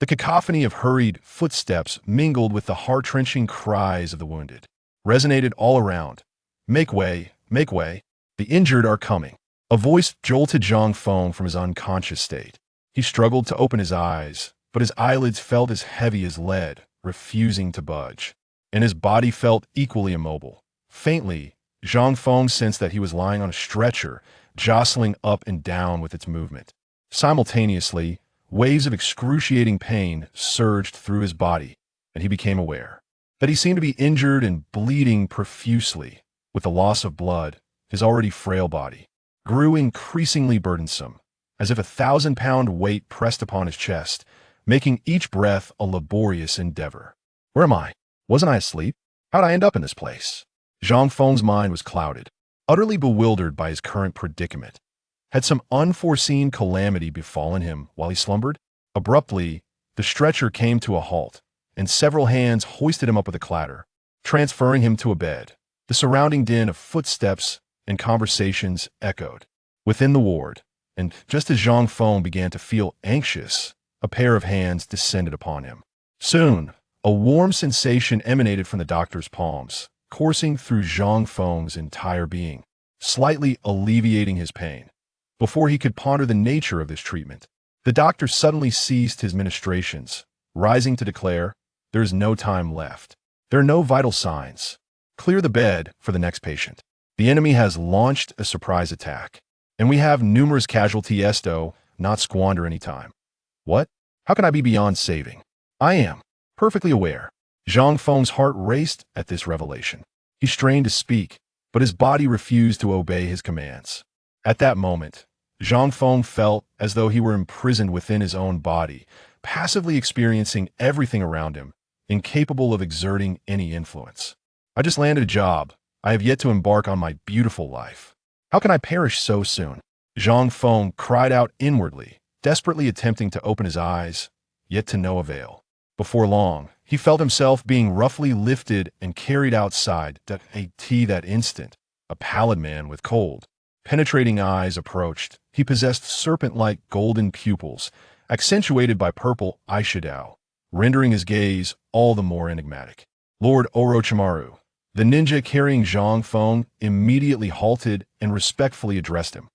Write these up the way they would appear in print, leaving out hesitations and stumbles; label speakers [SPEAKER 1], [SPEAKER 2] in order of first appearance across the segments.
[SPEAKER 1] The cacophony of hurried footsteps mingled with the heart-wrenching cries of the wounded, resonated all around. Make way, make way. The injured are coming. A voice jolted Zhang Feng from his unconscious state. He struggled to open his eyes, but his eyelids felt as heavy as lead, refusing to budge. And his body felt equally immobile. Faintly, Zhang Feng sensed that he was lying on a stretcher, jostling up and down with its movement. Simultaneously, waves of excruciating pain surged through his body, and he became aware that he seemed to be injured and bleeding profusely. With the loss of blood, his already frail body grew increasingly burdensome, as if a 1,000-pound weight pressed upon his chest, making each breath a laborious endeavor. Where am I? Wasn't I asleep? How'd I end up in this place? Zhang Feng's mind was clouded, utterly bewildered by his current predicament. Had some unforeseen calamity befallen him while he slumbered? Abruptly, the stretcher came to a halt, and several hands hoisted him up with a clatter, transferring him to a bed. The surrounding din of footsteps and conversations echoed within the ward, and just as Zhang Feng began to feel anxious, a pair of hands descended upon him. Soon, a warm sensation emanated from the doctor's palms, coursing through Zhang Feng's entire being, slightly alleviating his pain. Before he could ponder the nature of this treatment, the doctor suddenly ceased his ministrations, rising to declare, "There is no time left. There are no vital signs. Clear the bed for the next patient. The enemy has launched a surprise attack, and we have numerous casualties, not squander any time." What? How can I be beyond saving? I am perfectly aware. Zhang Feng's heart raced at this revelation. He strained to speak, but his body refused to obey his commands. At that moment, Zhang Feng felt as though he were imprisoned within his own body, passively experiencing everything around him, incapable of exerting any influence. I just landed a job. I have yet to embark on my beautiful life. How can I perish so soon? Zhang Feng cried out inwardly, desperately attempting to open his eyes, yet to no avail. Before long, he felt himself being roughly lifted and carried outside. That instant, a pallid man with cold, penetrating eyes approached. He possessed serpent-like golden pupils, accentuated by purple eyeshadow, rendering his gaze all the more enigmatic. Lord Orochimaru. The ninja carrying Zhang Feng immediately halted and respectfully addressed him.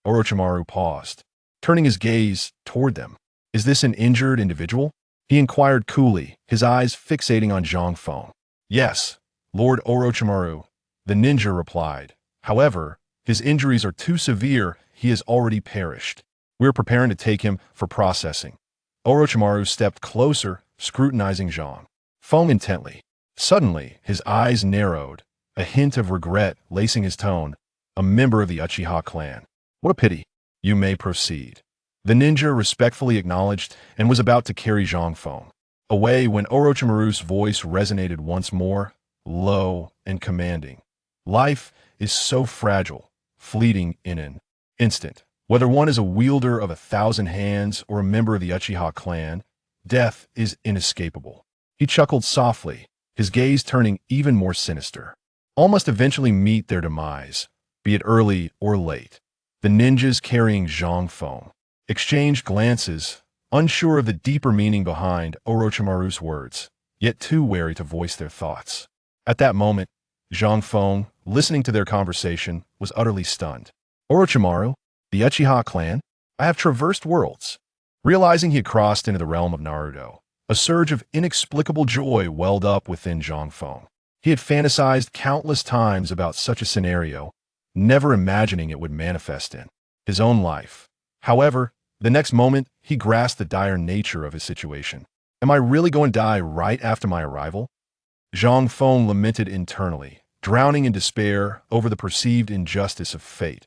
[SPEAKER 1] Orochimaru paused, turning his gaze toward them. "Is this an injured individual?" he inquired coolly, his eyes fixating on Zhang Feng. "Yes, Lord Orochimaru," the ninja replied. "However, his injuries are too severe. He has already perished. We're preparing to take him for processing." Orochimaru stepped closer, scrutinizing Zhang Feng intently. Suddenly, his eyes narrowed, a hint of regret lacing his tone. "A member of the Uchiha clan. What a pity. You may proceed." The ninja respectfully acknowledged and was about to carry Zhang Feng away when Orochimaru's voice resonated once more, low and commanding. "Life is so fragile, fleeting in an instant. Whether one is a wielder of 1,000 hands or a member of the Uchiha clan, death is inescapable." He chuckled softly, his gaze turning even more sinister. All must eventually meet their demise, be it early or late. The ninjas carrying Zhang Feng exchanged glances, unsure of the deeper meaning behind Orochimaru's words, yet too wary to voice their thoughts. At that moment, Zhang Feng, listening to their conversation, was utterly stunned. "Orochimaru? The Uchiha clan? I have traversed worlds." Realizing he had crossed into the realm of Naruto, a surge of inexplicable joy welled up within Zhang Feng. He had fantasized countless times about such a scenario, never imagining it would manifest in his own life. However, the next moment, he grasped the dire nature of his situation. "Am I really going to die right after my arrival?" Zhang Feng lamented internally, drowning in despair over the perceived injustice of fate.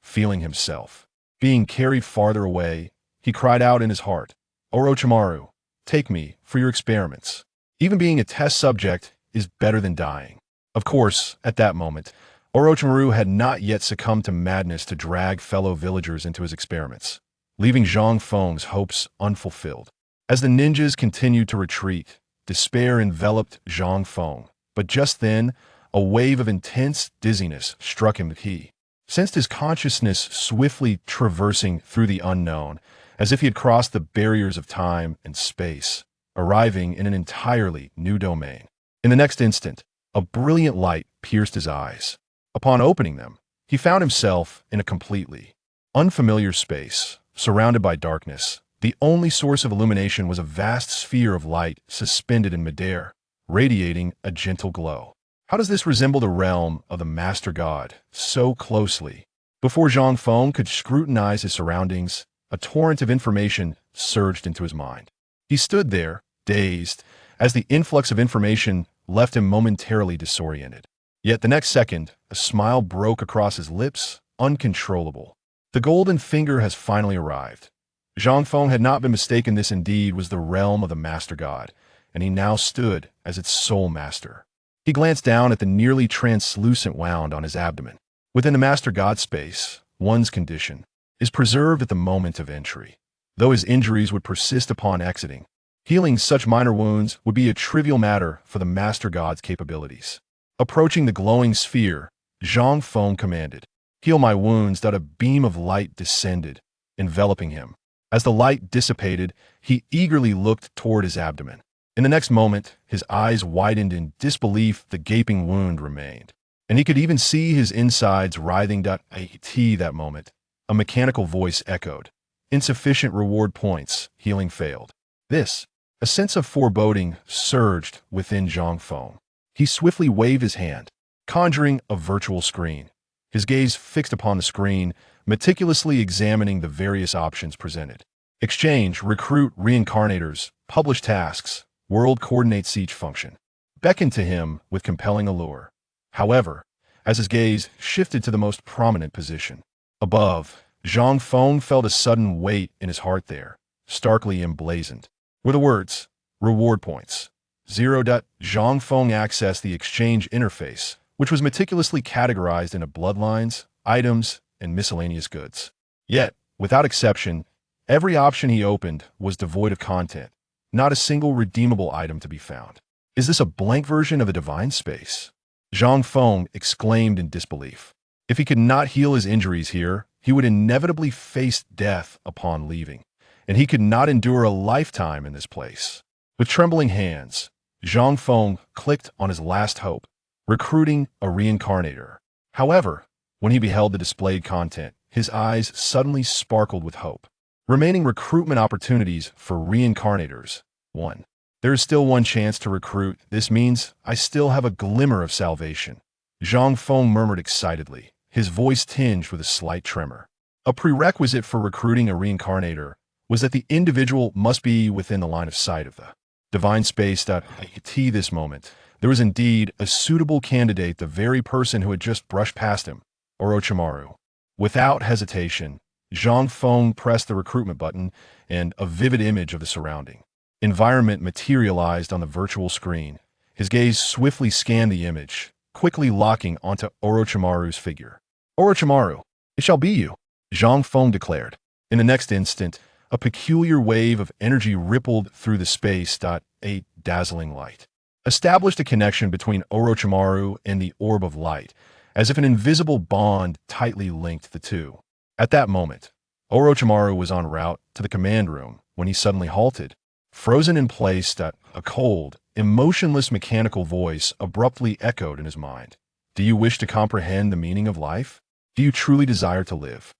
[SPEAKER 1] Feeling himself being carried farther away, he cried out in his heart, "Orochimaru, take me for your experiments. Even being a test subject is better than dying." Of course, at that moment, Orochimaru had not yet succumbed to madness to drag fellow villagers into his experiments, leaving Zhang Feng's hopes unfulfilled. As the ninjas continued to retreat, despair enveloped Zhang Feng, but just then, a wave of intense dizziness struck him. He sensed his consciousness swiftly traversing through the unknown, as if he had crossed the barriers of time and space, arriving in an entirely new domain. In the next instant, a brilliant light pierced his eyes. Upon opening them, he found himself in a completely unfamiliar space, surrounded by darkness. The only source of illumination was a vast sphere of light suspended in midair, radiating a gentle glow. How does this resemble the realm of the Master God so closely? Before Zhang Feng could scrutinize his surroundings, a torrent of information surged into his mind. He stood there, dazed, as the influx of information left him momentarily disoriented. Yet the next second, a smile broke across his lips, uncontrollable. The golden finger has finally arrived. Zhang Feng had not been mistaken. This indeed was the realm of the Master God, and he now stood as its sole master. He glanced down at the nearly translucent wound on his abdomen. Within the Master God space, one's condition is preserved at the moment of entry, though his injuries would persist upon exiting. Healing such minor wounds would be a trivial matter for the Master God's capabilities. Approaching the glowing sphere, Zhang Feng commanded, "Heal my wounds." A beam of light descended, enveloping him. As the light dissipated, he eagerly looked toward his abdomen. In the next moment, his eyes widened in disbelief. The gaping wound remained, and he could even see his insides writhing. At that moment, a mechanical voice echoed, "Insufficient reward points. Healing failed." A sense of foreboding surged within Zhang Feng. He swiftly waved his hand, conjuring a virtual screen. His gaze fixed upon the screen, meticulously examining the various options presented. Exchange, recruit, reincarnators, publish tasks, world coordinates. Each function beckoned to him with compelling allure. However, as his gaze shifted to the most prominent position above, Zhang Feng felt a sudden weight in his heart. There, starkly emblazoned, were the words, "Reward points." 0. Zhang Feng accessed the exchange interface, which was meticulously categorized into bloodlines, items, and miscellaneous goods. Yet, without exception, every option he opened was devoid of content, not a single redeemable item to be found. Is this a blank version of a divine space? Zhang Feng exclaimed in disbelief. If he could not heal his injuries here, he would inevitably face death upon leaving, and he could not endure a lifetime in this place. With trembling hands, Zhang Feng clicked on his last hope, recruiting a reincarnator. However, when he beheld the displayed content, his eyes suddenly sparkled with hope. Remaining recruitment opportunities for reincarnators. 1. There is still one chance to recruit. This means I still have a glimmer of salvation. Zhang Feng murmured excitedly, his voice tinged with a slight tremor. A prerequisite for recruiting a reincarnator was that the individual must be within the line of sight of the divine space. At this moment, there was indeed a suitable candidate, the very person who had just brushed past him, Orochimaru. Without hesitation, Zhang Feng pressed the recruitment button, and a vivid image of the surrounding environment materialized on the virtual screen. His gaze swiftly scanned the image, quickly locking onto Orochimaru's figure. "Orochimaru, it shall be you," Zhang Feng declared. In the next instant, a peculiar wave of energy rippled through the space. A dazzling light established a connection between Orochimaru and the orb of light, as if an invisible bond tightly linked the two. At that moment, Orochimaru was en route to the command room when he suddenly halted, frozen in place. A cold, emotionless mechanical voice abruptly echoed in his mind. "Do you wish to comprehend the meaning of life? Do you truly desire to live?"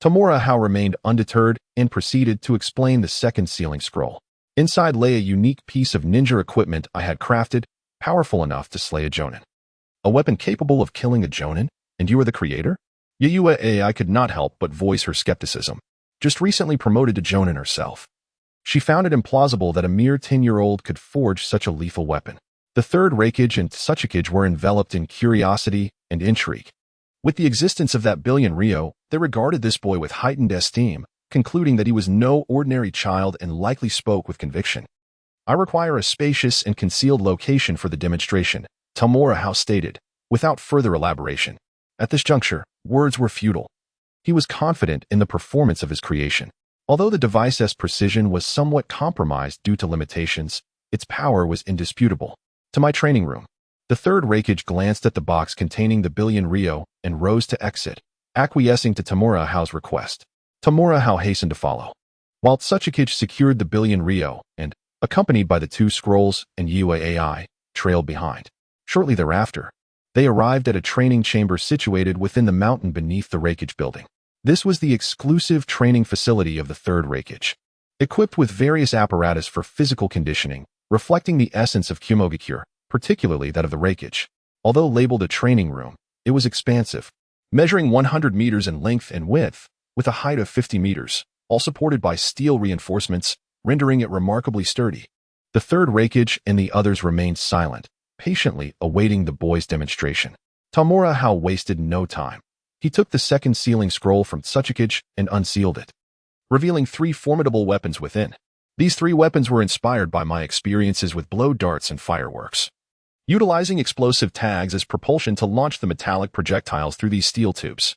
[SPEAKER 1] Tamura Hao remained undeterred and proceeded to explain the second sealing scroll. Inside lay a unique piece of ninja equipment I had crafted, powerful enough to slay a jonin. A weapon capable of killing a jonin? And you are the creator? Yayua AI could not help but voice her skepticism. Just recently promoted to jonin herself, she found it implausible that a mere 10-year-old could forge such a lethal weapon. The third Reikage and Tsuchikage were enveloped in curiosity and intrigue. With the existence of that billion Ryo, they regarded this boy with heightened esteem, concluding that he was no ordinary child and likely spoke with conviction. "I require a spacious and concealed location for the demonstration," Tamura Hao stated, without further elaboration. At this juncture, words were futile. He was confident in the performance of his creation. Although the device's precision was somewhat compromised due to limitations, its power was indisputable. "To my training room." The third Reikage glanced at the box containing the billion Ryo and rose to exit, acquiescing to Tamura Hao's request. Tamura Hao hastened to follow. while Tsuchikage secured the billion Rio and, accompanied by the two scrolls and Yue AI, trailed behind. Shortly thereafter, they arrived at a training chamber situated within the mountain beneath the Reikage building. This was the exclusive training facility of the third Reikage, equipped with various apparatus for physical conditioning, reflecting the essence of Kumogakure, particularly that of the Reikage. Although labeled a training room, it was expansive, measuring 100 meters in length and width, with a height of 50 meters, all supported by steel reinforcements, rendering it remarkably sturdy. The third Reikage and the others remained silent, patiently awaiting the boy's demonstration. Tamura wasted no time. He took the second sealing scroll from Tsuchikage and unsealed it, revealing 3 formidable weapons within. These 3 weapons were inspired by my experiences with blow darts and fireworks, utilizing explosive tags as propulsion to launch the metallic projectiles through these steel tubes.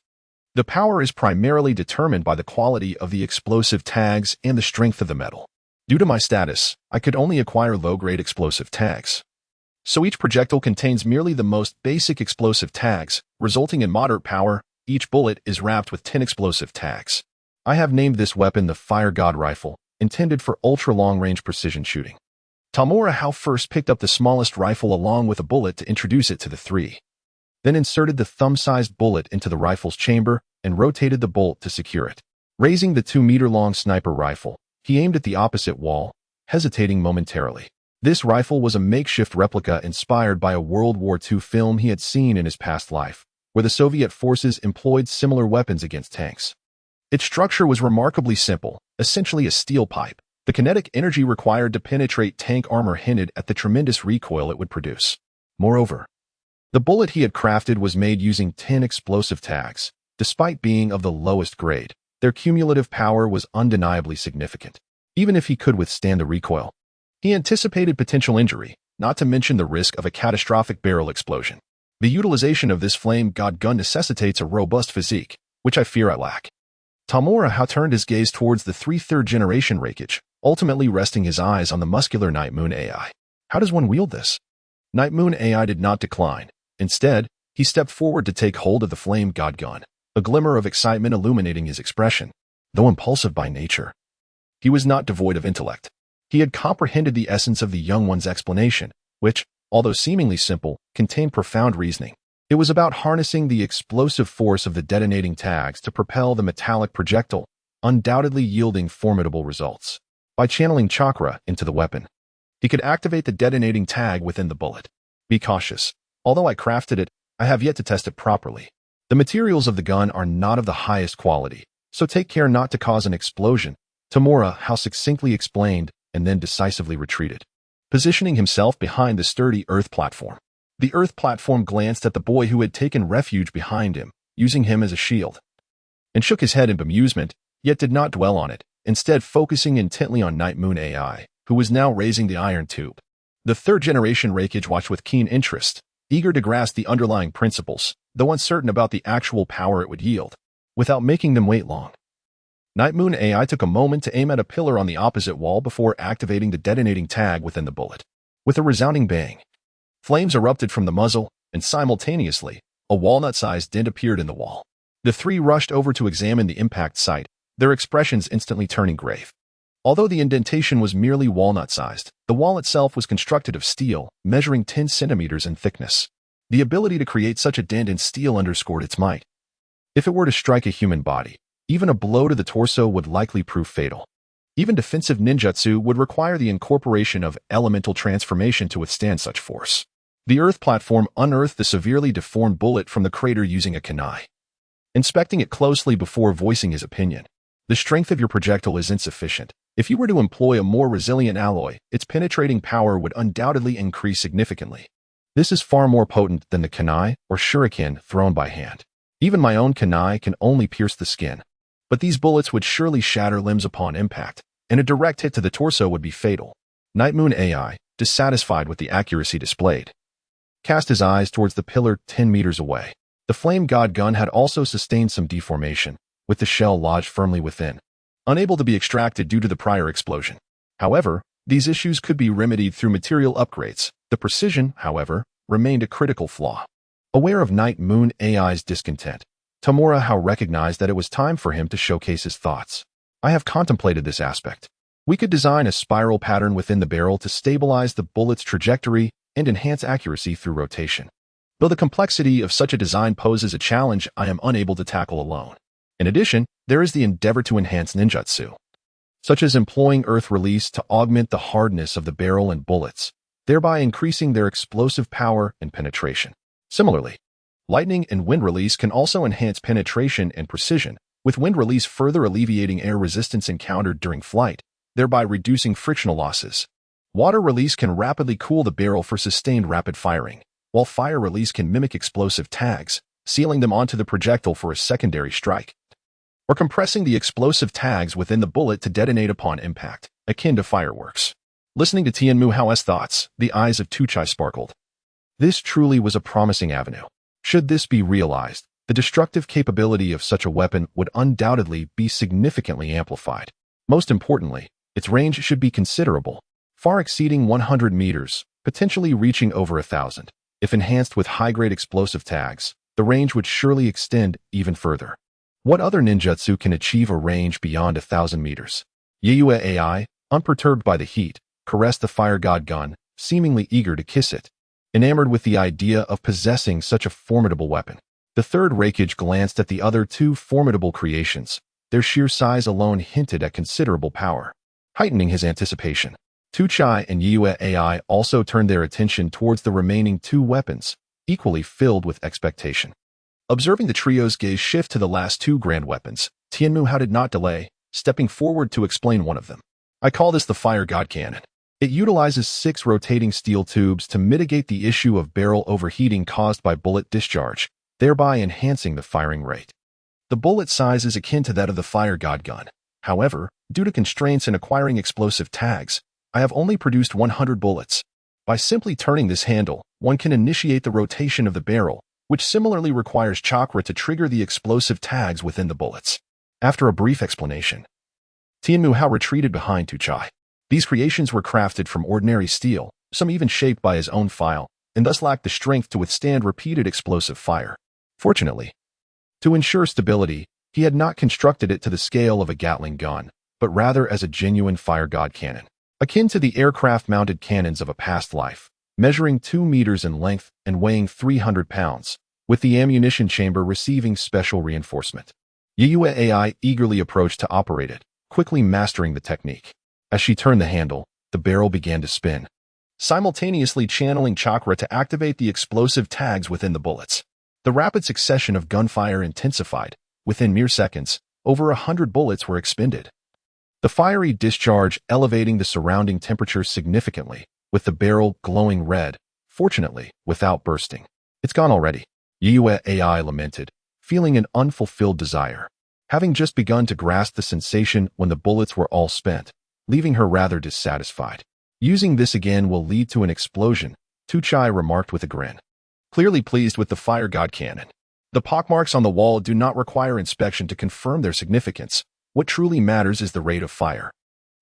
[SPEAKER 1] The power is primarily determined by the quality of the explosive tags and the strength of the metal. Due to my status, I could only acquire low-grade explosive tags. So each projectile contains merely the most basic explosive tags, resulting in moderate power. Each bullet is wrapped with 10 explosive tags. I have named this weapon the Fire God Rifle, intended for ultra-long-range precision shooting. Tamura first picked up the smallest rifle along with a bullet to introduce it to the 3. Then inserted the thumb-sized bullet into the rifle's chamber and rotated the bolt to secure it. Raising the 2-meter-long sniper rifle, he aimed at the opposite wall, hesitating momentarily. This rifle was a makeshift replica inspired by a World War II film he had seen in his past life, where the Soviet forces employed similar weapons against tanks. Its structure was remarkably simple, essentially a steel pipe. The kinetic energy required to penetrate tank armor hinted at the tremendous recoil it would produce. Moreover, the bullet he had crafted was made using 10 explosive tags. Despite being of the lowest grade, their cumulative power was undeniably significant. Even if he could withstand the recoil, he anticipated potential injury, not to mention the risk of a catastrophic barrel explosion. The utilization of this flame god gun necessitates a robust physique, which I fear I lack. Tamura turned his gaze towards the 3 third-generation Reikage, ultimately resting his eyes on the muscular Night Moon AI. How does one wield this? Night Moon AI did not decline. Instead, he stepped forward to take hold of the flame god gun, a glimmer of excitement illuminating his expression. Though impulsive by nature, he was not devoid of intellect. He had comprehended the essence of the young one's explanation, which, although seemingly simple, contained profound reasoning. It was about harnessing the explosive force of the detonating tags to propel the metallic projectile, undoubtedly yielding formidable results. By channeling chakra into the weapon, he could activate the detonating tag within the bullet. Be cautious. Although I crafted it, I have yet to test it properly. The materials of the gun are not of the highest quality, so take care not to cause an explosion, Tamura succinctly explained, and then decisively retreated, positioning himself behind the sturdy earth platform. The earth platform glanced at the boy who had taken refuge behind him, using him as a shield, and shook his head in bemusement, yet did not dwell on it, instead focusing intently on Night Moon AI, who was now raising the iron tube. The third-generation Reikage watched with keen interest, eager to grasp the underlying principles, though uncertain about the actual power it would yield. Without making them wait long, Night Moon AI took a moment to aim at a pillar on the opposite wall before activating the detonating tag within the bullet. With a resounding bang, flames erupted from the muzzle, and simultaneously, a walnut-sized dent appeared in the wall. The 3 rushed over to examine the impact site, their expressions instantly turning grave. Although the indentation was merely walnut-sized, the wall itself was constructed of steel, measuring 10 centimeters in thickness. The ability to create such a dent in steel underscored its might. If it were to strike a human body, even a blow to the torso would likely prove fatal. Even defensive ninjutsu would require the incorporation of elemental transformation to withstand such force. The earth platform unearthed the severely deformed bullet from the crater using a kunai, inspecting it closely before voicing his opinion. The strength of your projectile is insufficient. If you were to employ a more resilient alloy, its penetrating power would undoubtedly increase significantly. This is far more potent than the kunai or shuriken thrown by hand. Even my own kunai can only pierce the skin. But these bullets would surely shatter limbs upon impact, and a direct hit to the torso would be fatal. Night Moon AI, dissatisfied with the accuracy displayed, cast his eyes towards the pillar 10 meters away. The flame god gun had also sustained some deformation, with the shell lodged firmly within, unable to be extracted due to the prior explosion. However, these issues could be remedied through material upgrades. The precision, however, remained a critical flaw. Aware of Night Moon AI's discontent, Tamura recognized that it was time for him to showcase his thoughts. I have contemplated this aspect. We could design a spiral pattern within the barrel to stabilize the bullet's trajectory and enhance accuracy through rotation. Though the complexity of such a design poses a challenge I am unable to tackle alone. In addition, there is the endeavor to enhance ninjutsu, such as employing earth release to augment the hardness of the barrel and bullets, thereby increasing their explosive power and penetration. Similarly, lightning and wind release can also enhance penetration and precision, with wind release further alleviating air resistance encountered during flight, thereby reducing frictional losses. Water release can rapidly cool the barrel for sustained rapid firing, while fire release can mimic explosive tags, sealing them onto the projectile for a secondary strike, or compressing the explosive tags within the bullet to detonate upon impact, akin to fireworks. Listening to Tianmu Hao's thoughts, the eyes of Tuchai sparkled. This truly was a promising avenue. Should this be realized, the destructive capability of such a weapon would undoubtedly be significantly amplified. Most importantly, its range should be considerable, far exceeding 100 meters, potentially reaching over 1,000. If enhanced with high-grade explosive tags, the range would surely extend even further. What other ninjutsu can achieve a range beyond 1,000 meters? Yayue AI, unperturbed by the heat, caressed the fire god gun, seemingly eager to kiss it, enamored with the idea of possessing such a formidable weapon. The third Reikage glanced at the other two formidable creations. Their sheer size alone hinted at considerable power, heightening his anticipation. Tuchai and Yue AI also turned their attention towards the remaining two weapons, equally filled with expectation. Observing the trio's gaze shift to the last two grand weapons, Tianmu Hao did not delay, stepping forward to explain one of them. I call this the Fire God Cannon. It utilizes 6 rotating steel tubes to mitigate the issue of barrel overheating caused by bullet discharge, thereby enhancing the firing rate. The bullet size is akin to that of the Fire God gun. However, due to constraints in acquiring explosive tags, I have only produced 100 bullets. By simply turning this handle, one can initiate the rotation of the barrel, which similarly requires chakra to trigger the explosive tags within the bullets. After a brief explanation, Tianmu Hao retreated behind Tuchai. These creations were crafted from ordinary steel, some even shaped by his own file, and thus lacked the strength to withstand repeated explosive fire. Fortunately, to ensure stability, he had not constructed it to the scale of a Gatling gun, but rather as a genuine fire god cannon, akin to the aircraft-mounted cannons of a past life, measuring 2 meters in length and weighing 300 pounds, with the ammunition chamber receiving special reinforcement. Yayue AI eagerly approached to operate it, quickly mastering the technique. As she turned the handle, the barrel began to spin, simultaneously channeling chakra to activate the explosive tags within the bullets. The rapid succession of gunfire intensified. Within mere seconds, over 100 bullets were expended. The fiery discharge elevating the surrounding temperature significantly, with the barrel glowing red, fortunately, without bursting. It's gone already, Yue AI lamented, feeling an unfulfilled desire, having just begun to grasp the sensation when the bullets were all spent, leaving her rather dissatisfied. Using this again will lead to an explosion, Tuchai remarked with a grin. Clearly pleased with the fire god cannon. The pockmarks on the wall do not require inspection to confirm their significance. What truly matters is the rate of fire.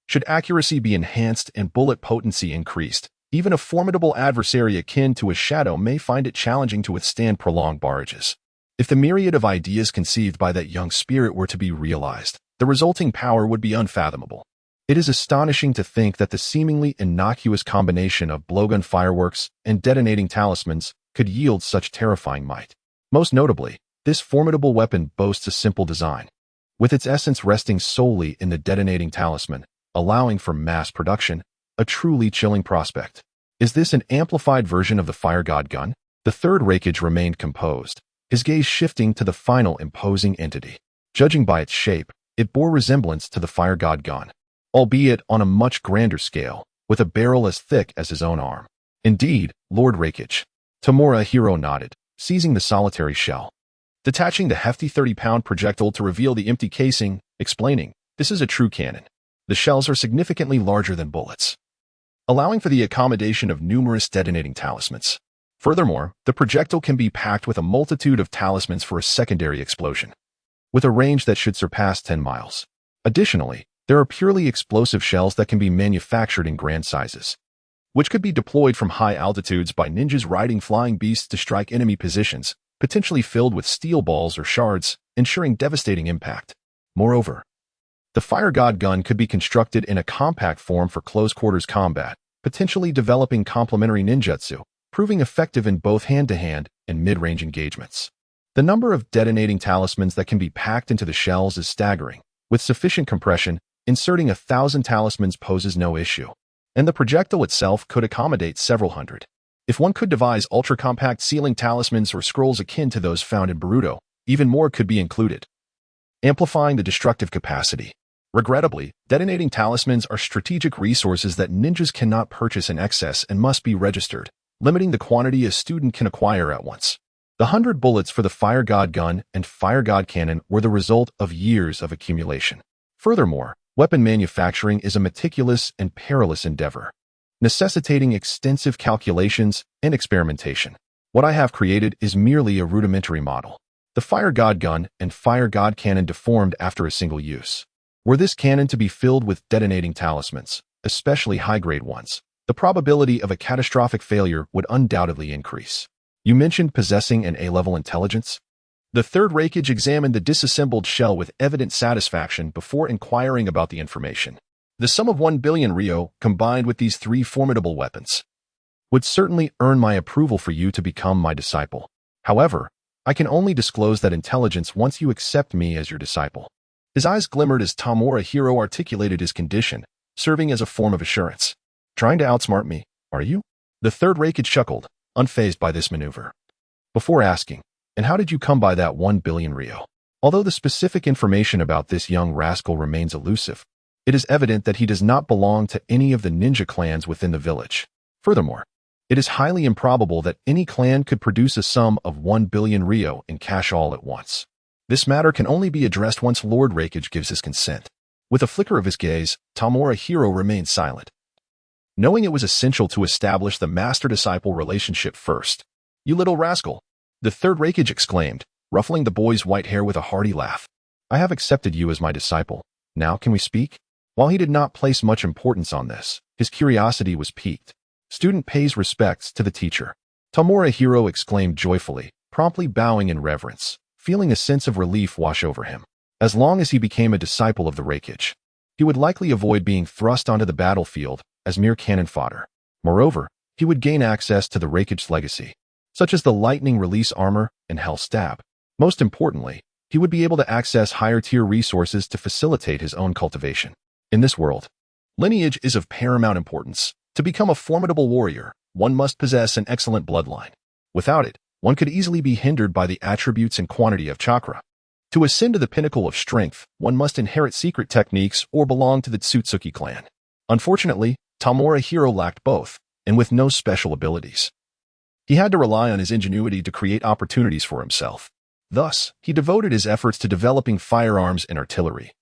[SPEAKER 1] Should accuracy be enhanced and bullet potency increased, even a formidable adversary akin to a shadow may find it challenging to withstand prolonged barrages. If the myriad of ideas conceived by that young spirit were to be realized, the resulting power would be unfathomable. It is astonishing to think that the seemingly innocuous combination of blowgun fireworks and detonating talismans could yield such terrifying might. Most notably, this formidable weapon boasts a simple design, with its essence resting solely in the detonating talisman, allowing for mass production, a truly chilling prospect. Is this an amplified version of the Fire God gun? The third Reikage remained composed, his gaze shifting to the final imposing entity. Judging by its shape, it bore resemblance to the Fire God gun, albeit on a much grander scale, with a barrel as thick as his own arm. Indeed, Lord Reikage. Tamura Hiro nodded, seizing the solitary shell, detaching the hefty 30-pound projectile to reveal the empty casing, explaining, "This is a true cannon. The shells are significantly larger than bullets, allowing for the accommodation of numerous detonating talismans. Furthermore, the projectile can be packed with a multitude of talismans for a secondary explosion, with a range that should surpass 10 miles. Additionally, there are purely explosive shells that can be manufactured in grand sizes, which could be deployed from high altitudes by ninjas riding flying beasts to strike enemy positions, potentially filled with steel balls or shards, ensuring devastating impact. Moreover, The Fire God gun could be constructed in a compact form for close-quarters combat, potentially developing complementary ninjutsu, proving effective in both hand-to-hand and mid-range engagements. The number of detonating talismans that can be packed into the shells is staggering. With sufficient compression, inserting 1,000 talismans poses no issue, and the projectile itself could accommodate several hundred. If one could devise ultra-compact sealing talismans or scrolls akin to those found in Naruto, even more could be included, amplifying the destructive capacity. Regrettably, detonating talismans are strategic resources that ninjas cannot purchase in excess and must be registered, limiting the quantity a student can acquire at once. The 100 bullets for the Fire God gun and Fire God cannon were the result of years of accumulation. Furthermore, weapon manufacturing is a meticulous and perilous endeavor, necessitating extensive calculations and experimentation. What I have created is merely a rudimentary model. The Fire God gun and Fire God cannon deformed after a single use. Were this cannon to be filled with detonating talismans, especially high-grade ones, the probability of a catastrophic failure would undoubtedly increase. You mentioned possessing an A-level intelligence? The third Raikage examined the disassembled shell with evident satisfaction before inquiring about the information. The sum of 1 billion Ryo, combined with these 3 formidable weapons, would certainly earn my approval for you to become my disciple. However, I can only disclose that intelligence once you accept me as your disciple. His eyes glimmered as Tamura Hiro articulated his condition, serving as a form of assurance. Trying to outsmart me, are you? The third Raikage chuckled, unfazed by this maneuver. Before asking, and how did you come by that 1 billion Ryo? Although the specific information about this young rascal remains elusive, it is evident that he does not belong to any of the ninja clans within the village. Furthermore, it is highly improbable that any clan could produce a sum of 1 billion Ryo in cash all at once. This matter can only be addressed once Lord Raikage gives his consent. With a flicker of his gaze, Tamura Hiro remained silent, knowing it was essential to establish the master-disciple relationship first. You little rascal! The third Raikage exclaimed, ruffling the boy's white hair with a hearty laugh. I have accepted you as my disciple. Now can we speak? While he did not place much importance on this, his curiosity was piqued. Student pays respects to the teacher. Tamura Hiro exclaimed joyfully, promptly bowing in reverence, feeling a sense of relief wash over him. As long as he became a disciple of the Raikage, he would likely avoid being thrust onto the battlefield as mere cannon fodder. Moreover, he would gain access to the Raikage's legacy, such as the lightning release armor and hell stab. Most importantly, he would be able to access higher-tier resources to facilitate his own cultivation. In this world, lineage is of paramount importance. To become a formidable warrior, one must possess an excellent bloodline. Without it, one could easily be hindered by the attributes and quantity of chakra. To ascend to the pinnacle of strength, one must inherit secret techniques or belong to the Tsutsuki clan. Unfortunately, Tamura Hiro lacked both, and with no special abilities. He had to rely on his ingenuity to create opportunities for himself. Thus, he devoted his efforts to developing firearms and artillery,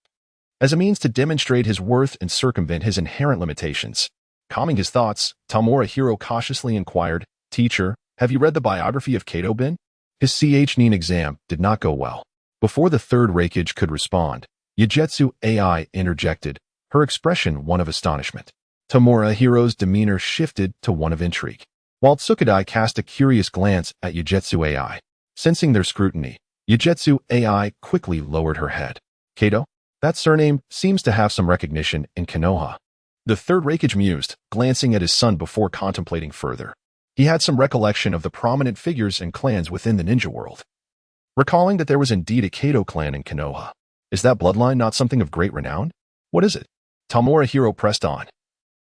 [SPEAKER 1] as a means to demonstrate his worth and circumvent his inherent limitations. Calming his thoughts, Tamura Hiro cautiously inquired, Teacher, have you read the biography of Kaito-bin? His CHNIN exam did not go well. Before the third Raikage could respond, Jujutsu AI interjected, her expression one of astonishment. Tamura Hiro's demeanor shifted to one of intrigue, while Tsukadai cast a curious glance at Jujutsu AI. Sensing their scrutiny, Jujutsu AI quickly lowered her head. Kaito? That surname seems to have some recognition in Konoha. The third Raikage mused, glancing at his son before contemplating further. He had some recollection of the prominent figures and clans within the ninja world, recalling that there was indeed a Kaito clan in Konoha. Is that bloodline not something of great renown? What is it? Tamura Hiro pressed on.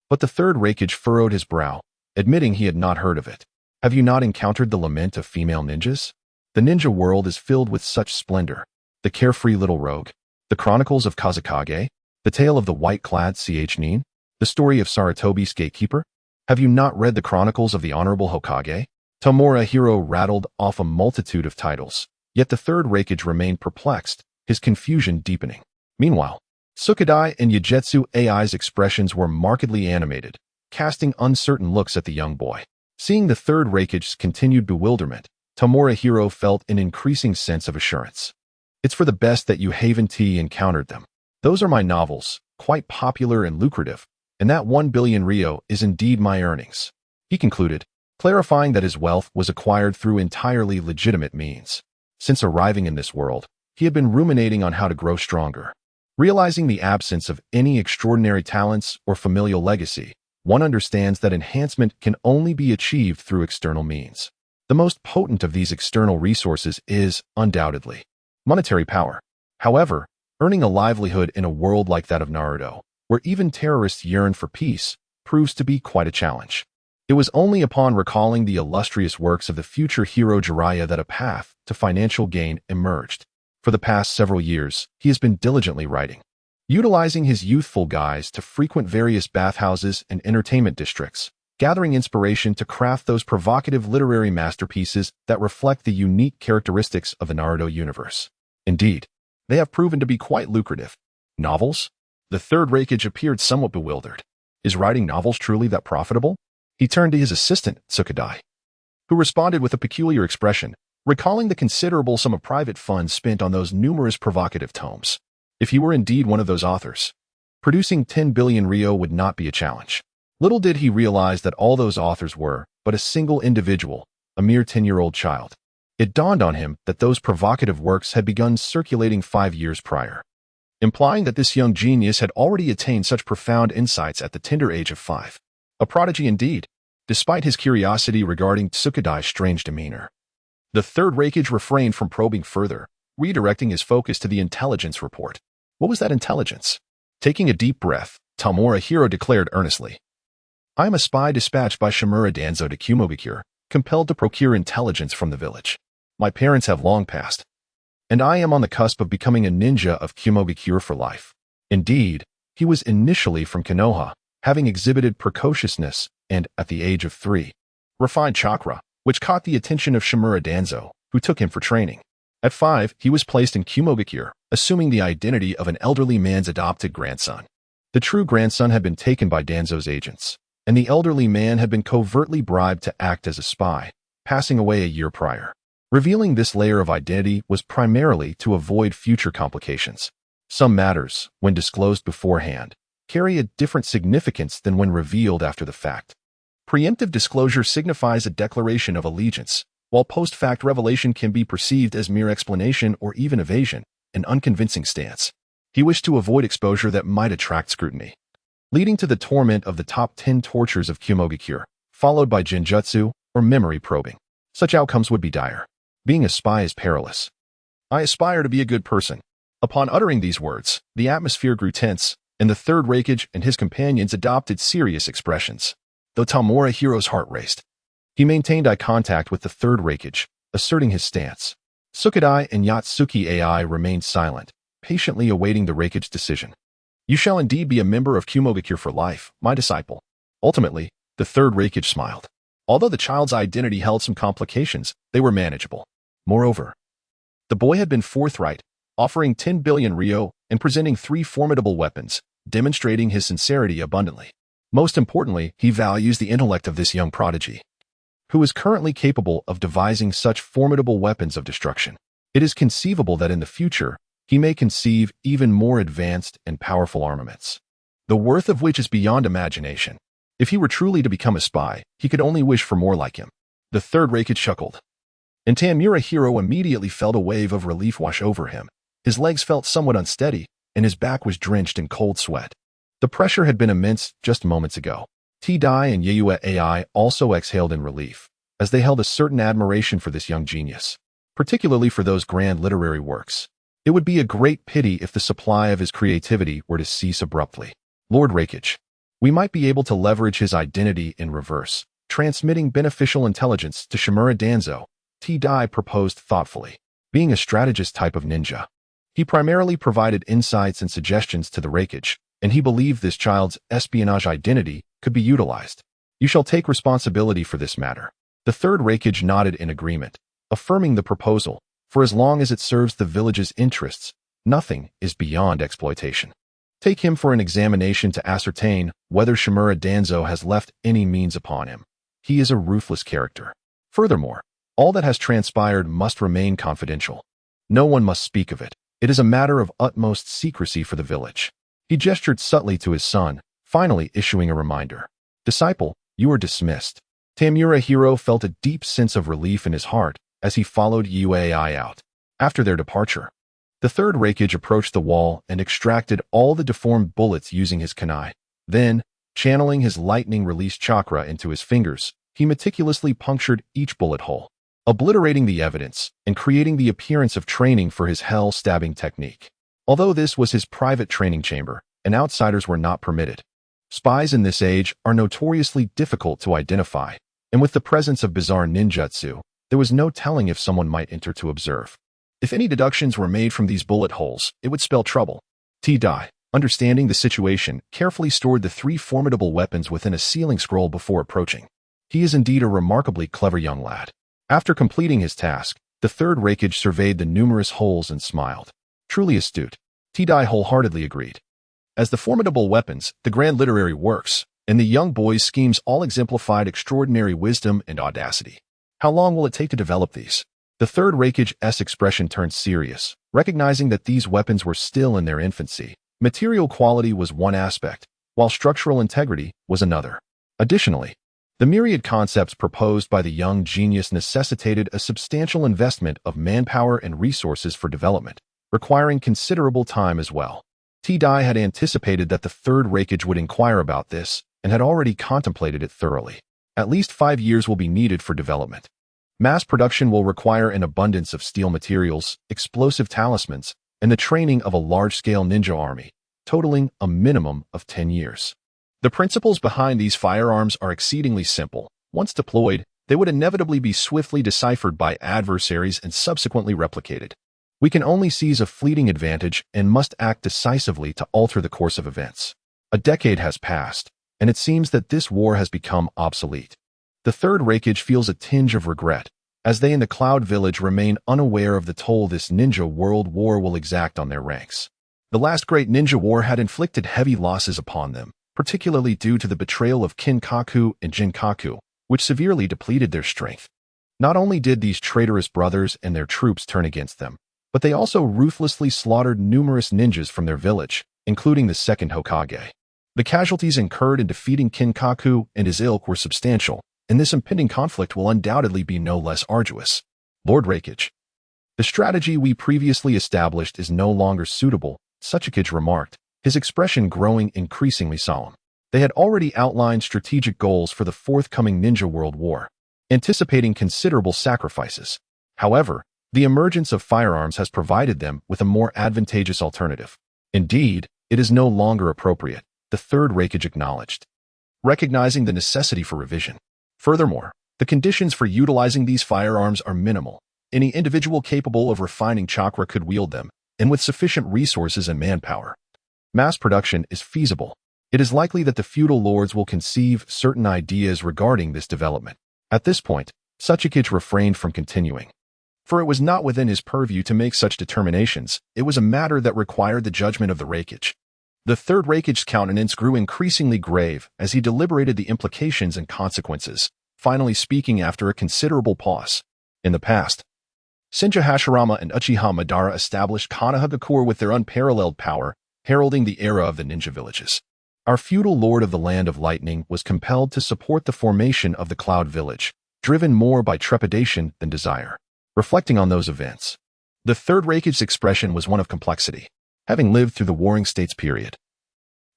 [SPEAKER 1] But the third Raikage furrowed his brow, admitting he had not heard of it. Have you not encountered the lament of female ninjas? The ninja world is filled with such splendor. The carefree little rogue, the chronicles of Kazekage, the tale of the white-clad CHNIN, the story of Sarutobi's gatekeeper? Have you not read the chronicles of the Honorable Hokage? Tamura Hiro rattled off a multitude of titles, yet the third Raikage remained perplexed, his confusion deepening. Meanwhile, Tsukadai and Jujutsu AI's expressions were markedly animated, casting uncertain looks at the young boy. Seeing the third Raikage's continued bewilderment, Tamura Hiro felt an increasing sense of assurance. It's for the best that you haven't encountered them. Those are my novels, quite popular and lucrative, and that 1 billion Ryo is indeed my earnings, he concluded, clarifying that his wealth was acquired through entirely legitimate means. Since arriving in this world, he had been ruminating on how to grow stronger. Realizing the absence of any extraordinary talents or familial legacy, one understands that enhancement can only be achieved through external means. The most potent of these external resources is, undoubtedly, monetary power. However, earning a livelihood in a world like that of Naruto, where even terrorists yearn for peace, proves to be quite a challenge. It was only upon recalling the illustrious works of the future hero Jiraiya that a path to financial gain emerged. For the past several years, he has been diligently writing, utilizing his youthful guise to frequent various bathhouses and entertainment districts, gathering inspiration to craft those provocative literary masterpieces that reflect the unique characteristics of the Naruto universe. Indeed, they have proven to be quite lucrative. Novels? The third Raikage appeared somewhat bewildered. Is writing novels truly that profitable? He turned to his assistant, Tsukadai, who responded with a peculiar expression, recalling the considerable sum of private funds spent on those numerous provocative tomes. If he were indeed one of those authors, producing 10 billion ryo would not be a challenge. Little did he realize that all those authors were but a single individual, a mere 10-year-old child. It dawned on him that those provocative works had begun circulating 5 years prior, implying that this young genius had already attained such profound insights at the tender age of 5. A prodigy indeed, despite his curiosity regarding Tsukadai's strange demeanor. The third Raikage refrained from probing further, redirecting his focus to the intelligence report. What was that intelligence? Taking a deep breath, Tamura Hiro declared earnestly, I am a spy dispatched by Shimura Danzo to Kumogakure, compelled to procure intelligence from the village. My parents have long passed, and I am on the cusp of becoming a ninja of Kumogakure for life. Indeed, he was initially from Konoha, having exhibited precociousness and, at the age of 3, refined chakra, which caught the attention of Shimura Danzo, who took him for training. At 5, he was placed in Kumogakure, assuming the identity of an elderly man's adopted grandson. The true grandson had been taken by Danzo's agents, and the elderly man had been covertly bribed to act as a spy, passing away a year prior. Revealing this layer of identity was primarily to avoid future complications. Some matters, when disclosed beforehand, carry a different significance than when revealed after the fact. Preemptive disclosure signifies a declaration of allegiance, while post-fact revelation can be perceived as mere explanation or even evasion, an unconvincing stance. He wished to avoid exposure that might attract scrutiny, leading to the torment of the top 10 tortures of Kumogakure, followed by Genjutsu or memory probing. Such outcomes would be dire. Being a spy is perilous. I aspire to be a good person. Upon uttering these words, the atmosphere grew tense, and the third Raikage and his companions adopted serious expressions. Though Tamura Hiro's heart raced, he maintained eye contact with the third Raikage, asserting his stance. Tsukadai and Yatsuki AI remained silent, patiently awaiting the Raikage's decision. You shall indeed be a member of Kumogakure for life, my disciple. Ultimately, the third Raikage smiled. Although the child's identity held some complications, they were manageable. Moreover, the boy had been forthright, offering 10 billion ryo and presenting 3 formidable weapons, demonstrating his sincerity abundantly. Most importantly, he values the intellect of this young prodigy, who is currently capable of devising such formidable weapons of destruction. It is conceivable that in the future, he may conceive even more advanced and powerful armaments, the worth of which is beyond imagination. If he were truly to become a spy, he could only wish for more like him. The third Raikage chuckled, and Tamura Hiro immediately felt a wave of relief wash over him. His legs felt somewhat unsteady, and his back was drenched in cold sweat. The pressure had been immense just moments ago. T-Dai and Yayue AI also exhaled in relief, as they held a certain admiration for this young genius, particularly for those grand literary works. It would be a great pity if the supply of his creativity were to cease abruptly. Lord Raikage, we might be able to leverage his identity in reverse, transmitting beneficial intelligence to Shimura Danzo, T-Dai proposed thoughtfully. Being a strategist type of ninja, he primarily provided insights and suggestions to the Raikage, and he believed this child's espionage identity could be utilized. You shall take responsibility for this matter. The third Raikage nodded in agreement, affirming the proposal. For as long as it serves the village's interests, nothing is beyond exploitation. Take him for an examination to ascertain whether Shimura Danzo has left any means upon him. He is a ruthless character. Furthermore, all that has transpired must remain confidential. No one must speak of it. It is a matter of utmost secrecy for the village. He gestured subtly to his son, finally issuing a reminder. Disciple, you are dismissed. Tamura Hiro felt a deep sense of relief in his heart as he followed UAI out. After their departure, The third Reikage approached the wall and extracted all the deformed bullets using his kunai. Then, channeling his lightning-release chakra into his fingers, he meticulously punctured each bullet hole, obliterating the evidence and creating the appearance of training for his hell-stabbing technique. Although this was his private training chamber, and outsiders were not permitted. Spies in this age are notoriously difficult to identify, and with the presence of bizarre ninjutsu, there was no telling if someone might enter to observe. If any deductions were made from these bullet holes, it would spell trouble. T-Dai, understanding the situation, carefully stored the 3 formidable weapons within a sealing scroll before approaching. He is indeed a remarkably clever young lad. After completing his task, the third Reikage surveyed the numerous holes and smiled. Truly astute. T-Dai wholeheartedly agreed. As the formidable weapons, the grand literary works, and the young boy's schemes all exemplified extraordinary wisdom and audacity. How long will it take to develop these? The third Reikage's expression turned serious, recognizing that these weapons were still in their infancy. Material quality was one aspect, while structural integrity was another. Additionally, the myriad concepts proposed by the young genius necessitated a substantial investment of manpower and resources for development, requiring considerable time as well. T-Dai had anticipated that the third Reikage would inquire about this and had already contemplated it thoroughly. At least 5 years will be needed for development. Mass production will require an abundance of steel materials, explosive talismans, and the training of a large-scale ninja army, totaling a minimum of 10 years. The principles behind these firearms are exceedingly simple. Once deployed, they would inevitably be swiftly deciphered by adversaries and subsequently replicated. We can only seize a fleeting advantage and must act decisively to alter the course of events. A decade has passed, and it seems that this war has become obsolete. The third Reikage feels a tinge of regret, as they in the Cloud Village remain unaware of the toll this ninja world war will exact on their ranks. The last great ninja war had inflicted heavy losses upon them, particularly due to the betrayal of Kinkaku and Jinkaku, which severely depleted their strength. Not only did these traitorous brothers and their troops turn against them, but they also ruthlessly slaughtered numerous ninjas from their village, including the second Hokage. The casualties incurred in defeating Kinkaku and his ilk were substantial, and this impending conflict will undoubtedly be no less arduous. Lord Reikage. The strategy we previously established is no longer suitable, Sesshomaru remarked, his expression growing increasingly solemn. They had already outlined strategic goals for the forthcoming Ninja World War, anticipating considerable sacrifices. However, the emergence of firearms has provided them with a more advantageous alternative. Indeed, it is no longer appropriate, the third Reikage acknowledged, recognizing the necessity for revision. Furthermore, the conditions for utilizing these firearms are minimal. Any individual capable of refining chakra could wield them, and with sufficient resources and manpower. Mass production is feasible. It is likely that the feudal lords will conceive certain ideas regarding this development. At this point, Sesshomaru refrained from continuing. For it was not within his purview to make such determinations, it was a matter that required the judgment of the Reikage. The third Reikage's countenance grew increasingly grave as he deliberated the implications and consequences, finally speaking after a considerable pause. In the past, Senju Hashirama and Uchiha Madara established Konohagakure with their unparalleled power, heralding the era of the ninja villages. Our feudal lord of the Land of Lightning was compelled to support the formation of the Cloud Village, driven more by trepidation than desire. Reflecting on those events, the third Reikage's expression was one of complexity. Having lived through the Warring States period,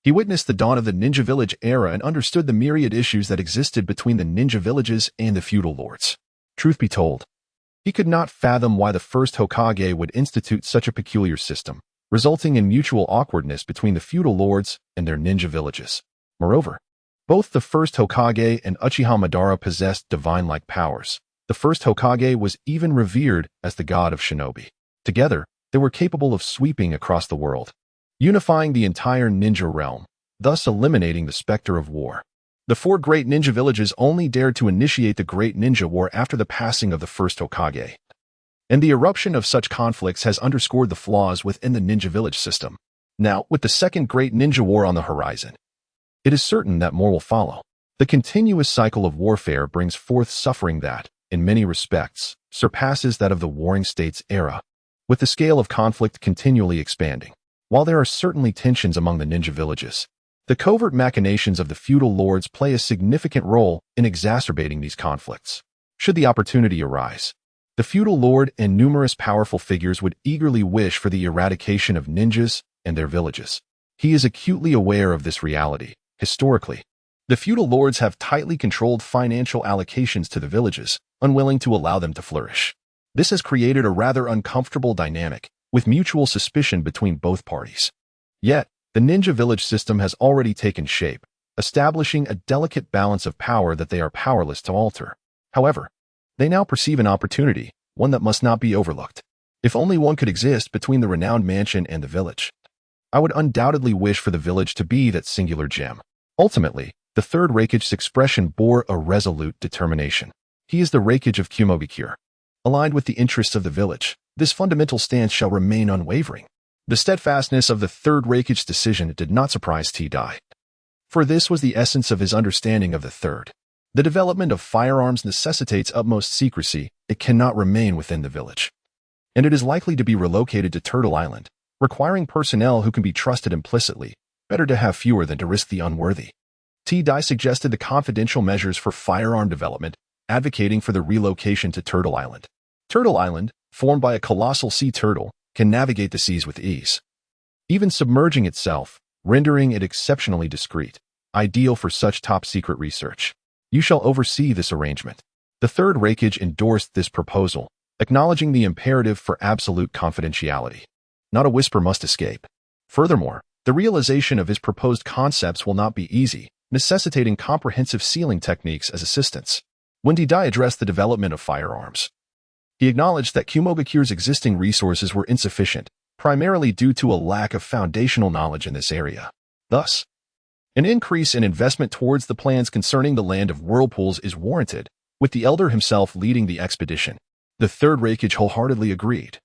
[SPEAKER 1] he witnessed the dawn of the ninja village era and understood the myriad issues that existed between the ninja villages and the feudal lords. Truth be told, he could not fathom why the first Hokage would institute such a peculiar system, resulting in mutual awkwardness between the feudal lords and their ninja villages. Moreover, both the first Hokage and Uchiha Madara possessed divine-like powers. The first Hokage was even revered as the god of shinobi. Together, they were capable of sweeping across the world, unifying the entire ninja realm, thus eliminating the specter of war. The 4 great ninja villages only dared to initiate the Great Ninja War after the passing of the first Hokage. And the eruption of such conflicts has underscored the flaws within the ninja village system. Now, with the second Great Ninja War on the horizon, it is certain that more will follow. The continuous cycle of warfare brings forth suffering that, in many respects, surpasses that of the Warring States era, with the scale of conflict continually expanding. While there are certainly tensions among the ninja villages, the covert machinations of the feudal lords play a significant role in exacerbating these conflicts. Should the opportunity arise, The feudal lord and numerous powerful figures would eagerly wish for the eradication of ninjas and their villages. He is acutely aware of this reality. Historically, the feudal lords have tightly controlled financial allocations to the villages, unwilling to allow them to flourish. This has created a rather uncomfortable dynamic, with mutual suspicion between both parties. Yet, the ninja village system has already taken shape, establishing a delicate balance of power that they are powerless to alter. However, they now perceive an opportunity, one that must not be overlooked. If only one could exist between the renowned mansion and the village. I would undoubtedly wish for the village to be that singular gem. Ultimately, the third Rakige's expression bore a resolute determination. He is the Rakige of Kumogakure. Aligned with the interests of the village, this fundamental stance shall remain unwavering. The steadfastness of the third Rakige's decision did not surprise T-Dai. For this was the essence of his understanding of the third. The development of firearms necessitates utmost secrecy. It cannot remain within the village. And it is likely to be relocated to Turtle Island, requiring personnel who can be trusted implicitly. Better to have fewer than to risk the unworthy. T-Dai suggested the confidential measures for firearm development, advocating for the relocation to Turtle Island. Turtle Island, formed by a colossal sea turtle, can navigate the seas with ease, even submerging itself, rendering it exceptionally discreet, ideal for such top-secret research. You shall oversee this arrangement. The third Rakige endorsed this proposal, acknowledging the imperative for absolute confidentiality. Not a whisper must escape. Furthermore, the realization of his proposed concepts will not be easy, necessitating comprehensive sealing techniques as assistance. When T-Dai addressed the development of firearms, he acknowledged that Kumogakure's existing resources were insufficient, primarily due to a lack of foundational knowledge in this area. Thus, an increase in investment towards the plans concerning the land of whirlpools is warranted, with the elder himself leading the expedition. The third Rakige wholeheartedly agreed.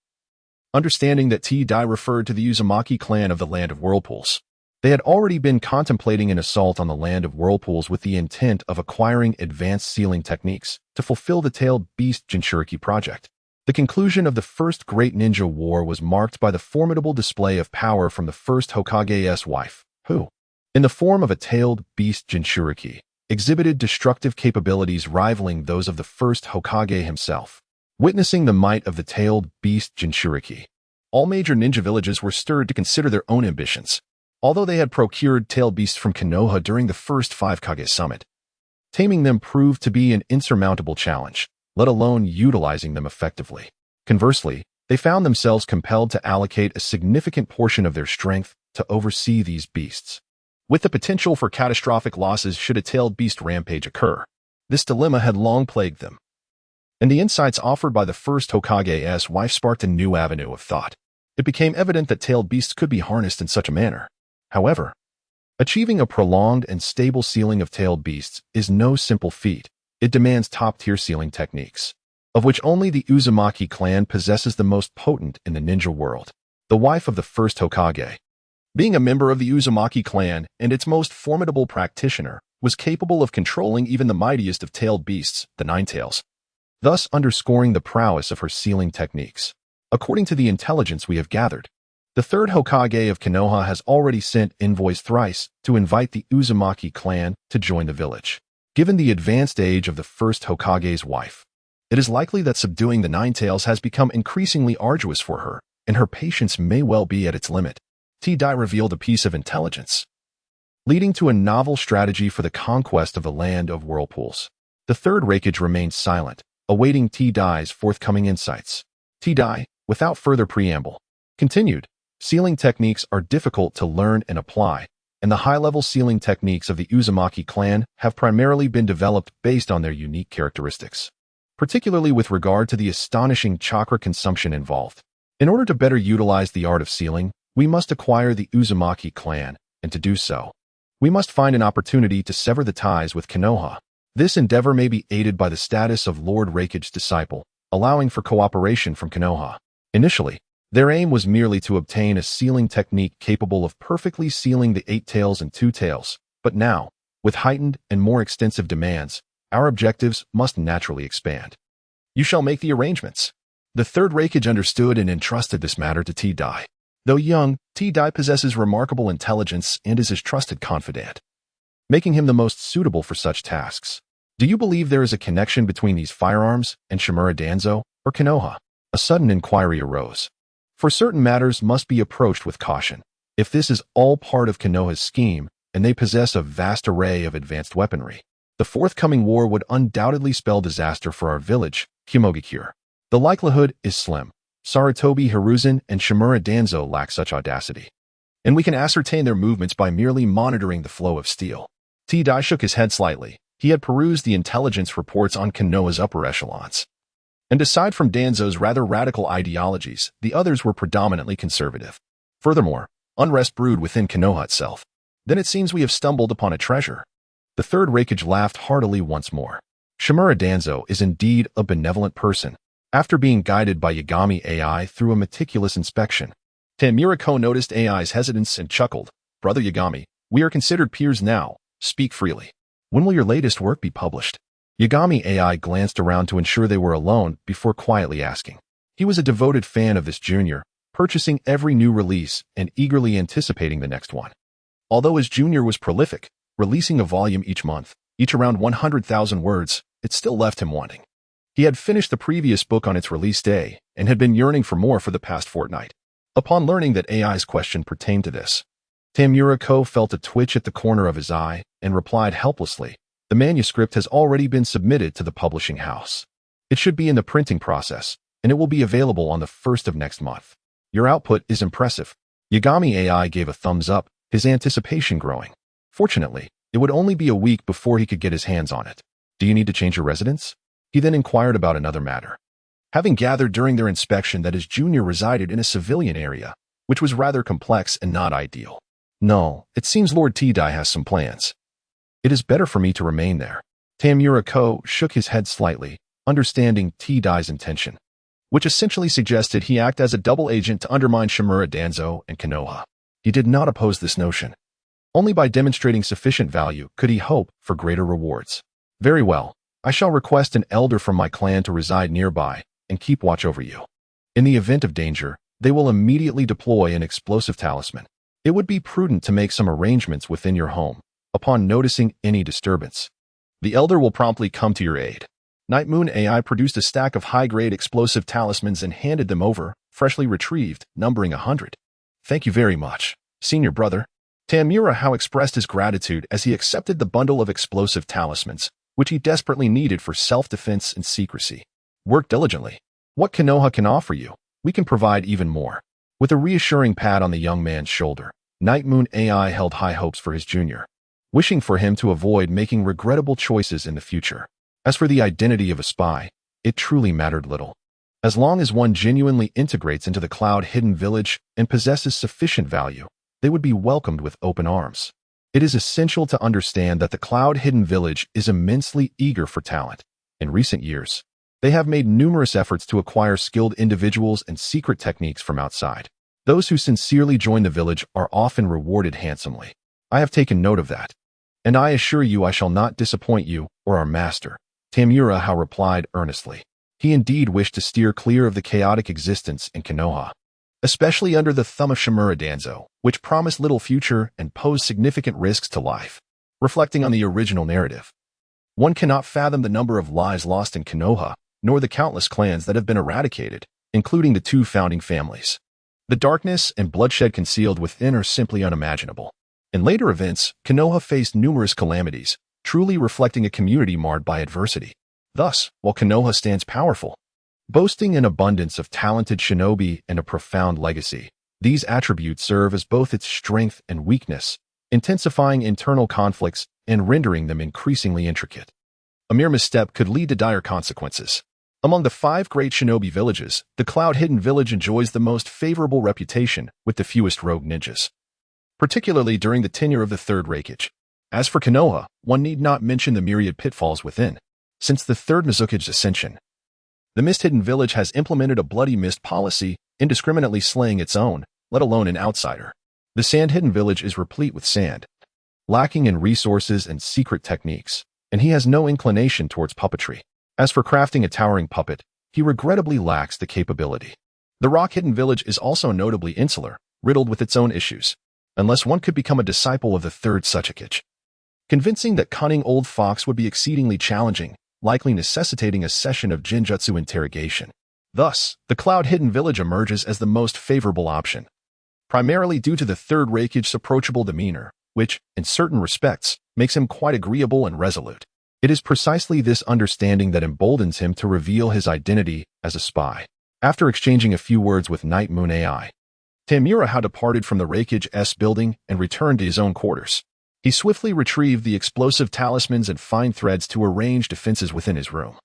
[SPEAKER 1] Understanding that T-Dai referred to the Uzumaki clan of the land of whirlpools, they had already been contemplating an assault on the land of whirlpools with the intent of acquiring advanced sealing techniques to fulfill the tailed beast Jinchuriki project. The conclusion of the First Great Ninja War was marked by the formidable display of power from the first Hokage's wife, who, in the form of a tailed beast Jinchuriki, exhibited destructive capabilities rivaling those of the first Hokage himself. Witnessing the might of the tailed beast Jinchuriki, all major ninja villages were stirred to consider their own ambitions. Although they had procured tailed beasts from Konoha during the first 5 Kage summit, taming them proved to be an insurmountable challenge, let alone utilizing them effectively. Conversely, they found themselves compelled to allocate a significant portion of their strength to oversee these beasts, with the potential for catastrophic losses should a tailed beast rampage occur. This dilemma had long plagued them, and the insights offered by the first Hokage's wife sparked a new avenue of thought. It became evident that tailed beasts could be harnessed in such a manner. However, achieving a prolonged and stable sealing of tailed beasts is no simple feat. It demands top-tier sealing techniques, of which only the Uzumaki clan possesses the most potent in the ninja world. The wife of the first Hokage, being a member of the Uzumaki clan and its most formidable practitioner, was capable of controlling even the mightiest of tailed beasts, the Ninetales, thus underscoring the prowess of her sealing techniques. According to the intelligence we have gathered, the third Hokage of Konoha has already sent envoys thrice to invite the Uzumaki clan to join the village. Given the advanced age of the first Hokage's wife, it is likely that subduing the Ninetales has become increasingly arduous for her, and her patience may well be at its limit. T-Dai revealed a piece of intelligence, leading to a novel strategy for the conquest of the land of whirlpools. The third Rakige remained silent, awaiting T-Dai's forthcoming insights. T-Dai, without further preamble, continued. Sealing techniques are difficult to learn and apply, and the high-level sealing techniques of the Uzumaki clan have primarily been developed based on their unique characteristics, particularly with regard to the astonishing chakra consumption involved. In order to better utilize the art of sealing, we must acquire the Uzumaki clan, and to do so, we must find an opportunity to sever the ties with Konoha. This endeavor may be aided by the status of Lord Rakige's disciple, allowing for cooperation from Konoha. Initially, their aim was merely to obtain a sealing technique capable of perfectly sealing the 8 tails and 2 tails, but now, with heightened and more extensive demands, our objectives must naturally expand. You shall make the arrangements. The third Rakige understood and entrusted this matter to T-Dai. Though young, T-Dai possesses remarkable intelligence and is his trusted confidant, making him the most suitable for such tasks. Do you believe there is a connection between these firearms and Shimura Danzo or Konoha? A sudden inquiry arose. For certain matters must be approached with caution. If this is all part of Konoha's scheme, and they possess a vast array of advanced weaponry, the forthcoming war would undoubtedly spell disaster for our village, Hyomogakure. The likelihood is slim. Sarutobi Hiruzen and Shimura Danzo lack such audacity, and we can ascertain their movements by merely monitoring the flow of steel. T-Dai shook his head slightly. He had perused the intelligence reports on Konoha's upper echelons, and aside from Danzo's rather radical ideologies, the others were predominantly conservative. Furthermore, unrest brewed within Konoha itself. Then it seems we have stumbled upon a treasure. The third Raikage laughed heartily once more. Shimura Danzo is indeed a benevolent person. After being guided by Yagami AI through a meticulous inspection, Tamurako noticed AI's hesitance and chuckled. Brother Yagami, we are considered peers now. Speak freely. When will your latest work be published? Yagami AI glanced around to ensure they were alone before quietly asking. He was a devoted fan of this junior, purchasing every new release and eagerly anticipating the next one. Although his junior was prolific, releasing a volume each month, each around 100,000 words, it still left him wanting. He had finished the previous book on its release day and had been yearning for more for the past fortnight. Upon learning that AI's question pertained to this, Tamurako felt a twitch at the corner of his eye and replied helplessly, "The manuscript has already been submitted to the publishing house. It should be in the printing process, and it will be available on the 1st of next month. Your output is impressive." Yagami AI gave a thumbs up, his anticipation growing. Fortunately, it would only be a week before he could get his hands on it. Do you need to change your residence? He then inquired about another matter. Having gathered during their inspection that his junior resided in a civilian area, which was rather complex and not ideal. No, it seems Lord T-Dai has some plans. It is better for me to remain there. Tamurako shook his head slightly, understanding T-Dai's intention, which essentially suggested he act as a double agent to undermine Shimura Danzo and Konoha. He did not oppose this notion. Only by demonstrating sufficient value could he hope for greater rewards. Very well, I shall request an elder from my clan to reside nearby and keep watch over you. In the event of danger, they will immediately deploy an explosive talisman. It would be prudent to make some arrangements within your home upon noticing any disturbance. The elder will promptly come to your aid. Night Moon AI produced a stack of high-grade explosive talismans and handed them over, freshly retrieved, numbering 100. Thank you very much, senior brother. Tamurako expressed his gratitude as he accepted the bundle of explosive talismans, which he desperately needed for self-defense and secrecy. Work diligently. What Konoha can offer you, we can provide even more. With a reassuring pat on the young man's shoulder, Night Moon AI held high hopes for his junior, wishing for him to avoid making regrettable choices in the future. As for the identity of a spy, it truly mattered little. As long as one genuinely integrates into the Cloud-Hidden Village and possesses sufficient value, they would be welcomed with open arms. It is essential to understand that the Cloud-Hidden Village is immensely eager for talent. In recent years, they have made numerous efforts to acquire skilled individuals and secret techniques from outside. Those who sincerely join the village are often rewarded handsomely. I have taken note of that, and I assure you I shall not disappoint you or our master. Tamurako replied earnestly. He indeed wished to steer clear of the chaotic existence in Konoha, especially under the thumb of Shimura Danzo, which promised little future and posed significant risks to life. Reflecting on the original narrative, one cannot fathom the number of lives lost in Konoha, nor the countless clans that have been eradicated, including the two founding families. The darkness and bloodshed concealed within are simply unimaginable. In later events, Konoha faced numerous calamities, truly reflecting a community marred by adversity. Thus, while Konoha stands powerful, boasting an abundance of talented shinobi and a profound legacy, these attributes serve as both its strength and weakness, intensifying internal conflicts and rendering them increasingly intricate. A mere misstep could lead to dire consequences. Among the 5 great shinobi villages, the Cloud-Hidden Village enjoys the most favorable reputation with the fewest rogue ninjas, particularly during the tenure of the Third Raikage. As for Konoha, one need not mention the myriad pitfalls within. Since the Third Mizukage's ascension, the Mist-Hidden Village has implemented a bloody mist policy, indiscriminately slaying its own, let alone an outsider. The Sand-Hidden Village is replete with sand, lacking in resources and secret techniques, and he has no inclination towards puppetry. As for crafting a towering puppet, he regrettably lacks the capability. The Rock-Hidden Village is also notably insular, riddled with its own issues, unless one could become a disciple of the Third Suchikage. convincing that cunning old fox would be exceedingly challenging, likely necessitating a session of Jinjutsu interrogation. Thus, the cloud-hidden village emerges as the most favorable option, primarily due to the third Raikij's approachable demeanor, which, in certain respects, makes him quite agreeable and resolute. It is precisely this understanding that emboldens him to reveal his identity as a spy. After exchanging a few words with Night Moon AI, Tamura had departed from the Raikij's building and returned to his own quarters. He swiftly retrieved the explosive talismans and fine threads to arrange defenses within his room,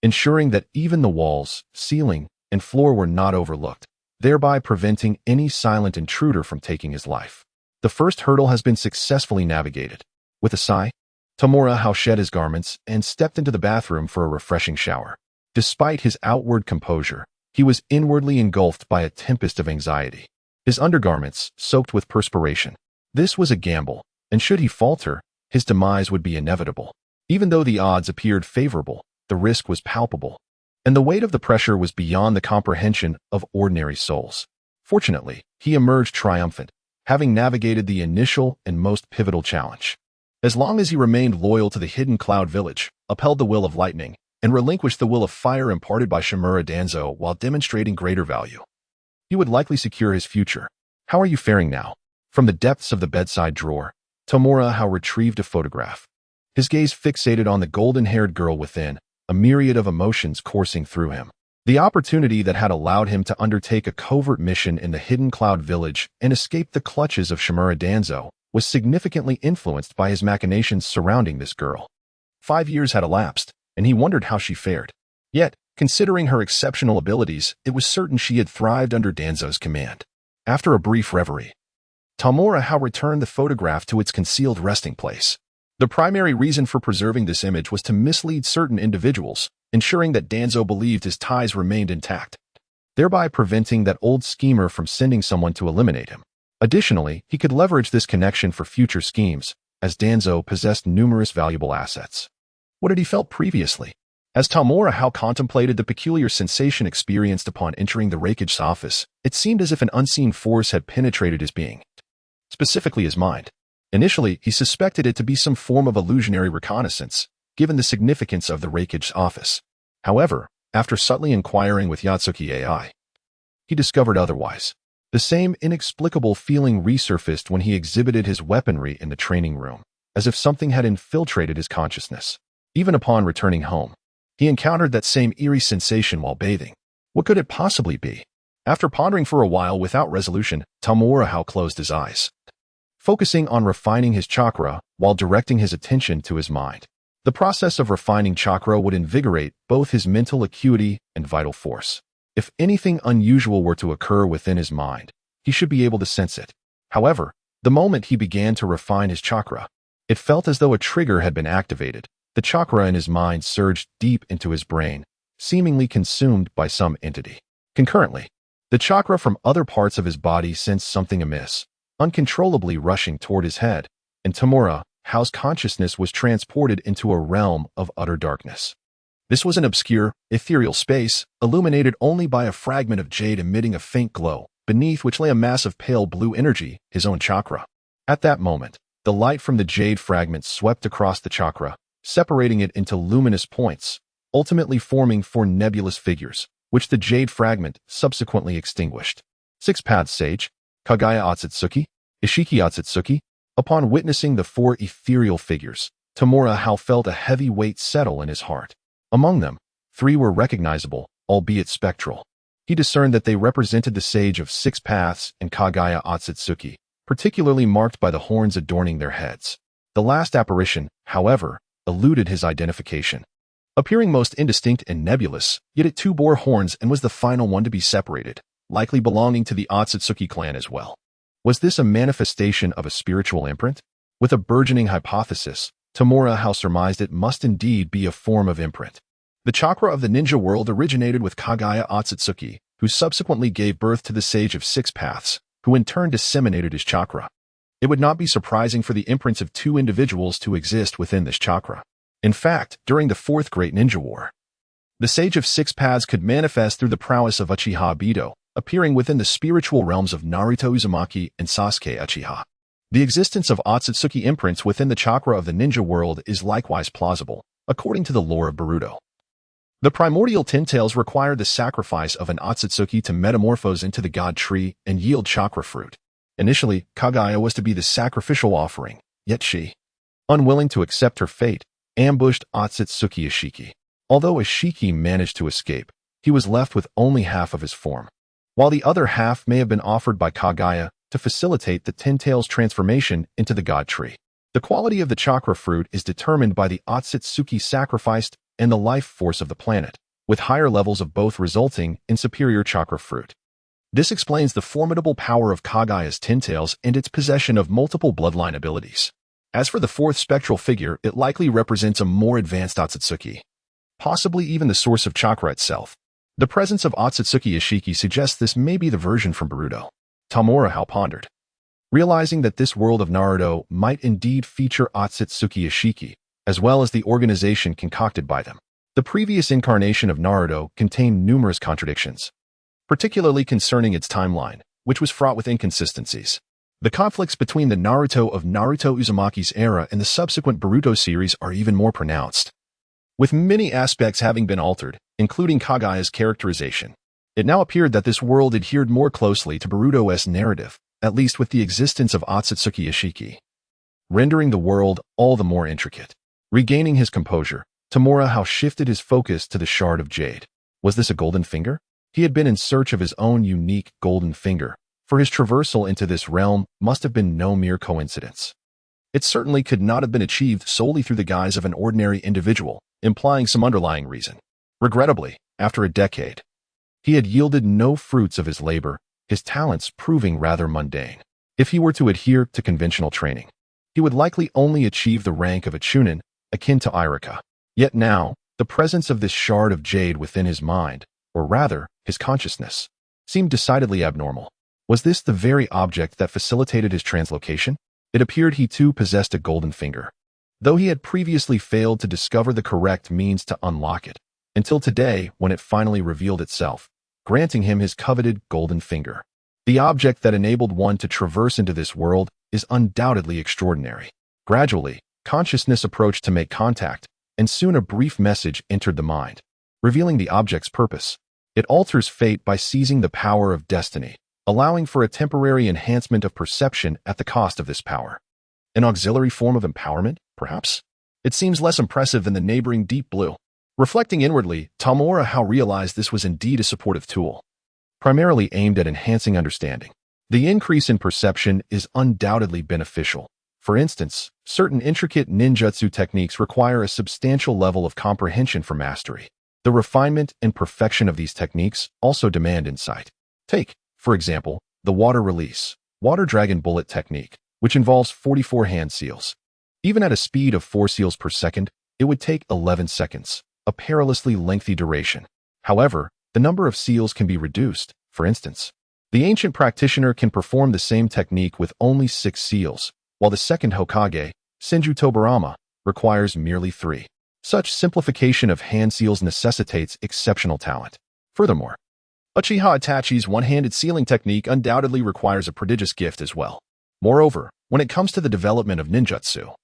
[SPEAKER 1] ensuring that even the walls, ceiling, and floor were not overlooked, thereby preventing any silent intruder from taking his life. The first hurdle has been successfully navigated. With a sigh, Tamura shed his garments and stepped into the bathroom for a refreshing shower. Despite his outward composure, he was inwardly engulfed by a tempest of anxiety. His undergarments soaked with perspiration. This was a gamble, and should he falter, his demise would be inevitable. Even though the odds appeared favorable, the risk was palpable, and the weight of the pressure was beyond the comprehension of ordinary souls. Fortunately, he emerged triumphant, having navigated the initial and most pivotal challenge. As long as he remained loyal to the hidden cloud village, upheld the will of lightning, and relinquished the will of fire imparted by Shimura Danzo while demonstrating greater value, he would likely secure his future. How are you faring now? From the depths of the bedside drawer, Tamura retrieved a photograph. His gaze fixated on the golden-haired girl within, a myriad of emotions coursing through him. The opportunity that had allowed him to undertake a covert mission in the hidden cloud village and escape the clutches of Shimura Danzo was significantly influenced by his machinations surrounding this girl. 5 years had elapsed, and he wondered how she fared. Yet, considering her exceptional abilities, it was certain she had thrived under Danzo's command. After a brief reverie, Tamura returned the photograph to its concealed resting place. The primary reason for preserving this image was to mislead certain individuals, ensuring that Danzo believed his ties remained intact, thereby preventing that old schemer from sending someone to eliminate him. Additionally, he could leverage this connection for future schemes, as Danzo possessed numerous valuable assets. What had he felt previously? As Tamura contemplated the peculiar sensation experienced upon entering the Raikij's office, it seemed as if an unseen force had penetrated his being, specifically his mind. Initially, he suspected it to be some form of illusionary reconnaissance, given the significance of the Raikij's office. However, after subtly inquiring with Yatsuki AI, he discovered otherwise. The same inexplicable feeling resurfaced when he exhibited his weaponry in the training room, as if something had infiltrated his consciousness. Even upon returning home, he encountered that same eerie sensation while bathing. What could it possibly be? After pondering for a while without resolution, Tamura closed his eyes, focusing on refining his chakra while directing his attention to his mind. The process of refining chakra would invigorate both his mental acuity and vital force. If anything unusual were to occur within his mind, he should be able to sense it. However, the moment he began to refine his chakra, it felt as though a trigger had been activated. The chakra in his mind surged deep into his brain, seemingly consumed by some entity. Concurrently, the chakra from other parts of his body sensed something amiss, uncontrollably rushing toward his head, and Tamura's consciousness was transported into a realm of utter darkness. This was an obscure, ethereal space, illuminated only by a fragment of jade emitting a faint glow, beneath which lay a mass of pale blue energy, his own chakra. At that moment, the light from the jade fragment swept across the chakra, separating it into luminous points, ultimately forming 4 nebulous figures, which the jade fragment subsequently extinguished. 6 Paths Sage, Kagaya Otsutsuki, Ishiki Otsutsuki. Upon witnessing the 4 ethereal figures, Tamura felt a heavy weight settle in his heart. Among them, 3 were recognizable, albeit spectral. He discerned that they represented the Sage of 6 Paths and Kagaya Otsutsuki, particularly marked by the horns adorning their heads. The last apparition, however, eluded his identification. Appearing most indistinct and nebulous, yet it too bore horns and was the final one to be separated, likely belonging to the Otsutsuki clan as well. Was this a manifestation of a spiritual imprint? With a burgeoning hypothesis, Tamura surmised it must indeed be a form of imprint. The chakra of the ninja world originated with Kagaya Otsutsuki, who subsequently gave birth to the Sage of 6 Paths, who in turn disseminated his chakra. It would not be surprising for the imprints of 2 individuals to exist within this chakra. In fact, during the 4th Great Ninja War, the Sage of 6 Paths could manifest through the prowess of Uchiha Bido, appearing within the spiritual realms of Naruto Uzumaki and Sasuke Uchiha. The existence of Otsutsuki imprints within the chakra of the ninja world is likewise plausible, according to the lore of Boruto. The primordial tintails required the sacrifice of an Otsutsuki to metamorphose into the god tree and yield chakra fruit. Initially, Kaguya was to be the sacrificial offering, yet she, unwilling to accept her fate, ambushed Otsutsuki Ishiki. Although Ishiki managed to escape, he was left with only half of his form, while the other half may have been offered by Kaguya to facilitate the tintail's transformation into the god tree. The quality of the chakra fruit is determined by the Otsutsuki sacrificed and the life force of the planet, with higher levels of both resulting in superior chakra fruit. This explains the formidable power of Kaguya's tintails and its possession of multiple bloodline abilities. As for the fourth spectral figure, it likely represents a more advanced Otsutsuki, possibly even the source of chakra itself. The presence of Otsutsuki Ishiki suggests this may be the version from Boruto. Tamura pondered, realizing that this world of Naruto might indeed feature Otsutsuki Ishiki, as well as the organization concocted by them. The previous incarnation of Naruto contained numerous contradictions, particularly concerning its timeline, which was fraught with inconsistencies. The conflicts between the Naruto of Naruto Uzumaki's era and the subsequent Boruto series are even more pronounced, with many aspects having been altered, including Kaguya's characterization. It now appeared that this world adhered more closely to Boruto's narrative, at least with the existence of Otsutsuki Ishiki, rendering the world all the more intricate. Regaining his composure, Tamura shifted his focus to the shard of jade. Was this a golden finger? He had been in search of his own unique golden finger, for his traversal into this realm must have been no mere coincidence. It certainly could not have been achieved solely through the guise of an ordinary individual, implying some underlying reason. Regrettably, after a decade, he had yielded no fruits of his labor, his talents proving rather mundane. If he were to adhere to conventional training, he would likely only achieve the rank of a chunin, akin to Irika. Yet now, the presence of this shard of jade within his mind, or rather, his consciousness, seemed decidedly abnormal. Was this the very object that facilitated his translocation? It appeared he too possessed a golden finger, though he had previously failed to discover the correct means to unlock it, until today when it finally revealed itself, granting him his coveted golden finger. The object that enabled one to traverse into this world is undoubtedly extraordinary. Gradually, consciousness approached to make contact, and soon a brief message entered the mind, revealing the object's purpose. It alters fate by seizing the power of destiny, allowing for a temporary enhancement of perception at the cost of this power. An auxiliary form of empowerment, perhaps? It seems less impressive than the neighboring deep blue. Reflecting inwardly, Tamura realized this was indeed a supportive tool, primarily aimed at enhancing understanding. The increase in perception is undoubtedly beneficial. For instance, certain intricate ninjutsu techniques require a substantial level of comprehension for mastery. The refinement and perfection of these techniques also demand insight. Take, for example, the water release, water dragon bullet technique, which involves 44 hand seals. Even at a speed of 4 seals per second, it would take 11 seconds, a perilously lengthy duration. However, the number of seals can be reduced. For instance, the ancient practitioner can perform the same technique with only 6 seals, while the second Hokage, Senju Tobarama, requires merely 3. Such simplification of hand seals necessitates exceptional talent. Furthermore, Uchiha Itachi's one-handed sealing technique undoubtedly requires a prodigious gift as well. Moreover, when it comes to the development of ninjutsu,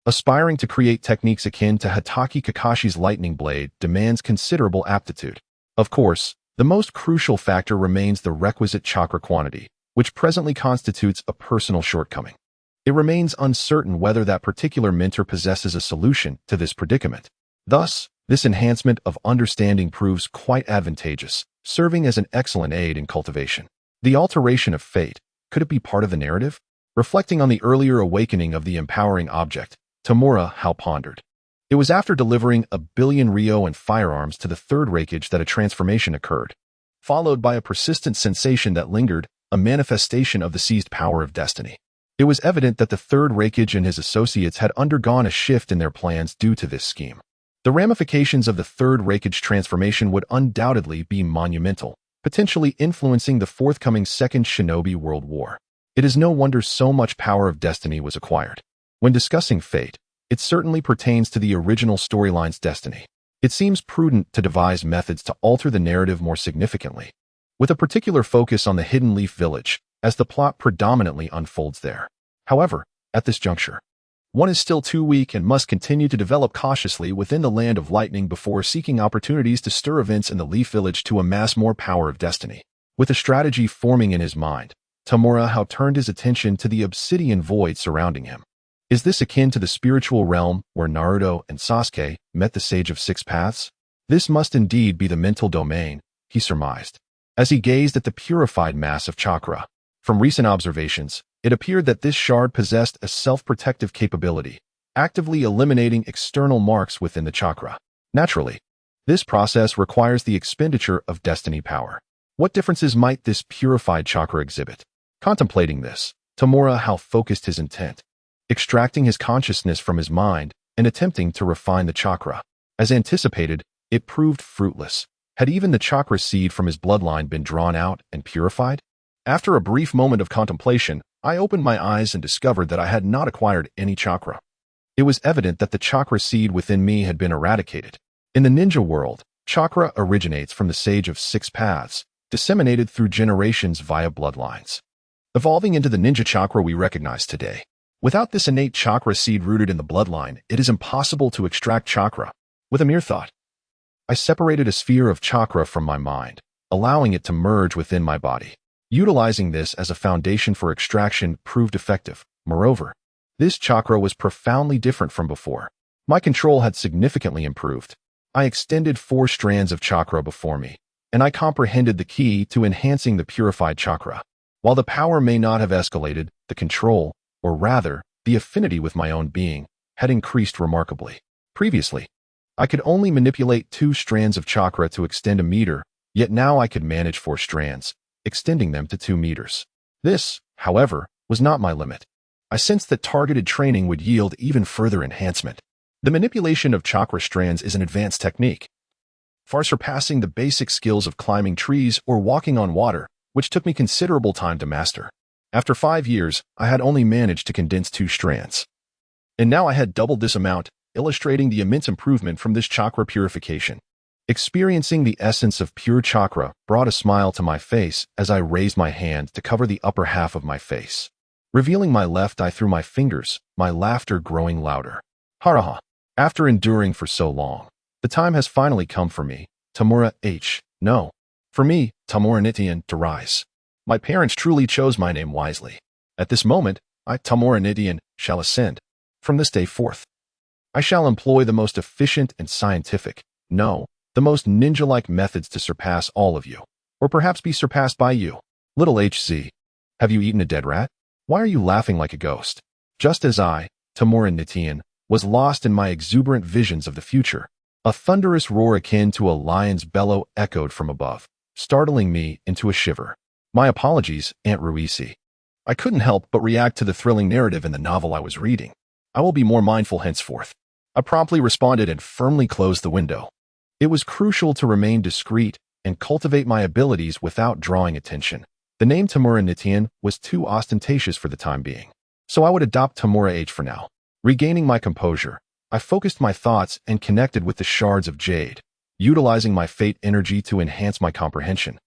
[SPEAKER 1] aspiring to create techniques akin to Hatake Kakashi's lightning blade demands considerable aptitude. Of course, the most crucial factor remains the requisite chakra quantity, which presently constitutes a personal shortcoming. It remains uncertain whether that particular mentor possesses a solution to this predicament. Thus, this enhancement of understanding proves quite advantageous, serving as an excellent aid in cultivation. The alteration of fate, could it be part of the narrative? Reflecting on the earlier awakening of the empowering object, Tamura pondered. It was after delivering 1 billion ryo and firearms to the third Raikage that a transformation occurred, followed by a persistent sensation that lingered, a manifestation of the seized power of destiny. It was evident that the third Raikage and his associates had undergone a shift in their plans due to this scheme. The ramifications of the third Raikage transformation would undoubtedly be monumental, potentially influencing the forthcoming Second Shinobi World War. It is no wonder so much power of destiny was acquired. When discussing fate, it certainly pertains to the original storyline's destiny. It seems prudent to devise methods to alter the narrative more significantly, with a particular focus on the Hidden Leaf Village, as the plot predominantly unfolds there. However, at this juncture, one is still too weak and must continue to develop cautiously within the land of lightning before seeking opportunities to stir events in the Leaf Village to amass more power of destiny. With a strategy forming in his mind, Tamura turned his attention to the obsidian void surrounding him. Is this akin to the spiritual realm where Naruto and Sasuke met the Sage of Six Paths? This must indeed be the mental domain, he surmised, as he gazed at the purified mass of chakra. From recent observations, it appeared that this shard possessed a self-protective capability, actively eliminating external marks within the chakra. Naturally, this process requires the expenditure of destiny power. What differences might this purified chakra exhibit? Contemplating this, Tamura focused his intent, extracting his consciousness from his mind and attempting to refine the chakra. As anticipated, it proved fruitless. Had even the chakra seed from his bloodline been drawn out and purified? After a brief moment of contemplation, I opened my eyes and discovered that I had not acquired any chakra. It was evident that the chakra seed within me had been eradicated. In the ninja world, chakra originates from the Sage of Six Paths, disseminated through generations via bloodlines, evolving into the ninja chakra we recognize today. Without this innate chakra seed rooted in the bloodline, it is impossible to extract chakra. With a mere thought, I separated a sphere of chakra from my mind, allowing it to merge within my body. Utilizing this as a foundation for extraction proved effective. Moreover, this chakra was profoundly different from before. My control had significantly improved. I extended 4 strands of chakra before me, and I comprehended the key to enhancing the purified chakra. While the power may not have escalated, the control, or rather, the affinity with my own being, had increased remarkably. Previously, I could only manipulate 2 strands of chakra to extend a meter, yet now I could manage 4 strands, extending them to 2 meters. This, however, was not my limit. I sensed that targeted training would yield even further enhancement. The manipulation of chakra strands is an advanced technique, far surpassing the basic skills of climbing trees or walking on water, which took me considerable time to master. After 5 years, I had only managed to condense 2 strands. And now I had doubled this amount, illustrating the immense improvement from this chakra purification. Experiencing the essence of pure chakra brought a smile to my face as I raised my hand to cover the upper half of my face. Revealing my left eye through my fingers, my laughter growing louder. Haraha. After enduring for so long, the time has finally come for me, Tamura H. No. For me, Tamura Nitian, to rise. My parents truly chose my name wisely. At this moment, I, Tamura Nitian, shall ascend. From this day forth, I shall employ the most efficient and scientific, no, the most ninja-like methods to surpass all of you, or perhaps be surpassed by you. Little HZ, have you eaten a dead rat? Why are you laughing like a ghost? Just as I, Tamura Nitian, was lost in my exuberant visions of the future, a thunderous roar akin to a lion's bellow echoed from above, startling me into a shiver. My apologies, Aunt Ruisi. I couldn't help but react to the thrilling narrative in the novel I was reading. I will be more mindful henceforth. I promptly responded and firmly closed the window. It was crucial to remain discreet and cultivate my abilities without drawing attention. The name Tamura Nitian was too ostentatious for the time being, so I would adopt Tamura H for now. Regaining my composure, I focused my thoughts and connected with the shards of jade, utilizing my fate energy to enhance my comprehension,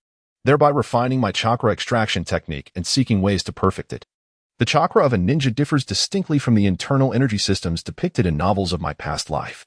[SPEAKER 1] thereby refining my chakra extraction technique and seeking ways to perfect it. The chakra of a ninja differs distinctly from the internal energy systems depicted in novels of my past life.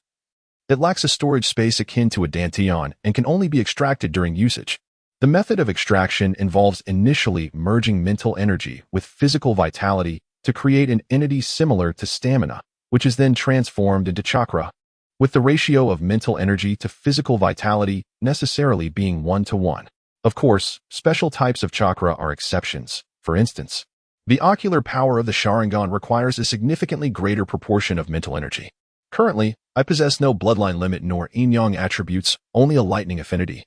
[SPEAKER 1] It lacks a storage space akin to a dantian and can only be extracted during usage. The method of extraction involves initially merging mental energy with physical vitality to create an entity similar to stamina, which is then transformed into chakra, with the ratio of mental energy to physical vitality necessarily being 1:1. Of course, special types of chakra are exceptions. For instance, the ocular power of the Sharingan requires a significantly greater proportion of mental energy. Currently, I possess no bloodline limit nor yin-yang attributes, only a lightning affinity,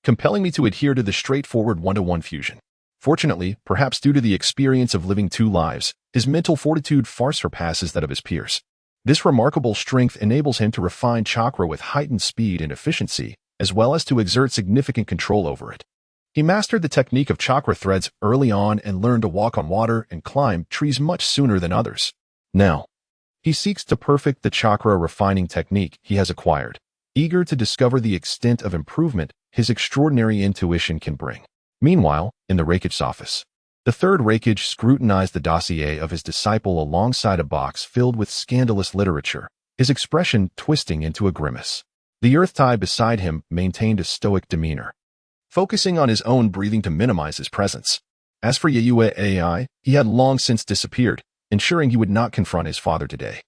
[SPEAKER 1] compelling me to adhere to the straightforward 1:1 fusion. Fortunately, perhaps due to the experience of living 2 lives, his mental fortitude far surpasses that of his peers. This remarkable strength enables him to refine chakra with heightened speed and efficiency, as well as to exert significant control over it. He mastered the technique of chakra threads early on and learned to walk on water and climb trees much sooner than others. Now, he seeks to perfect the chakra refining technique he has acquired, eager to discover the extent of improvement his extraordinary intuition can bring. Meanwhile, in the Reikage office, The third Reikage scrutinized the dossier of his disciple alongside a box filled with scandalous literature, his expression twisting into a grimace. The Earth Tie beside him maintained a stoic demeanor, focusing on his own breathing to minimize his presence. As for Yayue AI, he had long since disappeared, ensuring he would not confront his father today.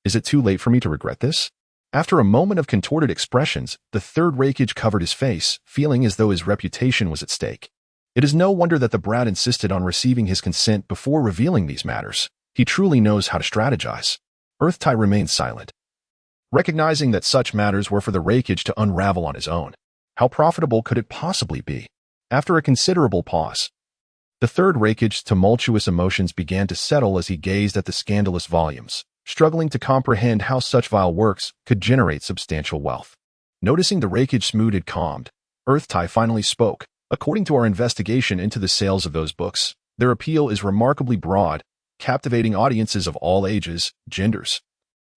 [SPEAKER 1] Is it too late for me to regret this? After a moment of contorted expressions, the third Reikage covered his face, feeling as though his reputation was at stake. It is no wonder that the brat insisted on receiving his consent before revealing these matters. He truly knows how to strategize. Earth Tie remained silent, recognizing that such matters were for the Reikage to unravel on his own. How profitable could it possibly be? After a considerable pause, the third Reikage's tumultuous emotions began to settle as he gazed at the scandalous volumes, struggling to comprehend how such vile works could generate substantial wealth. Noticing the Reikage's mood had calmed, Earth Tie finally spoke. According to our investigation into the sales of those books, their appeal is remarkably broad, captivating audiences of all ages, genders,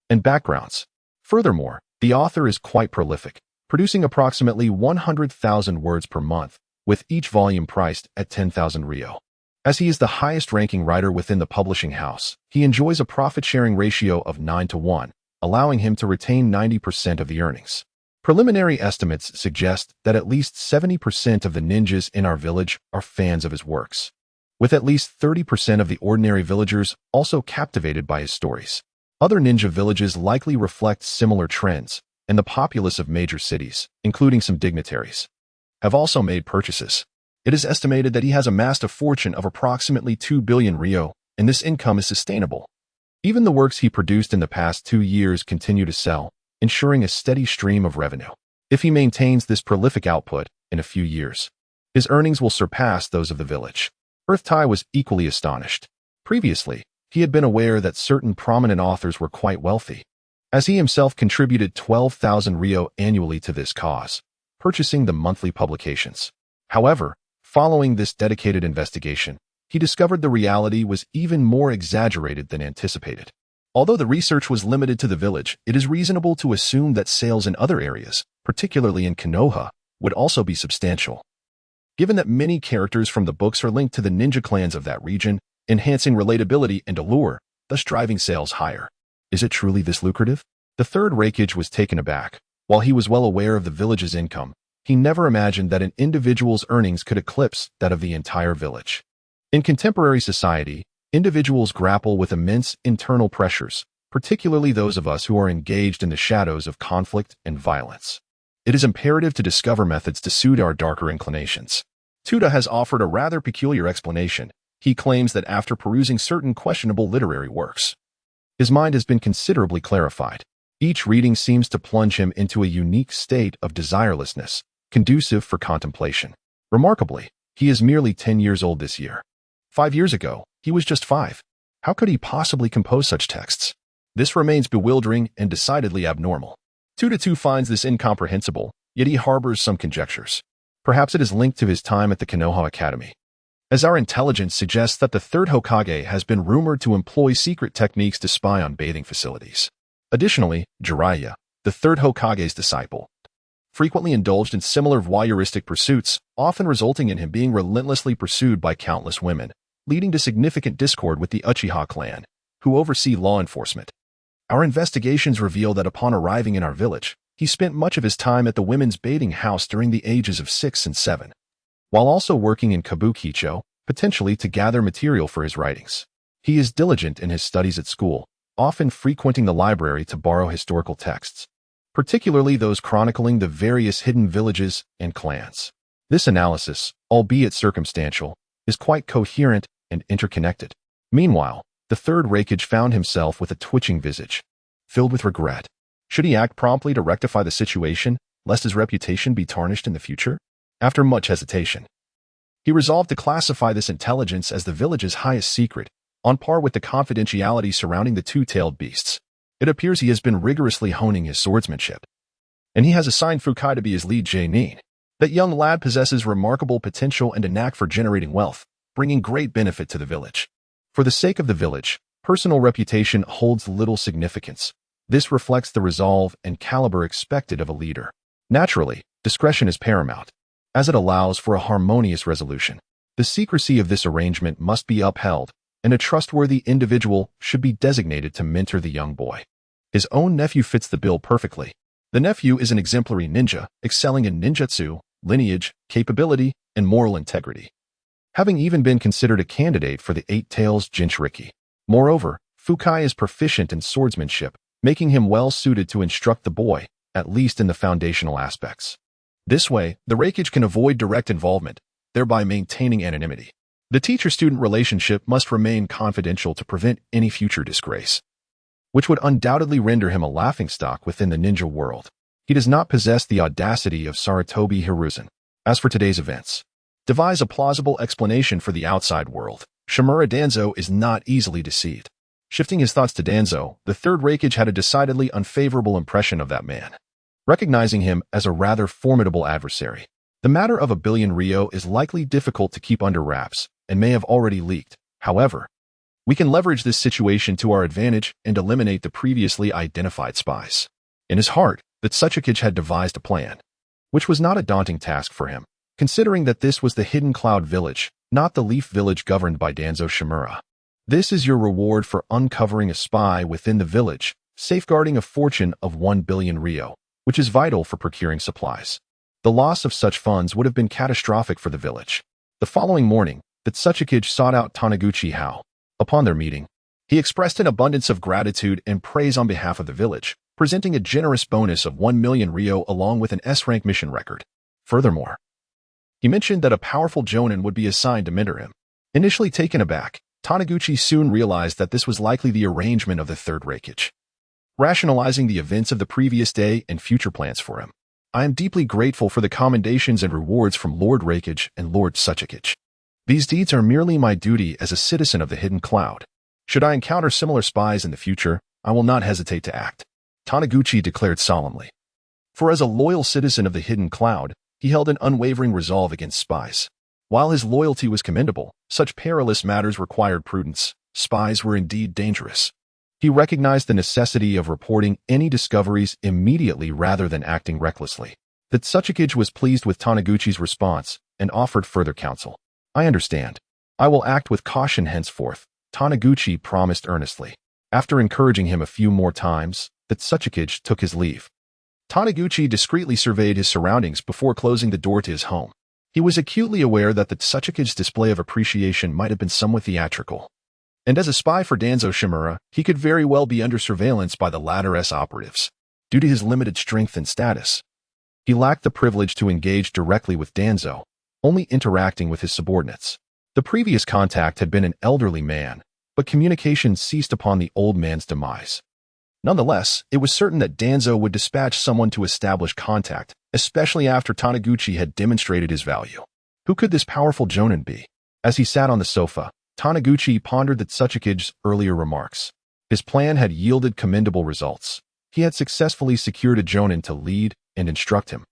[SPEAKER 1] and backgrounds. Furthermore, the author is quite prolific, producing approximately 100,000 words per month, with each volume priced at 10,000 Ryo. As he is the highest-ranking writer within the publishing house, he enjoys a profit-sharing ratio of 9-to-1, allowing him to retain 90% of the earnings. Preliminary estimates suggest that at least 70% of the ninjas in our village are fans of his works, with at least 30% of the ordinary villagers also captivated by his stories. Other ninja villages likely reflect similar trends, and the populace of major cities, including some dignitaries, have also made purchases. It is estimated that he has amassed a fortune of approximately 2 billion Ryo, and this income is sustainable. Even the works he produced in the past 2 years continue to sell, ensuring a steady stream of revenue. If he maintains this prolific output, in a few years, his earnings will surpass those of the village. Earth Tie was equally astonished. Previously, he had been aware that certain prominent authors were quite wealthy, as he himself contributed 12,000 Ryo annually to this cause, purchasing the monthly publications. However, following this dedicated investigation, he discovered the reality was even more exaggerated than anticipated. Although the research was limited to the village, it is reasonable to assume that sales in other areas, particularly in Konoha, would also be substantial. Given that many characters from the books are linked to the ninja clans of that region, enhancing relatability and allure, thus driving sales higher. Is it truly this lucrative? The third Reikage was taken aback. While he was well aware of the village's income, he never imagined that an individual's earnings could eclipse that of the entire village. In contemporary society, individuals grapple with immense internal pressures, particularly those of us who are engaged in the shadows of conflict and violence. It is imperative to discover methods to suit our darker inclinations. Tuda has offered a rather peculiar explanation. He claims that after perusing certain questionable literary works, his mind has been considerably clarified. Each reading seems to plunge him into a unique state of desirelessness, conducive for contemplation. Remarkably, he is merely 10 years old this year. 5 years ago, he was just 5. How could he possibly compose such texts? This remains bewildering and decidedly abnormal. Tuda finds this incomprehensible, yet he harbors some conjectures. Perhaps it is linked to his time at the Konoha Academy, as our intelligence suggests that the third Hokage has been rumored to employ secret techniques to spy on bathing facilities. Additionally, Jiraiya, the third Hokage's disciple, frequently indulged in similar voyeuristic pursuits, often resulting in him being relentlessly pursued by countless women, leading to significant discord with the Uchiha clan, who oversee law enforcement. Our investigations reveal that upon arriving in our village, he spent much of his time at the women's bathing house during the ages of 6 and 7, while also working in Kabukicho, potentially to gather material for his writings. He is diligent in his studies at school, often frequenting the library to borrow historical texts, particularly those chronicling the various hidden villages and clans. This analysis, albeit circumstantial, is quite coherent and interconnected. Meanwhile, the third Reikage found himself with a twitching visage, filled with regret. Should he act promptly to rectify the situation, lest his reputation be tarnished in the future? After much hesitation, he resolved to classify this intelligence as the village's highest secret, on par with the confidentiality surrounding the two-tailed beasts. It appears he has been rigorously honing his swordsmanship, and he has assigned Fukai to be his lead Jainin. That young lad possesses remarkable potential and a knack for generating wealth, bringing great benefit to the village. For the sake of the village, personal reputation holds little significance. This reflects the resolve and caliber expected of a leader. Naturally, discretion is paramount, as it allows for a harmonious resolution. The secrecy of this arrangement must be upheld, and a trustworthy individual should be designated to mentor the young boy. His own nephew fits the bill perfectly. The nephew is an exemplary ninja, excelling in ninjutsu, lineage, capability, and moral integrity, having even been considered a candidate for the Eight Tails Jinchuriki. Moreover, Fukai is proficient in swordsmanship, making him well-suited to instruct the boy, at least in the foundational aspects. This way, the Reikage can avoid direct involvement, thereby maintaining anonymity. The teacher-student relationship must remain confidential to prevent any future disgrace, which would undoubtedly render him a laughingstock within the ninja world. He does not possess the audacity of Sarutobi Hiruzen. As for today's events, devise a plausible explanation for the outside world. Shimura Danzo is not easily deceived. Shifting his thoughts to Danzo, the third Reikage had a decidedly unfavorable impression of that man, recognizing him as a rather formidable adversary. The matter of 1 billion Ryo is likely difficult to keep under wraps and may have already leaked. However, we can leverage this situation to our advantage and eliminate the previously identified spies. In his heart, that Tsuchikage had devised a plan, which was not a daunting task for him, considering that this was the Hidden Cloud Village, not the Leaf Village governed by Danzo Shimura. This is your reward for uncovering a spy within the village, safeguarding a fortune of 1 billion Ryo, which is vital for procuring supplies. The loss of such funds would have been catastrophic for the village. The following morning, the Tsuchikage sought out Taniguchi Hao. Upon their meeting, he expressed an abundance of gratitude and praise on behalf of the village, presenting a generous bonus of 1 million Ryo along with an S-rank mission record. Furthermore, he mentioned that a powerful jonin would be assigned to mentor him. Initially taken aback, Taniguchi soon realized that this was likely the arrangement of the third Reikage, rationalizing the events of the previous day and future plans for him. I am deeply grateful for the commendations and rewards from Lord Reikage and Lord Tsuchikage. These deeds are merely my duty as a citizen of the Hidden Cloud. Should I encounter similar spies in the future, I will not hesitate to act, Taniguchi declared solemnly. For as a loyal citizen of the Hidden Cloud, he held an unwavering resolve against spies. While his loyalty was commendable, such perilous matters required prudence. Spies were indeed dangerous. He recognized the necessity of reporting any discoveries immediately rather than acting recklessly. The Tsuchikage was pleased with Taniguchi's response and offered further counsel. I understand. I will act with caution henceforth, Taniguchi promised earnestly. After encouraging him a few more times, the Tsuchikage took his leave. Taniguchi discreetly surveyed his surroundings before closing the door to his home. He was acutely aware that the Tsuchikage's display of appreciation might have been somewhat theatrical. And as a spy for Danzo Shimura, he could very well be under surveillance by the latter's operatives. Due to his limited strength and status, he lacked the privilege to engage directly with Danzo, only interacting with his subordinates. The previous contact had been an elderly man, but communication ceased upon the old man's demise. Nonetheless, it was certain that Danzo would dispatch someone to establish contact, especially after Taniguchi had demonstrated his value. Who could this powerful jonin be? As he sat on the sofa, Taniguchi pondered the Tsuchikage's earlier remarks. His plan had yielded commendable results. He had successfully secured a jonin to lead and instruct him.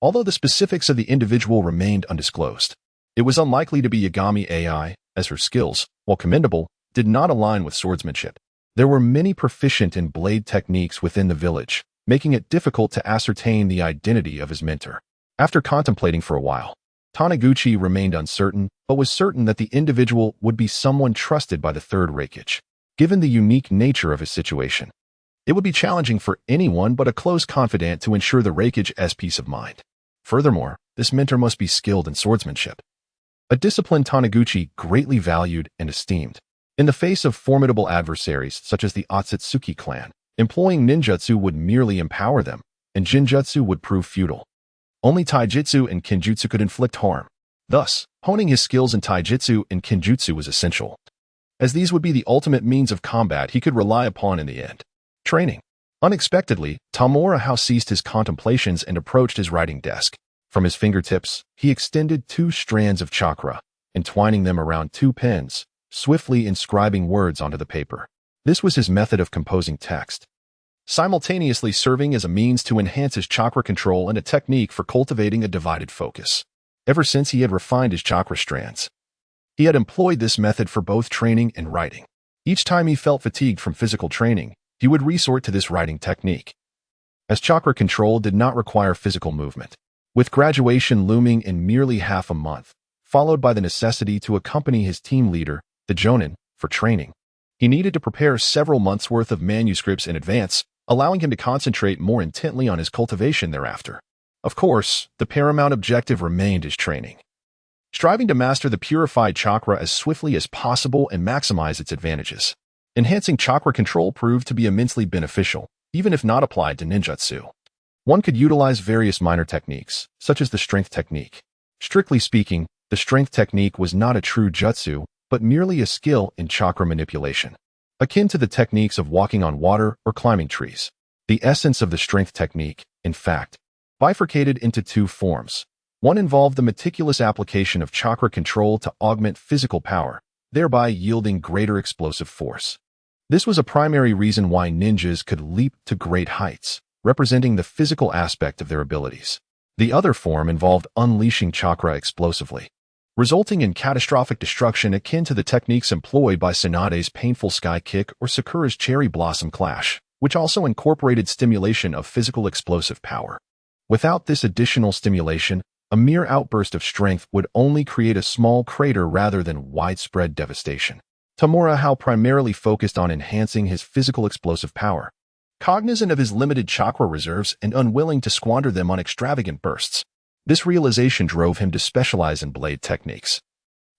[SPEAKER 1] Although the specifics of the individual remained undisclosed, it was unlikely to be Yagami AI, as her skills, while commendable, did not align with swordsmanship. There were many proficient in blade techniques within the village, making it difficult to ascertain the identity of his mentor. After contemplating for a while, Taniguchi remained uncertain, but was certain that the individual would be someone trusted by the third Reikage. Given the unique nature of his situation, it would be challenging for anyone but a close confidant to ensure the Reikage's peace of mind. Furthermore, this mentor must be skilled in swordsmanship, a discipline Taniguchi greatly valued and esteemed. In the face of formidable adversaries such as the Otsutsuki clan, employing ninjutsu would merely empower them, and jinjutsu would prove futile. Only taijutsu and kenjutsu could inflict harm. Thus, honing his skills in taijutsu and kenjutsu was essential, as these would be the ultimate means of combat he could rely upon in the end. Training. Unexpectedly, Tamura Hao ceased his contemplations and approached his writing desk. From his fingertips, he extended 2 strands of chakra, entwining them around 2 pens, swiftly inscribing words onto the paper. This was his method of composing text, simultaneously serving as a means to enhance his chakra control and a technique for cultivating a divided focus. Ever since he had refined his chakra strands, he had employed this method for both training and writing. Each time he felt fatigued from physical training, he would resort to this writing technique, as chakra control did not require physical movement. With graduation looming in merely half a month, followed by the necessity to accompany his team leader, the Jonin, for training. He needed to prepare several months' worth of manuscripts in advance, allowing him to concentrate more intently on his cultivation thereafter. Of course, the paramount objective remained his training. Striving to master the purified chakra as swiftly as possible and maximize its advantages. Enhancing chakra control proved to be immensely beneficial, even if not applied to ninjutsu. One could utilize various minor techniques, such as the strength technique. Strictly speaking, the strength technique was not a true jutsu, but merely a skill in chakra manipulation, akin to the techniques of walking on water or climbing trees. The essence of the strength technique, in fact, bifurcated into two forms. One involved the meticulous application of chakra control to augment physical power, thereby yielding greater explosive force. This was a primary reason why ninjas could leap to great heights, representing the physical aspect of their abilities. The other form involved unleashing chakra explosively, resulting in catastrophic destruction akin to the techniques employed by Tsunade's painful sky kick or Sakura's cherry blossom clash, which also incorporated stimulation of physical explosive power. Without this additional stimulation, a mere outburst of strength would only create a small crater rather than widespread devastation. Tamura Hao primarily focused on enhancing his physical explosive power, cognizant of his limited chakra reserves and unwilling to squander them on extravagant bursts. This realization drove him to specialize in blade techniques,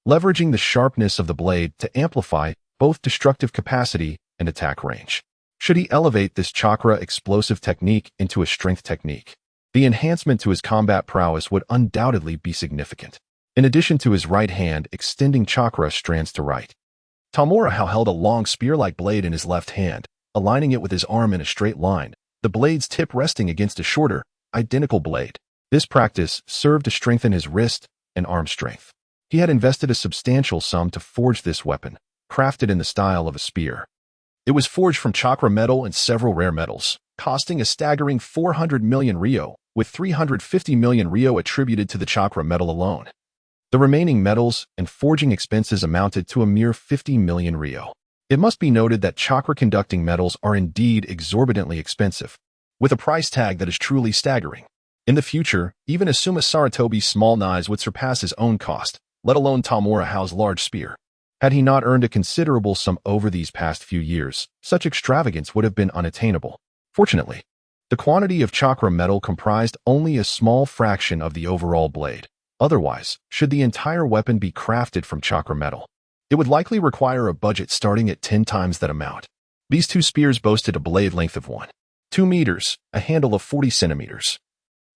[SPEAKER 1] leveraging the sharpness of the blade to amplify both destructive capacity and attack range. Should he elevate this chakra explosive technique into a strength technique, the enhancement to his combat prowess would undoubtedly be significant. In addition to his right hand extending chakra strands to right, Tamura Hao held a long spear-like blade in his left hand, aligning it with his arm in a straight line, the blade's tip resting against a shorter, identical blade. This practice served to strengthen his wrist and arm strength. He had invested a substantial sum to forge this weapon, crafted in the style of a spear. It was forged from chakra metal and several rare metals, costing a staggering 400 million ryo, with 350 million ryo attributed to the chakra metal alone. The remaining metals and forging expenses amounted to a mere 50 million ryo. It must be noted that chakra-conducting metals are indeed exorbitantly expensive, with a price tag that is truly staggering. In the future, even Asuma Saratobi's small knives would surpass his own cost, let alone Tamura Hao's large spear. Had he not earned a considerable sum over these past few years, such extravagance would have been unattainable. Fortunately, the quantity of chakra metal comprised only a small fraction of the overall blade. Otherwise, should the entire weapon be crafted from chakra metal, it would likely require a budget starting at 10 times that amount. These two spears boasted a blade length of 1.2 meters, a handle of 40 centimeters,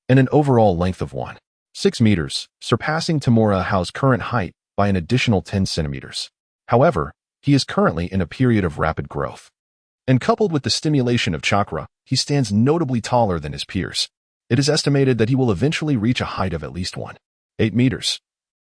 [SPEAKER 1] and an overall length of 1.6 meters, surpassing Tamura Hao's current height by an additional 10 centimeters. However, he is currently in a period of rapid growth, and coupled with the stimulation of chakra, he stands notably taller than his peers. It is estimated that he will eventually reach a height of at least 1.8 meters,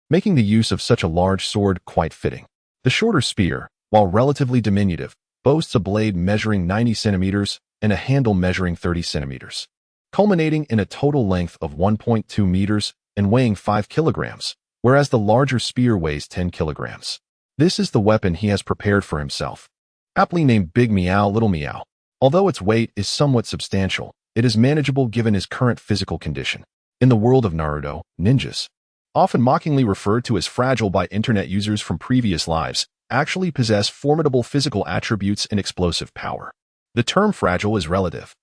[SPEAKER 1] making the use of such a large sword quite fitting. The shorter spear, while relatively diminutive, boasts a blade measuring 90 centimeters and a handle measuring 30 centimeters, culminating in a total length of 1.2 meters and weighing 5 kilograms, whereas the larger spear weighs 10 kilograms. This is the weapon he has prepared for himself, aptly named Big Meow Little Meow. Although its weight is somewhat substantial, it is manageable given his current physical condition. In the world of Naruto, ninjas, often mockingly referred to as fragile by internet users from previous lives, actually possess formidable physical attributes and explosive power. The term fragile is relative,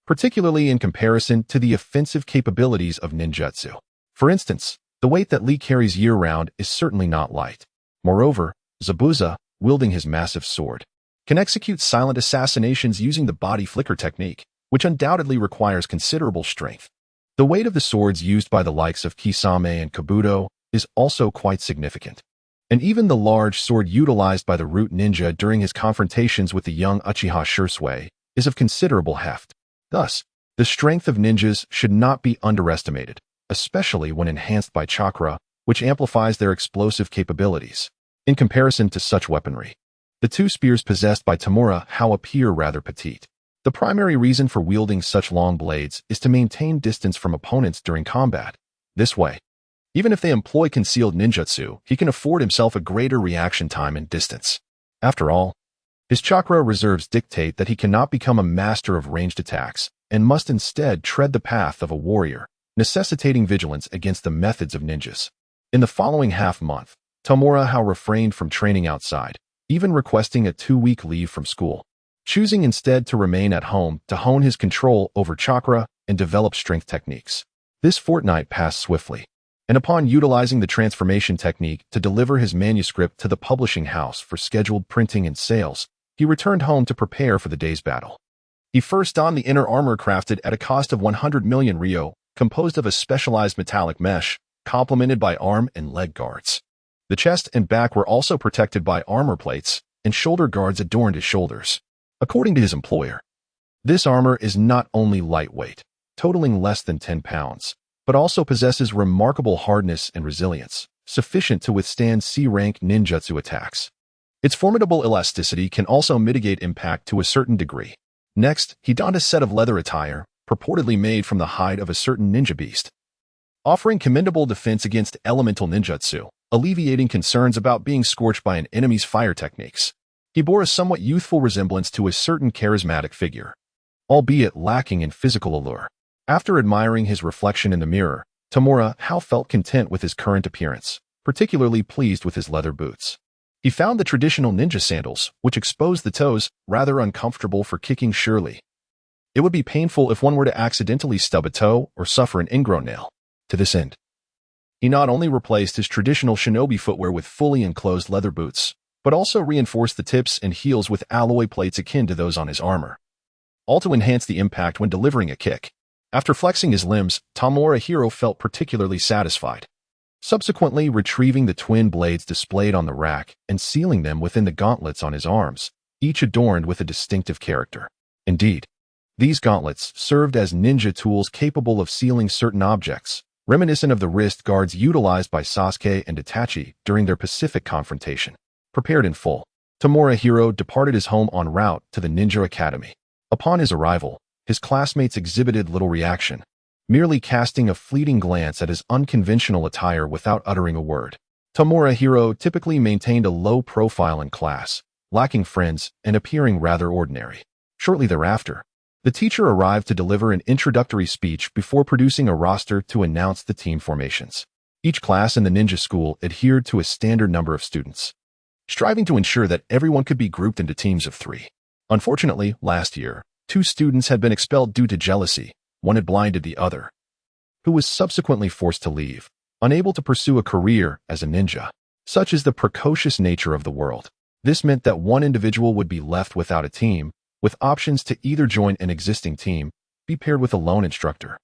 [SPEAKER 1] particularly in comparison to the offensive capabilities of ninjutsu. For instance, the weight that Lee carries year-round is certainly not light. Moreover, Zabuza, wielding his massive sword, can execute silent assassinations using the body flicker technique, which undoubtedly requires considerable strength. The weight of the swords used by the likes of Kisame and Kabuto is also quite significant, and even the large sword utilized by the Root Ninja during his confrontations with the young Uchiha Shursui is of considerable heft. Thus, the strength of ninjas should not be underestimated, especially when enhanced by chakra, which amplifies their explosive capabilities. In comparison to such weaponry, the two spears possessed by Tamura Hao appear rather petite. The primary reason for wielding such long blades is to maintain distance from opponents during combat. This way, even if they employ concealed ninjutsu, he can afford himself a greater reaction time and distance. After all, his chakra reserves dictate that he cannot become a master of ranged attacks and must instead tread the path of a warrior, necessitating vigilance against the methods of ninjas. In the following half-month, Tamura Hao refrained from training outside, even requesting a 2-week leave from school, choosing instead to remain at home to hone his control over chakra and develop strength techniques. This fortnight passed swiftly, and upon utilizing the transformation technique to deliver his manuscript to the publishing house for scheduled printing and sales, he returned home to prepare for the day's battle. He first donned the inner armor crafted at a cost of 100 million ryo, composed of a specialized metallic mesh, complemented by arm and leg guards. The chest and back were also protected by armor plates, and shoulder guards adorned his shoulders. According to his employer, this armor is not only lightweight, totaling less than 10 pounds, but also possesses remarkable hardness and resilience, sufficient to withstand C-rank ninjutsu attacks. Its formidable elasticity can also mitigate impact to a certain degree. Next, he donned a set of leather attire, purportedly made from the hide of a certain ninja beast, offering commendable defense against elemental ninjutsu, alleviating concerns about being scorched by an enemy's fire techniques. He bore a somewhat youthful resemblance to a certain charismatic figure, albeit lacking in physical allure. After admiring his reflection in the mirror, Tamura Hao felt content with his current appearance, particularly pleased with his leather boots. He found the traditional ninja sandals, which exposed the toes, rather uncomfortable for kicking surely. It would be painful if one were to accidentally stub a toe or suffer an ingrown nail. To this end, he not only replaced his traditional shinobi footwear with fully enclosed leather boots, but also reinforced the tips and heels with alloy plates akin to those on his armor, all to enhance the impact when delivering a kick. After flexing his limbs, Tamura Hero felt particularly satisfied, subsequently retrieving the twin blades displayed on the rack and sealing them within the gauntlets on his arms, each adorned with a distinctive character. Indeed, these gauntlets served as ninja tools capable of sealing certain objects, reminiscent of the wrist guards utilized by Sasuke and Itachi during their Pacific confrontation. Prepared in full, Tamura Hero departed his home en route to the Ninja Academy. Upon his arrival, his classmates exhibited little reaction, merely casting a fleeting glance at his unconventional attire without uttering a word. Tamura Hero typically maintained a low profile in class, lacking friends and appearing rather ordinary. Shortly thereafter, the teacher arrived to deliver an introductory speech before producing a roster to announce the team formations. Each class in the ninja school adhered to a standard number of students, striving to ensure that everyone could be grouped into teams of 3. Unfortunately, last year, 2 students had been expelled due to jealousy. One had blinded the other, who was subsequently forced to leave, unable to pursue a career as a ninja. Such is the precocious nature of the world. This meant that one individual would be left without a team, with options to either join an existing team, be paired with a lone instructor,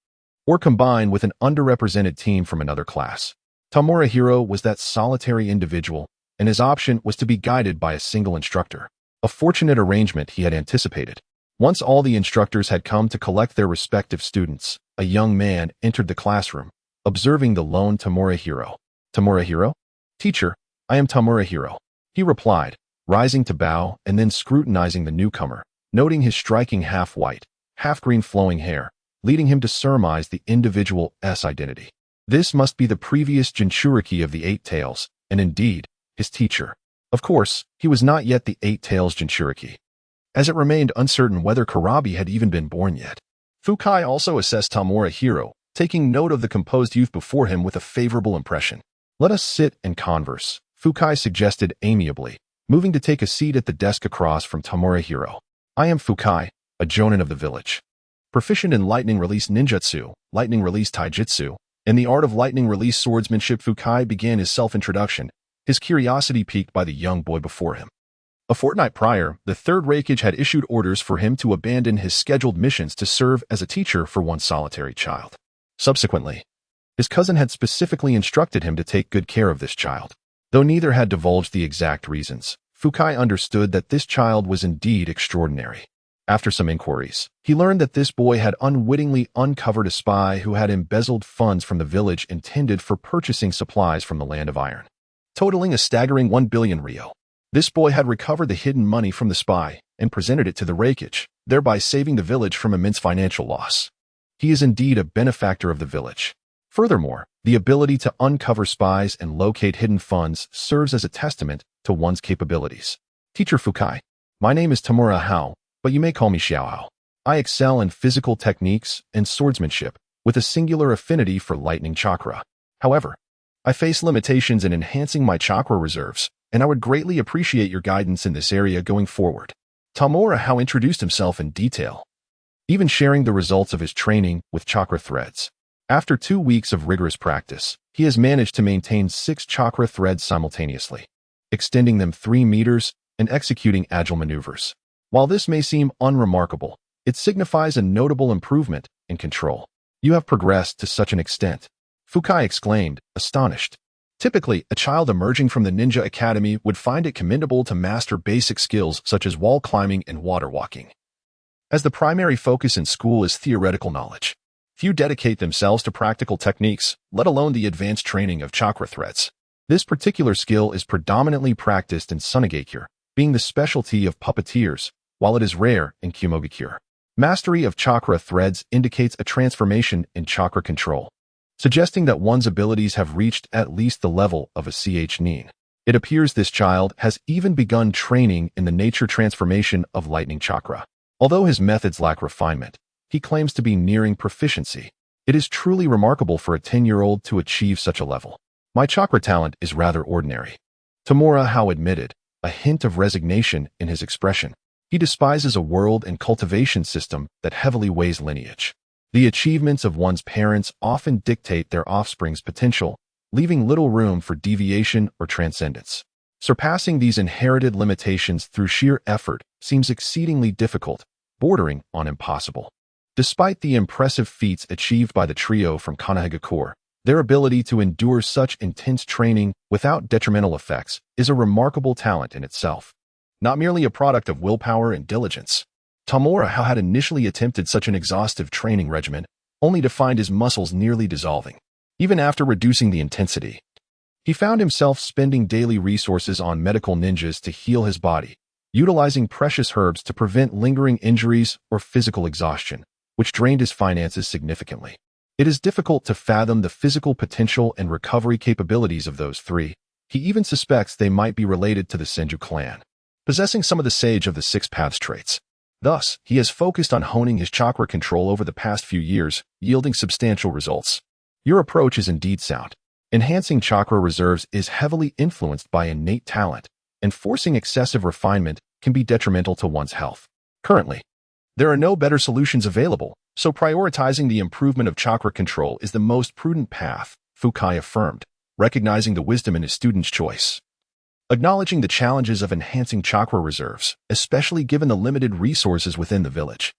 [SPEAKER 1] or combine with an underrepresented team from another class. Tamura Hero was that solitary individual, and his option was to be guided by a single instructor, a fortunate arrangement he had anticipated. Once all the instructors had come to collect their respective students, a young man entered the classroom, observing the lone Tamura Hero. "Tamura Hero? Teacher, I am Tamura Hero," he replied, rising to bow and then scrutinizing the newcomer, noting his striking half-white, half-green flowing hair, leading him to surmise the individual's identity. This must be the previous Jinchuriki of the Eight Tails, and indeed, his teacher. Of course, he was not yet the Eight Tails Jinchuriki, as it remained uncertain whether Karabi had even been born yet. Fukai also assessed Tamura Hero, taking note of the composed youth before him with a favorable impression. "Let us sit and converse," Fukai suggested amiably, moving to take a seat at the desk across from Tamura Hero. "I am Fukai, a jonin of the village. Proficient in lightning release ninjutsu, lightning release taijutsu, and the art of lightning release swordsmanship." Fukai began his self-introduction, his curiosity piqued by the young boy before him. A fortnight prior, the Third Reikage had issued orders for him to abandon his scheduled missions to serve as a teacher for one solitary child. Subsequently, his cousin had specifically instructed him to take good care of this child. Though neither had divulged the exact reasons, Fukai understood that this child was indeed extraordinary. After some inquiries, he learned that this boy had unwittingly uncovered a spy who had embezzled funds from the village intended for purchasing supplies from the Land of Iron, totaling a staggering 1 billion ryo. This boy had recovered the hidden money from the spy and presented it to the Reikage, thereby saving the village from immense financial loss. He is indeed a benefactor of the village. Furthermore, the ability to uncover spies and locate hidden funds serves as a testament to one's capabilities. "Teacher Fukai, my name is Tamura Hao, but you may call me Xiaohao. I excel in physical techniques and swordsmanship, with a singular affinity for lightning chakra. However, I face limitations in enhancing my chakra reserves, and I would greatly appreciate your guidance in this area going forward. Tamura introduced himself in detail, even sharing the results of his training with chakra threads. After 2 weeks of rigorous practice, he has managed to maintain 6 chakra threads simultaneously, extending them 3 meters and executing agile maneuvers. While this may seem unremarkable, it signifies a notable improvement in control. You have progressed to such an extent, Fukai exclaimed, astonished. Typically, a child emerging from the ninja academy would find it commendable to master basic skills such as wall climbing and water walking. As the primary focus in school is theoretical knowledge, few dedicate themselves to practical techniques, let alone the advanced training of chakra threads. This particular skill is predominantly practiced in Sunigakure, being the specialty of puppeteers, while it is rare in Kumogakure. Mastery of chakra threads indicates a transformation in chakra control, suggesting that one's abilities have reached at least the level of a nin. It appears this child has even begun training in the nature transformation of lightning chakra. Although his methods lack refinement, he claims to be nearing proficiency. It is truly remarkable for a 10-year-old to achieve such a level. My chakra talent is rather ordinary. Tamura admitted, a hint of resignation in his expression. He despises a world and cultivation system that heavily weighs lineage. The achievements of one's parents often dictate their offspring's potential, leaving little room for deviation or transcendence. Surpassing these inherited limitations through sheer effort seems exceedingly difficult, bordering on impossible. Despite the impressive feats achieved by the trio from Konohagakure, their ability to endure such intense training without detrimental effects is a remarkable talent in itself. Not merely a product of willpower and diligence. Tamura had initially attempted such an exhaustive training regimen, only to find his muscles nearly dissolving. Even after reducing the intensity, he found himself spending daily resources on medical ninjas to heal his body, utilizing precious herbs to prevent lingering injuries or physical exhaustion, which drained his finances significantly. It is difficult to fathom the physical potential and recovery capabilities of those three. He even suspects they might be related to the Senju clan, possessing some of the Sage of the Six Paths traits. Thus, he has focused on honing his chakra control over the past few years, yielding substantial results. Your approach is indeed sound. Enhancing chakra reserves is heavily influenced by innate talent, and forcing excessive refinement can be detrimental to one's health. Currently, there are no better solutions available, so prioritizing the improvement of chakra control is the most prudent path, Fukai affirmed, recognizing the wisdom in his student's choice. Acknowledging the challenges of enhancing chakra reserves, especially given the limited resources within the village.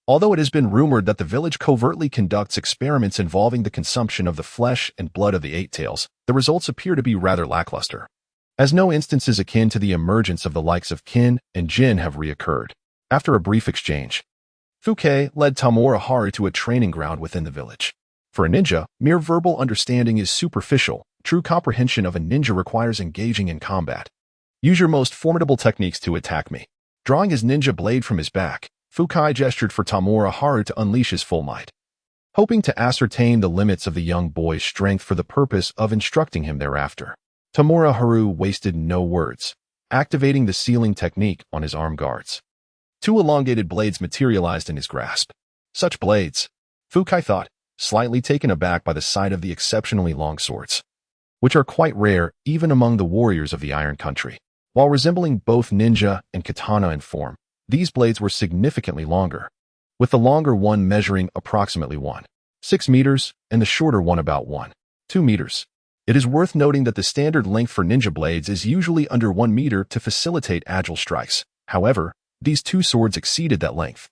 [SPEAKER 1] Although it has been rumored that the village covertly conducts experiments involving the consumption of the flesh and blood of the Eight Tails, the results appear to be rather lackluster, as no instances akin to the emergence of the likes of Kin and Jin have reoccurred. After a brief exchange, Fukai led Tamura to a training ground within the village. For a ninja, mere verbal understanding is superficial. True comprehension of a ninja requires engaging in combat. Use your most formidable techniques to attack me. Drawing his ninja blade from his back, Fukai gestured for Tamura to unleash his full might, hoping to ascertain the limits of the young boy's strength for the purpose of instructing him thereafter. Tamura wasted no words, activating the sealing technique on his arm guards. 2 elongated blades materialized in his grasp. Such blades, Fukai thought, slightly taken aback by the sight of the exceptionally long swords, which are quite rare even among the warriors of the Iron Country. While resembling both ninja and katana in form, these blades were significantly longer, with the longer one measuring approximately 1.6 meters and the shorter one about 1.2 meters. It is worth noting that the standard length for ninja blades is usually under 1 meter to facilitate agile strikes. However, these 2 swords exceeded that length,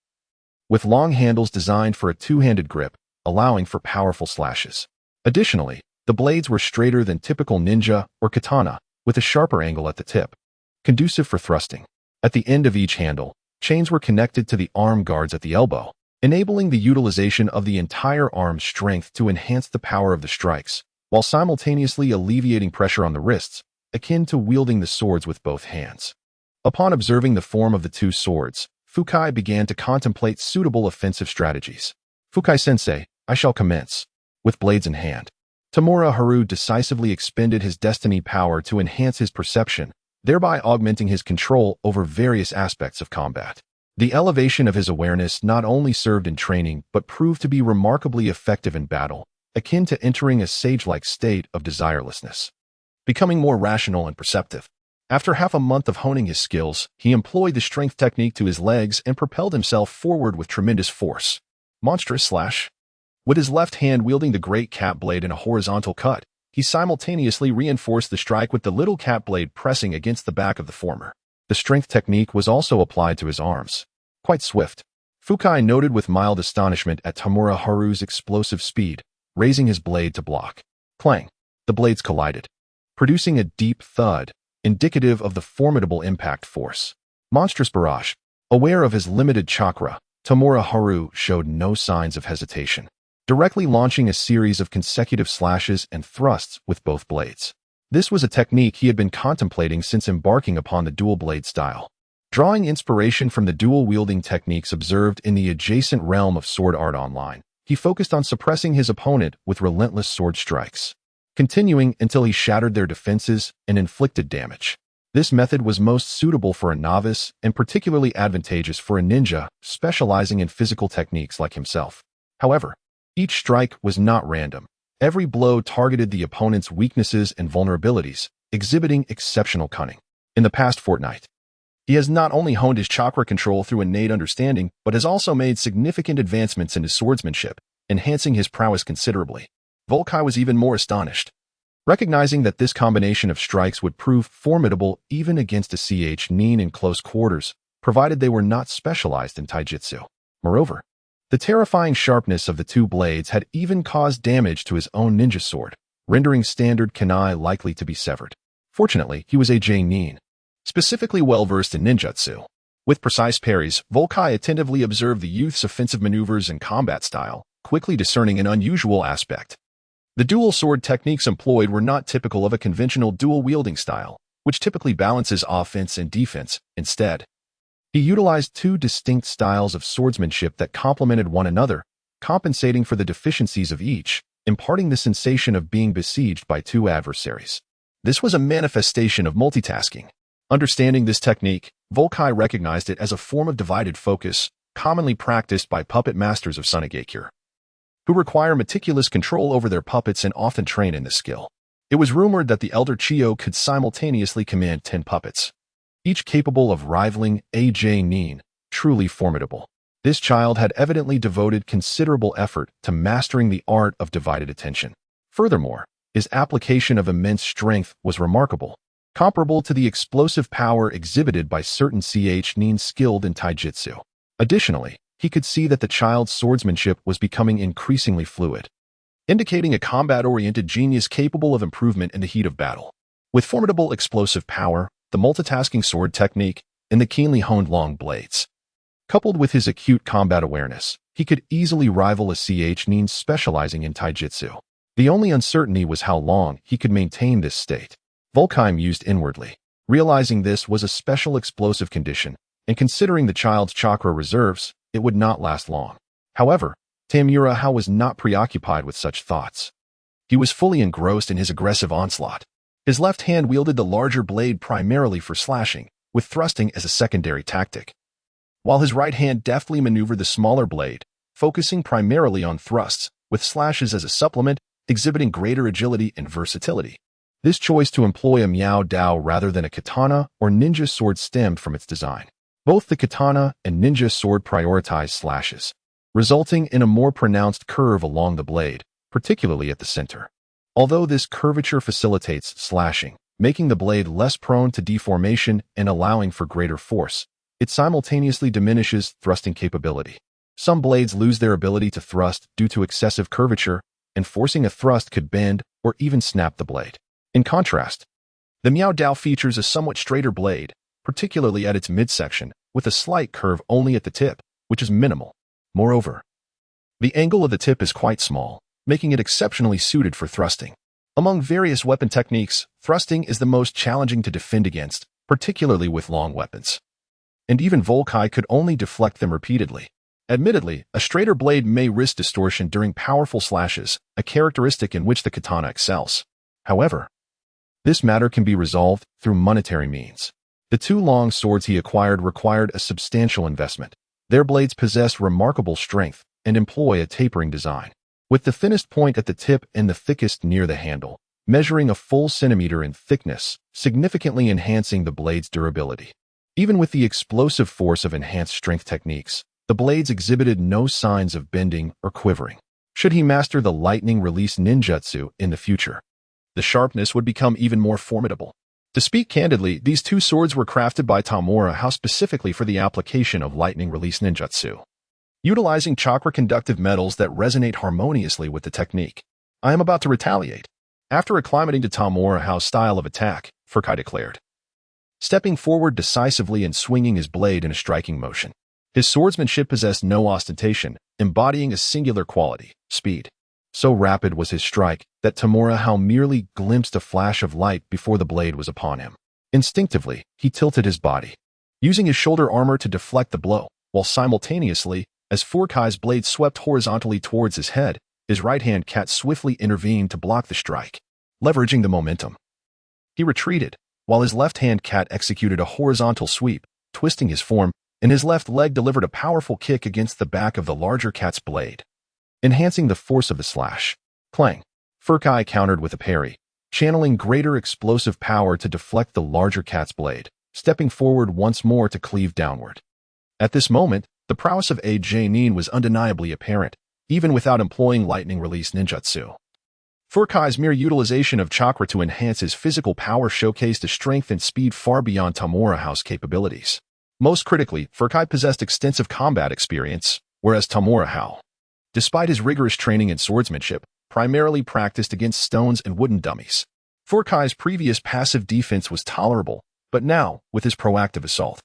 [SPEAKER 1] with long handles designed for a 2-handed grip, allowing for powerful slashes. Additionally, the blades were straighter than typical ninja or katana, with a sharper angle at the tip, conducive for thrusting. At the end of each handle, chains were connected to the arm guards at the elbow, enabling the utilization of the entire arm's strength to enhance the power of the strikes, while simultaneously alleviating pressure on the wrists, akin to wielding the swords with both hands. Upon observing the form of the 2 swords, Fukai began to contemplate suitable offensive strategies. Fukai-sensei, I shall commence. With blades in hand, Tamura decisively expended his destiny power to enhance his perception, thereby augmenting his control over various aspects of combat. The elevation of his awareness not only served in training but proved to be remarkably effective in battle, akin to entering a sage-like state of desirelessness, becoming more rational and perceptive. After half a month of honing his skills, he employed the strength technique to his legs and propelled himself forward with tremendous force. Monstrous slash. With his left hand wielding the great cat blade in a horizontal cut, he simultaneously reinforced the strike with the little cat blade pressing against the back of the former. The strength technique was also applied to his arms. Quite swift. Fukai noted with mild astonishment at Tamura Haru's explosive speed, raising his blade to block. Clang. The blades collided, producing a deep thud, indicative of the formidable impact force. Monstrous barrage. Aware of his limited chakra, Tamura Haru showed no signs of hesitation, directly launching a series of consecutive slashes and thrusts with both blades. This was a technique he had been contemplating since embarking upon the dual blade style. Drawing inspiration from the dual-wielding techniques observed in the adjacent realm of sword art online, he focused on suppressing his opponent with relentless sword strikes, continuing until he shattered their defenses and inflicted damage. This method was most suitable for a novice and particularly advantageous for a ninja specializing in physical techniques like himself. However, each strike was not random. Every blow targeted the opponent's weaknesses and vulnerabilities, exhibiting exceptional cunning. In the past fortnight, he has not only honed his chakra control through innate understanding, but has also made significant advancements in his swordsmanship, enhancing his prowess considerably. Volkai was even more astonished, recognizing that this combination of strikes would prove formidable even against a nin in close quarters, provided they were not specialized in taijutsu. Moreover, the terrifying sharpness of the two blades had even caused damage to his own ninja sword, rendering standard kunai likely to be severed. Fortunately, he was a nin, specifically well-versed in ninjutsu. With precise parries, Volkai attentively observed the youth's offensive maneuvers and combat style, quickly discerning an unusual aspect. The dual sword techniques employed were not typical of a conventional dual-wielding style, which typically balances offense and defense. Instead, he utilized two distinct styles of swordsmanship that complemented one another, compensating for the deficiencies of each, imparting the sensation of being besieged by two adversaries. This was a manifestation of multitasking. Understanding this technique, Volkai recognized it as a form of divided focus, commonly practiced by puppet masters of Sunigakure, who require meticulous control over their puppets and often train in this skill. It was rumored that the elder Chiyo could simultaneously command 10 puppets, each capable of rivaling a nin, truly formidable. This child had evidently devoted considerable effort to mastering the art of divided attention. Furthermore, his application of immense strength was remarkable, comparable to the explosive power exhibited by certain nin skilled in taijutsu. Additionally, he could see that the child's swordsmanship was becoming increasingly fluid, indicating a combat-oriented genius capable of improvement in the heat of battle. With formidable explosive power, the multitasking sword technique, and the keenly honed long blades, coupled with his acute combat awareness, he could easily rival a nin specializing in taijutsu. The only uncertainty was how long he could maintain this state. Volkai mused inwardly. Realizing this was a special explosive condition, and considering the child's chakra reserves, it would not last long. However, Tamura Hao was not preoccupied with such thoughts. He was fully engrossed in his aggressive onslaught. His left hand wielded the larger blade primarily for slashing, with thrusting as a secondary tactic, while his right hand deftly maneuvered the smaller blade, focusing primarily on thrusts, with slashes as a supplement, exhibiting greater agility and versatility. This choice to employ a Miao Dao rather than a katana or ninja sword stemmed from its design. Both the katana and ninja sword prioritize slashes, resulting in a more pronounced curve along the blade, particularly at the center. Although this curvature facilitates slashing, making the blade less prone to deformation and allowing for greater force, it simultaneously diminishes thrusting capability. Some blades lose their ability to thrust due to excessive curvature, and forcing a thrust could bend or even snap the blade. In contrast, the Miao Dao features a somewhat straighter blade, particularly at its midsection, with a slight curve only at the tip, which is minimal. Moreover, the angle of the tip is quite small, making it exceptionally suited for thrusting. Among various weapon techniques, thrusting is the most challenging to defend against, particularly with long weapons. And even Volkai could only deflect them repeatedly. Admittedly, a straighter blade may risk distortion during powerful slashes, a characteristic in which the katana excels. However, this matter can be resolved through monetary means. The two long swords he acquired required a substantial investment. Their blades possess remarkable strength and employ a tapering design. with the thinnest point at the tip and the thickest near the handle, measuring a full centimeter in thickness, significantly enhancing the blade's durability. Even with the explosive force of enhanced strength techniques, the blades exhibited no signs of bending or quivering. Should he master the lightning release ninjutsu in the future, the sharpness would become even more formidable. To speak candidly, these two swords were crafted by Tamura How specifically for the application of lightning release ninjutsu, utilizing chakra-conductive metals that resonate harmoniously with the technique. I am about to retaliate. After acclimating to Tamura Hao's style of attack, Furkai declared, stepping forward decisively and swinging his blade in a striking motion. His swordsmanship possessed no ostentation, embodying a singular quality, speed. So rapid was his strike that Tamura Hao merely glimpsed a flash of light before the blade was upon him. Instinctively, he tilted his body, using his shoulder armor to deflect the blow, while simultaneously, as Furkai's blade swept horizontally towards his head, his right-hand cat swiftly intervened to block the strike, leveraging the momentum. He retreated, while his left-hand cat executed a horizontal sweep, twisting his form, and his left leg delivered a powerful kick against the back of the larger cat's blade, enhancing the force of the slash. Clang. Furkai countered with a parry, channeling greater explosive power to deflect the larger cat's blade, stepping forward once more to cleave downward. At this moment, the prowess of Janin was undeniably apparent, even without employing lightning release ninjutsu. Furkai's mere utilization of chakra to enhance his physical power showcased a strength and speed far beyond Tamura Hao's capabilities. Most critically, Furkai possessed extensive combat experience, whereas Tamura Hao, despite his rigorous training in swordsmanship, primarily practiced against stones and wooden dummies. Furkai's previous passive defense was tolerable, but now, with his proactive assault,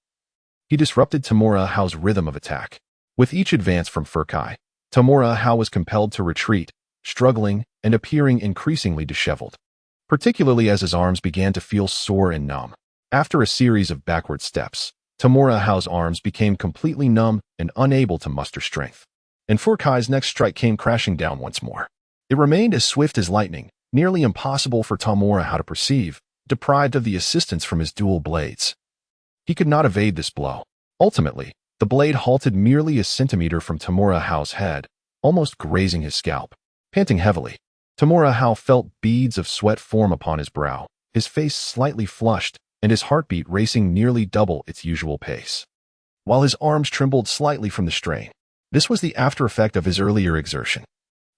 [SPEAKER 1] he disrupted Tamura Hao's rhythm of attack. With each advance from Furkai, Tamura Hao was compelled to retreat, struggling and appearing increasingly disheveled, particularly as his arms began to feel sore and numb. After a series of backward steps, Tamura Hao's arms became completely numb and unable to muster strength, and Furkai's next strike came crashing down once more. It remained as swift as lightning, nearly impossible for Tamura Hao to perceive, deprived of the assistance from his dual blades. He could not evade this blow. Ultimately, the blade halted merely a centimeter from Tamura Hao's head, almost grazing his scalp. Panting heavily, Tamura Hao felt beads of sweat form upon his brow, his face slightly flushed, and his heartbeat racing nearly double its usual pace, while his arms trembled slightly from the strain. This was the after effect of his earlier exertion.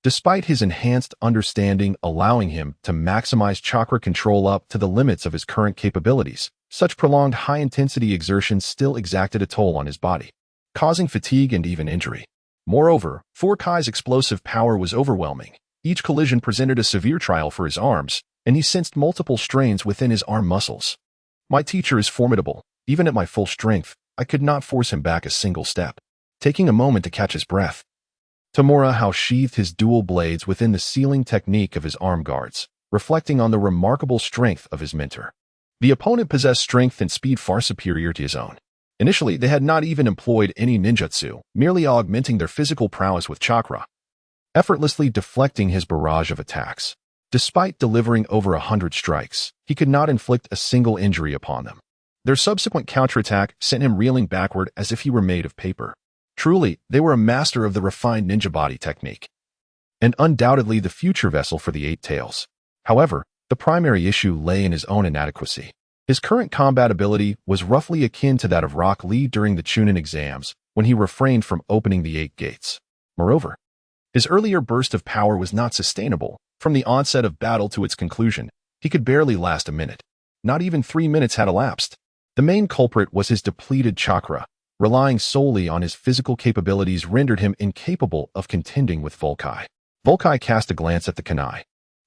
[SPEAKER 1] Despite his enhanced understanding allowing him to maximize chakra control up to the limits of his current capabilities, such prolonged high-intensity exertion still exacted a toll on his body, causing fatigue and even injury. Moreover, Furkai's explosive power was overwhelming. Each collision presented a severe trial for his arms, and he sensed multiple strains within his arm muscles. My teacher is formidable. Even at my full strength, I could not force him back a single step. Taking a moment to catch his breath, Tamura Hao sheathed his dual blades within the sealing technique of his arm guards, reflecting on the remarkable strength of his mentor. The opponent possessed strength and speed far superior to his own. Initially, they had not even employed any ninjutsu, merely augmenting their physical prowess with chakra, effortlessly deflecting his barrage of attacks. Despite delivering over 100 strikes, he could not inflict a single injury upon them. Their subsequent counterattack sent him reeling backward as if he were made of paper. Truly, they were a master of the refined ninja body technique, and undoubtedly the future vessel for the Eight Tails. However, the primary issue lay in his own inadequacy. His current combat ability was roughly akin to that of Rock Lee during the Chunin exams, when he refrained from opening the 8 gates. Moreover, his earlier burst of power was not sustainable. From the onset of battle to its conclusion, he could barely last a minute. Not even 3 minutes had elapsed. The main culprit was his depleted chakra. Relying solely on his physical capabilities rendered him incapable of contending with Volkai. Volkai cast a glance at the kunai.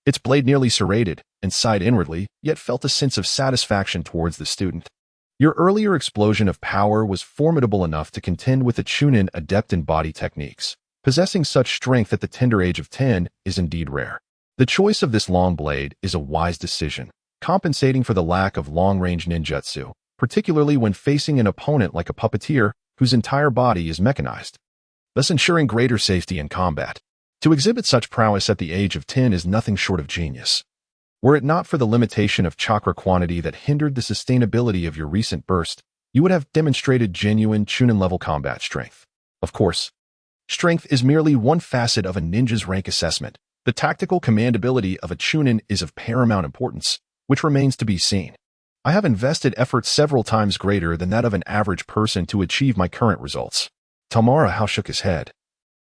[SPEAKER 1] Its blade nearly serrated, and sighed inwardly, yet felt a sense of satisfaction towards the student. Your earlier explosion of power was formidable enough to contend with a Chunin adept in body techniques. Possessing such strength at the tender age of 10 is indeed rare. The choice of this long blade is a wise decision, compensating for the lack of long-range ninjutsu, particularly when facing an opponent like a puppeteer whose entire body is mechanized, thus ensuring greater safety in combat. To exhibit such prowess at the age of 10 is nothing short of genius. Were it not for the limitation of chakra quantity that hindered the sustainability of your recent burst, you would have demonstrated genuine Chunin-level combat strength. Of course, Strength is merely one facet of a ninja's rank assessment. The tactical command ability of a chunin is of paramount importance, which remains to be seen. I have invested effort several times greater than that of an average person to achieve my current results. Tamara shook his head,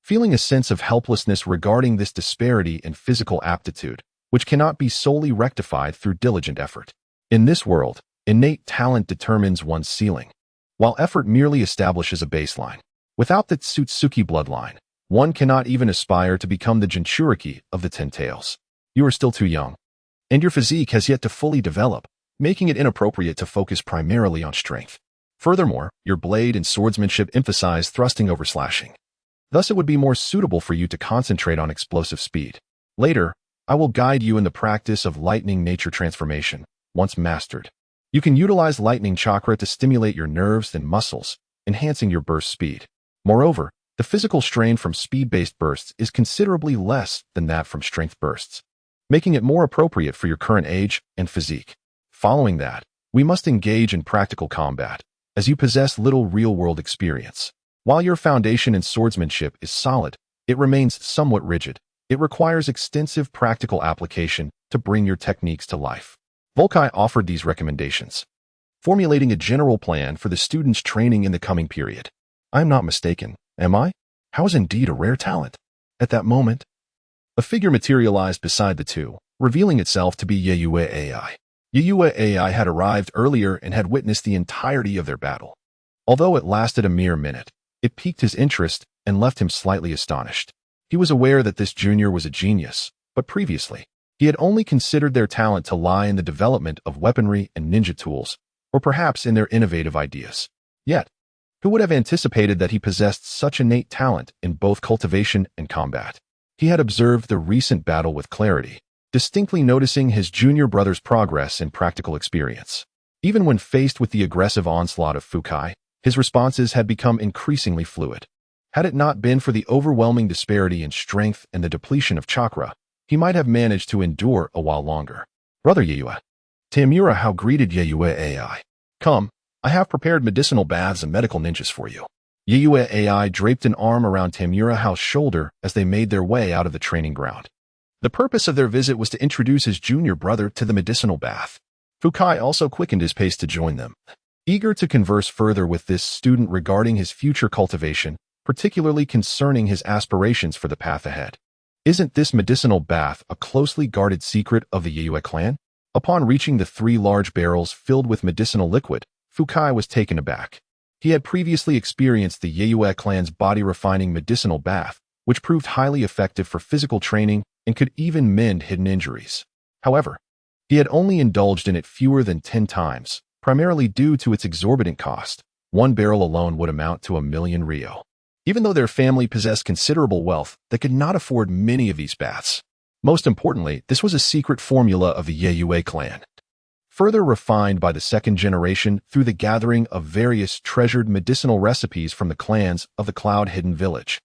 [SPEAKER 1] feeling a sense of helplessness regarding this disparity in physical aptitude, which cannot be solely rectified through diligent effort. In this world, innate talent determines one's ceiling, while effort merely establishes a baseline. Without the Tsutsuki bloodline, one cannot even aspire to become the Jinchuriki of the Ten Tails. You are still too young, and your physique has yet to fully develop, making it inappropriate to focus primarily on strength. Furthermore, your blade and swordsmanship emphasize thrusting over slashing. Thus, it would be more suitable for you to concentrate on explosive speed. Later, I will guide you in the practice of lightning nature transformation. Once mastered, you can utilize lightning chakra to stimulate your nerves and muscles, enhancing your burst speed. Moreover, the physical strain from speed-based bursts is considerably less than that from strength bursts, making it more appropriate for your current age and physique. Following that, we must engage in practical combat, as you possess little real-world experience. While your foundation in swordsmanship is solid, it remains somewhat rigid. It requires extensive practical application to bring your techniques to life. Volkai offered these recommendations, formulating a general plan for the students' training in the coming period. I am not mistaken, am I? How is indeed a rare talent. At that moment, a figure materialized beside the two, revealing itself to be Yeyue AI. Yeyue AI had arrived earlier and had witnessed the entirety of their battle. Although it lasted a mere minute, it piqued his interest and left him slightly astonished. He was aware that this junior was a genius, but previously, he had only considered their talent to lie in the development of weaponry and ninja tools, or perhaps in their innovative ideas. Yet, who would have anticipated that he possessed such innate talent in both cultivation and combat? He had observed the recent battle with clarity, distinctly noticing his junior brother's progress in practical experience. Even when faced with the aggressive onslaught of Fukai, his responses had become increasingly fluid. Had it not been for the overwhelming disparity in strength and the depletion of chakra, he might have managed to endure a while longer. Brother Yeyue. Tamura greeted Yeyue AI. Come, I have prepared medicinal baths and medical ninjas for you. Yeyue AI draped an arm around Tamura's shoulder as they made their way out of the training ground. The purpose of their visit was to introduce his junior brother to the medicinal bath. Fukai also quickened his pace to join them, eager to converse further with this student regarding his future cultivation, particularly concerning his aspirations for the path ahead. Isn't this medicinal bath a closely guarded secret of the Yeyue clan? Upon reaching the 3 large barrels filled with medicinal liquid, Fukai was taken aback. He had previously experienced the Yeyue clan's body-refining medicinal bath, which proved highly effective for physical training and could even mend hidden injuries. However, he had only indulged in it fewer than 10 times, primarily due to its exorbitant cost. 1 barrel alone would amount to 1,000,000 ryo. Even though their family possessed considerable wealth, they could not afford many of these baths. Most importantly, this was a secret formula of the Yeyue clan, further refined by the second generation through the gathering of various treasured medicinal recipes from the clans of the Cloud-Hidden Village,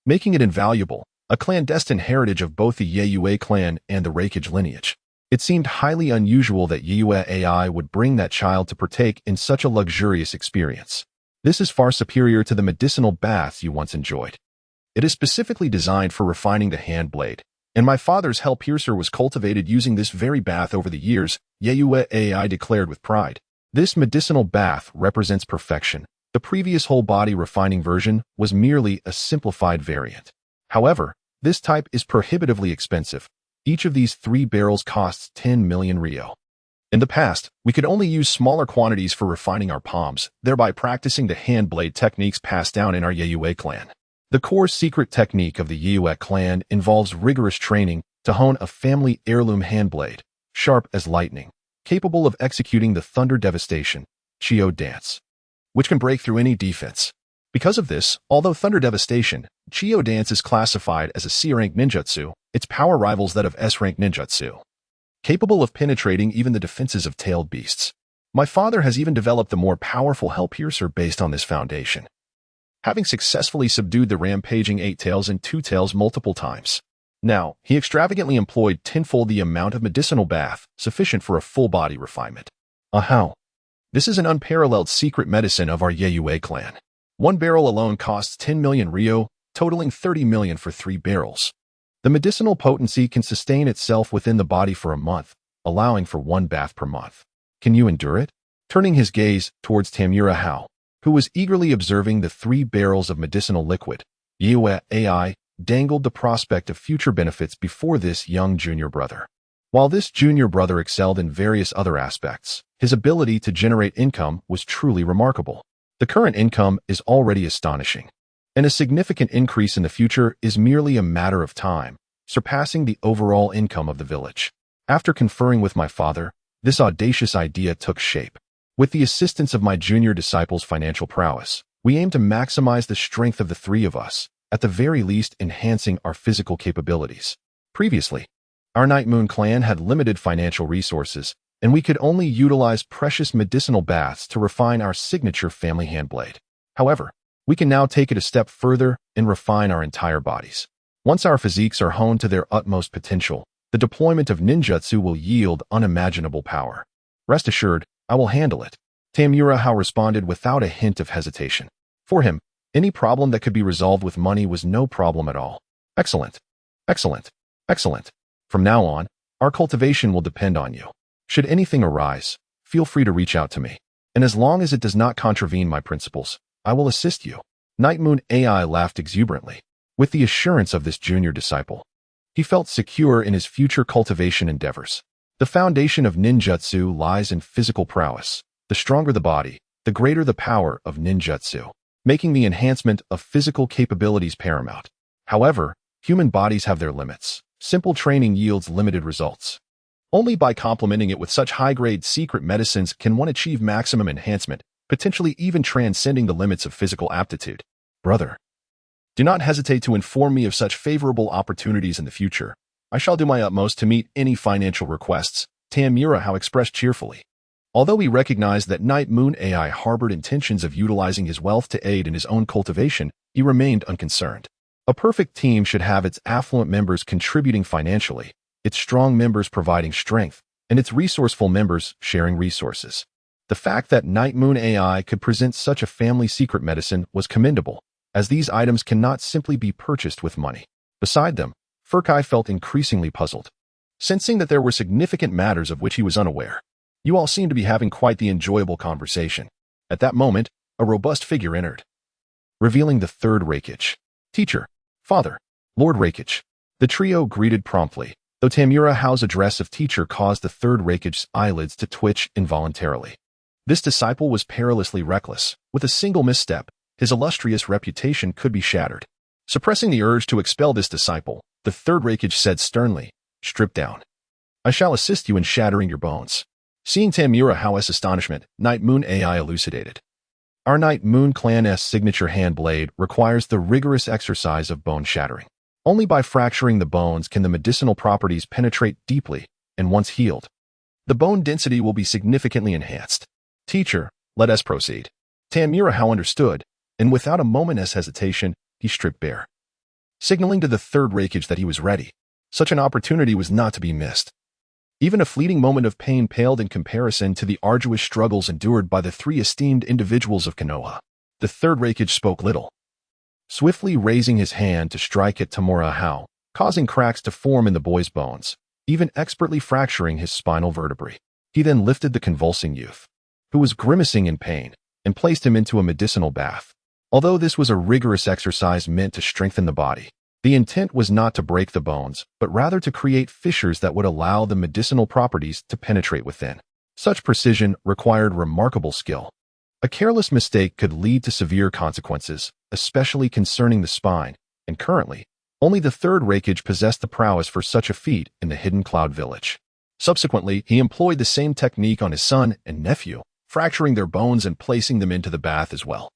[SPEAKER 1] making it invaluable, a clandestine heritage of both the Yeyue clan and the Reikage lineage. It seemed highly unusual that Yeyue AI would bring that child to partake in such a luxurious experience. This is far superior to the medicinal baths you once enjoyed. It is specifically designed for refining the hand blade, and my father's hell piercer was cultivated using this very bath over the years, Yeyue AI declared with pride. This medicinal bath represents perfection. The previous whole body refining version was merely a simplified variant. However, this type is prohibitively expensive. Each of these 3 barrels costs 10,000,000 ryo. In the past, we could only use smaller quantities for refining our palms, thereby practicing the hand blade techniques passed down in our Yeyue clan. The core secret technique of the Yeyue clan involves rigorous training to hone a family heirloom hand blade, sharp as lightning, capable of executing the Thunder Devastation, Chio dance, which can break through any defense. Because of this, although Thunder Devastation, Chio dance is classified as a C-rank ninjutsu, its power rivals that of S-rank ninjutsu, capable of penetrating even the defenses of tailed beasts. My father has even developed the more powerful Hell Piercer based on this foundation, having successfully subdued the rampaging 8 tails and 2 tails multiple times. Now, he extravagantly employed tenfold the amount of medicinal bath, sufficient for a full body refinement. How? This is an unparalleled secret medicine of our Yeyue clan. 1 barrel alone costs 10,000,000 ryo, totaling 30 million for 3 barrels. The medicinal potency can sustain itself within the body for a month, allowing for 1 bath per month. Can you endure it? Turning his gaze towards Tamura Hao, who was eagerly observing the 3 barrels of medicinal liquid, Yue AI dangled the prospect of future benefits before this young junior brother. While this junior brother excelled in various other aspects, his ability to generate income was truly remarkable. The current income is already astonishing, and a significant increase in the future is merely a matter of time, surpassing the overall income of the village. After conferring with my father, this audacious idea took shape. With the assistance of my junior disciple's financial prowess, we aim to maximize the strength of the 3 of us, at the very least enhancing our physical capabilities. Previously, our Night Moon clan had limited financial resources, and we could only utilize precious medicinal baths to refine our signature family handblade. However, we can now take it a step further and refine our entire bodies. Once our physiques are honed to their utmost potential, the deployment of ninjutsu will yield unimaginable power. Rest assured, I will handle it. Tamura Hao responded without a hint of hesitation. For him, any problem that could be resolved with money was no problem at all. Excellent. Excellent. Excellent. From now on, our cultivation will depend on you. Should anything arise, feel free to reach out to me. And as long as it does not contravene my principles, I will assist you. Night Moon AI laughed exuberantly. With the assurance of this junior disciple, he felt secure in his future cultivation endeavors. The foundation of ninjutsu lies in physical prowess. The stronger the body, the greater the power of ninjutsu, making the enhancement of physical capabilities paramount. However, human bodies have their limits. Simple training yields limited results. Only by complementing it with such high-grade secret medicines can one achieve maximum enhancement, potentially even transcending the limits of physical aptitude. Brother, do not hesitate to inform me of such favorable opportunities in the future. I shall do my utmost to meet any financial requests, Tamura Hao expressed cheerfully. Although he recognized that Night Moon AI harbored intentions of utilizing his wealth to aid in his own cultivation, he remained unconcerned. A perfect team should have its affluent members contributing financially, its strong members providing strength, and its resourceful members sharing resources. The fact that Night Moon AI could present such a family secret medicine was commendable, as these items cannot simply be purchased with money. Beside them, Furkai felt increasingly puzzled, sensing that there were significant matters of which he was unaware. You all seem to be having quite the enjoyable conversation. At that moment, a robust figure entered, revealing the 3rd Reikage. Teacher, Father, Lord Reikage. The trio greeted promptly, though Tamura Hao's address of teacher caused the 3rd Reikage's eyelids to twitch involuntarily. This disciple was perilously reckless. With a single misstep, his illustrious reputation could be shattered. Suppressing the urge to expel this disciple, the 3rd Reikage said sternly, "Strip down. I shall assist you in shattering your bones." Seeing Tamura Hao's astonishment, Night Moon AI elucidated. Our Night Moon clan's signature hand blade requires the rigorous exercise of bone shattering. Only by fracturing the bones can the medicinal properties penetrate deeply, and once healed, the bone density will be significantly enhanced. Teacher, let us proceed. Tamura Hao understood, and without a moment's hesitation, he stripped bare, signaling to the 3rd Reikage that he was ready. Such an opportunity was not to be missed. Even a fleeting moment of pain paled in comparison to the arduous struggles endured by the 3 esteemed individuals of Konoha. The 3rd Reikage spoke little, swiftly raising his hand to strike at Tamura Hao, causing cracks to form in the boy's bones, even expertly fracturing his spinal vertebrae. He then lifted the convulsing youth, who was grimacing in pain, and placed him into a medicinal bath. Although this was a rigorous exercise meant to strengthen the body, the intent was not to break the bones, but rather to create fissures that would allow the medicinal properties to penetrate within. Such precision required remarkable skill. A careless mistake could lead to severe consequences, especially concerning the spine, and currently, only the 3rd Reikage possessed the prowess for such a feat in the Hidden Cloud Village. Subsequently, he employed the same technique on his son and nephew, fracturing their bones and placing them into the bath as well.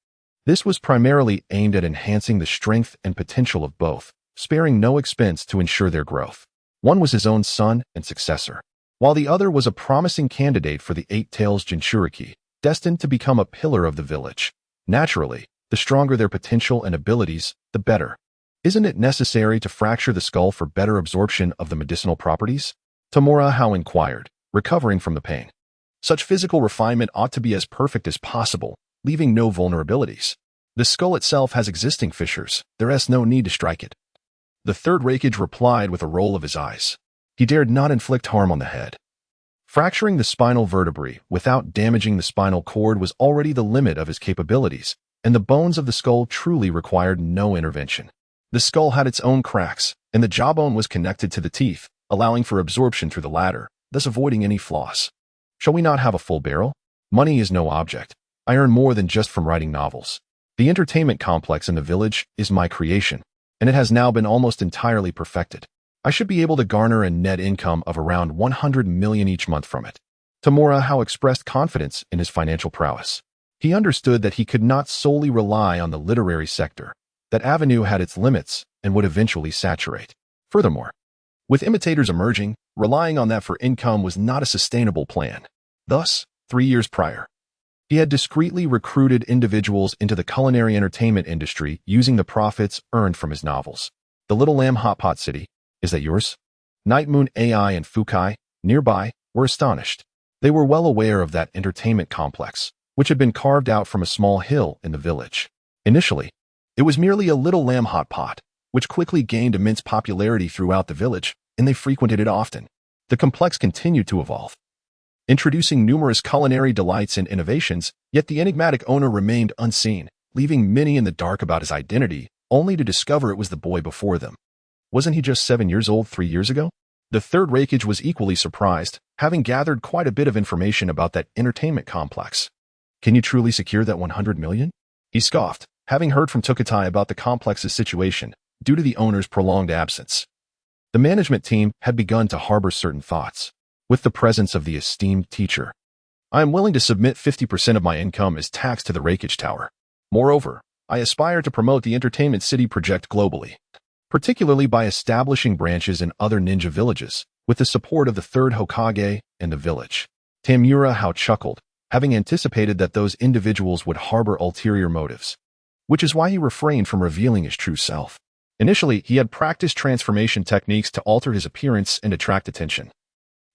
[SPEAKER 1] This was primarily aimed at enhancing the strength and potential of both, sparing no expense to ensure their growth. One was his own son and successor, while the other was a promising candidate for the 8 Tails Jinchuriki, destined to become a pillar of the village. Naturally, the stronger their potential and abilities, the better. Isn't it necessary to fracture the skull for better absorption of the medicinal properties? Tamura Hao inquired, recovering from the pain. Such physical refinement ought to be as perfect as possible, leaving no vulnerabilities. The skull itself has existing fissures. There's no need to strike it. The third Raikage replied with a roll of his eyes. He dared not inflict harm on the head. Fracturing the spinal vertebrae without damaging the spinal cord was already the limit of his capabilities, and the bones of the skull truly required no intervention. The skull had its own cracks, and the jawbone was connected to the teeth, allowing for absorption through the latter, thus avoiding any floss. Shall we not have a full barrel? Money is no object. I earn more than just from writing novels. The entertainment complex in the village is my creation, and it has now been almost entirely perfected. I should be able to garner a net income of around 100 million each month from it. Tamura Hao expressed confidence in his financial prowess. He understood that he could not solely rely on the literary sector. That avenue had its limits and would eventually saturate. Furthermore, with imitators emerging, relying on that for income was not a sustainable plan. Thus, 3 years prior, he had discreetly recruited individuals into the culinary entertainment industry using the profits earned from his novels. The Little Lamb Hot Pot City, is that yours? Night Moon AI and Fukai, nearby, were astonished. They were well aware of that entertainment complex, which had been carved out from a small hill in the village. Initially, it was merely a Little Lamb Hot Pot, which quickly gained immense popularity throughout the village, and they frequented it often. The complex continued to evolve, introducing numerous culinary delights and innovations, yet the enigmatic owner remained unseen, leaving many in the dark about his identity, only to discover it was the boy before them. Wasn't he just 7 years old 3 years ago? The third Raikage was equally surprised, having gathered quite a bit of information about that entertainment complex. Can you truly secure that 100 million? He scoffed, having heard from Tukatai about the complex's situation, due to the owner's prolonged absence. The management team had begun to harbor certain thoughts. With the presence of the esteemed teacher, I am willing to submit 50% of my income as tax to the Raikage Tower. Moreover, I aspire to promote the Entertainment City project globally, particularly by establishing branches in other ninja villages, with the support of the third Hokage and the village. Tamura Hao chuckled, having anticipated that those individuals would harbor ulterior motives, which is why he refrained from revealing his true self. Initially, he had practiced transformation techniques to alter his appearance and attract attention,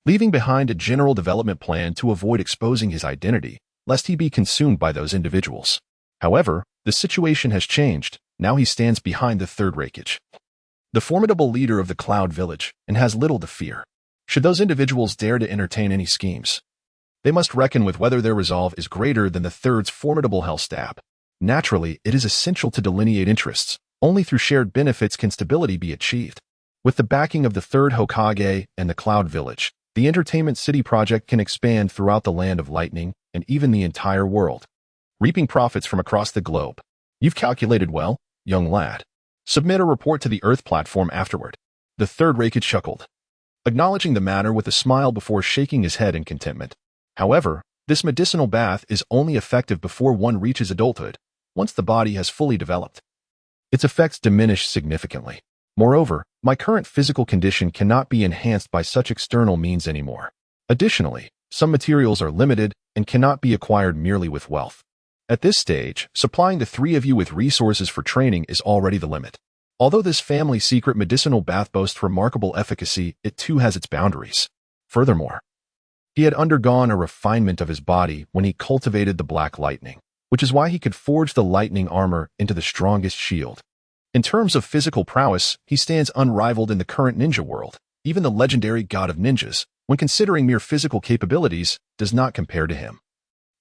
[SPEAKER 1] leaving behind a general development plan to avoid exposing his identity, lest he be consumed by those individuals. However, the situation has changed. Now he stands behind the third Raikage, the formidable leader of the Cloud Village, and has little to fear. Should those individuals dare to entertain any schemes, they must reckon with whether their resolve is greater than the third's formidable hell stab. Naturally, it is essential to delineate interests. Only through shared benefits can stability be achieved. With the backing of the third Hokage and the Cloud Village, the Entertainment City project can expand throughout the Land of Lightning and even the entire world, reaping profits from across the globe. You've calculated well, young lad. Submit a report to the Earth platform afterward. The third Raikage chuckled, acknowledging the matter with a smile before shaking his head in contentment. However, this medicinal bath is only effective before one reaches adulthood, once the body has fully developed. Its effects diminish significantly. Moreover, my current physical condition cannot be enhanced by such external means anymore. Additionally, some materials are limited and cannot be acquired merely with wealth. At this stage, supplying the three of you with resources for training is already the limit. Although this family secret medicinal bath boasts remarkable efficacy, it too has its boundaries. Furthermore, he had undergone a refinement of his body when he cultivated the Black Lightning, which is why he could forge the lightning armor into the strongest shield. In terms of physical prowess, he stands unrivaled in the current ninja world. Even the legendary god of ninjas, when considering mere physical capabilities, does not compare to him.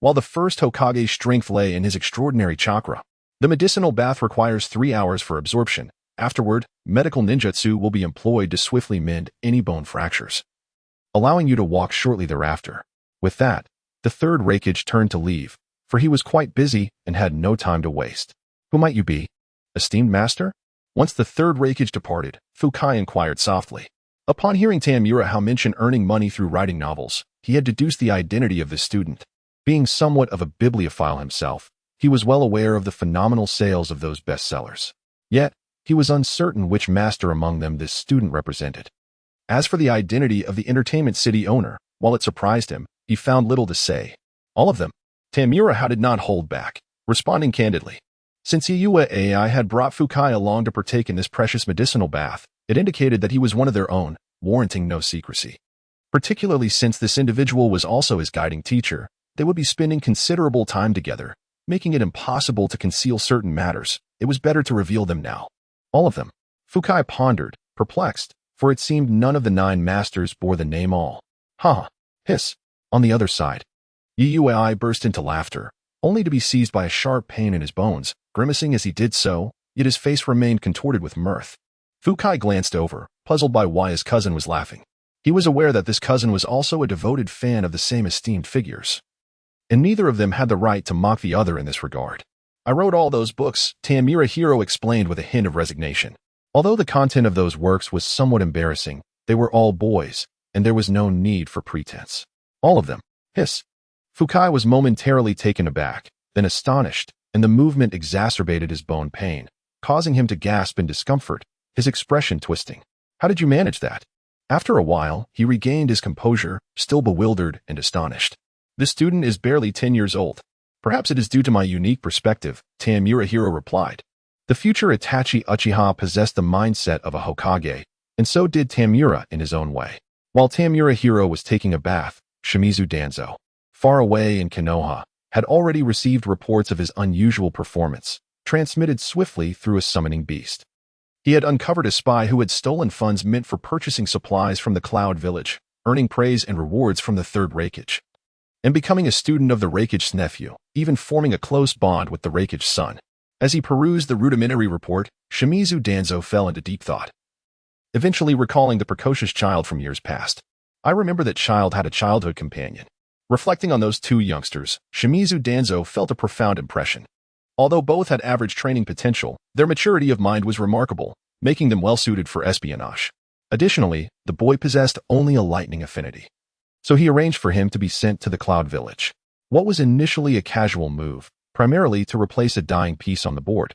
[SPEAKER 1] While the first Hokage's strength lay in his extraordinary chakra, the medicinal bath requires 3 hours for absorption. Afterward, medical ninjutsu will be employed to swiftly mend any bone fractures, allowing you to walk shortly thereafter. With that, the third Raikage turned to leave, for he was quite busy and had no time to waste. Who might you be? Esteemed master? Once the third Raikage departed, Fukai inquired softly. Upon hearing Tamura Hao mention earning money through writing novels, he had deduced the identity of the student. Being somewhat of a bibliophile himself, he was well aware of the phenomenal sales of those bestsellers. Yet, he was uncertain which master among them this student represented. As for the identity of the Entertainment City owner, while it surprised him, he found little to say. All of them. Tamura Hao did not hold back, responding candidly. Since Iyua AI had brought Fukai along to partake in this precious medicinal bath, it indicated that he was one of their own, warranting no secrecy. Particularly since this individual was also his guiding teacher, they would be spending considerable time together, making it impossible to conceal certain matters. It was better to reveal them now. All of them. Fukai pondered, perplexed, for it seemed none of the 9 masters bore the name All. Ha! Hiss. On the other side. Yui burst into laughter, only to be seized by a sharp pain in his bones, grimacing as he did so, yet his face remained contorted with mirth. Fukai glanced over, puzzled by why his cousin was laughing. He was aware that this cousin was also a devoted fan of the same esteemed figures, and neither of them had the right to mock the other in this regard. I wrote all those books, Tamura Hiro explained with a hint of resignation. Although the content of those works was somewhat embarrassing, they were all boys, and there was no need for pretense. All of them. Hiss. Fukai was momentarily taken aback, then astonished, and the movement exacerbated his bone pain, causing him to gasp in discomfort, his expression twisting. How did you manage that? After a while, he regained his composure, still bewildered and astonished. The student is barely 10 years old. Perhaps it is due to my unique perspective, Tamura Hiro replied. The future Itachi Uchiha possessed the mindset of a Hokage, and so did Tamura in his own way. While Tamura Hiro was taking a bath, Shimizu Danzo, far away in Konoha, had already received reports of his unusual performance, transmitted swiftly through a summoning beast. He had uncovered a spy who had stolen funds meant for purchasing supplies from the Cloud Village, earning praise and rewards from the Third Reikage, and becoming a student of the Reikage's nephew, even forming a close bond with the Reikage's son. As he perused the rudimentary report, Shimizu Danzo fell into deep thought, eventually recalling the precocious child from years past. I remember that child had a childhood companion. Reflecting on those 2 youngsters, Shimizu Danzo felt a profound impression. Although both had average training potential, their maturity of mind was remarkable, making them well-suited for espionage. Additionally, the boy possessed only a lightning affinity. So he arranged for him to be sent to the Cloud Village. What was initially a casual move, primarily to replace a dying piece on the board,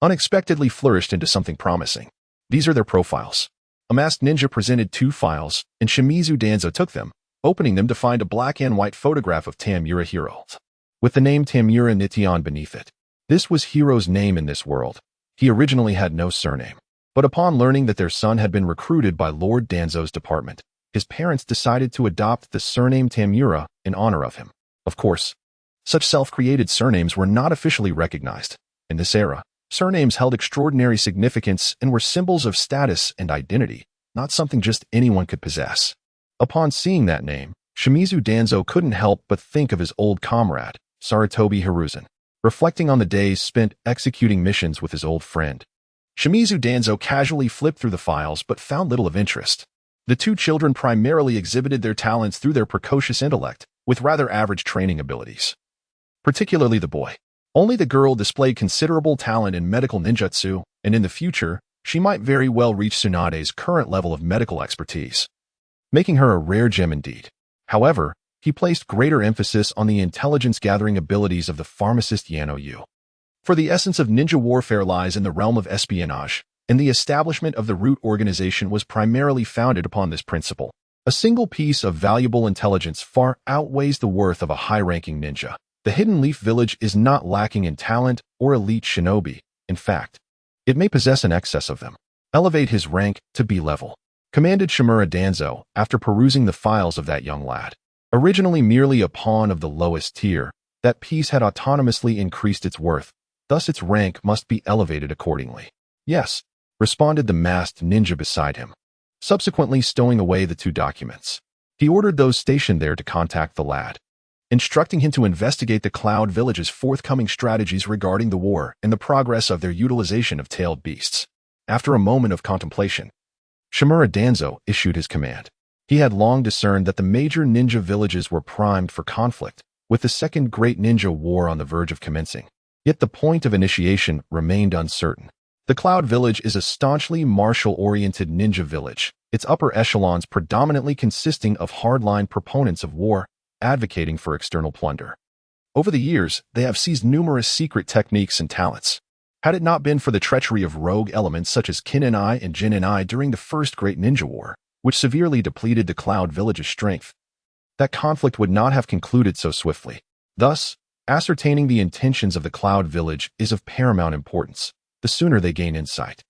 [SPEAKER 1] unexpectedly flourished into something promising. These are their profiles. A masked ninja presented 2 files, and Shimizu Danzo took them, opening them to find a black and white photograph of Tamura Hiro, with the name Tamura Nition beneath it. This was Hiro's name in this world. He originally had no surname, but upon learning that their son had been recruited by Lord Danzo's department, his parents decided to adopt the surname Tamura in honor of him. Of course, such self-created surnames were not officially recognized. In this era, surnames held extraordinary significance and were symbols of status and identity, not something just anyone could possess. Upon seeing that name, Shimizu Danzo couldn't help but think of his old comrade, Sarutobi Hiruzen. Reflecting on the days spent executing missions with his old friend, Shimizu Danzo casually flipped through the files but found little of interest. The 2 children primarily exhibited their talents through their precocious intellect, with rather average training abilities. Particularly the boy. Only the girl displayed considerable talent in medical ninjutsu, and in the future, she might very well reach Tsunade's current level of medical expertise, making her a rare gem indeed. However, he placed greater emphasis on the intelligence-gathering abilities of the pharmacist Yano Yu. For the essence of ninja warfare lies in the realm of espionage, and the establishment of the Root organization was primarily founded upon this principle. A single piece of valuable intelligence far outweighs the worth of a high-ranking ninja. The Hidden Leaf Village is not lacking in talent or elite shinobi. In fact, it may possess an excess of them. Elevate his rank to B level, commanded Shimura Danzo after perusing the files of that young lad. Originally merely a pawn of the lowest tier, that piece had autonomously increased its worth, thus its rank must be elevated accordingly. Yes, responded the masked ninja beside him, subsequently stowing away the 2 documents. He ordered those stationed there to contact the lad, instructing him to investigate the Cloud Village's forthcoming strategies regarding the war and the progress of their utilization of tailed beasts. After a moment of contemplation, Shimura Danzo issued his command. He had long discerned that the major ninja villages were primed for conflict, with the Second Great Ninja War on the verge of commencing. Yet the point of initiation remained uncertain. The Cloud Village is a staunchly martial-oriented ninja village, its upper echelons predominantly consisting of hardline proponents of war, advocating for external plunder. Over the years, they have seized numerous secret techniques and talents. Had it not been for the treachery of rogue elements such as Kin-en-I and Jin-en-I during the First Great Ninja War, which severely depleted the Cloud Village's strength, that conflict would not have concluded so swiftly. Thus, ascertaining the intentions of the Cloud Village is of paramount importance. The sooner they gain insight,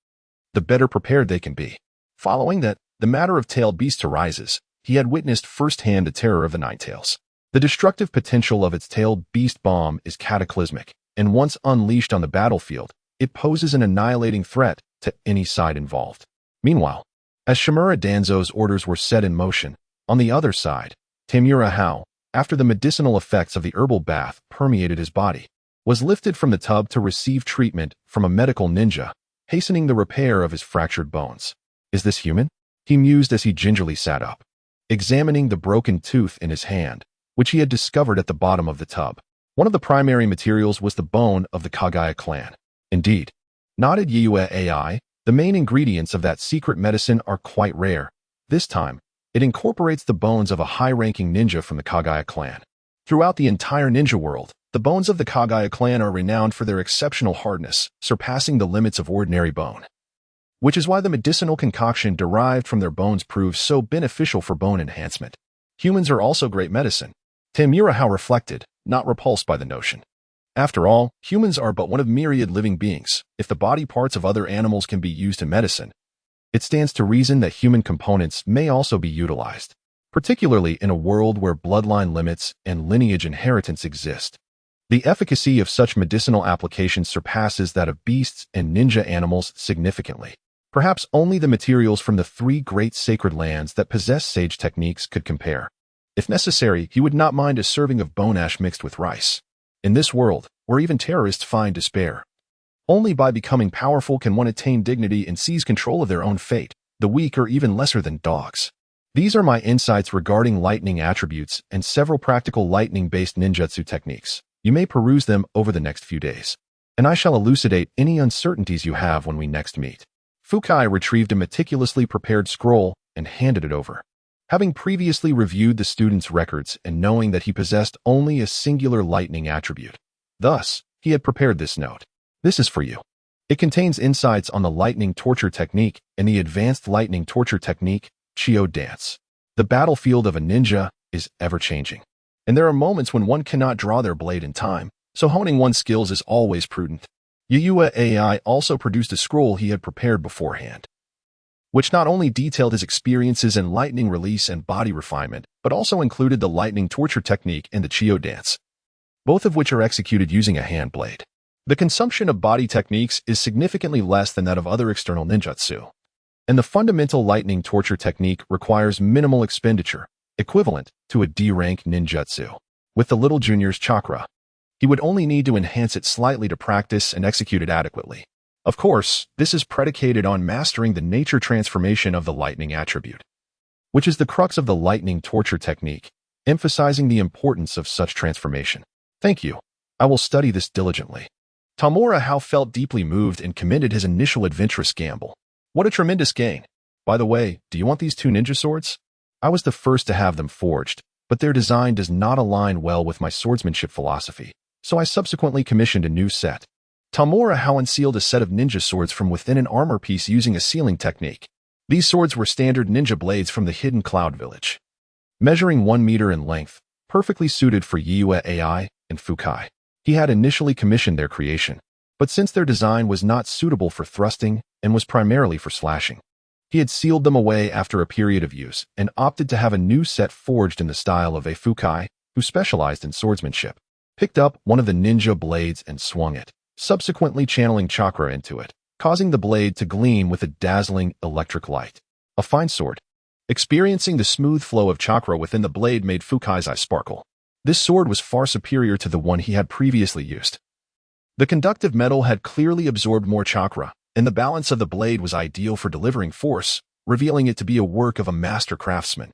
[SPEAKER 1] the better prepared they can be. Following that, the matter of tailed beasts arises. He had witnessed firsthand the terror of the Ninetales. The destructive potential of its tailed beast bomb is cataclysmic, and once unleashed on the battlefield, it poses an annihilating threat to any side involved. Meanwhile, as Shimura Danzo's orders were set in motion, on the other side, Tamura Hao, after the medicinal effects of the herbal bath permeated his body, was lifted from the tub to receive treatment from a medical ninja, hastening the repair of his fractured bones. Is this human? He mused as he gingerly sat up, examining the broken tooth in his hand, which he had discovered at the bottom of the tub. One of the primary materials was the bone of the Kagaya clan. Indeed, nodded Yue AI, the main ingredients of that secret medicine are quite rare. This time, it incorporates the bones of a high-ranking ninja from the Kagaya clan. Throughout the entire ninja world, the bones of the Kagaya clan are renowned for their exceptional hardness, surpassing the limits of ordinary bone. Which is why the medicinal concoction derived from their bones proves so beneficial for bone enhancement. Humans are also great medicine. Tamura Hao reflected, not repulsed by the notion. After all, humans are but one of myriad living beings. If the body parts of other animals can be used in medicine, it stands to reason that human components may also be utilized, particularly in a world where bloodline limits and lineage inheritance exist. The efficacy of such medicinal applications surpasses that of beasts and ninja animals significantly. Perhaps only the materials from the 3 great sacred lands that possess sage techniques could compare. If necessary, he would not mind a serving of bone ash mixed with rice. In this world, where even terrorists find despair, only by becoming powerful can one attain dignity and seize control of their own fate. The weak are even lesser than dogs. These are my insights regarding lightning attributes and several practical lightning-based ninjutsu techniques. You may peruse them over the next few days, and I shall elucidate any uncertainties you have when we next meet. Fukai retrieved a meticulously prepared scroll and handed it over. Having previously reviewed the student's records and knowing that he possessed only a singular lightning attribute, thus, he had prepared this note. This is for you. It contains insights on the lightning torture technique and the advanced lightning torture technique, Chio Dance. The battlefield of a ninja is ever-changing, and there are moments when one cannot draw their blade in time, so honing one's skills is always prudent. Yuyue AI also produced a scroll he had prepared beforehand, which not only detailed his experiences in lightning release and body refinement, but also included the lightning torture technique and the Chio Dance, both of which are executed using a hand blade. The consumption of body techniques is significantly less than that of other external ninjutsu, and the fundamental lightning torture technique requires minimal expenditure, equivalent to a D-rank ninjutsu. With the little junior's chakra, he would only need to enhance it slightly to practice and execute it adequately. Of course, this is predicated on mastering the nature transformation of the lightning attribute, which is the crux of the lightning torture technique, emphasizing the importance of such transformation. Thank you. I will study this diligently. Tamura Hao felt deeply moved and commended his initial adventurous gamble. What a tremendous gain. By the way, do you want these 2 ninja swords? I was the first to have them forged, but their design does not align well with my swordsmanship philosophy, so I subsequently commissioned a new set. Tamura Hao unsealed a set of ninja swords from within an armor piece using a sealing technique. These swords were standard ninja blades from the hidden cloud village, measuring 1 meter in length, perfectly suited for Yue AI and Fukai. He had initially commissioned their creation, but since their design was not suitable for thrusting and was primarily for slashing, he had sealed them away after a period of use and opted to have a new set forged in the style of a Fukai, who specialized in swordsmanship. Picked up one of the ninja blades and swung it, subsequently channeling chakra into it, causing the blade to gleam with a dazzling electric light. A fine sword. Experiencing the smooth flow of chakra within the blade made Fukai's eyes sparkle. This sword was far superior to the one he had previously used. The conductive metal had clearly absorbed more chakra, and the balance of the blade was ideal for delivering force, revealing it to be a work of a master craftsman.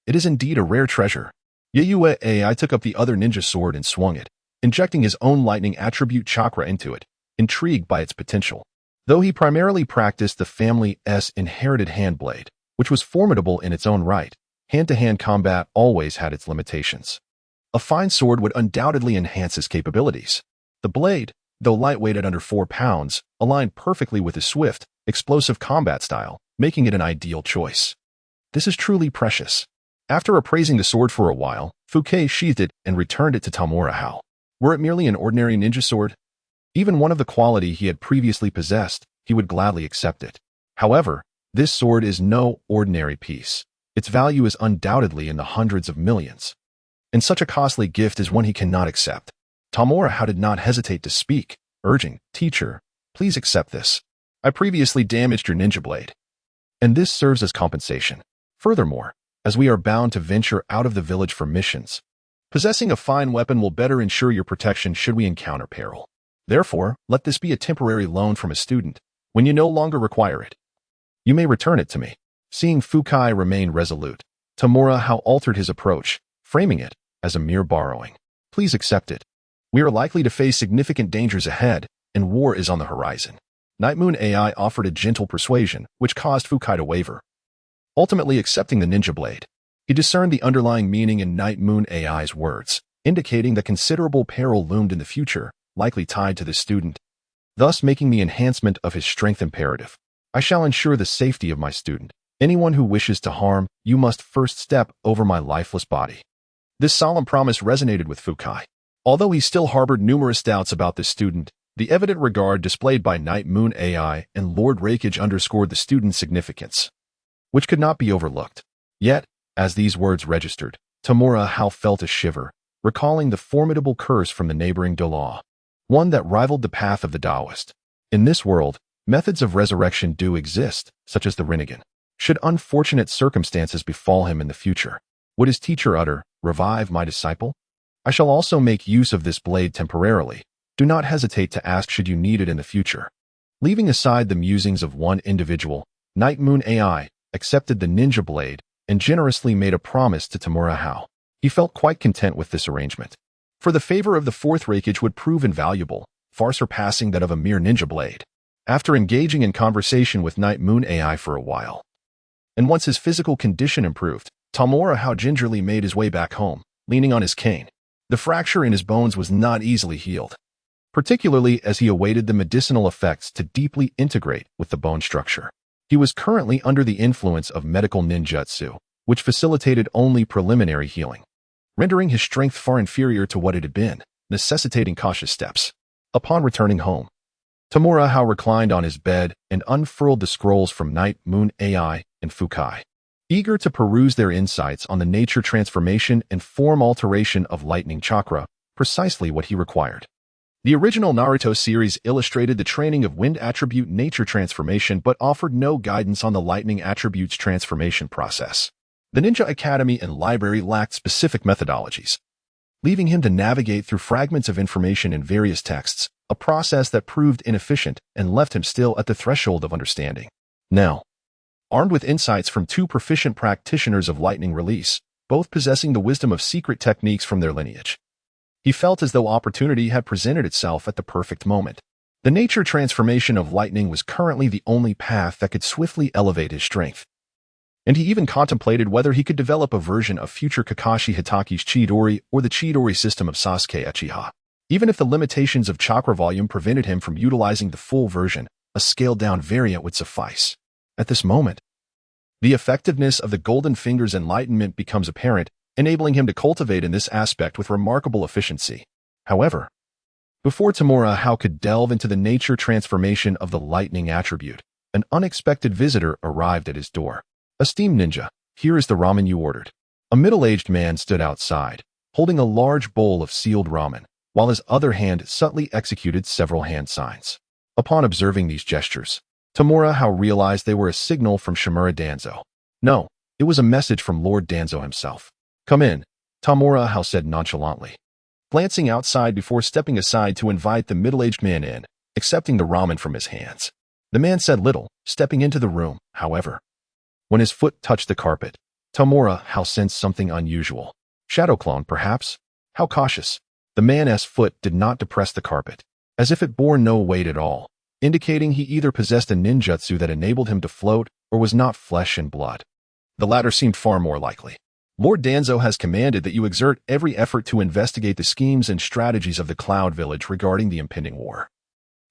[SPEAKER 1] It is indeed a rare treasure. Yue AI took up the other ninja sword and swung it, injecting his own lightning attribute chakra into it, intrigued by its potential. Though he primarily practiced the family's inherited hand blade, which was formidable in its own right, hand-to-hand combat always had its limitations. A fine sword would undoubtedly enhance his capabilities. The blade, though lightweight at under 4 pounds, aligned perfectly with his swift, explosive combat style, making it an ideal choice. This is truly precious. After appraising the sword for a while, Fukai sheathed it and returned it to Tamura Hao. Were it merely an ordinary ninja sword, even one of the quality he had previously possessed, he would gladly accept it. However, this sword is no ordinary piece. Its value is undoubtedly in the hundreds of millions. and such a costly gift is one he cannot accept. Tamura did not hesitate to speak, urging, "Teacher, please accept this. I previously damaged your ninja blade, and this serves as compensation. Furthermore, as we are bound to venture out of the village for missions, possessing a fine weapon will better ensure your protection should we encounter peril. Therefore, let this be a temporary loan from a student. When you no longer require it, you may return it to me." Seeing Fukai remain resolute, Tamura altered his approach, framing it as a mere borrowing. "Please accept it. We are likely to face significant dangers ahead, and war is on the horizon." Night Moon AI offered a gentle persuasion, which caused Fukai to waver. Ultimately accepting the ninja blade, he discerned the underlying meaning in Night Moon AI's words, indicating that considerable peril loomed in the future, likely tied to the student, thus making the enhancement of his strength imperative. "I shall ensure the safety of my student. Anyone who wishes to harm you must first step over my lifeless body." This solemn promise resonated with Fukai. Although he still harbored numerous doubts about the student, the evident regard displayed by Night Moon AI and Lord Rakage underscored the student's significance, which could not be overlooked. Yet, as these words registered, Tamura felt a shiver, recalling the formidable curse from the neighboring Dolaw, one that rivaled the path of the Taoist. In this world, methods of resurrection do exist, such as the Rinnegan. Should unfortunate circumstances befall him in the future, would his teacher utter, "Revive my disciple"? "I shall also make use of this blade temporarily. Do not hesitate to ask should you need it in the future." Leaving aside the musings of one individual, Night Moon AI accepted the ninja blade and generously made a promise to Tamura. He felt quite content with this arrangement, for the favor of the fourth Rakage would prove invaluable, far surpassing that of a mere ninja blade. After engaging in conversation with Night Moon AI for a while, and once his physical condition improved, Tamura gingerly made his way back home, leaning on his cane. The fracture in his bones was not easily healed, particularly as he awaited the medicinal effects to deeply integrate with the bone structure. He was currently under the influence of medical ninjutsu, which facilitated only preliminary healing, rendering his strength far inferior to what it had been, necessitating cautious steps. Upon returning home, Tamura reclined on his bed and unfurled the scrolls from Night Moon AI and Fukai, eager to peruse their insights on the nature transformation and form alteration of lightning chakra, precisely what he required. The original Naruto series illustrated the training of wind attribute nature transformation but offered no guidance on the lightning attribute's transformation process. The Ninja Academy and library lacked specific methodologies, leaving him to navigate through fragments of information in various texts, a process that proved inefficient and left him still at the threshold of understanding. Now, armed with insights from two proficient practitioners of lightning release, both possessing the wisdom of secret techniques from their lineage, he felt as though opportunity had presented itself at the perfect moment. The nature transformation of lightning was currently the only path that could swiftly elevate his strength, and he even contemplated whether he could develop a version of future Kakashi Hitaki's Chidori or the Chidori system of Sasuke Uchiha. Even if the limitations of chakra volume prevented him from utilizing the full version, a scaled-down variant would suffice. At this moment, the effectiveness of the Golden Finger's enlightenment becomes apparent, enabling him to cultivate in this aspect with remarkable efficiency. However, before Tamura could delve into the nature transformation of the lightning attribute, an unexpected visitor arrived at his door. "Esteemed ninja, here is the ramen you ordered." A middle-aged man stood outside, holding a large bowl of sealed ramen, while his other hand subtly executed several hand signs. Upon observing these gestures, Tamura realized they were a signal from Shimura Danzo. No, it was a message from Lord Danzo himself. "Come in," Tamura said nonchalantly, glancing outside before stepping aside to invite the middle-aged man in, accepting the ramen from his hands. The man said little, stepping into the room, however. When his foot touched the carpet, Tamura sensed something unusual. Shadow clone, perhaps? How cautious. The man's foot did not depress the carpet, as if it bore no weight at all, indicating he either possessed a ninjutsu that enabled him to float or was not flesh and blood. The latter seemed far more likely. "Lord Danzo has commanded that you exert every effort to investigate the schemes and strategies of the Cloud Village regarding the impending war,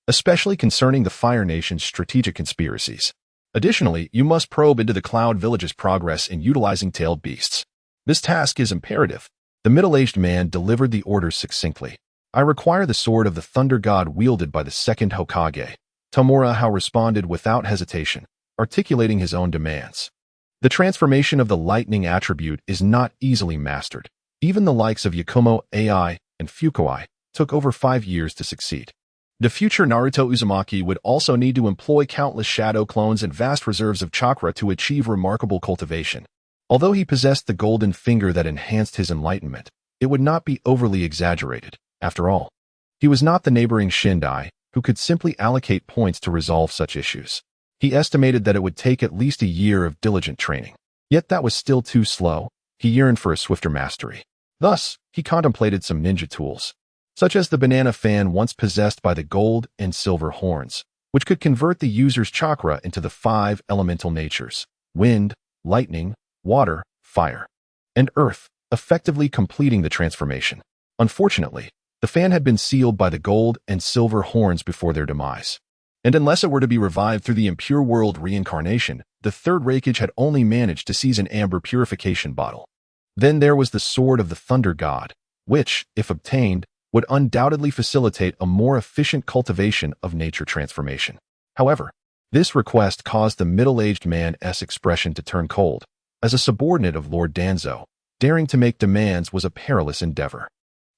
[SPEAKER 1] especially concerning the Fire Nation's strategic conspiracies. Additionally, you must probe into the Cloud Village's progress in utilizing tailed beasts. This task is imperative." The middle-aged man delivered the orders succinctly. "I require the sword of the Thunder God wielded by the second Hokage." Tamura responded without hesitation, articulating his own demands. The transformation of the lightning attribute is not easily mastered, Even the likes of Yakumo AI and Fukuai took over 5 years to succeed. The future Naruto Uzumaki would also need to employ countless shadow clones and vast reserves of chakra to achieve remarkable cultivation. Although he possessed the golden finger that enhanced his enlightenment, it would not be overly exaggerated. After all, he was not the neighboring Shindai, who could simply allocate points to resolve such issues. He estimated that it would take at least a year of diligent training. Yet that was still too slow. He yearned for a swifter mastery. Thus, he contemplated some ninja tools, such as the banana fan once possessed by the gold and silver horns, which could convert the user's chakra into the 5 elemental natures: wind, lightning, water, fire, and earth, effectively completing the transformation. Unfortunately, the fan had been sealed by the gold and silver horns before their demise. And unless it were to be revived through the impure world reincarnation, the third Raikage had only managed to seize an amber purification bottle. Then there was the Sword of the Thunder God, which, if obtained, would undoubtedly facilitate a more efficient cultivation of nature transformation. However, this request caused the middle-aged man's expression to turn cold. As a subordinate of Lord Danzo, daring to make demands was a perilous endeavor.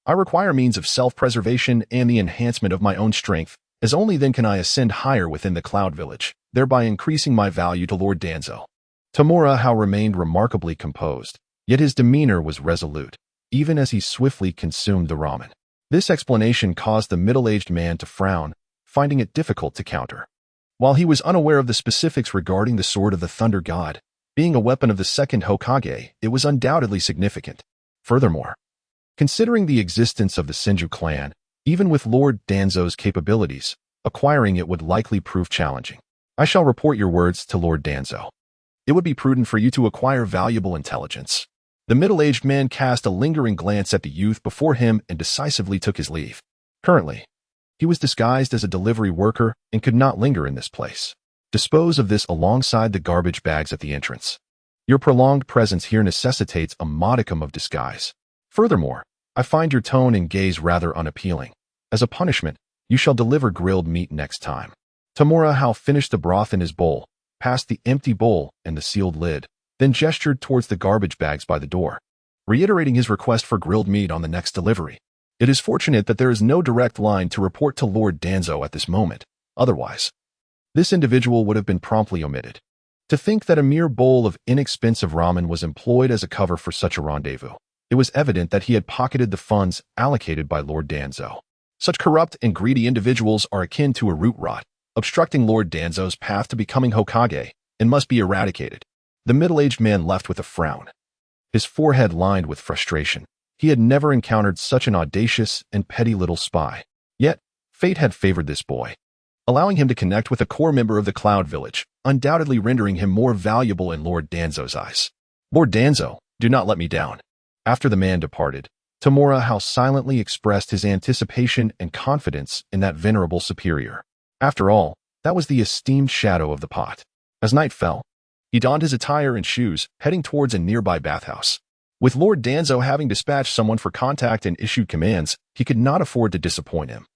[SPEAKER 1] I require means of self-preservation and the enhancement of my own strength, as only then can I ascend higher within the Cloud Village, thereby increasing my value to Lord Danzo. Tamura Hao remained remarkably composed, yet his demeanor was resolute, even as he swiftly consumed the ramen. This explanation caused the middle-aged man to frown, finding it difficult to counter. While he was unaware of the specifics regarding the Sword of the Thunder God, being a weapon of the second Hokage, it was undoubtedly significant. Furthermore, considering the existence of the Senju clan, even with Lord Danzo's capabilities, acquiring it would likely prove challenging. I shall report your words to Lord Danzo. It would be prudent for you to acquire valuable intelligence. The middle-aged man cast a lingering glance at the youth before him and decisively took his leave. Currently, he was disguised as a delivery worker and could not linger in this place. Dispose of this alongside the garbage bags at the entrance. Your prolonged presence here necessitates a modicum of disguise. Furthermore, I find your tone and gaze rather unappealing. As a punishment, you shall deliver grilled meat next time. Tamura Hao finished the broth in his bowl, passed the empty bowl and the sealed lid, then gestured towards the garbage bags by the door, reiterating his request for grilled meat on the next delivery. It is fortunate that there is no direct line to report to Lord Danzo at this moment. Otherwise, this individual would have been promptly omitted. To think that a mere bowl of inexpensive ramen was employed as a cover for such a rendezvous. It was evident that he had pocketed the funds allocated by Lord Danzo. Such corrupt and greedy individuals are akin to a root rot, obstructing Lord Danzo's path to becoming Hokage, and must be eradicated. The middle-aged man left with a frown, his forehead lined with frustration. He had never encountered such an audacious and petty little spy. Yet, fate had favored this boy, allowing him to connect with a core member of the Cloud Village, undoubtedly rendering him more valuable in Lord Danzo's eyes. Lord Danzo, do not let me down. After the man departed, Tamura Hao silently expressed his anticipation and confidence in that venerable superior. After all, that was the esteemed shadow of the pot. As night fell, he donned his attire and shoes, heading towards a nearby bathhouse. With Lord Danzo having dispatched someone for contact and issued commands, he could not afford to disappoint him.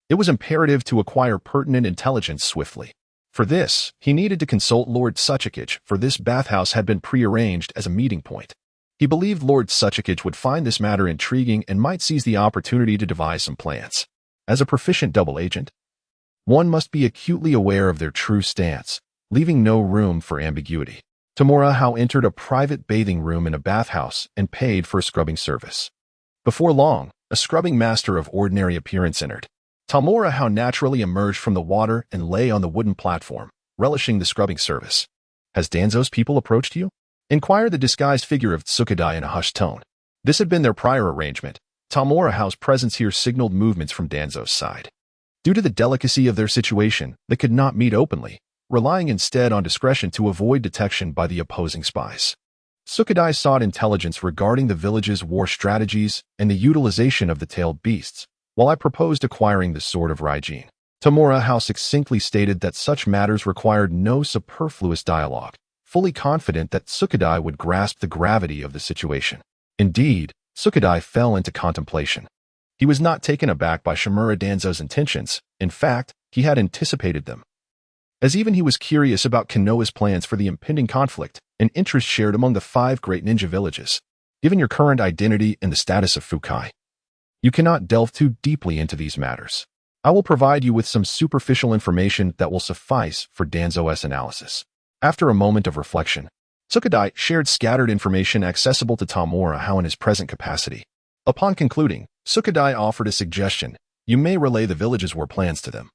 [SPEAKER 1] It was imperative to acquire pertinent intelligence swiftly. For this, he needed to consult Lord Suchikage, for this bathhouse had been prearranged as a meeting point. He believed Lord Suchikage would find this matter intriguing and might seize the opportunity to devise some plans. As a proficient double agent, one must be acutely aware of their true stance, leaving no room for ambiguity. Tamura Hao entered a private bathing room in a bathhouse and paid for a scrubbing service. Before long, a scrubbing master of ordinary appearance entered. Tamura Hao naturally emerged from the water and lay on the wooden platform, relishing the scrubbing service. Has Danzo's people approached you? Inquired the disguised figure of Tsukadai in a hushed tone. This had been their prior arrangement. Tamura Hao's presence here signaled movements from Danzo's side. Due to the delicacy of their situation, they could not meet openly, relying instead on discretion to avoid detection by the opposing spies. Tsukadai sought intelligence regarding the village's war strategies and the utilization of the tailed beasts, while I proposed acquiring the Sword of Raijin. Tamura Hao succinctly stated that such matters required no superfluous dialogue, fully confident that Tsukadai would grasp the gravity of the situation. Indeed, Tsukadai fell into contemplation. He was not taken aback by Shimura Danzo's intentions. In fact, he had anticipated them. As even he was curious about Konoha's plans for the impending conflict, an interest shared among the 5 great ninja villages. Given your current identity and the status of Fukai, you cannot delve too deeply into these matters. I will provide you with some superficial information that will suffice for Danzo's analysis. After a moment of reflection, Tsukadai shared scattered information accessible to Tamura Hao in his present capacity. Upon concluding, Tsukadai offered a suggestion. You may relay the village's war plans to them,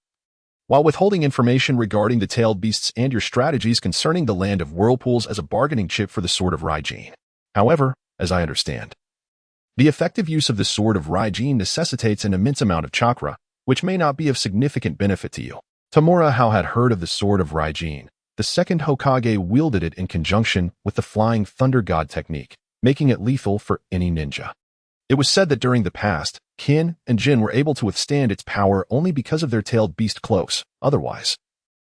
[SPEAKER 1] while withholding information regarding the tailed beasts and your strategies concerning the land of whirlpools as a bargaining chip for the Sword of Raijin. However, as I understand, the effective use of the Sword of Raijin necessitates an immense amount of chakra, which may not be of significant benefit to you. Tamura Hao had heard of the Sword of Raijin. The second Hokage wielded it in conjunction with the Flying Thunder God technique, making it lethal for any ninja. It was said that during the past, Qin and Jin were able to withstand its power only because of their tailed beast cloaks. Otherwise,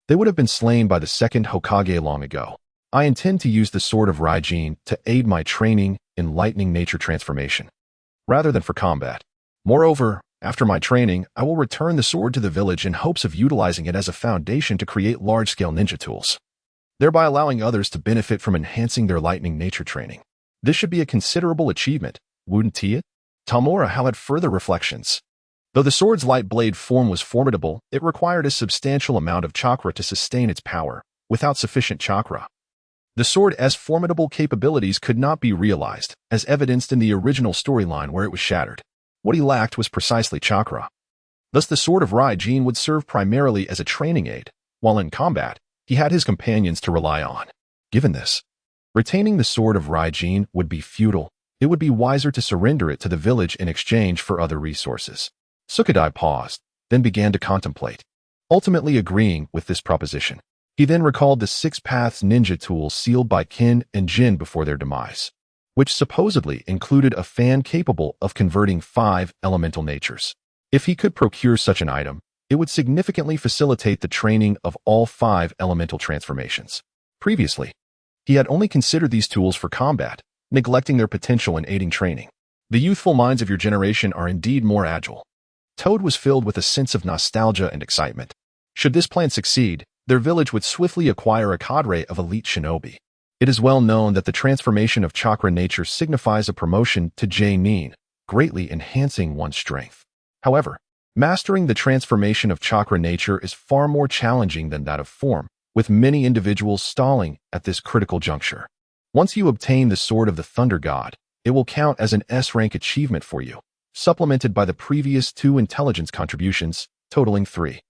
[SPEAKER 1] they would have been slain by the second Hokage long ago. I intend to use the Sword of Raijin to aid my training in lightning nature transformation, rather than for combat. Moreover, after my training, I will return the sword to the village in hopes of utilizing it as a foundation to create large-scale ninja tools, thereby allowing others to benefit from enhancing their lightning nature training. This should be a considerable achievement, wouldn't it? Tamura Hao had further reflections. Though the sword's light blade form was formidable, it required a substantial amount of chakra to sustain its power. Without sufficient chakra, the sword's formidable capabilities could not be realized, as evidenced in the original storyline where it was shattered. What he lacked was precisely chakra. Thus the Sword of Raijin would serve primarily as a training aid, while in combat, he had his companions to rely on. Given this, retaining the Sword of Raijin would be futile. It would be wiser to surrender it to the village in exchange for other resources. Tsukadai paused, then began to contemplate, ultimately agreeing with this proposition. He then recalled the Six Paths ninja tools sealed by Qin and Jin before their demise, which supposedly included a fan capable of converting 5 elemental natures. If he could procure such an item, it would significantly facilitate the training of all 5 elemental transformations. Previously, he had only considered these tools for combat, neglecting their potential in aiding training. The youthful minds of your generation are indeed more agile. Toad was filled with a sense of nostalgia and excitement. Should this plan succeed, their village would swiftly acquire a cadre of elite shinobi. It is well known that the transformation of chakra nature signifies a promotion to J-Nin, greatly enhancing one's strength. However, mastering the transformation of chakra nature is far more challenging than that of form, with many individuals stalling at this critical juncture. Once you obtain the Sword of the Thunder God, it will count as an S-rank achievement for you, supplemented by the previous 2 intelligence contributions, totaling 3.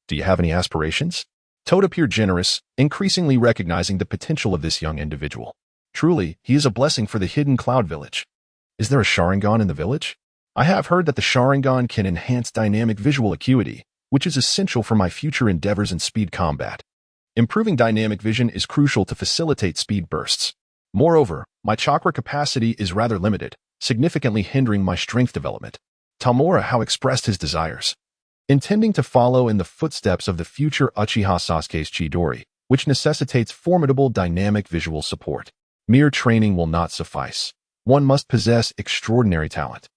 [SPEAKER 1] Do you have any aspirations? Toad appeared generous, increasingly recognizing the potential of this young individual. Truly, he is a blessing for the Hidden Cloud Village. Is there a Sharingan in the village? I have heard that the Sharingan can enhance dynamic visual acuity, which is essential for my future endeavors in speed combat. Improving dynamic vision is crucial to facilitate speed bursts. Moreover, my chakra capacity is rather limited, significantly hindering my strength development. Tamura Hao expressed his desires, intending to follow in the footsteps of the future Uchiha Sasuke's Chidori, which necessitates formidable dynamic visual support. Mere training will not suffice. One must possess extraordinary talent.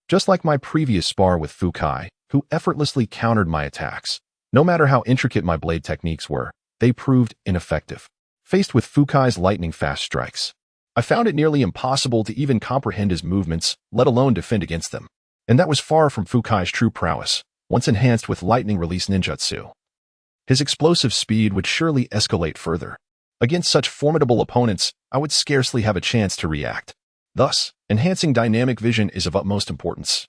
[SPEAKER 1] Just like my previous spar with Fukai, who effortlessly countered my attacks. No matter how intricate my blade techniques were, they proved ineffective. Faced with Fukai's lightning-fast strikes, I found it nearly impossible to even comprehend his movements, let alone defend against them. And that was far from Fukai's true prowess, once enhanced with lightning-release ninjutsu. His explosive speed would surely escalate further. Against such formidable opponents, I would scarcely have a chance to react. Thus, enhancing dynamic vision is of utmost importance.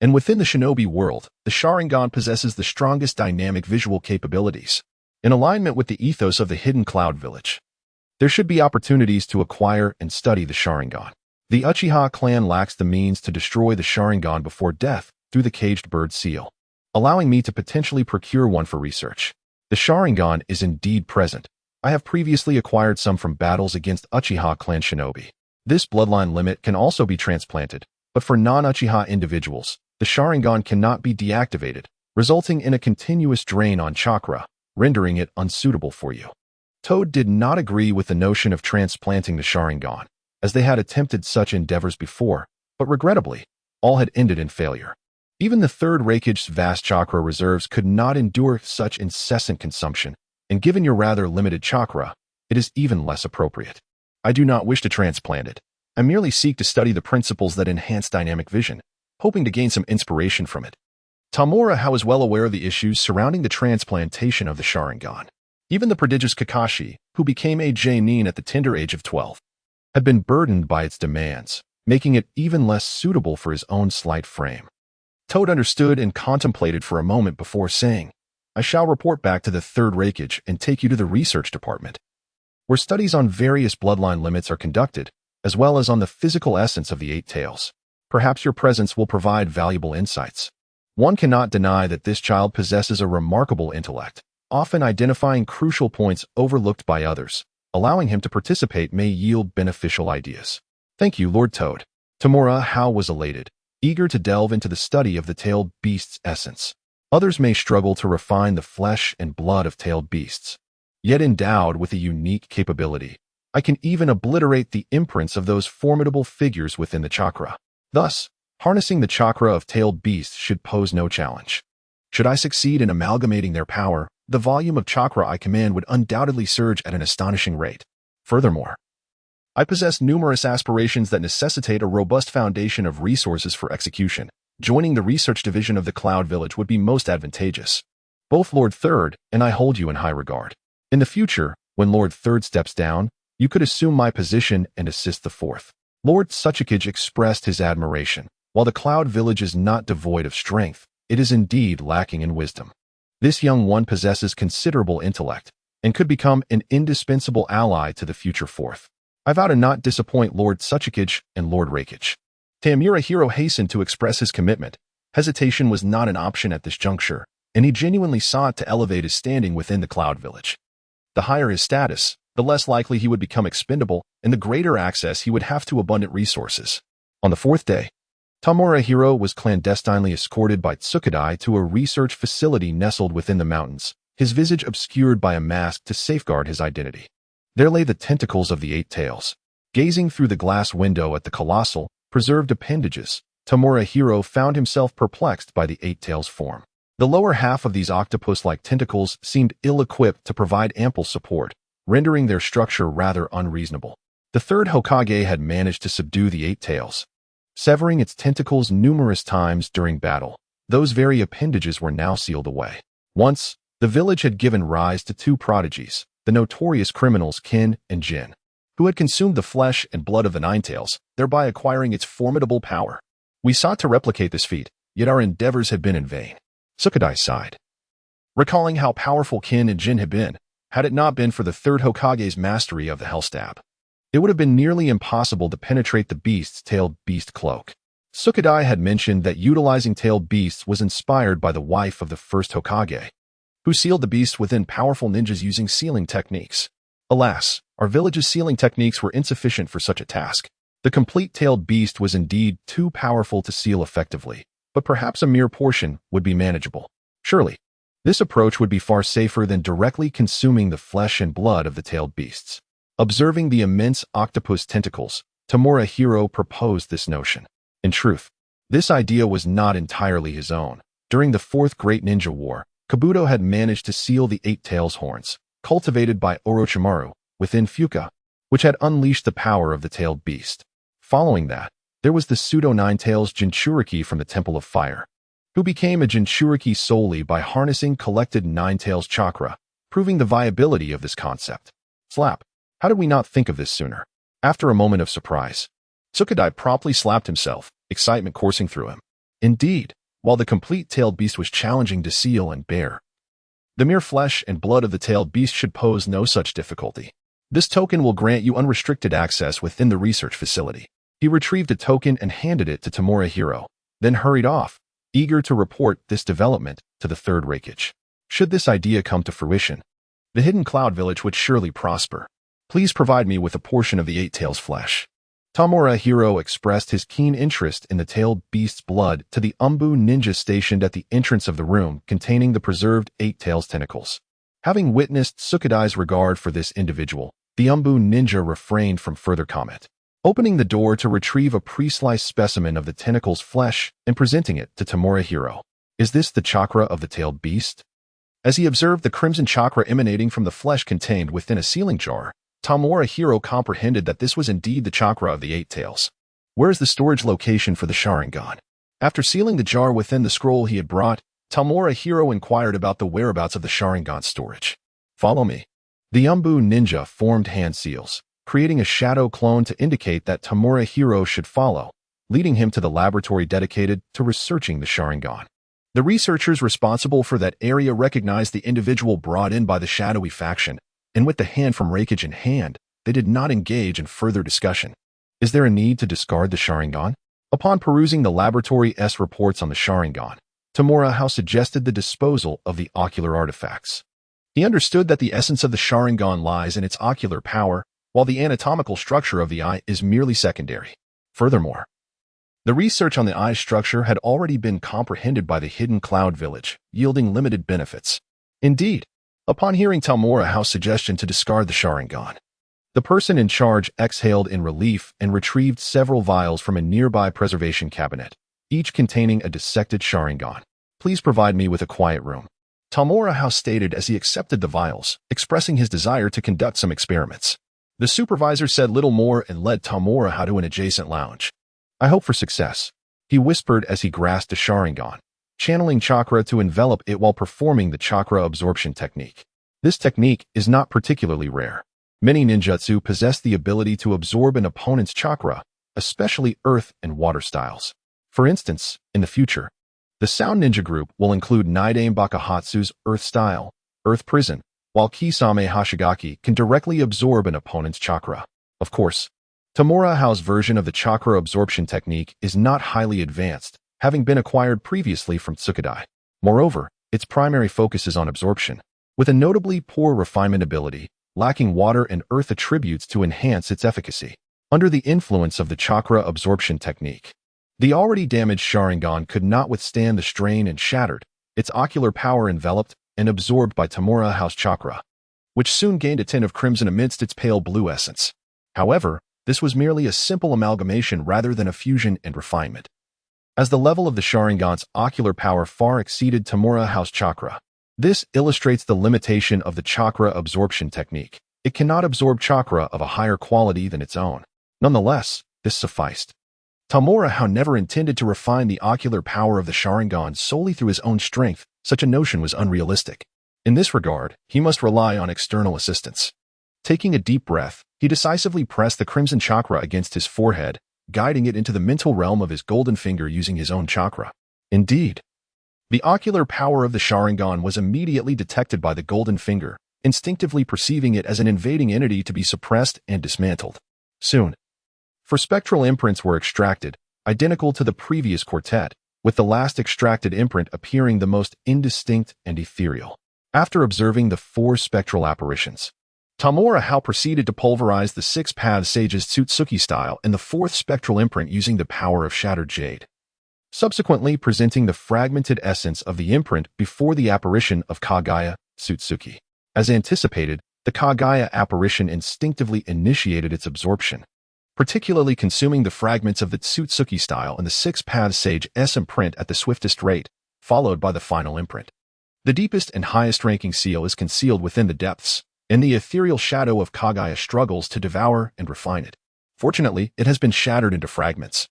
[SPEAKER 1] And within the shinobi world, the Sharingan possesses the strongest dynamic visual capabilities. In alignment with the ethos of the Hidden Cloud Village, there should be opportunities to acquire and study the Sharingan. The Uchiha clan lacks the means to destroy the Sharingan before death through the Caged Bird seal, allowing me to potentially procure one for research. The Sharingan is indeed present. I have previously acquired some from battles against Uchiha clan shinobi. This bloodline limit can also be transplanted, but for non-Uchiha individuals, the Sharingan cannot be deactivated, resulting in a continuous drain on chakra, rendering it unsuitable for you. Toad did not agree with the notion of transplanting the Sharingan, as they had attempted such endeavors before, but regrettably, all had ended in failure. Even the Third Raikage's vast chakra reserves could not endure such incessant consumption, and given your rather limited chakra, it is even less appropriate. I do not wish to transplant it. I merely seek to study the principles that enhance dynamic vision, hoping to gain some inspiration from it. Tamura was well aware of the issues surrounding the transplantation of the Sharingan. Even the prodigious Kakashi, who became a Genin at the tender age of 12, had been burdened by its demands, making it even less suitable for his own slight frame. Toad understood and contemplated for a moment before saying, I shall report back to the third Reikage and take you to the research department, where studies on various bloodline limits are conducted, as well as on the physical essence of the Eight Tails. Perhaps your presence will provide valuable insights. One cannot deny that this child possesses a remarkable intellect, often identifying crucial points overlooked by others. Allowing him to participate may yield beneficial ideas. Thank you, Lord Toad. Tamura was elated, eager to delve into the study of the tailed beast's essence. Others may struggle to refine the flesh and blood of tailed beasts, yet endowed with a unique capability. I can even obliterate the imprints of those formidable figures within the chakra. Thus, harnessing the chakra of tailed beasts should pose no challenge. Should I succeed in amalgamating their power, the volume of chakra I command would undoubtedly surge at an astonishing rate. Furthermore, I possess numerous aspirations that necessitate a robust foundation of resources for execution. Joining the research division of the Cloud Village would be most advantageous. Both Lord Third and I hold you in high regard. In the future, when Lord Third steps down, you could assume my position and assist the fourth. Lord Suchikage expressed his admiration. While the Cloud Village is not devoid of strength, it is indeed lacking in wisdom. This young one possesses considerable intellect and could become an indispensable ally to the future fourth. I vow to not disappoint Lord Suchikage and Lord Reikage. Tamura hastened to express his commitment. Hesitation was not an option at this juncture, and he genuinely sought to elevate his standing within the Cloud Village. The higher his status, the less likely he would become expendable, and the greater access he would have to abundant resources. On the fourth day, Tamura was clandestinely escorted by Tsukadai to a research facility nestled within the mountains, his visage obscured by a mask to safeguard his identity. There lay the tentacles of the Eight Tails. Gazing through the glass window at the colossal, preserved appendages, Tamura found himself perplexed by the Eight Tails form. The lower half of these octopus-like tentacles seemed ill-equipped to provide ample support, rendering their structure rather unreasonable. The third Hokage had managed to subdue the Eight Tails, severing its tentacles numerous times during battle. Those very appendages were now sealed away. Once, the village had given rise to two prodigies, the notorious criminals Kin and Jin, who had consumed the flesh and blood of the Ninetales, thereby acquiring its formidable power. We sought to replicate this feat, yet our endeavors had been in vain. Tsukadai sighed, recalling how powerful Kin and Jin had been. Had it not been for the third Hokage's mastery of the Hellstab, it would have been nearly impossible to penetrate the beast's tailed beast cloak. Tsukadai had mentioned that utilizing tailed beasts was inspired by the wife of the first Hokage, who sealed the beast within powerful ninjas using sealing techniques. Alas, our village's sealing techniques were insufficient for such a task. The complete tailed beast was indeed too powerful to seal effectively, but perhaps a mere portion would be manageable. Surely, this approach would be far safer than directly consuming the flesh and blood of the tailed beasts. Observing the immense octopus tentacles, Tamura proposed this notion. In truth, this idea was not entirely his own. During the Fourth Great Ninja War, Kabuto had managed to seal the Eight Tails horns, cultivated by Orochimaru, within Fuka, which had unleashed the power of the tailed beast. Following that, there was the pseudo-Nine Tails Jinchuriki from the Temple of Fire, who became a Jinchuriki solely by harnessing collected Nine Tails chakra, proving the viability of this concept. Slap. How did we not think of this sooner? After a moment of surprise, Tsukadai promptly slapped himself, excitement coursing through him. Indeed, while the complete tailed beast was challenging to seal and bear, the mere flesh and blood of the tailed beast should pose no such difficulty. This token will grant you unrestricted access within the research facility. He retrieved a token and handed it to Tamura, then hurried off, eager to report this development to the third Reikage. Should this idea come to fruition, the hidden Cloud Village would surely prosper. Please provide me with a portion of the Eight Tails flesh. Tamura expressed his keen interest in the tailed beast's blood to the Umbu ninja stationed at the entrance of the room containing the preserved Eight Tails tentacles. Having witnessed Tsukadai's regard for this individual, the Umbu ninja refrained from further comment, opening the door to retrieve a pre-sliced specimen of the tentacle's flesh and presenting it to Tamura. Is this the chakra of the tailed beast? As he observed the crimson chakra emanating from the flesh contained within a sealing jar, Tamura Hiro comprehended that this was indeed the chakra of the Eight Tails. Where is the storage location for the Sharingan? After sealing the jar within the scroll he had brought, Tamura Hiro inquired about the whereabouts of the Sharingan storage. Follow me. The Umbu ninja formed hand seals, creating a shadow clone to indicate that Tamura Hiro should follow, leading him to the laboratory dedicated to researching the Sharingan. The researchers responsible for that area recognized the individual brought in by the shadowy faction, and with the hand from Raikage in hand, they did not engage in further discussion. Is there a need to discard the Sharingan? Upon perusing the laboratory's reports on the Sharingan, Tamura suggested the disposal of the ocular artifacts. He understood that the essence of the Sharingan lies in its ocular power, while the anatomical structure of the eye is merely secondary. Furthermore, the research on the eye's structure had already been comprehended by the Hidden Cloud Village, yielding limited benefits. Indeed, upon hearing Tamura's suggestion to discard the Sharingan, the person in charge exhaled in relief and retrieved several vials from a nearby preservation cabinet, each containing a dissected Sharingan. Please provide me with a quiet room. Tamura stated as he accepted the vials, expressing his desire to conduct some experiments. The supervisor said little more and led Tamura to an adjacent lounge. I hope for success, he whispered as he grasped the Sharingan, channeling chakra to envelop it while performing the chakra absorption technique. This technique is not particularly rare. Many ninjutsu possess the ability to absorb an opponent's chakra, especially earth and water styles. For instance, in the future, the Sound Ninja group will include Nidame Bakahatsu's Earth Style, Earth Prison, while Kisame Hashigaki can directly absorb an opponent's chakra. Of course, Tamura's version of the chakra absorption technique is not highly advanced, having been acquired previously from Tsukadai. Moreover, its primary focus is on absorption, with a notably poor refinement ability, lacking water and earth attributes to enhance its efficacy. Under the influence of the chakra absorption technique, the already damaged Sharingan could not withstand the strain and shattered, its ocular power enveloped and absorbed by Tamura's chakra, which soon gained a tint of crimson amidst its pale blue essence. However, this was merely a simple amalgamation rather than a fusion and refinement. As the level of the Sharingan's ocular power far exceeded Tamura's chakra, this illustrates the limitation of the chakra absorption technique. It cannot absorb chakra of a higher quality than its own. Nonetheless, this sufficed. Tamura never intended to refine the ocular power of the Sharingan solely through his own strength. Such a notion was unrealistic. In this regard, he must rely on external assistance. Taking a deep breath, he decisively pressed the crimson chakra against his forehead, guiding it into the mental realm of his golden finger using his own chakra. Indeed, the ocular power of the Sharingan was immediately detected by the golden finger, instinctively perceiving it as an invading entity to be suppressed and dismantled. Soon, four spectral imprints were extracted, identical to the previous quartet, with the last extracted imprint appearing the most indistinct and ethereal. After observing the 4 spectral apparitions, Tamura proceeded to pulverize the 6 Paths Sage's Tsutsuki style and the 4th spectral imprint using the power of Shattered Jade, subsequently presenting the fragmented essence of the imprint before the apparition of Kagaya Tsutsuki. As anticipated, the Kagaya apparition instinctively initiated its absorption, particularly consuming the fragments of the Tsutsuki style and the 6 Paths Sage's imprint at the swiftest rate, followed by the final imprint. The deepest and highest ranking seal is concealed within the depths, and the ethereal shadow of Kagaya struggles to devour and refine it. Fortunately, it has been shattered into fragments,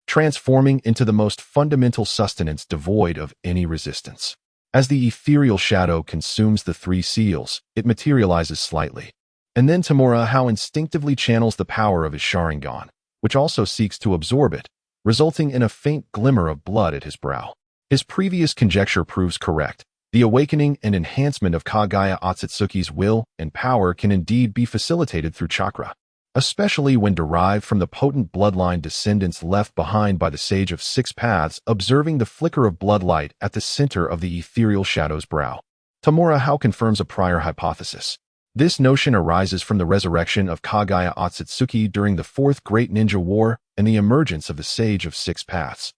[SPEAKER 1] transforming into the most fundamental sustenance devoid of any resistance. As the ethereal shadow consumes the 3 seals, it materializes slightly. And then Tamura instinctively channels the power of his Sharingan, which also seeks to absorb it, resulting in a faint glimmer of blood at his brow. His previous conjecture proves correct. The awakening and enhancement of Kagaya Otsutsuki's will and power can indeed be facilitated through chakra, especially when derived from the potent bloodline descendants left behind by the Sage of 6 Paths, observing the flicker of bloodlight at the center of the ethereal shadow's brow. Tamura confirms a prior hypothesis. This notion arises from the resurrection of Kagaya Otsutsuki during the 4th Great Ninja War and the emergence of the Sage of 6 Paths.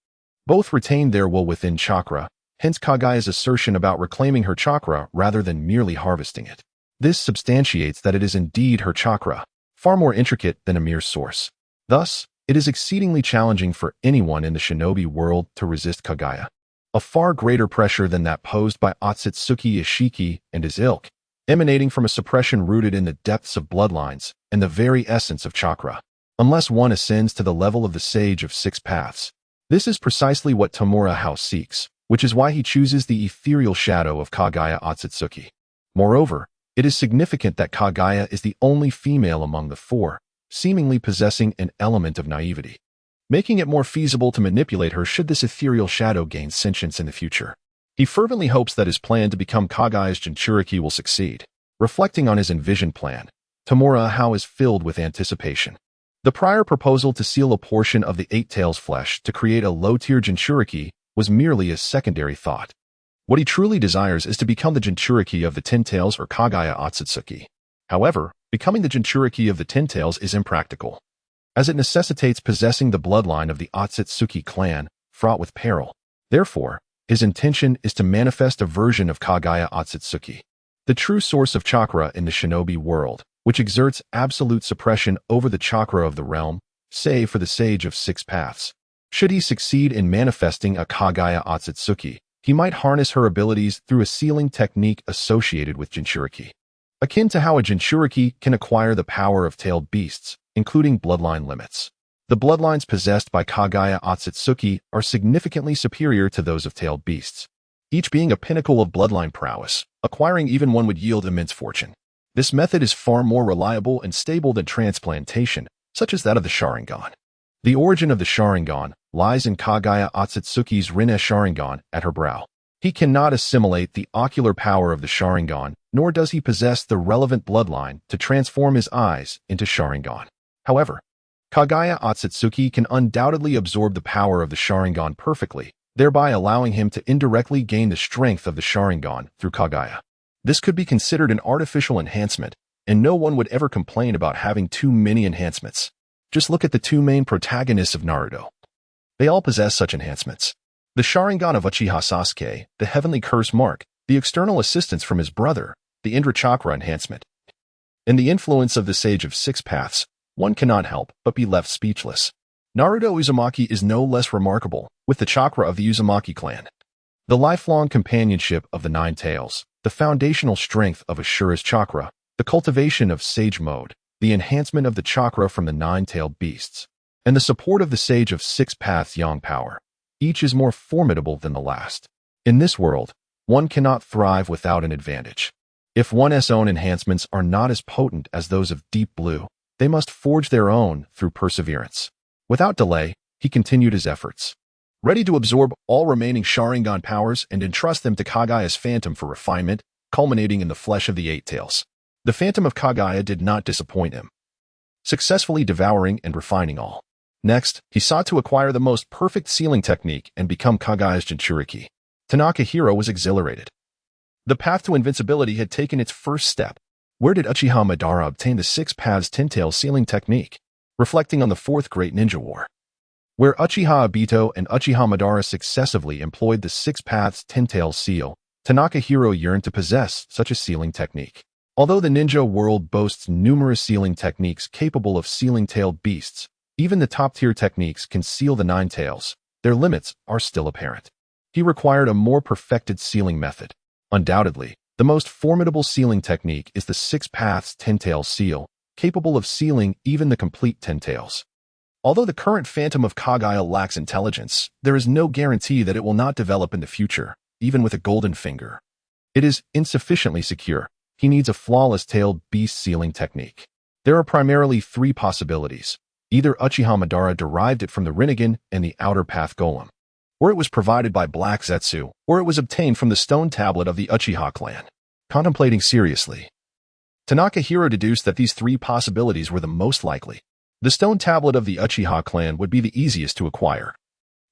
[SPEAKER 1] Both retained their will within chakra, hence Kagaya's assertion about reclaiming her chakra rather than merely harvesting it. This substantiates that it is indeed her chakra, far more intricate than a mere source. Thus, it is exceedingly challenging for anyone in the shinobi world to resist Kagaya. A far greater pressure than that posed by Otsutsuki Ishiki and his ilk, emanating from a suppression rooted in the depths of bloodlines and the very essence of chakra. Unless one ascends to the level of the Sage of Six Paths. This is precisely what Tamura House seeks, which is why he chooses the ethereal shadow of Kagaya Otsutsuki. Moreover, it is significant that Kagaya is the only female among the four, seemingly possessing an element of naivety, making it more feasible to manipulate her should this ethereal shadow gain sentience in the future. He fervently hopes that his plan to become Kagaya's Jinchuriki will succeed. Reflecting on his envisioned plan, Tamura Hao is filled with anticipation. The prior proposal to seal a portion of the Eight Tails flesh to create a low-tier Jinchuriki was merely a secondary thought. What he truly desires is to become the Jinchuriki of the Ten Tails or Kagaya Otsutsuki. However, becoming the Jinchuriki of the Ten Tails is impractical, as it necessitates possessing the bloodline of the Otsutsuki clan, fraught with peril. Therefore, his intention is to manifest a version of Kagaya Otsutsuki, the true source of chakra in the shinobi world, which exerts absolute suppression over the chakra of the realm, save for the Sage of Six Paths. Should he succeed in manifesting a Kagaya Otsutsuki, he might harness her abilities through a sealing technique associated with Jinchuriki, akin to how a Jinchuriki can acquire the power of tailed beasts, including bloodline limits. The bloodlines possessed by Kagaya Otsutsuki are significantly superior to those of tailed beasts, each being a pinnacle of bloodline prowess. Acquiring even one would yield immense fortune. This method is far more reliable and stable than transplantation, such as that of the Sharingan. The origin of the Sharingan lies in Kagaya Otsutsuki's Rinne Sharingan at her brow. He cannot assimilate the ocular power of the Sharingan, nor does he possess the relevant bloodline to transform his eyes into Sharingan. However, Kagaya Otsutsuki can undoubtedly absorb the power of the Sharingan perfectly, thereby allowing him to indirectly gain the strength of the Sharingan through Kagaya. This could be considered an artificial enhancement, and no one would ever complain about having too many enhancements. Just look at the two main protagonists of Naruto. They all possess such enhancements. The Sharingan of Uchiha Sasuke, the Heavenly Curse Mark, the external assistance from his brother, the Indra Chakra enhancement, and the influence of the Sage of Six Paths, one cannot help but be left speechless. Naruto Uzumaki is no less remarkable, with the chakra of the Uzumaki clan. The lifelong companionship of the Nine Tails, the foundational strength of Ashura's chakra, the cultivation of Sage Mode, the enhancement of the chakra from the nine-tailed beasts, and the support of the Sage of Six Paths Yang power. Each is more formidable than the last. In this world, one cannot thrive without an advantage. If one's own enhancements are not as potent as those of Deep Blue, they must forge their own through perseverance. Without delay, he continued his efforts, ready to absorb all remaining Sharingan powers and entrust them to Kagaya's Phantom for refinement, culminating in the flesh of the Eight Tails. The Phantom of Kagaya did not disappoint him, successfully devouring and refining all. Next, he sought to acquire the most perfect sealing technique and become Kagaya's Jinchuriki. Tanaka Hiro was exhilarated. The path to invincibility had taken its first step. Where did Uchiha Madara obtain the Six Paths Ten-Tail sealing technique? Reflecting on the Fourth Great Ninja War, where Uchiha Obito and Uchiha Madara successively employed the Six Paths Ten-Tail seal, Tanaka Hiro yearned to possess such a sealing technique. Although the ninja world boasts numerous sealing techniques capable of sealing tailed beasts, even the top-tier techniques can seal the Nine Tails. Their limits are still apparent. He required a more perfected sealing method. Undoubtedly, the most formidable sealing technique is the Six Paths Ten-Tail seal, capable of sealing even the complete Ten Tails. Although the current Phantom of Kagaya lacks intelligence, there is no guarantee that it will not develop in the future, even with a golden finger. It is insufficiently secure. He needs a flawless tailed beast sealing technique. There are primarily three possibilities. Either Uchiha Madara derived it from the Rinnegan and the Outer Path Golem, or it was provided by Black Zetsu, or it was obtained from the stone tablet of the Uchiha clan. Contemplating seriously, Tanaka Hiro deduced that these three possibilities were the most likely. The stone tablet of the Uchiha clan would be the easiest to acquire.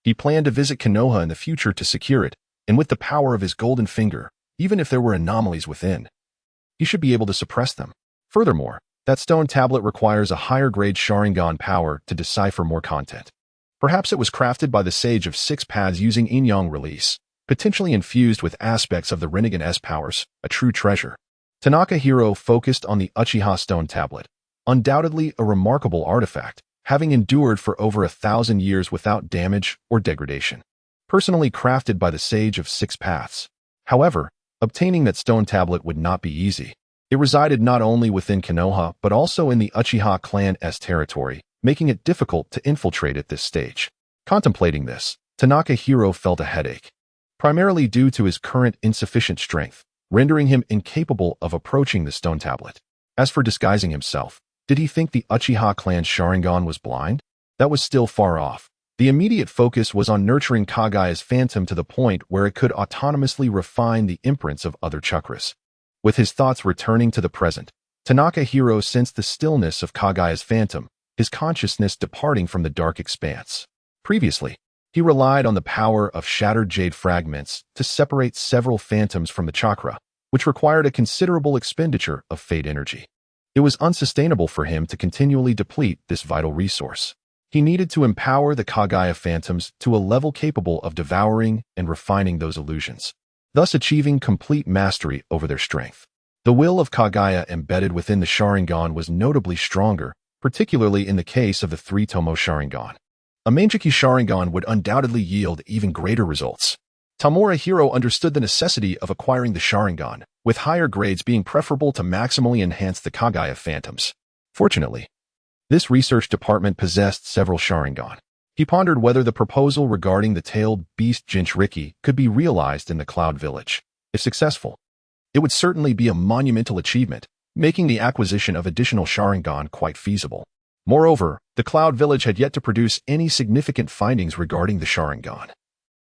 [SPEAKER 1] He planned to visit Konoha in the future to secure it, and with the power of his golden finger, even if there were anomalies within, he should be able to suppress them. Furthermore, that stone tablet requires a higher-grade Sharingan power to decipher more content. Perhaps it was crafted by the Sage of Six Paths using Yin-Yang release, potentially infused with aspects of the Rinnegan S powers, a true treasure. Tanaka Hiro focused on the Uchiha stone tablet, undoubtedly a remarkable artifact, having endured for over 1,000 years without damage or degradation. Personally crafted by the Sage of Six Paths. However, obtaining that stone tablet would not be easy. It resided not only within Konoha but also in the Uchiha clan's territory, making it difficult to infiltrate at this stage. Contemplating this, Tanaka Hiro felt a headache, primarily due to his current insufficient strength, rendering him incapable of approaching the stone tablet. As for disguising himself, did he think the Uchiha clan's Sharingan was blind? That was still far off. The immediate focus was on nurturing Kagaya's phantom to the point where it could autonomously refine the imprints of other chakras. With his thoughts returning to the present, Tanaka Hiro sensed the stillness of Kagaya's phantom, his consciousness departing from the dark expanse. Previously, he relied on the power of shattered jade fragments to separate several phantoms from the chakra, which required a considerable expenditure of fate energy. It was unsustainable for him to continually deplete this vital resource. He needed to empower the Kagaya phantoms to a level capable of devouring and refining those illusions, thus achieving complete mastery over their strength. The will of Kagaya embedded within the Sharingan was notably stronger, particularly in the case of the three-tomo Sharingan. A Manjiki Sharingan would undoubtedly yield even greater results. Tamura Hiro understood the necessity of acquiring the Sharingan, with higher grades being preferable to maximally enhance the Kagaya phantoms. Fortunately, this research department possessed several Sharingan. He pondered whether the proposal regarding the tailed beast Jinchuriki could be realized in the Cloud Village. If successful, it would certainly be a monumental achievement, making the acquisition of additional Sharingan quite feasible. Moreover, the Cloud Village had yet to produce any significant findings regarding the Sharingan,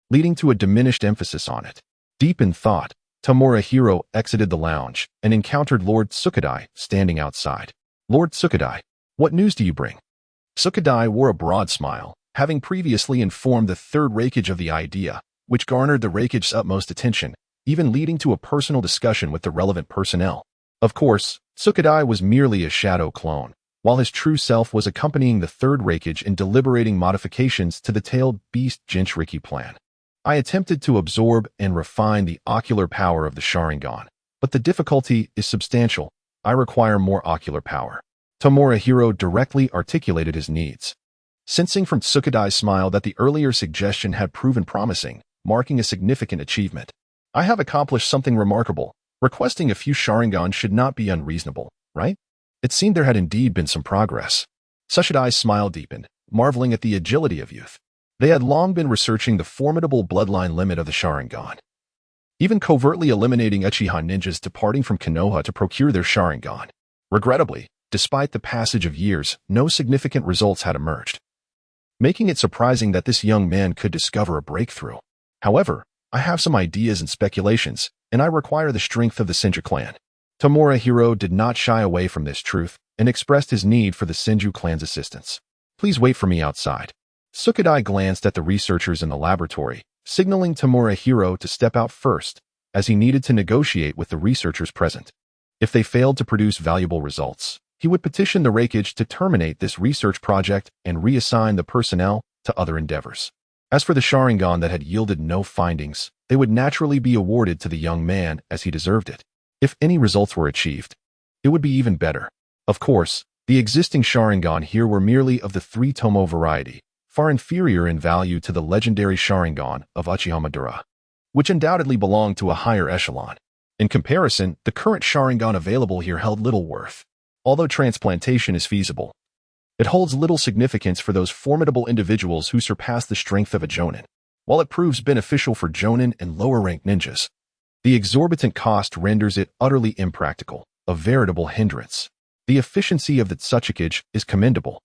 [SPEAKER 1] leading to a diminished emphasis on it. Deep in thought, Tamura Hiro exited the lounge and encountered Lord Sukadai standing outside. Lord Sukadai, what news do you bring? Sukadai wore a broad smile, having previously informed the third Raikage of the idea, which garnered the Raikage's utmost attention, even leading to a personal discussion with the relevant personnel. Of course, Sukadai was merely a shadow clone, while his true self was accompanying the third Raikage in deliberating modifications to the tailed beast Jinchuriki plan. I attempted to absorb and refine the ocular power of the Sharingan, but the difficulty is substantial. I require more ocular power. Tamura Hiro directly articulated his needs, sensing from Sukadai's smile that the earlier suggestion had proven promising, marking a significant achievement. I have accomplished something remarkable. Requesting a few Sharingan should not be unreasonable, right? It seemed there had indeed been some progress. Sukadai's smile deepened, marveling at the agility of youth. They had long been researching the formidable bloodline limit of the Sharingan, even covertly eliminating Uchiha ninjas departing from Konoha to procure their Sharingan. Regrettably, despite the passage of years, no significant results had emerged, making it surprising that this young man could discover a breakthrough. However, I have some ideas and speculations, and I require the strength of the Senju clan. Tamura Hiro did not shy away from this truth and expressed his need for the Senju clan's assistance. Please wait for me outside. Sukadai glanced at the researchers in the laboratory, signaling Tamura Hiro to step out first, as he needed to negotiate with the researchers present. If they failed to produce valuable results, he would petition the Raikage to terminate this research project and reassign the personnel to other endeavors. As for the Sharingan that had yielded no findings, they would naturally be awarded to the young man as he deserved it. If any results were achieved, it would be even better. Of course, the existing Sharingan here were merely of the three-tomo variety, far inferior in value to the legendary Sharingan of Uchiha Madara, which undoubtedly belonged to a higher echelon. In comparison, the current Sharingan available here held little worth. Although transplantation is feasible, it holds little significance for those formidable individuals who surpass the strength of a Jonin. While it proves beneficial for Jonin and lower-ranked ninjas, the exorbitant cost renders it utterly impractical, a veritable hindrance. The efficiency of the Tsuchikage is commendable.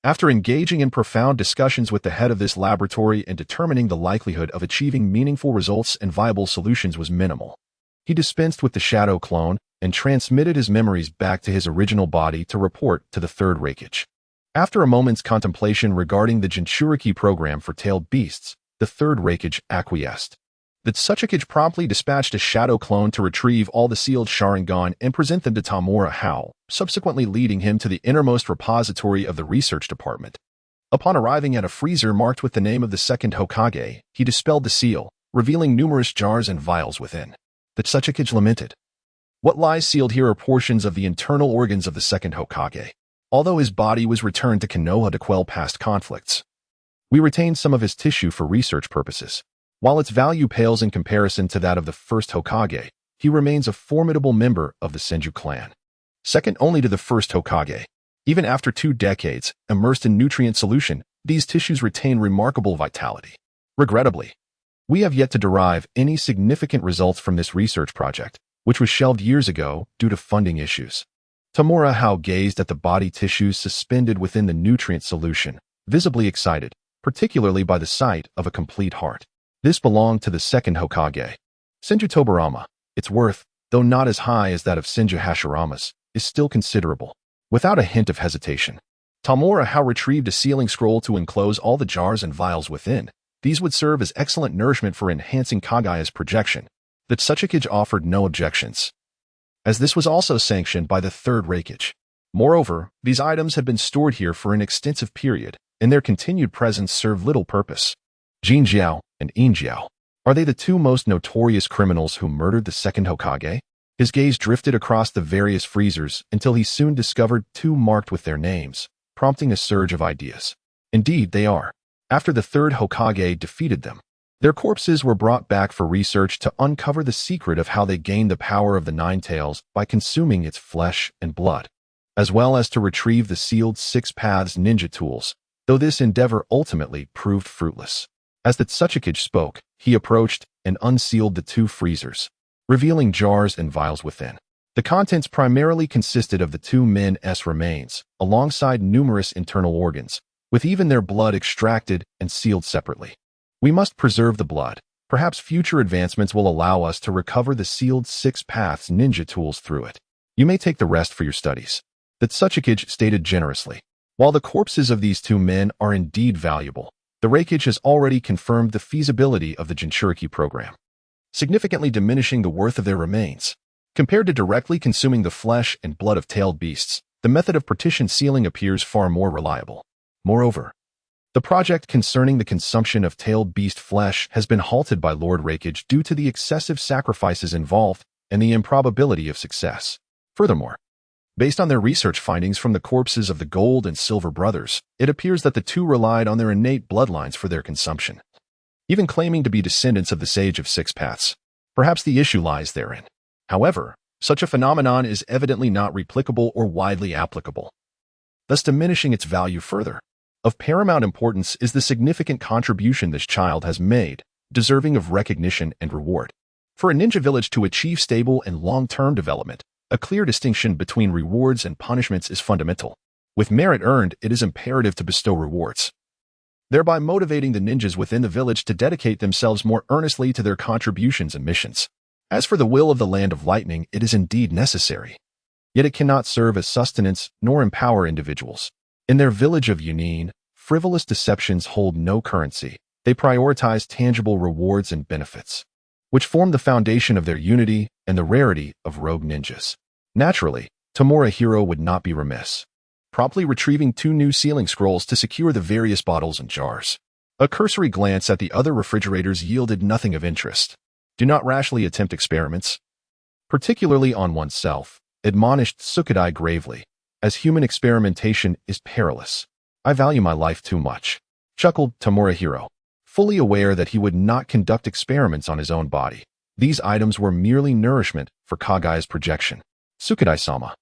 [SPEAKER 1] After engaging in profound discussions with the head of this laboratory and determining the likelihood of achieving meaningful results and viable solutions was minimal, he dispensed with the shadow clone and transmitted his memories back to his original body to report to the third Raikage. After a moment's contemplation regarding the Jinchuriki program for tailed beasts, the third Raikage acquiesced. The Tsuchikage promptly dispatched a shadow clone to retrieve all the sealed Sharingan and present them to Tamura Hiro, subsequently leading him to the innermost repository of the research department. Upon arriving at a freezer marked with the name of the second Hokage, he dispelled the seal, revealing numerous jars and vials within. The Tsuchikage lamented. What lies sealed here are portions of the internal organs of the second Hokage. Although his body was returned to Konoha to quell past conflicts, we retained some of his tissue for research purposes. While its value pales in comparison to that of the first Hokage, he remains a formidable member of the Senju clan. Second only to the first Hokage. Even after 2 decades, immersed in nutrient solution, these tissues retain remarkable vitality. Regrettably, we have yet to derive any significant results from this research project, which was shelved years ago due to funding issues. Tamura Hao gazed at the body tissues suspended within the nutrient solution, visibly excited, particularly by the sight of a complete heart. This belonged to the second Hokage. Senju Tobirama. Its worth, though not as high as that of Senju Hashirama's, is still considerable. Without a hint of hesitation, Tamura Hao retrieved a sealing scroll to enclose all the jars and vials within. These would serve as excellent nourishment for enhancing Kagaya's projection. The Tsuchikage offered no objections, as this was also sanctioned by the third Reikage. Moreover, these items had been stored here for an extensive period, and their continued presence served little purpose. Jin Jiao and Yin Jiao. Are they the 2 most notorious criminals who murdered the second Hokage? His gaze drifted across the various freezers until he soon discovered 2 marked with their names, prompting a surge of ideas. Indeed, they are. After the third Hokage defeated them, their corpses were brought back for research to uncover the secret of how they gained the power of the Nine Tails by consuming its flesh and blood, as well as to retrieve the sealed 6 Paths ninja tools, though this endeavor ultimately proved fruitless. As the Tsuchikage spoke, he approached and unsealed the 2 freezers, revealing jars and vials within. The contents primarily consisted of the 2 men's remains, alongside numerous internal organs, with even their blood extracted and sealed separately. We must preserve the blood. Perhaps future advancements will allow us to recover the sealed 6 Paths ninja tools through it. You may take the rest for your studies. The Tsuchikage stated generously. While the corpses of these 2 men are indeed valuable, the Reikage has already confirmed the feasibility of the Jinchuriki program, significantly diminishing the worth of their remains. Compared to directly consuming the flesh and blood of tailed beasts, the method of partition sealing appears far more reliable. Moreover, the project concerning the consumption of tailed beast flesh has been halted by Lord Reikage due to the excessive sacrifices involved and the improbability of success. Furthermore, based on their research findings from the corpses of the Gold and Silver brothers, it appears that the 2 relied on their innate bloodlines for their consumption, even claiming to be descendants of the Sage of 6 Paths. Perhaps the issue lies therein. However, such a phenomenon is evidently not replicable or widely applicable, thus diminishing its value further. Of paramount importance is the significant contribution this child has made, deserving of recognition and reward. For a ninja village to achieve stable and long-term development, a clear distinction between rewards and punishments is fundamental. With merit earned, it is imperative to bestow rewards, thereby motivating the ninjas within the village to dedicate themselves more earnestly to their contributions and missions. As for the will of the Land of Lightning, it is indeed necessary, yet it cannot serve as sustenance nor empower individuals. In their village of Yunin, frivolous deceptions hold no currency. They prioritize tangible rewards and benefits, which form the foundation of their unity and the rarity of rogue ninjas. Naturally, Tamura Hiro would not be remiss, promptly retrieving 2 new sealing scrolls to secure the various bottles and jars. A cursory glance at the other refrigerators yielded nothing of interest. Do not rashly attempt experiments, particularly on oneself, admonished Sukadai gravely, as human experimentation is perilous. I value my life too much, chuckled Tamura Hiro, fully aware that he would not conduct experiments on his own body. These items were merely nourishment for Kagaya's projection. Sukadai-sama,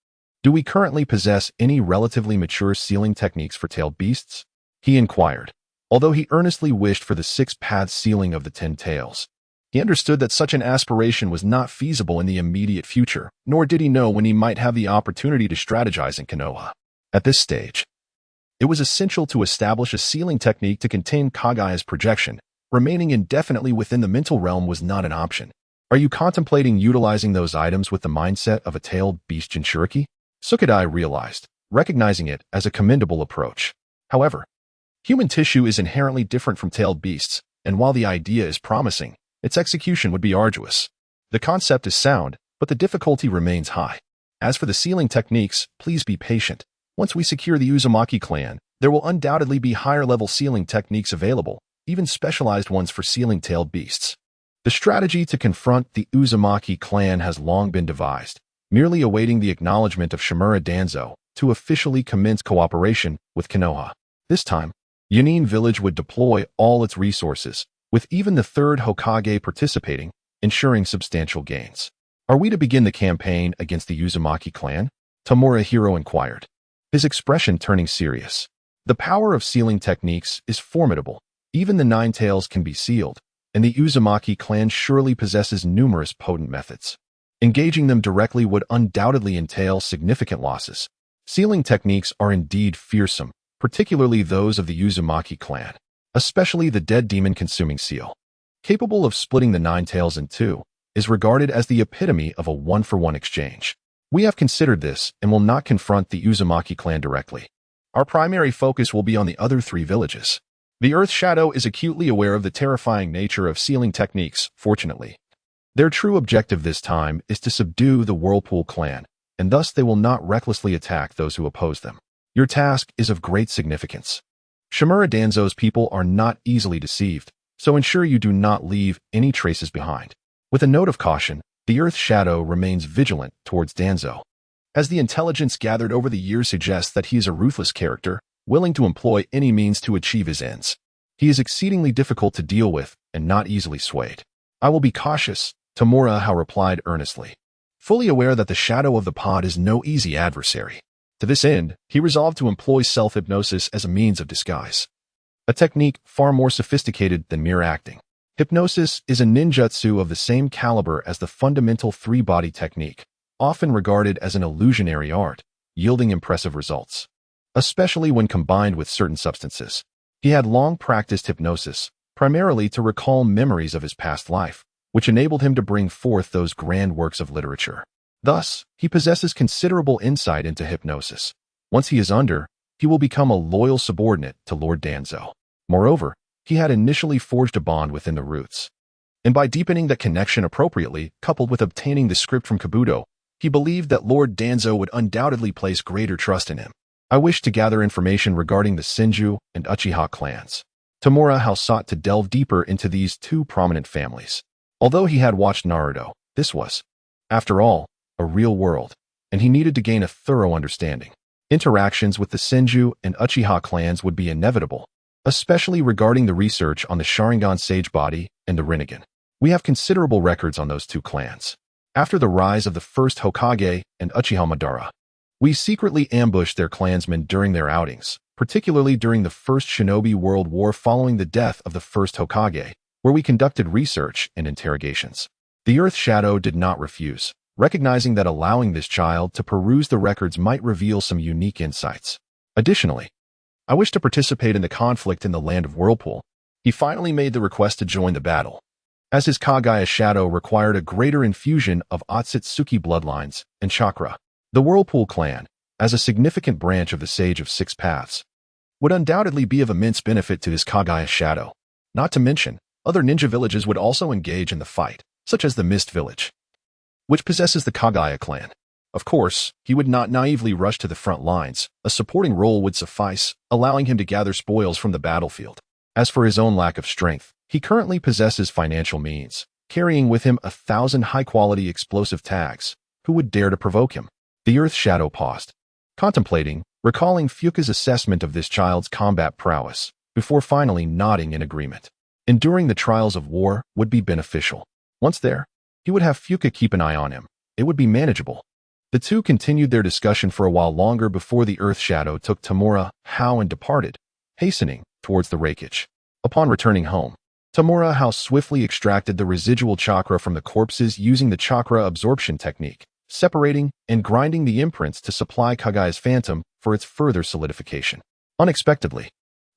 [SPEAKER 1] do we currently possess any relatively mature sealing techniques for tailed beasts? He inquired, although he earnestly wished for the 6-path sealing of the 10 tails. He understood that such an aspiration was not feasible in the immediate future, nor did he know when he might have the opportunity to strategize in Konoha. At this stage, it was essential to establish a sealing technique to contain Kagaya's projection. Remaining indefinitely within the mental realm was not an option. Are you contemplating utilizing those items with the mindset of a tailed beast Jinchuriki? Sukadai realized, recognizing it as a commendable approach. However, human tissue is inherently different from tailed beasts, and while the idea is promising, its execution would be arduous. The concept is sound, but the difficulty remains high. As for the sealing techniques, please be patient. Once we secure the Uzumaki clan, there will undoubtedly be higher-level sealing techniques available, even specialized ones for sealing tailed beasts. The strategy to confront the Uzumaki clan has long been devised, merely awaiting the acknowledgement of Shimura Danzo to officially commence cooperation with Konoha. This time, Yunin Village would deploy all its resources, with even the third Hokage participating, ensuring substantial gains. Are we to begin the campaign against the Uzumaki clan? Tamura inquired, his expression turning serious. The power of sealing techniques is formidable. Even the Nine Tails can be sealed, and the Uzumaki clan surely possesses numerous potent methods. Engaging them directly would undoubtedly entail significant losses. Sealing techniques are indeed fearsome, particularly those of the Uzumaki clan, especially the dead demon-consuming seal. Capable of splitting the Nine Tails in two, is regarded as the epitome of a one-for-one exchange. We have considered this and will not confront the Uzumaki clan directly. Our primary focus will be on the other three villages. The Earth Shadow is acutely aware of the terrifying nature of sealing techniques, fortunately. Their true objective this time is to subdue the Whirlpool clan, and thus they will not recklessly attack those who oppose them. Your task is of great significance. Shimura Danzo's people are not easily deceived, so ensure you do not leave any traces behind. With a note of caution, the Earth Shadow remains vigilant towards Danzo. As the intelligence gathered over the years suggests that he is a ruthless character, willing to employ any means to achieve his ends. He is exceedingly difficult to deal with and not easily swayed. I will be cautious, Tamura replied earnestly, fully aware that the shadow of the pod is no easy adversary. To this end, he resolved to employ self-hypnosis as a means of disguise. A technique far more sophisticated than mere acting. Hypnosis is a ninjutsu of the same caliber as the fundamental three-body technique, often regarded as an illusionary art, yielding impressive results, especially when combined with certain substances. He had long practiced hypnosis, primarily to recall memories of his past life, which enabled him to bring forth those grand works of literature. Thus, he possesses considerable insight into hypnosis. Once he is under, he will become a loyal subordinate to Lord Danzo. Moreover, he had initially forged a bond within the roots. And by deepening that connection appropriately, coupled with obtaining the script from Kabuto, he believed that Lord Danzo would undoubtedly place greater trust in him. I wish to gather information regarding the Senju and Uchiha clans. Tamura sought to delve deeper into these two prominent families. Although he had watched Naruto, this was, after all, a real world, and he needed to gain a thorough understanding. Interactions with the Senju and Uchiha clans would be inevitable, especially regarding the research on the Sharingan Sage Body and the Rinnegan. We have considerable records on those two clans. After the rise of the first Hokage and Uchiha Madara, we secretly ambushed their clansmen during their outings, particularly during the First Shinobi World War following the death of the first Hokage, where we conducted research and interrogations. The Earth Shadow did not refuse, recognizing that allowing this child to peruse the records might reveal some unique insights. Additionally, I wish to participate in the conflict in the land of Whirlpool. He finally made the request to join the battle, as his Kagaya shadow required a greater infusion of Otsutsuki bloodlines and chakra. The Whirlpool clan, as a significant branch of the Sage of Six Paths, would undoubtedly be of immense benefit to his Kagaya shadow. Not to mention, other ninja villages would also engage in the fight, such as the Mist Village, which possesses the Kagaya clan. Of course, he would not naively rush to the front lines. A supporting role would suffice, allowing him to gather spoils from the battlefield. As for his own lack of strength, he currently possesses financial means, carrying with him 1,000 high-quality explosive tags. Who would dare to provoke him? The Earth Shadow paused, contemplating, recalling Fuka's assessment of this child's combat prowess, before finally nodding in agreement. Enduring the trials of war would be beneficial. Once there, he would have Fuka keep an eye on him. It would be manageable. The two continued their discussion for a while longer before the Earth Shadow took Tamura and departed, hastening towards the Reikage. Upon returning home, Tamura swiftly extracted the residual chakra from the corpses using the chakra absorption technique, separating and grinding the imprints to supply Kagaya's phantom for its further solidification. Unexpectedly,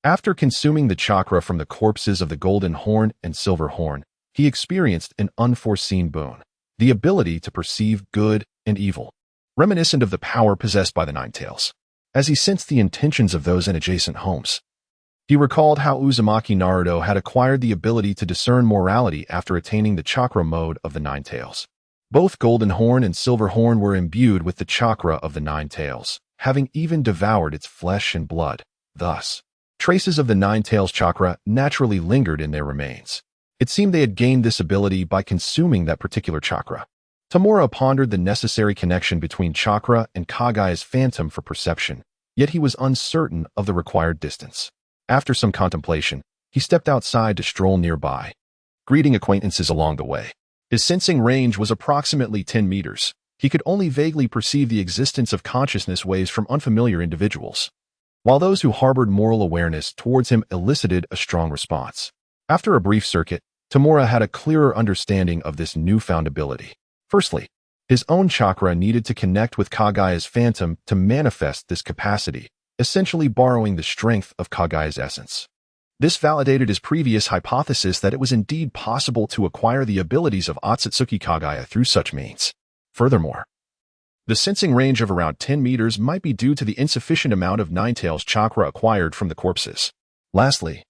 [SPEAKER 1] after consuming the chakra from the corpses of the Golden Horn and Silver Horn, he experienced an unforeseen boon, the ability to perceive good and evil, reminiscent of the power possessed by the Nine Tails. As he sensed the intentions of those in adjacent homes, he recalled how Uzumaki Naruto had acquired the ability to discern morality after attaining the chakra mode of the Nine Tails. Both Golden Horn and Silver Horn were imbued with the chakra of the Nine Tails, having even devoured its flesh and blood. Thus, traces of the Nine Tails chakra naturally lingered in their remains. It seemed they had gained this ability by consuming that particular chakra. Tamura pondered the necessary connection between chakra and Kagaya's phantom for perception, yet he was uncertain of the required distance. After some contemplation, he stepped outside to stroll nearby, greeting acquaintances along the way. His sensing range was approximately 10 meters. He could only vaguely perceive the existence of consciousness waves from unfamiliar individuals, while those who harbored moral awareness towards him elicited a strong response. After a brief circuit, Tamura had a clearer understanding of this newfound ability. Firstly, his own chakra needed to connect with Kagaya's phantom to manifest this capacity, essentially borrowing the strength of Kagaya's essence. This validated his previous hypothesis that it was indeed possible to acquire the abilities of Otsutsuki Kagaya through such means. Furthermore, the sensing range of around 10 meters might be due to the insufficient amount of Ninetales chakra acquired from the corpses. Lastly,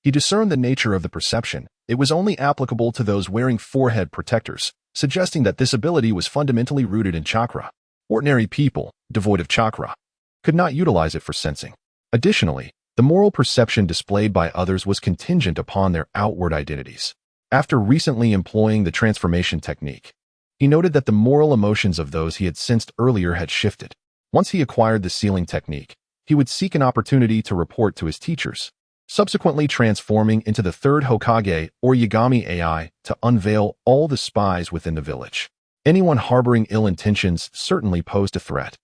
[SPEAKER 1] he discerned the nature of the perception. It was only applicable to those wearing forehead protectors, suggesting that this ability was fundamentally rooted in chakra. Ordinary people, devoid of chakra, could not utilize it for sensing. Additionally, the moral perception displayed by others was contingent upon their outward identities. After recently employing the transformation technique, he noted that the moral emotions of those he had sensed earlier had shifted. Once he acquired the sealing technique, he would seek an opportunity to report to his teachers, subsequently transforming into the third Hokage or Yagami AI to unveil all the spies within the village. Anyone harboring ill intentions certainly posed a threat.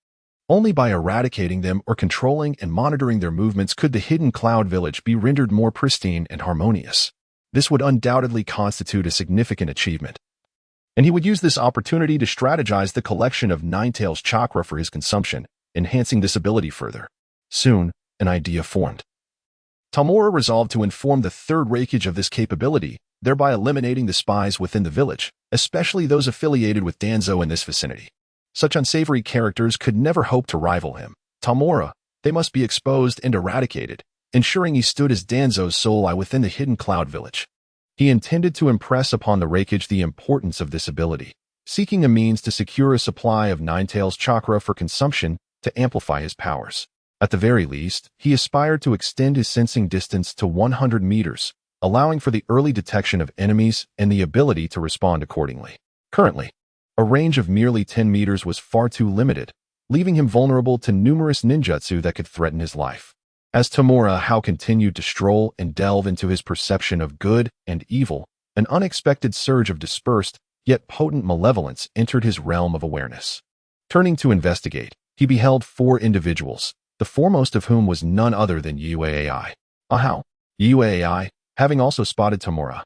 [SPEAKER 1] Only by eradicating them or controlling and monitoring their movements could the hidden cloud village be rendered more pristine and harmonious. This would undoubtedly constitute a significant achievement, and he would use this opportunity to strategize the collection of Ninetales chakra for his consumption, enhancing this ability further. Soon, an idea formed. Tamura resolved to inform the third Raikage of this capability, thereby eliminating the spies within the village, especially those affiliated with Danzo in this vicinity. Such unsavory characters could never hope to rival him. Tamura, they must be exposed and eradicated, ensuring he stood as Danzo's sole eye within the hidden cloud village. He intended to impress upon the Raikage the importance of this ability, seeking a means to secure a supply of Ninetales chakra for consumption to amplify his powers. At the very least, he aspired to extend his sensing distance to 100 meters, allowing for the early detection of enemies and the ability to respond accordingly. Currently, a range of merely 10 meters was far too limited, leaving him vulnerable to numerous ninjutsu that could threaten his life. As Tamura continued to stroll and delve into his perception of good and evil, an unexpected surge of dispersed, yet potent malevolence entered his realm of awareness. Turning to investigate, he beheld 4 individuals, the foremost of whom was none other than Yue AI. Yue AI, having also spotted Tamura,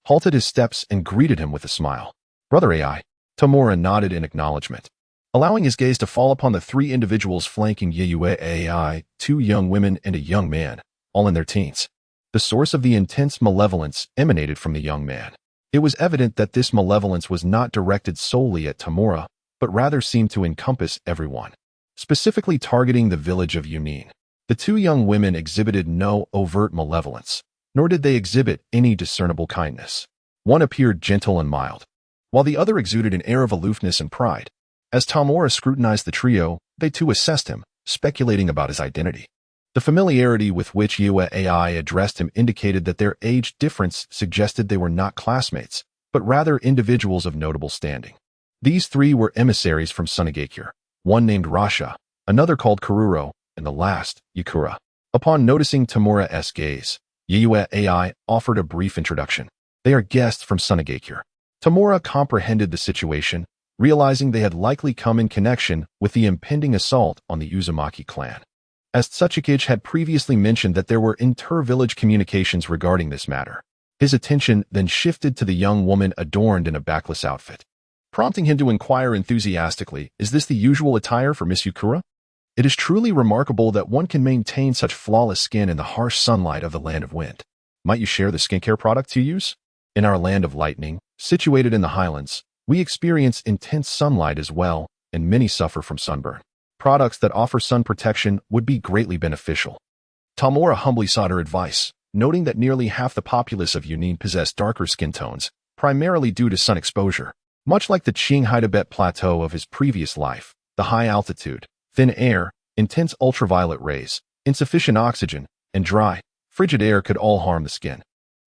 [SPEAKER 1] halted his steps and greeted him with a smile. Brother AI. Tamura nodded in acknowledgement, allowing his gaze to fall upon the 3 individuals flanking Yue AI, 2 young women and a young man, all in their teens. The source of the intense malevolence emanated from the young man. It was evident that this malevolence was not directed solely at Tamura, but rather seemed to encompass everyone, specifically targeting the village of Yunin. The 2 young women exhibited no overt malevolence, nor did they exhibit any discernible kindness. One appeared gentle and mild, while the other exuded an air of aloofness and pride. As Tamura scrutinized the trio, they too assessed him, speculating about his identity. The familiarity with which Yue AI addressed him indicated that their age difference suggested they were not classmates, but rather individuals of notable standing. These 3 were emissaries from Sunagakure, one named Rasha, another called Kururo, and the last, Yakura. Upon noticing Tamura's gaze, Yue AI offered a brief introduction. They are guests from Sunagakure. Tamura comprehended the situation, realizing they had likely come in connection with the impending assault on the Uzumaki clan. As Tsuchikage had previously mentioned that there were inter-village communications regarding this matter, his attention then shifted to the young woman adorned in a backless outfit, prompting him to inquire enthusiastically, "Is this the usual attire for Miss Yukura? It is truly remarkable that one can maintain such flawless skin in the harsh sunlight of the Land of Wind. Might you share the skincare products you use? In our Land of Lightning, situated in the highlands, we experience intense sunlight as well, and many suffer from sunburn. Products that offer sun protection would be greatly beneficial." Tamura humbly sought her advice, noting that nearly half the populace of Yunin possessed darker skin tones, primarily due to sun exposure. Much like the Qinghai Tibet plateau of his previous life, the high altitude, thin air, intense ultraviolet rays, insufficient oxygen, and dry, frigid air could all harm the skin,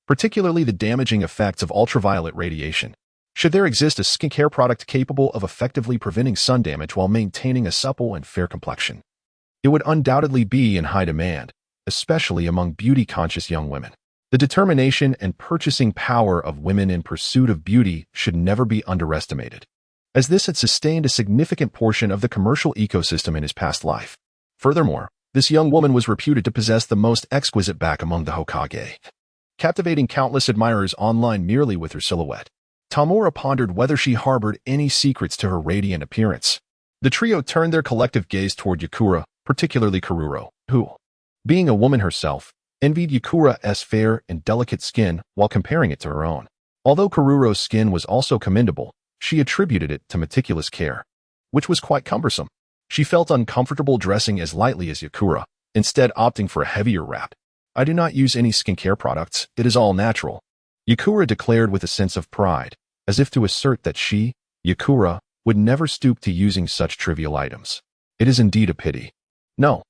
[SPEAKER 1] particularly the damaging effects of ultraviolet radiation. Should there exist a skincare product capable of effectively preventing sun damage while maintaining a supple and fair complexion, it would undoubtedly be in high demand, especially among beauty-conscious young women. The The determination and purchasing power of women in pursuit of beauty should never be underestimated, as this had sustained a significant portion of the commercial ecosystem in his past life. Furthermore, this young woman was reputed to possess the most exquisite back among the Hokage, captivating countless admirers online merely with her silhouette. Tamura pondered whether she harbored any secrets to her radiant appearance. The trio turned their collective gaze toward Yakura, particularly Kururo, who, being a woman herself, envied Yakura's fair and delicate skin while comparing it to her own. Although Kururo's skin was also commendable, she attributed it to meticulous care, which was quite cumbersome. She felt uncomfortable dressing as lightly as Yakura, instead opting for a heavier wrap. "I do not use any skincare products, it is all natural," Yakura declared with a sense of pride, as if to assert that she, Yakura, would never stoop to using such trivial items. "It is indeed a pity. No.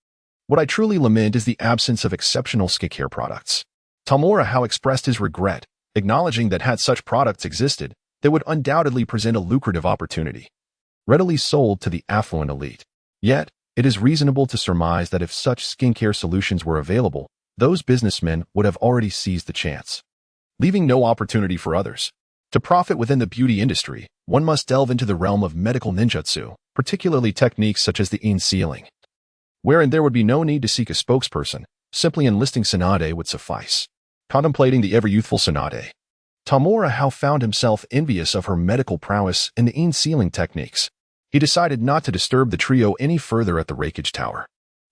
[SPEAKER 1] What I truly lament is the absence of exceptional skincare products." Tamura expressed his regret, acknowledging that had such products existed, they would undoubtedly present a lucrative opportunity, readily sold to the affluent elite. Yet, it is reasonable to surmise that if such skincare solutions were available, those businessmen would have already seized the chance, leaving no opportunity for others. To profit within the beauty industry, one must delve into the realm of medical ninjutsu, particularly techniques such as the in sealing, wherein there would be no need to seek a spokesperson, simply enlisting Tsunade would suffice. Contemplating the ever-youthful Tsunade, Tamura found himself envious of her medical prowess in the in sealing techniques. He decided not to disturb the trio any further at the Raikage Tower.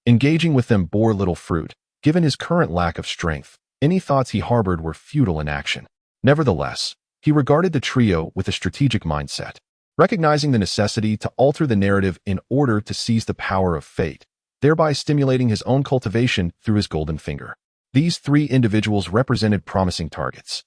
[SPEAKER 1] Engaging with them bore little fruit. Given his current lack of strength, any thoughts he harbored were futile in action. Nevertheless, he regarded the trio with a strategic mindset, recognizing the necessity to alter the narrative in order to seize the power of fate, thereby stimulating his own cultivation through his golden finger. These three individuals represented promising targets.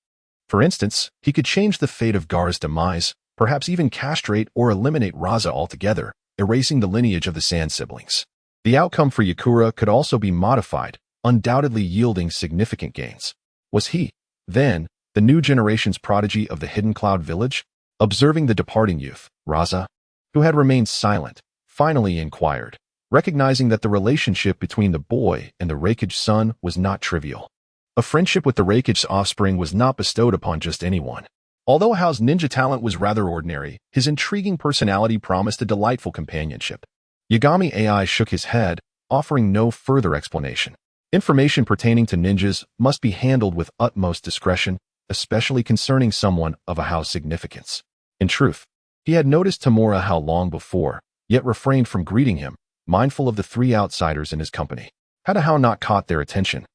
[SPEAKER 1] For instance, he could change the fate of Gaara's demise, perhaps even castrate or eliminate Raza altogether, erasing the lineage of the Sand siblings. The outcome for Yakura could also be modified, undoubtedly yielding significant gains. Was he, then, the new generation's prodigy of the Hidden Cloud Village? Observing the departing youth, Raza, who had remained silent, finally inquired, recognizing that the relationship between the boy and the Raikage son was not trivial. A friendship with the Raikage's offspring was not bestowed upon just anyone. Although Hao's ninja talent was rather ordinary, his intriguing personality promised a delightful companionship. Yagami AI shook his head, offering no further explanation. Information pertaining to ninjas must be handled with utmost discretion, especially concerning someone of Hao's significance. In truth, he had noticed Tamura long before, yet refrained from greeting him, mindful of the three outsiders in his company. Had Hao not caught their attention,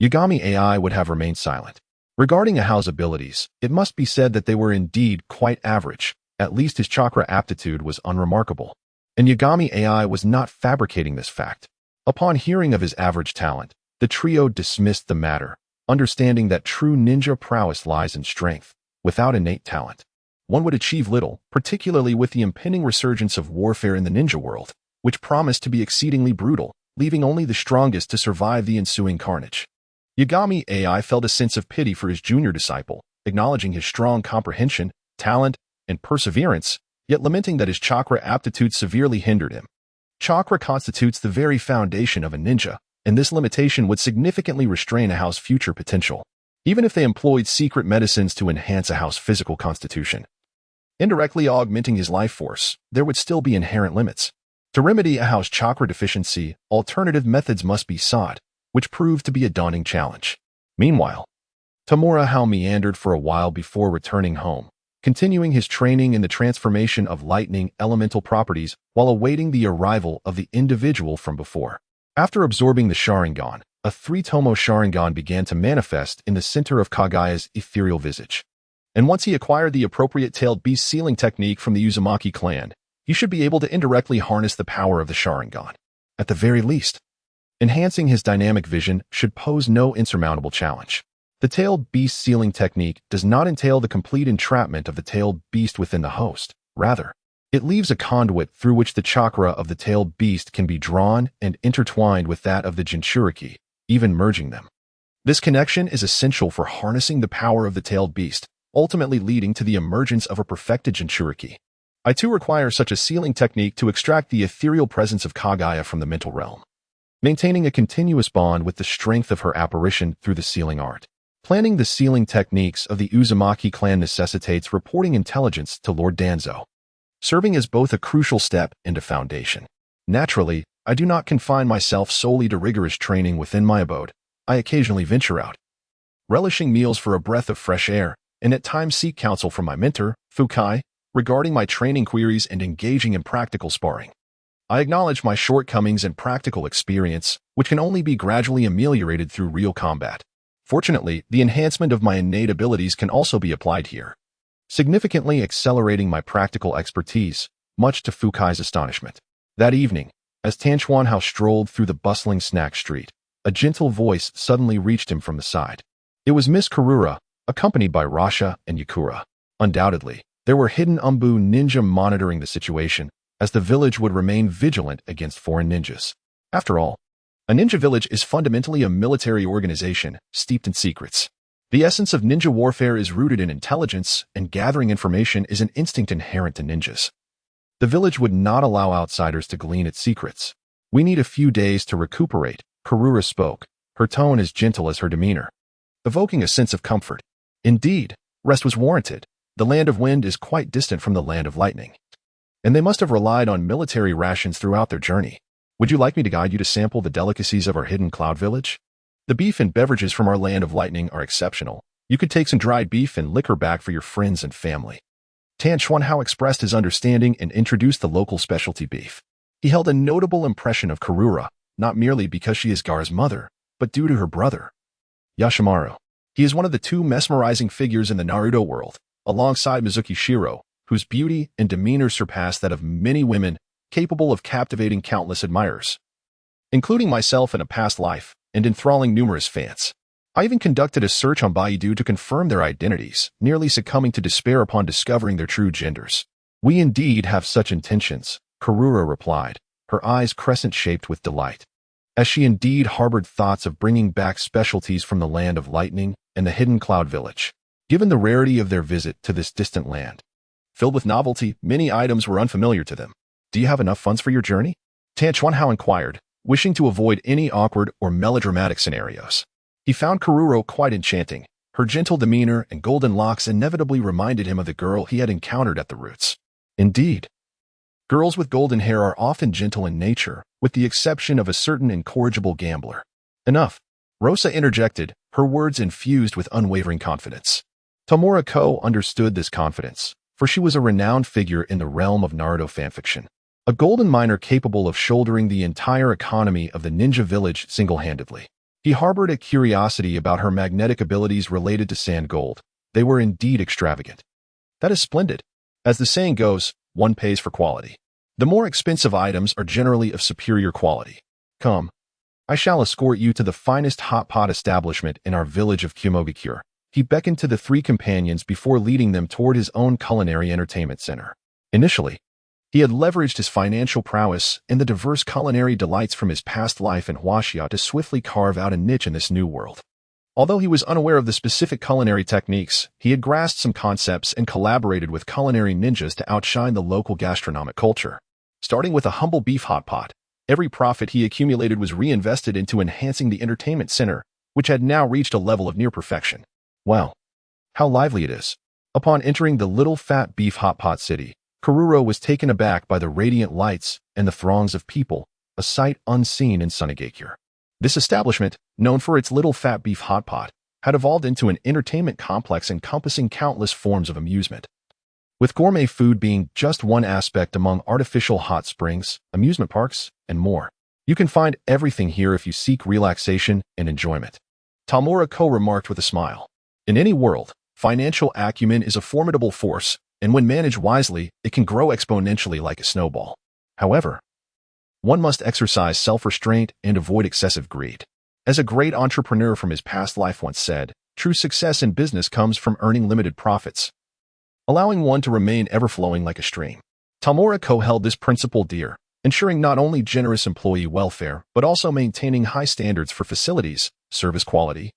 [SPEAKER 1] Yagami AI would have remained silent. Regarding Hao's abilities, it must be said that they were indeed quite average. At least his chakra aptitude was unremarkable. And Yagami AI was not fabricating this fact. Upon hearing of his average talent, the trio dismissed the matter, understanding that true ninja prowess lies in strength. Without innate talent, one would achieve little, particularly with the impending resurgence of warfare in the ninja world, which promised to be exceedingly brutal, leaving only the strongest to survive the ensuing carnage. Yagami AI felt a sense of pity for his junior disciple, acknowledging his strong comprehension, talent, and perseverance, yet lamenting that his chakra aptitude severely hindered him. Chakra constitutes the very foundation of a ninja, and this limitation would significantly restrain Hao's future potential, even if they employed secret medicines to enhance Hao's physical constitution. Indirectly augmenting his life force, there would still be inherent limits. To remedy Hao's chakra deficiency, alternative methods must be sought, which proved to be a daunting challenge. Meanwhile, Tamura meandered for a while before returning home, continuing his training in the transformation of lightning elemental properties while awaiting the arrival of the individual from before. After absorbing the Sharingan, a three-tomo Sharingan began to manifest in the center of Kagaya's ethereal visage. And once he acquired the appropriate tailed beast sealing technique from the Uzumaki clan, he should be able to indirectly harness the power of the Sharingan. At the very least, enhancing his dynamic vision should pose no insurmountable challenge. The tailed beast sealing technique does not entail the complete entrapment of the tailed beast within the host. Rather, it leaves a conduit through which the chakra of the tailed beast can be drawn and intertwined with that of the Jinchuriki, even merging them. This connection is essential for harnessing the power of the tailed beast, ultimately leading to the emergence of a perfected Jinchuriki. I too require such a sealing technique to extract the ethereal presence of Kagaya from the mental realm, maintaining a continuous bond with the strength of her apparition through the sealing art. Planning the sealing techniques of the Uzumaki clan necessitates reporting intelligence to Lord Danzo, serving as both a crucial step and a foundation. Naturally, I do not confine myself solely to rigorous training within my abode. I occasionally venture out, relishing meals for a breath of fresh air, and at times seek counsel from my mentor, Fukai, regarding my training queries and engaging in practical sparring. I acknowledge my shortcomings and practical experience, which can only be gradually ameliorated through real combat. Fortunately, the enhancement of my innate abilities can also be applied here, significantly accelerating my practical expertise, much to Fukai's astonishment. That evening, as Tan Xuanhao strolled through the bustling snack street, a gentle voice suddenly reached him from the side. It was Miss Karura, accompanied by Rasha and Yakura. Undoubtedly, there were hidden Umbu ninja monitoring the situation, as the village would remain vigilant against foreign ninjas. After all, a ninja village is fundamentally a military organization steeped in secrets. The essence of ninja warfare is rooted in intelligence, and gathering information is an instinct inherent to ninjas. The village would not allow outsiders to glean its secrets. We need a few days to recuperate, Karura spoke, her tone as gentle as her demeanor, evoking a sense of comfort. Indeed, rest was warranted. The land of wind is quite distant from the land of lightning, and they must have relied on military rations throughout their journey. Would you like me to guide you to sample the delicacies of our hidden cloud village? The beef and beverages from our land of lightning are exceptional. You could take some dried beef and liquor back for your friends and family. Tan Xuanhao expressed his understanding and introduced the local specialty beef. He held a notable impression of Karura, not merely because she is Gar's mother, but due to her brother, Sesshomaru. He is one of the two mesmerizing figures in the Naruto world, alongside Mizuki Shiro, whose beauty and demeanor surpass that of many women, capable of captivating countless admirers, including myself in a past life and enthralling numerous fans. I even conducted a search on Baidu to confirm their identities, nearly succumbing to despair upon discovering their true genders. We indeed have such intentions, Karura replied, her eyes crescent-shaped with delight, as she indeed harbored thoughts of bringing back specialties from the land of lightning and the hidden cloud village. Given the rarity of their visit to this distant land, filled with novelty, many items were unfamiliar to them. Do you have enough funds for your journey? Tan Xuanhao inquired, wishing to avoid any awkward or melodramatic scenarios. He found Karuro quite enchanting. Her gentle demeanor and golden locks inevitably reminded him of the girl he had encountered at the roots. Indeed, girls with golden hair are often gentle in nature, with the exception of a certain incorrigible gambler. Enough, Rosa interjected, her words infused with unwavering confidence. Tamura Ko understood this confidence, for she was a renowned figure in the realm of Naruto fanfiction, a golden miner capable of shouldering the entire economy of the ninja village single-handedly. He harbored a curiosity about her magnetic abilities related to sand gold. They were indeed extravagant. That is splendid. As the saying goes, one pays for quality. The more expensive items are generally of superior quality. Come, I shall escort you to the finest hot pot establishment in our village of Kumogakure. He beckoned to the three companions before leading them toward his own culinary entertainment center. Initially, he had leveraged his financial prowess and the diverse culinary delights from his past life in Huaxia to swiftly carve out a niche in this new world. Although he was unaware of the specific culinary techniques, he had grasped some concepts and collaborated with culinary ninjas to outshine the local gastronomic culture. Starting with a humble beef hot pot, every profit he accumulated was reinvested into enhancing the entertainment center, which had now reached a level of near perfection. Wow, how lively it is. Upon entering the little fat beef hot pot city, Karuro was taken aback by the radiant lights and the throngs of people, a sight unseen in Sunagakure. This establishment, known for its little fat beef hot pot, had evolved into an entertainment complex encompassing countless forms of amusement, with gourmet food being just one aspect among artificial hot springs, amusement parks, and more. You can find everything here if you seek relaxation and enjoyment. Tamura Ko remarked with a smile. In any world, financial acumen is a formidable force, and when managed wisely, it can grow exponentially like a snowball. However, one must exercise self-restraint and avoid excessive greed. As a great entrepreneur from his past life once said, true success in business comes from earning limited profits, allowing one to remain ever-flowing like a stream. Tamura Ko held this principle dear, ensuring not only generous employee welfare, but also maintaining high standards for facilities, service quality,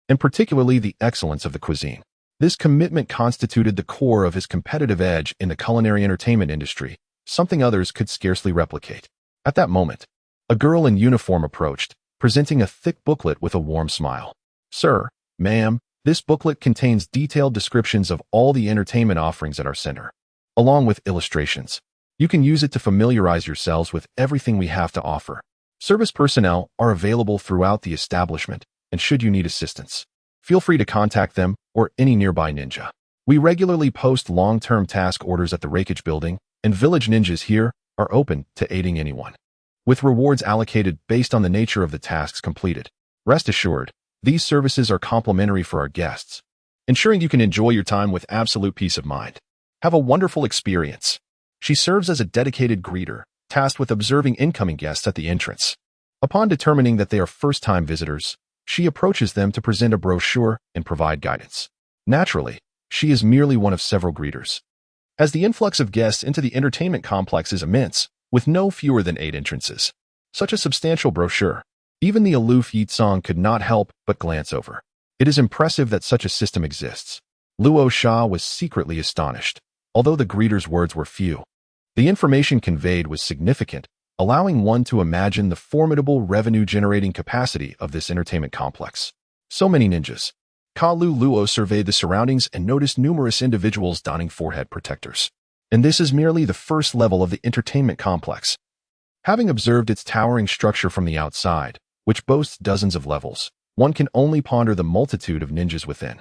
[SPEAKER 1] and particularly the excellence of the cuisine. This commitment constituted the core of his competitive edge in the culinary entertainment industry, something others could scarcely replicate. At that moment, a girl in uniform approached, presenting a thick booklet with a warm smile. Sir, ma'am, This booklet contains detailed descriptions of all the entertainment offerings at our center, along with illustrations. You can use it to familiarize yourselves with everything we have to offer. Service personnel are available throughout the establishment, and should you need assistance, feel free to contact them or any nearby ninja. We regularly post long-term task orders at the Raikage building, and village ninjas here are open to aiding anyone, with rewards allocated based on the nature of the tasks completed. Rest assured, these services are complimentary for our guests, ensuring you can enjoy your time with absolute peace of mind. Have a wonderful experience. She serves as a dedicated greeter, tasked with observing incoming guests at the entrance. Upon determining that they are first-time visitors, she approaches them to present a brochure and provide guidance. Naturally, she is merely one of several greeters, as the influx of guests into the entertainment complex is immense, with no fewer than 8 entrances. Such a substantial brochure, even the aloof Yi-Tsang could not help but glance over. It is impressive that such a system exists. Luo Sha was secretly astonished, although the greeter's words were few. The information conveyed was significant, allowing one to imagine the formidable revenue-generating capacity of this entertainment complex. So many ninjas. Kalu Luo surveyed the surroundings and noticed numerous individuals donning forehead protectors. And this is merely the first level of the entertainment complex. Having observed its towering structure from the outside, which boasts dozens of levels, one can only ponder the multitude of ninjas within.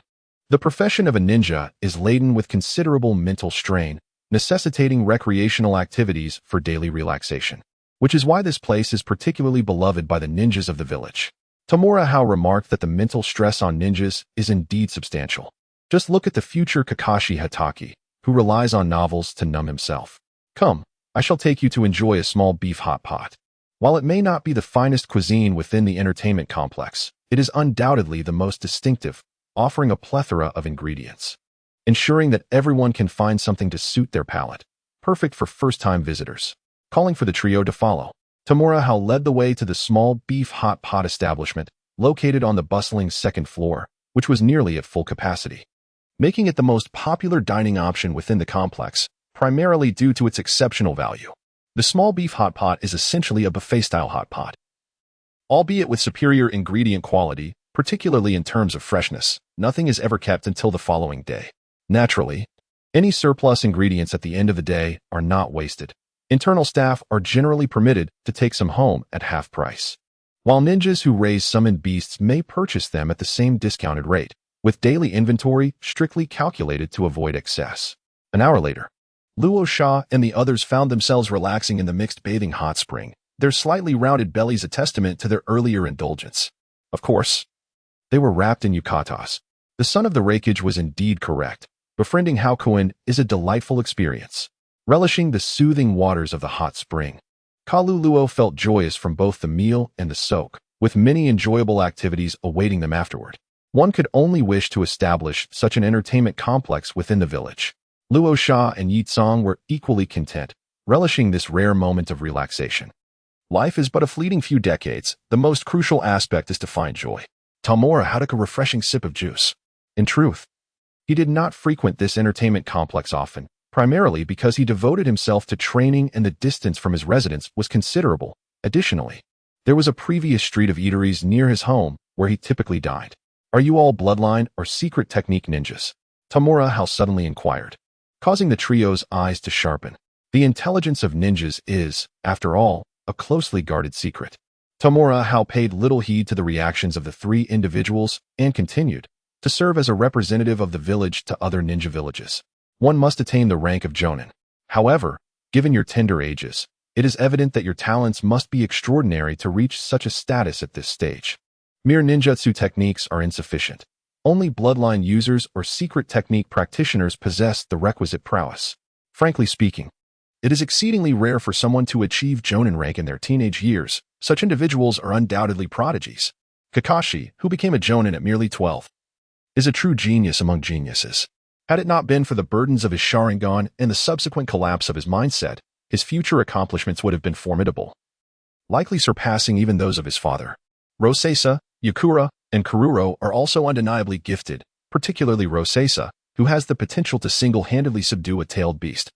[SPEAKER 1] The profession of a ninja is laden with considerable mental strain, necessitating recreational activities for daily relaxation, which is why this place is particularly beloved by the ninjas of the village. Tamura Hao remarked that the mental stress on ninjas is indeed substantial. Just look at the future Kakashi Hatake, who relies on novels to numb himself. Come, I shall take you to enjoy a small beef hot pot. While it may not be the finest cuisine within the entertainment complex, it is undoubtedly the most distinctive, offering a plethora of ingredients, ensuring that everyone can find something to suit their palate, perfect for first-time visitors. Calling for the trio to follow, Tamura Hao led the way to the small beef hot pot establishment located on the bustling second floor, which was nearly at full capacity, making it the most popular dining option within the complex, primarily due to its exceptional value. The small beef hot pot is essentially a buffet-style hot pot, albeit with superior ingredient quality, particularly in terms of freshness. Nothing is ever kept until the following day. Naturally, any surplus ingredients at the end of the day are not wasted. Internal staff are generally permitted to take some home at half price, while ninjas who raise summoned beasts may purchase them at the same discounted rate, with daily inventory strictly calculated to avoid excess. An hour later, Luo Sha and the others found themselves relaxing in the mixed bathing hot spring, their slightly rounded bellies a testament to their earlier indulgence. Of course, they were wrapped in yukatas. The son of the Raikage was indeed correct. Befriending Haokuen is a delightful experience. Relishing the soothing waters of the hot spring, Kalu Luo felt joyous from both the meal and the soak, with many enjoyable activities awaiting them afterward. One could only wish to establish such an entertainment complex within the village. Luo Sha and Yi-Tsang were equally content, relishing this rare moment of relaxation. Life is but a fleeting few decades. The most crucial aspect is to find joy. Tamura took a refreshing sip of juice. In truth, he did not frequent this entertainment complex often, primarily because he devoted himself to training and the distance from his residence was considerable. Additionally, there was a previous street of eateries near his home where he typically dined. Are you all bloodline or secret technique ninjas? Tamura suddenly inquired, causing the trio's eyes to sharpen. The intelligence of ninjas is, after all, a closely guarded secret. Tamura paid little heed to the reactions of the 3 individuals and continued to serve as a representative of the village to other ninja villages. One must attain the rank of Jonin. However, given your tender ages, it is evident that your talents must be extraordinary to reach such a status at this stage. Mere ninjutsu techniques are insufficient. Only bloodline users or secret technique practitioners possess the requisite prowess. Frankly speaking, it is exceedingly rare for someone to achieve Jonin rank in their teenage years. Such individuals are undoubtedly prodigies. Kakashi, who became a Jonin at merely 12, is a true genius among geniuses. Had it not been for the burdens of his Sharingan and the subsequent collapse of his mindset, his future accomplishments would have been formidable, likely surpassing even those of his father. Rosesa, Yakura, and Kururo are also undeniably gifted, particularly Rosesa, who has the potential to single-handedly subdue a tailed beast.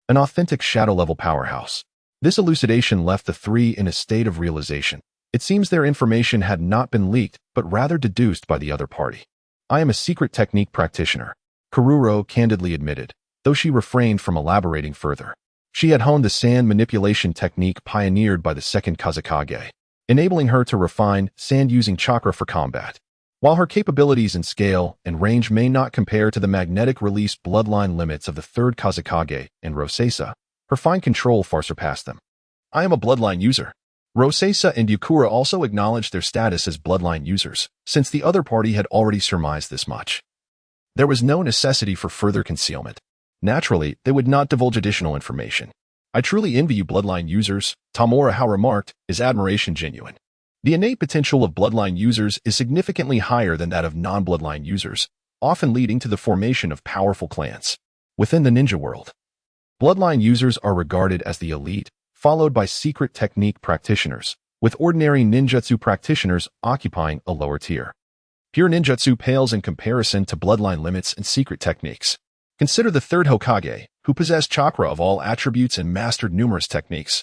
[SPEAKER 1] An authentic shadow-level powerhouse. This elucidation left the 3 in a state of realization. It seems their information had not been leaked, but rather deduced by the other party. I am a secret technique practitioner, Kururo candidly admitted, though she refrained from elaborating further. She had honed the sand manipulation technique pioneered by the second Kazekage, enabling her to refine sand using chakra for combat. While her capabilities in scale and range may not compare to the magnetic release bloodline limits of the third Kazekage and Rosesa, her fine control far surpassed them. I am a bloodline user. Rosesa and Yukura also acknowledged their status as bloodline users, since the other party had already surmised this much. There was no necessity for further concealment. Naturally, they would not divulge additional information. I truly envy you bloodline users, Tamura Hao remarked, his admiration genuine. The innate potential of bloodline users is significantly higher than that of non-bloodline users, often leading to the formation of powerful clans. Within the ninja world, bloodline users are regarded as the elite, followed by secret technique practitioners, with ordinary ninjutsu practitioners occupying a lower tier. Pure ninjutsu pales in comparison to bloodline limits and secret techniques. Consider the third Hokage, who possessed chakra of all attributes and mastered numerous techniques.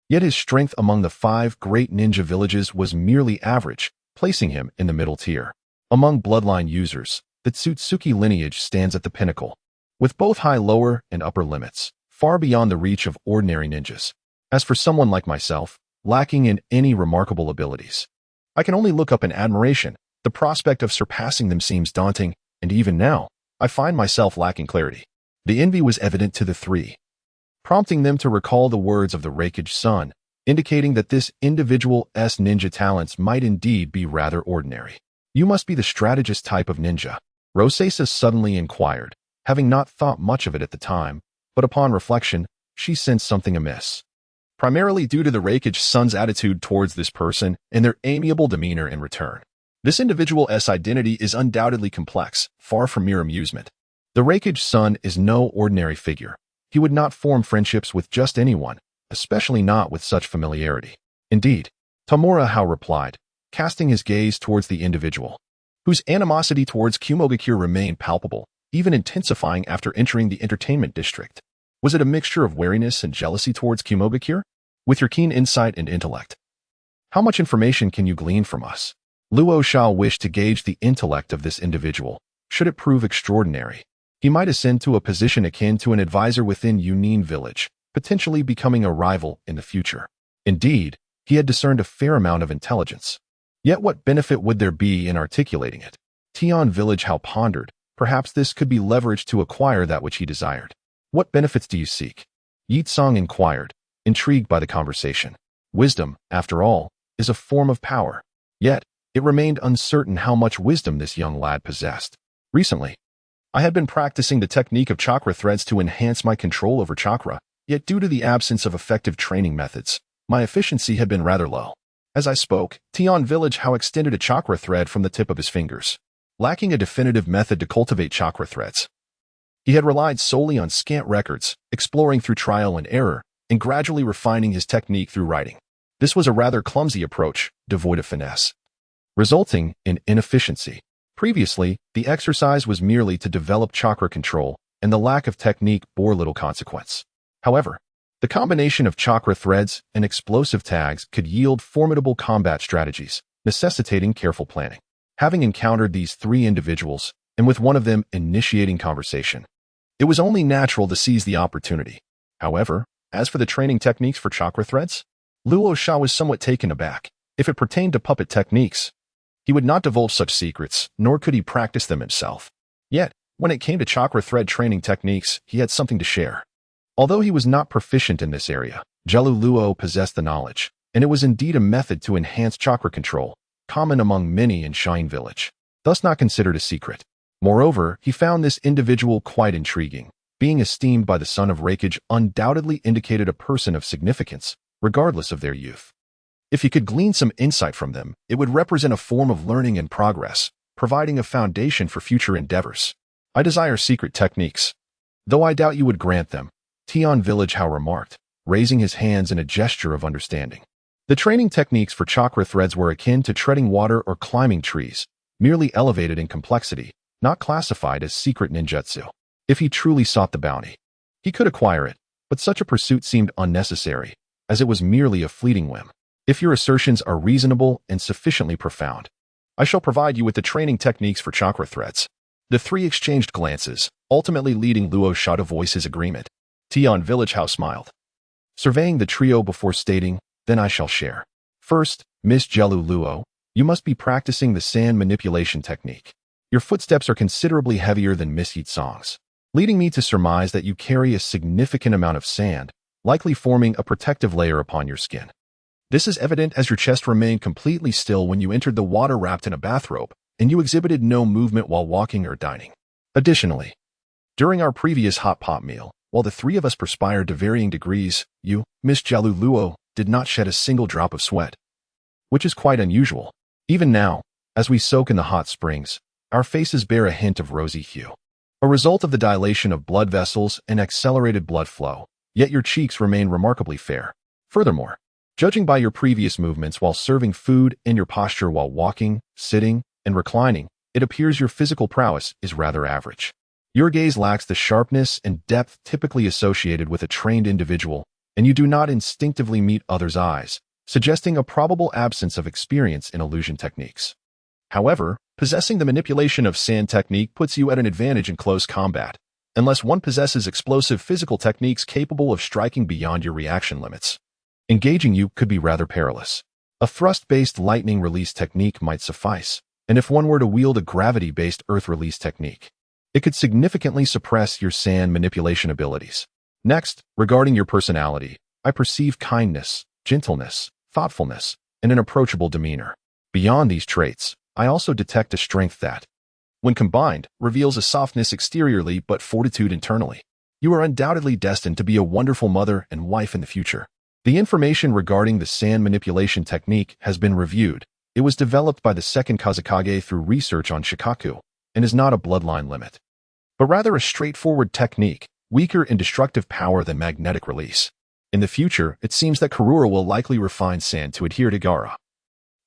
[SPEAKER 1] Yet his strength among the 5 great ninja villages was merely average, placing him in the middle tier. Among bloodline users, the Tsutsuki lineage stands at the pinnacle, with both high lower and upper limits, far beyond the reach of ordinary ninjas. As for someone like myself, lacking in any remarkable abilities, I can only look up in admiration. The prospect of surpassing them seems daunting, and even now, I find myself lacking clarity. The envy was evident to the 3, prompting them to recall the words of the Raikage Sun, indicating that this individual's ninja talents might indeed be rather ordinary. You must be the strategist type of ninja, Rosesa suddenly inquired, having not thought much of it at the time, but upon reflection, she sensed something amiss. Primarily due to the Raikage Sun's attitude towards this person and their amiable demeanor in return. This individual's identity is undoubtedly complex, far from mere amusement. The Raikage Sun is no ordinary figure. He would not form friendships with just anyone, especially not with such familiarity. Indeed, Tamura Hao replied, casting his gaze towards the individual, whose animosity towards Kumogakure remained palpable, even intensifying after entering the entertainment district. Was it a mixture of wariness and jealousy towards Kumogakure? With your keen insight and intellect, how much information can you glean from us? Luo Shao wished to gauge the intellect of this individual. Should it prove extraordinary, he might ascend to a position akin to an advisor within Yunin village, potentially becoming a rival in the future. Indeed, he had discerned a fair amount of intelligence. Yet what benefit would there be in articulating it? Tian village Hao pondered, perhaps this could be leveraged to acquire that which he desired. What benefits do you seek? Yi Tsang inquired, intrigued by the conversation. Wisdom, after all, is a form of power. Yet, it remained uncertain how much wisdom this young lad possessed. Recently, I had been practicing the technique of chakra threads to enhance my control over chakra, yet due to the absence of effective training methods, my efficiency had been rather low. As I spoke, Tian village Hao extended a chakra thread from the tip of his fingers, lacking a definitive method to cultivate chakra threads. He had relied solely on scant records, exploring through trial and error, and gradually refining his technique through writing. This was a rather clumsy approach, devoid of finesse, resulting in inefficiency. Previously, the exercise was merely to develop chakra control, and the lack of technique bore little consequence. However, the combination of chakra threads and explosive tags could yield formidable combat strategies, necessitating careful planning. Having encountered these 3 individuals, and with one of them initiating conversation, it was only natural to seize the opportunity. However, as for the training techniques for chakra threads, Luo Shao was somewhat taken aback. If it pertained to puppet techniques, he would not divulge such secrets, nor could he practice them himself. Yet, when it came to chakra thread training techniques, he had something to share. Although he was not proficient in this area, Jelu Luo possessed the knowledge, and it was indeed a method to enhance chakra control, common among many in Shine Village, thus not considered a secret. Moreover, he found this individual quite intriguing. Being esteemed by the son of Raikage undoubtedly indicated a person of significance, regardless of their youth. If he could glean some insight from them, it would represent a form of learning and progress, providing a foundation for future endeavors. I desire secret techniques, though I doubt you would grant them, Tian village Hao remarked, raising his hands in a gesture of understanding. The training techniques for chakra threads were akin to treading water or climbing trees, merely elevated in complexity, not classified as secret ninjutsu. If he truly sought the bounty, he could acquire it, but such a pursuit seemed unnecessary, as it was merely a fleeting whim. If your assertions are reasonable and sufficiently profound, I shall provide you with the training techniques for chakra threads. The three exchanged glances, ultimately leading Luo Sha to voice his agreement. Tian Village House smiled, surveying the trio before stating, then I shall share. First, Miss Jelu Luo, you must be practicing the sand manipulation technique. Your footsteps are considerably heavier than Miss Yi Tsong's, leading me to surmise that you carry a significant amount of sand, likely forming a protective layer upon your skin. This is evident as your chest remained completely still when you entered the water wrapped in a bathrobe, and you exhibited no movement while walking or dining. Additionally, during our previous hot pot meal, while the three of us perspired to varying degrees, you, Miss Jelu Luo, did not shed a single drop of sweat, which is quite unusual. Even now, as we soak in the hot springs, our faces bear a hint of rosy hue, a result of the dilation of blood vessels and accelerated blood flow, yet your cheeks remain remarkably fair. Furthermore, judging by your previous movements while serving food and your posture while walking, sitting, and reclining, it appears your physical prowess is rather average. Your gaze lacks the sharpness and depth typically associated with a trained individual, and you do not instinctively meet others' eyes, suggesting a probable absence of experience in illusion techniques. However, possessing the manipulation of sand technique puts you at an advantage in close combat, unless one possesses explosive physical techniques capable of striking beyond your reaction limits. Engaging you could be rather perilous. A thrust-based lightning release technique might suffice, and if one were to wield a gravity-based earth release technique, it could significantly suppress your sand manipulation abilities. Next, regarding your personality, I perceive kindness, gentleness, thoughtfulness, and an approachable demeanor. Beyond these traits, I also detect a strength that, when combined, reveals a softness exteriorly but fortitude internally. You are undoubtedly destined to be a wonderful mother and wife in the future. The information regarding the sand manipulation technique has been reviewed. It was developed by the second Kazekage through research on Shikaku, and is not a bloodline limit, but rather a straightforward technique, weaker in destructive power than magnetic release. In the future, it seems that Karura will likely refine sand to adhere to Gaara,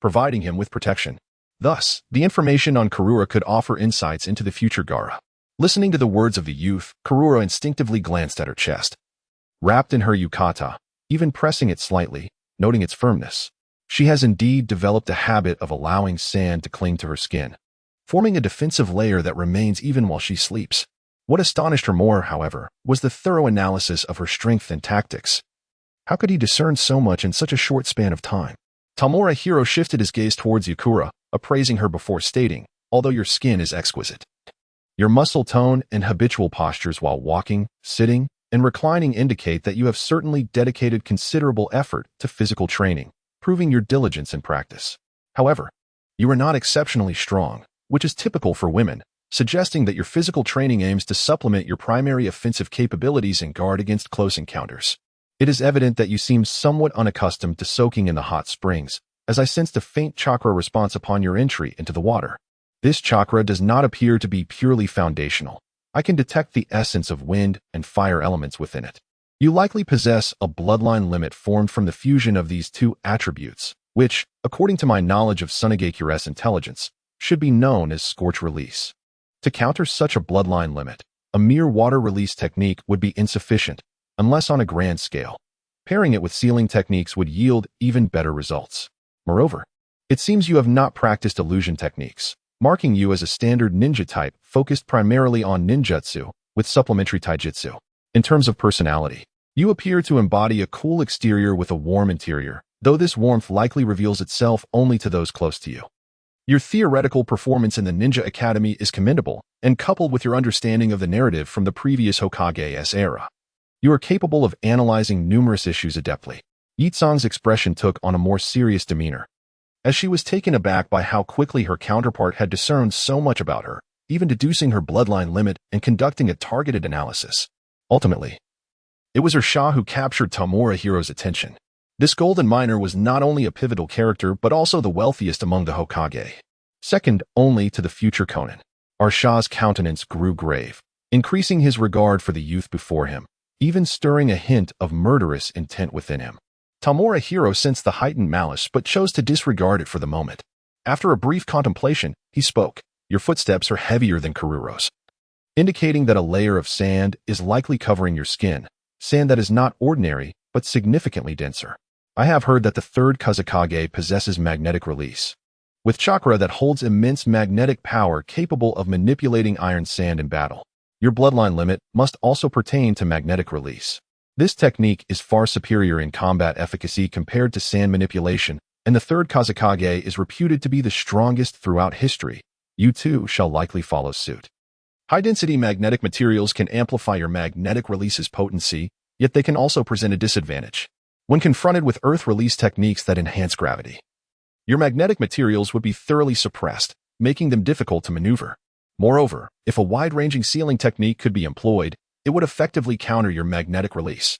[SPEAKER 1] providing him with protection. Thus, the information on Karura could offer insights into the future Gaara. Listening to the words of the youth, Karura instinctively glanced at her chest. Wrapped in her yukata, even pressing it slightly, noting its firmness, she has indeed developed a habit of allowing sand to cling to her skin, forming a defensive layer that remains even while she sleeps. What astonished her more, however, was the thorough analysis of her strength and tactics. How could he discern so much in such a short span of time? Tamura Hiro shifted his gaze towards Yukura, appraising her before stating, although your skin is exquisite. Your muscle tone and habitual postures while walking, sitting, and reclining indicate that you have certainly dedicated considerable effort to physical training, proving your diligence and practice. However, you are not exceptionally strong, which is typical for women, suggesting that your physical training aims to supplement your primary offensive capabilities and guard against close encounters. It is evident that you seem somewhat unaccustomed to soaking in the hot springs, as I sensed a faint chakra response upon your entry into the water. This chakra does not appear to be purely foundational. I can detect the essence of wind and fire elements within it. You likely possess a bloodline limit formed from the fusion of these two attributes, which, according to my knowledge of Tsunagekyure's intelligence, should be known as scorch release. To counter such a bloodline limit, a mere water release technique would be insufficient, unless on a grand scale. Pairing it with sealing techniques would yield even better results. Moreover, it seems you have not practiced illusion techniques, marking you as a standard ninja type focused primarily on ninjutsu with supplementary taijutsu. In terms of personality, you appear to embody a cool exterior with a warm interior, though this warmth likely reveals itself only to those close to you. Your theoretical performance in the Ninja Academy is commendable, and coupled with your understanding of the narrative from the previous Hokage's era, you are capable of analyzing numerous issues adeptly. Yitsong's expression took on a more serious demeanor, as she was taken aback by how quickly her counterpart had discerned so much about her, even deducing her bloodline limit and conducting a targeted analysis. Ultimately, it was her Shah who captured Tamura Hiro's attention. This golden miner was not only a pivotal character but also the wealthiest among the Hokage, second only to the future Konin. Our Shah's countenance grew grave, increasing his regard for the youth before him, even stirring a hint of murderous intent within him. Tamura Hiro sensed the heightened malice but chose to disregard it for the moment. After a brief contemplation, he spoke. Your footsteps are heavier than Karuro's, indicating that a layer of sand is likely covering your skin, sand that is not ordinary but significantly denser. I have heard that the third Kazekage possesses magnetic release. with chakra that holds immense magnetic power capable of manipulating iron sand in battle. Your bloodline limit must also pertain to magnetic release. This technique is far superior in combat efficacy compared to sand manipulation, and the third Kazekage is reputed to be the strongest throughout history. You too shall likely follow suit. High-density magnetic materials can amplify your magnetic release's potency, yet they can also present a disadvantage when confronted with earth release techniques that enhance gravity. Your magnetic materials would be thoroughly suppressed, making them difficult to maneuver. Moreover, if a wide-ranging sealing technique could be employed, it would effectively counter your magnetic release.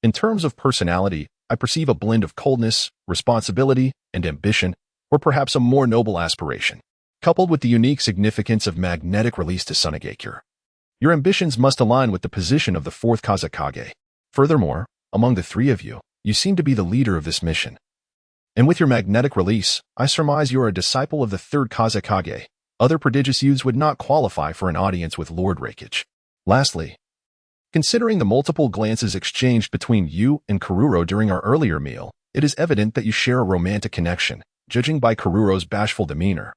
[SPEAKER 1] In terms of personality, I perceive a blend of coldness, responsibility, and ambition, or perhaps a more noble aspiration, coupled with the unique significance of magnetic release to Sunagakure. Your ambitions must align with the position of the fourth Kazekage. Furthermore, among the three of you, you seem to be the leader of this mission. And with your magnetic release, I surmise you are a disciple of the third Kazekage. Other prodigious youths would not qualify for an audience with Lord Raikage. Lastly, considering the multiple glances exchanged between you and Kururo during our earlier meal, it is evident that you share a romantic connection, judging by Kururo's bashful demeanor.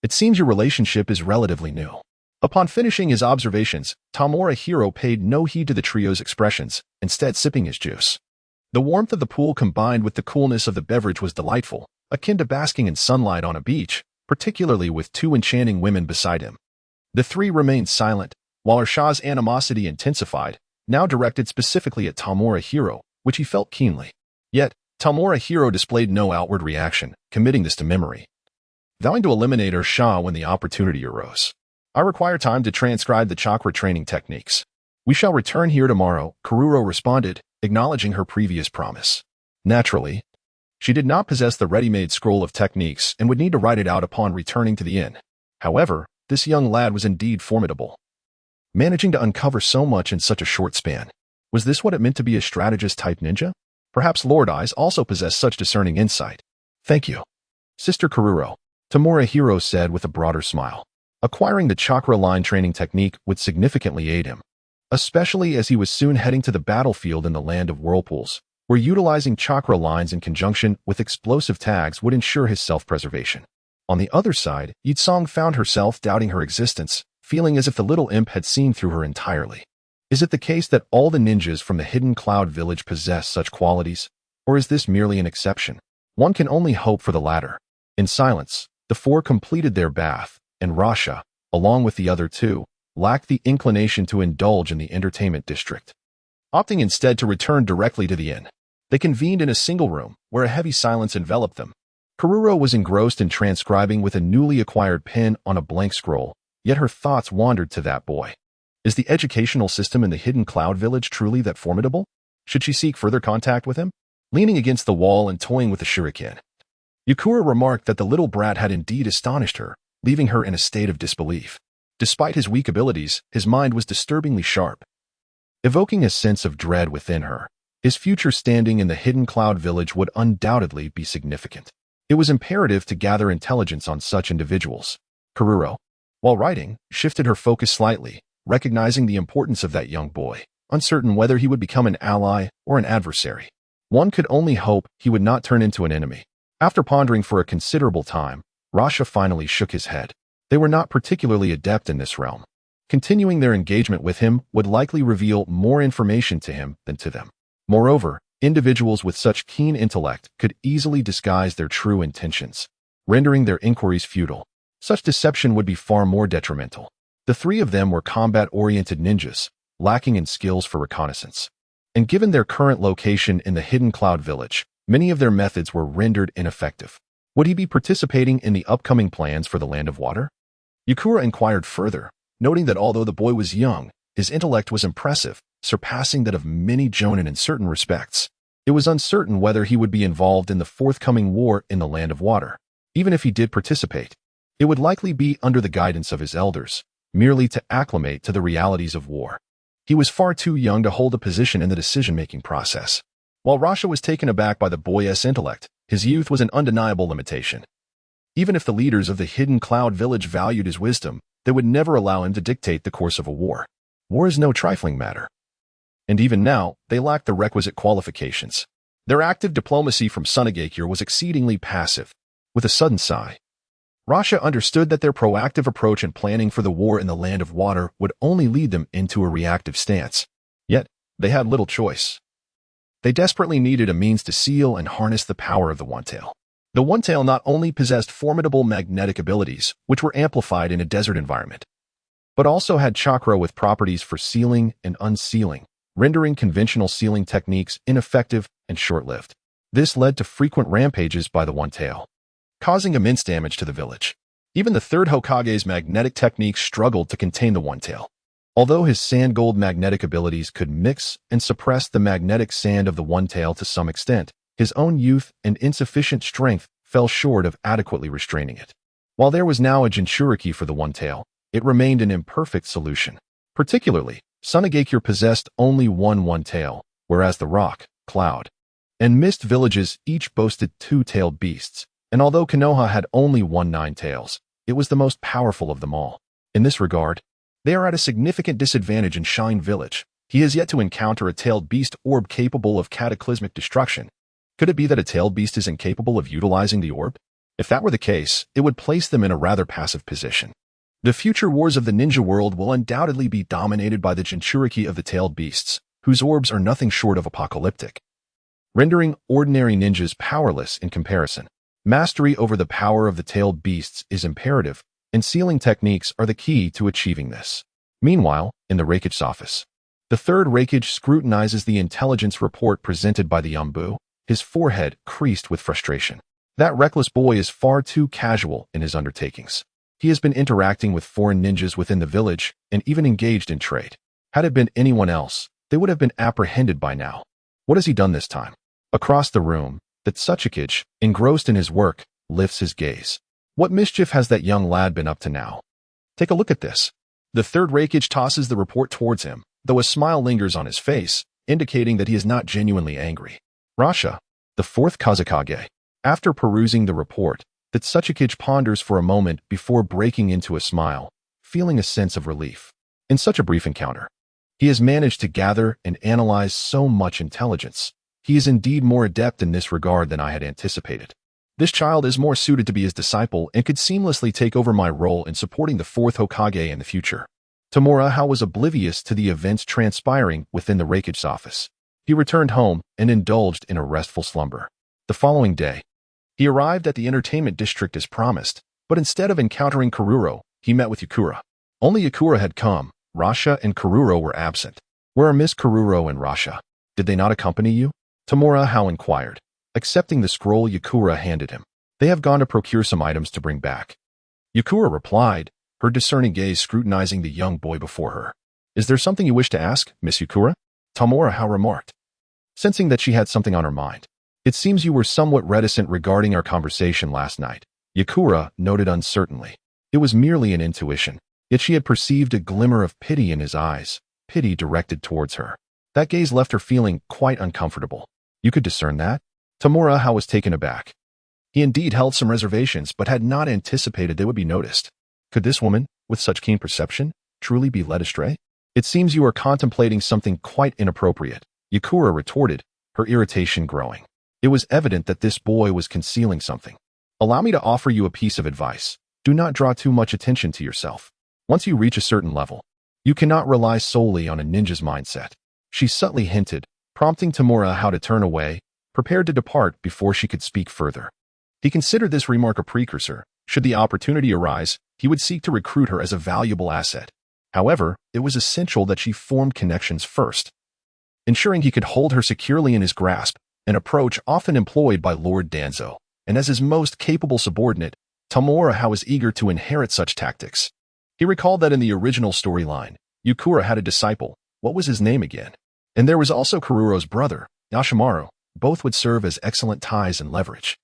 [SPEAKER 1] It seems your relationship is relatively new. Upon finishing his observations, Tomohiro paid no heed to the trio's expressions, instead sipping his juice. The warmth of the pool combined with the coolness of the beverage was delightful, akin to basking in sunlight on a beach, particularly with two enchanting women beside him. The three remained silent, while Ursha's animosity intensified, now directed specifically at Tomohiro, which he felt keenly. Yet, Tomohiro displayed no outward reaction, committing this to memory, vowing to eliminate Ursha when the opportunity arose. I require time to transcribe the chakra training techniques. We shall return here tomorrow, Kururo responded, acknowledging her previous promise. Naturally, she did not possess the ready-made scroll of techniques and would need to write it out upon returning to the inn. However, this young lad was indeed formidable, managing to uncover so much in such a short span. Was this what it meant to be a strategist-type ninja? Perhaps Lord Eyes also possessed such discerning insight. Thank you, Sister Kururo, Tomohiro said with a broader smile. Acquiring the chakra line training technique would significantly aid him, especially as he was soon heading to the battlefield in the land of whirlpools, where utilizing chakra lines in conjunction with explosive tags would ensure his self-preservation. On the other side, Yitsong found herself doubting her existence, feeling as if the little imp had seen through her entirely. Is it the case that all the ninjas from the Hidden Cloud Village possess such qualities, or is this merely an exception? One can only hope for the latter. In silence, the four completed their bath, and Rasha, along with the other two, lacked the inclination to indulge in the entertainment district, opting instead to return directly to the inn. They convened in a single room, where a heavy silence enveloped them. Kururo was engrossed in transcribing with a newly acquired pen on a blank scroll, yet her thoughts wandered to that boy. Is the educational system in the Hidden Cloud Village truly that formidable? Should she seek further contact with him? Leaning against the wall and toying with the shuriken, Yukura remarked that the little brat had indeed astonished her, leaving her in a state of disbelief. Despite his weak abilities, his mind was disturbingly sharp, evoking a sense of dread within her. His future standing in the Hidden Cloud Village would undoubtedly be significant. It was imperative to gather intelligence on such individuals. Kururo, while writing, shifted her focus slightly, recognizing the importance of that young boy, uncertain whether he would become an ally or an adversary. One could only hope he would not turn into an enemy. After pondering for a considerable time, Rasha finally shook his head. They were not particularly adept in this realm. Continuing their engagement with him would likely reveal more information to him than to them. Moreover, individuals with such keen intellect could easily disguise their true intentions, rendering their inquiries futile. Such deception would be far more detrimental. The three of them were combat-oriented ninjas, lacking in skills for reconnaissance. And given their current location in the Hidden Cloud Village, many of their methods were rendered ineffective. Would he be participating in the upcoming plans for the Land of Water? Yukura inquired further, noting that although the boy was young, his intellect was impressive, surpassing that of many jonin in certain respects. It was uncertain whether he would be involved in the forthcoming war in the Land of Water. Even if he did participate, it would likely be under the guidance of his elders, merely to acclimate to the realities of war. He was far too young to hold a position in the decision-making process. While Rasha was taken aback by the boy's intellect, his youth was an undeniable limitation. Even if the leaders of the Hidden Cloud Village valued his wisdom, they would never allow him to dictate the course of a war. War is no trifling matter. And even now, they lacked the requisite qualifications. Their active diplomacy from Sunagakure was exceedingly passive. With a sudden sigh, Rasha understood that their proactive approach and planning for the war in the Land of Water would only lead them into a reactive stance. Yet, they had little choice. They desperately needed a means to seal and harness the power of the One-Tail. The One-Tail not only possessed formidable magnetic abilities, which were amplified in a desert environment, but also had chakra with properties for sealing and unsealing, rendering conventional sealing techniques ineffective and short-lived. This led to frequent rampages by the One-Tail, causing immense damage to the village. Even the third Hokage's magnetic techniques struggled to contain the One-Tail. Although his sand-gold magnetic abilities could mix and suppress the magnetic sand of the One-Tail to some extent, his own youth and insufficient strength fell short of adequately restraining it. While there was now a Jinchuriki for the One-Tail, it remained an imperfect solution. Particularly, Sunagakure possessed only one One-Tail, whereas the Rock, Cloud, and Mist villages each boasted two-tailed beasts, and although Konoha had only 9 tails, it was the most powerful of them all. In this regard, they are at a significant disadvantage in Shine Village. He has yet to encounter a tailed beast orb capable of cataclysmic destruction. Could it be that a tailed beast is incapable of utilizing the orb? If that were the case, it would place them in a rather passive position. The future wars of the ninja world will undoubtedly be dominated by the Jinchuriki of the tailed beasts, whose orbs are nothing short of apocalyptic, rendering ordinary ninjas powerless in comparison. Mastery over the power of the tailed beasts is imperative, and sealing techniques are the key to achieving this. Meanwhile, in the Raikage office, the third Raikage scrutinizes the intelligence report presented by the Yambu, his forehead creased with frustration. That reckless boy is far too casual in his undertakings. He has been interacting with foreign ninjas within the village and even engaged in trade. Had it been anyone else, they would have been apprehended by now. What has he done this time? Across the room, the Tsuchikage, engrossed in his work, lifts his gaze. What mischief has that young lad been up to now? Take a look at this. The third Raikage tosses the report towards him, though a smile lingers on his face, indicating that he is not genuinely angry. Rasha, the fourth Kazekage. After perusing the report, the Tsuchikage ponders for a moment before breaking into a smile, feeling a sense of relief. In such a brief encounter, he has managed to gather and analyze so much intelligence. He is indeed more adept in this regard than I had anticipated. This child is more suited to be his disciple and could seamlessly take over my role in supporting the fourth Hokage in the future. Tamura was oblivious to the events transpiring within the Raikage's office. He returned home and indulged in a restful slumber. The following day, he arrived at the entertainment district as promised, but instead of encountering Karuro, he met with Yukura. Only Yukura had come. Rasha and Karuro were absent. Where are Miss Karuro and Rasha? Did they not accompany you? Tamura inquired. Accepting the scroll Yukura handed him. They have gone to procure some items to bring back. Yukura replied, her discerning gaze scrutinizing the young boy before her. Is there something you wish to ask, Miss Yukura? Tamura remarked, sensing that she had something on her mind. It seems you were somewhat reticent regarding our conversation last night. Yukura noted uncertainly. It was merely an intuition, yet she had perceived a glimmer of pity in his eyes, pity directed towards her. That gaze left her feeling quite uncomfortable. You could discern that? Tamura was taken aback. He indeed held some reservations, but had not anticipated they would be noticed. Could this woman, with such keen perception, truly be led astray? It seems you are contemplating something quite inappropriate, Yukura retorted, her irritation growing. It was evident that this boy was concealing something. Allow me to offer you a piece of advice. Do not draw too much attention to yourself. Once you reach a certain level, you cannot rely solely on a ninja's mindset. She subtly hinted, prompting Tamura to turn away, prepared to depart before she could speak further. He considered this remark a precursor. Should the opportunity arise, he would seek to recruit her as a valuable asset. However, it was essential that she formed connections first, ensuring he could hold her securely in his grasp, an approach often employed by Lord Danzo. And as his most capable subordinate, Tamura was eager to inherit such tactics. He recalled that in the original storyline, Yukura had a disciple. What was his name again? And there was also Karuro's brother, Sesshomaru. Both would serve as excellent ties and leverage.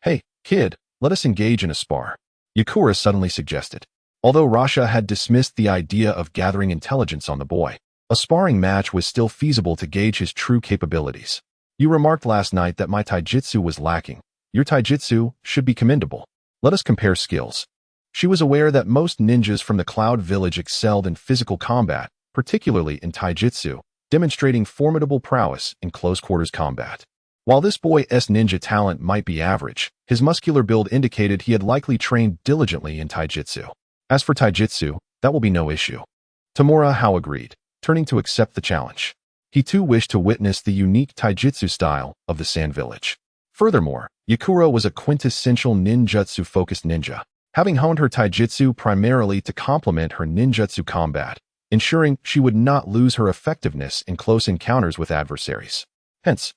[SPEAKER 1] Hey, kid, let us engage in a spar, Yukura suddenly suggested. Although Rasha had dismissed the idea of gathering intelligence on the boy, a sparring match was still feasible to gauge his true capabilities. You remarked last night that my taijutsu was lacking. Your taijutsu should be commendable. Let us compare skills. She was aware that most ninjas from the Cloud Village excelled in physical combat, particularly in taijutsu, demonstrating formidable prowess in close-quarters combat. While this boy's ninja talent might be average, his muscular build indicated he had likely trained diligently in taijutsu. As for taijutsu, that will be no issue. Tamura Hao agreed, turning to accept the challenge. He too wished to witness the unique taijutsu style of the Sand Village. Furthermore, Yakura was a quintessential ninjutsu-focused ninja, having honed her taijutsu primarily to complement her ninjutsu combat, ensuring she would not lose her effectiveness in close encounters with adversaries. Hence,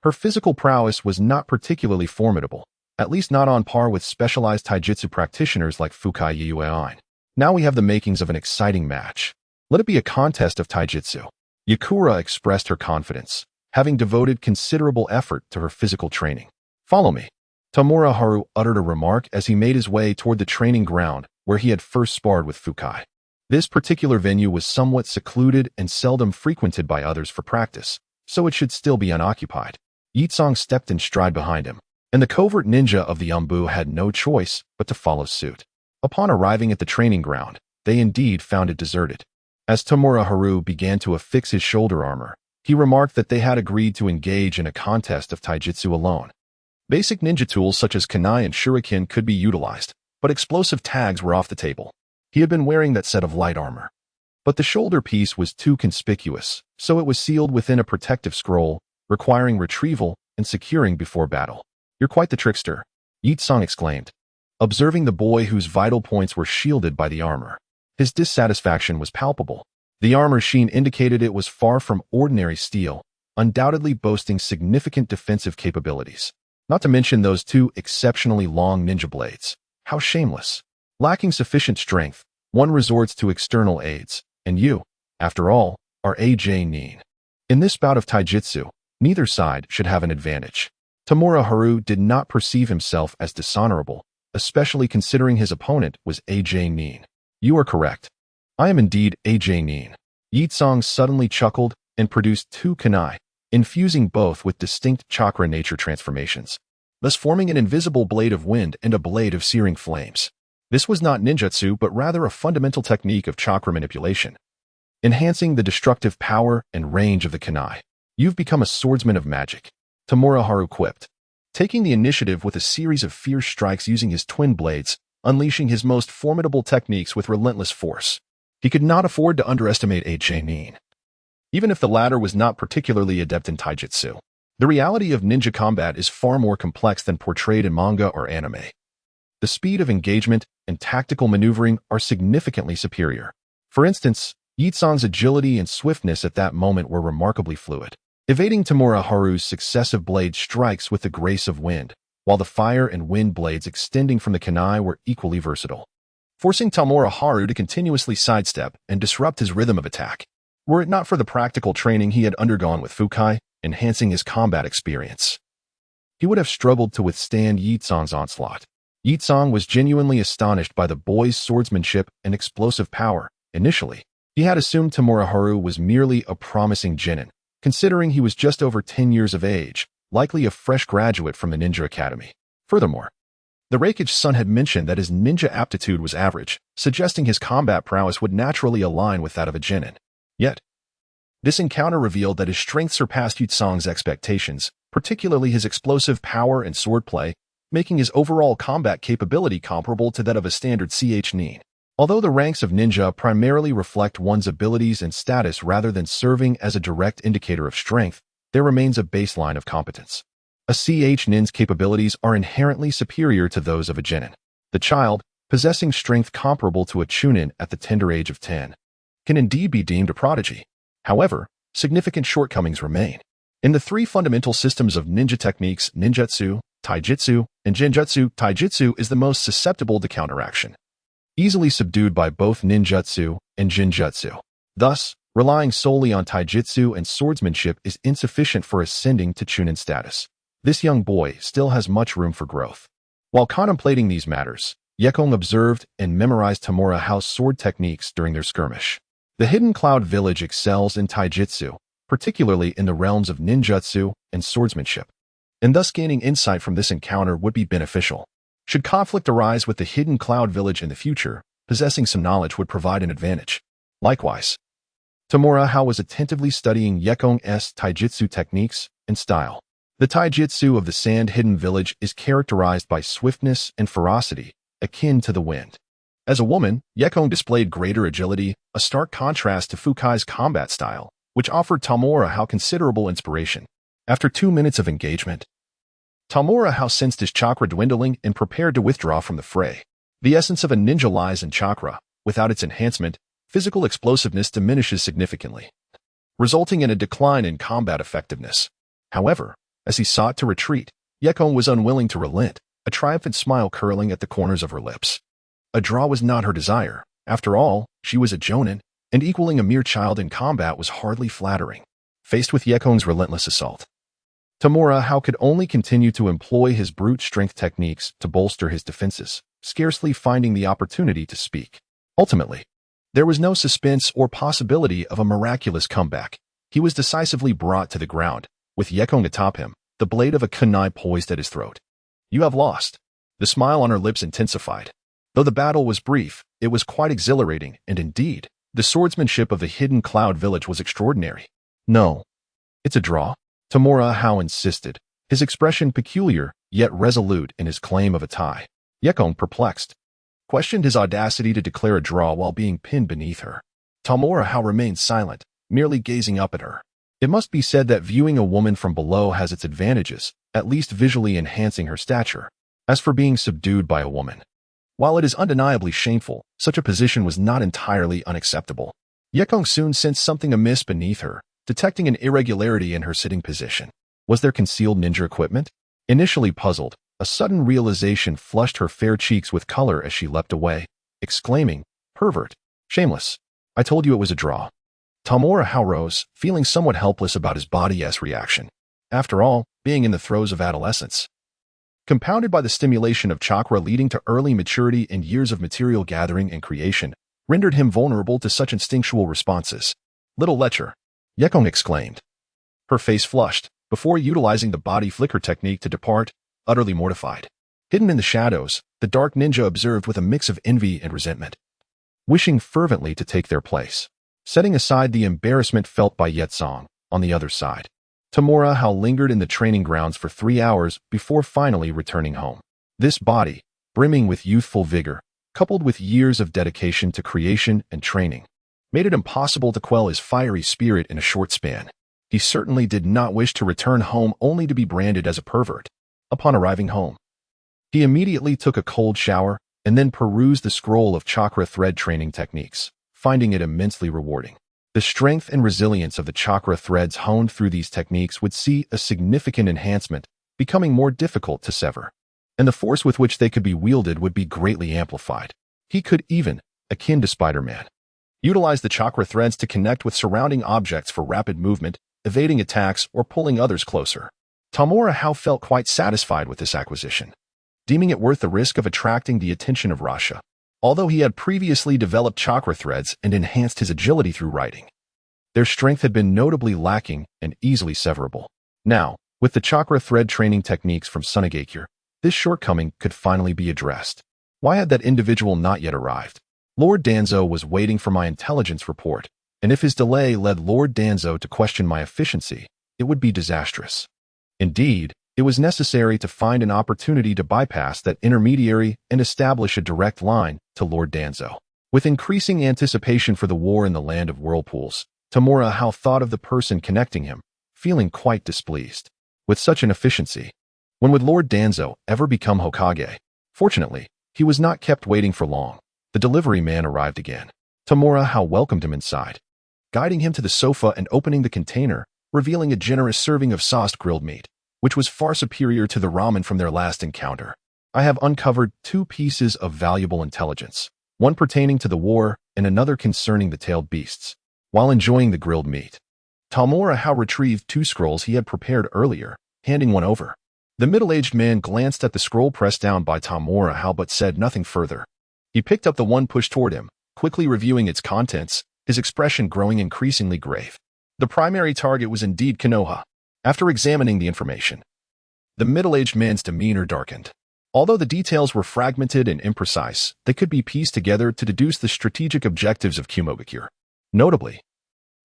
[SPEAKER 1] her physical prowess was not particularly formidable, at least not on par with specialized taijutsu practitioners like Fukai Yuein. Now we have the makings of an exciting match. Let it be a contest of taijutsu. Yakura expressed her confidence, having devoted considerable effort to her physical training. Follow me. Tamura Haru uttered a remark as he made his way toward the training ground where he had first sparred with Fukai. This particular venue was somewhat secluded and seldom frequented by others for practice, so it should still be unoccupied. Yitsong stepped in stride behind him, and the covert ninja of the Umbu had no choice but to follow suit. Upon arriving at the training ground, they indeed found it deserted. As Tamura Haru began to affix his shoulder armor, he remarked that they had agreed to engage in a contest of taijutsu alone. Basic ninja tools such as kunai and shuriken could be utilized, but explosive tags were off the table. He had been wearing that set of light armor. But the shoulder piece was too conspicuous, so it was sealed within a protective scroll, requiring retrieval and securing before battle. "You're quite the trickster," Yitsong exclaimed, observing the boy whose vital points were shielded by the armor. His dissatisfaction was palpable. The armor sheen indicated it was far from ordinary steel, undoubtedly boasting significant defensive capabilities. Not to mention those two exceptionally long ninja blades. How shameless. Lacking sufficient strength, one resorts to external aids, and you, after all, are AJ Nin. In this bout of taijutsu, neither side should have an advantage. Tamura Haru did not perceive himself as dishonorable, especially considering his opponent was AJ Nin. "You are correct. I am indeed AJ Nin." Yitsong suddenly chuckled and produced two kunai, infusing both with distinct chakra nature transformations, thus forming an invisible blade of wind and a blade of searing flames. This was not ninjutsu but rather a fundamental technique of chakra manipulation, enhancing the destructive power and range of the kunai. "You've become a swordsman of magic," Tamura Haru quipped, taking the initiative with a series of fierce strikes using his twin blades, unleashing his most formidable techniques with relentless force. He could not afford to underestimate AJ Nin. Even if the latter was not particularly adept in taijutsu, the reality of ninja combat is far more complex than portrayed in manga or anime. The speed of engagement and tactical maneuvering are significantly superior. For instance, Yitsong's agility and swiftness at that moment were remarkably fluid, evading Tamura Haru's successive blade strikes with the grace of wind, while the fire and wind blades extending from the kunai were equally versatile, forcing Tamura Haru to continuously sidestep and disrupt his rhythm of attack. Were it not for the practical training he had undergone with Fukai, enhancing his combat experience, he would have struggled to withstand Yitsong's onslaught. Yitsong was genuinely astonished by the boy's swordsmanship and explosive power. Initially, he had assumed Tamura Haru was merely a promising genin, considering he was just over 10 years of age, likely a fresh graduate from the Ninja Academy. Furthermore, the Reikage-san had mentioned that his ninja aptitude was average, suggesting his combat prowess would naturally align with that of a genin. Yet, this encounter revealed that his strength surpassed Yitsong's expectations, particularly his explosive power and swordplay, making his overall combat capability comparable to that of a standard CH Nin. Although the ranks of ninja primarily reflect one's abilities and status rather than serving as a direct indicator of strength, there remains a baseline of competence. A CH Nin's capabilities are inherently superior to those of a genin. The child, possessing strength comparable to a chunin at the tender age of 10, can indeed be deemed a prodigy. However, significant shortcomings remain. In the three fundamental systems of ninja techniques, ninjutsu, taijutsu, and genjutsu, taijutsu is the most susceptible to counteraction, easily subdued by both ninjutsu and genjutsu. Thus, relying solely on taijutsu and swordsmanship is insufficient for ascending to chunin status. This young boy still has much room for growth. While contemplating these matters, Yekong observed and memorized Tamura Hao's sword techniques during their skirmish. The Hidden Cloud Village excels in taijutsu, particularly in the realms of ninjutsu and swordsmanship, and thus gaining insight from this encounter would be beneficial. Should conflict arise with the Hidden Cloud Village in the future, possessing some knowledge would provide an advantage. Likewise, Tamura Hao was attentively studying Yekong's taijutsu techniques and style. The taijutsu of the sand-hidden village is characterized by swiftness and ferocity, akin to the wind. As a woman, Yekon displayed greater agility, a stark contrast to Fukai's combat style, which offered Tamura Hao considerable inspiration. After 2 minutes of engagement, Tamura Hao sensed his chakra dwindling and prepared to withdraw from the fray. The essence of a ninja lies in chakra. Without its enhancement, physical explosiveness diminishes significantly, resulting in a decline in combat effectiveness. However, as he sought to retreat, Yekon was unwilling to relent, a triumphant smile curling at the corners of her lips. A draw was not her desire. After all, she was a jonin, and equaling a mere child in combat was hardly flattering. Faced with Yekon's relentless assault, Tamura Hao could only continue to employ his brute strength techniques to bolster his defenses, scarcely finding the opportunity to speak. Ultimately, there was no suspense or possibility of a miraculous comeback. He was decisively brought to the ground, with Yekon atop him, the blade of a kunai poised at his throat. "You have lost." The smile on her lips intensified. Though the battle was brief, it was quite exhilarating, and indeed, the swordsmanship of the hidden cloud village was extraordinary. "No. It's a draw," Tamura Hao insisted, his expression peculiar, yet resolute in his claim of a tie. Yekon, perplexed, questioned his audacity to declare a draw while being pinned beneath her. Tamura Hao remained silent, merely gazing up at her. It must be said that viewing a woman from below has its advantages, at least visually enhancing her stature. As for being subdued by a woman, while it is undeniably shameful, such a position was not entirely unacceptable. Yekon soon sensed something amiss beneath her, detecting an irregularity in her sitting position. Was there concealed ninja equipment? Initially puzzled, a sudden realization flushed her fair cheeks with color as she leapt away, exclaiming, "Pervert! Shameless! I told you it was a draw." Tamura Hao rose, feeling somewhat helpless about his body's reaction. After all, being in the throes of adolescence, compounded by the stimulation of chakra leading to early maturity and years of material gathering and creation, rendered him vulnerable to such instinctual responses. "Little lecher!" Yekon exclaimed. Her face flushed, before utilizing the body flicker technique to depart, utterly mortified. Hidden in the shadows, the dark ninja observed with a mix of envy and resentment, wishing fervently to take their place. Setting aside the embarrassment felt by Yetzong, on the other side, Tamura Hao lingered in the training grounds for 3 hours before finally returning home. This body, brimming with youthful vigor, coupled with years of dedication to creation and training, made it impossible to quell his fiery spirit in a short span. He certainly did not wish to return home only to be branded as a pervert. Upon arriving home, he immediately took a cold shower and then perused the scroll of chakra thread training techniques, finding it immensely rewarding. The strength and resilience of the chakra threads honed through these techniques would see a significant enhancement, becoming more difficult to sever, and the force with which they could be wielded would be greatly amplified. He could even, akin to Spider-Man, utilize the chakra threads to connect with surrounding objects for rapid movement, evading attacks, or pulling others closer. Tamura Hao felt quite satisfied with this acquisition, deeming it worth the risk of attracting the attention of Rasha. Although he had previously developed chakra threads and enhanced his agility through writing, their strength had been notably lacking and easily severable. Now, with the chakra thread training techniques from Sunagakure, this shortcoming could finally be addressed. Why had that individual not yet arrived? Lord Danzo was waiting for my intelligence report, and if his delay led Lord Danzo to question my efficiency, it would be disastrous. Indeed, it was necessary to find an opportunity to bypass that intermediary and establish a direct line to Lord Danzo. With increasing anticipation for the war in the land of whirlpools, Tamura Hao thought of the person connecting him, feeling quite displeased. With such an efficiency, when would Lord Danzo ever become Hokage? Fortunately, he was not kept waiting for long. The delivery man arrived again. Tamura Hao welcomed him inside, guiding him to the sofa and opening the container, revealing a generous serving of sauced grilled meat, which was far superior to the ramen from their last encounter. I have uncovered 2 pieces of valuable intelligence, one pertaining to the war and another concerning the tailed beasts. While enjoying the grilled meat, Tamura Hao retrieved 2 scrolls he had prepared earlier, handing one over. The middle-aged man glanced at the scroll pressed down by Tamura Hao but said nothing further. He picked up the one pushed toward him, quickly reviewing its contents, his expression growing increasingly grave. The primary target was indeed Konoha. After examining the information, the middle-aged man's demeanor darkened. Although the details were fragmented and imprecise, they could be pieced together to deduce the strategic objectives of Kumogakure. Notably,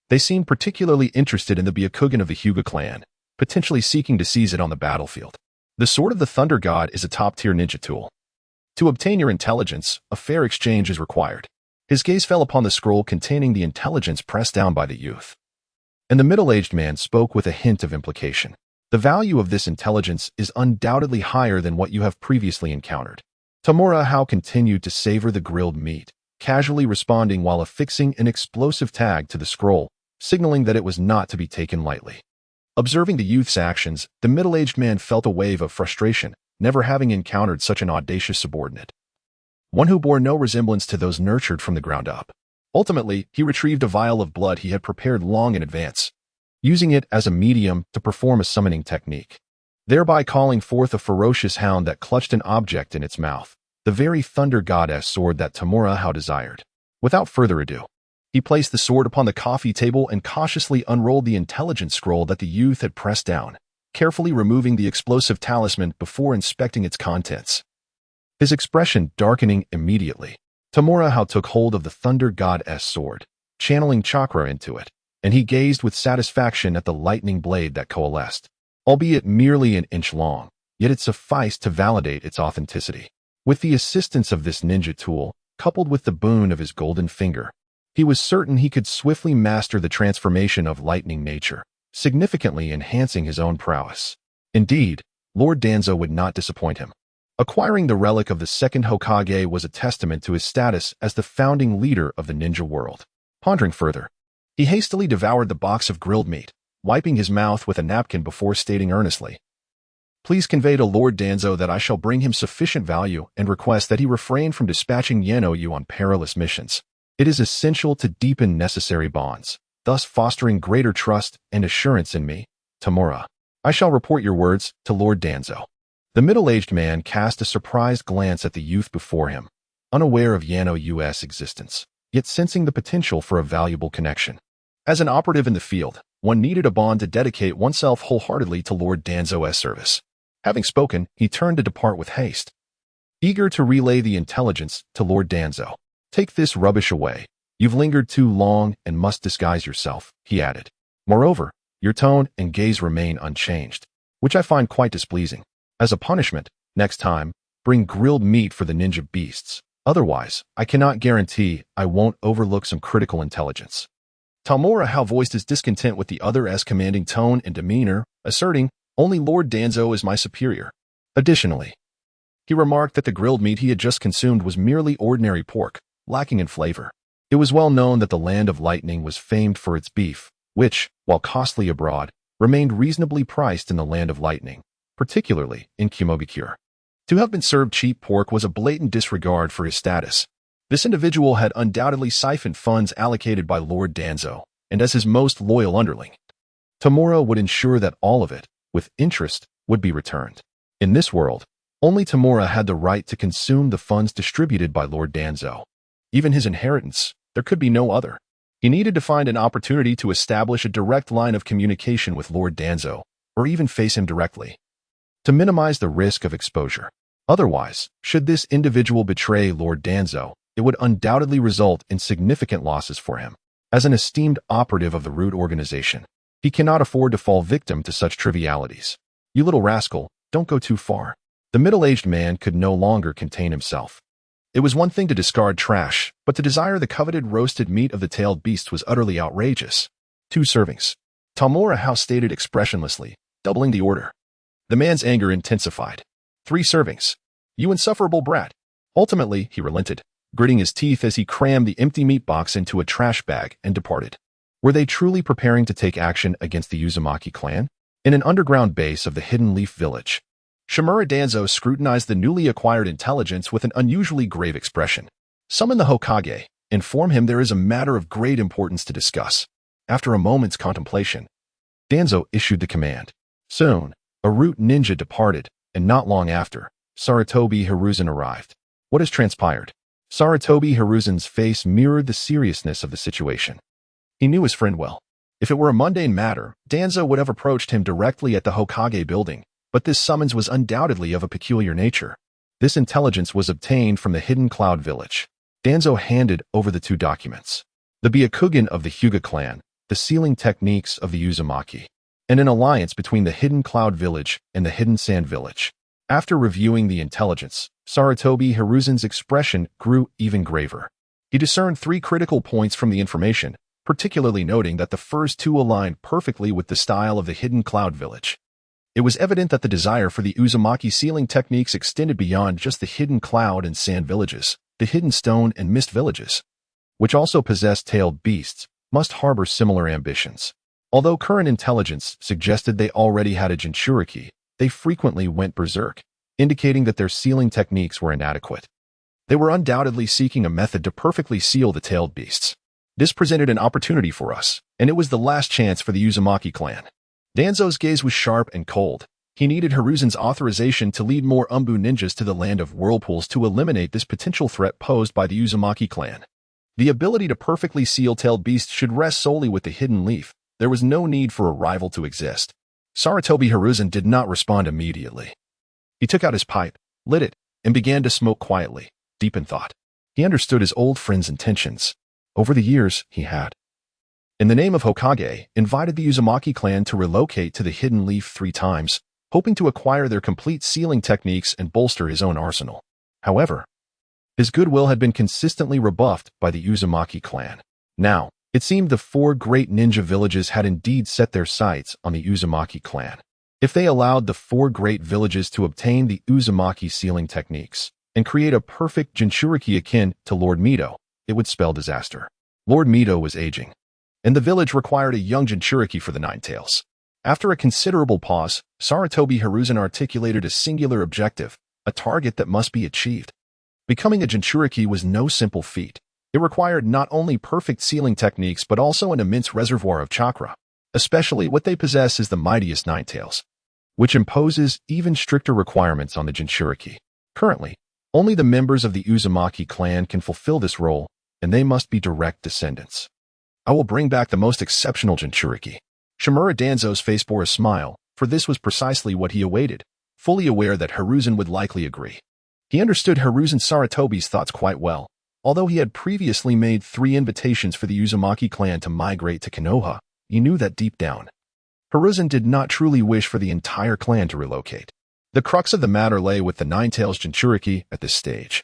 [SPEAKER 1] they seemed particularly interested in the Byakugan of the Hyuga clan, potentially seeking to seize it on the battlefield. The Sword of the Thunder God is a top-tier ninja tool. To obtain your intelligence, a fair exchange is required. His gaze fell upon the scroll containing the intelligence pressed down by the youth. And the middle-aged man spoke with a hint of implication. The value of this intelligence is undoubtedly higher than what you have previously encountered. Tamura Hao continued to savor the grilled meat, casually responding while affixing an explosive tag to the scroll, signaling that it was not to be taken lightly. Observing the youth's actions, the middle-aged man felt a wave of frustration, never having encountered such an audacious subordinate. One who bore no resemblance to those nurtured from the ground up. Ultimately, he retrieved a vial of blood he had prepared long in advance, using it as a medium to perform a summoning technique, thereby calling forth a ferocious hound that clutched an object in its mouth, the very thunder goddess sword that Tamura Hao desired. Without further ado, he placed the sword upon the coffee table and cautiously unrolled the intelligence scroll that the youth had pressed down, carefully removing the explosive talisman before inspecting its contents. His expression darkening immediately, Tamura Hao took hold of the thunder goddess sword, channeling chakra into it, and he gazed with satisfaction at the lightning blade that coalesced. Albeit merely an inch long, yet it sufficed to validate its authenticity. With the assistance of this ninja tool, coupled with the boon of his golden finger, he was certain he could swiftly master the transformation of lightning nature, significantly enhancing his own prowess. Indeed, Lord Danzo would not disappoint him. Acquiring the relic of the second Hokage was a testament to his status as the founding leader of the ninja world. Pondering further, he hastily devoured the box of grilled meat, wiping his mouth with a napkin before stating earnestly, "Please convey to Lord Danzo that I shall bring him sufficient value and request that he refrain from dispatching Yeno-yu on perilous missions. It is essential to deepen necessary bonds, thus fostering greater trust and assurance in me, Tamura. I shall report your words to Lord Danzo." The middle-aged man cast a surprised glance at the youth before him, unaware of Yeno-yu's existence, yet sensing the potential for a valuable connection. As an operative in the field, one needed a bond to dedicate oneself wholeheartedly to Lord Danzo's service. Having spoken, he turned to depart with haste, eager to relay the intelligence to Lord Danzo. "Take this rubbish away. You've lingered too long and must disguise yourself," he added. "Moreover, your tone and gaze remain unchanged, which I find quite displeasing. As a punishment, next time, bring grilled meat for the ninja beasts. Otherwise, I cannot guarantee I won't overlook some critical intelligence." Tamura Hao voiced his discontent with the other's commanding tone and demeanor, asserting, "Only Lord Danzo is my superior." Additionally, he remarked that the grilled meat he had just consumed was merely ordinary pork, lacking in flavor. It was well known that the Land of Lightning was famed for its beef, which, while costly abroad, remained reasonably priced in the Land of Lightning, particularly in Kimobikure. To have been served cheap pork was a blatant disregard for his status. This individual had undoubtedly siphoned funds allocated by Lord Danzo, and as his most loyal underling, Tamura would ensure that all of it, with interest, would be returned. In this world, only Tamura had the right to consume the funds distributed by Lord Danzo. Even his inheritance, there could be no other. He needed to find an opportunity to establish a direct line of communication with Lord Danzo, or even face him directly, to minimize the risk of exposure. Otherwise, should this individual betray Lord Danzo, it would undoubtedly result in significant losses for him. As an esteemed operative of the Root organization, he cannot afford to fall victim to such trivialities. "You little rascal, don't go too far." The middle-aged man could no longer contain himself. It was one thing to discard trash, but to desire the coveted roasted meat of the tailed beast was utterly outrageous. 2 servings. Tamura Hao stated expressionlessly, doubling the order. The man's anger intensified. 3 servings. "You insufferable brat." Ultimately, he relented, gritting his teeth as he crammed the empty meat box into a trash bag and departed. Were they truly preparing to take action against the Uzumaki clan? In an underground base of the Hidden Leaf Village, Shimura Danzo scrutinized the newly acquired intelligence with an unusually grave expression. "Summon the Hokage. Inform him there is a matter of great importance to discuss." After a moment's contemplation, Danzo issued the command. Soon, a Root ninja departed, and not long after, Sarutobi Hiruzen arrived. What has transpired? Sarutobi Hiruzen's face mirrored the seriousness of the situation. He knew his friend well. If it were a mundane matter, Danzo would have approached him directly at the Hokage building, but this summons was undoubtedly of a peculiar nature. This intelligence was obtained from the Hidden Cloud Village. Danzo handed over the 2 documents. The Byakugan of the Hyuga clan, the sealing techniques of the Uzumaki. and an alliance between the Hidden Cloud Village and the Hidden Sand Village. After reviewing the intelligence, Sarutobi Hiruzen's expression grew even graver. He discerned 3 critical points from the information, particularly noting that the first 2 aligned perfectly with the style of the Hidden Cloud Village. It was evident that the desire for the Uzumaki sealing techniques extended beyond just the Hidden Cloud and Sand Villages. The Hidden Stone and Mist Villages, which also possess tailed beasts, must harbor similar ambitions. Although current intelligence suggested they already had a Jinchuriki, they frequently went berserk, indicating that their sealing techniques were inadequate. They were undoubtedly seeking a method to perfectly seal the tailed beasts. This presented an opportunity for us, and it was the last chance for the Uzumaki clan. Danzo's gaze was sharp and cold. He needed Hiruzen's authorization to lead more Umbu ninjas to the Land of Whirlpools to eliminate this potential threat posed by the Uzumaki clan. The ability to perfectly seal tailed beasts should rest solely with the Hidden Leaf. There was no need for a rival to exist. Sarutobi Hiruzen did not respond immediately. He took out his pipe, lit it, and began to smoke quietly, deep in thought. He understood his old friend's intentions. Over the years, he had, in the name of Hokage, invited the Uzumaki clan to relocate to the Hidden Leaf 3 times, hoping to acquire their complete sealing techniques and bolster his own arsenal. However, his goodwill had been consistently rebuffed by the Uzumaki clan. Now, it seemed the 4 great ninja villages had indeed set their sights on the Uzumaki clan. If they allowed the 4 great villages to obtain the Uzumaki sealing techniques and create a perfect Jinchuriki akin to Lord Mito, it would spell disaster. Lord Mito was aging, and the village required a young Jinchuriki for the Nine Tails. After a considerable pause, Sarutobi Hiruzen articulated a singular objective, a target that must be achieved. Becoming a Jinchuriki was no simple feat. It required not only perfect sealing techniques but also an immense reservoir of chakra, especially what they possess is the mightiest Nine Tails, which imposes even stricter requirements on the Jinchuriki. Currently, only the members of the Uzumaki clan can fulfill this role, and they must be direct descendants. I will bring back the most exceptional Jinchuriki. Shimura Danzo's face bore a smile, for this was precisely what he awaited, fully aware that Hiruzen would likely agree. He understood Hiruzen Sarutobi's thoughts quite well. Although he had previously made 3 invitations for the Uzumaki clan to migrate to Konoha, he knew that deep down, Hiruzen did not truly wish for the entire clan to relocate. The crux of the matter lay with the Nine Tails Jinchuriki at this stage.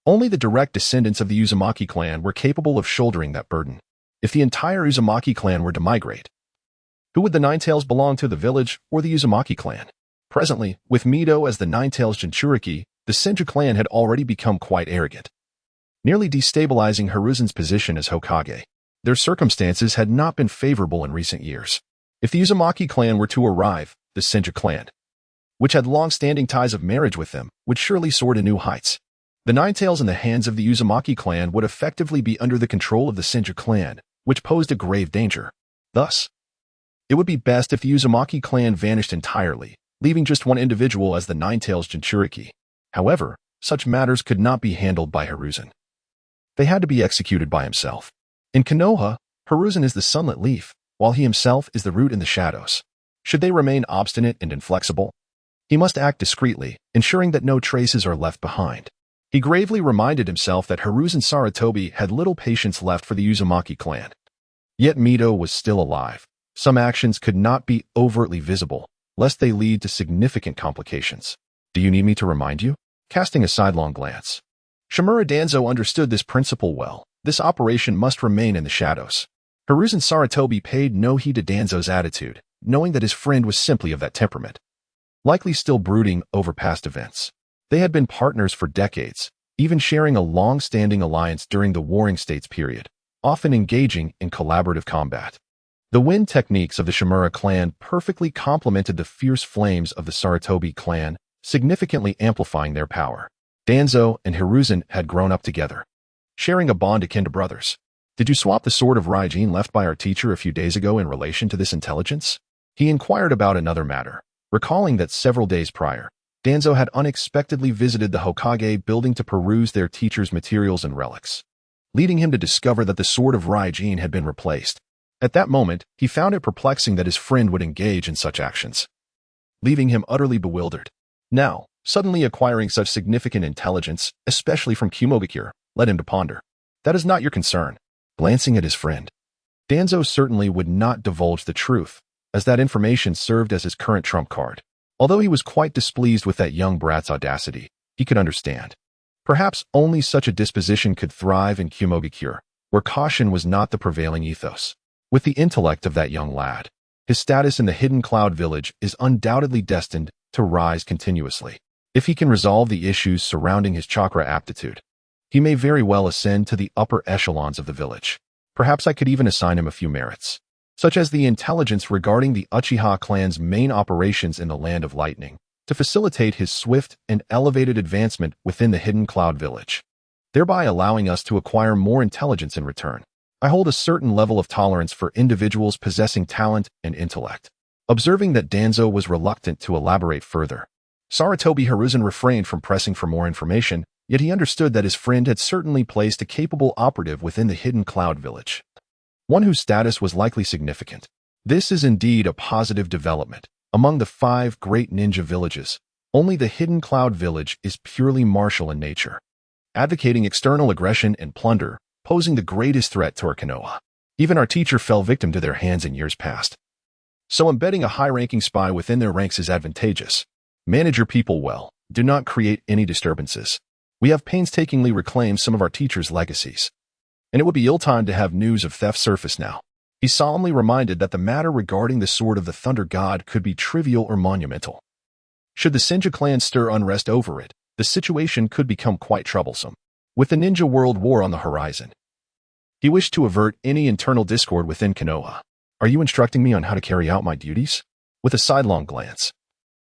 [SPEAKER 1] Only the direct descendants of the Uzumaki clan were capable of shouldering that burden. If the entire Uzumaki clan were to migrate, who would the Nine Tails belong to, the village or the Uzumaki clan? Presently, with Mito as the Nine Tails Jinchuriki, the Senju clan had already become quite arrogant, nearly destabilizing Hiruzen's position as Hokage. Their circumstances had not been favorable in recent years. If the Uzumaki clan were to arrive, the Senju clan, which had long-standing ties of marriage with them, would surely soar to new heights. The Nine Tails in the hands of the Uzumaki clan would effectively be under the control of the Senju clan, which posed a grave danger. Thus, it would be best if the Uzumaki clan vanished entirely, leaving just one individual as the Nine Tails Jinchuriki. However, such matters could not be handled by Hiruzen. They had to be executed by himself. In Konoha, Hiruzen is the sunlit leaf, while he himself is the root in the shadows. Should they remain obstinate and inflexible, he must act discreetly, ensuring that no traces are left behind. He gravely reminded himself that Hiruzen Sarutobi had little patience left for the Uzumaki clan. Yet Mito was still alive. Some actions could not be overtly visible, lest they lead to significant complications. Do you need me to remind you? Casting a sidelong glance, Shimura Danzo understood this principle well. This operation must remain in the shadows. Hiruzen Sarutobi paid no heed to Danzo's attitude, knowing that his friend was simply of that temperament, likely still brooding over past events. They had been partners for decades, even sharing a long-standing alliance during the Warring States period, often engaging in collaborative combat. The wind techniques of the Shimura clan perfectly complemented the fierce flames of the Sarutobi clan, significantly amplifying their power. Danzo and Hiruzen had grown up together, sharing a bond akin to brothers. Did you swap the sword of Raijin left by our teacher a few days ago in relation to this intelligence? He inquired about another matter, recalling that several days prior, Danzo had unexpectedly visited the Hokage building to peruse their teacher's materials and relics, leading him to discover that the sword of Raijin had been replaced. At that moment, he found it perplexing that his friend would engage in such actions, leaving him utterly bewildered. Now, suddenly acquiring such significant intelligence, especially from Kumogakure, led him to ponder. That is not your concern. Glancing at his friend, Danzo certainly would not divulge the truth. as that information served as his current trump card. Although he was quite displeased with that young brat's audacity, he could understand. Perhaps only such a disposition could thrive in Kumogakure, where caution was not the prevailing ethos. With the intellect of that young lad, his status in the Hidden Cloud Village is undoubtedly destined to rise continuously. If he can resolve the issues surrounding his chakra aptitude, he may very well ascend to the upper echelons of the village. Perhaps I could even assign him a few merits, such as the intelligence regarding the Uchiha clan's main operations in the Land of Lightning, to facilitate his swift and elevated advancement within the Hidden Cloud Village, thereby allowing us to acquire more intelligence in return. I hold a certain level of tolerance for individuals possessing talent and intellect. Observing that Danzo was reluctant to elaborate further, Sarutobi Hiruzen refrained from pressing for more information, yet he understood that his friend had certainly placed a capable operative within the Hidden Cloud Village, one whose status was likely significant. This is indeed a positive development. Among the 5 great ninja villages, only the Hidden Cloud Village is purely martial in nature, advocating external aggression and plunder, posing the greatest threat to our Konoha. Even our teacher fell victim to their hands in years past. So embedding a high-ranking spy within their ranks is advantageous. Manage your people well. Do not create any disturbances. We have painstakingly reclaimed some of our teacher's legacies, and it would be ill-timed to have news of theft surface now. He solemnly reminded that the matter regarding the Sword of the Thunder God could be trivial or monumental. Should the Senju clan stir unrest over it, the situation could become quite troublesome. With the Ninja World War on the horizon, he wished to avert any internal discord within Konoha. Are you instructing me on how to carry out my duties? With a sidelong glance,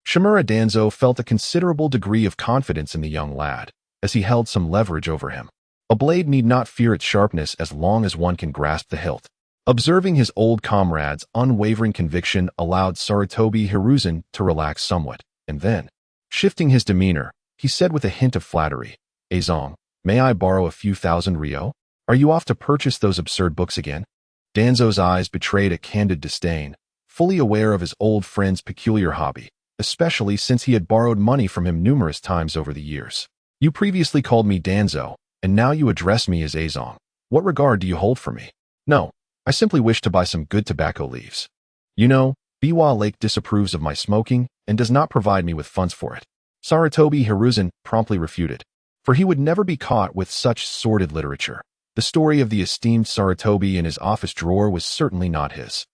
[SPEAKER 1] Shimura Danzo felt a considerable degree of confidence in the young lad, as he held some leverage over him. A blade need not fear its sharpness as long as one can grasp the hilt. Observing his old comrade's unwavering conviction allowed Sarutobi Hiruzen to relax somewhat, and then, shifting his demeanor, he said with a hint of flattery, "Azong, may I borrow a few thousand ryo? Are you off to purchase those absurd books again?" Danzo's eyes betrayed a candid disdain, fully aware of his old friend's peculiar hobby, especially since he had borrowed money from him numerous times over the years. "You previously called me Danzo, and now you address me as Azong. What regard do you hold for me?" "No, I simply wish to buy some good tobacco leaves. You know, Biwa Lake disapproves of my smoking and does not provide me with funds for it." Sarutobi Hiruzen promptly refuted, for he would never be caught with such sordid literature. The story of the esteemed Sarutobi in his office drawer was certainly not his.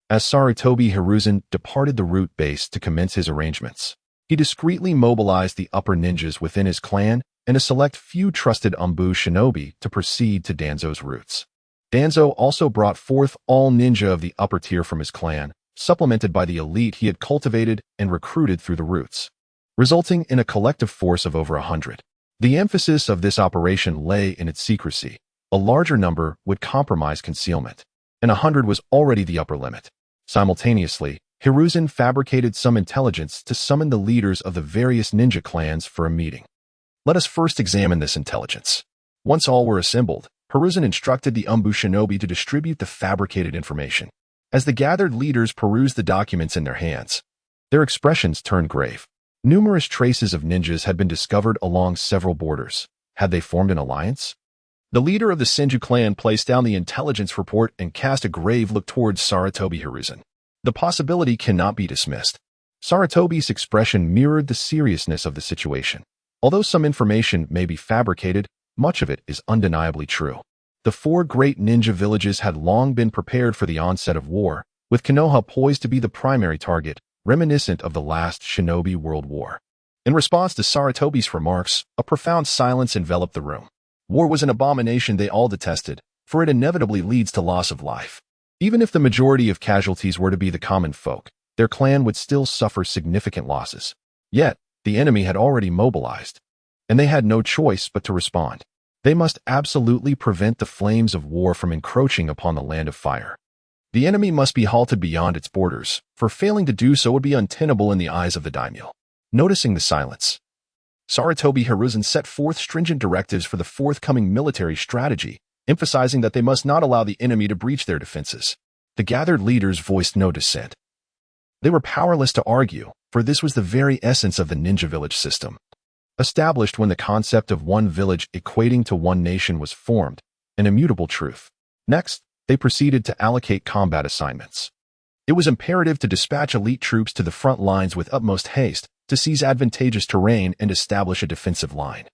[SPEAKER 1] As Sarutobi Hiruzen departed the root base to commence his arrangements, he discreetly mobilized the upper ninjas within his clan and a select few trusted Umbu shinobi to proceed to Danzo's roots. Danzo also brought forth all ninja of the upper tier from his clan, supplemented by the elite he had cultivated and recruited through the roots, resulting in a collective force of over 100. The emphasis of this operation lay in its secrecy. A larger number would compromise concealment, and 100 was already the upper limit. Simultaneously, Hiruzen fabricated some intelligence to summon the leaders of the various ninja clans for a meeting. Let us first examine this intelligence. Once all were assembled, Hiruzen instructed the Umbu shinobi to distribute the fabricated information. As the gathered leaders perused the documents in their hands, their expressions turned grave. Numerous traces of ninjas had been discovered along several borders. Had they formed an alliance? The leader of the Senju clan placed down the intelligence report and cast a grave look towards Sarutobi Hiruzen. The possibility cannot be dismissed. Sarutobi's expression mirrored the seriousness of the situation. Although some information may be fabricated, much of it is undeniably true. The 4 great ninja villages had long been prepared for the onset of war, with Konoha poised to be the primary target, reminiscent of the last Shinobi World War. In response to Sarutobi's remarks, a profound silence enveloped the room. War was an abomination they all detested, for it inevitably leads to loss of life. Even if the majority of casualties were to be the common folk, their clan would still suffer significant losses. Yet, the enemy had already mobilized, and they had no choice but to respond. They must absolutely prevent the flames of war from encroaching upon the land of fire. The enemy must be halted beyond its borders, for failing to do so would be untenable in the eyes of the daimyo. Noticing the silence, Sarutobi Hiruzen set forth stringent directives for the forthcoming military strategy, emphasizing that they must not allow the enemy to breach their defenses. The gathered leaders voiced no dissent. They were powerless to argue, for this was the very essence of the ninja village system, established when the concept of one village equating to one nation was formed, an immutable truth. Next, they proceeded to allocate combat assignments. It was imperative to dispatch elite troops to the front lines with utmost haste to seize advantageous terrain and establish a defensive line,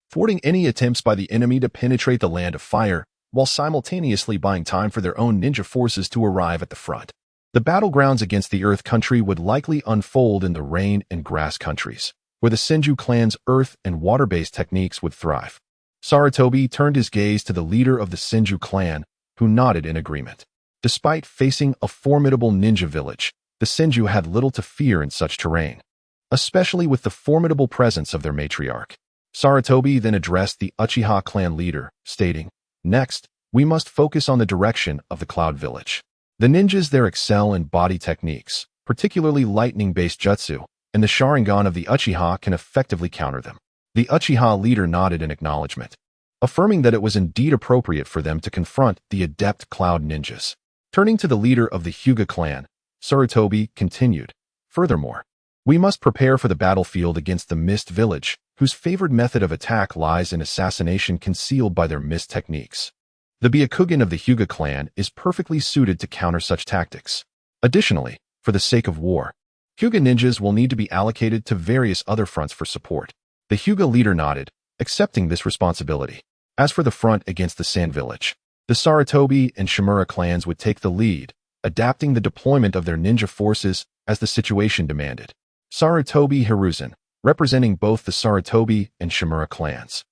[SPEAKER 1] thwarting any attempts by the enemy to penetrate the land of fire, while simultaneously buying time for their own ninja forces to arrive at the front. The battlegrounds against the Earth Country would likely unfold in the Rain and Grass Countries, where the Senju clan's earth and water-based techniques would thrive. Sarutobi turned his gaze to the leader of the Senju clan, who nodded in agreement. Despite facing a formidable ninja village, the Senju had little to fear in such terrain, especially with the formidable presence of their matriarch. Sarutobi then addressed the Uchiha clan leader, stating, "Next, we must focus on the direction of the Cloud Village. The ninjas there excel in body techniques, particularly lightning-based jutsu, and the Sharingan of the Uchiha can effectively counter them." The Uchiha leader nodded in acknowledgement, affirming that it was indeed appropriate for them to confront the adept cloud ninjas. Turning to the leader of the Hyuga clan, Sarutobi continued, "Furthermore, we must prepare for the battlefield against the Mist Village, whose favored method of attack lies in assassination concealed by their mist techniques. The Byakugan of the Hyuga clan is perfectly suited to counter such tactics. Additionally, for the sake of war, Hyuga ninjas will need to be allocated to various other fronts for support." The Hyuga leader nodded, accepting this responsibility. As for the front against the Sand Village, the Sarutobi and Shimura clans would take the lead, adapting the deployment of their ninja forces as the situation demanded. Sarutobi Hiruzen, representing both the Sarutobi and Shimura clans,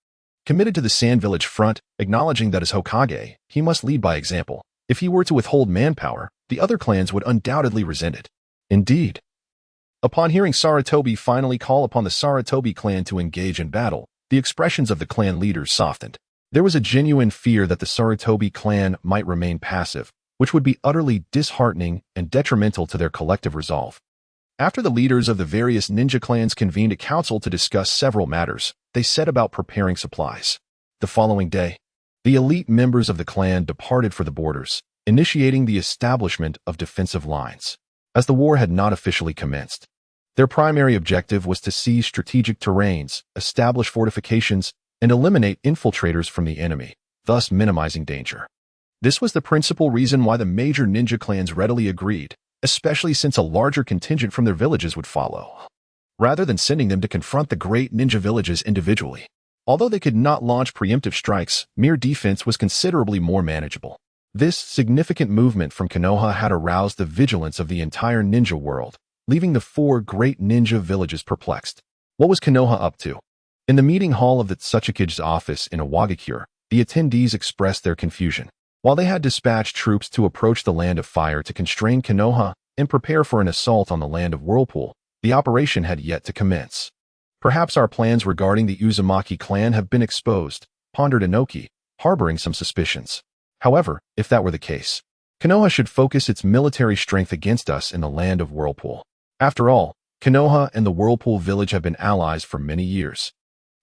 [SPEAKER 1] committed to the Sand Village front, acknowledging that as Hokage, he must lead by example. If he were to withhold manpower, the other clans would undoubtedly resent it. Indeed. Upon hearing Sarutobi finally call upon the Sarutobi clan to engage in battle, the expressions of the clan leaders softened. There was a genuine fear that the Sarutobi clan might remain passive, which would be utterly disheartening and detrimental to their collective resolve. After the leaders of the various ninja clans convened a council to discuss several matters, they set about preparing supplies. The following day, the elite members of the clan departed for the borders, initiating the establishment of defensive lines. As the war had not officially commenced, their primary objective was to seize strategic terrains, establish fortifications, and eliminate infiltrators from the enemy, thus minimizing danger. This was the principal reason why the major ninja clans readily agreed, especially since a larger contingent from their villages would follow, rather than sending them to confront the great ninja villages individually. Although they could not launch preemptive strikes, mere defense was considerably more manageable. This significant movement from Konoha had aroused the vigilance of the entire ninja world, leaving the 4 great ninja villages perplexed. What was Konoha up to? In the meeting hall of the Tsuchikige's office in Iwagakure, the attendees expressed their confusion. While they had dispatched troops to approach the Land of Fire to constrain Konoha and prepare for an assault on the Land of Whirlpool, the operation had yet to commence. "Perhaps our plans regarding the Uzumaki clan have been exposed," pondered Inoki, harboring some suspicions. However, if that were the case, Konoha should focus its military strength against us in the Land of Whirlpool. After all, Konoha and the Whirlpool village have been allies for many years,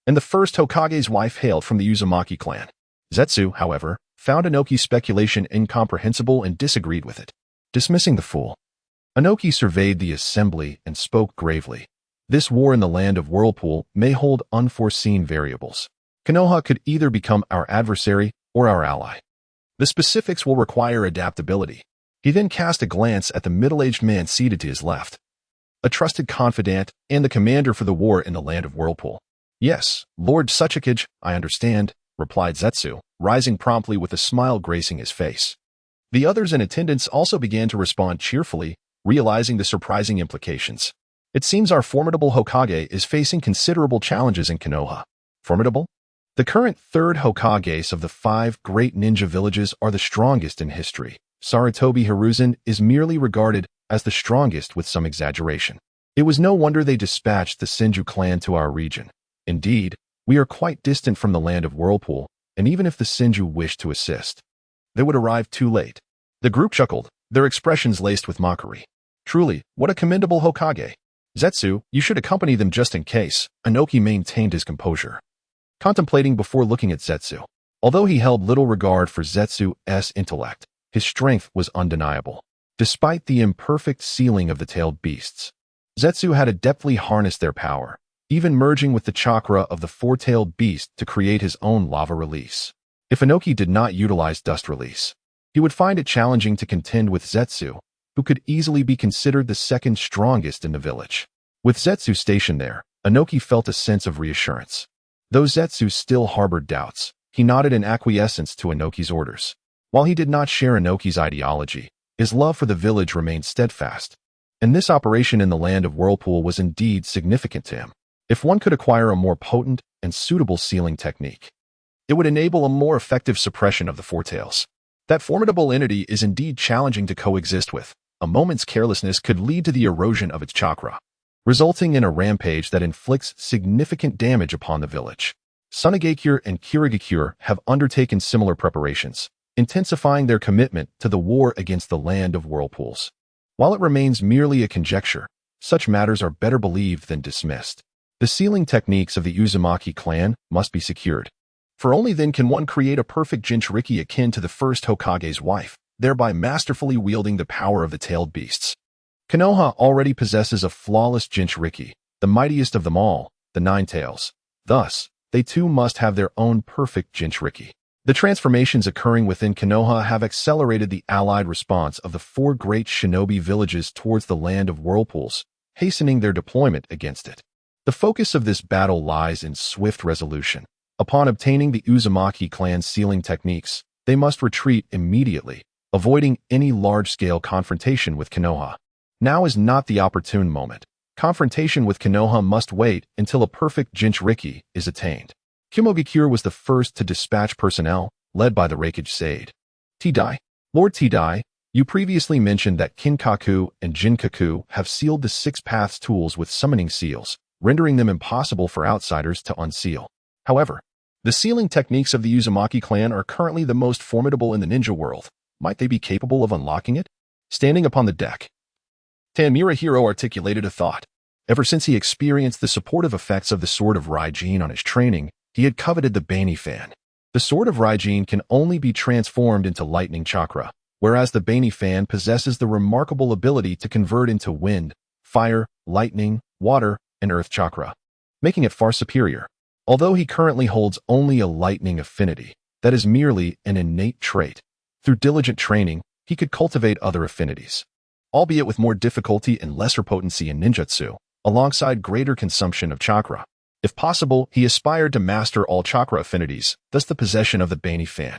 [SPEAKER 1] and the first Hokage's wife hailed from the Uzumaki clan. Zetsu, however, found Inoki's speculation incomprehensible and disagreed with it. Dismissing the fool, Inoki surveyed the assembly and spoke gravely. "This war in the Land of Whirlpool may hold unforeseen variables. Konoha could either become our adversary or our ally. The specifics will require adaptability." He then cast a glance at the middle-aged man seated to his left, a trusted confidant and the commander for the war in the Land of Whirlpool. "Yes, Lord Tsuchikage, I understand," replied Zetsu, rising promptly with a smile gracing his face. The others in attendance also began to respond cheerfully, realizing the surprising implications. "It seems our formidable Hokage is facing considerable challenges in Konoha." Formidable? The current 3rd Hokages of the 5 great ninja villages are the strongest in history. Sarutobi Hiruzen is merely regarded as the strongest with some exaggeration. It was no wonder they dispatched the Senju clan to our region. Indeed, we are quite distant from the Land of Whirlpool, and even if the Senju wished to assist, they would arrive too late. The group chuckled, their expressions laced with mockery. "Truly, what a commendable Hokage. Zetsu, you should accompany them just in case." Inoki maintained his composure, contemplating before looking at Zetsu. Although he held little regard for Zetsu's intellect, his strength was undeniable. Despite the imperfect sealing of the tailed beasts, Zetsu had adeptly harnessed their power, even merging with the chakra of the 4-tailed beast to create his own lava release. If Inoki did not utilize dust release, he would find it challenging to contend with Zetsu, who could easily be considered the second strongest in the village. With Zetsu stationed there, Inoki felt a sense of reassurance. Though Zetsu still harbored doubts, he nodded in acquiescence to Inoki's orders. While he did not share Inoki's ideology, his love for the village remained steadfast, and this operation in the land of Whirlpool was indeed significant to him. If one could acquire a more potent and suitable sealing technique, it would enable a more effective suppression of the foretales. That formidable entity is indeed challenging to coexist with. A moment's carelessness could lead to the erosion of its chakra, resulting in a rampage that inflicts significant damage upon the village. Sunagakure and Kirigakure have undertaken similar preparations, intensifying their commitment to the war against the land of whirlpools. While it remains merely a conjecture, such matters are better believed than dismissed. The sealing techniques of the Uzumaki clan must be secured, for only then can one create a perfect Jinchuriki akin to the first Hokage's wife, thereby masterfully wielding the power of the tailed beasts. Konoha already possesses a flawless Jinchuriki, the mightiest of them all, the Nine Tails. Thus, they too must have their own perfect Jinchuriki. The transformations occurring within Konoha have accelerated the allied response of the four great shinobi villages towards the land of whirlpools, hastening their deployment against it. The focus of this battle lies in swift resolution. Upon obtaining the Uzumaki clan's sealing techniques, they must retreat immediately, avoiding any large-scale confrontation with Konoha. Now is not the opportune moment. Confrontation with Konoha must wait until a perfect Jinchuriki is attained. Kumogakure was the first to dispatch personnel, led by the Raikage Sade. T-Dai. Lord T-Dai, you previously mentioned that Kinkaku and Jinkaku have sealed the Six Paths tools with summoning seals, rendering them impossible for outsiders to unseal. However, the sealing techniques of the Uzumaki clan are currently the most formidable in the ninja world. Might they be capable of unlocking it? Standing upon the deck, Tamirahiro articulated a thought. Ever since he experienced the supportive effects of the Sword of Raijin on his training, he had coveted the Bani Fan. The Sword of Raijin can only be transformed into lightning chakra, whereas the Bani Fan possesses the remarkable ability to convert into wind, fire, lightning, water, and earth chakra, making it far superior. Although he currently holds only a lightning affinity, that is merely an innate trait. Through diligent training, he could cultivate other affinities, albeit with more difficulty and lesser potency in ninjutsu, alongside greater consumption of chakra. If possible, he aspired to master all chakra affinities, thus the possession of the Bani Fan,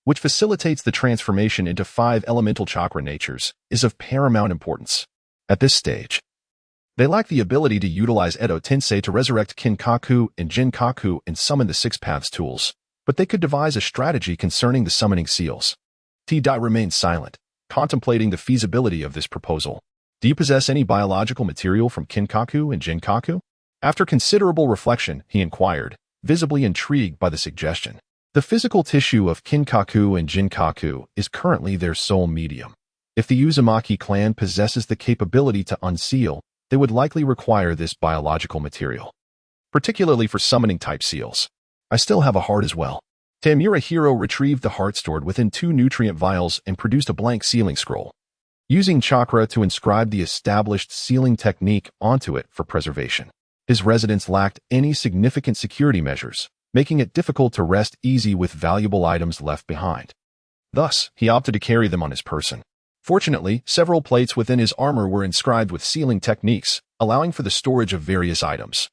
[SPEAKER 1] which facilitates the transformation into 5 elemental chakra natures, is of paramount importance. At this stage, they lack the ability to utilize Edo Tensei to resurrect Kinkaku and Jinkaku and summon the Six Paths tools, but they could devise a strategy concerning the summoning seals. T-Dai remained silent, contemplating the feasibility of this proposal. Do you possess any biological material from Kinkaku and Jinkaku? After considerable reflection, he inquired, visibly intrigued by the suggestion. The physical tissue of Kinkaku and Jinkaku is currently their sole medium. If the Uzumaki clan possesses the capability to unseal, they would likely require this biological material, particularly for summoning-type seals. I still have a heart as well. Tamirahiro retrieved the heart stored within 2 nutrient vials and produced a blank sealing scroll, using chakra to inscribe the established sealing technique onto it for preservation. His residence lacked any significant security measures, making it difficult to rest easy with valuable items left behind. Thus, he opted to carry them on his person. Fortunately, several plates within his armor were inscribed with sealing techniques, allowing for the storage of various items,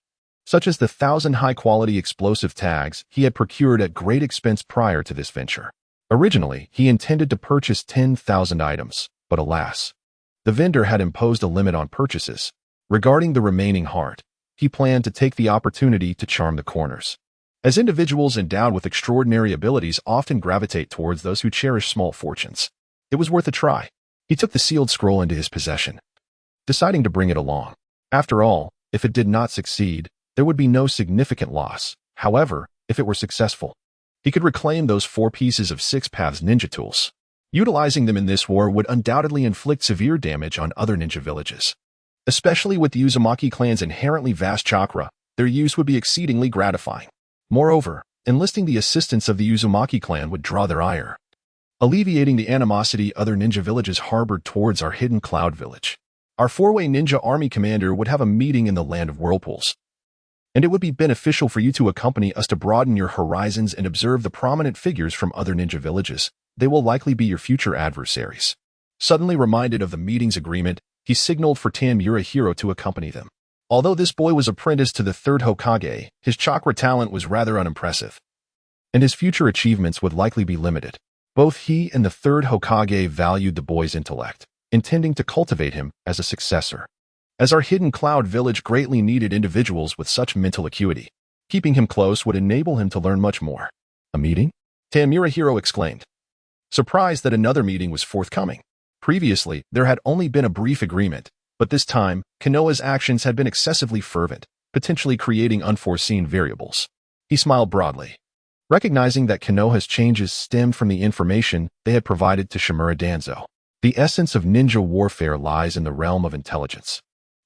[SPEAKER 1] such as the 1,000 high-quality explosive tags he had procured at great expense prior to this venture. Originally, he intended to purchase 10,000 items, but alas, the vendor had imposed a limit on purchases. Regarding the remaining heart, he planned to take the opportunity to charm the corners, as individuals endowed with extraordinary abilities often gravitate towards those who cherish small fortunes. It was worth a try. He took the sealed scroll into his possession, deciding to bring it along. After all, if it did not succeed, there would be no significant loss. However, if it were successful, he could reclaim those 4 pieces of Six Paths ninja tools. Utilizing them in this war would undoubtedly inflict severe damage on other ninja villages. Especially with the Uzumaki clan's inherently vast chakra, their use would be exceedingly gratifying. Moreover, enlisting the assistance of the Uzumaki clan would draw their ire, alleviating the animosity other ninja villages harbored towards our hidden cloud village. Our 4-way ninja army commander would have a meeting in the land of whirlpools, and it would be beneficial for you to accompany us to broaden your horizons and observe the prominent figures from other ninja villages. They will likely be your future adversaries. Suddenly reminded of the meeting's agreement, he signaled for Tamurahiro to accompany them. Although this boy was apprenticed to the third Hokage, his chakra talent was rather unimpressive, and his future achievements would likely be limited. Both he and the third Hokage valued the boy's intellect, intending to cultivate him as a successor. As our hidden cloud village greatly needed individuals with such mental acuity, keeping him close would enable him to learn much more. A meeting? Tamurahiro exclaimed, surprised that another meeting was forthcoming. Previously, there had only been a brief agreement, but this time, Konoha's actions had been excessively fervent, potentially creating unforeseen variables. He smiled broadly, recognizing that Konoha's changes stemmed from the information they had provided to Shimura Danzo. The essence of ninja warfare lies in the realm of intelligence.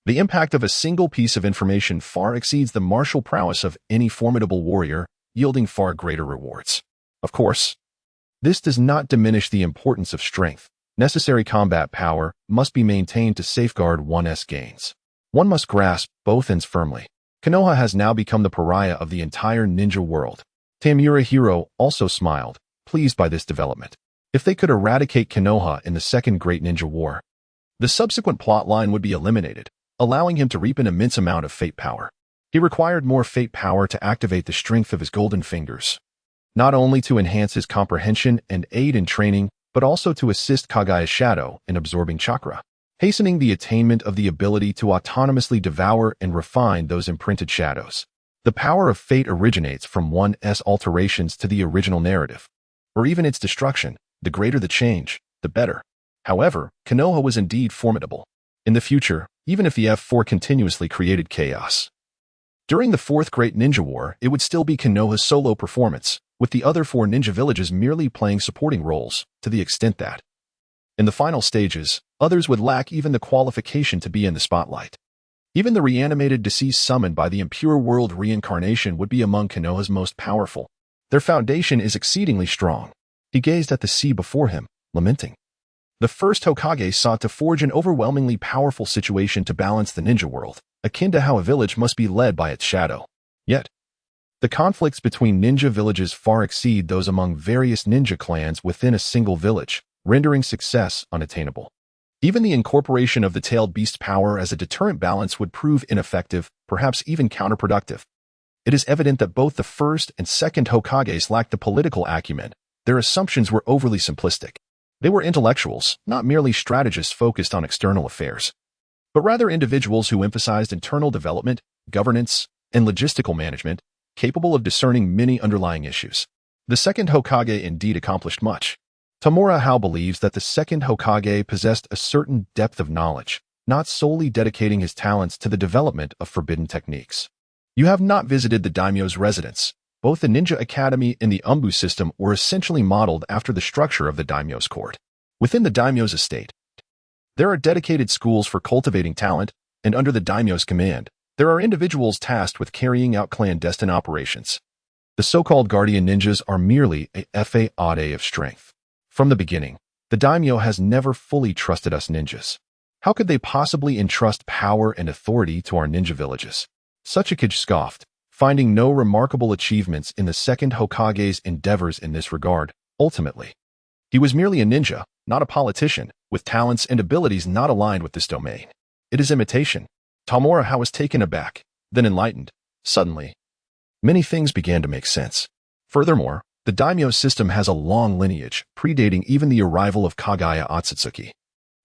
[SPEAKER 1] The impact of a single piece of information far exceeds the martial prowess of any formidable warrior, yielding far greater rewards. Of course, this does not diminish the importance of strength. Necessary combat power must be maintained to safeguard one's gains. One must grasp both ends firmly. Konoha has now become the pariah of the entire ninja world. Tamurahiro also smiled, pleased by this development. If they could eradicate Konoha in the Second Great Ninja War, the subsequent plotline would be eliminated, allowing him to reap an immense amount of fate power. He required more fate power to activate the strength of his golden fingers, not only to enhance his comprehension and aid in training, but also to assist Kagaya's shadow in absorbing chakra, hastening the attainment of the ability to autonomously devour and refine those imprinted shadows. The power of fate originates from one's alterations to the original narrative, or even its destruction. The greater the change, the better. However, Konoha was indeed formidable. In the future, even if the F4 continuously created chaos, during the Fourth Great Ninja War, it would still be Konoha's solo performance, with the other four ninja villages merely playing supporting roles, to the extent that, in the final stages, others would lack even the qualification to be in the spotlight. Even the reanimated deceased summoned by the impure world reincarnation would be among Konoha's most powerful. Their foundation is exceedingly strong. He gazed at the sea before him, lamenting. The first Hokage sought to forge an overwhelmingly powerful situation to balance the ninja world, akin to how a village must be led by its shadow. Yet, the conflicts between ninja villages far exceed those among various ninja clans within a single village, rendering success unattainable. Even the incorporation of the tailed beast power as a deterrent balance would prove ineffective, perhaps even counterproductive. It is evident that both the first and second Hokages lacked the political acumen. Their assumptions were overly simplistic. They were intellectuals, not merely strategists focused on external affairs, but rather individuals who emphasized internal development, governance, and logistical management, capable of discerning many underlying issues. The second Hokage indeed accomplished much. Tamura Hao believes that the second Hokage possessed a certain depth of knowledge, not solely dedicating his talents to the development of forbidden techniques. You have not visited the daimyo's residence. Both the Ninja Academy and the Umbu system were essentially modeled after the structure of the daimyo's court. Within the daimyo's estate, there are dedicated schools for cultivating talent, and under the daimyo's command, there are individuals tasked with carrying out clandestine operations. The so-called guardian ninjas are merely a fade of strength. From the beginning, the daimyo has never fully trusted us ninjas. How could they possibly entrust power and authority to our ninja villages? Sachikage scoffed, finding no remarkable achievements in the second Hokage's endeavors in this regard. Ultimately, he was merely a ninja, not a politician, with talents and abilities not aligned with this domain. It is imitation. Tamura Hao was taken aback, then enlightened. Suddenly, many things began to make sense. Furthermore, the daimyo system has a long lineage, predating even the arrival of Kagaya Otsutsuki.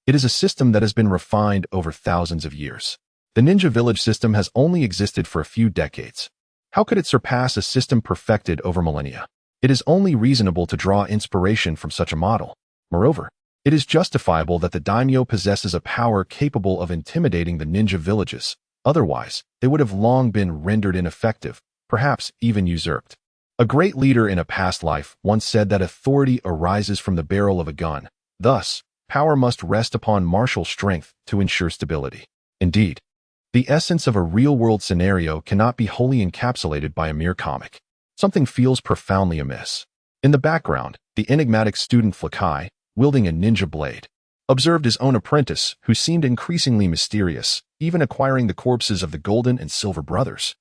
[SPEAKER 1] It is a system that has been refined over thousands of years. The ninja village system has only existed for a few decades. How could it surpass a system perfected over millennia? It is only reasonable to draw inspiration from such a model. Moreover, it is justifiable that the daimyo possesses a power capable of intimidating the ninja villages. Otherwise, they would have long been rendered ineffective, perhaps even usurped. A great leader in a past life once said that authority arises from the barrel of a gun. Thus, power must rest upon martial strength to ensure stability. Indeed, the essence of a real-world scenario cannot be wholly encapsulated by a mere comic. Something feels profoundly amiss. In the background, the enigmatic student Flakai, wielding a ninja blade, observed his own apprentice, who seemed increasingly mysterious, even acquiring the corpses of the Golden and Silver brothers,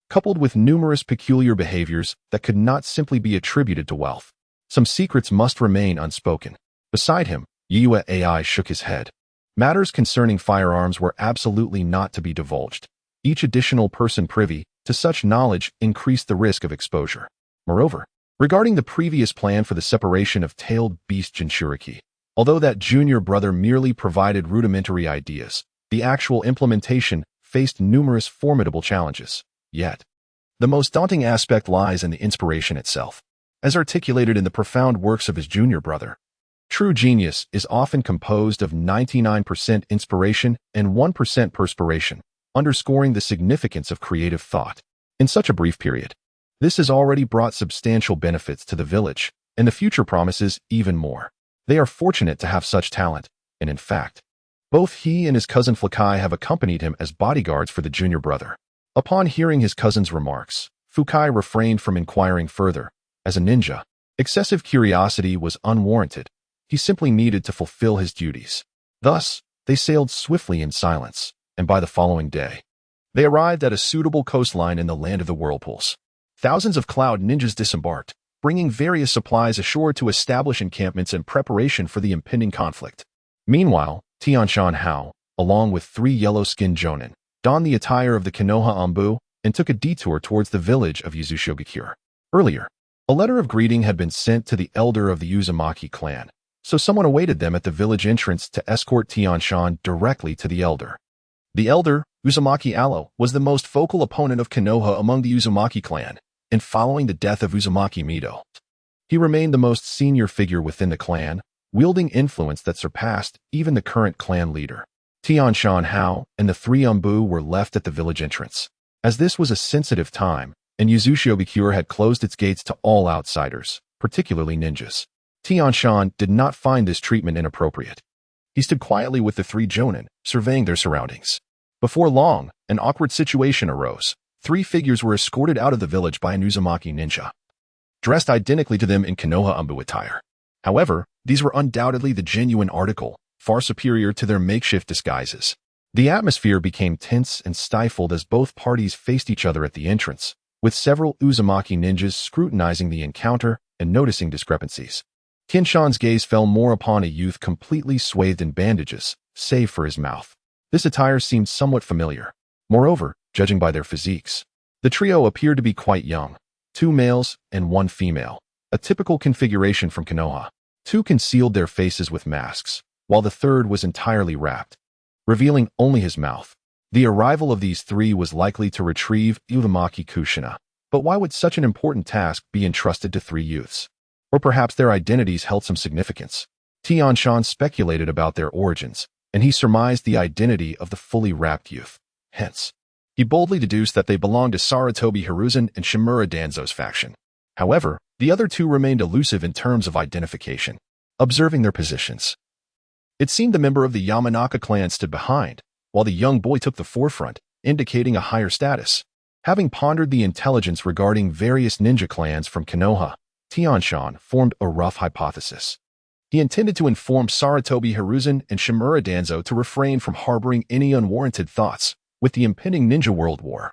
[SPEAKER 1] coupled with numerous peculiar behaviors that could not simply be attributed to wealth. Some secrets must remain unspoken. Beside him, Yue AI shook his head. Matters concerning firearms were absolutely not to be divulged. Each additional person privy to such knowledge increased the risk of exposure. Moreover, regarding the previous plan for the separation of tailed beast Jinchuriki, although that junior brother merely provided rudimentary ideas, the actual implementation faced numerous formidable challenges. Yet, the most daunting aspect lies in the inspiration itself. As articulated in the profound works of his junior brother, true genius is often composed of 99% inspiration and 1% perspiration, underscoring the significance of creative thought. In such a brief period, this has already brought substantial benefits to the village, and the future promises even more. They are fortunate to have such talent, and in fact, both he and his cousin Fukai have accompanied him as bodyguards for the junior brother. Upon hearing his cousin's remarks, Fukai refrained from inquiring further. As a ninja, excessive curiosity was unwarranted. He simply needed to fulfill his duties. Thus, they sailed swiftly in silence, and by the following day, they arrived at a suitable coastline in the land of the whirlpools. Thousands of cloud ninjas disembarked, bringing various supplies ashore to establish encampments in preparation for the impending conflict. Meanwhile, Tianshan Hao, along with 3 yellow-skinned jonin, donned the attire of the Konoha Anbu and took a detour towards the village of Yuzushiogakure. Earlier, a letter of greeting had been sent to the elder of the Uzumaki clan, so someone awaited them at the village entrance to escort Tianshan directly to the elder. The elder, Uzumaki Alo, was the most vocal opponent of Konoha among the Uzumaki clan, and following the death of Uzumaki Mido, he remained the most senior figure within the clan, wielding influence that surpassed even the current clan leader. Tianshan Hao and the 3 Anbu were left at the village entrance. As this was a sensitive time, and Yuzushiogakure had closed its gates to all outsiders, particularly ninjas, Tianshan did not find this treatment inappropriate. He stood quietly with the 3 jonin, surveying their surroundings. Before long, an awkward situation arose. 3 figures were escorted out of the village by an Uzumaki ninja, dressed identically to them in Konoha Anbu attire. However, these were undoubtedly the genuine article, far superior to their makeshift disguises. The atmosphere became tense and stifled as both parties faced each other at the entrance, with several Uzumaki ninjas scrutinizing the encounter and noticing discrepancies. Tianshan's gaze fell more upon a youth completely swathed in bandages, save for his mouth. This attire seemed somewhat familiar. Moreover, judging by their physiques, the trio appeared to be quite young, 2 males and 1 female, a typical configuration from Konoha. 2 concealed their faces with masks, while the third was entirely wrapped, revealing only his mouth. The arrival of these 3 was likely to retrieve Uzumaki Kushina, but why would such an important task be entrusted to 3 youths? Or perhaps their identities held some significance. Tianshan speculated about their origins, and he surmised the identity of the fully wrapped youth. Hence, he boldly deduced that they belonged to Sarutobi Hiruzen and Shimura Danzo's faction. However, the other 2 remained elusive in terms of identification. Observing their positions, it seemed the member of the Yamanaka clan stood behind, while the young boy took the forefront, indicating a higher status. Having pondered the intelligence regarding various ninja clans from Konoha, Tianshan formed a rough hypothesis. He intended to inform Sarutobi Hiruzen and Shimura Danzo to refrain from harboring any unwarranted thoughts with the impending ninja world war.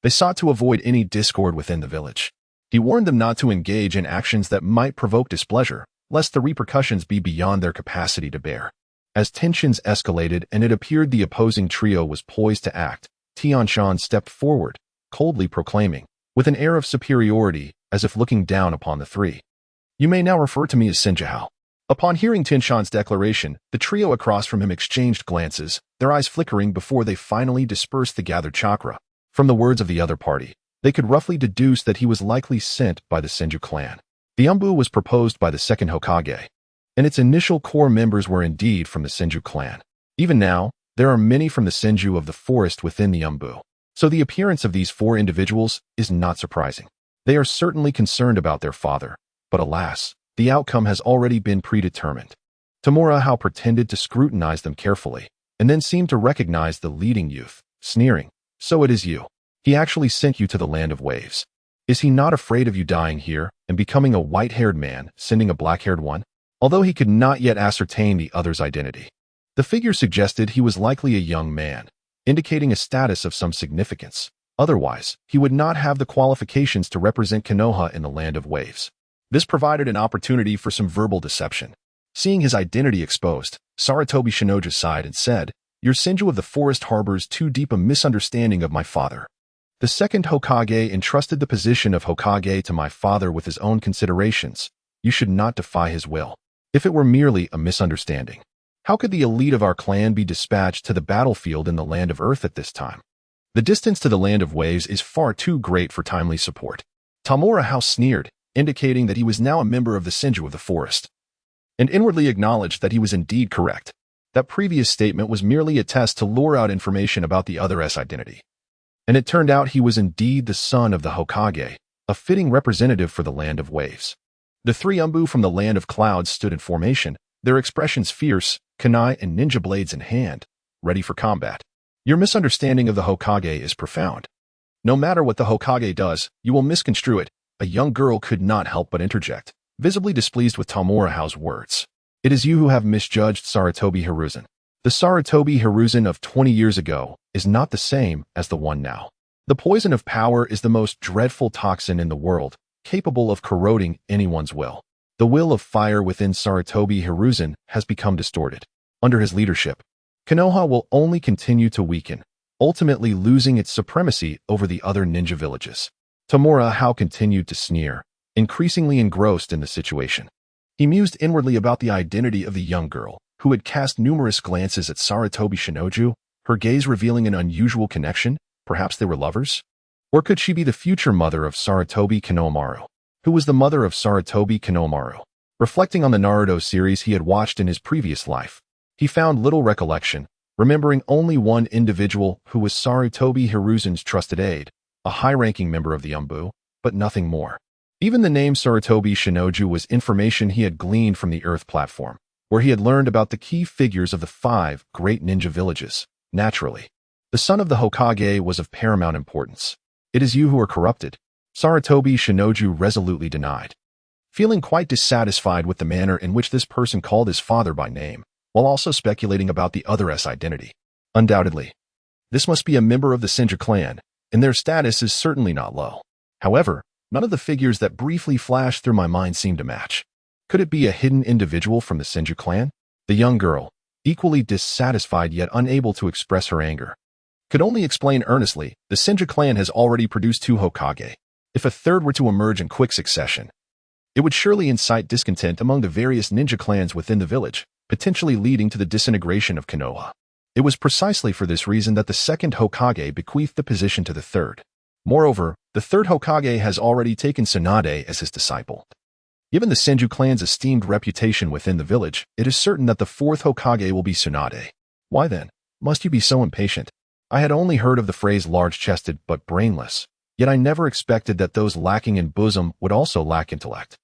[SPEAKER 1] They sought to avoid any discord within the village. He warned them not to engage in actions that might provoke displeasure, lest the repercussions be beyond their capacity to bear. As tensions escalated and it appeared the opposing trio was poised to act, Tianshan stepped forward, coldly proclaiming, with an air of superiority, as if looking down upon the 3. "You may now refer to me as Senjihao." Upon hearing Tianshan's declaration, the trio across from him exchanged glances, their eyes flickering before they finally dispersed the gathered chakra. From the words of the other party, they could roughly deduce that he was likely sent by the Senju clan. The Anbu was proposed by the second Hokage, and its initial core members were indeed from the Senju clan. Even now, there are many from the Senju of the forest within the Anbu, so the appearance of these 4 individuals is not surprising. They are certainly concerned about their father, but alas, the outcome has already been predetermined. Tamura Hao pretended to scrutinize them carefully, and then seemed to recognize the leading youth, sneering, "So it is you. He actually sent you to the land of waves. Is he not afraid of you dying here and becoming a white-haired man, sending a black-haired one?" Although he could not yet ascertain the other's identity, the figure suggested he was likely a young man, indicating a status of some significance. Otherwise, he would not have the qualifications to represent Konoha in the land of waves. This provided an opportunity for some verbal deception. Seeing his identity exposed, Sarutobi Shinoju sighed and said, "Your Senju of the forest harbors too deep a misunderstanding of my father. The second Hokage entrusted the position of Hokage to my father with his own considerations. You should not defy his will. If it were merely a misunderstanding, how could the elite of our clan be dispatched to the battlefield in the land of Earth at this time? The distance to the land of waves is far too great for timely support." Tamura House sneered, indicating that he was now a member of the Senju of the forest, and inwardly acknowledged that he was indeed correct. That previous statement was merely a test to lure out information about the other's identity. And it turned out he was indeed the son of the Hokage, a fitting representative for the land of waves. The three Umbu from the land of clouds stood in formation, their expressions fierce, kunai and ninja blades in hand, ready for combat. Your misunderstanding of the Hokage is profound. No matter what the Hokage does, you will misconstrue it. A young girl could not help but interject, visibly displeased with Tamura's words. It is you who have misjudged Sarutobi Hiruzen. The Sarutobi Hiruzen of 20 years ago is not the same as the one now. The poison of power is the most dreadful toxin in the world, capable of corroding anyone's will. The will of fire within Sarutobi Hiruzen has become distorted. Under his leadership, Konoha will only continue to weaken, ultimately losing its supremacy over the other ninja villages. Tamura continued to sneer, increasingly engrossed in the situation. He mused inwardly about the identity of the young girl, who had cast numerous glances at Sarutobi Shinoju, her gaze revealing an unusual connection. Perhaps they were lovers? Or could she be the future mother of Sarutobi Konohamaru? Who was the mother of Sarutobi Konohamaru? Reflecting on the Naruto series he had watched in his previous life, he found little recollection, remembering only one individual who was Sarutobi Hiruzen's trusted aide, a high-ranking member of the Umbu, but nothing more. Even the name Sarutobi Shinoju was information he had gleaned from the Earth platform, where he had learned about the key figures of the 5 great ninja villages. Naturally, the son of the Hokage was of paramount importance. It is you who are corrupted, Sarutobi Shinoju resolutely denied, feeling quite dissatisfied with the manner in which this person called his father by name, while also speculating about the other's identity. Undoubtedly, this must be a member of the Senju clan, and their status is certainly not low. However, none of the figures that briefly flashed through my mind seemed to match. Could it be a hidden individual from the Senju clan? The young girl, equally dissatisfied yet unable to express her anger, could only explain earnestly, the Senju clan has already produced 2 Hokage. If a third were to emerge in quick succession, it would surely incite discontent among the various ninja clans within the village, potentially leading to the disintegration of Konoha. It was precisely for this reason that the second Hokage bequeathed the position to the third. Moreover, the third Hokage has already taken Tsunade as his disciple. Given the Senju clan's esteemed reputation within the village, it is certain that the 4th Hokage will be Tsunade. Why then, must you be so impatient? I had only heard of the phrase large-chested but brainless, yet I never expected that those lacking in bosom would also lack intellect.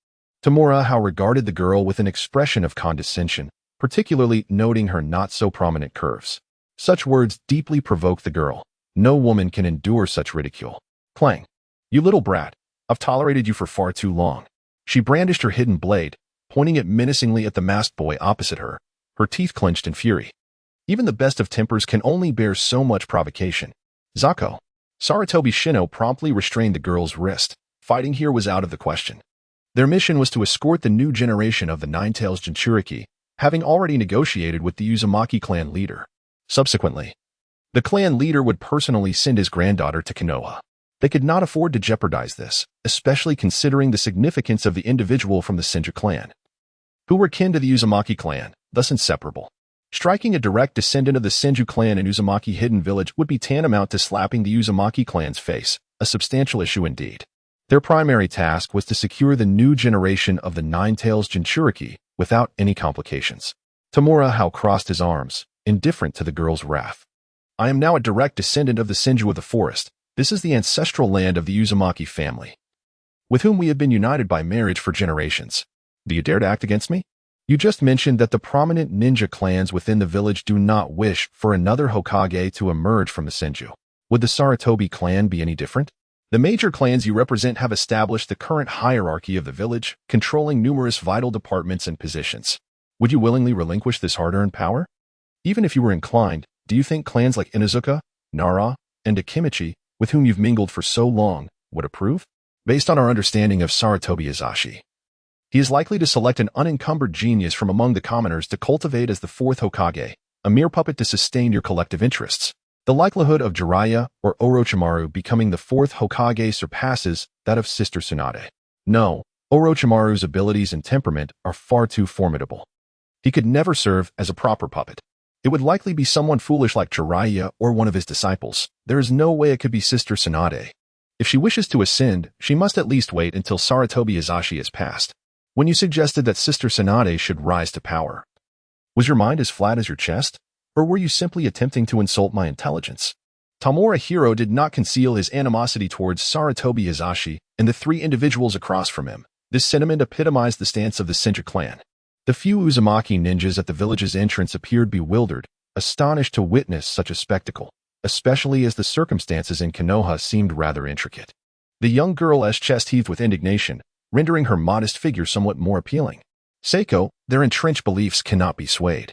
[SPEAKER 1] Tamura regarded the girl with an expression of condescension, particularly noting her not-so-prominent curves. Such words deeply provoked the girl. No woman can endure such ridicule. Clang. You little brat, I've tolerated you for far too long. She brandished her hidden blade, pointing it menacingly at the masked boy opposite her, her teeth clenched in fury. Even the best of tempers can only bear so much provocation. Zako. Sarutobi Shino promptly restrained the girl's wrist. Fighting here was out of the question. Their mission was to escort the new generation of the Nine-Tails Jinchuriki, having already negotiated with the Uzumaki clan leader. Subsequently, the clan leader would personally send his granddaughter to Konoha. They could not afford to jeopardize this, especially considering the significance of the individual from the Senju clan, who were kin to the Uzumaki clan, thus inseparable. Striking a direct descendant of the Senju clan in Uzumaki Hidden Village would be tantamount to slapping the Uzumaki clan's face, a substantial issue indeed. Their primary task was to secure the new generation of the Nine-Tails Jinchuriki without any complications. Tamura crossed his arms, indifferent to the girl's wrath. I am now a direct descendant of the Senju of the forest. This is the ancestral land of the Uzumaki family, with whom we have been united by marriage for generations. Do you dare to act against me? You just mentioned that the prominent ninja clans within the village do not wish for another Hokage to emerge from the Senju. Would the Sarutobi clan be any different? The major clans you represent have established the current hierarchy of the village, controlling numerous vital departments and positions. Would you willingly relinquish this hard-earned power? Even if you were inclined, do you think clans like Inuzuka, Nara, and Akimichi, with whom you've mingled for so long, would approve? Based on our understanding of Sarutobi Izashi, He is likely to select an unencumbered genius from among the commoners to cultivate as the fourth Hokage, a mere puppet to sustain your collective interests. The likelihood of Jiraiya or Orochimaru becoming the fourth Hokage surpasses that of Sister Tsunade. No, Orochimaru's abilities and temperament are far too formidable. He could never serve as a proper puppet. It would likely be someone foolish like Jiraiya or one of his disciples. There is no way it could be Sister Tsunade. If she wishes to ascend, she must at least wait until Sarutobi Hizashi has passed. When you suggested that Sister Tsunade should rise to power, was your mind as flat as your chest? Or were you simply attempting to insult my intelligence? Tamura Hiro did not conceal his animosity towards Sarutobi Hizashi and the three individuals across from him. This sentiment epitomized the stance of the Senju clan. The few Uzumaki ninjas at the village's entrance appeared bewildered, astonished to witness such a spectacle, especially as the circumstances in Konoha seemed rather intricate. The young girl's chest heaved with indignation, rendering her modest figure somewhat more appealing. Seiko, their entrenched beliefs cannot be swayed.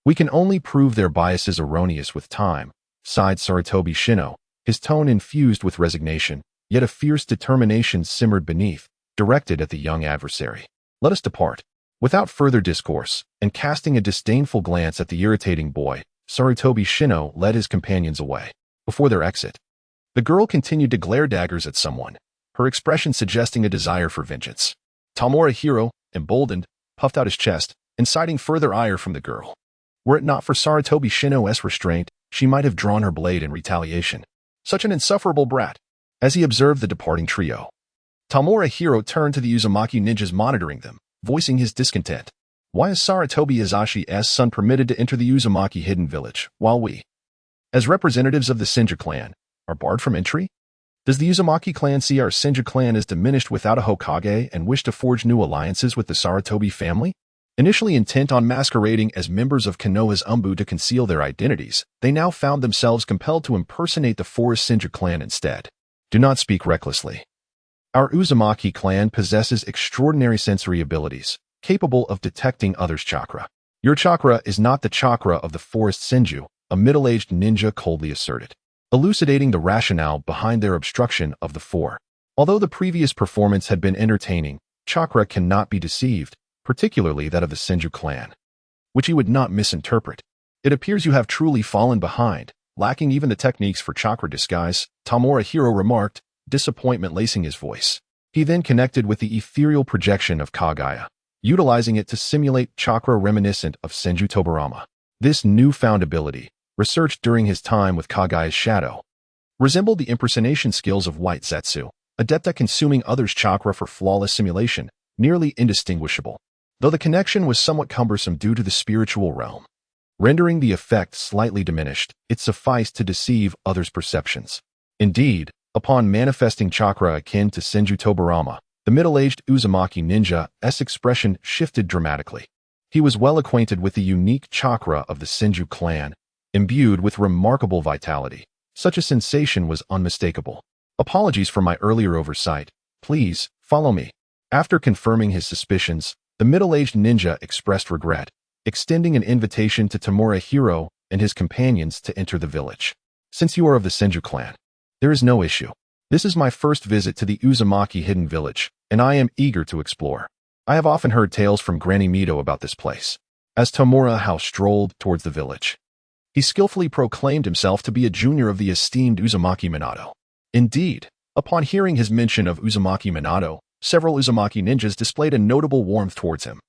[SPEAKER 1] We can only prove their biases erroneous with time, sighed Sarutobi Shino, his tone infused with resignation, yet a fierce determination simmered beneath, directed at the young adversary. Let us depart. Without further discourse, and casting a disdainful glance at the irritating boy, Sarutobi Shino led his companions away. Before their exit, the girl continued to glare daggers at someone, her expression suggesting a desire for vengeance. Tamura Hiro, emboldened, puffed out his chest, inciting further ire from the girl. Were it not for Sarutobi Shino's restraint, she might have drawn her blade in retaliation. Such an insufferable brat. As he observed the departing trio, Tamura Hiro turned to the Uzumaki ninjas monitoring them, voicing his discontent. Why is Sarutobi Hizashi's son permitted to enter the Uzumaki hidden village, while we, as representatives of the Senju clan, are barred from entry? Does the Uzumaki clan see our Senju clan as diminished without a Hokage and wish to forge new alliances with the Sarutobi family? Initially intent on masquerading as members of Konoha's Umbu to conceal their identities, they now found themselves compelled to impersonate the Forest Senju clan instead. Do not speak recklessly. Our Uzumaki clan possesses extraordinary sensory abilities, capable of detecting others' chakra. Your chakra is not the chakra of the Forest Senju, a middle-aged ninja coldly asserted, elucidating the rationale behind their obstruction of the four. Although the previous performance had been entertaining, chakra cannot be deceived, particularly that of the Senju clan, which he would not misinterpret. It appears you have truly fallen behind, lacking even the techniques for chakra disguise, Tamura Hiro remarked, disappointment lacing his voice. He then connected with the ethereal projection of Kaguya, utilizing it to simulate chakra reminiscent of Senju Tobarama. This newfound ability, researched during his time with Kaguya's shadow, resembled the impersonation skills of White Zetsu, adept at consuming others' chakra for flawless simulation, nearly indistinguishable, though the connection was somewhat cumbersome due to the spiritual realm. Rendering the effect slightly diminished, it sufficed to deceive others' perceptions. Indeed, upon manifesting chakra akin to Senju Tobarama, the middle-aged Uzumaki ninja's expression shifted dramatically. He was well acquainted with the unique chakra of the Senju clan, imbued with remarkable vitality. Such a sensation was unmistakable. Apologies for my earlier oversight. Please, follow me. After confirming his suspicions, the middle-aged ninja expressed regret, extending an invitation to Tamura Hiro and his companions to enter the village. Since you are of the Senju clan, there is no issue. This is my first visit to the Uzumaki hidden village, and I am eager to explore. I have often heard tales from Granny Mido about this place. As Tamura Hiro strolled towards the village, he skillfully proclaimed himself to be a junior of the esteemed Uzumaki Minato. Indeed, upon hearing his mention of Uzumaki Minato, several Uzumaki ninjas displayed a notable warmth towards him.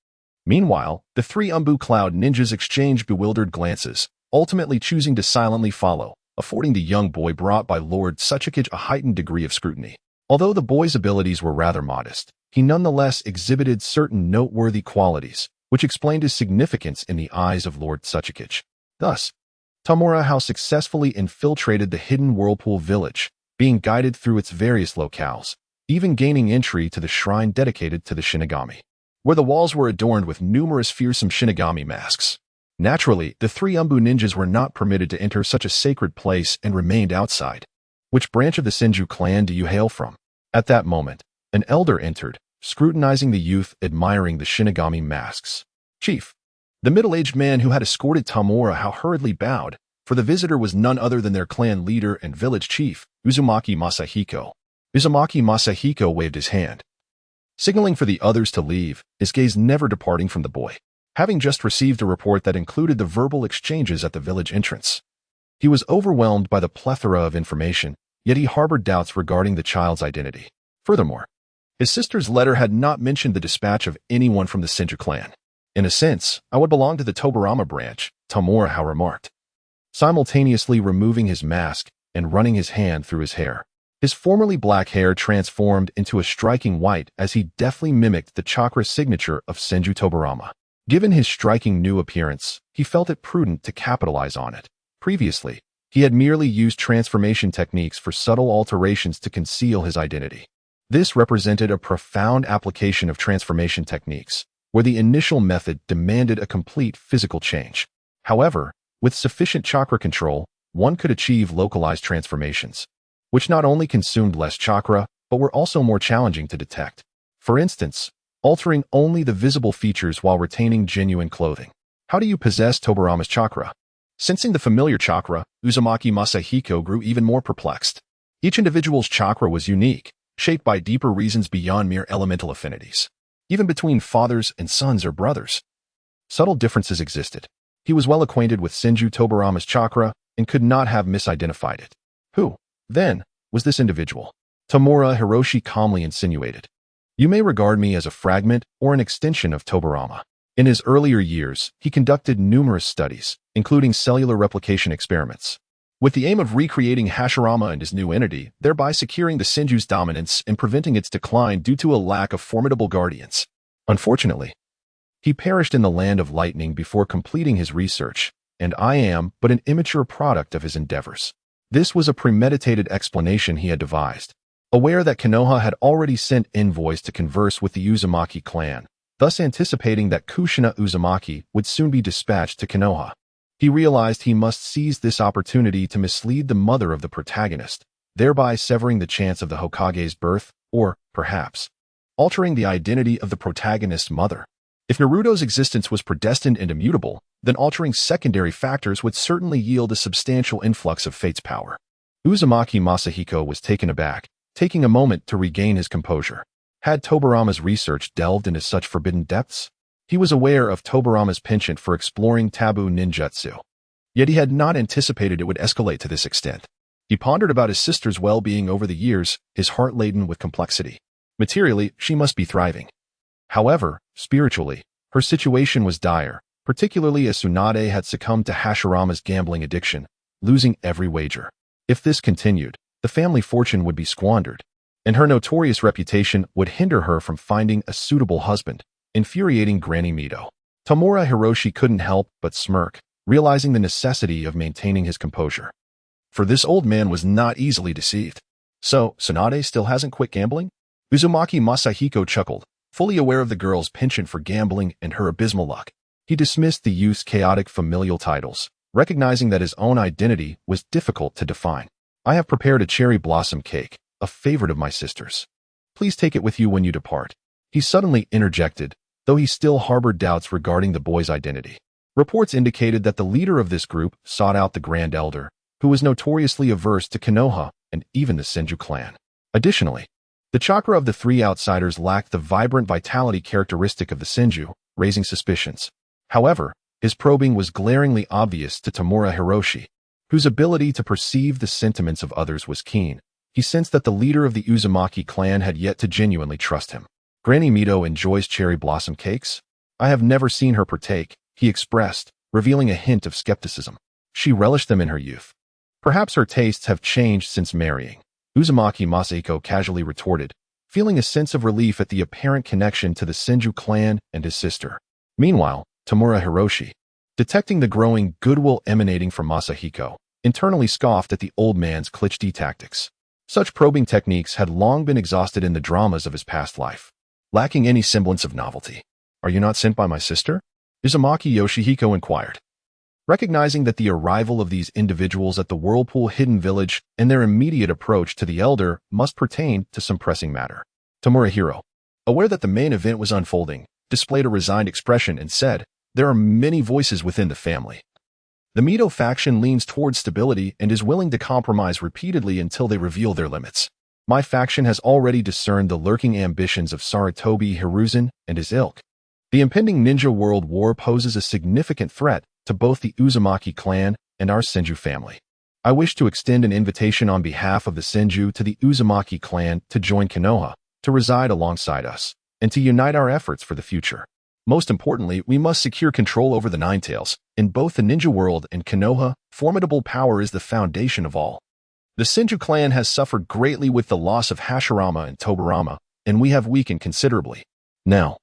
[SPEAKER 1] Meanwhile, the three Umbu Cloud ninjas exchanged bewildered glances, ultimately choosing to silently follow, affording the young boy brought by Lord Tsuchikage a heightened degree of scrutiny. Although the boy's abilities were rather modest, he nonetheless exhibited certain noteworthy qualities, which explained his significance in the eyes of Lord Tsuchikage. Thus, Tamura Hiro successfully infiltrated the hidden Whirlpool village, being guided through its various locales, even gaining entry to the shrine dedicated to the Shinigami, where the walls were adorned with numerous fearsome Shinigami masks. Naturally, the three Umbu ninjas were not permitted to enter such a sacred place and remained outside. Which branch of the Senju clan do you hail from? At that moment, an elder entered, scrutinizing the youth, admiring the Shinigami masks. Chief. The middle-aged man who had escorted Tamura Hiro hurriedly bowed, for the visitor was none other than their clan leader and village chief, Uzumaki Masahiko. Uzumaki Masahiko waved his hand. signaling for the others to leave, his gaze never departing from the boy. Having just received a report that included the verbal exchanges at the village entrance, he was overwhelmed by the plethora of information, yet he harbored doubts regarding the child's identity. Furthermore, his sister's letter had not mentioned the dispatch of anyone from the Senju clan. In a sense, I would belong to the Tobirama branch, Tamura remarked, simultaneously removing his mask and running his hand through his hair. His formerly black hair transformed into a striking white as he deftly mimicked the chakra signature of Senju Tobirama. Given his striking new appearance, he felt it prudent to capitalize on it. Previously, he had merely used transformation techniques for subtle alterations to conceal his identity. This represented a profound application of transformation techniques, where the initial method demanded a complete physical change. However, with sufficient chakra control, one could achieve localized transformations, which not only consumed less chakra, but were also more challenging to detect. For instance, altering only the visible features while retaining genuine clothing. How do you possess Tobirama's chakra? Sensing the familiar chakra, Uzumaki Masahiko grew even more perplexed. Each individual's chakra was unique, shaped by deeper reasons beyond mere elemental affinities. Even between fathers and sons or brothers, subtle differences existed. He was well acquainted with Senju Tobirama's chakra and could not have misidentified it. Who, then, was this individual? Tamura Hiroshi calmly insinuated. You may regard me as a fragment or an extension of Tobirama. In his earlier years, he conducted numerous studies, including cellular replication experiments, with the aim of recreating Hashirama and his new entity, thereby securing the Senju's dominance and preventing its decline due to a lack of formidable guardians. Unfortunately, he perished in the land of lightning before completing his research, and I am but an immature product of his endeavors. This was a premeditated explanation he had devised, aware that Konoha had already sent envoys to converse with the Uzumaki clan, thus anticipating that Kushina Uzumaki would soon be dispatched to Konoha. He realized he must seize this opportunity to mislead the mother of the protagonist, thereby severing the chance of the Hokage's birth, or, perhaps, altering the identity of the protagonist's mother. If Naruto's existence was predestined and immutable, then altering secondary factors would certainly yield a substantial influx of fate's power. Uzumaki Masahiko was taken aback, taking a moment to regain his composure. Had Tobirama's research delved into such forbidden depths? He was aware of Tobirama's penchant for exploring taboo ninjutsu, yet he had not anticipated it would escalate to this extent. He pondered about his sister's well-being over the years, his heart laden with complexity. Materially, she must be thriving. However, spiritually, her situation was dire, particularly as Tsunade had succumbed to Hashirama's gambling addiction, losing every wager. If this continued, the family fortune would be squandered, and her notorious reputation would hinder her from finding a suitable husband, infuriating Granny Mito. Tamura Hiroshi couldn't help but smirk, realizing the necessity of maintaining his composure. For this old man was not easily deceived. So, Tsunade still hasn't quit gambling? Uzumaki Masahiko chuckled, fully aware of the girl's penchant for gambling and her abysmal luck. He dismissed the youth's chaotic familial titles, recognizing that his own identity was difficult to define. I have prepared a cherry blossom cake, a favorite of my sister's. Please take it with you when you depart. He suddenly interjected, though he still harbored doubts regarding the boy's identity. Reports indicated that the leader of this group sought out the Grand Elder, who was notoriously averse to Konoha and even the Senju clan. Additionally, the chakra of the three outsiders lacked the vibrant vitality characteristic of the Senju, raising suspicions. However, his probing was glaringly obvious to Tamura Hiroshi, whose ability to perceive the sentiments of others was keen. He sensed that the leader of the Uzumaki clan had yet to genuinely trust him. Granny Mito enjoys cherry blossom cakes? I have never seen her partake, he expressed, revealing a hint of skepticism. She relished them in her youth. Perhaps her tastes have changed since marrying, Uzumaki Masahiko casually retorted, feeling a sense of relief at the apparent connection to the Senju clan and his sister. Meanwhile, Tamura Hiroshi, detecting the growing goodwill emanating from Masahiko, internally scoffed at the old man's cliché tactics. Such probing techniques had long been exhausted in the dramas of his past life, lacking any semblance of novelty. Are you not sent by my sister? Uzumaki Yoshihiko inquired. Recognizing that the arrival of these individuals at the Whirlpool Hidden Village and their immediate approach to the elder must pertain to some pressing matter. Tamura, aware that the main event was unfolding, displayed a resigned expression and said, "There are many voices within the family. The Mito faction leans towards stability and is willing to compromise repeatedly until they reveal their limits. My faction has already discerned the lurking ambitions of Sarutobi Hiruzen and his ilk. The impending ninja world war poses a significant threat to both the Uzumaki clan and our Senju family. I wish to extend an invitation on behalf of the Senju to the Uzumaki clan to join Konoha, to reside alongside us, and to unite our efforts for the future. Most importantly, we must secure control over the Nine Tails. In both the ninja world and Konoha, formidable power is the foundation of all. The Senju clan has suffered greatly with the loss of Hashirama and Tobirama, and we have weakened considerably. Now,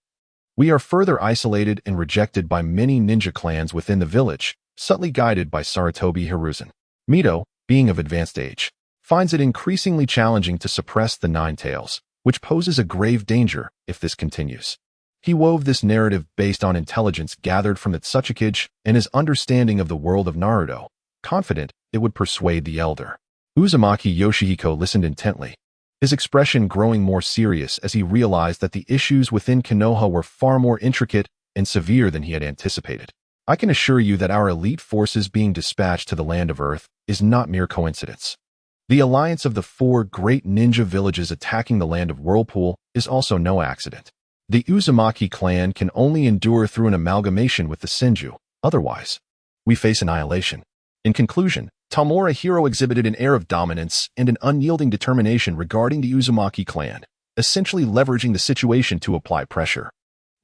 [SPEAKER 1] we are further isolated and rejected by many ninja clans within the village, subtly guided by Sarutobi Hiruzen. Mito, being of advanced age, finds it increasingly challenging to suppress the Nine Tails, which poses a grave danger if this continues. He wove this narrative based on intelligence gathered from the Tsuchikage and his understanding of the world of Naruto, confident it would persuade the elder. Uzumaki Yoshihiko listened intently, his expression growing more serious as he realized that the issues within Konoha were far more intricate and severe than he had anticipated. I can assure you that our elite forces being dispatched to the land of Earth is not mere coincidence. The alliance of the 4 great ninja villages attacking the land of Whirlpool is also no accident. The Uzumaki clan can only endure through an amalgamation with the Senju, otherwise, we face annihilation. In conclusion, Tamura Hiro exhibited an air of dominance and an unyielding determination regarding the Uzumaki clan, essentially leveraging the situation to apply pressure.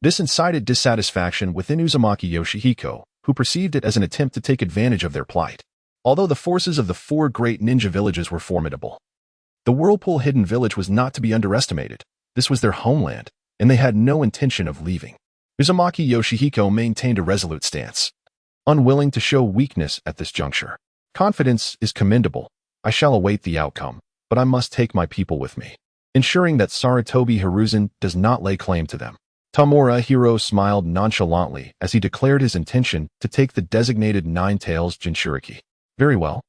[SPEAKER 1] This incited dissatisfaction within Uzumaki Yoshihiko, who perceived it as an attempt to take advantage of their plight. Although the forces of the 4 great ninja villages were formidable, the Whirlpool Hidden Village was not to be underestimated. This was their homeland, and they had no intention of leaving. Uzumaki Yoshihiko maintained a resolute stance, unwilling to show weakness at this juncture. Confidence is commendable. I shall await the outcome, but I must take my people with me, ensuring that Sarutobi Hiruzen does not lay claim to them. Tamura Hiro smiled nonchalantly as he declared his intention to take the designated Nine Tails Jinchuriki. Very well.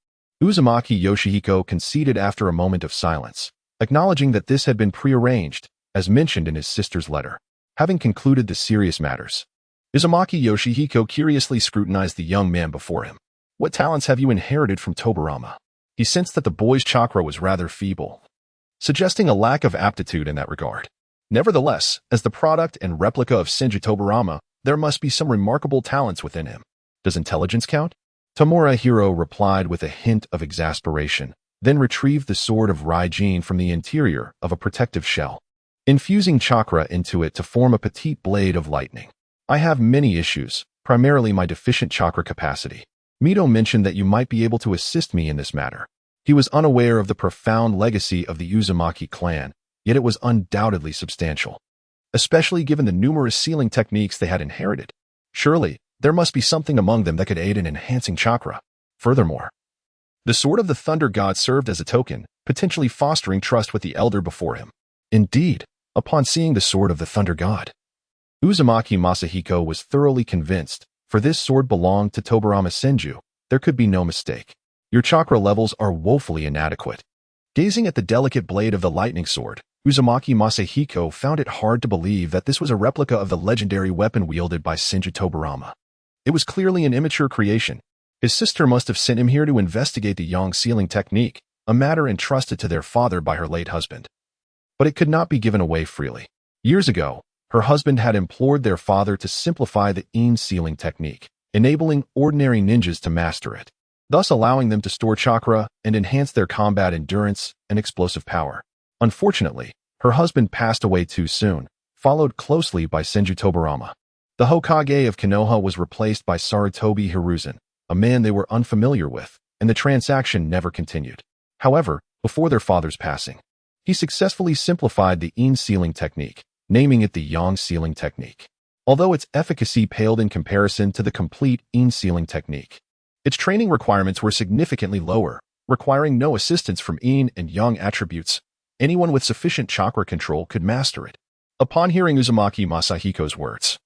[SPEAKER 1] Uzumaki Yoshihiko conceded after a moment of silence, acknowledging that this had been prearranged, as mentioned in his sister's letter. Having concluded the serious matters, Uzumaki Yoshihiko curiously scrutinized the young man before him. What talents have you inherited from Tobirama? He sensed that the boy's chakra was rather feeble, suggesting a lack of aptitude in that regard. Nevertheless, as the product and replica of Senju Tobirama, there must be some remarkable talents within him. Does intelligence count? Tamura Hiro replied with a hint of exasperation, then retrieved the sword of Raijin from the interior of a protective shell, infusing chakra into it to form a petite blade of lightning. I have many issues, primarily my deficient chakra capacity. Mito mentioned that you might be able to assist me in this matter. He was unaware of the profound legacy of the Uzumaki clan, yet it was undoubtedly substantial, especially given the numerous sealing techniques they had inherited. Surely, there must be something among them that could aid in enhancing chakra. Furthermore, the Sword of the Thunder God served as a token, potentially fostering trust with the elder before him. Indeed, upon seeing the Sword of the Thunder God, Uzumaki Masahiko was thoroughly convinced, for this sword belonged to Tobirama Senju. There could be no mistake. Your chakra levels are woefully inadequate. Gazing at the delicate blade of the lightning sword, Uzumaki Masahiko found it hard to believe that this was a replica of the legendary weapon wielded by Senju Tobirama. It was clearly an immature creation. His sister must have sent him here to investigate the yang sealing technique, a matter entrusted to their father by her late husband. But it could not be given away freely. Years ago, her husband had implored their father to simplify the yang sealing technique, enabling ordinary ninjas to master it, thus allowing them to store chakra and enhance their combat endurance and explosive power. Unfortunately, her husband passed away too soon, followed closely by Senju Tobirama. The Hokage of Konoha was replaced by Sarutobi Hiruzen, a man they were unfamiliar with, and the transaction never continued. However, before their father's passing, he successfully simplified the yang sealing technique, naming it the yang sealing technique. Although its efficacy paled in comparison to the complete yang sealing technique, its training requirements were significantly lower, requiring no assistance from yin and yang attributes. Anyone with sufficient chakra control could master it. Upon hearing Uzumaki Masahiko's words,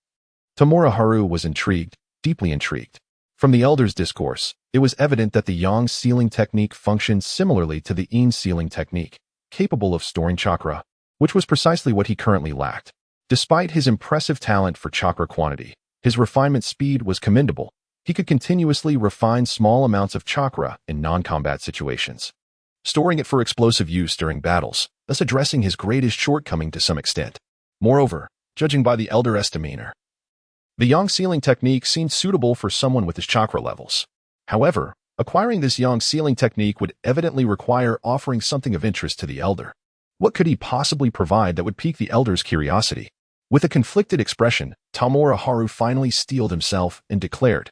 [SPEAKER 1] Tamura Haru was intrigued, deeply intrigued. From the elder's discourse, it was evident that the yang sealing technique functioned similarly to the yin sealing technique, capable of storing chakra, which was precisely what he currently lacked. Despite his impressive talent for chakra quantity, his refinement speed was commendable. He could continuously refine small amounts of chakra in non-combat situations, storing it for explosive use during battles. thus addressing his greatest shortcoming to some extent. Moreover, judging by the elder's demeanor, the yang sealing technique seemed suitable for someone with his chakra levels. However, acquiring this yang sealing technique would evidently require offering something of interest to the elder. What could he possibly provide that would pique the elder's curiosity? With a conflicted expression, Tamura Haru finally steeled himself and declared,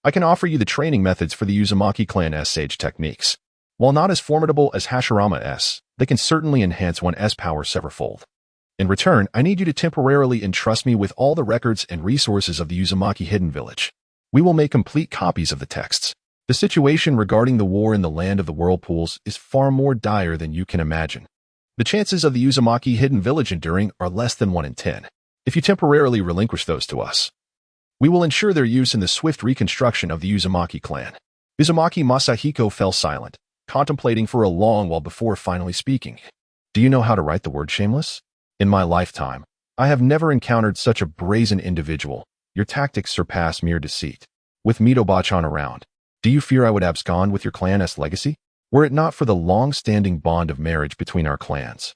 [SPEAKER 1] "I can offer you the training methods for the Uzumaki clan's sage techniques. While not as formidable as Hashirama's, they can certainly enhance one's power severalfold. In return, I need you to temporarily entrust me with all the records and resources of the Uzumaki Hidden Village. We will make complete copies of the texts. The situation regarding the war in the Land of the Whirlpools is far more dire than you can imagine. The chances of the Uzumaki Hidden Village enduring are less than 1 in 10. If you temporarily relinquish those to us, we will ensure their use in the swift reconstruction of the Uzumaki clan." Uzumaki Masahiko fell silent, contemplating for a long while before finally speaking. "Do you know how to write the word shameless? In my lifetime, I have never encountered such a brazen individual. Your tactics surpass mere deceit. With Mitoba-chan around, do you fear I would abscond with your clan's legacy? Were it not for the long-standing bond of marriage between our clans,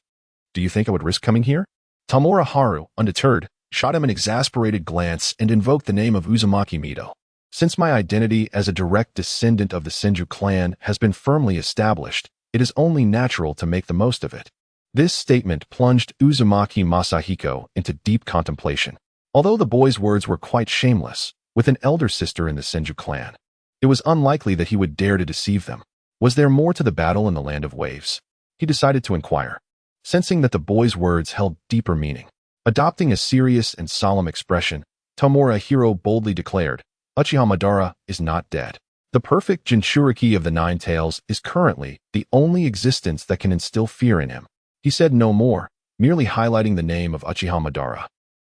[SPEAKER 1] do you think I would risk coming here?" Tamura Haru, undeterred, shot him an exasperated glance and invoked the name of Uzumaki Mito. "Since my identity as a direct descendant of the Senju clan has been firmly established, it is only natural to make the most of it." This statement plunged Uzumaki Masahiko into deep contemplation. Although the boy's words were quite shameless, with an elder sister in the Senju clan, it was unlikely that he would dare to deceive them. Was there more to the battle in the Land of Waves? He decided to inquire, sensing that the boy's words held deeper meaning. Adopting a serious and solemn expression, Tamura Hiro boldly declared, "Uchiha Madara is not dead. The perfect Jinchuriki of the Nine Tails is currently the only existence that can instill fear in him." He said no more, merely highlighting the name of Uchiha Madara,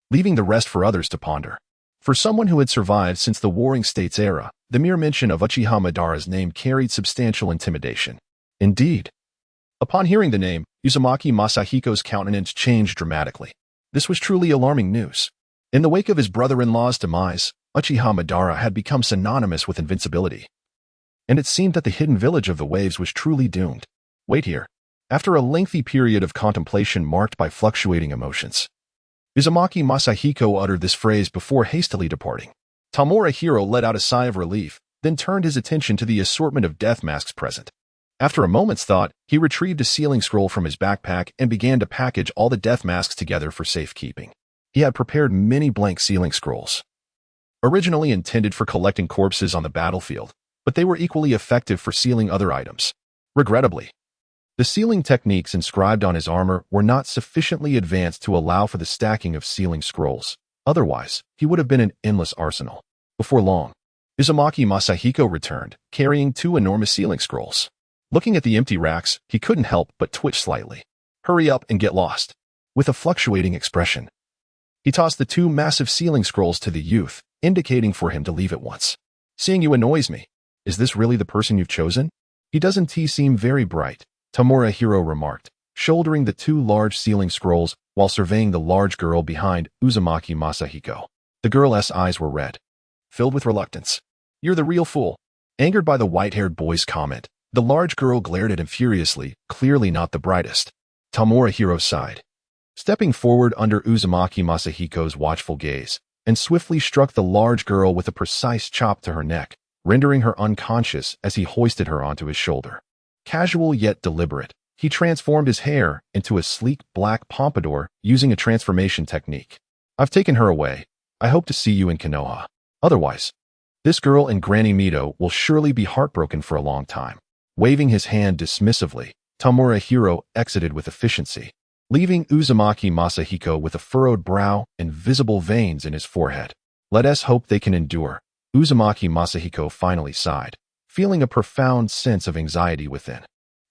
[SPEAKER 1] leaving the rest for others to ponder. For someone who had survived since the Warring States era, the mere mention of Uchiha Madara's name carried substantial intimidation. Indeed. Upon hearing the name, Uzumaki Masahiko's countenance changed dramatically. This was truly alarming news. In the wake of his brother-in-law's demise, Uchiha Madara had become synonymous with invincibility. And it seemed that the hidden village of the waves was truly doomed. Wait here. After a lengthy period of contemplation marked by fluctuating emotions, Uzumaki Masahiko uttered this phrase before hastily departing. Tamura Hiro let out a sigh of relief, then turned his attention to the assortment of death masks present. After a moment's thought, he retrieved a sealing scroll from his backpack and began to package all the death masks together for safekeeping. He had prepared many blank sealing scrolls, originally intended for collecting corpses on the battlefield, but they were equally effective for sealing other items. Regrettably, the sealing techniques inscribed on his armor were not sufficiently advanced to allow for the stacking of sealing scrolls. Otherwise, he would have been an endless arsenal. Before long, Uzumaki Masahiko returned, carrying 2 enormous sealing scrolls. Looking at the empty racks, he couldn't help but twitch slightly. "Hurry up and get lost." With a fluctuating expression, he tossed the 2 massive sealing scrolls to the youth, indicating for him to leave at once. "Seeing you annoys me. Is this really the person you've chosen? He doesn't seem very bright," Tamura Hiro remarked, shouldering the 2 large sealing scrolls while surveying the large girl behind Uzumaki Masahiko. The girl's eyes were red, filled with reluctance. "You're the real fool." Angered by the white-haired boy's comment, the large girl glared at him furiously, clearly not the brightest. Tamura Hiro sighed, stepping forward under Uzumaki Masahiko's watchful gaze, and swiftly struck the large girl with a precise chop to her neck, rendering her unconscious as he hoisted her onto his shoulder. Casual yet deliberate, he transformed his hair into a sleek black pompadour using a transformation technique. "I've taken her away. I hope to see you in Konoha. Otherwise, this girl and Granny Mito will surely be heartbroken for a long time." Waving his hand dismissively, Tamura Hiro exited with efficiency, leaving Uzumaki Masahiko with a furrowed brow and visible veins in his forehead. "Let us hope they can endure," Uzumaki Masahiko finally sighed, feeling a profound sense of anxiety within.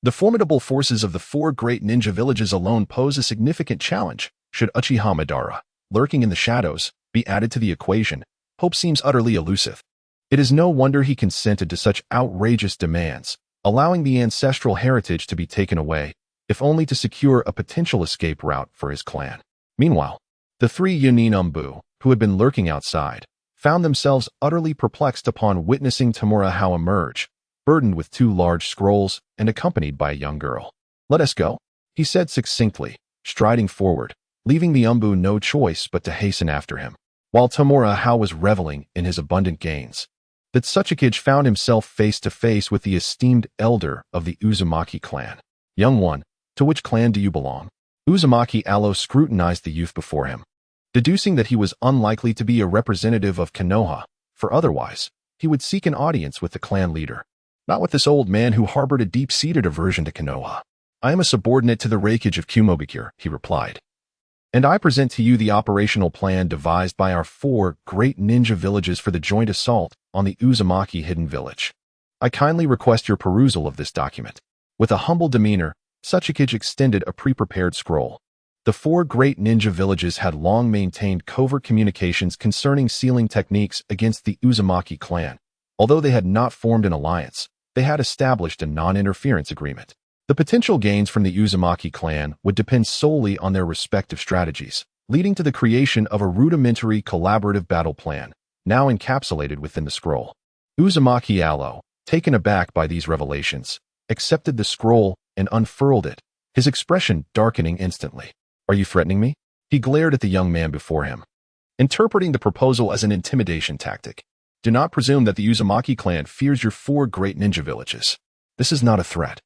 [SPEAKER 1] The formidable forces of the 4 great ninja villages alone pose a significant challenge. Should Uchiha Madara, lurking in the shadows, be added to the equation, hope seems utterly elusive. It is no wonder he consented to such outrageous demands, allowing the ancestral heritage to be taken away, if only to secure a potential escape route for his clan. Meanwhile, the 3 Yunin Umbu, who had been lurking outside, found themselves utterly perplexed upon witnessing Tamura Hao emerge, burdened with 2 large scrolls and accompanied by a young girl. "Let us go," he said succinctly, striding forward, leaving the Umbu no choice but to hasten after him. While Tamura Hao was reveling in his abundant gains, that Tsuchikage found himself face to face with the esteemed elder of the Uzumaki clan. Young one, to which clan do you belong? Uzumaki Allo scrutinized the youth before him, deducing that he was unlikely to be a representative of Konoha, for otherwise, he would seek an audience with the clan leader. Not with this old man who harbored a deep-seated aversion to Konoha. I am a subordinate to the Reikage of Kumogakure, he replied. And I present to you the operational plan devised by our 4 great ninja villages for the joint assault on the Uzumaki hidden village. I kindly request your perusal of this document. With a humble demeanor, Tsuchikage extended a pre-prepared scroll. The 4 great ninja villages had long maintained covert communications concerning sealing techniques against the Uzumaki clan. Although they had not formed an alliance, they had established a non-interference agreement. The potential gains from the Uzumaki clan would depend solely on their respective strategies, leading to the creation of a rudimentary collaborative battle plan, now encapsulated within the scroll. Uzumaki Allo, taken aback by these revelations, accepted the scroll and unfurled it, his expression darkening instantly. Are you threatening me? He glared at the young man before him, interpreting the proposal as an intimidation tactic. Do not presume that the Uzumaki clan fears your 4 great ninja villages. This is not a threat,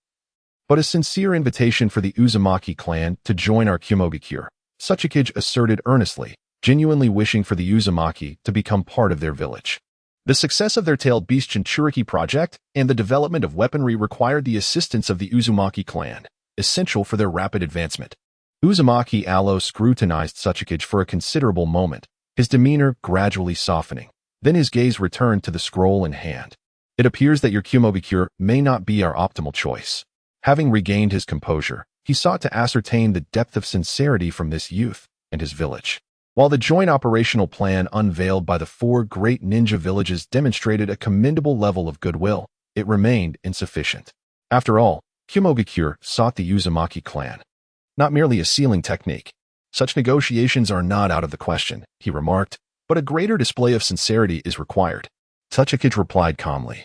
[SPEAKER 1] but a sincere invitation for the Uzumaki clan to join our Kumogakure, Tsuchikage asserted earnestly, genuinely wishing for the Uzumaki to become part of their village. The success of their tailed beast Jinchuriki project and the development of weaponry required the assistance of the Uzumaki clan, essential for their rapid advancement. Uzumaki Allo scrutinized Tsuchikage for a considerable moment, his demeanor gradually softening. Then his gaze returned to the scroll in hand. It appears that your Kumogakure may not be our optimal choice. Having regained his composure, he sought to ascertain the depth of sincerity from this youth and his village. While the joint operational plan unveiled by the 4 great ninja villages demonstrated a commendable level of goodwill, it remained insufficient. After all, Kumogakure sought the Uzumaki clan, not merely a sealing technique. Such negotiations are not out of the question, he remarked, but a greater display of sincerity is required. Tsuchikage replied calmly.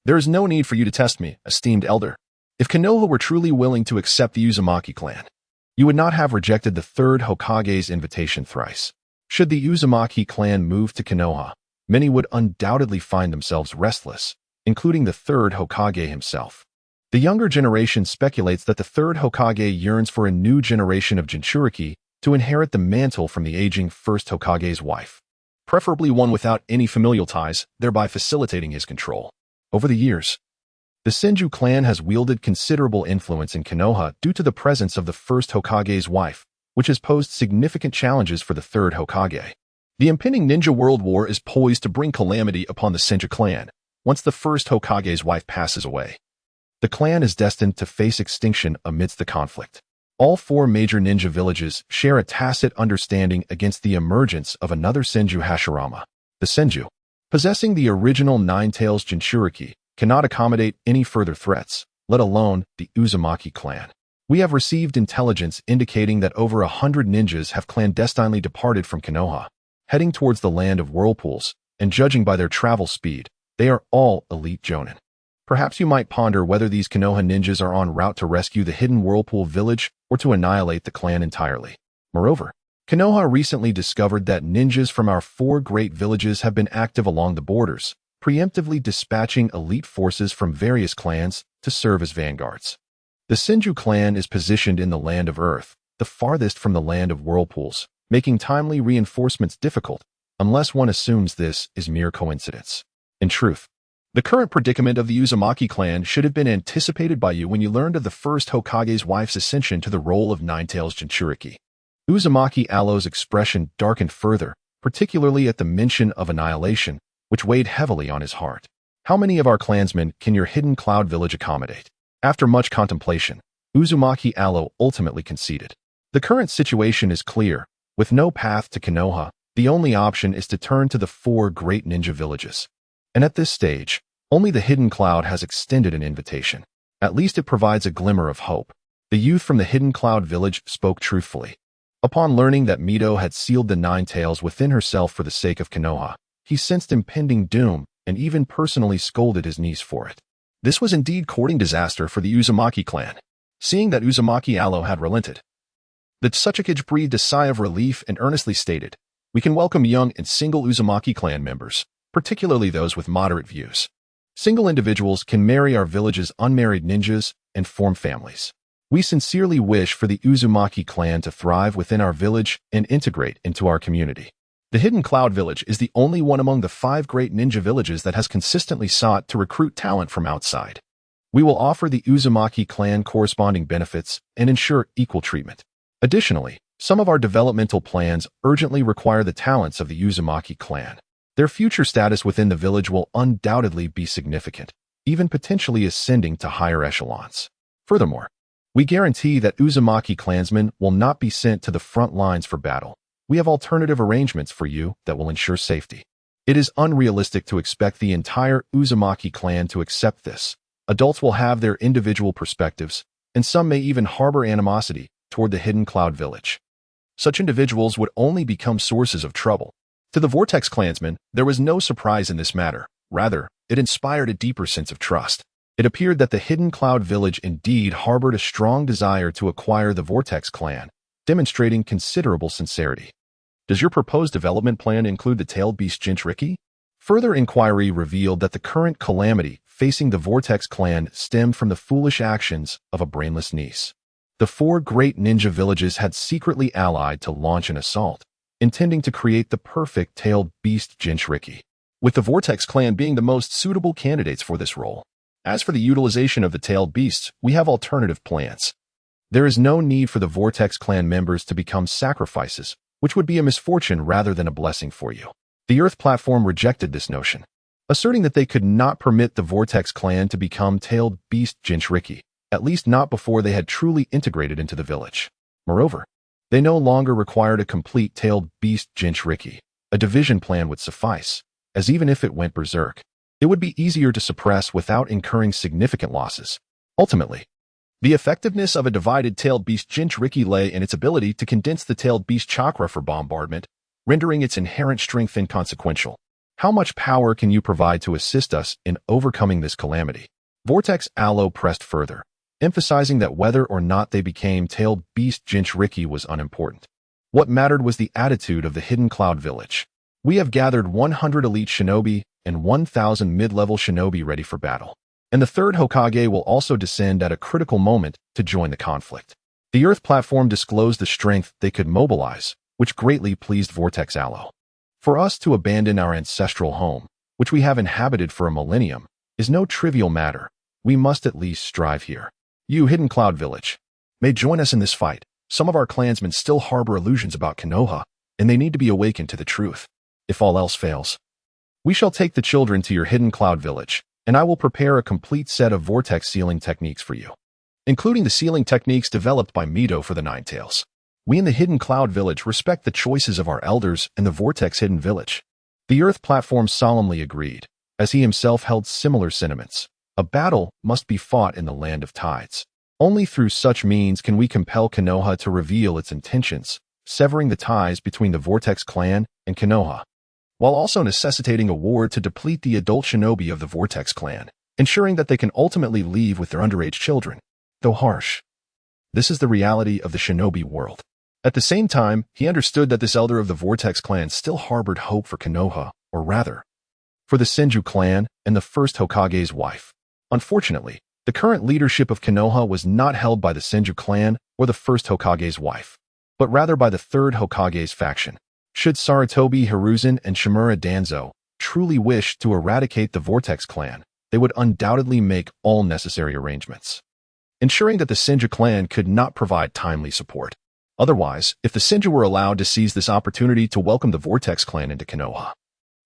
[SPEAKER 1] There is no need for you to test me, esteemed elder. If Konoha were truly willing to accept the Uzumaki clan, you would not have rejected the 3rd Hokage's invitation thrice. Should the Uzumaki clan move to Konoha, many would undoubtedly find themselves restless, including the 3rd Hokage himself. The younger generation speculates that the 3rd Hokage yearns for a new generation of Jinchuriki to inherit the mantle from the aging 1st Hokage's wife, preferably one without any familial ties, thereby facilitating his control. Over the years, the Senju clan has wielded considerable influence in Konoha due to the presence of the 1st Hokage's wife, which has posed significant challenges for the 3rd Hokage. The impending ninja world war is poised to bring calamity upon the Senju clan once the 1st Hokage's wife passes away. The clan is destined to face extinction amidst the conflict. All 4 major ninja villages share a tacit understanding against the emergence of another Senju Hashirama. The Senju, possessing the original Nine-Tails Jinchuriki, cannot accommodate any further threats, let alone the Uzumaki clan. We have received intelligence indicating that over 100 ninjas have clandestinely departed from Konoha, heading towards the land of whirlpools, and judging by their travel speed, they are all elite jonin. Perhaps you might ponder whether these Konoha ninjas are en route to rescue the hidden whirlpool village or to annihilate the clan entirely. Moreover, Konoha recently discovered that ninjas from our 4 great villages have been active along the borders, preemptively dispatching elite forces from various clans to serve as vanguards. The Senju clan is positioned in the Land of Earth, the farthest from the Land of Whirlpools, making timely reinforcements difficult, unless one assumes this is mere coincidence. In truth, the current predicament of the Uzumaki clan should have been anticipated by you when you learned of the 1st Hokage's wife's ascension to the role of Nine-Tails Jinchuriki. Uzumaki Allo's expression darkened further, particularly at the mention of annihilation, which weighed heavily on his heart. How many of our clansmen can your hidden cloud village accommodate? After much contemplation, Uzumaki Allo ultimately conceded. The current situation is clear. With no path to Konoha, the only option is to turn to the 4 great ninja villages. And at this stage, only the hidden cloud has extended an invitation. At least it provides a glimmer of hope. The youth from the hidden cloud village spoke truthfully. Upon learning that Mito had sealed the Nine-Tails within herself for the sake of Konoha, he sensed impending doom and even personally scolded his niece for it. This was indeed courting disaster for the Uzumaki clan. Seeing that Uzumaki Alo had relented, the Tsuchikage breathed a sigh of relief and earnestly stated, "We can welcome young and single Uzumaki clan members, particularly those with moderate views. Single individuals can marry our village's unmarried ninjas and form families. We sincerely wish for the Uzumaki clan to thrive within our village and integrate into our community." The Hidden Cloud Village is the only one among the 5 great ninja villages that has consistently sought to recruit talent from outside. We will offer the Uzumaki clan corresponding benefits and ensure equal treatment. Additionally, some of our developmental plans urgently require the talents of the Uzumaki clan. Their future status within the village will undoubtedly be significant, even potentially ascending to higher echelons. Furthermore, we guarantee that Uzumaki clansmen will not be sent to the front lines for battle. We have alternative arrangements for you that will ensure safety. It is unrealistic to expect the entire Uzumaki clan to accept this. Adults will have their individual perspectives, and some may even harbor animosity toward the Hidden Cloud Village. Such individuals would only become sources of trouble. To the Vortex clansmen, there was no surprise in this matter. Rather, it inspired a deeper sense of trust. It appeared that the Hidden Cloud Village indeed harbored a strong desire to acquire the Vortex clan, demonstrating considerable sincerity. Does your proposed development plan include the tailed beast Jinchuriki? Further inquiry revealed that the current calamity facing the Vortex clan stemmed from the foolish actions of a brainless niece. The 4 great ninja villages had secretly allied to launch an assault, intending to create the perfect tailed beast Jinchuriki, with the Vortex clan being the most suitable candidates for this role. As for the utilization of the tailed beasts, we have alternative plans. There is no need for the Vortex clan members to become sacrifices, which would be a misfortune rather than a blessing for you. The Earth platform rejected this notion, asserting that they could not permit the Vortex clan to become tailed beast Jinchuriki, at least not before they had truly integrated into the village. Moreover, they no longer required a complete tailed beast Jinchuriki. A division plan would suffice, as even if it went berserk, it would be easier to suppress without incurring significant losses. Ultimately, the effectiveness of a divided tailed beast Jinchuriki lay in its ability to condense the tailed beast chakra for bombardment, rendering its inherent strength inconsequential. How much power can you provide to assist us in overcoming this calamity? Vortex Alo pressed further, emphasizing that whether or not they became tailed beast Jinchuriki was unimportant. What mattered was the attitude of the Hidden Cloud Village. We have gathered 100 elite shinobi and 1,000 mid-level shinobi ready for battle, and the 3rd Hokage will also descend at a critical moment to join the conflict. The Earth platform disclosed the strength they could mobilize, which greatly pleased Vortex Alo. For us to abandon our ancestral home, which we have inhabited for a millennium, is no trivial matter. We must at least strive here. You, Hidden Cloud Village, may join us in this fight. Some of our clansmen still harbor illusions about Konoha, and they need to be awakened to the truth. If all else fails, we shall take the children to your Hidden Cloud Village, and I will prepare a complete set of vortex sealing techniques for you, including the sealing techniques developed by Mito for the Nine Tails. We in the Hidden Cloud Village respect the choices of our elders in the Vortex Hidden Village. The Earth platform solemnly agreed, as he himself held similar sentiments. A battle must be fought in the Land of Tides. Only through such means can we compel Konoha to reveal its intentions, severing the ties between the Vortex clan and Konoha, while also necessitating a war to deplete the adult shinobi of the Vortex clan, ensuring that they can ultimately leave with their underage children. Though harsh, this is the reality of the shinobi world. At the same time, he understood that this elder of the Vortex clan still harbored hope for Konoha, or rather, for the Senju clan and the 1st Hokage's wife. Unfortunately, the current leadership of Konoha was not held by the Senju clan or the 1st Hokage's wife, but rather by the 3rd Hokage's faction. Should Sarutobi Hiruzen and Shimura Danzo truly wish to eradicate the Vortex clan, they would undoubtedly make all necessary arrangements, ensuring that the Senju clan could not provide timely support. Otherwise, if the Senju were allowed to seize this opportunity to welcome the Vortex clan into Konoha,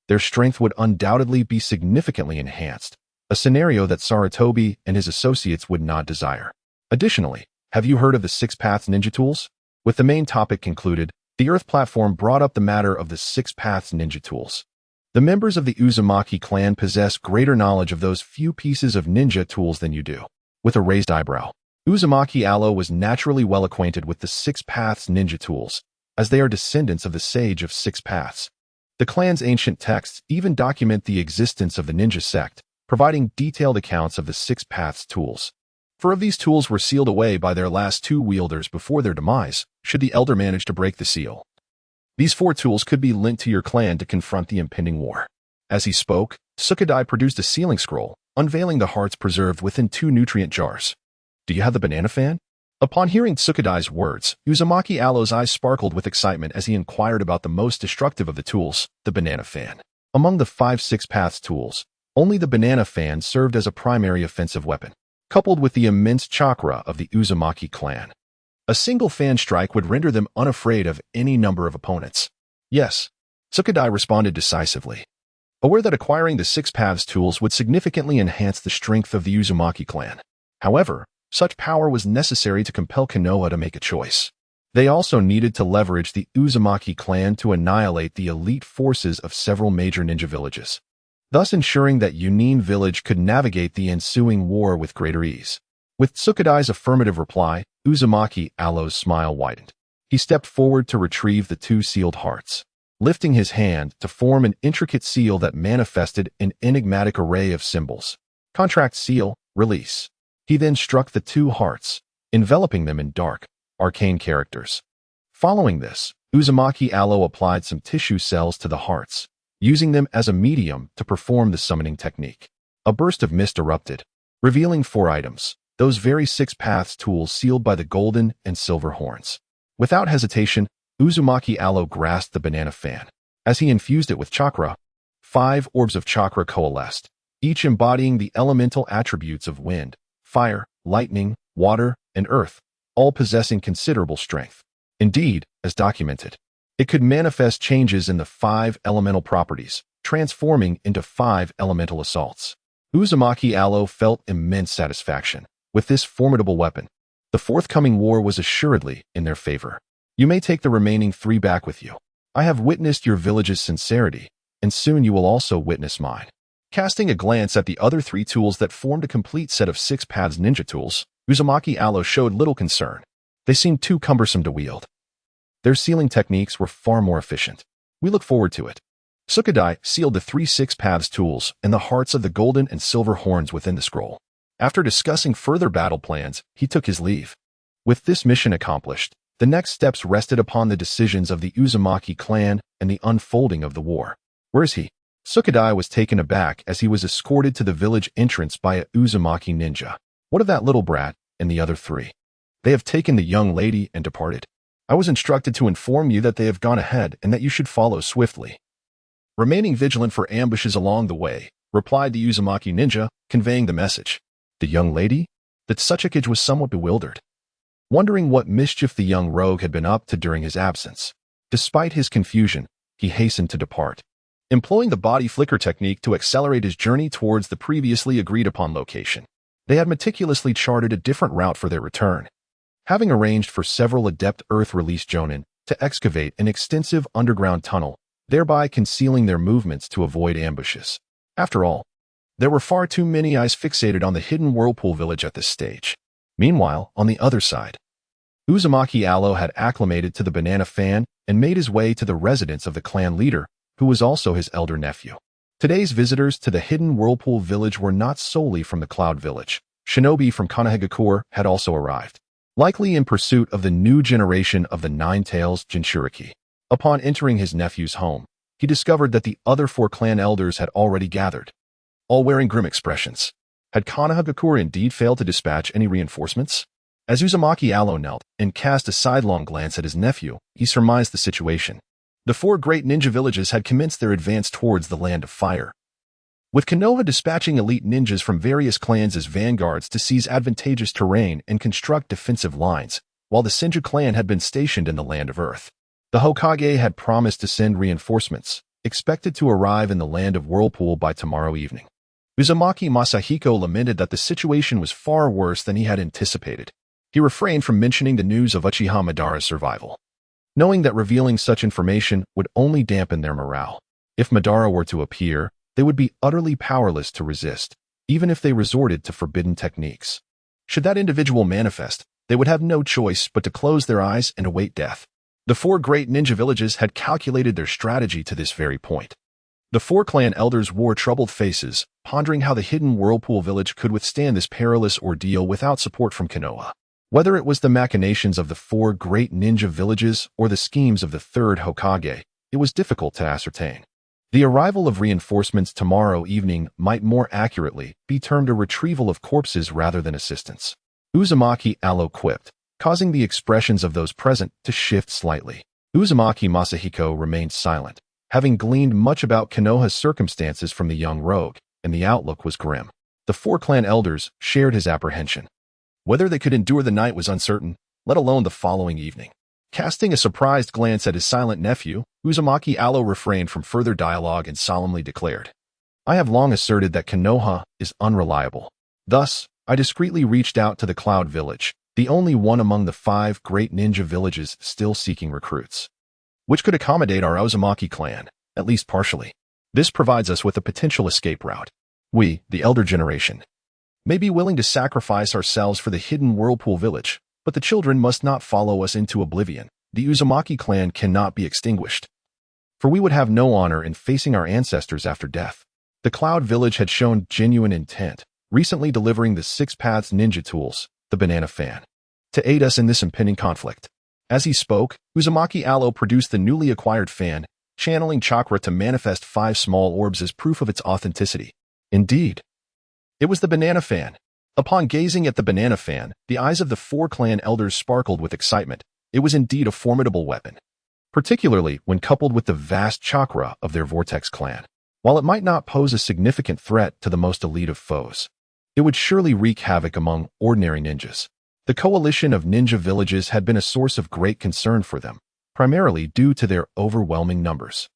[SPEAKER 1] their strength would undoubtedly be significantly enhanced, a scenario that Sarutobi and his associates would not desire. Additionally, have you heard of the 6 Paths Ninja Tools? With the main topic concluded, the Earth platform brought up the matter of the 6 Paths Ninja Tools. The members of the Uzumaki clan possess greater knowledge of those few pieces of ninja tools than you do. With a raised eyebrow, Uzumaki Alo was naturally well acquainted with the 6 Paths Ninja Tools, as they are descendants of the Sage of 6 Paths. The clan's ancient texts even document the existence of the ninja sect, providing detailed accounts of the 6 Paths tools. Four of these tools were sealed away by their last two wielders before their demise, should the elder manage to break the seal. These four tools could be linked to your clan to confront the impending war. As he spoke, Sukadai produced a sealing scroll, unveiling the hearts preserved within two nutrient jars. Do you have the banana fan? Upon hearing Sukadai's words, Uzumaki Aloe's eyes sparkled with excitement as he inquired about the most destructive of the tools, the banana fan. Among the 5-6 paths tools, only the banana fan served as a primary offensive weapon, coupled with the immense chakra of the Uzumaki clan. A single fan strike would render them unafraid of any number of opponents. Yes, Sukadai responded decisively, aware that acquiring the 6 paths tools would significantly enhance the strength of the Uzumaki clan. However, such power was necessary to compel Konoha to make a choice. They also needed to leverage the Uzumaki clan to annihilate the elite forces of several major ninja villages, thus ensuring that Yunin village could navigate the ensuing war with greater ease. With Sukadai's affirmative reply, Uzumaki Aloe's smile widened. He stepped forward to retrieve the 2 sealed hearts, lifting his hand to form an intricate seal that manifested an enigmatic array of symbols. Contract seal, release. He then struck the 2 hearts, enveloping them in dark, arcane characters. Following this, Uzumaki Aloe applied some tissue cells to the hearts, using them as a medium to perform the summoning technique. A burst of mist erupted, revealing 4 items, those very 6 paths tools sealed by the golden and silver horns. Without hesitation, Uzumaki Aloe grasped the banana fan. As he infused it with chakra, 5 orbs of chakra coalesced, each embodying the elemental attributes of wind, fire, lightning, water, and earth, all possessing considerable strength. Indeed, as documented, it could manifest changes in the 5 elemental properties, transforming into 5 elemental assaults. Uzumaki Aloe felt immense satisfaction. With this formidable weapon, the forthcoming war was assuredly in their favor. You may take the remaining 3 back with you. I have witnessed your village's sincerity, and soon you will also witness mine. Casting a glance at the other 3 tools that formed a complete set of 6 paths ninja tools, Uzumaki Aloe showed little concern. They seemed too cumbersome to wield. Their sealing techniques were far more efficient. We look forward to it. Sukadai sealed the 3 6 paths tools and the hearts of the golden and silver horns within the scroll. After discussing further battle plans, he took his leave. With this mission accomplished, the next steps rested upon the decisions of the Uzumaki clan and the unfolding of the war. Where is he? Sukadai was taken aback as he was escorted to the village entrance by a Uzumaki ninja. What of that little brat and the other 3? They have taken the young lady and departed. I was instructed to inform you that they have gone ahead and that you should follow swiftly, remaining vigilant for ambushes along the way, replied the Uzumaki ninja, conveying the message. The young lady? The Tsuchikage was somewhat bewildered, wondering what mischief the young rogue had been up to during his absence. Despite his confusion, he hastened to depart, employing the body flicker technique to accelerate his journey towards the previously agreed-upon location. They had meticulously charted a different route for their return, having arranged for several adept Earth-release Jonin to excavate an extensive underground tunnel, thereby concealing their movements to avoid ambushes. After all, there were far too many eyes fixated on the hidden whirlpool village at this stage. Meanwhile, on the other side, Uzumaki Aloe had acclimated to the banana fan and made his way to the residence of the clan leader, who was also his elder nephew. Today's visitors to the hidden whirlpool village were not solely from the Cloud Village. Shinobi from Konohagakure had also arrived, likely in pursuit of the new generation of the Nine-Tails Jinchuriki. Upon entering his nephew's home, he discovered that the other 4 clan elders had already gathered, all wearing grim expressions. Had Konohagakure indeed failed to dispatch any reinforcements? As Uzumaki Aloe knelt and cast a sidelong glance at his nephew, he surmised the situation. The 4 great ninja villages had commenced their advance towards the Land of Fire, with Konoha dispatching elite ninjas from various clans as vanguards to seize advantageous terrain and construct defensive lines, while the Senju clan had been stationed in the Land of Earth. The Hokage had promised to send reinforcements, expected to arrive in the Land of Whirlpool by tomorrow evening. Uzumaki Masahiko lamented that the situation was far worse than he had anticipated. He refrained from mentioning the news of Uchiha Madara's survival, knowing that revealing such information would only dampen their morale. If Madara were to appear, they would be utterly powerless to resist, even if they resorted to forbidden techniques. Should that individual manifest, they would have no choice but to close their eyes and await death. The 4 great ninja villages had calculated their strategy to this very point. The four clan elders wore troubled faces, pondering how the hidden whirlpool village could withstand this perilous ordeal without support from Konoha. Whether it was the machinations of the four great ninja villages or the schemes of the third Hokage, it was difficult to ascertain. The arrival of reinforcements tomorrow evening might more accurately be termed a retrieval of corpses rather than assistance. Uzumaki Allo quipped, causing the expressions of those present to shift slightly. Uzumaki Masahiko remained silent, having gleaned much about Konoha's circumstances from the young rogue, and the outlook was grim. The four clan elders shared his apprehension. Whether they could endure the night was uncertain, let alone the following evening. Casting a surprised glance at his silent nephew, Uzumaki Allo refrained from further dialogue and solemnly declared, "I have long asserted that Konoha is unreliable. Thus, I discreetly reached out to the Cloud Village, the only one among the 5 great ninja villages still seeking recruits, which could accommodate our Uzumaki clan, at least partially. This provides us with a potential escape route. We, the elder generation, may be willing to sacrifice ourselves for the hidden whirlpool village, but the children must not follow us into oblivion. The Uzumaki clan cannot be extinguished, for we would have no honor in facing our ancestors after death." The Cloud Village had shown genuine intent, recently delivering the 6 Paths ninja tools, the banana fan, to aid us in this impending conflict. As he spoke, Uzumaki Allo produced the newly acquired fan, channeling chakra to manifest 5 small orbs as proof of its authenticity. Indeed, it was the banana fan. Upon gazing at the banana fan, the eyes of the 4 clan elders sparkled with excitement. It was indeed a formidable weapon, particularly when coupled with the vast chakra of their Vortex clan. While it might not pose a significant threat to the most elite of foes, it would surely wreak havoc among ordinary ninjas. The coalition of ninja villages had been a source of great concern for them, primarily due to their overwhelming numbers.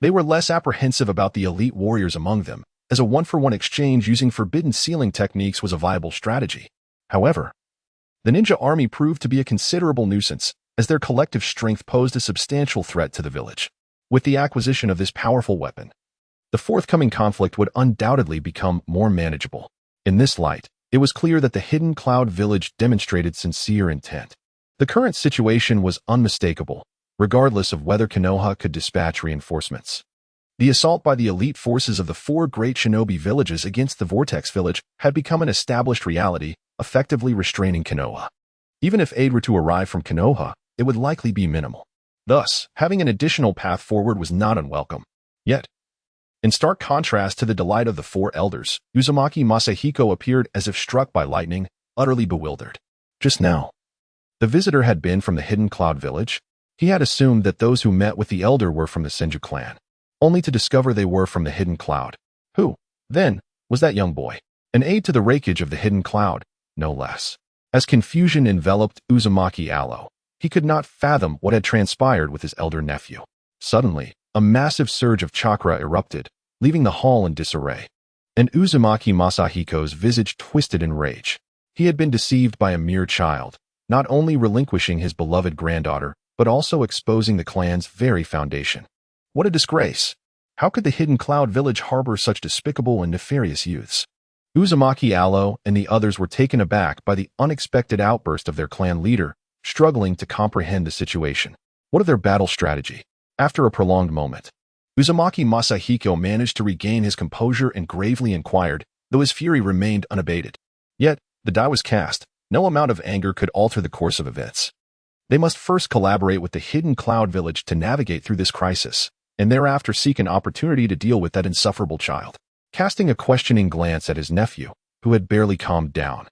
[SPEAKER 1] They were less apprehensive about the elite warriors among them, as a one-for-one exchange using forbidden sealing techniques was a viable strategy. However, the ninja army proved to be a considerable nuisance, as their collective strength posed a substantial threat to the village. With the acquisition of this powerful weapon, the forthcoming conflict would undoubtedly become more manageable. In this light, it was clear that the hidden Cloud Village demonstrated sincere intent. The current situation was unmistakable, regardless of whether Konoha could dispatch reinforcements. The assault by the elite forces of the 4 great shinobi villages against the Vortex village had become an established reality, effectively restraining Konoha. Even if aid were to arrive from Konoha, it would likely be minimal. Thus, having an additional path forward was not unwelcome. Yet, in stark contrast to the delight of the 4 elders, Uzumaki Masahiko appeared as if struck by lightning, utterly bewildered. Just now, the visitor had been from the hidden Cloud Village. He had assumed that those who met with the elder were from the Senju clan, only to discover they were from the hidden cloud. Who, then, was that young boy? An aide to the rakeage of the hidden cloud, no less. As confusion enveloped Uzumaki Allo, he could not fathom what had transpired with his elder nephew. Suddenly, a massive surge of chakra erupted, leaving the hall in disarray. And Uzumaki Masahiko's visage twisted in rage. He had been deceived by a mere child, not only relinquishing his beloved granddaughter, but also exposing the clan's very foundation. What a disgrace! How could the hidden Cloud Village harbor such despicable and nefarious youths? Uzumaki Allo and the others were taken aback by the unexpected outburst of their clan leader, struggling to comprehend the situation. What of their battle strategy? After a prolonged moment, Uzumaki Masahiko managed to regain his composure and gravely inquired, though his fury remained unabated. Yet, the die was cast. No amount of anger could alter the course of events. They must first collaborate with the hidden Cloud Village to navigate through this crisis, and thereafter seek an opportunity to deal with that insufferable child. Casting a questioning glance at his nephew, who had barely calmed down,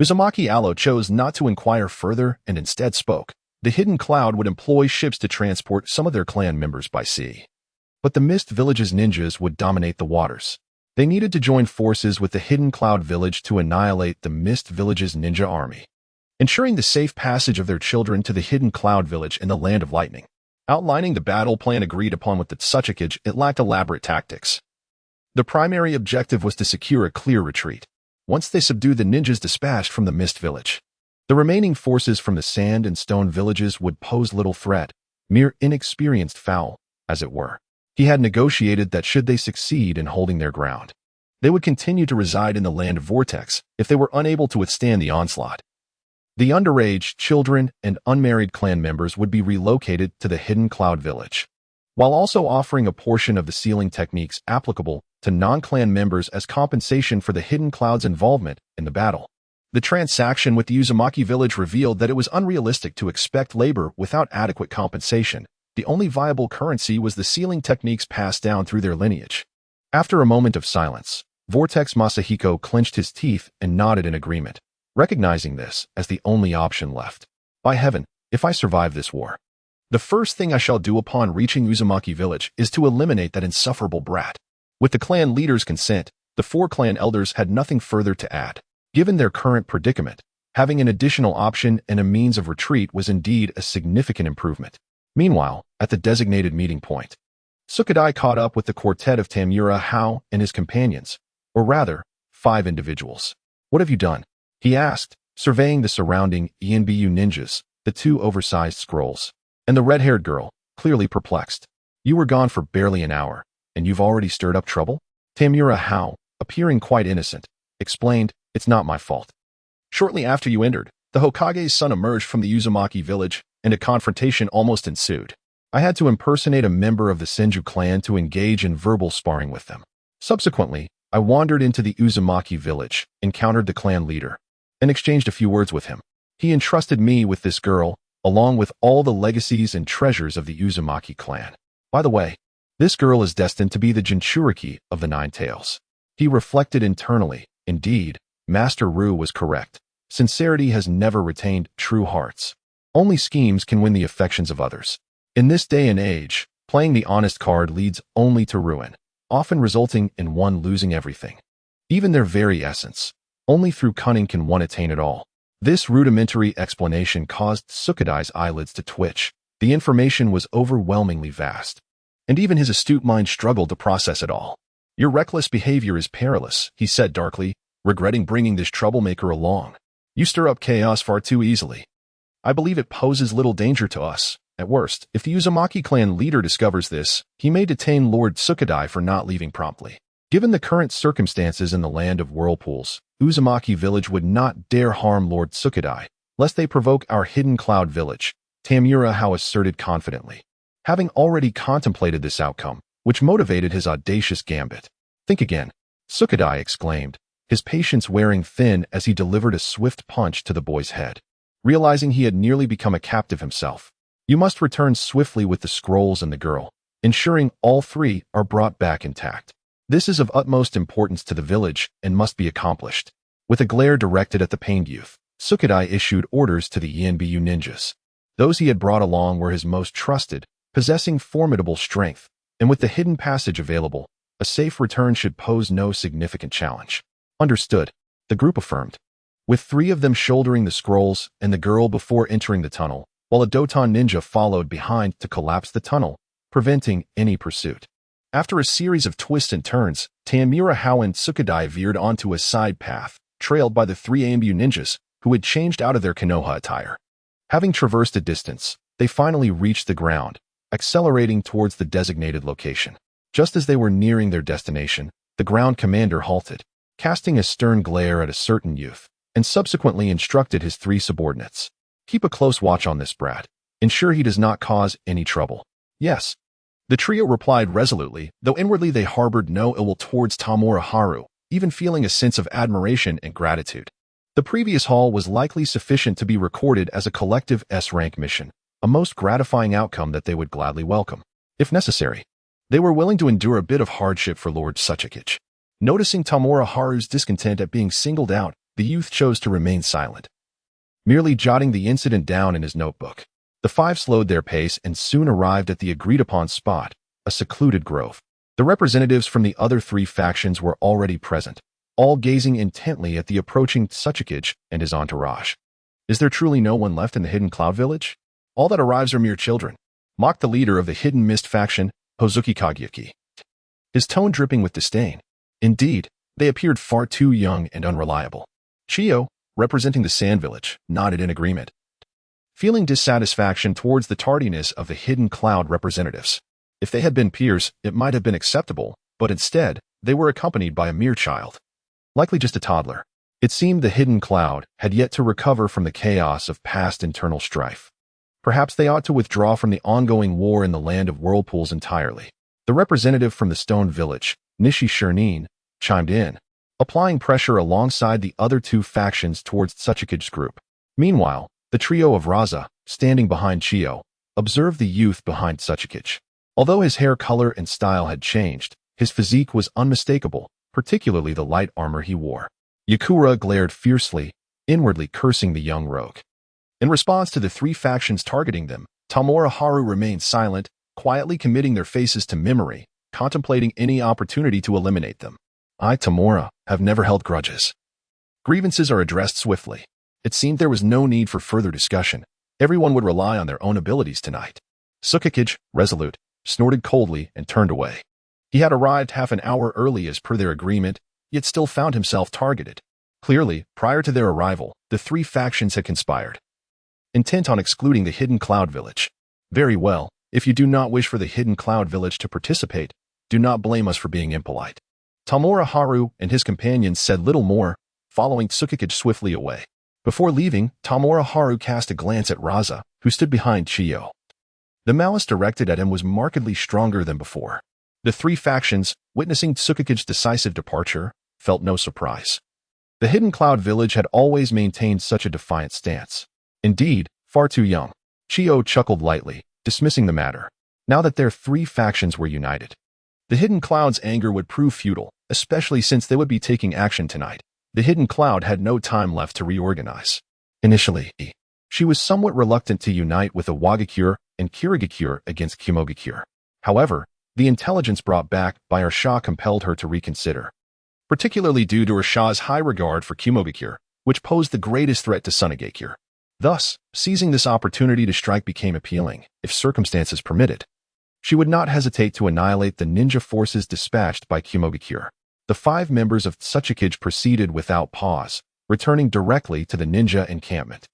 [SPEAKER 1] Uzumaki Allo chose not to inquire further and instead spoke. The hidden cloud would employ ships to transport some of their clan members by sea, but the Mist Village's ninjas would dominate the waters. They needed to join forces with the hidden Cloud Village to annihilate the Mist Village's ninja army, ensuring the safe passage of their children to the hidden Cloud Village in the Land of Lightning. Outlining the battle plan agreed upon with the Tsuchikage, it lacked elaborate tactics. The primary objective was to secure a clear retreat. Once they subdued the ninjas dispatched from the Mist Village, the remaining forces from the Sand and Stone villages would pose little threat, mere inexperienced fowl, as it were. He had negotiated that should they succeed in holding their ground, they would continue to reside in the Land of Vortex if they were unable to withstand the onslaught. The underage, children, and unmarried clan members would be relocated to the hidden Cloud Village. while also offering a portion of the sealing techniques applicable to non-clan members as compensation for the Hidden Cloud's involvement in the battle. The transaction with the Uzumaki village revealed that it was unrealistic to expect labor without adequate compensation. The only viable currency was the sealing techniques passed down through their lineage. After a moment of silence, Vortex Masahiko clenched his teeth and nodded in agreement, recognizing this as the only option left. By heaven, if I survive this war, the first thing I shall do upon reaching Uzumaki village is to eliminate that insufferable brat. With the clan leader's consent, the 4 clan elders had nothing further to add. Given their current predicament, having an additional option and a means of retreat was indeed a significant improvement. Meanwhile, at the designated meeting point, Sukadai caught up with the quartet of Tamura Hao and his companions, or rather, 5 individuals. What have you done? He asked, surveying the surrounding ENBU ninjas, the 2 oversized scrolls, and the red-haired girl, clearly perplexed. You were gone for barely an hour, and you've already stirred up trouble? Tamura Hao, appearing quite innocent, explained, it's not my fault. Shortly after you entered, the Hokage's son emerged from the Uzumaki village, and a confrontation almost ensued. I had to impersonate a member of the Senju clan to engage in verbal sparring with them. Subsequently, I wandered into the Uzumaki village, encountered the clan leader, and exchanged a few words with him. He entrusted me with this girl, along with all the legacies and treasures of the Uzumaki clan. By the way, this girl is destined to be the Jinchuriki of the 9 Tails. He reflected internally. Indeed, Master Ru was correct. Sincerity has never retained true hearts. Only schemes can win the affections of others. In this day and age, playing the honest card leads only to ruin, often resulting in one losing everything. Even their very essence. Only through cunning can one attain it all. This rudimentary explanation caused Sukadai's eyelids to twitch. The information was overwhelmingly vast, and even his astute mind struggled to process it all. Your reckless behavior is perilous, he said darkly, regretting bringing this troublemaker along. You stir up chaos far too easily. I believe it poses little danger to us. At worst, if the Uzumaki clan leader discovers this, he may detain Lord Sukadai for not leaving promptly. Given the current circumstances in the land of whirlpools, Uzumaki village would not dare harm Lord Sukadai, lest they provoke our Hidden Cloud village, Tamura Hao asserted confidently. Having already contemplated this outcome, which motivated his audacious gambit. Think again, Sukadai exclaimed, his patience wearing thin as he delivered a swift punch to the boy's head. Realizing he had nearly become a captive himself, you must return swiftly with the scrolls and the girl, ensuring all 3 are brought back intact. This is of utmost importance to the village and must be accomplished. With a glare directed at the pained youth, Sukadai issued orders to the ENBU ninjas. Those he had brought along were his most trusted, possessing formidable strength, and with the hidden passage available, a safe return should pose no significant challenge. Understood, the group affirmed, with 3 of them shouldering the scrolls and the girl before entering the tunnel, while a Doton ninja followed behind to collapse the tunnel, preventing any pursuit. After a series of twists and turns, Tamura Hao and Sukadai veered onto a side path, trailed by the 3 Ambu ninjas, who had changed out of their Konoha attire. Having traversed a distance, they finally reached the ground, accelerating towards the designated location. Just as they were nearing their destination, the ground commander halted, casting a stern glare at a certain youth, and subsequently instructed his 3 subordinates. Keep a close watch on this brat. Ensure he does not cause any trouble. Yes. The trio replied resolutely, though inwardly they harbored no ill will towards Tamura Haru, even feeling a sense of admiration and gratitude. The previous haul was likely sufficient to be recorded as a collective S-rank mission, a most gratifying outcome that they would gladly welcome. If necessary, they were willing to endure a bit of hardship for Lord Suchikage. Noticing Tamura Haru's discontent at being singled out, the youth chose to remain silent, merely jotting the incident down in his notebook. The 5 slowed their pace and soon arrived at the agreed-upon spot, a secluded grove. The representatives from the other 3 factions were already present, all gazing intently at the approaching Suchikage and his entourage. Is there truly no one left in the Hidden Cloud village? All that arrives are mere children, mocked the leader of the Hidden Mist faction, Hozuki Kageyuki, his tone dripping with disdain. Indeed, they appeared far too young and unreliable. Chiyo, representing the Sand Village, nodded in agreement, feeling dissatisfaction towards the tardiness of the Hidden Cloud representatives. If they had been peers, it might have been acceptable, but instead, they were accompanied by a mere child, likely just a toddler. It seemed the Hidden Cloud had yet to recover from the chaos of past internal strife. Perhaps they ought to withdraw from the ongoing war in the land of whirlpools entirely. The representative from the stone village, Nishi Shirnin, chimed in, applying pressure alongside the other two factions towards Tsuchikige's group. Meanwhile, the trio of Raza, standing behind Chiyo, observed the youth behind Tsuchikige. Although his hair color and style had changed, his physique was unmistakable, particularly the light armor he wore. Yakura glared fiercely, inwardly cursing the young rogue. In response to the three factions targeting them, Tamura Haru remained silent, quietly committing their faces to memory, contemplating any opportunity to eliminate them. I, Tamura, have never held grudges. Grievances are addressed swiftly. It seemed there was no need for further discussion. Everyone would rely on their own abilities tonight. Tsukikige, resolute, snorted coldly and turned away. He had arrived half an hour early as per their agreement, yet still found himself targeted. Clearly, prior to their arrival, the three factions had conspired, intent on excluding the Hidden Cloud Village. Very well, if you do not wish for the Hidden Cloud Village to participate, do not blame us for being impolite. Tamura Haru and his companions said little more, following Tsukikige swiftly away. Before leaving, Tamura Haru cast a glance at Raza, who stood behind Chiyo. The malice directed at him was markedly stronger than before. The three factions, witnessing Tsukikige's decisive departure, felt no surprise. The Hidden Cloud Village had always maintained such a defiant stance. Indeed, far too young. Chiyo chuckled lightly, dismissing the matter. Now that their three factions were united, the Hidden Cloud's anger would prove futile, especially since they would be taking action tonight. The Hidden Cloud had no time left to reorganize. Initially, she was somewhat reluctant to unite with the Wagakure and Kirigakure against Kumogakure. However, the intelligence brought back by her Shah compelled her to reconsider, particularly due to her Shah's high regard for Kumogakure, which posed the greatest threat to Sunagakure. Thus, seizing this opportunity to strike became appealing, if circumstances permitted. She would not hesitate to annihilate the ninja forces dispatched by Kumogakure. The 5 members of Tsuchikige proceeded without pause, returning directly to the ninja encampment.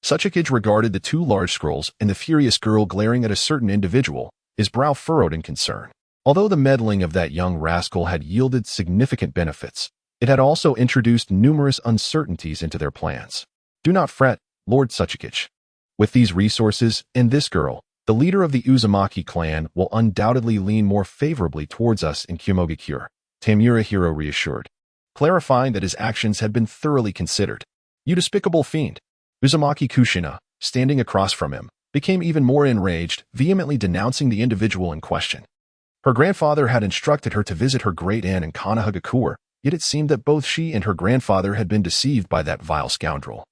[SPEAKER 1] Tsuchikige regarded the 2 large scrolls and the furious girl glaring at a certain individual, his brow furrowed in concern. Although the meddling of that young rascal had yielded significant benefits, it had also introduced numerous uncertainties into their plans. Do not fret, Lord Tsuchikige. With these resources and this girl, the leader of the Uzumaki clan will undoubtedly lean more favorably towards us in Kumogakure, Tamura reassured, clarifying that his actions had been thoroughly considered. You despicable fiend. Uzumaki Kushina, standing across from him, became even more enraged, vehemently denouncing the individual in question. Her grandfather had instructed her to visit her great-aunt in Konohagakure, yet it seemed that both she and her grandfather had been deceived by that vile scoundrel.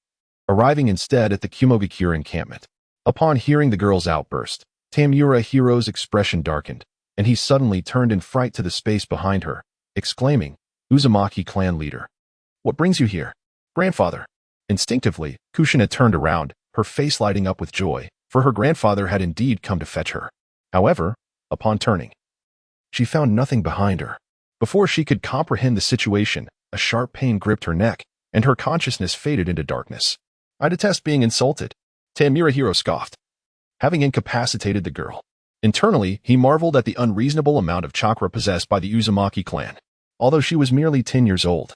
[SPEAKER 1] Arriving instead at the Kumogakure encampment. Upon hearing the girl's outburst, Tamura's expression darkened, and he suddenly turned in fright to the space behind her, exclaiming, Uzumaki clan leader. What brings you here? Grandfather. Instinctively, Kushina turned around, her face lighting up with joy, for her grandfather had indeed come to fetch her. However, upon turning, she found nothing behind her. Before she could comprehend the situation, a sharp pain gripped her neck, and her consciousness faded into darkness. I detest being insulted, Tamura scoffed, having incapacitated the girl. Internally, he marveled at the unreasonable amount of chakra possessed by the Uzumaki clan. Although she was merely 10 years old,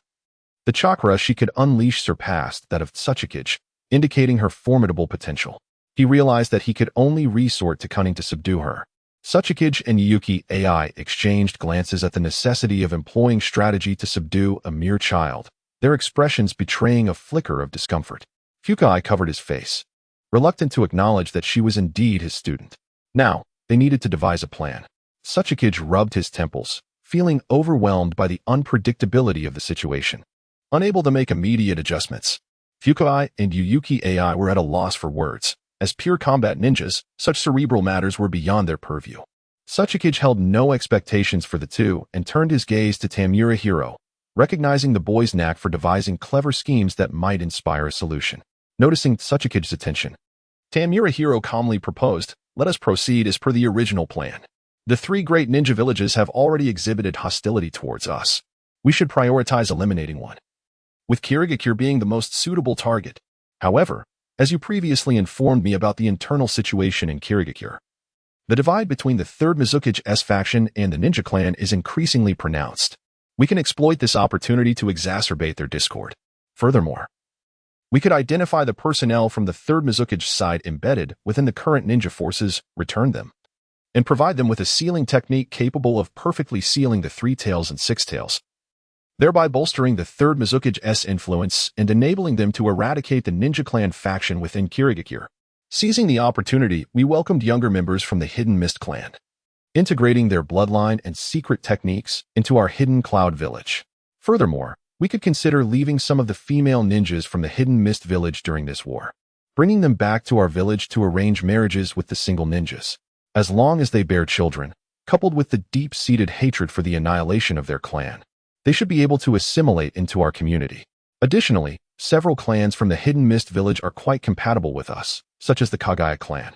[SPEAKER 1] the chakra she could unleash surpassed that of Tsuchikige, indicating her formidable potential. He realized that he could only resort to cunning to subdue her. Tsuchikige and Yuki AI exchanged glances at the necessity of employing strategy to subdue a mere child, their expressions betraying a flicker of discomfort. Fukai covered his face, reluctant to acknowledge that she was indeed his student. Now, they needed to devise a plan. Tsuchikige rubbed his temples, feeling overwhelmed by the unpredictability of the situation. Unable to make immediate adjustments, Fukai and Yuki AI were at a loss for words. As pure combat ninjas, such cerebral matters were beyond their purview. Tsuchikige held no expectations for the two and turned his gaze to Tamura, recognizing the boy's knack for devising clever schemes that might inspire a solution. Noticing Tsuchikige's attention, Tamura calmly proposed, let us proceed as per the original plan. The 3 great ninja villages have already exhibited hostility towards us. We should prioritize eliminating one, with Kirigakure being the most suitable target. However, as you previously informed me about the internal situation in Kirigakure, the divide between the 3rd Mizukige's faction and the ninja clan is increasingly pronounced. We can exploit this opportunity to exacerbate their discord. Furthermore, We could identify the personnel from the third Mizukage side embedded within the current ninja forces, return them, and provide them with a sealing technique capable of perfectly sealing the three tails and six tails, thereby bolstering the third Mizukage's influence and enabling them to eradicate the ninja clan faction within Kirigakure. Seizing the opportunity, we welcomed younger members from the Hidden Mist clan, integrating their bloodline and secret techniques into our Hidden Cloud village. Furthermore, we could consider leaving some of the female ninjas from the Hidden Mist village during this war, bringing them back to our village to arrange marriages with the single ninjas. As long as they bear children, coupled with the deep-seated hatred for the annihilation of their clan, they should be able to assimilate into our community. Additionally, several clans from the Hidden Mist village are quite compatible with us, such as the Kagaya clan.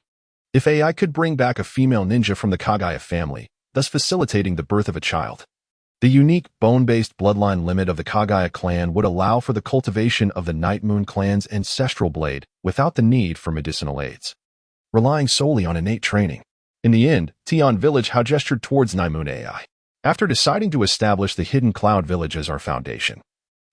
[SPEAKER 1] If AI could bring back a female ninja from the Kagaya family, thus facilitating the birth of a child, the unique bone-based bloodline limit of the Kagaya clan would allow for the cultivation of the Night Moon clan's ancestral blade without the need for medicinal aids, relying solely on innate training. In the end, Tian Village how gestured towards Night Moon AI. After deciding to establish the Hidden Cloud Village as our foundation,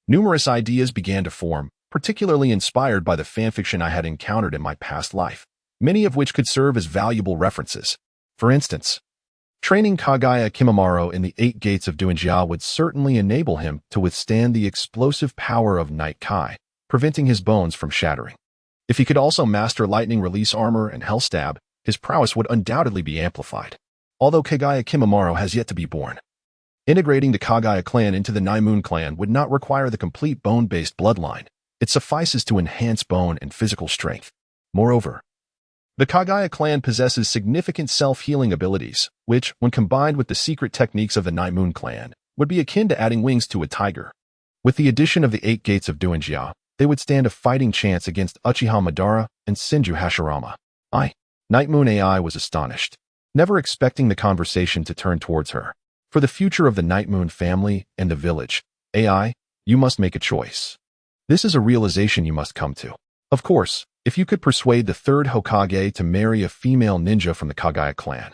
[SPEAKER 1] numerous ideas began to form, particularly inspired by the fanfiction I had encountered in my past life, many of which could serve as valuable references. For instance, training Kagaya Kimimaro in the 8 Gates of Duinjia would certainly enable him to withstand the explosive power of Night Kai, preventing his bones from shattering. If he could also master Lightning Release Armor and Hell Stab, his prowess would undoubtedly be amplified. Although Kagaya Kimimaro has yet to be born, integrating the Kagaya clan into the Naimun clan would not require the complete bone-based bloodline. It suffices to enhance bone and physical strength. Moreover, the Kagaya clan possesses significant self-healing abilities, which, when combined with the secret techniques of the Naimun clan, would be akin to adding wings to a tiger. With the addition of the 8 Gates of Duinjia, they would stand a fighting chance against Uchiha Madara and Senju Hashirama. Night Moon AI was astonished, never expecting the conversation to turn towards her. For the future of the Night Moon family and the village, AI, you must make a choice. This is a realization you must come to. Of course, if you could persuade the third Hokage to marry a female ninja from the Kagaya clan,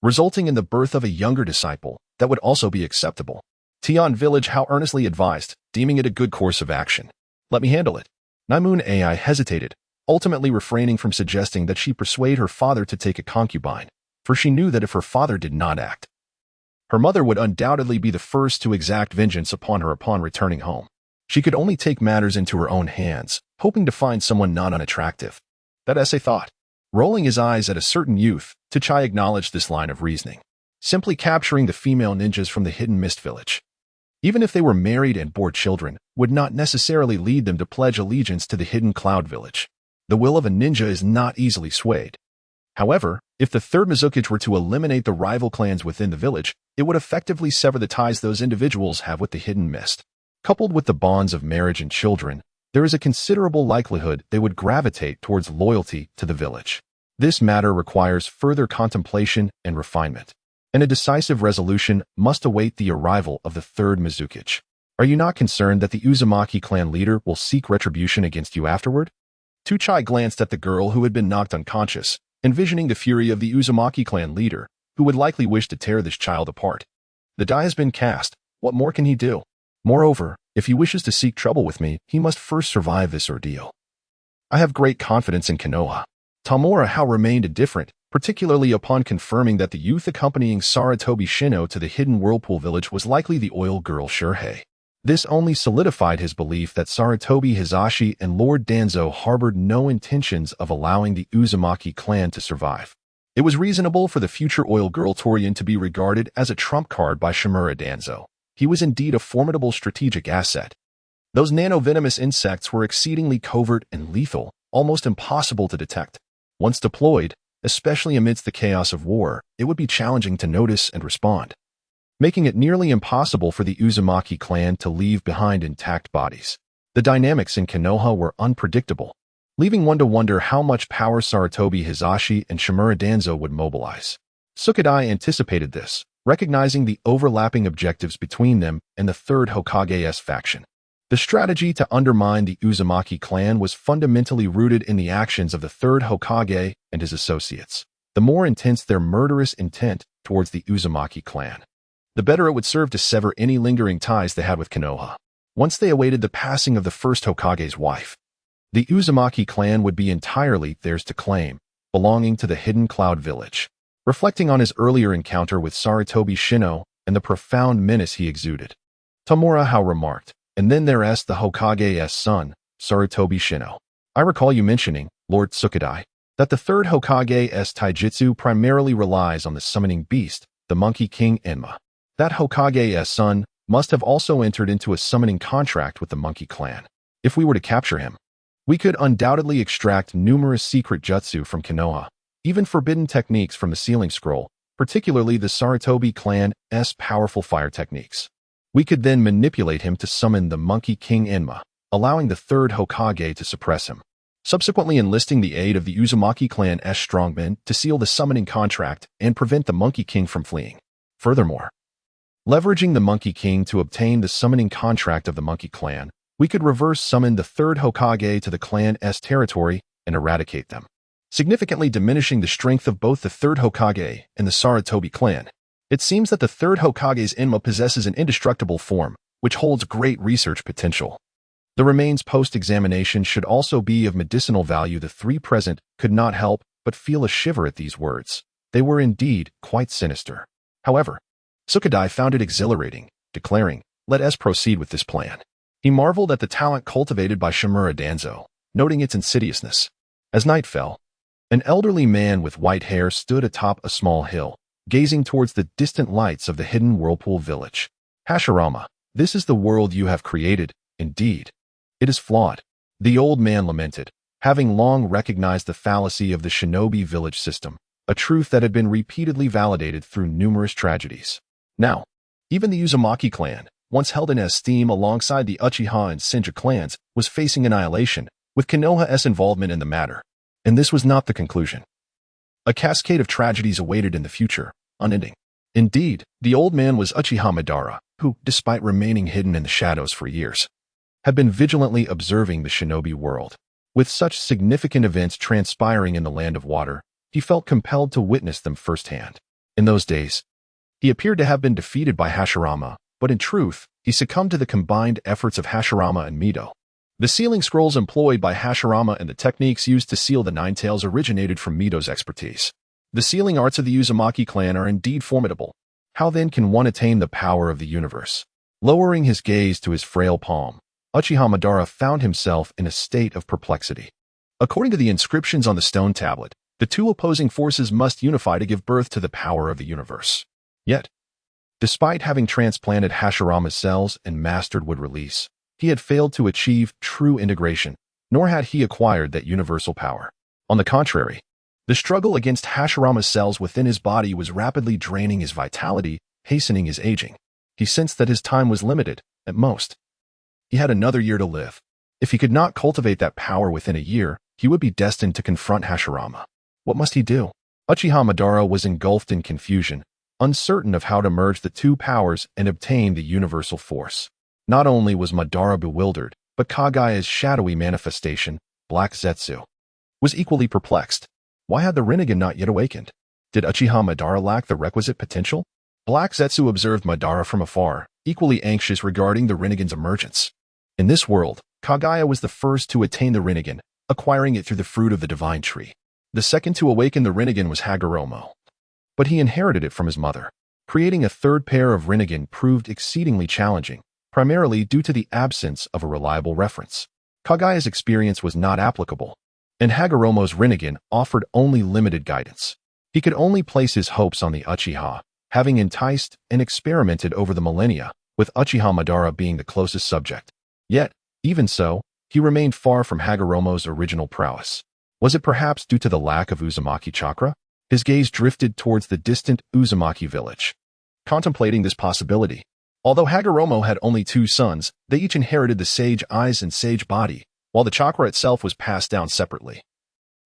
[SPEAKER 1] resulting in the birth of a younger disciple, that would also be acceptable. Tian Village how earnestly advised, deeming it a good course of action. Let me handle it. Night Moon AI hesitated, ultimately refraining from suggesting that she persuade her father to take a concubine, for she knew that if her father did not act, her mother would undoubtedly be the first to exact vengeance upon her upon returning home. She could only take matters into her own hands, hoping to find someone not unattractive. That essay thought. Rolling his eyes at a certain youth, Tachai acknowledged this line of reasoning, simply capturing the female ninjas from the Hidden Mist village, even if they were married and bore children, would not necessarily lead them to pledge allegiance to the Hidden Cloud village. The will of a ninja is not easily swayed. However, if the third Mizukage were to eliminate the rival clans within the village, it would effectively sever the ties those individuals have with the Hidden Mist. Coupled with the bonds of marriage and children, there is a considerable likelihood they would gravitate towards loyalty to the village. This matter requires further contemplation and refinement, and a decisive resolution must await the arrival of the third Mizukage. Are you not concerned that the Uzumaki clan leader will seek retribution against you afterward? Tachai glanced at the girl who had been knocked unconscious, envisioning the fury of the Uzumaki clan leader, who would likely wish to tear this child apart. The die has been cast. What more can he do? Moreover, if he wishes to seek trouble with me, he must first survive this ordeal. I have great confidence in Konoha. Tamura how remained indifferent, particularly upon confirming that the youth accompanying Sarutobi Shino to the Hidden Whirlpool village was likely the oil girl Shurhei. This only solidified his belief that Sarutobi Hizashi and Lord Danzo harbored no intentions of allowing the Uzumaki clan to survive. It was reasonable for the future oil girl Torian to be regarded as a trump card by Shimura Danzo. He was indeed a formidable strategic asset. Those nanovenomous insects were exceedingly covert and lethal, almost impossible to detect. Once deployed, especially amidst the chaos of war, it would be challenging to notice and respond, making it nearly impossible for the Uzumaki clan to leave behind intact bodies. The dynamics in Konoha were unpredictable, leaving one to wonder how much power Sarutobi Hizashi and Shimura Danzo would mobilize. Sukadai anticipated this, recognizing the overlapping objectives between them and the third Hokage's faction. The strategy to undermine the Uzumaki clan was fundamentally rooted in the actions of the third Hokage and his associates. The more intense their murderous intent towards the Uzumaki clan, the better it would serve to sever any lingering ties they had with Konoha. Once they awaited the passing of the first Hokage's wife, The Uzumaki clan would be entirely theirs to claim, belonging to the Hidden Cloud Village. Reflecting on his earlier encounter with Sarutobi Shino and the profound menace he exuded, Tamura Hao remarked, "And then there's the Hokage's son, Sarutobi Shino. I recall you mentioning, Lord Tsukadai, that the third Hokage's taijutsu primarily relies on the summoning beast, the Monkey King Enma. That Hokage's son must have also entered into a summoning contract with the Monkey Clan. If we were to capture him, we could undoubtedly extract numerous secret jutsu from Konoha, even forbidden techniques from the Sealing Scroll, particularly the Sarutobi clan's powerful fire techniques. We could then manipulate him to summon the Monkey King Enma, allowing the third Hokage to suppress him, subsequently enlisting the aid of the Uzumaki clan's strongmen to seal the summoning contract and prevent the Monkey King from fleeing. Furthermore, leveraging the Monkey King to obtain the summoning contract of the Monkey Clan, we could reverse summon the third Hokage to the clan's territory and eradicate them, significantly diminishing the strength of both the third Hokage and the Sarutobi clan. It seems that the third Hokage's Enma possesses an indestructible form, which holds great research potential. The remains post-examination should also be of medicinal value." The three present could not help but feel a shiver at these words. They were indeed quite sinister. However, Tsukadai found it exhilarating, declaring, "Let us proceed with this plan." He marveled at the talent cultivated by Shimura Danzo, noting its insidiousness. As night fell, an elderly man with white hair stood atop a small hill, gazing towards the distant lights of the hidden whirlpool village. "Hashirama, this is the world you have created, indeed. It is flawed," the old man lamented, having long recognized the fallacy of the shinobi village system, a truth that had been repeatedly validated through numerous tragedies. Now, even the Uzumaki clan, once held in esteem alongside the Uchiha and Senju clans, was facing annihilation, with Konoha's involvement in the matter. And this was not the conclusion. A cascade of tragedies awaited in the future, unending. Indeed, the old man was Uchiha Madara, who, despite remaining hidden in the shadows for years, had been vigilantly observing the shinobi world. With such significant events transpiring in the Land of Water, he felt compelled to witness them firsthand. In those days, he appeared to have been defeated by Hashirama, but in truth, he succumbed to the combined efforts of Hashirama and Mito. The sealing scrolls employed by Hashirama and the techniques used to seal the Nine Tails originated from Mito's expertise. The sealing arts of the Uzumaki clan are indeed formidable. How then can one attain the power of the universe? Lowering his gaze to his frail palm, Uchiha Madara found himself in a state of perplexity. According to the inscriptions on the stone tablet, the two opposing forces must unify to give birth to the power of the universe. Yet, despite having transplanted Hashirama's cells and mastered wood release, he had failed to achieve true integration, nor had he acquired that universal power. On the contrary, the struggle against Hashirama's cells within his body was rapidly draining his vitality, hastening his aging. He sensed that his time was limited, at most. He had another year to live. If he could not cultivate that power within a year, he would be destined to confront Hashirama. What must he do? Uchiha Madara was engulfed in confusion, uncertain of how to merge the two powers and obtain the universal force. Not only was Madara bewildered, but Kagaya's shadowy manifestation, Black Zetsu, was equally perplexed. Why had the Rinnegan not yet awakened? Did Uchiha Madara lack the requisite potential? Black Zetsu observed Madara from afar, equally anxious regarding the Rinnegan's emergence. In this world, Kagaya was the first to attain the Rinnegan, acquiring it through the fruit of the divine tree. The second to awaken the Rinnegan was Hagoromo, but he inherited it from his mother. Creating a third pair of Rinnegan proved exceedingly challenging, primarily due to the absence of a reliable reference. Kagaya's experience was not applicable, and Hagoromo's Rinnegan offered only limited guidance. He could only place his hopes on the Uchiha, having enticed and experimented over the millennia, with Uchiha Madara being the closest subject. Yet, even so, he remained far from Hagoromo's original prowess. Was it perhaps due to the lack of Uzumaki chakra? His gaze drifted towards the distant Uzumaki village. Contemplating this possibility, although Hagoromo had only two sons, they each inherited the sage eyes and sage body, while the chakra itself was passed down separately,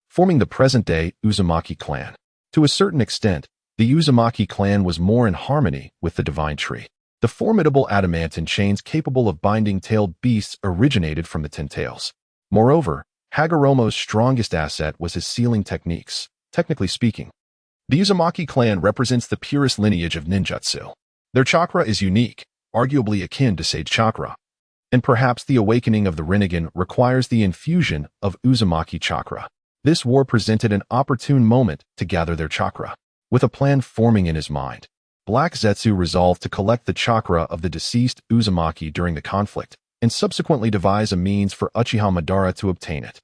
[SPEAKER 1] forming the present-day Uzumaki clan. To a certain extent, the Uzumaki clan was more in harmony with the divine tree. The formidable adamantine chains capable of binding tailed beasts originated from the Ten Tails. Moreover, Hagoromo's strongest asset was his sealing techniques. Technically speaking, the Uzumaki clan represents the purest lineage of ninjutsu. Their chakra is unique, arguably akin to sage chakra. And perhaps the awakening of the Rinnegan requires the infusion of Uzumaki chakra. This war presented an opportune moment to gather their chakra. With a plan forming in his mind, Black Zetsu resolved to collect the chakra of the deceased Uzumaki during the conflict, and subsequently devise a means for Uchiha Madara to obtain it.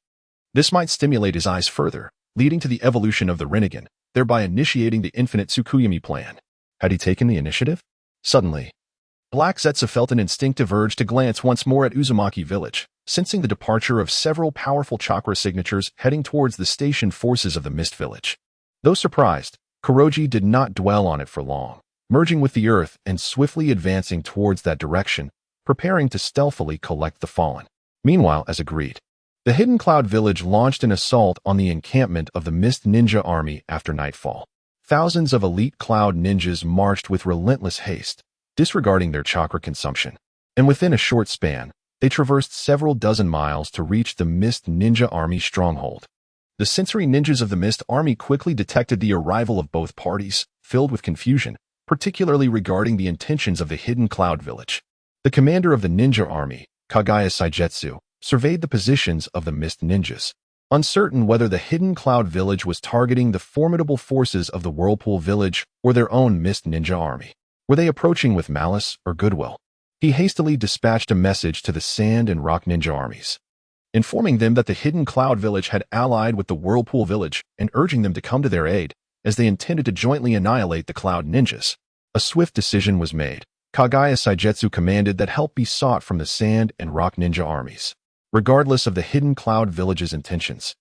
[SPEAKER 1] This might stimulate his eyes further, leading to the evolution of the Rinnegan, thereby initiating the infinite Tsukuyomi plan. Had he taken the initiative? Suddenly, Black Zetsu felt an instinctive urge to glance once more at Uzumaki village, sensing the departure of several powerful chakra signatures heading towards the stationed forces of the Mist Village. Though surprised, Kuroji did not dwell on it for long, merging with the earth and swiftly advancing towards that direction, preparing to stealthily collect the fallen. Meanwhile, as agreed, the Hidden Cloud Village launched an assault on the encampment of the Mist Ninja Army after nightfall. Thousands of elite Cloud ninjas marched with relentless haste, disregarding their chakra consumption, and within a short span, they traversed several dozen miles to reach the Mist Ninja Army stronghold. The sensory ninjas of the Mist Army quickly detected the arrival of both parties, filled with confusion, particularly regarding the intentions of the Hidden Cloud Village. The commander of the ninja army, Kagaya Saigetsu, surveyed the positions of the Mist Ninjas, uncertain whether the Hidden Cloud Village was targeting the formidable forces of the Whirlpool Village or their own Mist Ninja Army. Were they approaching with malice or goodwill? He hastily dispatched a message to the Sand and Rock Ninja armies, informing them that the Hidden Cloud Village had allied with the Whirlpool Village and urging them to come to their aid, as they intended to jointly annihilate the Cloud Ninjas. A swift decision was made. Kagaya Saigetsu commanded that help be sought from the Sand and Rock Ninja armies. Regardless of the Hidden Cloud Village's intentions,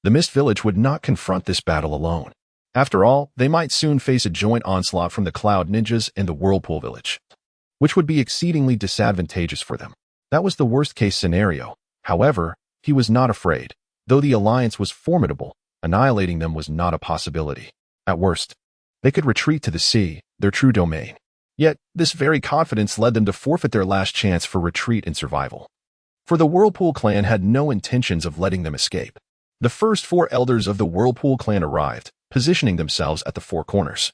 [SPEAKER 1] the Mist Village would not confront this battle alone. After all, they might soon face a joint onslaught from the Cloud Ninjas and the Whirlpool Village, which would be exceedingly disadvantageous for them. That was the worst-case scenario. However, he was not afraid. Though the alliance was formidable, annihilating them was not a possibility. At worst, they could retreat to the sea, their true domain. Yet, this very confidence led them to forfeit their last chance for retreat and survival. For the Whirlpool clan had no intentions of letting them escape. The first 4 elders of the Whirlpool clan arrived, positioning themselves at the 4 corners,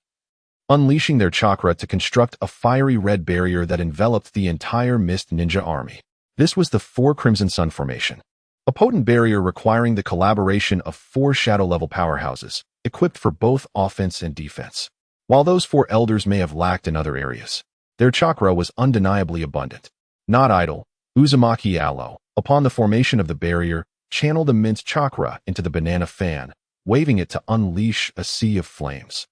[SPEAKER 1] unleashing their chakra to construct a fiery red barrier that enveloped the entire Mist Ninja army. This was the 4 Crimson Sun formation, a potent barrier requiring the collaboration of 4 shadow-level powerhouses, equipped for both offense and defense. While those 4 elders may have lacked in other areas, their chakra was undeniably abundant. Not idle, Uzumaki Aloe, upon the formation of the barrier, channeled immense chakra into the banana fan, waving it to unleash a sea of flames,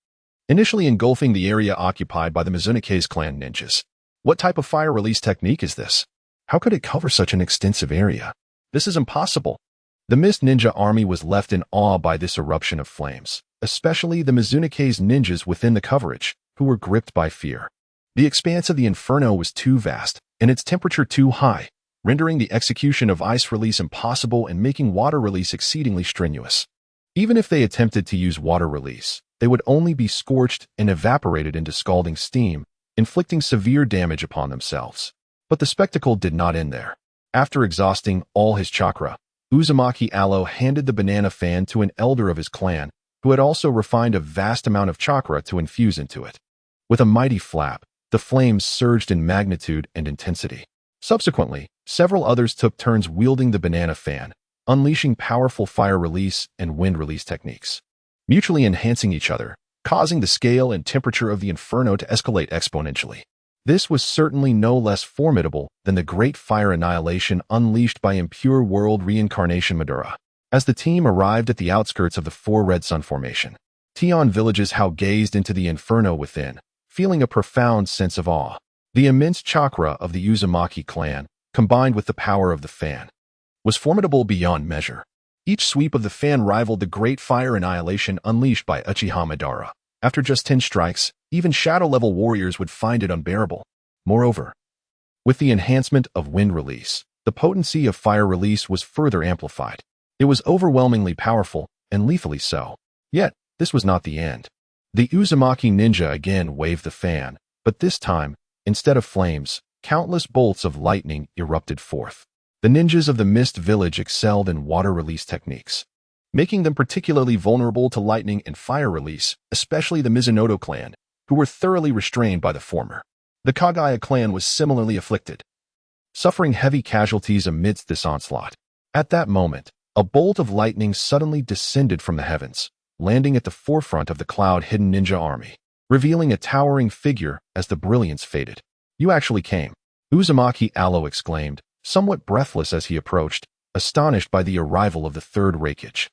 [SPEAKER 1] initially engulfing the area occupied by the Mizunoke's clan ninjas. What type of fire release technique is this? How could it cover such an extensive area? This is impossible. The Mist Ninja army was left in awe by this eruption of flames, especially the Mizunoke's ninjas within the coverage, who were gripped by fear. The expanse of the inferno was too vast, and its temperature too high, rendering the execution of ice release impossible and making water release exceedingly strenuous. Even if they attempted to use water release, they would only be scorched and evaporated into scalding steam, inflicting severe damage upon themselves. But the spectacle did not end there. After exhausting all his chakra, Uzumaki Aloe handed the banana fan to an elder of his clan, who had also refined a vast amount of chakra to infuse into it. With a mighty flap, the flames surged in magnitude and intensity. Subsequently, several others took turns wielding the banana fan, unleashing powerful fire release and wind release techniques, mutually enhancing each other, causing the scale and temperature of the inferno to escalate exponentially. This was certainly no less formidable than the great fire annihilation unleashed by Impure World Reincarnation Madara. As the team arrived at the outskirts of the 4 Red Sun formation, Tion Village's Hao gazed into the inferno within, feeling a profound sense of awe. The immense chakra of the Uzumaki clan, combined with the power of the fan, was formidable beyond measure. Each sweep of the fan rivaled the great fire annihilation unleashed by Uchiha Madara. After just 10 strikes, even shadow-level warriors would find it unbearable. Moreover, with the enhancement of wind release, the potency of fire release was further amplified. It was overwhelmingly powerful, and lethally so. Yet, this was not the end. The Uzumaki ninja again waved the fan, but this time, instead of flames, countless bolts of lightning erupted forth. The ninjas of the Mist Village excelled in water release techniques, making them particularly vulnerable to lightning and fire release, especially the Mizunoto clan, who were thoroughly restrained by the former. The Kagaya clan was similarly afflicted. suffering heavy casualties amidst this onslaught. At that moment, a bolt of lightning suddenly descended from the heavens, landing at the forefront of the cloud-hidden ninja army, revealing a towering figure as the brilliance faded. "You actually came," Uzumaki Allo exclaimed, somewhat breathless as he approached, astonished by the arrival of the third Raikage.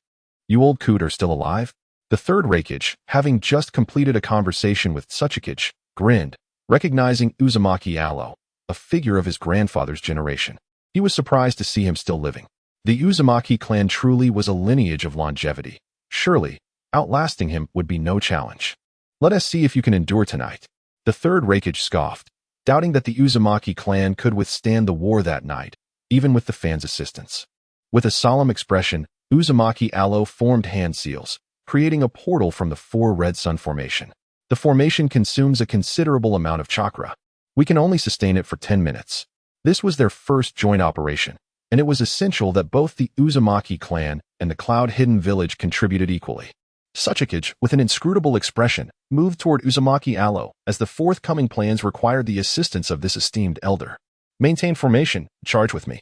[SPEAKER 1] "You old coot are still alive?" The third Raikage, having just completed a conversation with Tsuchikage, grinned, recognizing Uzumaki Allo, a figure of his grandfather's generation. He was surprised to see him still living. The Uzumaki clan truly was a lineage of longevity. Surely, outlasting him would be no challenge. "Let us see if you can endure tonight." The third Raikage scoffed, doubting that the Uzumaki clan could withstand the war that night, even with the fans' assistance. With a solemn expression, Uzumaki Allo formed hand seals, creating a portal from the four red sun formation. The formation consumes a considerable amount of chakra. We can only sustain it for 10 minutes. This was their first joint operation, and it was essential that both the Uzumaki clan and the Cloud-Hidden Village contributed equally. Tsuchikage, with an inscrutable expression, moved toward Uzumaki Allo as the forthcoming plans required the assistance of this esteemed elder. "Maintain formation, charge with me."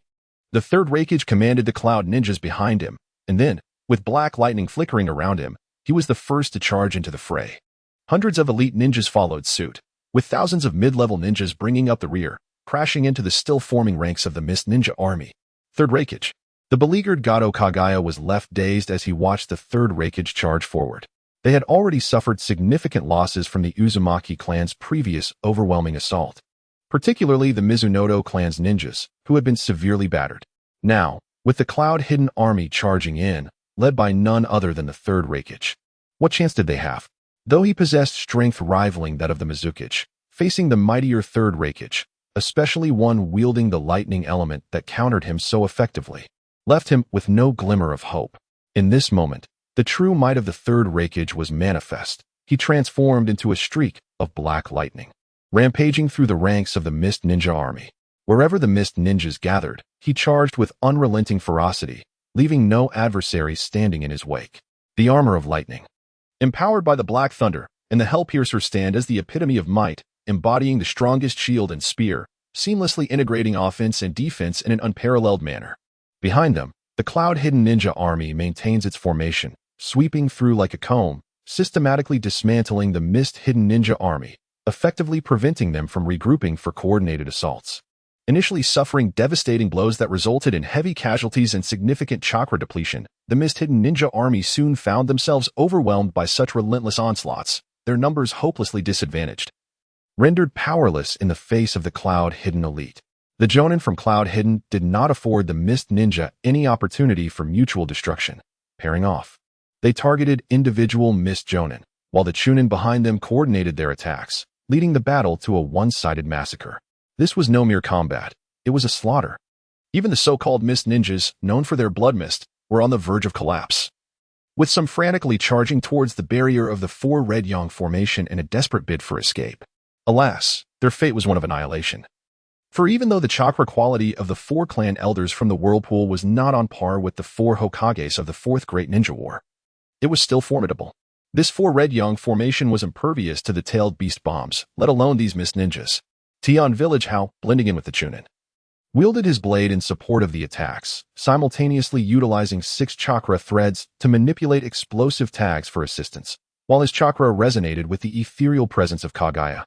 [SPEAKER 1] The third Raikage commanded the Cloud Ninjas behind him, and then, with black lightning flickering around him, he was the first to charge into the fray. Hundreds of elite ninjas followed suit, with thousands of mid-level ninjas bringing up the rear, crashing into the still-forming ranks of the Mist Ninja army. Third Raikage. The beleaguered Gado Kagaya was left dazed as he watched the third Raikage charge forward. They had already suffered significant losses from the Uzumaki clan's previous overwhelming assault, particularly the Mizunoto clan's ninjas, who had been severely battered. Now, with the Cloud-Hidden army charging in, led by none other than the third Raikage. What chance did they have? Though he possessed strength rivaling that of the Mizukage, facing the mightier third Raikage, especially one wielding the lightning element that countered him so effectively, left him with no glimmer of hope. In this moment, the true might of the third Raikage was manifest. He transformed into a streak of black lightning, rampaging through the ranks of the Mist Ninja army. Wherever the Mist Ninjas gathered, he charged with unrelenting ferocity, leaving no adversary standing in his wake. The armor of lightning. Empowered by the Black Thunder, and the Hellpiercer stand as the epitome of might, embodying the strongest shield and spear, seamlessly integrating offense and defense in an unparalleled manner. Behind them, the Cloud-Hidden Ninja army maintains its formation, sweeping through like a comb, systematically dismantling the Mist-Hidden Ninja army, effectively preventing them from regrouping for coordinated assaults. Initially suffering devastating blows that resulted in heavy casualties and significant chakra depletion, the Mist-Hidden Ninja army soon found themselves overwhelmed by such relentless onslaughts, their numbers hopelessly disadvantaged. Rendered powerless in the face of the Cloud-Hidden elite, the Jonin from Cloud-Hidden did not afford the Mist Ninja any opportunity for mutual destruction, pairing off. They targeted individual Mist Jonin, while the Chunin behind them coordinated their attacks, leading the battle to a one-sided massacre. This was no mere combat, it was a slaughter. Even the so-called Mist Ninjas, known for their blood mist, were on the verge of collapse, with some frantically charging towards the barrier of the four Red Yang formation in a desperate bid for escape. Alas, their fate was one of annihilation. For even though the chakra quality of the four clan elders from the Whirlpool was not on par with the four Hokages of the Fourth Great Ninja War, it was still formidable. This four Red Yang formation was impervious to the tailed beast bombs, let alone these Mist Ninjas. Tian Village Hao, blending in with the Chunin, wielded his blade in support of the attacks, simultaneously utilizing 6 chakra threads to manipulate explosive tags for assistance, while his chakra resonated with the ethereal presence of Kagaya,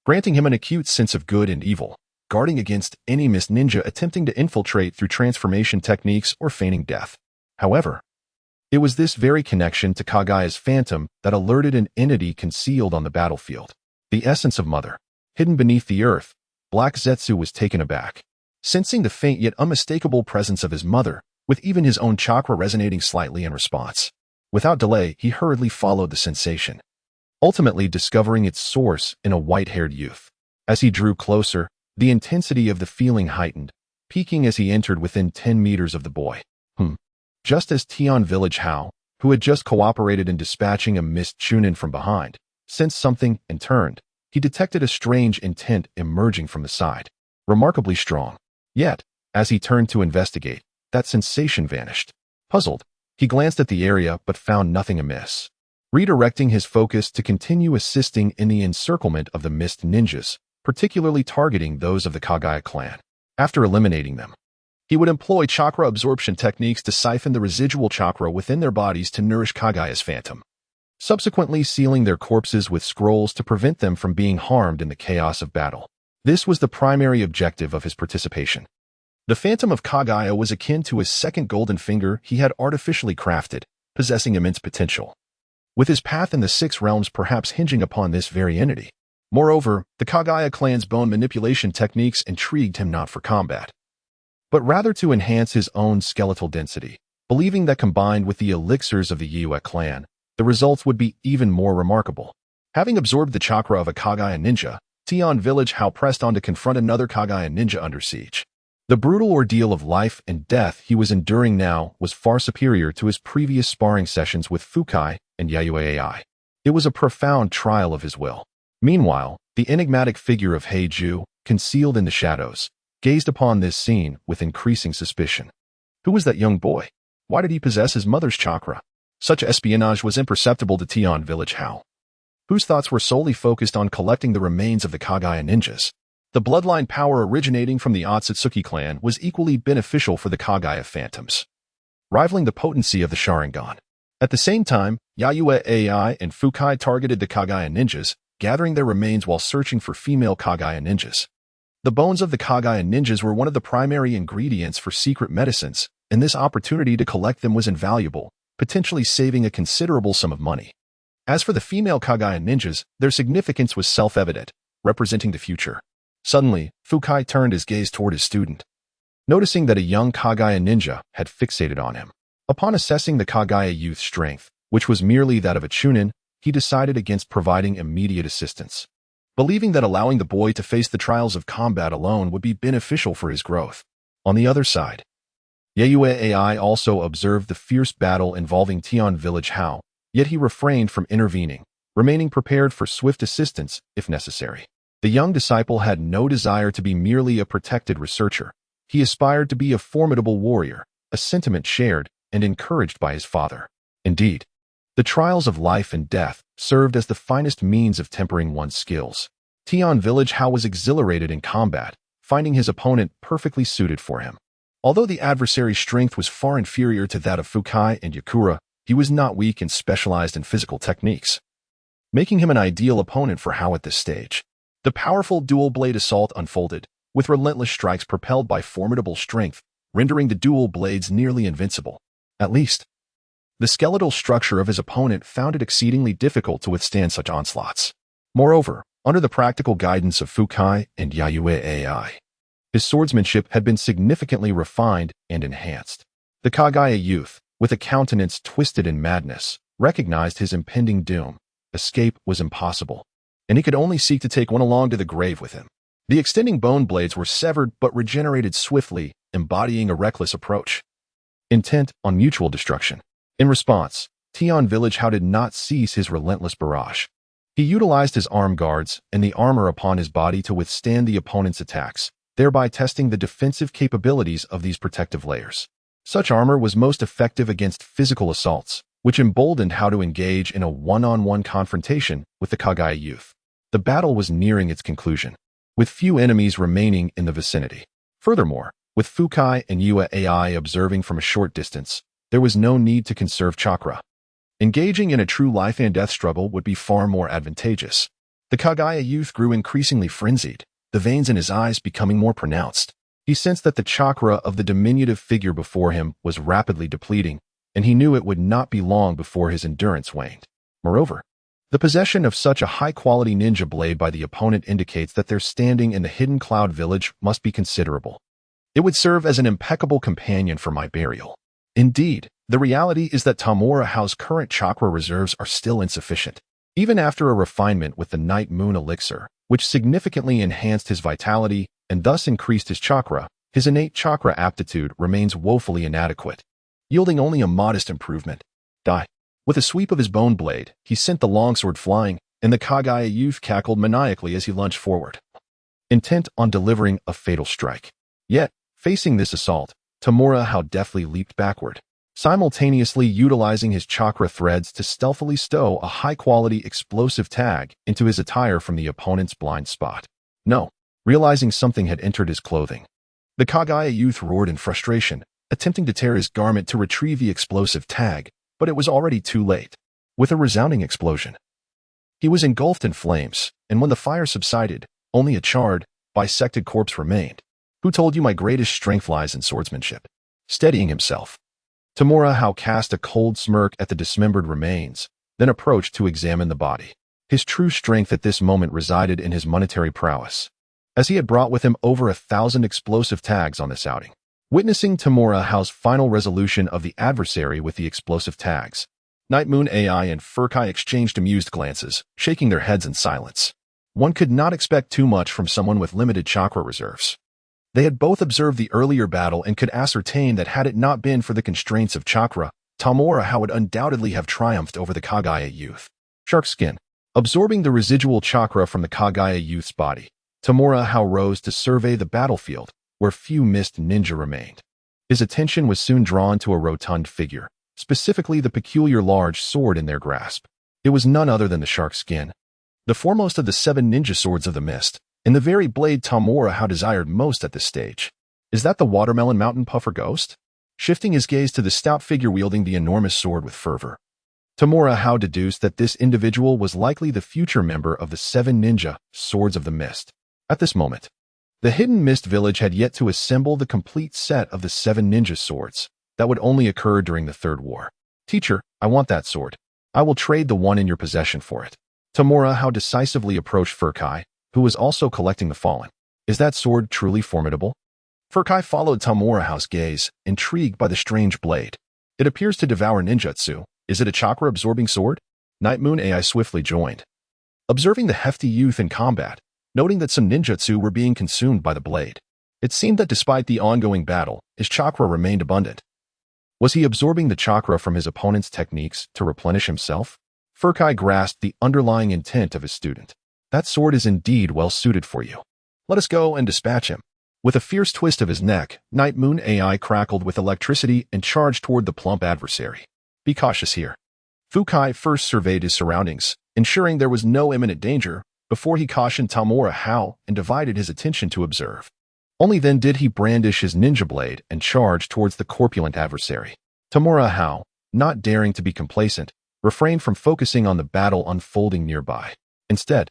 [SPEAKER 1] granting him an acute sense of good and evil, guarding against any Mist Ninja attempting to infiltrate through transformation techniques or feigning death. However, it was this very connection to Kagaya's phantom that alerted an entity concealed on the battlefield. The essence of Mother. Hidden beneath the earth, Black Zetsu was taken aback, sensing the faint yet unmistakable presence of his mother, with even his own chakra resonating slightly in response. Without delay, he hurriedly followed the sensation, ultimately discovering its source in a white-haired youth. As he drew closer, the intensity of the feeling heightened, peaking as he entered within 10 meters of the boy. Just as Tian Village Hao, who had just cooperated in dispatching a Mist Chunin from behind, sensed something and turned, he detected a strange intent emerging from the side, remarkably strong. Yet, as he turned to investigate, that sensation vanished. Puzzled, he glanced at the area but found nothing amiss. Redirecting his focus to continue assisting in the encirclement of the Mist Ninjas, particularly targeting those of the Kagaya clan. After eliminating them, he would employ chakra absorption techniques to siphon the residual chakra within their bodies to nourish Kagaya's phantom, subsequently sealing their corpses with scrolls to prevent them from being harmed in the chaos of battle. This was the primary objective of his participation. The phantom of Kagaya was akin to his second golden finger he had artificially crafted, possessing immense potential, with his path in the six realms perhaps hinging upon this very entity. Moreover, the Kagaya clan's bone manipulation techniques intrigued him not for combat, but rather to enhance his own skeletal density, believing that combined with the elixirs of the Yue clan, the results would be even more remarkable. Having absorbed the chakra of a Kagaya ninja, Tian Village Hao pressed on to confront another Kagaya ninja under siege. The brutal ordeal of life and death he was enduring now was far superior to his previous sparring sessions with Fukai and Yue AI. It was a profound trial of his will. Meanwhile, the enigmatic figure of Heiju, concealed in the shadows, gazed upon this scene with increasing suspicion. Who was that young boy? Why did he possess his mother's chakra? Such espionage was imperceptible to Tian Village Hao, whose thoughts were solely focused on collecting the remains of the Kagaya ninjas. The bloodline power originating from the Otsutsuki clan was equally beneficial for the Kagaya phantoms, rivaling the potency of the Sharingan. At the same time, Yue AI and Fukai targeted the Kagaya ninjas, gathering their remains while searching for female Kagaya ninjas. The bones of the Kagaya ninjas were one of the primary ingredients for secret medicines, and this opportunity to collect them was invaluable, potentially saving a considerable sum of money. As for the female Kagaya ninjas, their significance was self-evident, representing the future. Suddenly, Fukai turned his gaze toward his student, noticing that a young Kagaya ninja had fixated on him. Upon assessing the Kagaya youth's strength, which was merely that of a chunin, he decided against providing immediate assistance, believing that allowing the boy to face the trials of combat alone would be beneficial for his growth. On the other side, Yue AI also observed the fierce battle involving Tian Village Hao, yet he refrained from intervening, remaining prepared for swift assistance if necessary. The young disciple had no desire to be merely a protected researcher. He aspired to be a formidable warrior, a sentiment shared and encouraged by his father. Indeed, the trials of life and death served as the finest means of tempering one's skills. Tian Village Hao was exhilarated in combat, finding his opponent perfectly suited for him. Although the adversary's strength was far inferior to that of Fukai and Yakura, he was not weak and specialized in physical techniques, making him an ideal opponent for Hao at this stage. The powerful dual-blade assault unfolded, with relentless strikes propelled by formidable strength, rendering the dual blades nearly invincible. At least, the skeletal structure of his opponent found it exceedingly difficult to withstand such onslaughts. Moreover, under the practical guidance of Fukai and Yue AI, his swordsmanship had been significantly refined and enhanced. The Kagaya youth, with a countenance twisted in madness, recognized his impending doom. Escape was impossible, and he could only seek to take one along to the grave with him. The extending bone blades were severed but regenerated swiftly, embodying a reckless approach, intent on mutual destruction. In response, Tian Village Hao did not cease his relentless barrage. He utilized his arm guards and the armor upon his body to withstand the opponent's attacks, thereby testing the defensive capabilities of these protective layers. Such armor was most effective against physical assaults, which emboldened Hao to engage in a one-on-one confrontation with the Kagaya youth. The battle was nearing its conclusion, with few enemies remaining in the vicinity. Furthermore, with Fukai and Yue AI observing from a short distance, there was no need to conserve chakra. Engaging in a true life and death struggle would be far more advantageous. The Kagaya youth grew increasingly frenzied, the veins in his eyes becoming more pronounced. He sensed that the chakra of the diminutive figure before him was rapidly depleting, and he knew it would not be long before his endurance waned. Moreover, the possession of such a high-quality ninja blade by the opponent indicates that their standing in the hidden cloud village must be considerable. It would serve as an impeccable companion for my burial. Indeed, the reality is that Tamura Hao's current chakra reserves are still insufficient. Even after a refinement with the Night Moon elixir, which significantly enhanced his vitality and thus increased his chakra, his innate chakra aptitude remains woefully inadequate, yielding only a modest improvement. Die. With a sweep of his bone blade, he sent the longsword flying, and the Kagaya youth cackled maniacally as he lunged forward, intent on delivering a fatal strike. Yet, facing this assault, Tamura Hao deftly leaped backward, simultaneously utilizing his chakra threads to stealthily stow a high-quality explosive tag into his attire from the opponent's blind spot. No, realizing something had entered his clothing, The Kagaya youth roared in frustration, attempting to tear his garment to retrieve the explosive tag, but it was already too late. With a resounding explosion, he was engulfed in flames, and when the fire subsided, only a charred, bisected corpse remained. Who told you my greatest strength lies in swordsmanship? Steadying himself, Tamura Hao cast a cold smirk at the dismembered remains, then approached to examine the body. His true strength at this moment resided in his monetary prowess, as he had brought with him over 1,000 explosive tags on this outing. Witnessing Tamura Hao's final resolution of the adversary with the explosive tags, Night Moon AI and Furkai exchanged amused glances, shaking their heads in silence. One could not expect too much from someone with limited chakra reserves. They had both observed the earlier battle and could ascertain that had it not been for the constraints of chakra, Tamura Hao would undoubtedly have triumphed over the Kagaya youth. Shark skin. Absorbing the residual chakra from the Kagaya youth's body, Tamura Hao rose to survey the battlefield, where few missed ninja remained. His attention was soon drawn to a rotund figure, specifically the peculiar large sword in their grasp. It was none other than the shark skin, the foremost of the 7 ninja swords of the mist, and the very blade Tamura Hao desired most at this stage. Is that the watermelon mountain puffer ghost? Shifting his gaze to the stout figure wielding the enormous sword with fervor, Tamura Hao deduced that this individual was likely the future member of the 7 ninja swords of the mist. At this moment, the Hidden Mist Village had yet to assemble the complete set of the 7 ninja swords that would only occur during the Third War. Teacher, I want that sword. I will trade the one in your possession for it. Tamura Hao decisively approached Furkai, who was also collecting the fallen. Is that sword truly formidable? Furkai followed Tamura Hao's gaze, intrigued by the strange blade. It appears to devour ninjutsu. Is it a chakra-absorbing sword? Night Moon AI swiftly joined, observing the hefty youth in combat, noting that some ninjutsu were being consumed by the blade. It seemed that despite the ongoing battle, his chakra remained abundant. Was he absorbing the chakra from his opponent's techniques to replenish himself? Furkai grasped the underlying intent of his student. That sword is indeed well suited for you. Let us go and dispatch him. With a fierce twist of his neck, Night Moon AI crackled with electricity and charged toward the plump adversary. Be cautious here. Furkai first surveyed his surroundings, ensuring there was no imminent danger, before he cautioned Tamura Hao and divided his attention to observe. Only then did he brandish his ninja blade and charge towards the corpulent adversary. Tamura Hao, not daring to be complacent, refrained from focusing on the battle unfolding nearby. Instead,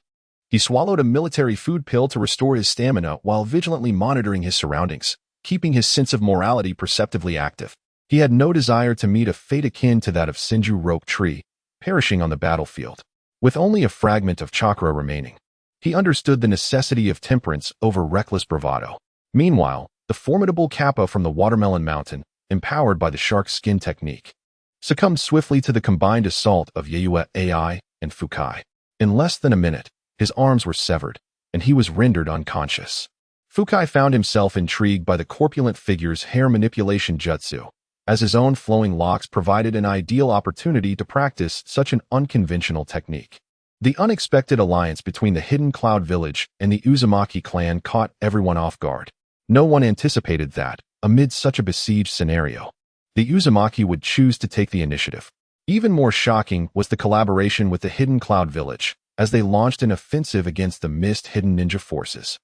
[SPEAKER 1] he swallowed a military food pill to restore his stamina while vigilantly monitoring his surroundings, keeping his sense of morality perceptively active. He had no desire to meet a fate akin to that of Senju Rope Tree, perishing on the battlefield. With only a fragment of chakra remaining, he understood the necessity of temperance over reckless bravado. Meanwhile, the formidable Kappa from the Watermelon Mountain, empowered by the shark skin technique, succumbed swiftly to the combined assault of Yayue AI and Furkai. In less than a minute, his arms were severed, and he was rendered unconscious. Furkai found himself intrigued by the corpulent figure's hair manipulation jutsu, as his own flowing locks provided an ideal opportunity to practice such an unconventional technique. The unexpected alliance between the Hidden Cloud Village and the Uzumaki clan caught everyone off guard. No one anticipated that, amid such a besieged scenario, the Uzumaki would choose to take the initiative. Even more shocking was the collaboration with the Hidden Cloud Village, as they launched an offensive against the Mist Hidden Ninja forces.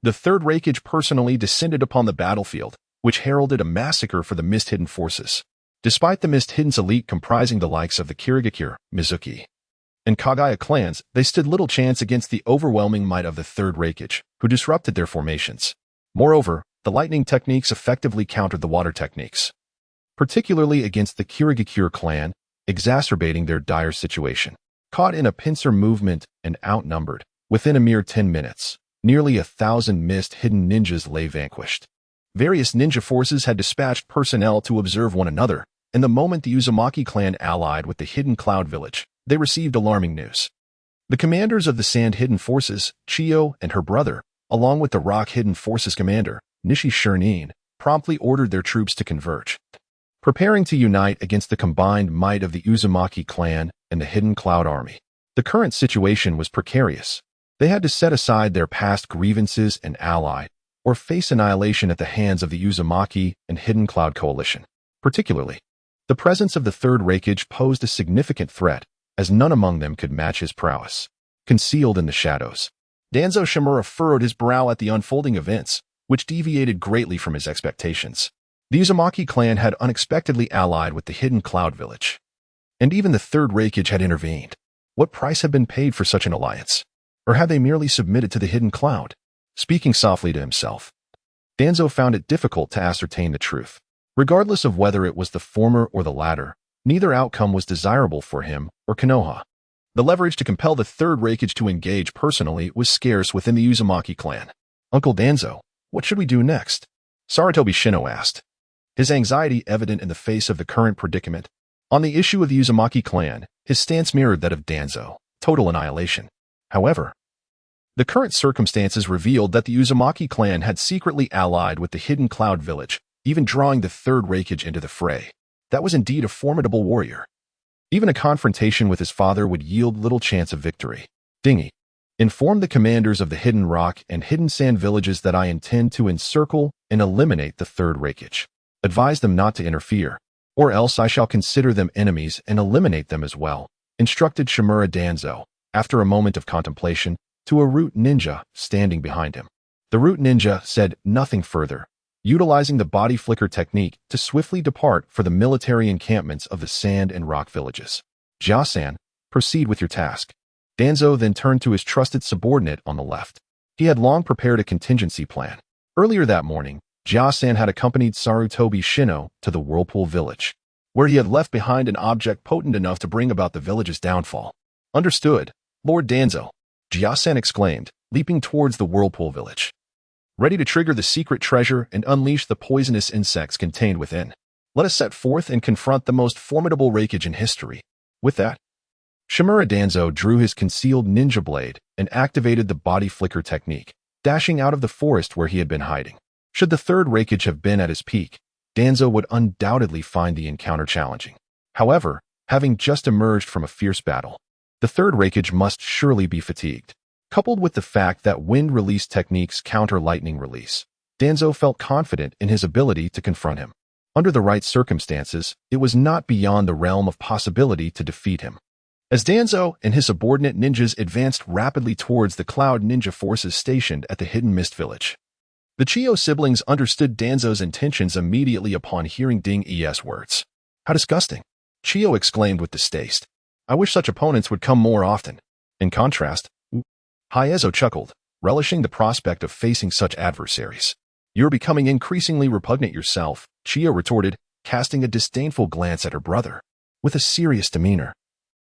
[SPEAKER 1] The Third Reikage personally descended upon the battlefield, which heralded a massacre for the Mist Hidden forces. Despite the Mist Hidden's elite comprising the likes of the Kirigakure, Mizuki, and Kagaya clans, they stood little chance against the overwhelming might of the Third Reikage, who disrupted their formations. Moreover, the lightning techniques effectively countered the water techniques, particularly against the Kirigakure clan, exacerbating their dire situation. Caught in a pincer movement and outnumbered, within a mere 10 minutes, nearly 1,000 Mist Hidden ninjas lay vanquished. Various ninja forces had dispatched personnel to observe one another, and the moment the Uzumaki clan allied with the Hidden Cloud Village, they received alarming news. The commanders of the Sand Hidden Forces, Chiyo and her brother, along with the Rock Hidden Forces commander, Nishi Shirnin, promptly ordered their troops to converge, preparing to unite against the combined might of the Uzumaki clan and the Hidden Cloud Army. The current situation was precarious. They had to set aside their past grievances and ally, or face annihilation at the hands of the Uzumaki and Hidden Cloud Coalition. Particularly, the presence of the Third Reikage posed a significant threat, as none among them could match his prowess. Concealed in the shadows, Danzo Shimura furrowed his brow at the unfolding events, which deviated greatly from his expectations. The Uzumaki clan had unexpectedly allied with the hidden Cloud Village, and even the Third Reikage had intervened. What price had been paid for such an alliance? Or had they merely submitted to the hidden cloud? Speaking softly to himself, Danzo found it difficult to ascertain the truth. Regardless of whether it was the former or the latter, neither outcome was desirable for him or Konoha. The leverage to compel the Third Reikage to engage personally was scarce within the Uzumaki clan. Uncle Danzo, what should we do next? Sarutobi Shino asked, his anxiety evident in the face of the current predicament. On the issue of the Uzumaki clan, his stance mirrored that of Danzo, total annihilation. However, the current circumstances revealed that the Uzumaki clan had secretly allied with the hidden Cloud Village, even drawing the Third Reikage into the fray. That was indeed a formidable warrior. Even a confrontation with his father would yield little chance of victory. Dingy, inform the commanders of the Hidden Rock and Hidden Sand villages that I intend to encircle and eliminate the Third Reikage. Advise them not to interfere, or else I shall consider them enemies and eliminate them as well, instructed Shimura Danzo, after a moment of contemplation, to a root ninja standing behind him. The root ninja said nothing further, utilizing the body flicker technique to swiftly depart for the military encampments of the sand and rock villages. Jia-san, proceed with your task. Danzo then turned to his trusted subordinate on the left. He had long prepared a contingency plan. Earlier that morning, Jia-san had accompanied Sarutobi Shino to the Whirlpool Village, where he had left behind an object potent enough to bring about the village's downfall. Understood, Lord Danzo, Jia-san exclaimed, leaping towards the Whirlpool Village, ready to trigger the secret treasure and unleash the poisonous insects contained within. Let us set forth and confront the most formidable Reikage in history. With that, Shimura Danzo drew his concealed ninja blade and activated the body flicker technique, dashing out of the forest where he had been hiding. Should the Third Reikage have been at his peak, Danzo would undoubtedly find the encounter challenging. However, having just emerged from a fierce battle, the Third Reikage must surely be fatigued. Coupled with the fact that wind release techniques counter lightning release, Danzo felt confident in his ability to confront him. Under the right circumstances, it was not beyond the realm of possibility to defeat him. As Danzo and his subordinate ninjas advanced rapidly towards the Cloud Ninja forces stationed at the Hidden Mist Village, the Chiyo siblings understood Danzo's intentions immediately upon hearing Ding Es words. How disgusting! Chiyo exclaimed with distaste. I wish such opponents would come more often. In contrast, Hyezo chuckled, relishing the prospect of facing such adversaries. You're becoming increasingly repugnant yourself, Chiyo retorted, casting a disdainful glance at her brother. With a serious demeanor,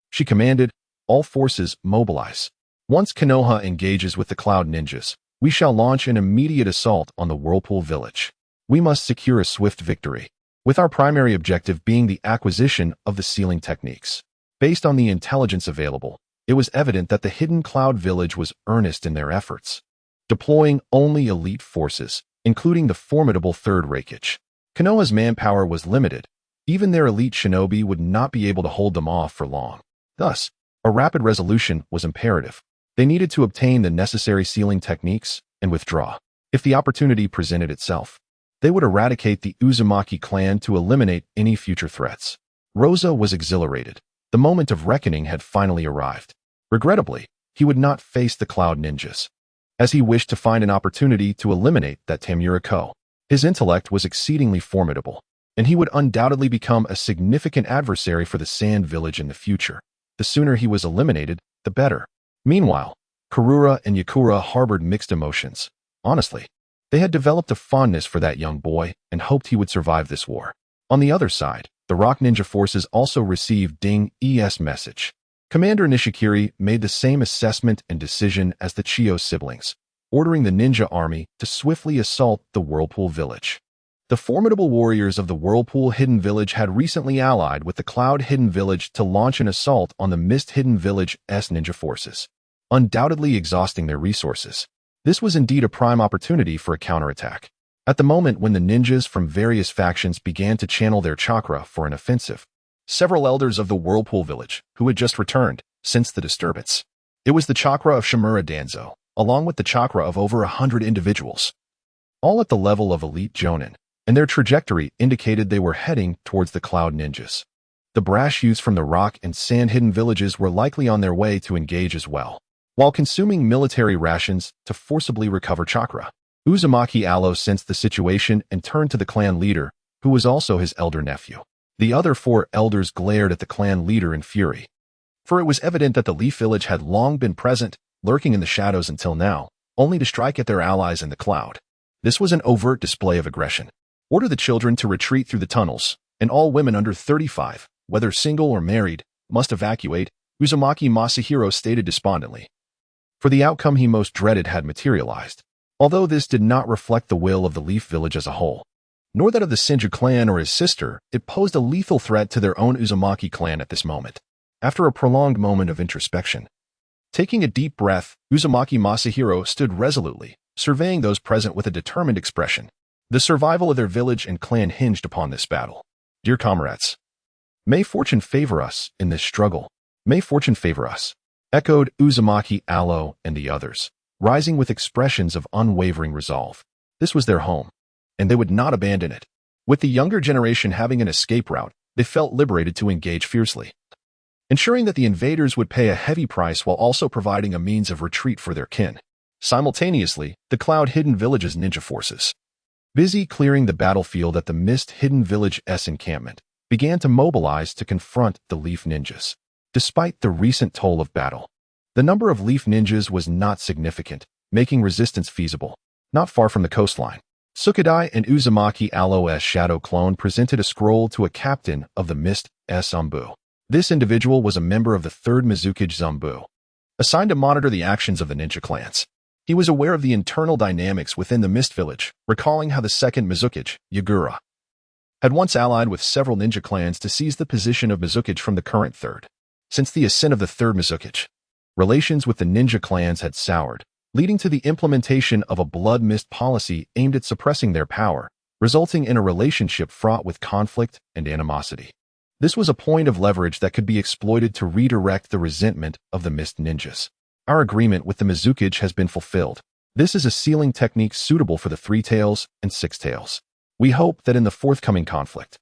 [SPEAKER 1] she commanded, all forces mobilize. Once Konoha engages with the Cloud Ninjas, we shall launch an immediate assault on the Whirlpool Village. We must secure a swift victory, with our primary objective being the acquisition of the sealing techniques. Based on the intelligence available, it was evident that the Hidden Cloud Village was earnest in their efforts, deploying only elite forces, including the formidable Third Reikage. Konoha's manpower was limited. Even their elite shinobi would not be able to hold them off for long. Thus, a rapid resolution was imperative. They needed to obtain the necessary sealing techniques and withdraw. If the opportunity presented itself, they would eradicate the Uzumaki clan to eliminate any future threats. Rosa was exhilarated. The moment of reckoning had finally arrived. Regrettably, he would not face the Cloud Ninjas, as he wished to find an opportunity to eliminate that Tamura Ko. His intellect was exceedingly formidable, and he would undoubtedly become a significant adversary for the Sand Village in the future. The sooner he was eliminated, the better. Meanwhile, Karura and Yakura harbored mixed emotions. Honestly, they had developed a fondness for that young boy and hoped he would survive this war. On the other side, the Rock Ninja forces also received Ding Es' message. Commander Nishikiri made the same assessment and decision as the Chiyo siblings, ordering the ninja army to swiftly assault the Whirlpool Village. The formidable warriors of the Whirlpool Hidden Village had recently allied with the Cloud Hidden Village to launch an assault on the Mist Hidden Village's ninja forces, undoubtedly exhausting their resources. This was indeed a prime opportunity for a counterattack. At the moment when the ninjas from various factions began to channel their chakra for an offensive, several elders of the Whirlpool Village, who had just returned, sensed the disturbance. It was the chakra of Shimura Danzo, along with the chakra of over 100 individuals, all at the level of elite Jonin, and their trajectory indicated they were heading towards the Cloud Ninjas. The brash youths from the rock and sand hidden villages were likely on their way to engage as well, while consuming military rations to forcibly recover chakra. Uzumaki Allo sensed the situation and turned to the clan leader, who was also his elder nephew. The other 4 elders glared at the clan leader in fury, for it was evident that the Leaf Village had long been present, lurking in the shadows until now, only to strike at their allies in the cloud. This was an overt display of aggression. Order the children to retreat through the tunnels, and all women under 35, whether single or married, must evacuate, Uzumaki Masahiro stated despondently. For the outcome he most dreaded had materialized, although this did not reflect the will of the Leaf Village as a whole, nor that of the Senju clan or his sister. It posed a lethal threat to their own Uzumaki clan at this moment. After a prolonged moment of introspection, taking a deep breath, Uzumaki Masahiro stood resolutely, surveying those present with a determined expression. The survival of their village and clan hinged upon this battle. Dear comrades, may fortune favor us in this struggle. May fortune favor us, echoed Uzumaki Allo and the others, rising with expressions of unwavering resolve. This was their home, and they would not abandon it. With the younger generation having an escape route, they felt liberated to engage fiercely, ensuring that the invaders would pay a heavy price while also providing a means of retreat for their kin. Simultaneously, the Cloud Hidden Village's ninja forces, busy clearing the battlefield at the Mist Hidden Village's encampment, began to mobilize to confront the Leaf Ninjas. Despite the recent toll of battle, the number of Leaf Ninjas was not significant, making resistance feasible. Not far from the coastline, Sukadai and Uzumaki Allo's shadow clone presented a scroll to a captain of the Mist Zumbu. This individual was a member of the 3rd Mizukage Zumbu, assigned to monitor the actions of the ninja clans. He was aware of the internal dynamics within the Mist Village, recalling how the 2nd Mizukage, Yagura, had once allied with several ninja clans to seize the position of Mizukage from the current 3rd. Since the ascent of the 3rd Mizukage, relations with the ninja clans had soured, leading to the implementation of a blood mist policy aimed at suppressing their power, resulting in a relationship fraught with conflict and animosity. This was a point of leverage that could be exploited to redirect the resentment of the Mist Ninjas. Our agreement with the Mizukage has been fulfilled. This is a sealing technique suitable for the 3 Tails and 6 Tails. We hope that in the forthcoming conflict,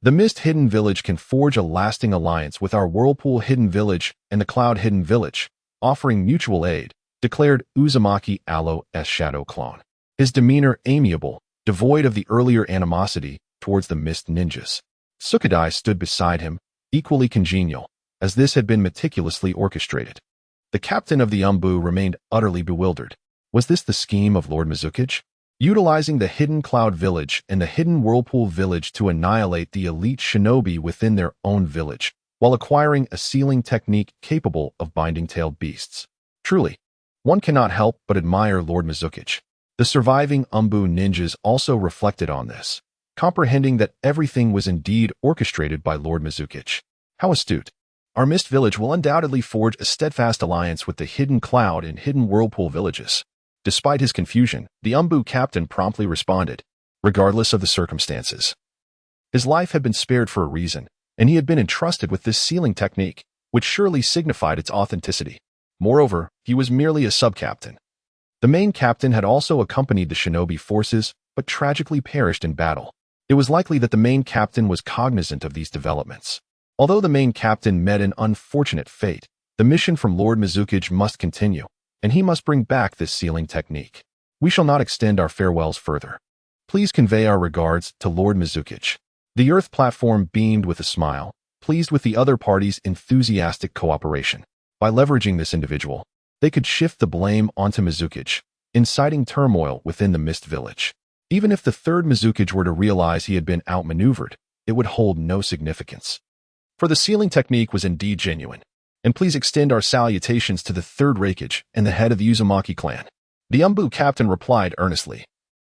[SPEAKER 1] the Mist Hidden Village can forge a lasting alliance with our Whirlpool Hidden Village and the Cloud Hidden Village, offering mutual aid, declared Uzumaki Allo's shadow clone, his demeanor amiable, devoid of the earlier animosity towards the Mist Ninjas. Sukadai stood beside him, equally congenial, as this had been meticulously orchestrated. The captain of the Umbu remained utterly bewildered. Was this the scheme of Lord Mizukage? Utilizing the Hidden Cloud Village and the Hidden Whirlpool Village to annihilate the elite shinobi within their own village, while acquiring a sealing technique capable of binding tailed beasts. Truly, one cannot help but admire Lord Mizukage. The surviving Umbu ninjas also reflected on this, comprehending that everything was indeed orchestrated by Lord Mizukage. How astute! Our Mist Village will undoubtedly forge a steadfast alliance with the Hidden Cloud and Hidden Whirlpool villages. Despite his confusion, the Umbu captain promptly responded, regardless of the circumstances. His life had been spared for a reason, and he had been entrusted with this sealing technique, which surely signified its authenticity. Moreover, he was merely a sub-captain. The main captain had also accompanied the shinobi forces, but tragically perished in battle. It was likely that the main captain was cognizant of these developments. Although the main captain met an unfortunate fate, the mission from Lord Mizukage must continue, and he must bring back this sealing technique. We shall not extend our farewells further. Please convey our regards to Lord Mizukage. The Earth platform beamed with a smile, pleased with the other party's enthusiastic cooperation. By leveraging this individual, they could shift the blame onto Mizukage, inciting turmoil within the Mist Village. Even if the 3rd Mizukage were to realize he had been outmaneuvered, it would hold no significance. For the sealing technique was indeed genuine. And please extend our salutations to the 3rd Raikage and the head of the Uzumaki clan. The Umbu captain replied earnestly,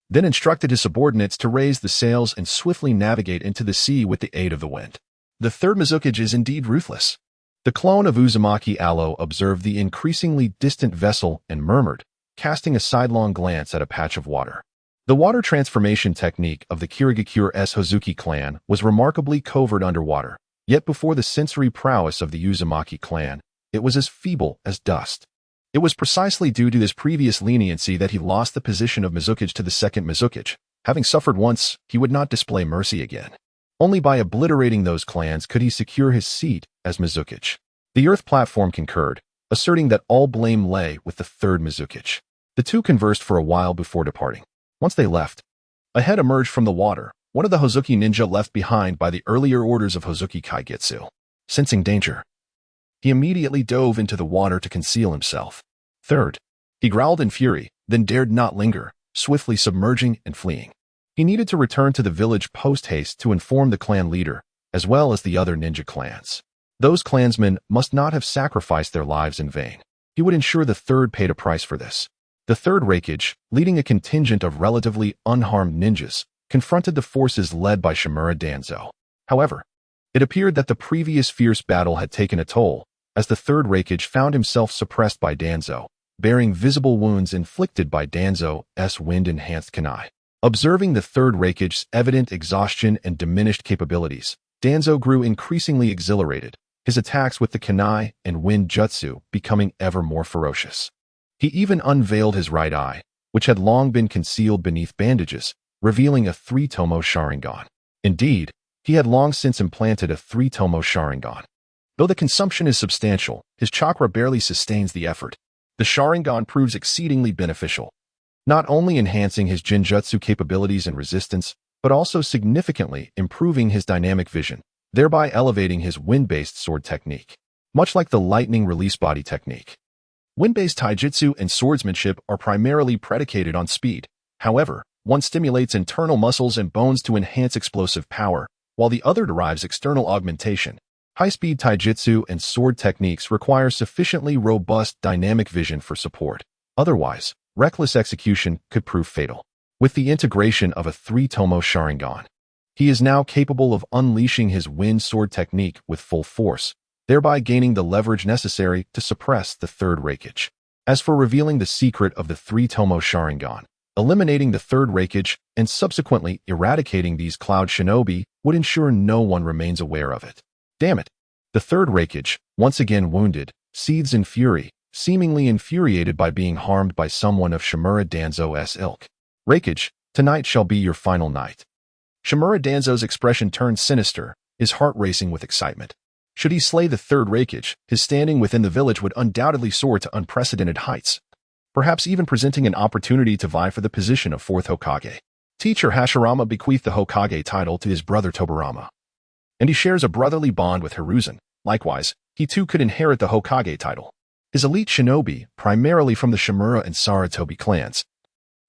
[SPEAKER 1] then instructed his subordinates to raise the sails and swiftly navigate into the sea with the aid of the wind. The 3rd Mizukage is indeed ruthless. The clone of Uzumaki Allo observed the increasingly distant vessel and murmured, casting a sidelong glance at a patch of water. The water transformation technique of the Kirigakure's Hozuki clan was remarkably covert underwater. Yet before the sensory prowess of the Uzumaki clan, it was as feeble as dust. It was precisely due to his previous leniency that he lost the position of Mizukage to the 2nd Mizukage. Having suffered once, he would not display mercy again. Only by obliterating those clans could he secure his seat as Mizukage. The Earth platform concurred, asserting that all blame lay with the 3rd Mizukage. The two conversed for a while before departing. Once they left, a head emerged from the water, one of the Hozuki ninja left behind by the earlier orders of Hozuki Kaigetsu. Sensing danger, he immediately dove into the water to conceal himself. Third, he growled in fury, then dared not linger, swiftly submerging and fleeing. He needed to return to the village post-haste to inform the clan leader, as well as the other ninja clans. Those clansmen must not have sacrificed their lives in vain. He would ensure the third paid a price for this. The third Reikage, leading a contingent of relatively unharmed ninjas, confronted the forces led by Shimura Danzo. However, it appeared that the previous fierce battle had taken a toll, as the third Reikage found himself suppressed by Danzo, bearing visible wounds inflicted by Danzo's wind-enhanced kunai. Observing the third Reikage's evident exhaustion and diminished capabilities, Danzo grew increasingly exhilarated, his attacks with the kunai and wind jutsu becoming ever more ferocious. He even unveiled his right eye, which had long been concealed beneath bandages, revealing a three-tomo Sharingan. Indeed, he had long since implanted a three-tomo Sharingan. Though the consumption is substantial, his chakra barely sustains the effort. The Sharingan proves exceedingly beneficial, not only enhancing his Jinjutsu capabilities and resistance, but also significantly improving his dynamic vision, thereby elevating his wind-based sword technique. Much like the lightning release body technique, wind-based taijutsu and swordsmanship are primarily predicated on speed. However, one stimulates internal muscles and bones to enhance explosive power, while the other derives external augmentation. High-speed taijutsu and sword techniques require sufficiently robust dynamic vision for support. Otherwise, reckless execution could prove fatal. With the integration of a three-tomo Sharingan, he is now capable of unleashing his wind sword technique with full force, thereby gaining the leverage necessary to suppress the third Reikage. As for revealing the secret of the three-tomo Sharingan, eliminating the third Reikage and subsequently eradicating these cloud shinobi would ensure no one remains aware of it. Damn it! The third Reikage, once again wounded, seethes in fury, seemingly infuriated by being harmed by someone of Shimura Danzo's ilk. Reikage, tonight shall be your final night. Shimura Danzo's expression turned sinister, his heart racing with excitement. Should he slay the third Reikage, his standing within the village would undoubtedly soar to unprecedented heights, perhaps even presenting an opportunity to vie for the position of fourth Hokage. Teacher Hashirama bequeathed the Hokage title to his brother Tobarama, and he shares a brotherly bond with Hiruzen. Likewise, he too could inherit the Hokage title. His elite shinobi, primarily from the Shimura and Sarutobi clans,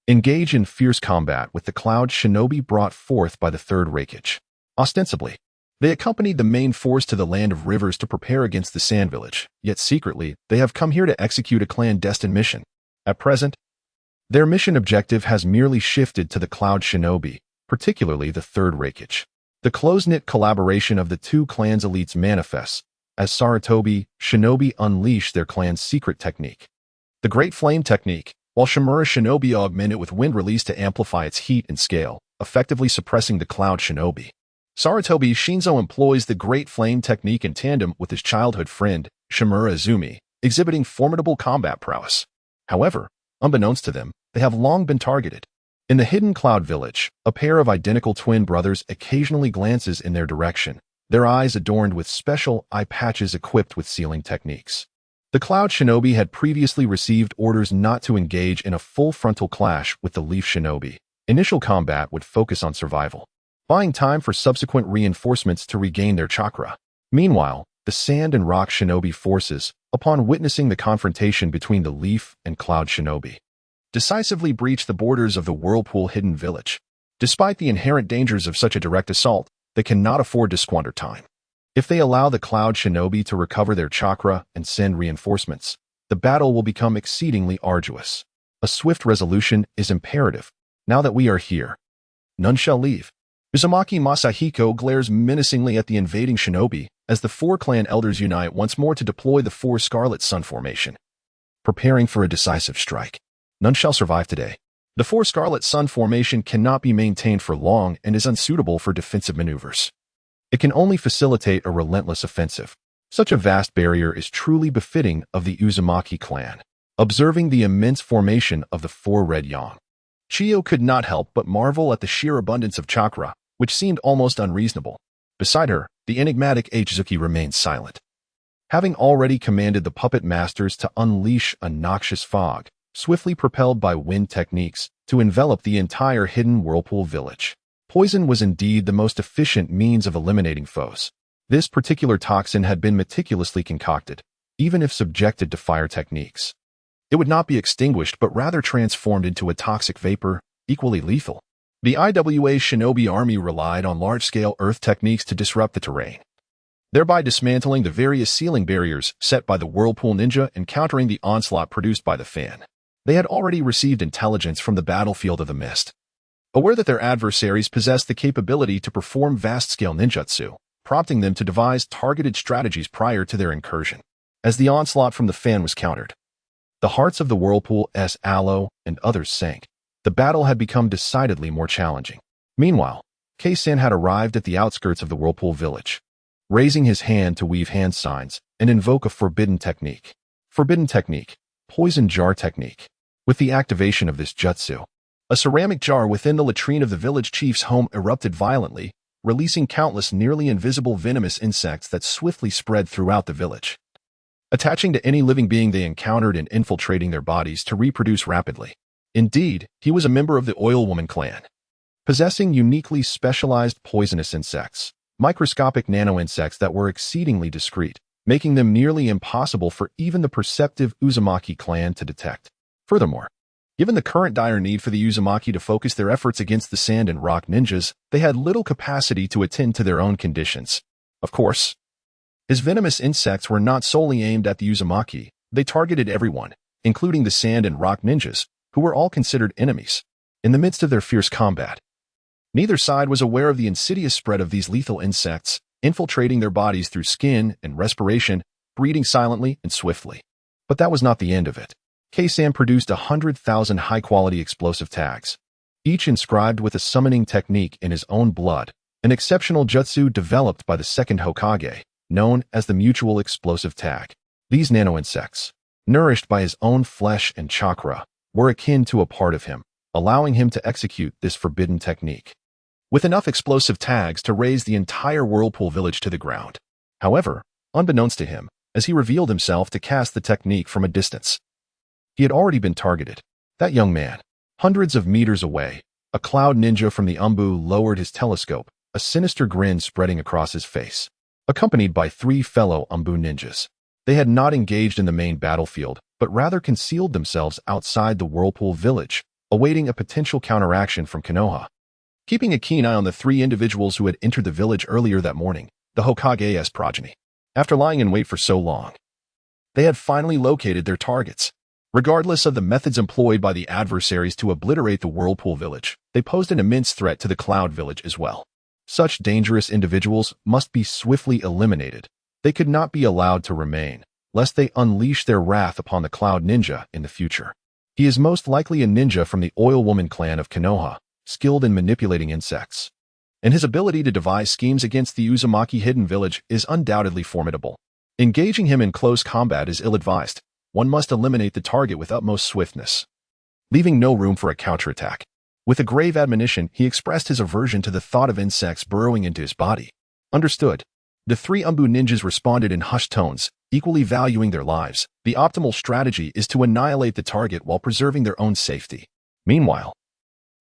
[SPEAKER 1] engage in fierce combat with the cloud shinobi brought forth by the third Reikage. Ostensibly, they accompanied the main force to the land of rivers to prepare against the Sand Village, yet secretly, they have come here to execute a clandestine mission. At present, their mission objective has merely shifted to the cloud shinobi, particularly the third Reikage. The close-knit collaboration of the two clans' elites manifests as Sarutobi shinobi unleash their clan's secret technique, the Great Flame technique, while Shimura shinobi augment it with wind release to amplify its heat and scale, effectively suppressing the cloud shinobi. Sarutobi Shinzo employs the Great Flame technique in tandem with his childhood friend, Shimura Izumi, exhibiting formidable combat prowess. However, unbeknownst to them, they have long been targeted. In the hidden cloud village, a pair of identical twin brothers occasionally glances in their direction, their eyes adorned with special eye patches equipped with sealing techniques. The cloud shinobi had previously received orders not to engage in a full frontal clash with the leaf shinobi. Initial combat would focus on survival, buying time for subsequent reinforcements to regain their chakra. Meanwhile, the sand and rock shinobi forces, upon witnessing the confrontation between the leaf and cloud shinobi, decisively breached the borders of the Whirlpool hidden village. Despite the inherent dangers of such a direct assault, they cannot afford to squander time. If they allow the cloud shinobi to recover their chakra and send reinforcements, the battle will become exceedingly arduous. A swift resolution is imperative. Now that we are here, none shall leave. Uzumaki Masahiko glares menacingly at the invading shinobi as the four clan elders unite once more to deploy the four Scarlet Sun formation, preparing for a decisive strike. None shall survive today. The four Scarlet Sun formation cannot be maintained for long and is unsuitable for defensive maneuvers. It can only facilitate a relentless offensive. Such a vast barrier is truly befitting of the Uzumaki clan. Observing the immense formation of the four Red Yang, Chiyo could not help but marvel at the sheer abundance of chakra, which seemed almost unreasonable. Beside her, the enigmatic Achizuki remained silent. Having already commanded the puppet masters to unleash a noxious fog, swiftly propelled by wind techniques to envelop the entire hidden whirlpool village. Poison was indeed the most efficient means of eliminating foes. This particular toxin had been meticulously concocted, even if subjected to fire techniques. It would not be extinguished but rather transformed into a toxic vapor, equally lethal. The IWA Shinobi Army relied on large-scale earth techniques to disrupt the terrain, thereby dismantling the various ceiling barriers set by the Whirlpool Ninja and countering the onslaught produced by the fan. They had already received intelligence from the battlefield of the mist, aware that their adversaries possessed the capability to perform vast-scale ninjutsu, prompting them to devise targeted strategies prior to their incursion. As the onslaught from the fan was countered, the hearts of the Whirlpool's Aloe and others sank. The battle had become decidedly more challenging. Meanwhile, Kaisen had arrived at the outskirts of the Whirlpool village, raising his hand to weave hand signs and invoke a forbidden technique. Forbidden technique, poison jar technique. With the activation of this jutsu, a ceramic jar within the latrine of the village chief's home erupted violently, releasing countless nearly invisible venomous insects that swiftly spread throughout the village, attaching to any living being they encountered and infiltrating their bodies to reproduce rapidly. Indeed, he was a member of the Oil Woman clan, possessing uniquely specialized poisonous insects, microscopic nano-insects that were exceedingly discreet, making them nearly impossible for even the perceptive Uzumaki clan to detect. Furthermore, given the current dire need for the Uzumaki to focus their efforts against the sand and rock ninjas, they had little capacity to attend to their own conditions. Of course, his venomous insects were not solely aimed at the Uzumaki, they targeted everyone, including the sand and rock ninjas, who were all considered enemies. In the midst of their fierce combat, neither side was aware of the insidious spread of these lethal insects, infiltrating their bodies through skin and respiration, breeding silently and swiftly. But that was not the end of it. Kaisen produced 100,000 high-quality explosive tags, each inscribed with a summoning technique in his own blood, an exceptional jutsu developed by the second Hokage, known as the Mutual Explosive Tag. These nano-insects, nourished by his own flesh and chakra, were akin to a part of him, allowing him to execute this forbidden technique, with enough explosive tags to raise the entire Whirlpool village to the ground. However, unbeknownst to him, as he revealed himself to cast the technique from a distance, he had already been targeted. That young man, hundreds of meters away, a cloud ninja from the Umbu, lowered his telescope, a sinister grin spreading across his face, accompanied by 3 fellow Umbu ninjas. They had not engaged in the main battlefield, but rather concealed themselves outside the Whirlpool village, awaiting a potential counteraction from Konoha. Keeping a keen eye on the 3 individuals who had entered the village earlier that morning, the Hokage's progeny. After lying in wait for so long, they had finally located their targets. Regardless of the methods employed by the adversaries to obliterate the Whirlpool village, they posed an immense threat to the Cloud village as well. Such dangerous individuals must be swiftly eliminated. They could not be allowed to remain, lest they unleash their wrath upon the Cloud Ninja in the future. He is most likely a ninja from the Oil Woman clan of Konoha, skilled in manipulating insects, and his ability to devise schemes against the Uzumaki hidden village is undoubtedly formidable. Engaging him in close combat is ill-advised. One must eliminate the target with utmost swiftness, leaving no room for a counterattack. With a grave admonition, he expressed his aversion to the thought of insects burrowing into his body. Understood. The 3 Umbu ninjas responded in hushed tones, equally valuing their lives. The optimal strategy is to annihilate the target while preserving their own safety. Meanwhile,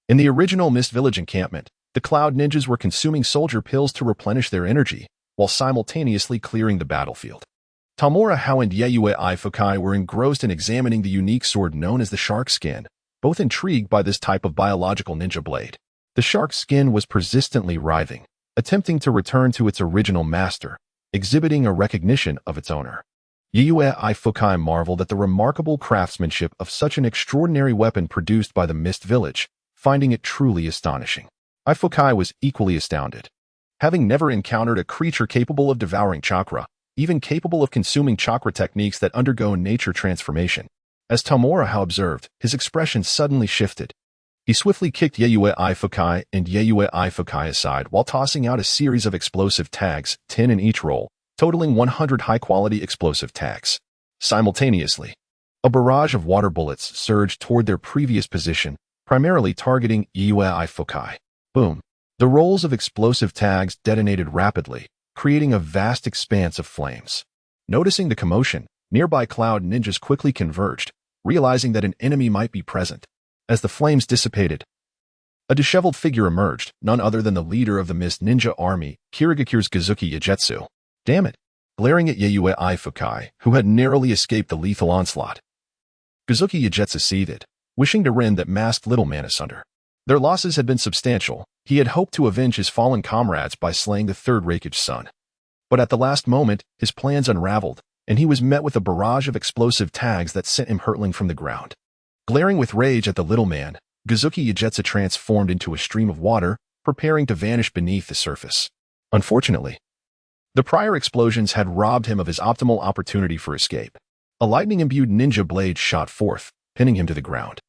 [SPEAKER 1] in the original Mist Village encampment, the Cloud ninjas were consuming soldier pills to replenish their energy, while simultaneously clearing the battlefield. Tamura Hao and Yayue Ifukai were engrossed in examining the unique sword known as the shark skin, both intrigued by this type of biological ninja blade. The shark skin was persistently writhing, attempting to return to its original master, exhibiting a recognition of its owner. Yayue Ifukai marveled at the remarkable craftsmanship of such an extraordinary weapon produced by the Mist Village, finding it truly astonishing. Ifukai was equally astounded. Having never encountered a creature capable of devouring chakra, even capable of consuming chakra techniques that undergo nature transformation. As Tamura observed, his expression suddenly shifted. He swiftly kicked Yayue Ifukai and Yayue Ifukai aside while tossing out a series of explosive tags, 10 in each roll, totaling 100 high-quality explosive tags. Simultaneously, a barrage of water bullets surged toward their previous position, primarily targeting Yayue Ifukai. Boom. The rolls of explosive tags detonated rapidly, creating a vast expanse of flames. Noticing the commotion, nearby Cloud ninjas quickly converged, realizing that an enemy might be present. As the flames dissipated, a disheveled figure emerged, none other than the leader of the Mist Ninja Army, Kirigakure's Kazuki Yagetsu. Damn it! Glaring at Yayue Ifukai, who had narrowly escaped the lethal onslaught. Kazuki Yagetsu seethed, wishing to rend that masked little man asunder. Their losses had been substantial. He had hoped to avenge his fallen comrades by slaying the third Raikage son. But at the last moment, his plans unraveled, and he was met with a barrage of explosive tags that sent him hurtling from the ground. Glaring with rage at the little man, Kazuki Yagetsu transformed into a stream of water, preparing to vanish beneath the surface. Unfortunately, the prior explosions had robbed him of his optimal opportunity for escape. A lightning-imbued ninja blade shot forth, pinning him to the ground,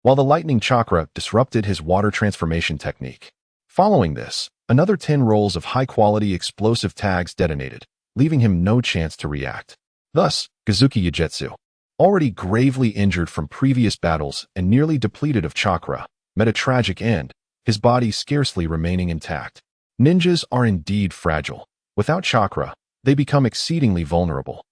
[SPEAKER 1] while the lightning chakra disrupted his water transformation technique. Following this, another 10 rolls of high-quality explosive tags detonated, leaving him no chance to react. Thus, Kazuki Yagetsu, already gravely injured from previous battles and nearly depleted of chakra, met a tragic end, his body scarcely remaining intact. Ninjas are indeed fragile. Without chakra, they become exceedingly vulnerable.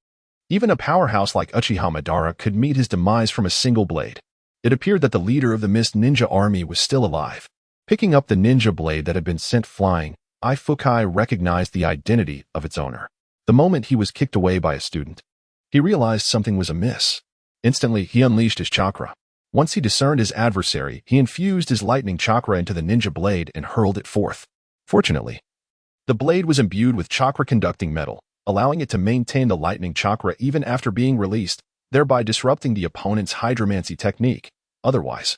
[SPEAKER 1] Even a powerhouse like Uchiha Madara could meet his demise from a single blade. It appeared that the leader of the Mist Ninja Army was still alive. Picking up the ninja blade that had been sent flying, Ifukai recognized the identity of its owner. The moment he was kicked away by a student, he realized something was amiss. Instantly, he unleashed his chakra. Once he discerned his adversary, he infused his lightning chakra into the ninja blade and hurled it forth. Fortunately, the blade was imbued with chakra-conducting metal, allowing it to maintain the lightning chakra even after being released, thereby disrupting the opponent's hydromancy technique. Otherwise,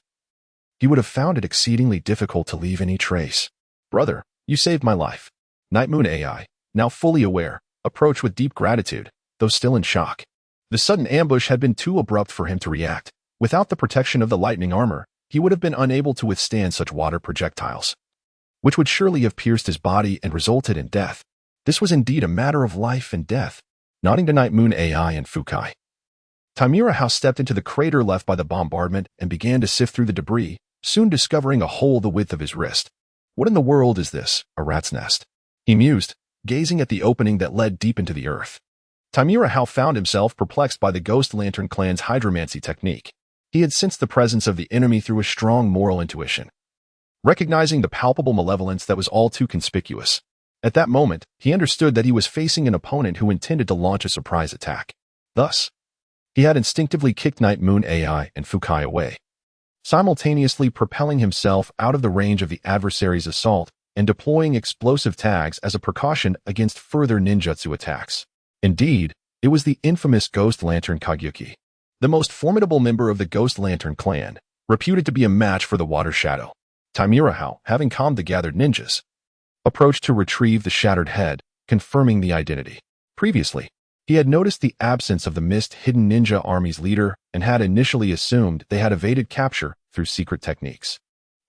[SPEAKER 1] he would have found it exceedingly difficult to leave any trace. Brother, you saved my life. Night Moon AI, now fully aware, approached with deep gratitude, though still in shock. The sudden ambush had been too abrupt for him to react. Without the protection of the lightning armor, he would have been unable to withstand such water projectiles, which would surely have pierced his body and resulted in death. This was indeed a matter of life and death. Nodding to Night Moon AI and Fukai, Tamura House stepped into the crater left by the bombardment and began to sift through the debris, soon discovering a hole the width of his wrist. What in the world is this, a rat's nest? He mused, gazing at the opening that led deep into the earth. Tamura House found himself perplexed by the Ghost Lantern clan's hydromancy technique. He had sensed the presence of the enemy through a strong moral intuition, recognizing the palpable malevolence that was all too conspicuous. At that moment, he understood that he was facing an opponent who intended to launch a surprise attack. Thus, he had instinctively kicked Night Moon AI and Fukai away, simultaneously propelling himself out of the range of the adversary's assault and deploying explosive tags as a precaution against further ninjutsu attacks. Indeed, it was the infamous Ghost Lantern Kagyuki, the most formidable member of the Ghost Lantern clan, reputed to be a match for the Water Shadow. Taimurahao, having calmed the gathered ninjas, approached to retrieve the shattered head, confirming the identity. Previously, he had noticed the absence of the Mist-Hidden Ninja Army's leader and had initially assumed they had evaded capture through secret techniques.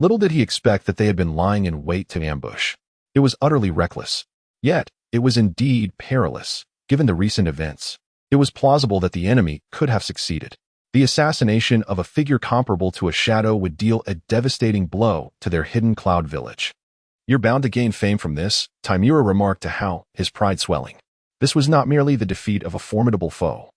[SPEAKER 1] Little did he expect that they had been lying in wait to ambush. It was utterly reckless. Yet, it was indeed perilous, given the recent events. It was plausible that the enemy could have succeeded. The assassination of a figure comparable to a shadow would deal a devastating blow to their hidden cloud village. You're bound to gain fame from this, Taimura remarked to Hao, his pride swelling. This was not merely the defeat of a formidable foe.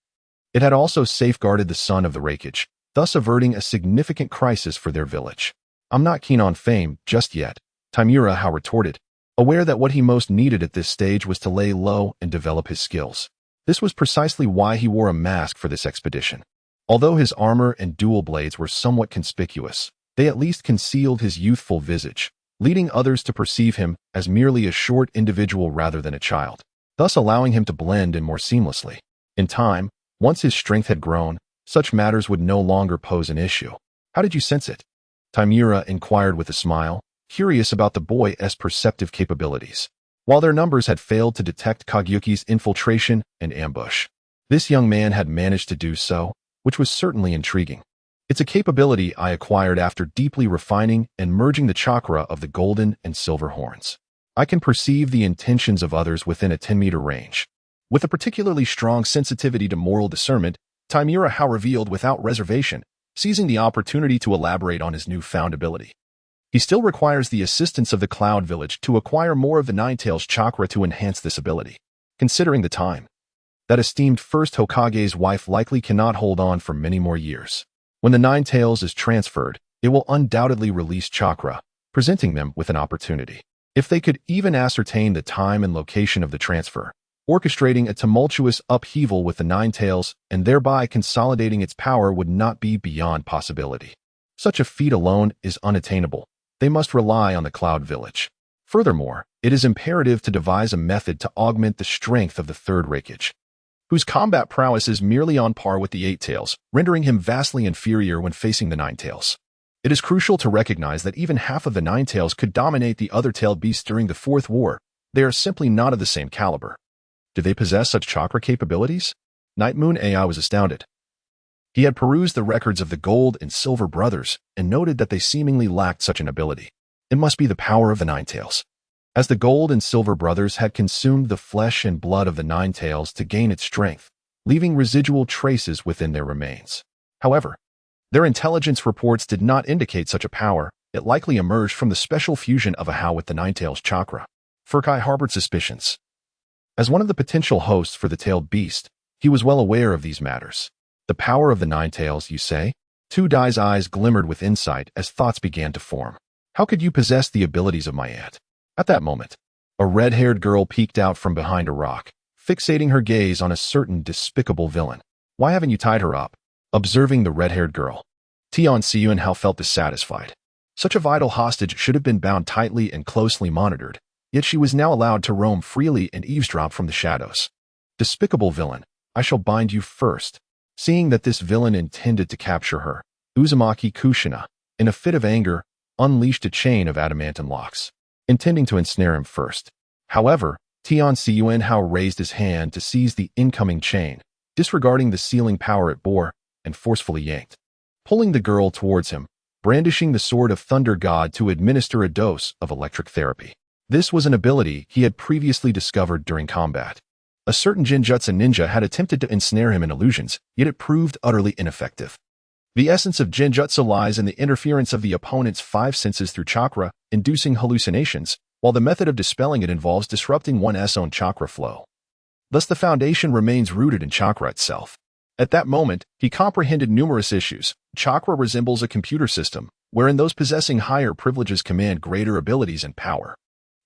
[SPEAKER 1] It had also safeguarded the son of the Raikage, thus averting a significant crisis for their village. I'm not keen on fame just yet, Taimura Hao retorted, aware that what he most needed at this stage was to lay low and develop his skills. This was precisely why he wore a mask for this expedition. Although his armor and dual blades were somewhat conspicuous, they at least concealed his youthful visage, leading others to perceive him as merely a short individual rather than a child, thus allowing him to blend in more seamlessly. In time, once his strength had grown, such matters would no longer pose an issue. How did you sense it? Taimura inquired with a smile, curious about the boy's perceptive capabilities. While their numbers had failed to detect Kagyuki's infiltration and ambush, this young man had managed to do so, which was certainly intriguing. It's a capability I acquired after deeply refining and merging the chakra of the golden and silver horns. I can perceive the intentions of others within a 10-meter range. With a particularly strong sensitivity to moral discernment, Taimura Hao revealed without reservation, seizing the opportunity to elaborate on his newfound ability. He still requires the assistance of the Cloud Village to acquire more of the Ninetales chakra to enhance this ability. Considering the time, That esteemed first Hokage's wife likely cannot hold on for many more years. When the Nine Tails is transferred, it will undoubtedly release chakra, presenting them with an opportunity. If they could even ascertain the time and location of the transfer, orchestrating a tumultuous upheaval with the Nine Tails and thereby consolidating its power would not be beyond possibility. Such a feat alone is unattainable. They must rely on the Cloud Village. Furthermore, it is imperative to devise a method to augment the strength of the Third Raikage, whose combat prowess is merely on par with the Eight Tails, rendering him vastly inferior when facing the Nine Tails. It is crucial to recognize that even half of the Nine Tails could dominate the other tailed beasts during the Fourth War. They are simply not of the same caliber. Do they possess such chakra capabilities? Night Moon AI was astounded. He had perused the records of the Gold and Silver Brothers and noted that they seemingly lacked such an ability. It must be the power of the Nine Tails. As the Gold and Silver Brothers had consumed the flesh and blood of the Nine Tails to gain its strength, leaving residual traces within their remains. However, their intelligence reports did not indicate such a power. It likely emerged from the special fusion of a Hao with the Nine Tails chakra. Furkai harbored suspicions. As one of the potential hosts for the tailed beast, he was well aware of these matters. The power of the Nine Tails, you say? Tu Dai's eyes glimmered with insight as thoughts began to form. How could you possess the abilities of my aunt? At that moment, a red-haired girl peeked out from behind a rock, fixating her gaze on a certain despicable villain. Why haven't you tied her up? Observing the red-haired girl, Tian Xiyuanhao felt dissatisfied. Such a vital hostage should have been bound tightly and closely monitored, yet she was now allowed to roam freely and eavesdrop from the shadows. Despicable villain, I shall bind you first. Seeing that this villain intended to capture her, Uzumaki Kushina, in a fit of anger, unleashed a chain of adamantine locks, intending to ensnare him first. However, Tian Xiyuanhao raised his hand to seize the incoming chain, disregarding the sealing power it bore, and forcefully yanked, pulling the girl towards him, brandishing the sword of Thunder God to administer a dose of electric therapy. This was an ability he had previously discovered during combat. A certain Genjutsu ninja had attempted to ensnare him in illusions, yet it proved utterly ineffective. The essence of Genjutsu lies in the interference of the opponent's five senses through chakra, inducing hallucinations, while the method of dispelling it involves disrupting one's own chakra flow. Thus the foundation remains rooted in chakra itself. At that moment, he comprehended numerous issues. Chakra resembles a computer system, wherein those possessing higher privileges command greater abilities and power.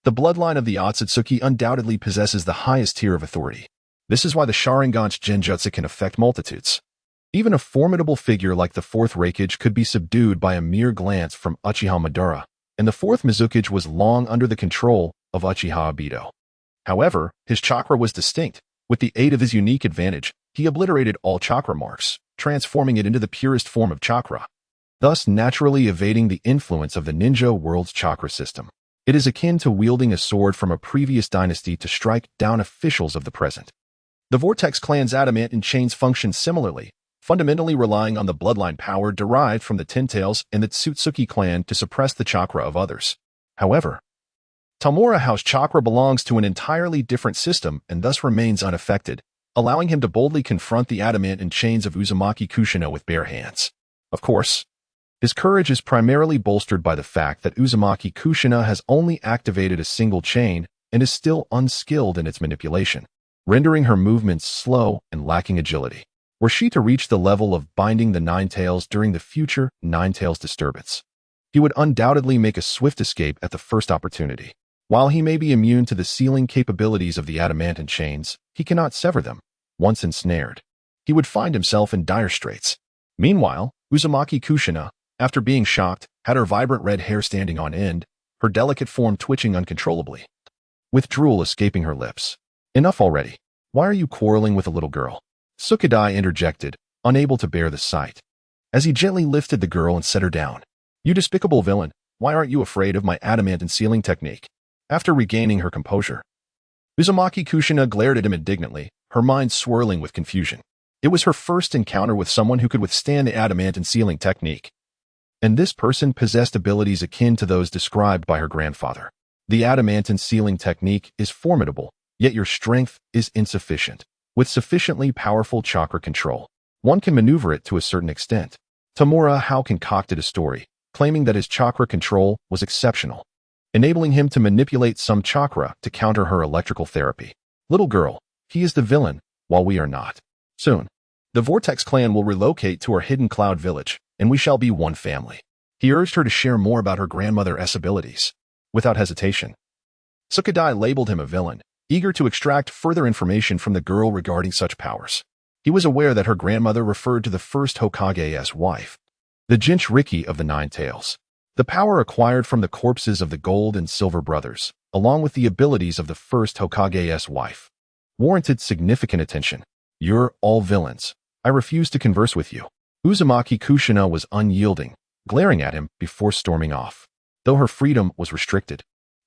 [SPEAKER 1] The bloodline of the Otsutsuki undoubtedly possesses the highest tier of authority. This is why the Sharingan's Genjutsu can affect multitudes. Even a formidable figure like the Fourth Raikage could be subdued by a mere glance from Uchiha Madara, and the Fourth Mizukage was long under the control of Uchiha Obito. However, his chakra was distinct. With the aid of his unique advantage, he obliterated all chakra marks, transforming it into the purest form of chakra, thus naturally evading the influence of the ninja world's chakra system. It is akin to wielding a sword from a previous dynasty to strike down officials of the present. The Vortex clan's adamantine chains function similarly, fundamentally relying on the bloodline power derived from the Ten Tails and the Tsutsuki clan to suppress the chakra of others. However, Tamura House chakra belongs to an entirely different system and thus remains unaffected, allowing him to boldly confront the adamantine chains of Uzumaki Kushina with bare hands. Of course, his courage is primarily bolstered by the fact that Uzumaki Kushina has only activated a single chain and is still unskilled in its manipulation, rendering her movements slow and lacking agility. Were she to reach the level of binding the Nine Tails during the future Nine Tails disturbance, he would undoubtedly make a swift escape at the first opportunity. While he may be immune to the sealing capabilities of the adamantine chains, he cannot sever them. Once ensnared, he would find himself in dire straits. Meanwhile, Uzumaki Kushina, after being shocked, had her vibrant red hair standing on end, her delicate form twitching uncontrollably, with drool escaping her lips. Enough already. Why are you quarreling with a little girl? Sukadai interjected, unable to bear the sight, as he gently lifted the girl and set her down. You despicable villain, why aren't you afraid of my adamantine sealing technique? After regaining her composure, Uzumaki Kushina glared at him indignantly, her mind swirling with confusion. It was her first encounter with someone who could withstand the adamantine sealing technique, and this person possessed abilities akin to those described by her grandfather. The adamantine sealing technique is formidable, yet your strength is insufficient. With sufficiently powerful chakra control, one can maneuver it to a certain extent. Tamura Hao concocted a story, claiming that his chakra control was exceptional, enabling him to manipulate some chakra to counter her electrical therapy. Little girl, he is the villain, while we are not. Soon, the Vortex clan will relocate to our hidden cloud village, and we shall be one family. He urged her to share more about her grandmother's abilities. Without hesitation, Sukadai labeled him a villain, eager to extract further information from the girl regarding such powers. He was aware that her grandmother referred to the first Hokage as wife, the Jinchuriki of the Nine Tails. The power acquired from the corpses of the Gold and Silver brothers, along with the abilities of the first Hokage's wife, warranted significant attention. You're all villains. I refuse to converse with you. Uzumaki Kushina was unyielding, glaring at him before storming off. Though her freedom was restricted,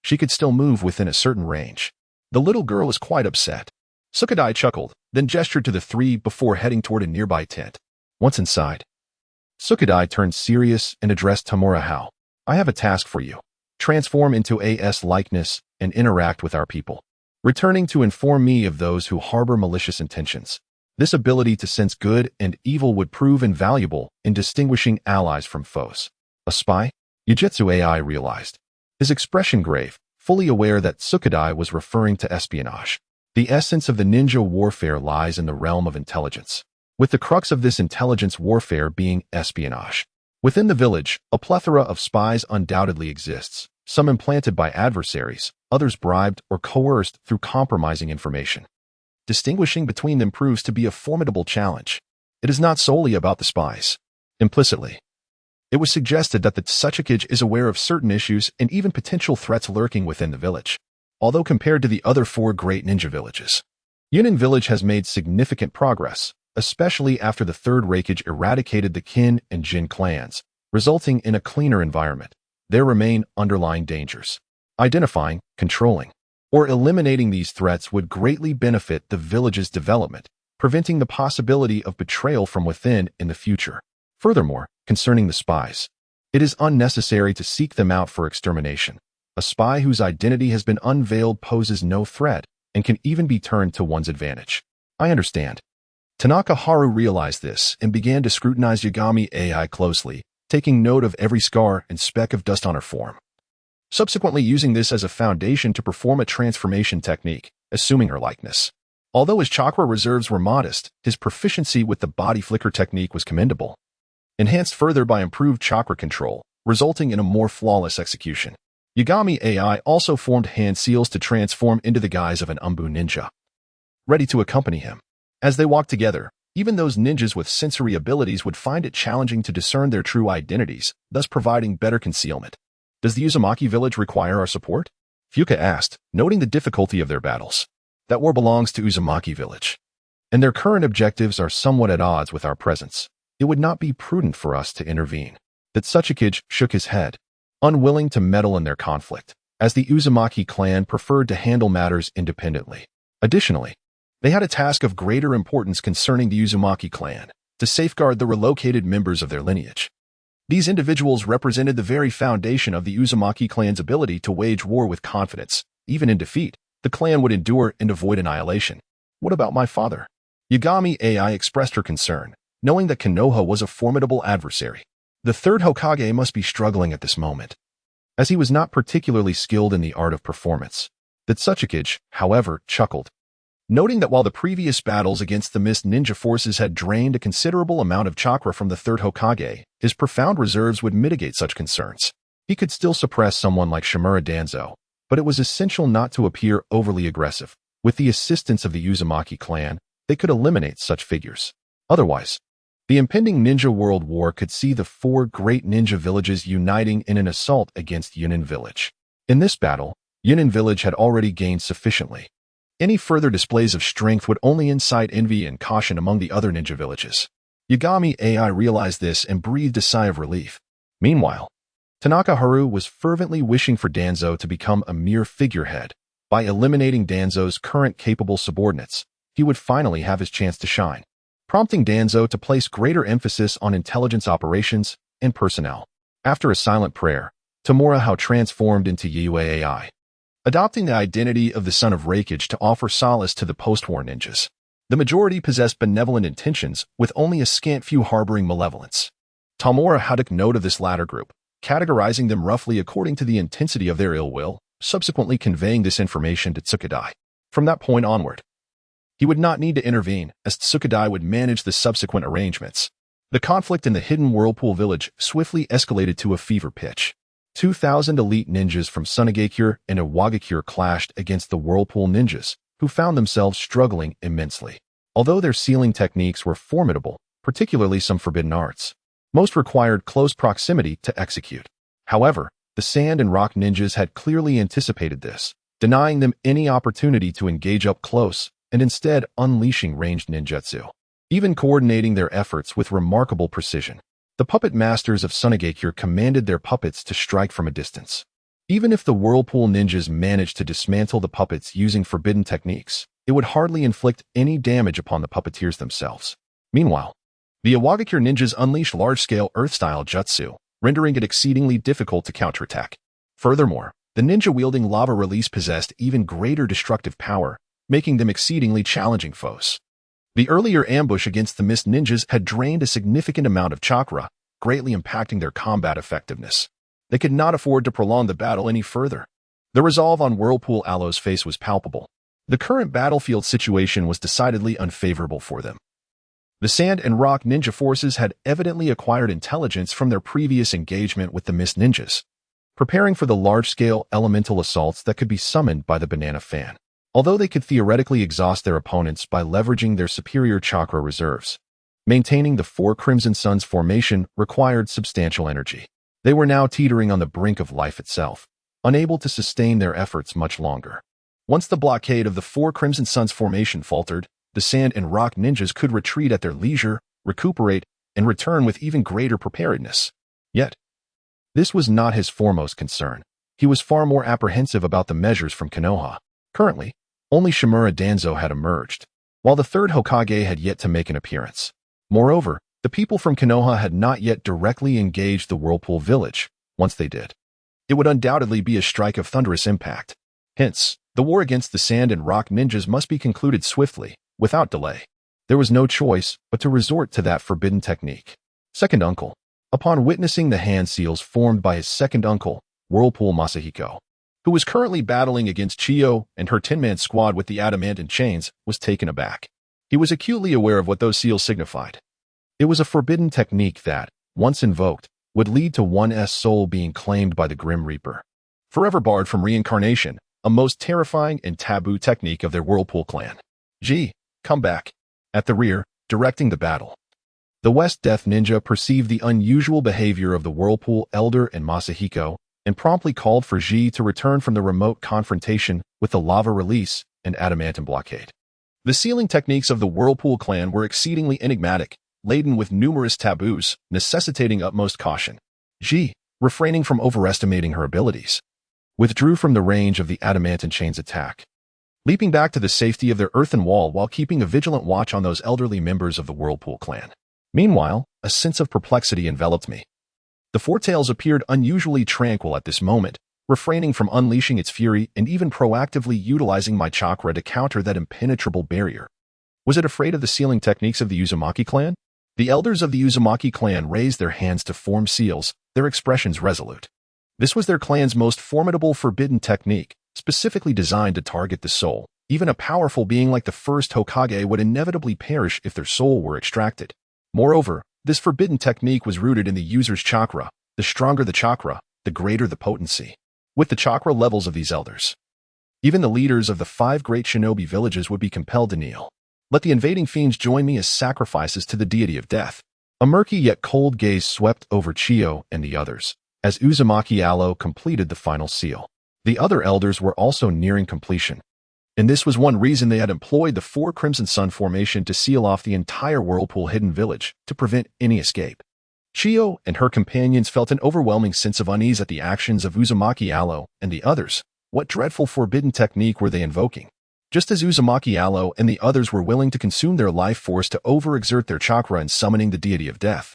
[SPEAKER 1] she could still move within a certain range. The little girl was quite upset. Sukadai chuckled, then gestured to the three before heading toward a nearby tent. Once inside, Sukadai turned serious and addressed Tamura How. I have a task for you. Transform into AS likeness and interact with our people, returning to inform me of those who harbor malicious intentions. This ability to sense good and evil would prove invaluable in distinguishing allies from foes. A spy? Jujutsu AI realized, his expression grave, fully aware that Sukadai was referring to espionage. The essence of the ninja warfare lies in the realm of intelligence, with the crux of this intelligence warfare being espionage. Within the village, a plethora of spies undoubtedly exists, some implanted by adversaries, others bribed or coerced through compromising information. Distinguishing between them proves to be a formidable challenge. It is not solely about the spies. Implicitly, it was suggested that the Tsuchikage is aware of certain issues and even potential threats lurking within the village. Although compared to the other four great ninja villages, Yunin village has made significant progress, especially after the Third Raikage eradicated the Qin and Jin clans, resulting in a cleaner environment. There remain underlying dangers. Identifying, controlling, or eliminating these threats would greatly benefit the village's development, preventing the possibility of betrayal from within in the future. Furthermore, concerning the spies, it is unnecessary to seek them out for extermination. A spy whose identity has been unveiled poses no threat and can even be turned to one's advantage. I understand. Tanaka Haru realized this and began to scrutinize Yagami AI closely, taking note of every scar and speck of dust on her form. Subsequently using this as a foundation to perform a transformation technique, assuming her likeness. Although his chakra reserves were modest, his proficiency with the body flicker technique was commendable, enhanced further by improved chakra control, resulting in a more flawless execution. Yagami AI also formed hand seals to transform into the guise of an Umbu ninja, ready to accompany him. As they walked together, even those ninjas with sensory abilities would find it challenging to discern their true identities, thus providing better concealment. Does the Uzumaki village require our support? Fuka asked, noting the difficulty of their battles. That war belongs to Uzumaki village, and their current objectives are somewhat at odds with our presence. It would not be prudent for us to intervene. The Tsuchikage shook his head, unwilling to meddle in their conflict, as the Uzumaki clan preferred to handle matters independently. Additionally, they had a task of greater importance concerning the Uzumaki clan, to safeguard the relocated members of their lineage. These individuals represented the very foundation of the Uzumaki clan's ability to wage war with confidence. Even in defeat, the clan would endure and avoid annihilation. What about my father? Yagami AI expressed her concern, knowing that Konoha was a formidable adversary. The third Hokage must be struggling at this moment, as he was not particularly skilled in the art of performance. The Tsuchikage, however, chuckled, noting that while the previous battles against the Mist Ninja forces had drained a considerable amount of chakra from the third Hokage, his profound reserves would mitigate such concerns. He could still suppress someone like Shimura Danzo, but it was essential not to appear overly aggressive. With the assistance of the Uzumaki clan, they could eliminate such figures. Otherwise, the impending ninja world war could see the four great ninja villages uniting in an assault against Yunin village. In this battle, Yunin village had already gained sufficiently. Any further displays of strength would only incite envy and caution among the other ninja villages. Yagami AI realized this and breathed a sigh of relief. Meanwhile, Tanaka Haru was fervently wishing for Danzo to become a mere figurehead. By eliminating Danzo's current capable subordinates, he would finally have his chance to shine, prompting Danzo to place greater emphasis on intelligence operations and personnel. After a silent prayer, Tamura How transformed into Yue AI, adopting the identity of the son of Raikage to offer solace to the post-war ninjas. The majority possessed benevolent intentions, with only a scant few harboring malevolence. Tamura How took note of this latter group, categorizing them roughly according to the intensity of their ill will, subsequently conveying this information to Tsukadai. From that point onward, He would not need to intervene, as Tsukadai would manage the subsequent arrangements. The conflict in the hidden Whirlpool Village swiftly escalated to a fever pitch. 2,000 elite ninjas from Sunagakure and Iwagakure clashed against the Whirlpool ninjas, who found themselves struggling immensely. Although their sealing techniques were formidable, particularly some forbidden arts, most required close proximity to execute. However, the Sand and Rock ninjas had clearly anticipated this, denying them any opportunity to engage up close and instead unleashing ranged ninjutsu, even coordinating their efforts with remarkable precision. The puppet masters of Sunagakure commanded their puppets to strike from a distance. Even if the Whirlpool ninjas managed to dismantle the puppets using forbidden techniques, it would hardly inflict any damage upon the puppeteers themselves. Meanwhile, the Iwagakure ninjas unleashed large-scale Earth-style jutsu, rendering it exceedingly difficult to counterattack. Furthermore, the ninja wielding lava release possessed even greater destructive power, making them exceedingly challenging foes. The earlier ambush against the Mist ninjas had drained a significant amount of chakra, greatly impacting their combat effectiveness. They could not afford to prolong the battle any further. The resolve on Whirlpool Aloe's face was palpable. The current battlefield situation was decidedly unfavorable for them. The Sand and Rock ninja forces had evidently acquired intelligence from their previous engagement with the Mist ninjas, preparing for the large-scale elemental assaults that could be summoned by the banana fan. Although they could theoretically exhaust their opponents by leveraging their superior chakra reserves, maintaining the Four Crimson Suns formation required substantial energy. They were now teetering on the brink of life itself, unable to sustain their efforts much longer. Once the blockade of the Four Crimson Suns formation faltered, the Sand and Rock ninjas could retreat at their leisure, recuperate, and return with even greater preparedness. Yet, this was not his foremost concern. He was far more apprehensive about the measures from Konoha. Currently, only Shimura Danzo had emerged, while the third Hokage had yet to make an appearance. Moreover, the people from Konoha had not yet directly engaged the Whirlpool Village. Once they did, it would undoubtedly be a strike of thunderous impact. Hence, the war against the Sand and Rock ninjas must be concluded swiftly, without delay. There was no choice but to resort to that forbidden technique. Second Uncle. Upon witnessing the hand seals formed by his second uncle, Whirlpool Masahiko, who was currently battling against Chiyo and her 10-man squad with the adamant chains, was taken aback. He was acutely aware of what those seals signified. It was a forbidden technique that, once invoked, would lead to one's soul being claimed by the Grim Reaper, forever barred from reincarnation, a most terrifying and taboo technique of their Whirlpool clan. Come back. At the rear, directing the battle, the West Death Ninja perceived the unusual behavior of the Whirlpool Elder and Masahiko, and promptly called for Ji to return from the remote confrontation with the lava release and adamantum blockade. The sealing techniques of the Whirlpool clan were exceedingly enigmatic, laden with numerous taboos, necessitating utmost caution. Ji, refraining from overestimating her abilities, withdrew from the range of the adamant chain's attack, leaping back to the safety of their earthen wall while keeping a vigilant watch on those elderly members of the Whirlpool clan. Meanwhile, a sense of perplexity enveloped me. The Four Tails appeared unusually tranquil at this moment, refraining from unleashing its fury and even proactively utilizing my chakra to counter that impenetrable barrier. Was it afraid of the sealing techniques of the Uzumaki clan? The elders of the Uzumaki clan raised their hands to form seals, their expressions resolute. This was their clan's most formidable forbidden technique, specifically designed to target the soul. Even a powerful being like the first Hokage would inevitably perish if their soul were extracted. Moreover, this forbidden technique was rooted in the user's chakra. The stronger the chakra, the greater the potency. With the chakra levels of these elders, even the leaders of the 5 great shinobi villages would be compelled to kneel. Let the invading fiends join me as sacrifices to the deity of death. A murky yet cold gaze swept over Chiyo and the others, as Uzumaki Aloe completed the final seal. The other elders were also nearing completion, and this was one reason they had employed the Four Crimson Sun formation to seal off the entire Whirlpool Hidden Village to prevent any escape. Chiyo and her companions felt an overwhelming sense of unease at the actions of Uzumaki Aloe and the others. What dreadful forbidden technique were they invoking? Just as Uzumaki Aloe and the others were willing to consume their life force to overexert their chakra in summoning the deity of death,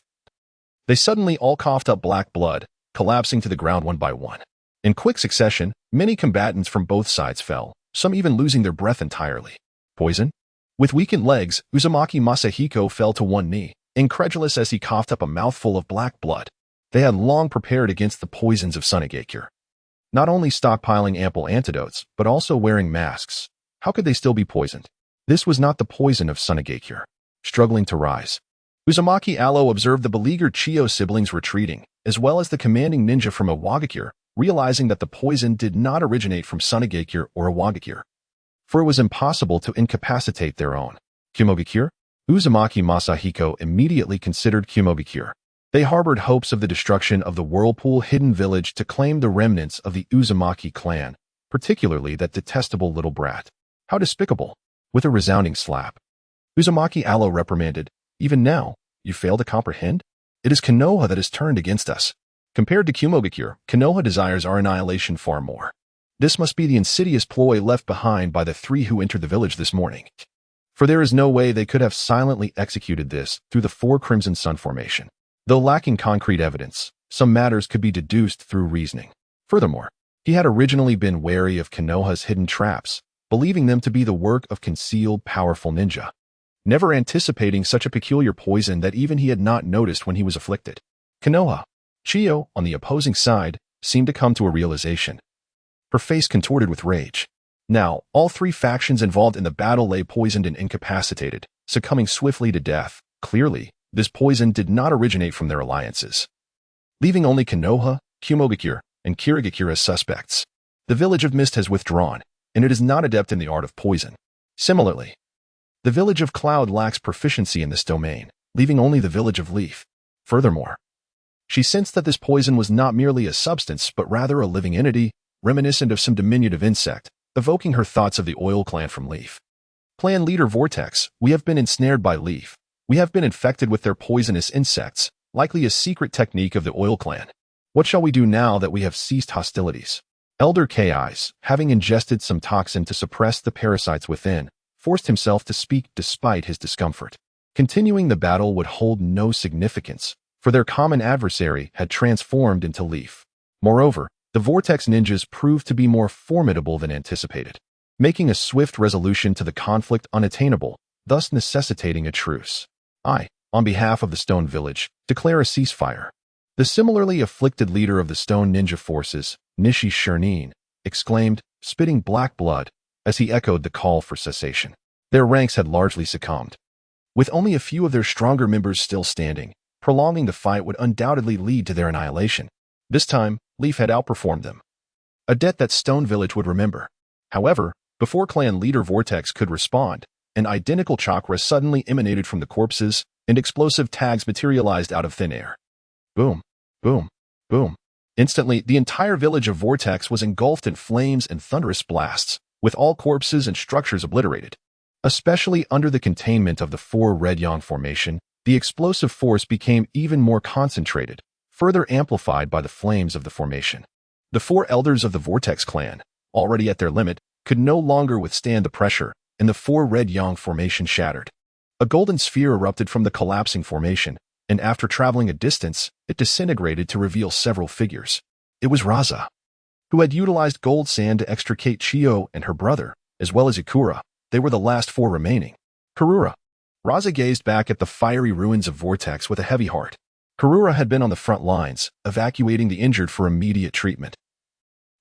[SPEAKER 1] they suddenly all coughed up black blood, collapsing to the ground one by one. In quick succession, many combatants from both sides fell, some even losing their breath entirely. Poison? With weakened legs, Uzumaki Masahiko fell to one knee, incredulous as he coughed up a mouthful of black blood. They had long prepared against the poisons of Sunagakure, not only stockpiling ample antidotes, but also wearing masks. How could they still be poisoned? This was not the poison of Sunagakure. Struggling to rise, Uzumaki Alo observed the beleaguered Chiyo siblings retreating, as well as the commanding ninja from Iwagakure, realizing that the poison did not originate from Sunagakure or Iwagakure, for it was impossible to incapacitate their own. Kumogakure? Uzumaki Masahiko immediately considered Kumogakure. They harbored hopes of the destruction of the Whirlpool Hidden Village to claim the remnants of the Uzumaki clan, particularly that detestable little brat. How despicable! With a resounding slap, Uzumaki Alo reprimanded, "Even now, you fail to comprehend? It is Konoha that has turned against us. Compared to Kumogakure, Konoha desires our annihilation far more. This must be the insidious ploy left behind by the three who entered the village this morning. For there is no way they could have silently executed this through the Four Crimson Sun formation. Though lacking concrete evidence, some matters could be deduced through reasoning. Furthermore, he had originally been wary of Konoha's hidden traps, believing them to be the work of concealed, powerful ninja, never anticipating such a peculiar poison that even he had not noticed when he was afflicted. Konoha. Chiyo, on the opposing side, seemed to come to a realization. Her face contorted with rage. Now, all three factions involved in the battle lay poisoned and incapacitated, succumbing swiftly to death. Clearly, this poison did not originate from their alliances, leaving only Konoha, Kumogakure, and Kirigakure as suspects. The village of Mist has withdrawn, and it is not adept in the art of poison. Similarly, the village of Cloud lacks proficiency in this domain, leaving only the village of Leaf. Furthermore, she sensed that this poison was not merely a substance but rather a living entity, reminiscent of some diminutive insect, evoking her thoughts of the Oil Clan from Leaf. Clan leader Vortex, we have been ensnared by Leaf. We have been infected with their poisonous insects, likely a secret technique of the Oil Clan. What shall we do now that we have ceased hostilities? Elder Kai's, having ingested some toxin to suppress the parasites within, forced himself to speak despite his discomfort. Continuing the battle would hold no significance, for their common adversary had transformed into Leaf. Moreover, the Vortex ninjas proved to be more formidable than anticipated, making a swift resolution to the conflict unattainable, thus necessitating a truce. I, on behalf of the Stone Village, declare a ceasefire. The similarly afflicted leader of the Stone Ninja forces, Nishi Shirnin, exclaimed, spitting black blood, as he echoed the call for cessation. Their ranks had largely succumbed, with only a few of their stronger members still standing. Prolonging the fight would undoubtedly lead to their annihilation. This time, Leaf had outperformed them, a debt that Stone Village would remember. However, before clan leader Vortex could respond, an identical chakra suddenly emanated from the corpses, and explosive tags materialized out of thin air. Boom, boom, boom. Instantly, the entire village of Vortex was engulfed in flames and thunderous blasts, with all corpses and structures obliterated. Especially under the containment of the Four Red Yang formation, the explosive force became even more concentrated, further amplified by the flames of the formation. The four elders of the Vortex clan, already at their limit, could no longer withstand the pressure, and the Four Red Yang formation shattered. A golden sphere erupted from the collapsing formation, and after traveling a distance, it disintegrated to reveal several figures. It was Raza, who had utilized gold sand to extricate Chiyo and her brother, as well as Ikura. They were the last four remaining. Karura. Raza gazed back at the fiery ruins of Vortex with a heavy heart. Karura had been on the front lines, evacuating the injured for immediate treatment.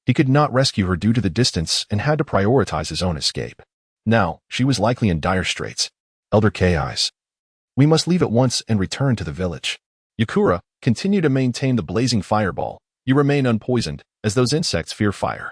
[SPEAKER 1] He could not rescue her due to the distance and had to prioritize his own escape. Now, she was likely in dire straits. Elder Kai's. We must leave at once and return to the village. Yakura, continue to maintain the blazing fireball. You remain unpoisoned, as those insects fear fire.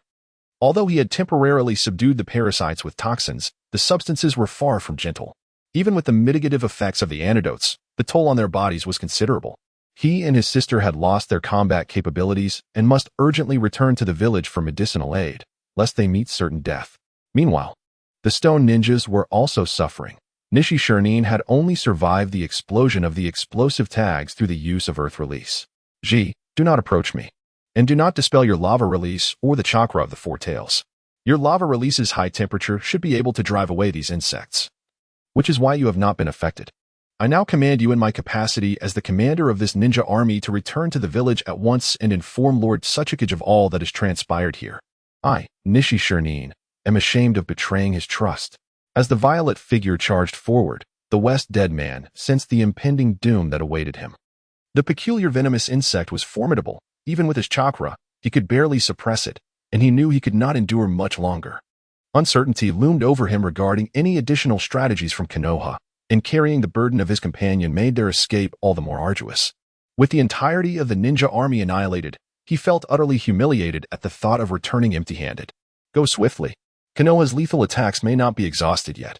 [SPEAKER 1] Although he had temporarily subdued the parasites with toxins, the substances were far from gentle. Even with the mitigative effects of the antidotes, the toll on their bodies was considerable. He and his sister had lost their combat capabilities and must urgently return to the village for medicinal aid, lest they meet certain death. Meanwhile, the stone ninjas were also suffering. Nishi Shirnin had only survived the explosion of the explosive tags through the use of earth release. Ji, do not approach me. And do not dispel your lava release or the chakra of the Four Tails. Your lava release's high temperature should be able to drive away these insects, which is why you have not been affected. I now command you in my capacity as the commander of this ninja army to return to the village at once and inform Lord Suchikage of all that has transpired here. I, Nishi Shirnin, am ashamed of betraying his trust. As the violet figure charged forward, the West Dead Man sensed the impending doom that awaited him. The peculiar venomous insect was formidable. Even with his chakra, he could barely suppress it, and he knew he could not endure much longer. Uncertainty loomed over him regarding any additional strategies from Konoha, and carrying the burden of his companion made their escape all the more arduous. With the entirety of the ninja army annihilated, he felt utterly humiliated at the thought of returning empty-handed. Go swiftly. Konoha's lethal attacks may not be exhausted yet.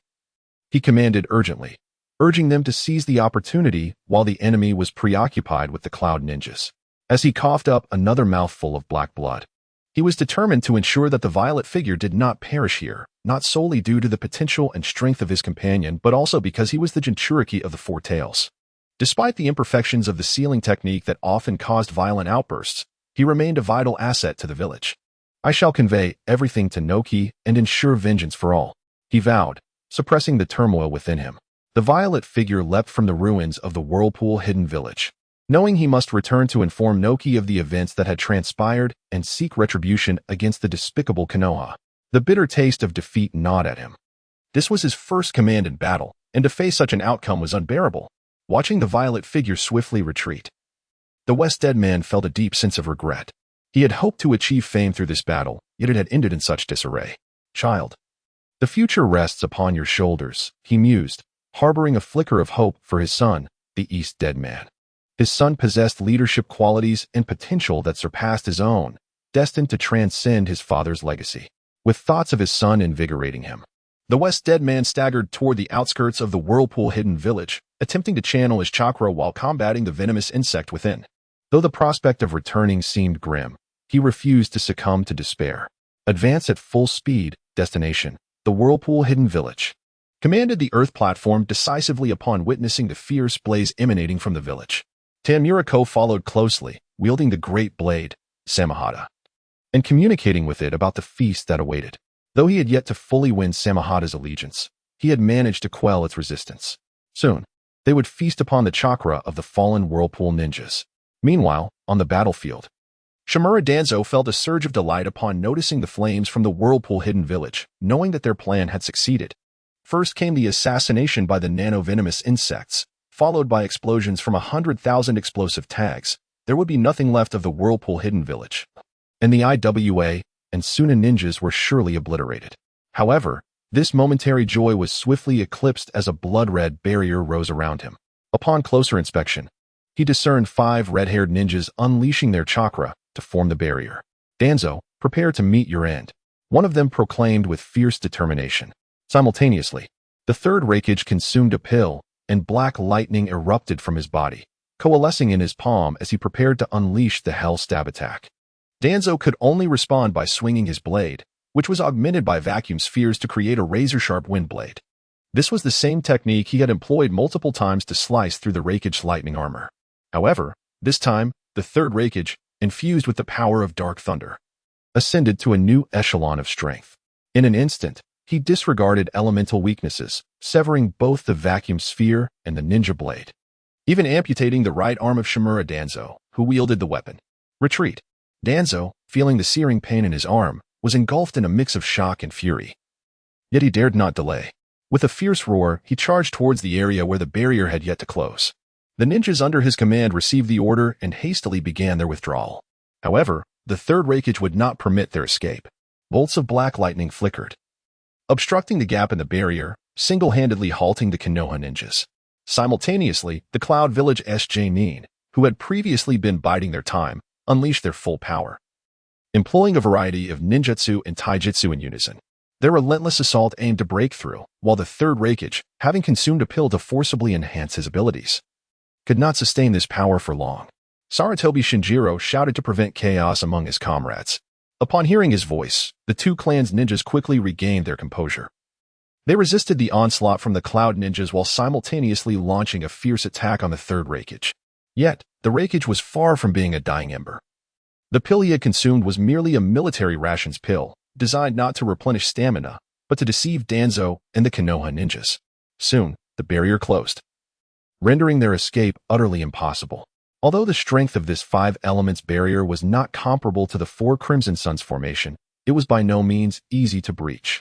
[SPEAKER 1] He commanded urgently, urging them to seize the opportunity while the enemy was preoccupied with the Cloud Ninjas. As he coughed up another mouthful of black blood, he was determined to ensure that the violet figure did not perish here, not solely due to the potential and strength of his companion, but also because he was the Jinchuriki of the Four Tails. Despite the imperfections of the sealing technique that often caused violent outbursts, he remained a vital asset to the village. I shall convey everything to Noki and ensure vengeance for all, he vowed, suppressing the turmoil within him. The violet figure leapt from the ruins of the Whirlpool Hidden Village, knowing he must return to inform Noki of the events that had transpired and seek retribution against the despicable Konoha. The bitter taste of defeat gnawed at him. This was his first command in battle, and to face such an outcome was unbearable. Watching the violet figure swiftly retreat, the West Dead Man felt a deep sense of regret. He had hoped to achieve fame through this battle, yet it had ended in such disarray. Child, the future rests upon your shoulders, he mused, harboring a flicker of hope for his son, the East Dead Man. His son possessed leadership qualities and potential that surpassed his own, destined to transcend his father's legacy. With thoughts of his son invigorating him, the West Dead Man staggered toward the outskirts of the Whirlpool Hidden Village, attempting to channel his chakra while combating the venomous insect within. Though the prospect of returning seemed grim, he refused to succumb to despair. Advance at full speed, destination, the Whirlpool Hidden Village. Commanded the Earth platform decisively upon witnessing the fierce blaze emanating from the village. Tanmuriko followed closely, wielding the great blade, Samahata, and communicating with it about the feast that awaited. Though he had yet to fully win Samahata's allegiance, he had managed to quell its resistance. Soon, they would feast upon the chakra of the fallen Whirlpool ninjas. Meanwhile, on the battlefield, Shimura Danzo felt a surge of delight upon noticing the flames from the Whirlpool Hidden Village, knowing that their plan had succeeded. First came the assassination by the nano-venomous insects, followed by explosions from 100,000 explosive tags. There would be nothing left of the Whirlpool Hidden Village, and the IWA and Suna ninjas were surely obliterated. However, this momentary joy was swiftly eclipsed as a blood-red barrier rose around him. Upon closer inspection, he discerned 5 red-haired ninjas unleashing their chakra to form the barrier. Danzo, prepare to meet your end, one of them proclaimed with fierce determination. Simultaneously, the third Raikage consumed a pill, and black lightning erupted from his body, coalescing in his palm as he prepared to unleash the Hell Stab attack. Danzo could only respond by swinging his blade, which was augmented by vacuum spheres to create a razor-sharp wind blade. This was the same technique he had employed multiple times to slice through the Raikage's lightning armor. However, this time, the third Raikage, infused with the power of Dark Thunder, ascended to a new echelon of strength. In an instant, he disregarded elemental weaknesses, severing both the vacuum sphere and the ninja blade, even amputating the right arm of Shimura Danzo, who wielded the weapon. Retreat. Danzo, feeling the searing pain in his arm, was engulfed in a mix of shock and fury. Yet he dared not delay. With a fierce roar, he charged towards the area where the barrier had yet to close. The ninjas under his command received the order and hastily began their withdrawal. However, the third Raikage would not permit their escape. Bolts of black lightning flickered, obstructing the gap in the barrier, single-handedly halting the Konoha ninjas. Simultaneously, the Cloud Village SJ-nin, who had previously been biding their time, unleashed their full power, employing a variety of ninjutsu and taijutsu in unison. Their relentless assault aimed to break through, while the third Raikage, having consumed a pill to forcibly enhance his abilities, could not sustain this power for long. Sarutobi Shinjiro shouted to prevent chaos among his comrades. Upon hearing his voice, the two clans' ninjas quickly regained their composure. They resisted the onslaught from the Cloud Ninjas while simultaneously launching a fierce attack on the third Raikage. Yet, the Raikage was far from being a dying ember. The pill he had consumed was merely a military rations pill, designed not to replenish stamina, but to deceive Danzo and the Konoha ninjas. Soon, the barrier closed, rendering their escape utterly impossible. Although the strength of this 5 elements barrier was not comparable to the 4 Crimson Suns formation, it was by no means easy to breach,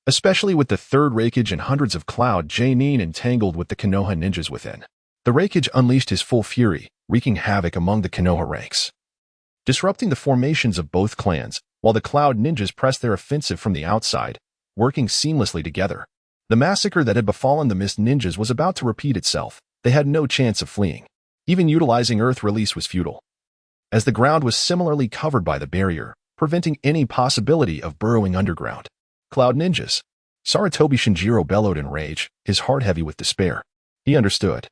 [SPEAKER 1] especially with the third Raikage and hundreds of Cloud J-nin entangled with the Konoha ninjas within. The Raikage unleashed his full fury, wreaking havoc among the Konoha ranks, disrupting the formations of both clans, while the Cloud ninjas pressed their offensive from the outside. working seamlessly together. The massacre that had befallen the Mist Ninjas was about to repeat itself. They had no chance of fleeing. Even utilizing Earth release was futile, as the ground was similarly covered by the barrier, preventing any possibility of burrowing underground. Cloud Ninjas. Sarutobi Shinjiro bellowed in rage, his heart heavy with despair. He understood.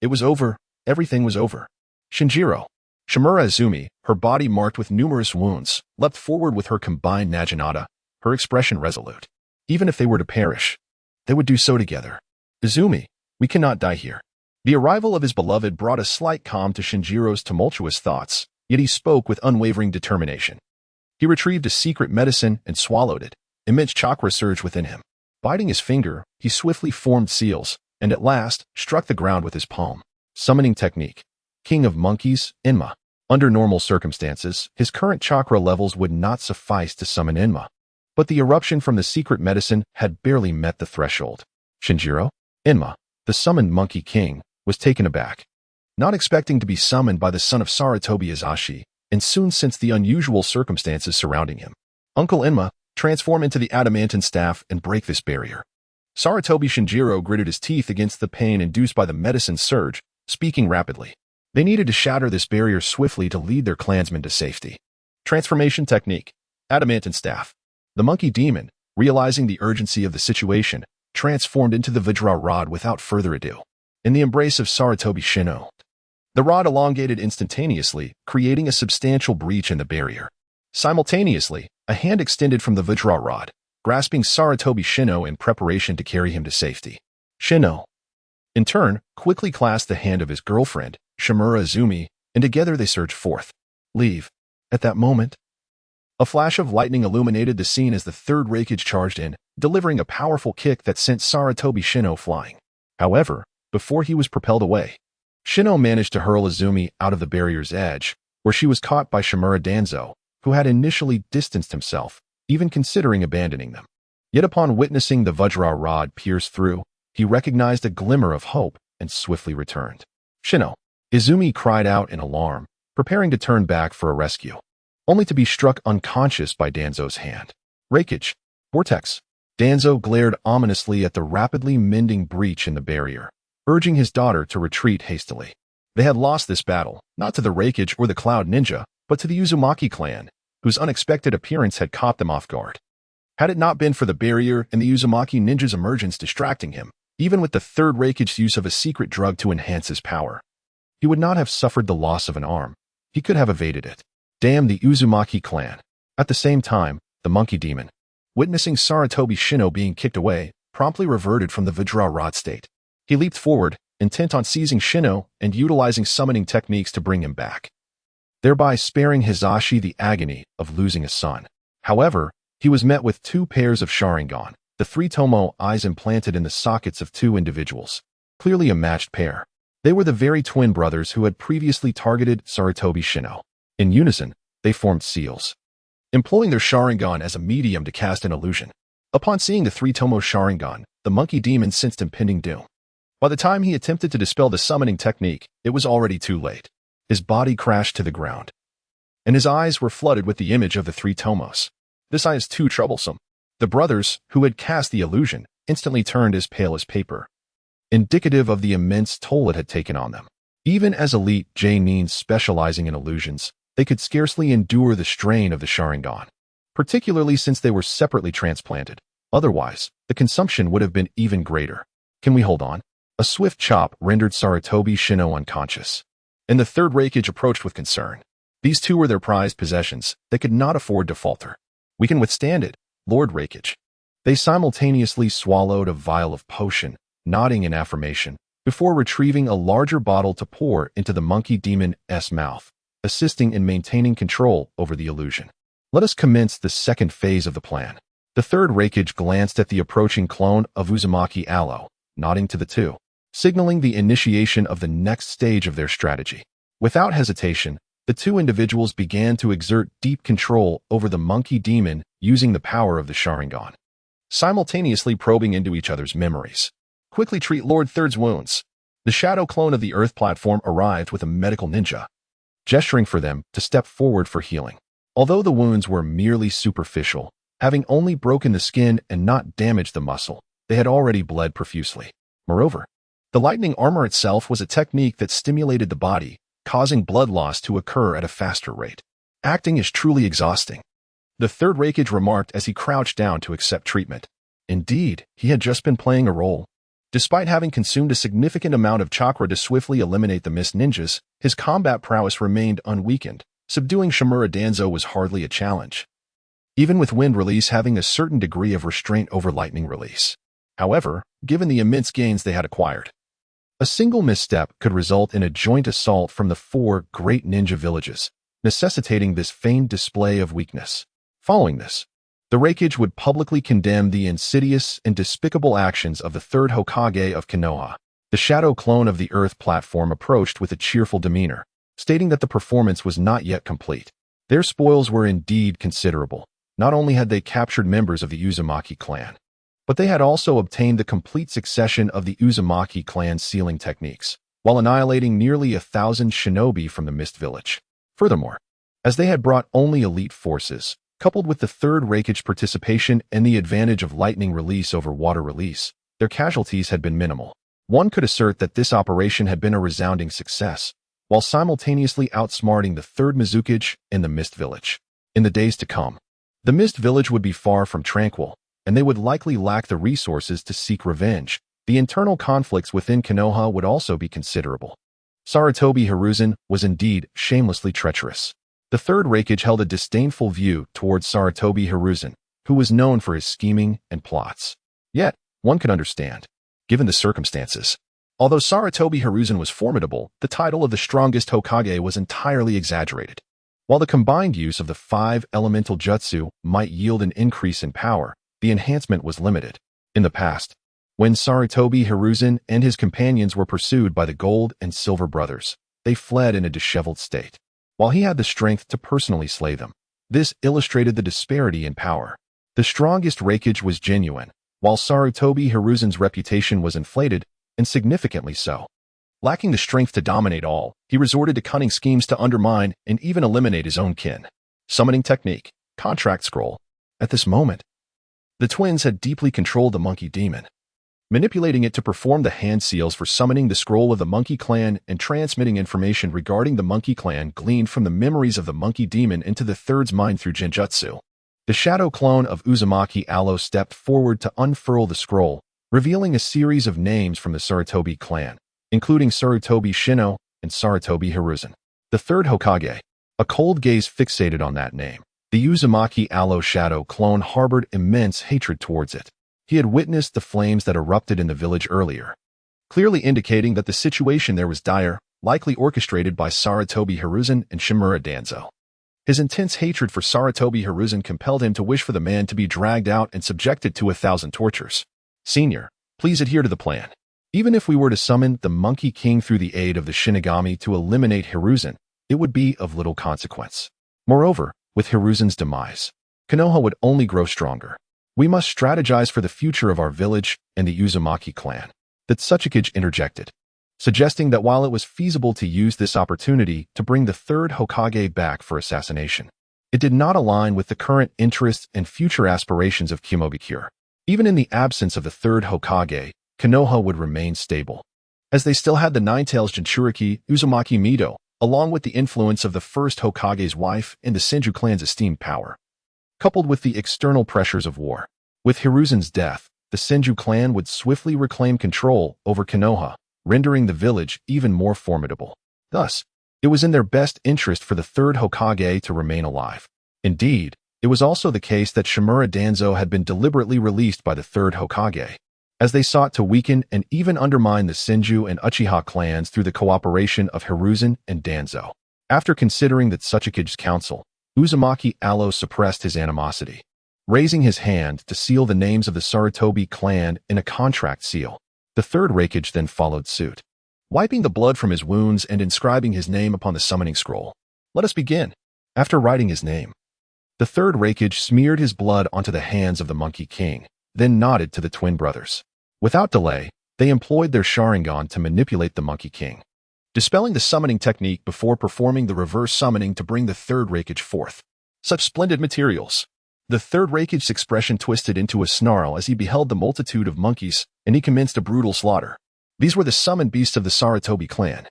[SPEAKER 1] It was over. Everything was over. Shinjiro. Shimura Izumi, her body marked with numerous wounds, leapt forward with her combined Naginata, her expression resolute. Even if they were to perish, they would do so together. Izumi, we cannot die here. The arrival of his beloved brought a slight calm to Shinjiro's tumultuous thoughts, yet he spoke with unwavering determination. He retrieved a secret medicine and swallowed it. Immense chakra surged within him. Biting his finger, he swiftly formed seals, and at last struck the ground with his palm. Summoning technique. King of Monkeys, Enma. Under normal circumstances, his current chakra levels would not suffice to summon Enma. But the eruption from the secret medicine had barely met the threshold. Shinjiro, Enma, the summoned Monkey King, was taken aback. Not expecting to be summoned by the son of Sarutobi Izashi, and soon sensed the unusual circumstances surrounding him. Uncle Enma, transform into the adamantine staff and break this barrier. Sarutobi Shinjiro gritted his teeth against the pain induced by the medicine's surge, speaking rapidly. They needed to shatter this barrier swiftly to lead their clansmen to safety. Transformation technique. Adamantine staff. The monkey demon, realizing the urgency of the situation, transformed into the Vajra rod without further ado. In the embrace of Sarutobi Shino, the rod elongated instantaneously, creating a substantial breach in the barrier. Simultaneously, a hand extended from the Vajra rod, grasping Sarutobi Shino in preparation to carry him to safety. Shino, in turn, quickly clasped the hand of his girlfriend, Shimura Izumi, and together they surged forth. Leave. At that moment, a flash of lightning illuminated the scene as the third Raikage charged in, delivering a powerful kick that sent Sarutobi Shino flying. However, before he was propelled away, Shino managed to hurl Izumi out of the barrier's edge, where she was caught by Shimura Danzo, who had initially distanced himself, even considering abandoning them. Yet upon witnessing the Vajra rod pierce through, he recognized a glimmer of hope and swiftly returned. Shino. Izumi cried out in alarm, preparing to turn back for a rescue, only to be struck unconscious by Danzo's hand. Raikage. Vortex. Danzo glared ominously at the rapidly mending breach in the barrier, urging his daughter to retreat hastily. They had lost this battle, not to the Raikage or the Cloud Ninja, but to the Uzumaki clan, whose unexpected appearance had caught them off guard. Had it not been for the barrier and the Uzumaki ninja's emergence distracting him, even with the third Raikage's use of a secret drug to enhance his power, he would not have suffered the loss of an arm. He could have evaded it. Damn the Uzumaki clan. At the same time, the monkey demon, witnessing Sarutobi Shino being kicked away, promptly reverted from the Vajra rod state. He leaped forward, intent on seizing Shino and utilizing summoning techniques to bring him back, thereby sparing Hisashi the agony of losing a son. However, he was met with two pairs of Sharingan, the three Tomo eyes implanted in the sockets of two individuals. Clearly a matched pair. They were the very twin brothers who had previously targeted Sarutobi Shino. In unison, they formed seals, employing their Sharingan as a medium to cast an illusion. Upon seeing the three Tomo Sharingan, the monkey demon sensed impending doom. By the time he attempted to dispel the summoning technique, it was already too late. His body crashed to the ground, and his eyes were flooded with the image of the three Tomos. This eye is too troublesome. The brothers, who had cast the illusion, instantly turned as pale as paper, indicative of the immense toll it had taken on them. Even as elite J-Nins specializing in illusions, they could scarcely endure the strain of the Sharingan, particularly since they were separately transplanted. Otherwise, the consumption would have been even greater. Can we hold on? A swift chop rendered Sarutobi Shino unconscious, and the third Raikage approached with concern. These two were their prized possessions. They could not afford to falter. We can withstand it, Lord Raikage. They simultaneously swallowed a vial of potion, nodding in affirmation, before retrieving a larger bottle to pour into the monkey demon's mouth, assisting in maintaining control over the illusion. Let us commence the second phase of the plan. The third Raikage glanced at the approaching clone of Uzumaki Aloe, nodding to the two, signaling the initiation of the next stage of their strategy. Without hesitation, the two individuals began to exert deep control over the monkey demon using the power of the Sharingan, simultaneously probing into each other's memories. Quickly treat Lord Third's wounds. The shadow clone of the Earth platform arrived with a medical ninja, gesturing for them to step forward for healing. Although the wounds were merely superficial, Having only broken the skin and not damaged the muscle, they had already bled profusely. Moreover, the lightning armor itself was a technique that stimulated the body, causing blood loss to occur at a faster rate. Acting is truly exhausting, the third Raikage remarked as he crouched down to accept treatment. Indeed, he had just been playing a role. Despite having consumed a significant amount of chakra to swiftly eliminate the mist ninjas, his combat prowess remained unweakened. Subduing Sesshomaru Danzo was hardly a challenge, even with wind release having a certain degree of restraint over lightning release. However, given the immense gains they had acquired, a single misstep could result in a joint assault from the 4 great ninja villages, necessitating this feigned display of weakness. Following this, the Raikage would publicly condemn the insidious and despicable actions of the third Hokage of Konoha. The shadow clone of the Earth platform approached with a cheerful demeanor, stating that the performance was not yet complete. Their spoils were indeed considerable. Not only had they captured members of the Uzumaki clan, but they had also obtained the complete succession of the Uzumaki clan's sealing techniques, while annihilating nearly 1,000 shinobi from the Mist Village. Furthermore, as they had brought only elite forces, coupled with the third Raikage participation and the advantage of lightning release over water release, their casualties had been minimal. One could assert that this operation had been a resounding success, while simultaneously outsmarting the third Mizukage and the Mist Village. In the days to come, the Mist Village would be far from tranquil, and they would likely lack the resources to seek revenge. The internal conflicts within Konoha would also be considerable. Sarutobi Hiruzen was indeed shamelessly treacherous. The third Raikage held a disdainful view towards Sarutobi Hiruzen, who was known for his scheming and plots. Yet, one could understand, given the circumstances. Although Sarutobi Hiruzen was formidable, the title of the strongest Hokage was entirely exaggerated. While the combined use of the 5 elemental jutsu might yield an increase in power, the enhancement was limited. In the past, when Sarutobi Hiruzen and his companions were pursued by the Gold and Silver Brothers, they fled in a disheveled state, while he had the strength to personally slay them. This illustrated the disparity in power. The strongest Raikage was genuine, while Sarutobi Hiruzen's reputation was inflated, and significantly so. Lacking the strength to dominate all, he resorted to cunning schemes to undermine and even eliminate his own kin. Summoning technique, contract scroll. At this moment, the twins had deeply controlled the monkey demon, manipulating it to perform the hand seals for summoning the scroll of the monkey clan and transmitting information regarding the monkey clan gleaned from the memories of the monkey demon into the third's mind through genjutsu. The shadow clone of Uzumaki Aloe stepped forward to unfurl the scroll, revealing a series of names from the Sarutobi clan, including Sarutobi Shino and Sarutobi Hiruzen. The third Hokage, a cold gaze fixated on that name. The Uzumaki Aloe shadow clone harbored immense hatred towards it. He had witnessed the flames that erupted in the village earlier, clearly indicating that the situation there was dire, likely orchestrated by Sarutobi Hiruzen and Sesshomaru Danzo. His intense hatred for Sarutobi Hiruzen compelled him to wish for the man to be dragged out and subjected to 1,000 tortures. Senior, please adhere to the plan. Even if we were to summon the Monkey King through the aid of the Shinigami to eliminate Hiruzen, it would be of little consequence. Moreover, with Hiruzen's demise, Konoha would only grow stronger. We must strategize for the future of our village and the Uzumaki clan. The Tsuchikage interjected, suggesting that while it was feasible to use this opportunity to bring the third Hokage back for assassination, it did not align with the current interests and future aspirations of Kimobikure. Even in the absence of the third Hokage, Konoha would remain stable, as they still had the Nine-Tails Jinchuriki Uzumaki Mido, along with the influence of the first Hokage's wife and the Senju clan's esteemed power, coupled with the external pressures of war. With Hiruzen's death, the Senju clan would swiftly reclaim control over Konoha, rendering the village even more formidable. Thus, it was in their best interest for the third Hokage to remain alive. Indeed, it was also the case that Sesshomaru Danzo had been deliberately released by the third Hokage, as they sought to weaken and even undermine the Senju and Uchiha clans through the cooperation of Hiruzen and Danzo. After considering the Tsuchikage's counsel, Uzumaki Aloe suppressed his animosity, raising his hand to seal the names of the Sarutobi clan in a contract seal. The third Raikage then followed suit, wiping the blood from his wounds and inscribing his name upon the summoning scroll. Let us begin. After writing his name, the third Raikage smeared his blood onto the hands of the Monkey King, then nodded to the twin brothers. Without delay, they employed their Sharingan to manipulate the Monkey King, dispelling the summoning technique before performing the reverse summoning to bring the third Raikage forth. Such splendid materials! The third Reiki's expression twisted into a snarl as he beheld the multitude of monkeys, and he commenced a brutal slaughter. These were the summoned beasts of the Sarutobi clan,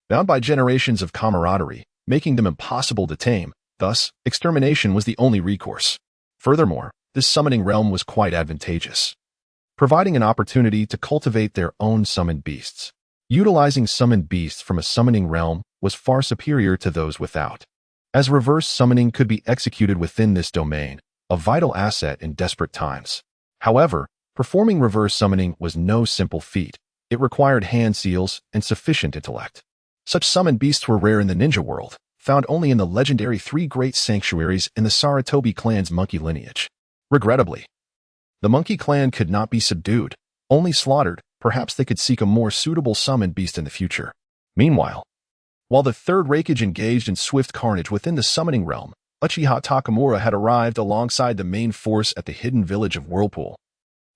[SPEAKER 1] bound by generations of camaraderie, making them impossible to tame. Thus, extermination was the only recourse. Furthermore, this summoning realm was quite advantageous, providing an opportunity to cultivate their own summoned beasts. Utilizing summoned beasts from a summoning realm was far superior to those without, as reverse summoning could be executed within this domain, a vital asset in desperate times. However, performing reverse summoning was no simple feat. It required hand seals and sufficient intellect. Such summoned beasts were rare in the ninja world, found only in the legendary three great sanctuaries in the Sarutobi clan's monkey lineage. Regrettably, the monkey clan could not be subdued, only slaughtered. Perhaps they could seek a more suitable summoned beast in the future. Meanwhile, while the third Raikage engaged in swift carnage within the summoning realm, Uchiha Takamura had arrived alongside the main force at the hidden village of Whirlpool,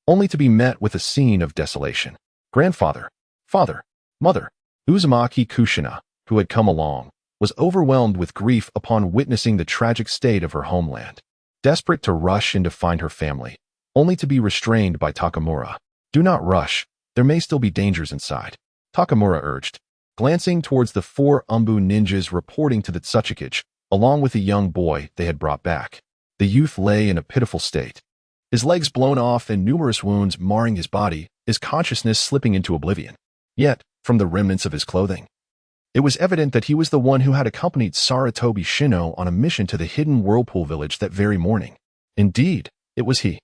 [SPEAKER 1] only to be met with a scene of desolation. Grandfather, father, mother, Uzumaki Kushina, who had come along, was overwhelmed with grief upon witnessing the tragic state of her homeland. Desperate to rush in to find her family, only to be restrained by Takamura. Do not rush. There may still be dangers inside, Takamura urged, glancing towards the four Umbu ninjas reporting to the Tsuchikage, along with a young boy they had brought back. The youth lay in a pitiful state, his legs blown off and numerous wounds marring his body, his consciousness slipping into oblivion. Yet, from the remnants of his clothing, it was evident that he was the one who had accompanied Sarutobi Shino on a mission to the hidden Whirlpool village that very morning. Indeed, it was he.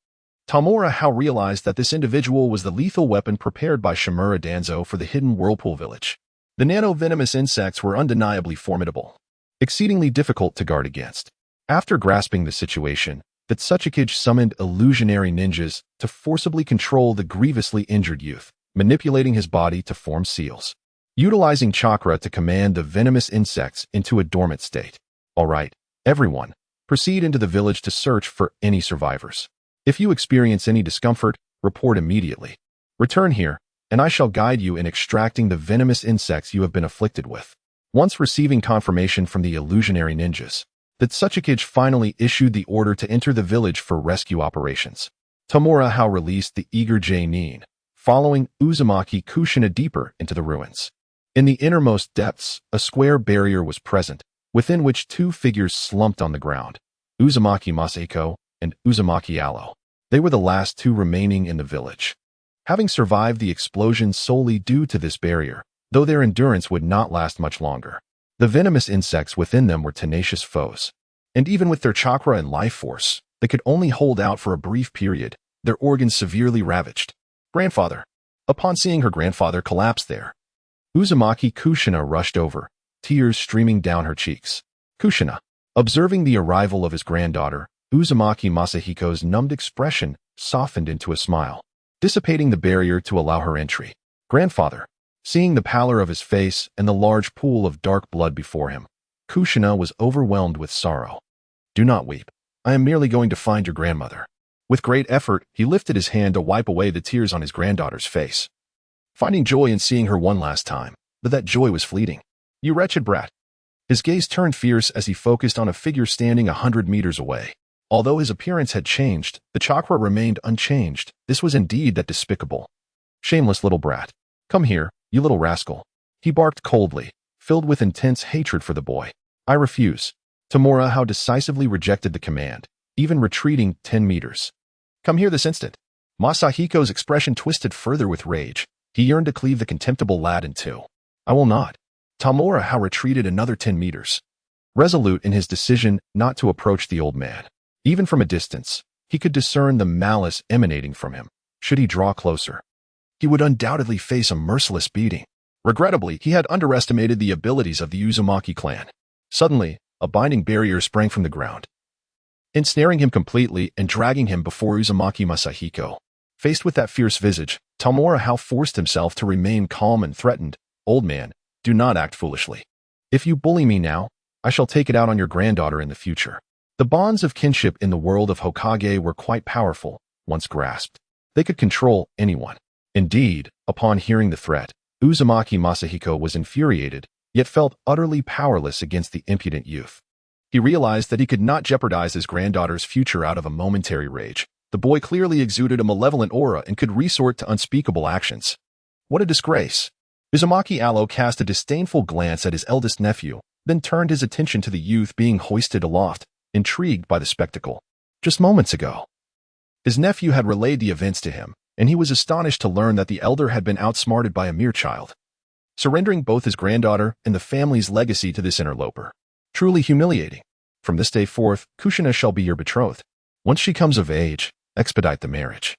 [SPEAKER 1] Tamura Hao realized that this individual was the lethal weapon prepared by Shimura Danzo for the hidden Whirlpool village. The nano-venomous insects were undeniably formidable, exceedingly difficult to guard against. After grasping the situation, the Tsuchikage summoned illusionary ninjas to forcibly control the grievously injured youth, manipulating his body to form seals, utilizing chakra to command the venomous insects into a dormant state. All right, everyone, proceed into the village to search for any survivors. If you experience any discomfort, report immediately. Return here, and I shall guide you in extracting the venomous insects you have been afflicted with. Once receiving confirmation from the illusionary ninjas, the Tsuchikage finally issued the order to enter the village for rescue operations. Tamura Hao released the eager Jainin, following Uzumaki Kushina deeper into the ruins. In the innermost depths, a square barrier was present, within which two figures slumped on the ground, Uzumaki Masahiko and Uzumaki Alo. They were the last two remaining in the village, having survived the explosion solely due to this barrier, though their endurance would not last much longer. The venomous insects within them were tenacious foes, and even with their chakra and life force, they could only hold out for a brief period, their organs severely ravaged. Grandfather. Upon seeing her grandfather collapse there, Uzumaki Kushina rushed over, tears streaming down her cheeks. Kushina. Observing the arrival of his granddaughter, Uzumaki Masahiko's numbed expression softened into a smile, dissipating the barrier to allow her entry. Grandfather. Seeing the pallor of his face and the large pool of dark blood before him, Kushina was overwhelmed with sorrow. Do not weep. I am merely going to find your grandmother. With great effort, he lifted his hand to wipe away the tears on his granddaughter's face, finding joy in seeing her one last time, but that joy was fleeting. You wretched brat. His gaze turned fierce as he focused on a figure standing 100 meters away. Although his appearance had changed, the chakra remained unchanged. This was indeed that despicable, shameless little brat. Come here, you little rascal. He barked coldly, filled with intense hatred for the boy. I refuse. Tamura Hao decisively rejected the command, even retreating 10 meters. Come here this instant. Masahiko's expression twisted further with rage. He yearned to cleave the contemptible lad in two. I will not. Tamura Hao retreated another 10 meters, resolute in his decision not to approach the old man. Even from a distance, he could discern the malice emanating from him. Should he draw closer, he would undoubtedly face a merciless beating. Regrettably, he had underestimated the abilities of the Uzumaki clan. Suddenly, a binding barrier sprang from the ground, ensnaring him completely and dragging him before Uzumaki Masahiko. Faced with that fierce visage, Tamura Hao forced himself to remain calm and threatened. Old man, do not act foolishly. If you bully me now, I shall take it out on your granddaughter in the future. The bonds of kinship in the world of Hokage were quite powerful, once grasped. They could control anyone. Indeed, upon hearing the threat, Uzumaki Masahiko was infuriated, yet felt utterly powerless against the impudent youth. He realized that he could not jeopardize his granddaughter's future out of a momentary rage. The boy clearly exuded a malevolent aura and could resort to unspeakable actions. What a disgrace! Uzumaki Allo cast a disdainful glance at his eldest nephew, then turned his attention to the youth being hoisted aloft, intrigued by the spectacle. Just moments ago, his nephew had relayed the events to him, and he was astonished to learn that the elder had been outsmarted by a mere child, surrendering both his granddaughter and the family's legacy to this interloper. Truly humiliating. From this day forth, Kushina shall be your betrothed. Once she comes of age, expedite the marriage.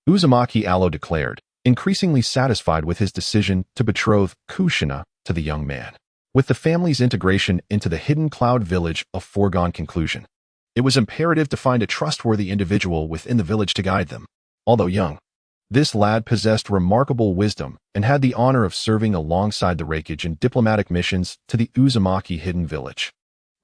[SPEAKER 1] Uzumaki Allo declared, increasingly satisfied with his decision to betroth Kushina to the young man. With the family's integration into the hidden cloud village a foregone conclusion, it was imperative to find a trustworthy individual within the village to guide them. Although young, this lad possessed remarkable wisdom and had the honor of serving alongside the Raikage in diplomatic missions to the Uzumaki hidden village.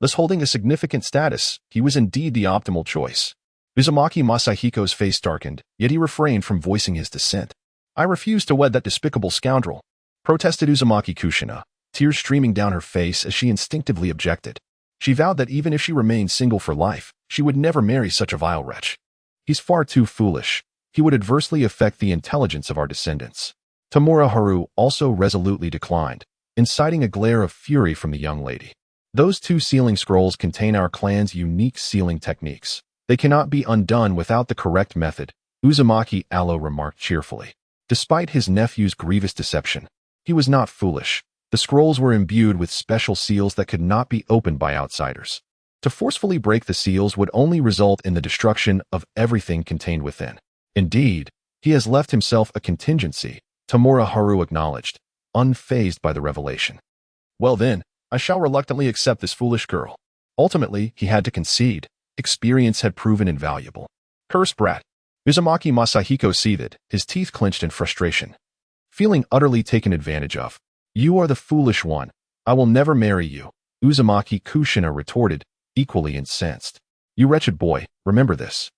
[SPEAKER 1] Thus holding a significant status, he was indeed the optimal choice. Uzumaki Masahiko's face darkened, yet he refrained from voicing his dissent. I refuse to wed that despicable scoundrel, protested Uzumaki Kushina, tears streaming down her face as she instinctively objected. She vowed that even if she remained single for life, she would never marry such a vile wretch. He's far too foolish. He would adversely affect the intelligence of our descendants. Tamura Haru also resolutely declined, inciting a glare of fury from the young lady. Those 2 sealing scrolls contain our clan's unique sealing techniques. They cannot be undone without the correct method, Uzumaki Allo remarked cheerfully. Despite his nephew's grievous deception, he was not foolish. The scrolls were imbued with special seals that could not be opened by outsiders. To forcefully break the seals would only result in the destruction of everything contained within. Indeed, he has left himself a contingency, Tamura Haru acknowledged, unfazed by the revelation. Well then, I shall reluctantly accept this foolish girl. Ultimately, he had to concede. Experience had proven invaluable. Curse brat. Uzumaki Masahiko seethed, his teeth clenched in frustration. Feeling utterly taken advantage of. You are the foolish one. I will never marry you, Uzumaki Kushina retorted, equally incensed. You wretched boy, remember this.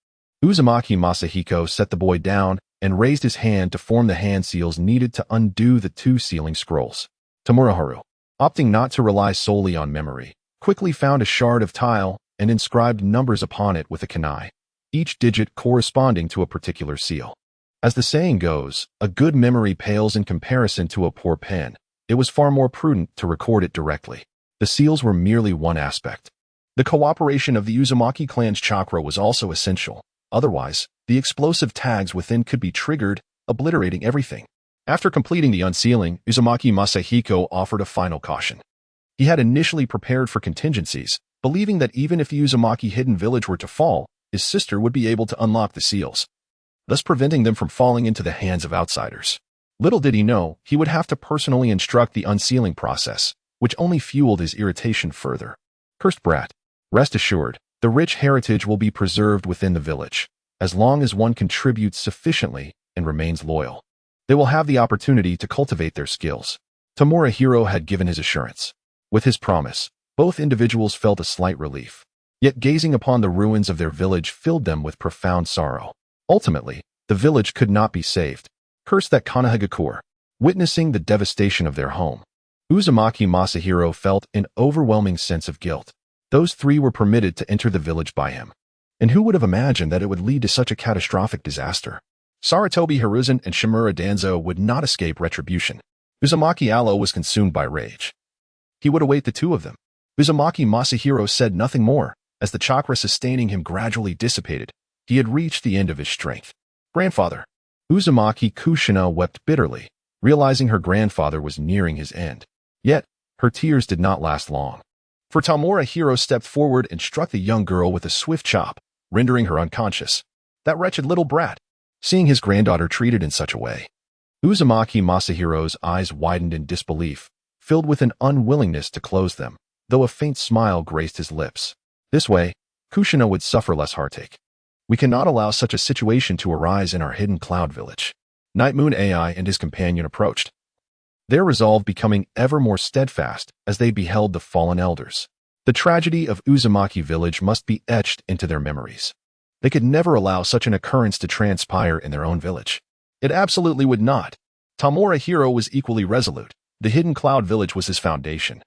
[SPEAKER 1] Uzumaki Masahiko set the boy down and raised his hand to form the hand seals needed to undo the 2 sealing scrolls. Tamura Haru, opting not to rely solely on memory, quickly found a shard of tile and inscribed numbers upon it with a kunai, each digit corresponding to a particular seal. As the saying goes, a good memory pales in comparison to a poor pen. It was far more prudent to record it directly. The seals were merely one aspect. The cooperation of the Uzumaki clan's chakra was also essential. Otherwise, the explosive tags within could be triggered, obliterating everything. After completing the unsealing, Uzumaki Masahiko offered a final caution. He had initially prepared for contingencies, believing that even if the Uzumaki hidden village were to fall, his sister would be able to unlock the seals, thus preventing them from falling into the hands of outsiders. Little did he know, he would have to personally instruct the unsealing process, which only fueled his irritation further. Cursed brat. Rest assured, the rich heritage will be preserved within the village, as long as one contributes sufficiently and remains loyal. They will have the opportunity to cultivate their skills. Tamura Hiro had given his assurance. With his promise, both individuals felt a slight relief. Yet gazing upon the ruins of their village filled them with profound sorrow. Ultimately, the village could not be saved. Curse that Konohagakure. Witnessing the devastation of their home, Uzumaki Masahiro felt an overwhelming sense of guilt. Those 3 were permitted to enter the village by him. And who would have imagined that it would lead to such a catastrophic disaster? Saratobi Hiruzen and Shimura Danzo would not escape retribution. Uzumaki Allo was consumed by rage. He would await the 2 of them. Uzumaki Masahiro said nothing more, as the chakra sustaining him gradually dissipated. He had reached the end of his strength. Grandfather. Uzumaki Kushina wept bitterly, realizing her grandfather was nearing his end. Yet, her tears did not last long. For Tamura Hiro stepped forward and struck the young girl with a swift chop, rendering her unconscious. That wretched little brat. Seeing his granddaughter treated in such a way, Uzumaki Masahiro's eyes widened in disbelief, filled with an unwillingness to close them, though a faint smile graced his lips. This way, Kushina would suffer less heartache. We cannot allow such a situation to arise in our hidden cloud village. Night Moon AI and his companion approached, their resolve becoming ever more steadfast as they beheld the fallen elders. The tragedy of Uzumaki village must be etched into their memories. They could never allow such an occurrence to transpire in their own village. It absolutely would not. Tamura Hiro was equally resolute. The hidden cloud village was his foundation.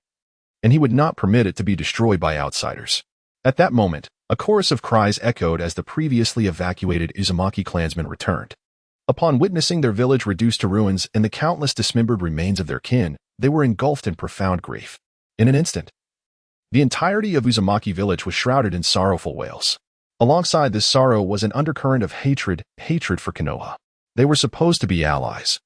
[SPEAKER 1] and he would not permit it to be destroyed by outsiders. At that moment, a chorus of cries echoed as the previously evacuated Uzumaki clansmen returned. Upon witnessing their village reduced to ruins and the countless dismembered remains of their kin, they were engulfed in profound grief. In an instant, the entirety of Uzumaki village was shrouded in sorrowful wails. Alongside this sorrow was an undercurrent of hatred for Konoha. They were supposed to be allies.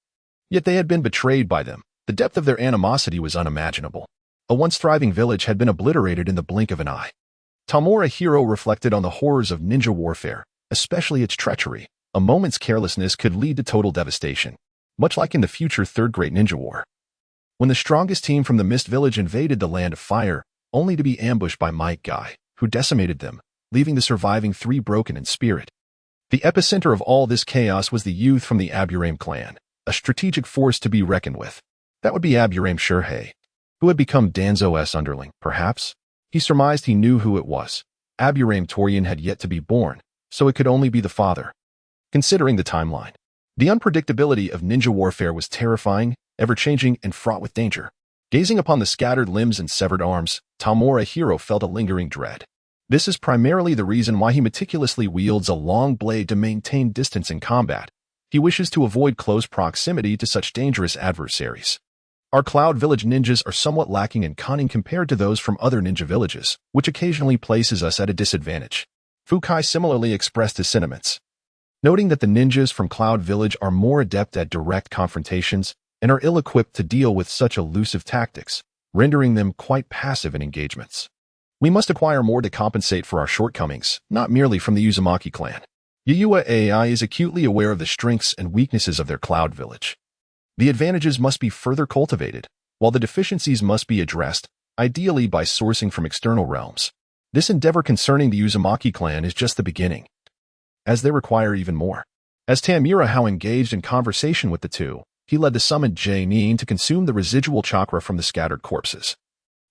[SPEAKER 1] Yet they had been betrayed by them. The depth of their animosity was unimaginable. A once thriving village had been obliterated in the blink of an eye. Tamura Hiro reflected on the horrors of ninja warfare, especially its treachery. A moment's carelessness could lead to total devastation, much like in the future Third Great Ninja War. When the strongest team from the Mist Village invaded the Land of Fire, only to be ambushed by Might Guy, who decimated them, leaving the surviving three broken in spirit. The epicenter of all this chaos was the youth from the Aburame clan, a strategic force to be reckoned with. That would be Aburame Shurhei, who had become Danzo's underling, perhaps? He surmised he knew who it was. Aburame Torian had yet to be born, so it could only be the father. Considering the timeline, the unpredictability of ninja warfare was terrifying, ever-changing, and fraught with danger. Gazing upon the scattered limbs and severed arms, Tamura Hiro felt a lingering dread. This is primarily the reason why he meticulously wields a long blade to maintain distance in combat. He wishes to avoid close proximity to such dangerous adversaries. Our Cloud Village ninjas are somewhat lacking in cunning compared to those from other ninja villages, which occasionally places us at a disadvantage. Fukai similarly expressed his sentiments, noting that the ninjas from Cloud Village are more adept at direct confrontations and are ill-equipped to deal with such elusive tactics, rendering them quite passive in engagements. We must acquire more to compensate for our shortcomings, not merely from the Uzumaki clan. Yayua AI is acutely aware of the strengths and weaknesses of their Cloud Village. The advantages must be further cultivated, while the deficiencies must be addressed, ideally by sourcing from external realms. This endeavor concerning the Uzumaki clan is just the beginning, as they require even more. As Tamura Hao engaged in conversation with the two, he led the summoned Jainin to consume the residual chakra from the scattered corpses,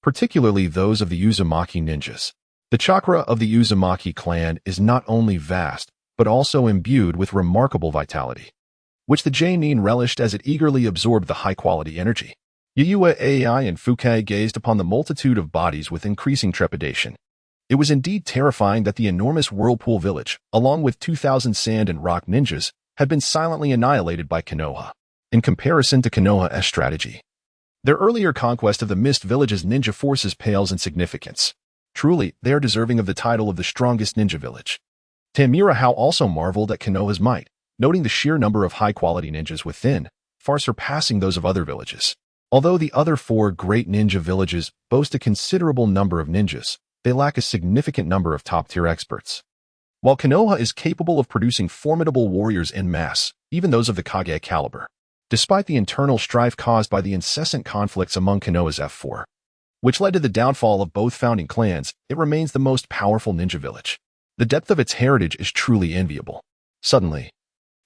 [SPEAKER 1] particularly those of the Uzumaki ninjas. The chakra of the Uzumaki clan is not only vast, but also imbued with remarkable vitality, which the Jainin relished as it eagerly absorbed the high-quality energy. Yayua AI and Fukai gazed upon the multitude of bodies with increasing trepidation. It was indeed terrifying that the enormous Whirlpool Village, along with 2,000 sand and rock ninjas, had been silently annihilated by Konoha. In comparison to Konoha's strategy, their earlier conquest of the Mist Village's ninja forces pales in significance. Truly, they are deserving of the title of the strongest ninja village. Tamura Hao also marveled at Konoha's might, noting the sheer number of high-quality ninjas within, far surpassing those of other villages. Although the other four great ninja villages boast a considerable number of ninjas, they lack a significant number of top-tier experts. While Konoha is capable of producing formidable warriors en masse, even those of the Kage caliber, despite the internal strife caused by the incessant conflicts among Konoha's F4, which led to the downfall of both founding clans, it remains the most powerful ninja village. The depth of its heritage is truly enviable. Suddenly,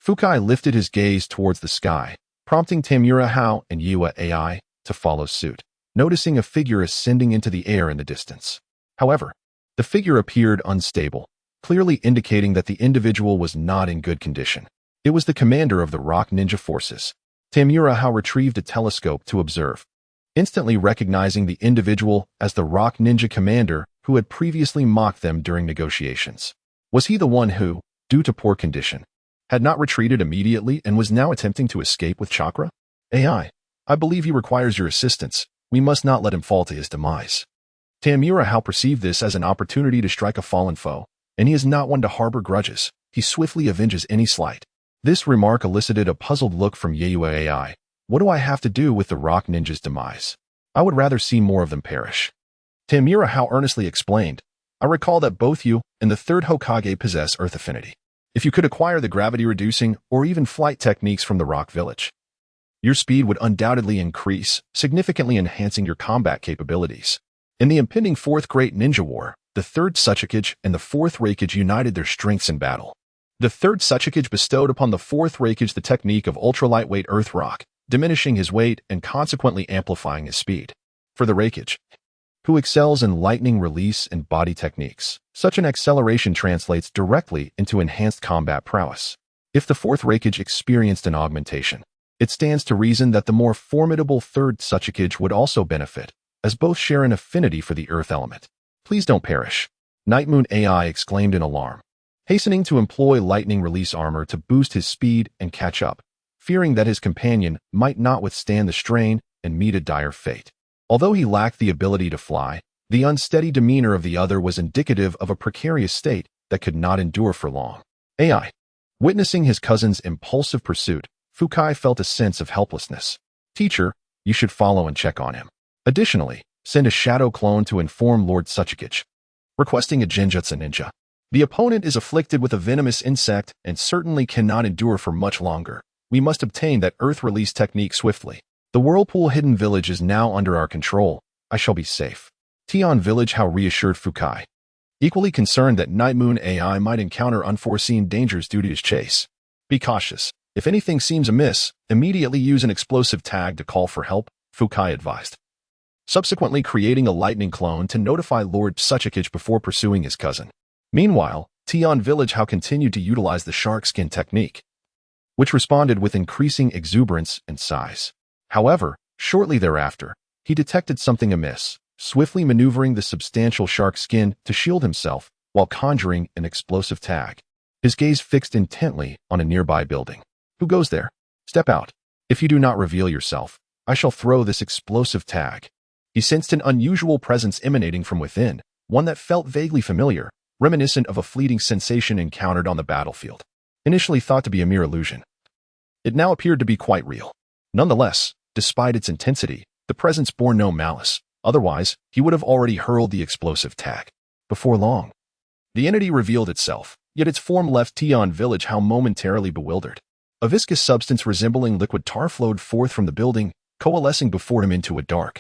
[SPEAKER 1] Fukai lifted his gaze towards the sky, prompting Tamura Hao and Yayua AI to follow suit, noticing a figure ascending into the air in the distance. However, the figure appeared unstable, clearly indicating that the individual was not in good condition. It was the commander of the Rock Ninja Forces. Tamura Hao retrieved a telescope to observe, instantly recognizing the individual as the Rock Ninja commander who had previously mocked them during negotiations. Was he the one who, due to poor condition, had not retreated immediately and was now attempting to escape with chakra? I believe he requires your assistance. We must not let him fall to his demise. Tamura Hao perceived this as an opportunity to strike a fallen foe, and he is not one to harbor grudges. He swiftly avenges any slight. This remark elicited a puzzled look from Yayua AI. What do I have to do with the Rock Ninja's demise? I would rather see more of them perish. Tamura Hao earnestly explained, I recall that both you and the third Hokage possess Earth Affinity. If you could acquire the gravity-reducing or even flight techniques from the Rock Village, your speed would undoubtedly increase, significantly enhancing your combat capabilities. In the impending Fourth Great Ninja War, the Third Suchikage and the Fourth Raikage united their strengths in battle. The Third Suchikage bestowed upon the Fourth Raikage the technique of ultra-lightweight earth rock, diminishing his weight and consequently amplifying his speed. For the Raikage, who excels in lightning release and body techniques, such an acceleration translates directly into enhanced combat prowess. If the Fourth Raikage experienced an augmentation, it stands to reason that the more formidable Third Suchikage would also benefit, as both share an affinity for the earth element. Please don't perish. Night Moon AI exclaimed in alarm, hastening to employ lightning release armor to boost his speed and catch up, fearing that his companion might not withstand the strain and meet a dire fate. Although he lacked the ability to fly, the unsteady demeanor of the other was indicative of a precarious state that could not endure for long. AI. Witnessing his cousin's impulsive pursuit, Fukai felt a sense of helplessness. Teacher, you should follow and check on him. Additionally, send a shadow clone to inform Lord Tsuchikage. Requesting a Genjutsu ninja. The opponent is afflicted with a venomous insect and certainly cannot endure for much longer. We must obtain that earth release technique swiftly. The Whirlpool Hidden Village is now under our control. I shall be safe. Tian Village How reassured Fukai, equally concerned that Night Moon AI might encounter unforeseen dangers due to his chase. Be cautious. If anything seems amiss, immediately use an explosive tag to call for help, Fukai advised. Subsequently creating a lightning clone to notify Lord Tsuchikage before pursuing his cousin. Meanwhile, Tian Village How continued to utilize the shark skin technique, which responded with increasing exuberance and size. However, shortly thereafter, he detected something amiss, swiftly maneuvering the substantial shark skin to shield himself while conjuring an explosive tag. His gaze fixed intently on a nearby building. Who goes there? Step out. If you do not reveal yourself, I shall throw this explosive tag. He sensed an unusual presence emanating from within, one that felt vaguely familiar, reminiscent of a fleeting sensation encountered on the battlefield. Initially thought to be a mere illusion, it now appeared to be quite real. Nonetheless, despite its intensity, the presence bore no malice. Otherwise, he would have already hurled the explosive tag. Before long, the entity revealed itself, yet its form left Tian Village How momentarily bewildered. A viscous substance resembling liquid tar flowed forth from the building, coalescing before him into a dark,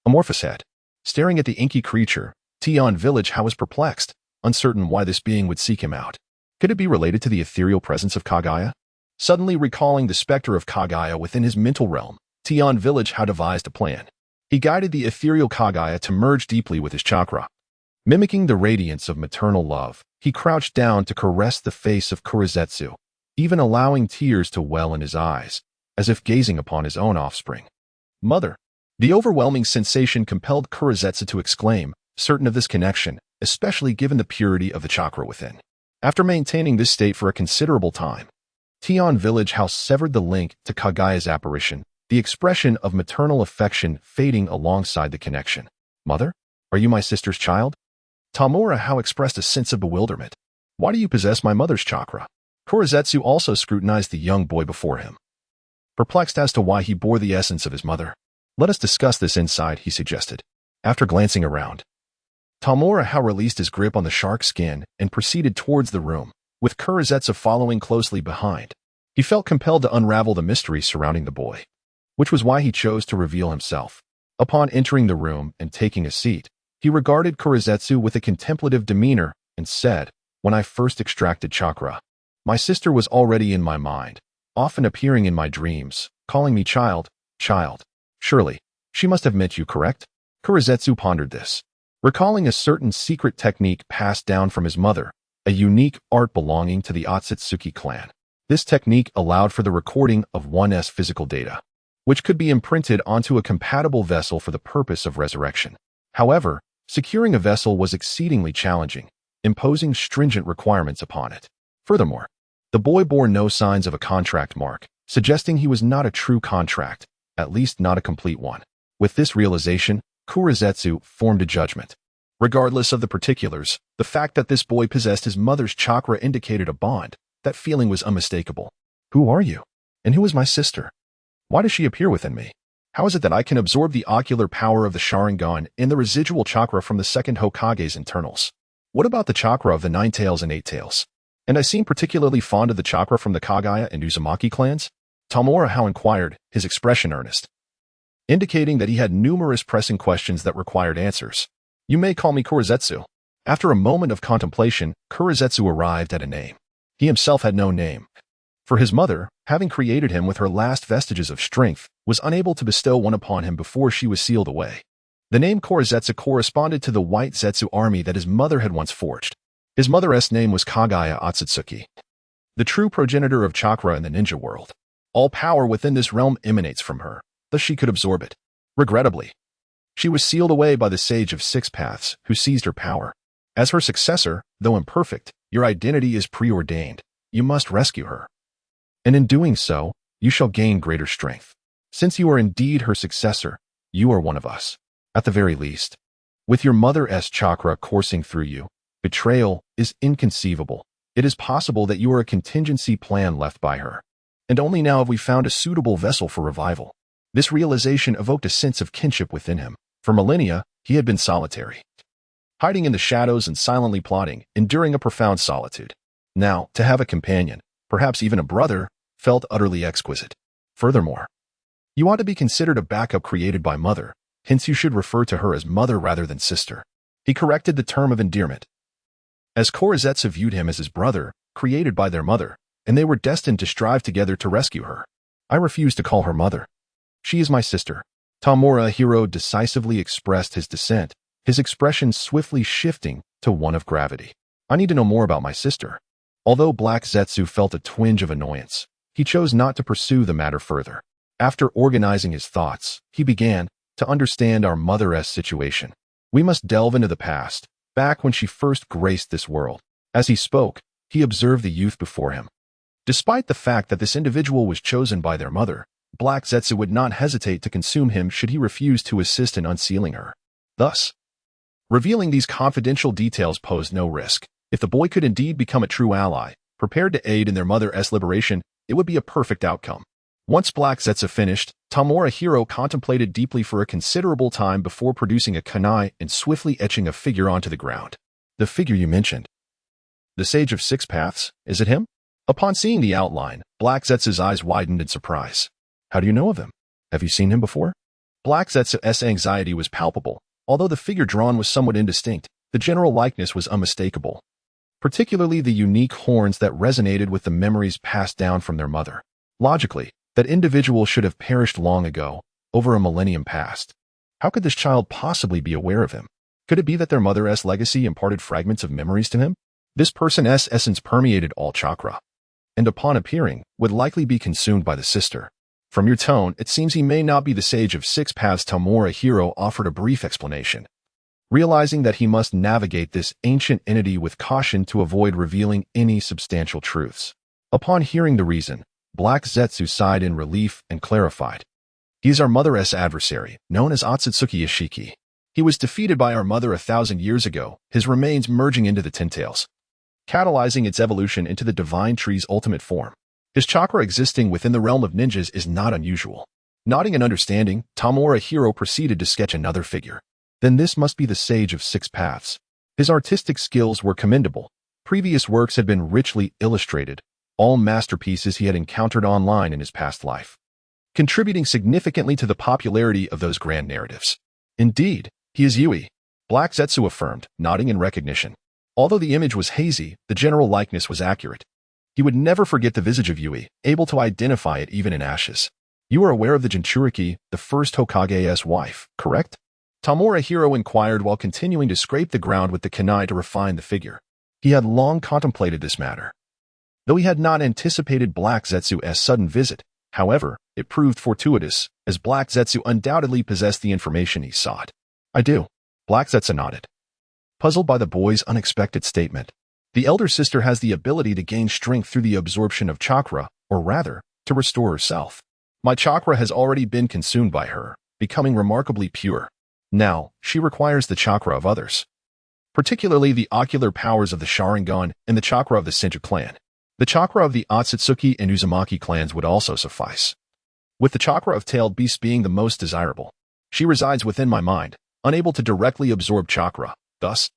[SPEAKER 1] amorphous head. Staring at the inky creature, Tian Village How was perplexed, uncertain why this being would seek him out. Could it be related to the ethereal presence of Kaguya? Suddenly recalling the specter of Kaguya within his mental realm, Tian Village How devised a plan. He guided the ethereal Kaguya to merge deeply with his chakra. Mimicking the radiance of maternal love, he crouched down to caress the face of Kurizetsu, even allowing tears to well in his eyes, as if gazing upon his own offspring. Mother! The overwhelming sensation compelled Kurizetsu to exclaim, certain of this connection, especially given the purity of the chakra within. After maintaining this state for a considerable time, Tian Village How severed the link to Kaguya's apparition, the expression of maternal affection fading alongside the connection. Mother? Are you my sister's child? Tamura How expressed a sense of bewilderment. Why do you possess my mother's chakra? Kurizetsu also scrutinized the young boy before him, perplexed as to why he bore the essence of his mother. Let us discuss this inside, he suggested. After glancing around, Tamura How released his grip on the shark skin and proceeded towards the room, with Kurizetsu following closely behind. He felt compelled to unravel the mystery surrounding the boy, which was why he chose to reveal himself. Upon entering the room and taking a seat, he regarded Kurizetsu with a contemplative demeanor and said, when I first extracted chakra, my sister was already in my mind, often appearing in my dreams, calling me child, child. Surely, she must have met you, correct? Kurizetsu pondered this, recalling a certain secret technique passed down from his mother, a unique art belonging to the Otsutsuki clan. This technique allowed for the recording of one's physical data, which could be imprinted onto a compatible vessel for the purpose of resurrection. However, securing a vessel was exceedingly challenging, imposing stringent requirements upon it. Furthermore, the boy bore no signs of a contract mark, suggesting he was not a true contract, at least not a complete one. With this realization, Kurizetsu formed a judgment. Regardless of the particulars, the fact that this boy possessed his mother's chakra indicated a bond. That feeling was unmistakable. Who are you? And who is my sister? Why does she appear within me? How is it that I can absorb the ocular power of the Sharingan and the residual chakra from the second Hokage's internals? What about the chakra of the Nine Tails and Eight Tails? And I seem particularly fond of the chakra from the Kaguya and Uzumaki clans? Tamura How inquired, his expression earnest, indicating that he had numerous pressing questions that required answers. You may call me Kurizetsu. After a moment of contemplation, Kurizetsu arrived at a name. He himself had no name, for his mother, having created him with her last vestiges of strength, was unable to bestow one upon him before she was sealed away. The name Kurizetsu corresponded to the white Zetsu army that his mother had once forged. His mother's name was Kaguya Otsutsuki, the true progenitor of chakra in the ninja world. All power within this realm emanates from her, thus she could absorb it. Regrettably, She was sealed away by the Sage of Six Paths, who seized her power. As her successor, though imperfect, your identity is preordained. You must rescue her. And in doing so, you shall gain greater strength. Since you are indeed her successor, you are one of us. At the very least. With your mother's chakra coursing through you, betrayal is inconceivable. It is possible that you are a contingency plan left by her. And only now have we found a suitable vessel for revival. This realization evoked a sense of kinship within him. For millennia, he had been solitary, hiding in the shadows and silently plotting, enduring a profound solitude. Now, to have a companion, perhaps even a brother, felt utterly exquisite. Furthermore, you ought to be considered a backup created by mother, hence you should refer to her as mother rather than sister. He corrected the term of endearment, as Korezetsu viewed him as his brother, created by their mother, and they were destined to strive together to rescue her. I refuse to call her mother. She is my sister. Tamura Hiro decisively expressed his dissent, his expression swiftly shifting to one of gravity. I need to know more about my sister. Although Black Zetsu felt a twinge of annoyance, he chose not to pursue the matter further. After organizing his thoughts, he began to understand our mother's situation. We must delve into the past, back when she first graced this world. As he spoke, he observed the youth before him. Despite the fact that this individual was chosen by their mother, Black Zetsu would not hesitate to consume him should he refuse to assist in unsealing her. Thus, revealing these confidential details posed no risk. If the boy could indeed become a true ally, prepared to aid in their mother's liberation, it would be a perfect outcome. Once Black Zetsu finished, Tamura Hiro contemplated deeply for a considerable time before producing a kunai and swiftly etching a figure onto the ground. The figure you mentioned. The Sage of Six Paths, is it him? Upon seeing the outline, Black Zetsu's eyes widened in surprise. How do you know of him? Have you seen him before? Black Zetsu's anxiety was palpable. Although the figure drawn was somewhat indistinct, the general likeness was unmistakable, particularly the unique horns that resonated with the memories passed down from their mother. Logically, that individual should have perished long ago, over a millennium past. How could this child possibly be aware of him? Could it be that their mother's legacy imparted fragments of memories to him? This person's essence permeated all chakra, and upon appearing, would likely be consumed by the sister. From your tone, it seems he may not be the Sage of Six Paths. Tamura Hiro offered a brief explanation, realizing that he must navigate this ancient entity with caution to avoid revealing any substantial truths. Upon hearing the reason, Black Zetsu sighed in relief and clarified. He is our mother's adversary, known as Otsutsuki Ishiki. He was defeated by our mother 1,000 years ago, his remains merging into the Ten Tails, catalyzing its evolution into the Divine Tree's ultimate form. His chakra existing within the realm of ninjas is not unusual. Nodding in understanding, Tamura Hiro proceeded to sketch another figure. Then this must be the Sage of Six Paths. His artistic skills were commendable. Previous works had been richly illustrated, all masterpieces he had encountered online in his past life, contributing significantly to the popularity of those grand narratives. Indeed, he is Yui, Black Zetsu affirmed, nodding in recognition. Although the image was hazy, the general likeness was accurate. He would never forget the visage of Yui, able to identify it even in ashes. You are aware of the Jinchuriki, the first Hokage's wife, correct? Tamura Hiro inquired while continuing to scrape the ground with the kunai to refine the figure. He had long contemplated this matter. Though he had not anticipated Black Zetsu's sudden visit, however, it proved fortuitous, as Black Zetsu undoubtedly possessed the information he sought. I do. Black Zetsu nodded, puzzled by the boy's unexpected statement. The elder sister has the ability to gain strength through the absorption of chakra, or rather, to restore herself. My chakra has already been consumed by her, becoming remarkably pure. Now, she requires the chakra of others, particularly the ocular powers of the Sharingan and the chakra of the Senju clan. The chakra of the Otsutsuki and Uzumaki clans would also suffice, with the chakra of tailed beasts being the most desirable. She resides within my mind, unable to directly absorb chakra. Thus,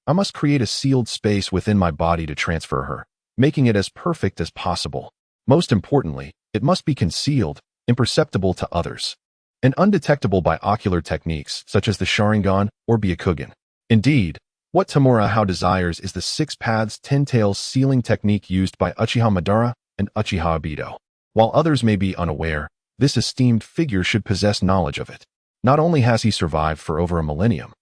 [SPEAKER 1] I must create a sealed space within my body to transfer her, making it as perfect as possible. Most importantly, it must be concealed, imperceptible to others, and undetectable by ocular techniques such as the Sharingan or Byakugan. Indeed, what Tamura Hao desires is the Six Paths Ten Tails sealing technique used by Uchiha Madara and Uchiha Obito. While others may be unaware, this esteemed figure should possess knowledge of it. Not only has he survived for over a millennium,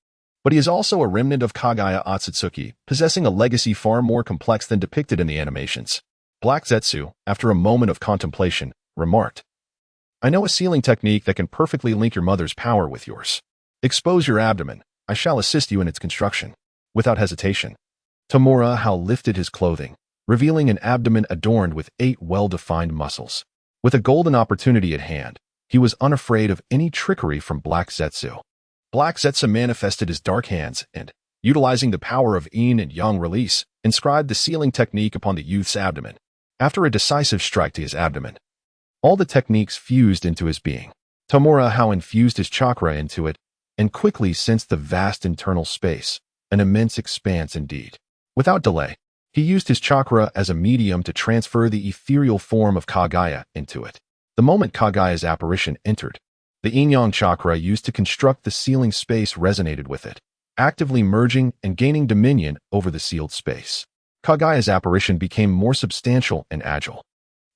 [SPEAKER 1] but he is also a remnant of Kagaya Otsutsuki, possessing a legacy far more complex than depicted in the animations. Black Zetsu, after a moment of contemplation, remarked, I know a sealing technique that can perfectly link your mother's power with yours. Expose your abdomen. I shall assist you in its construction. Without hesitation, Tamura Hao lifted his clothing, revealing an abdomen adorned with 8 well-defined muscles. With a golden opportunity at hand, he was unafraid of any trickery from Black Zetsu. Black Zetsu manifested his dark hands and, utilizing the power of yin and yang release, inscribed the sealing technique upon the youth's abdomen. After a decisive strike to his abdomen, all the techniques fused into his being. Tamura Hao infused his chakra into it and quickly sensed the vast internal space, an immense expanse indeed. Without delay, he used his chakra as a medium to transfer the ethereal form of Kaguya into it. The moment Kaguya's apparition entered, the yin-yang chakra used to construct the sealing space resonated with it, actively merging and gaining dominion over the sealed space. Kaguya's apparition became more substantial and agile.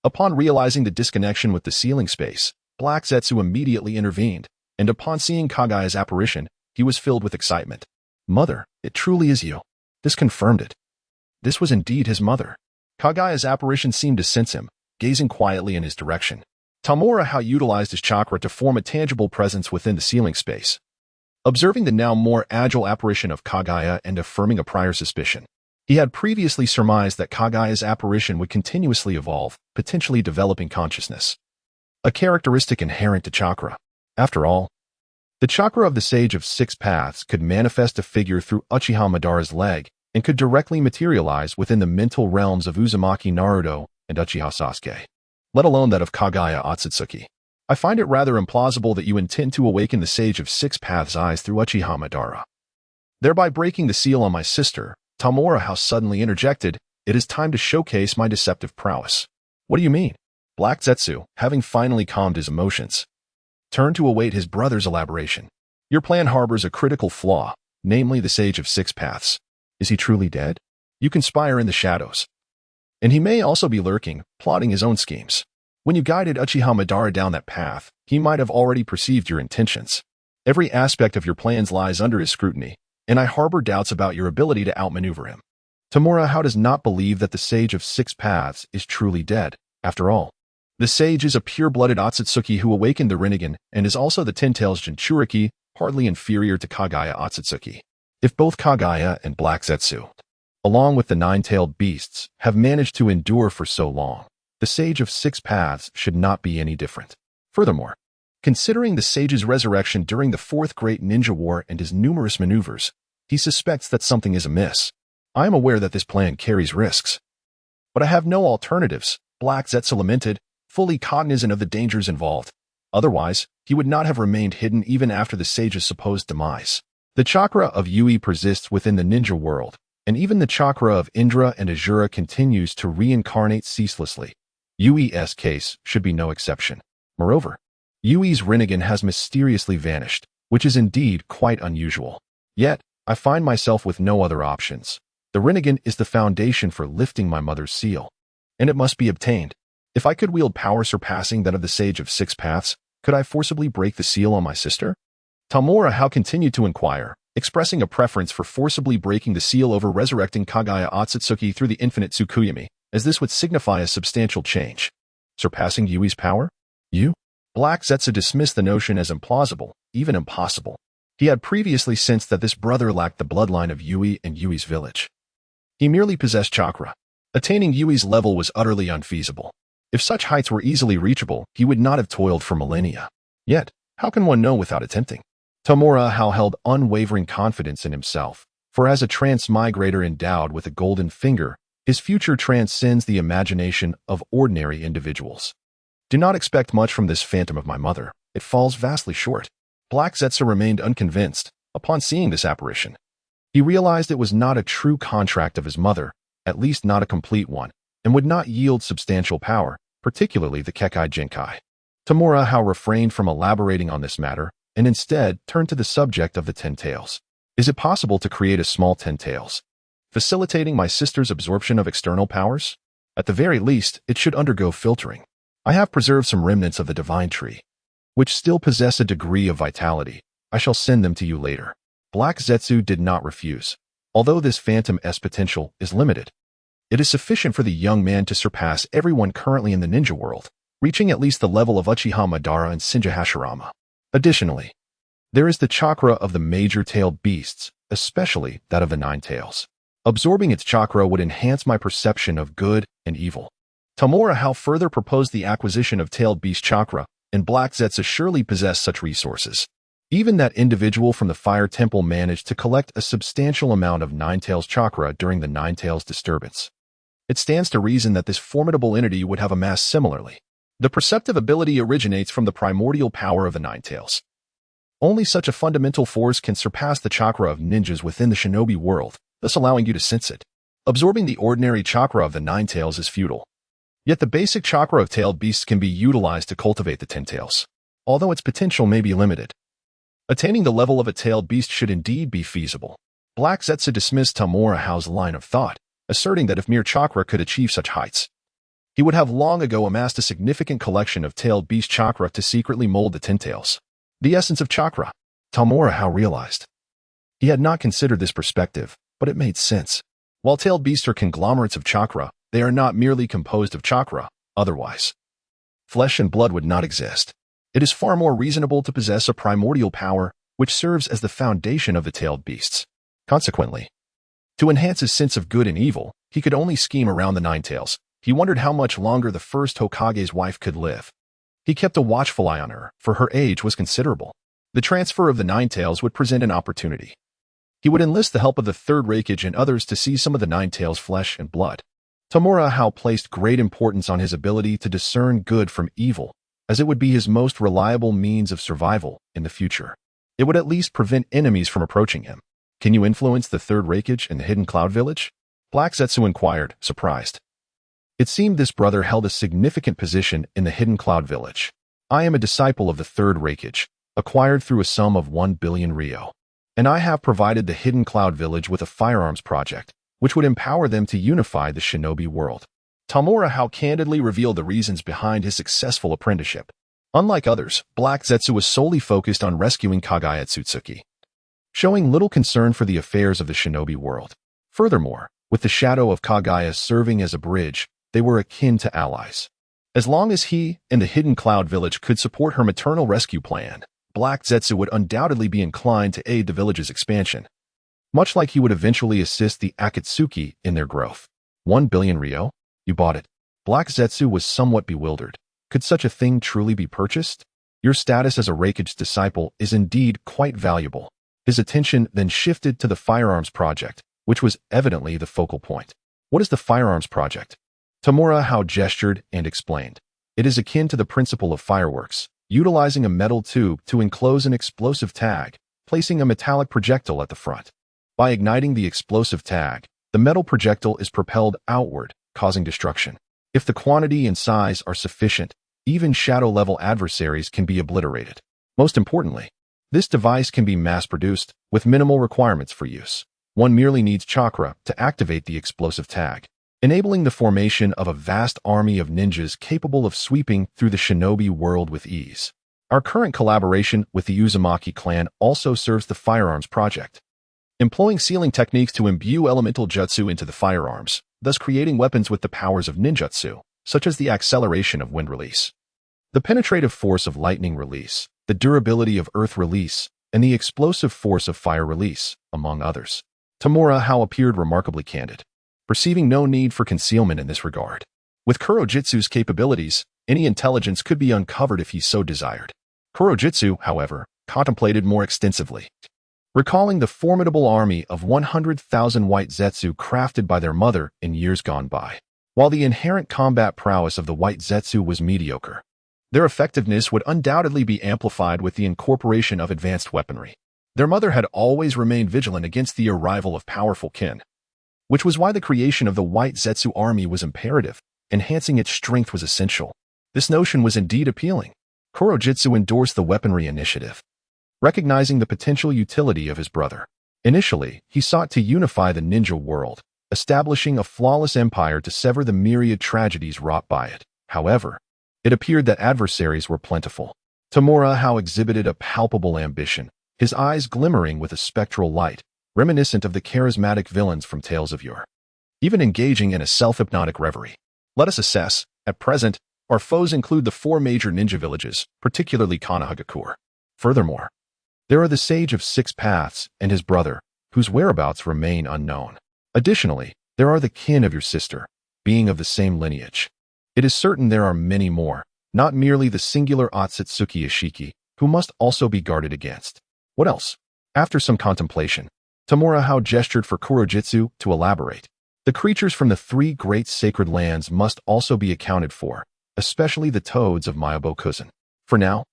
[SPEAKER 1] Upon realizing the disconnection with the sealing space, Black Zetsu immediately intervened, and upon seeing Kaguya's apparition, he was filled with excitement. Mother, it truly is you. This confirmed it. This was indeed his mother. Kaguya's apparition seemed to sense him, gazing quietly in his direction. Tamura Hao utilized his chakra to form a tangible presence within the sealing space. Observing the now more agile apparition of Kaguya and affirming a prior suspicion, he had previously surmised that Kaguya's apparition would continuously evolve, potentially developing consciousness. A characteristic inherent to chakra. After all, the chakra of the Sage of Six Paths could manifest a figure through Uchiha Madara's leg and could directly materialize within the mental realms of Uzumaki Naruto and Uchiha Sasuke, let alone that of Kaguya Otsutsuki. I find it rather implausible that you intend to awaken the Sage of Six Paths' eyes through Uchiha Madara, thereby breaking the seal on my sister. Tamura Hao suddenly interjected, "It is time to showcase my deceptive prowess." What do you mean? Black Zetsu, having finally calmed his emotions, turned to await his brother's elaboration. Your plan harbors a critical flaw, namely the Sage of Six Paths. Is he truly dead? You conspire in the shadows. And he may also be lurking, plotting his own schemes. When you guided Uchiha Madara down that path, he might have already perceived your intentions. Every aspect of your plans lies under his scrutiny, and I harbor doubts about your ability to outmaneuver him. Tamura Hao does not believe that the Sage of Six Paths is truly dead. After all, the sage is a pure-blooded Otsutsuki who awakened the Rinnegan and is also the Ten-Tails Jinchuriki, hardly inferior to Kaguya Otsutsuki. If both Kaguya and Black Zetsu, along with the nine-tailed beasts, have managed to endure for so long, the Sage of Six Paths should not be any different. Furthermore, considering the sage's resurrection during the Fourth Great Ninja War and his numerous maneuvers, he suspects that something is amiss. I am aware that this plan carries risks. But I have no alternatives, Black Zetsu lamented, fully cognizant of the dangers involved. Otherwise, he would not have remained hidden even after the sage's supposed demise. The chakra of Yui persists within the ninja world, and even the chakra of Indra and Azura continues to reincarnate ceaselessly. Yui's case should be no exception. Moreover, Yui's Rinnegan has mysteriously vanished, which is indeed quite unusual. Yet, I find myself with no other options. The Rinnegan is the foundation for lifting my mother's seal, and it must be obtained. If I could wield power surpassing that of the Sage of Six Paths, could I forcibly break the seal on my sister? Tamura Hao continued to inquire, expressing a preference for forcibly breaking the seal over resurrecting Kaguya Otsutsuki through the infinite Tsukuyomi, as this would signify a substantial change. Surpassing Yui's power? You? Black Zetsu dismissed the notion as implausible, even impossible. He had previously sensed that this brother lacked the bloodline of Yui and Yui's village. He merely possessed chakra. Attaining Yui's level was utterly unfeasible. If such heights were easily reachable, he would not have toiled for millennia. Yet, how can one know without attempting? Tamura Hao held unwavering confidence in himself, for as a transmigrator endowed with a golden finger, his future transcends the imagination of ordinary individuals. Do not expect much from this phantom of my mother. It falls vastly short. Black Zetsu remained unconvinced upon seeing this apparition. He realized it was not a true contract of his mother, at least not a complete one, and would not yield substantial power, particularly the Kekkei Jinkai. Tamura Hao refrained from elaborating on this matter, and instead turned to the subject of the Ten-Tails. Is it possible to create a small Ten-Tails, facilitating my sister's absorption of external powers? At the very least, it should undergo filtering. I have preserved some remnants of the Divine Tree, which still possess a degree of vitality. I shall send them to you later. Black Zetsu did not refuse. Although this Phantom's potential is limited, it is sufficient for the young man to surpass everyone currently in the ninja world, reaching at least the level of Uchiha Madara and Shinja Hashirama. Additionally, There is the chakra of the major tailed beasts, especially that of the nine tails. Absorbing its chakra would enhance my perception of good and evil. Tamura further proposed the acquisition of tailed beast chakra, and Black Zetsu surely possessed such resources. Even that individual from the Fire Temple managed to collect a substantial amount of Nine Tails chakra during the Nine Tails disturbance. It stands to reason that this formidable entity would have amassed similarly. The perceptive ability originates from the primordial power of the Nine Tails. Only such a fundamental force can surpass the chakra of ninjas within the shinobi world, thus allowing you to sense it. Absorbing the ordinary chakra of the Nine Tails is futile. Yet the basic chakra of tailed beasts can be utilized to cultivate the Ten Tails, although its potential may be limited. Attaining the level of a tailed beast should indeed be feasible. Black Zetsu dismissed Tamura-Hao's line of thought, asserting that if mere chakra could achieve such heights, he would have long ago amassed a significant collection of tailed beast chakra to secretly mold the Ten Tails. The essence of chakra, Tamura-Hao realized. He had not considered this perspective, but it made sense. While tailed beasts are conglomerates of chakra, they are not merely composed of chakra, otherwise flesh and blood would not exist. It is far more reasonable to possess a primordial power which serves as the foundation of the tailed beasts. Consequently, to enhance his sense of good and evil, he could only scheme around the Nine Tails. He wondered how much longer the first Hokage's wife could live. He kept a watchful eye on her, for her age was considerable. The transfer of the Nine Tails would present an opportunity. He would enlist the help of the Third Raikage and others to see some of the Nine Tails' flesh and blood. Tamura-Hao placed great importance on his ability to discern good from evil, as it would be his most reliable means of survival in the future. It would at least prevent enemies from approaching him. Can you influence the Third Raikage in the Hidden Cloud Village? Black Zetsu inquired, surprised. It seemed this brother held a significant position in the Hidden Cloud Village. I am a disciple of the Third Raikage, acquired through a sum of 1 billion ryo. And I have provided the Hidden Cloud Village with a firearms project, which would empower them to unify the shinobi world. Tamura-Hao candidly revealed the reasons behind his successful apprenticeship. Unlike others, Black Zetsu was solely focused on rescuing Kagaya Tsutsuki, showing little concern for the affairs of the shinobi world. Furthermore, with the shadow of Kagaya serving as a bridge, they were akin to allies. As long as he and the Hidden Cloud Village could support her maternal rescue plan, Black Zetsu would undoubtedly be inclined to aid the village's expansion, much like he would eventually assist the Akatsuki in their growth. 1 billion ryo? You bought it. Black Zetsu was somewhat bewildered. Could such a thing truly be purchased? Your status as a Raikage disciple is indeed quite valuable. His attention then shifted to the firearms project, which was evidently the focal point. What is the firearms project? Tamura-Hao gestured and explained. It is akin to the principle of fireworks, utilizing a metal tube to enclose an explosive tag, placing a metallic projectile at the front. By igniting the explosive tag, the metal projectile is propelled outward, causing destruction. If the quantity and size are sufficient, even shadow-level adversaries can be obliterated. Most importantly, this device can be mass-produced with minimal requirements for use. One merely needs chakra to activate the explosive tag, enabling the formation of a vast army of ninjas capable of sweeping through the shinobi world with ease. Our current collaboration with the Uzumaki clan also serves the firearms project, employing sealing techniques to imbue elemental jutsu into the firearms, thus creating weapons with the powers of ninjutsu, such as the acceleration of wind release, the penetrative force of lightning release, the durability of earth release, and the explosive force of fire release, among others. Tamura-Hao appeared remarkably candid, perceiving no need for concealment in this regard. With Kurojitsu's capabilities, any intelligence could be uncovered if he so desired. Kurojitsu, however, contemplated more extensively, recalling the formidable army of 100,000 white Zetsu crafted by their mother in years gone by. While the inherent combat prowess of the white Zetsu was mediocre, their effectiveness would undoubtedly be amplified with the incorporation of advanced weaponry. Their mother had always remained vigilant against the arrival of powerful kin, which was why the creation of the white Zetsu army was imperative. Enhancing its strength was essential. This notion was indeed appealing. Kurojitsu endorsed the weaponry initiative, recognizing the potential utility of his brother. Initially, he sought to unify the ninja world, establishing a flawless empire to sever the myriad tragedies wrought by it. However, it appeared that adversaries were plentiful. Tamura-Hao exhibited a palpable ambition, his eyes glimmering with a spectral light, reminiscent of the charismatic villains from Tales of Yore, even engaging in a self-hypnotic reverie. Let us assess. At present, our foes include the 4 major ninja villages, particularly Konohagakure. Furthermore, There are the Sage of Six Paths and his brother, whose whereabouts remain unknown. Additionally, there are the kin of your sister, being of the same lineage. It is certain there are many more, not merely the singular Otsutsuki Ishiki, who must also be guarded against. What else? After some contemplation, Tamura gestured for Kurojitsu to elaborate. The creatures from the three great sacred lands must also be accounted for, especially the toads of Myobokuzen. For now,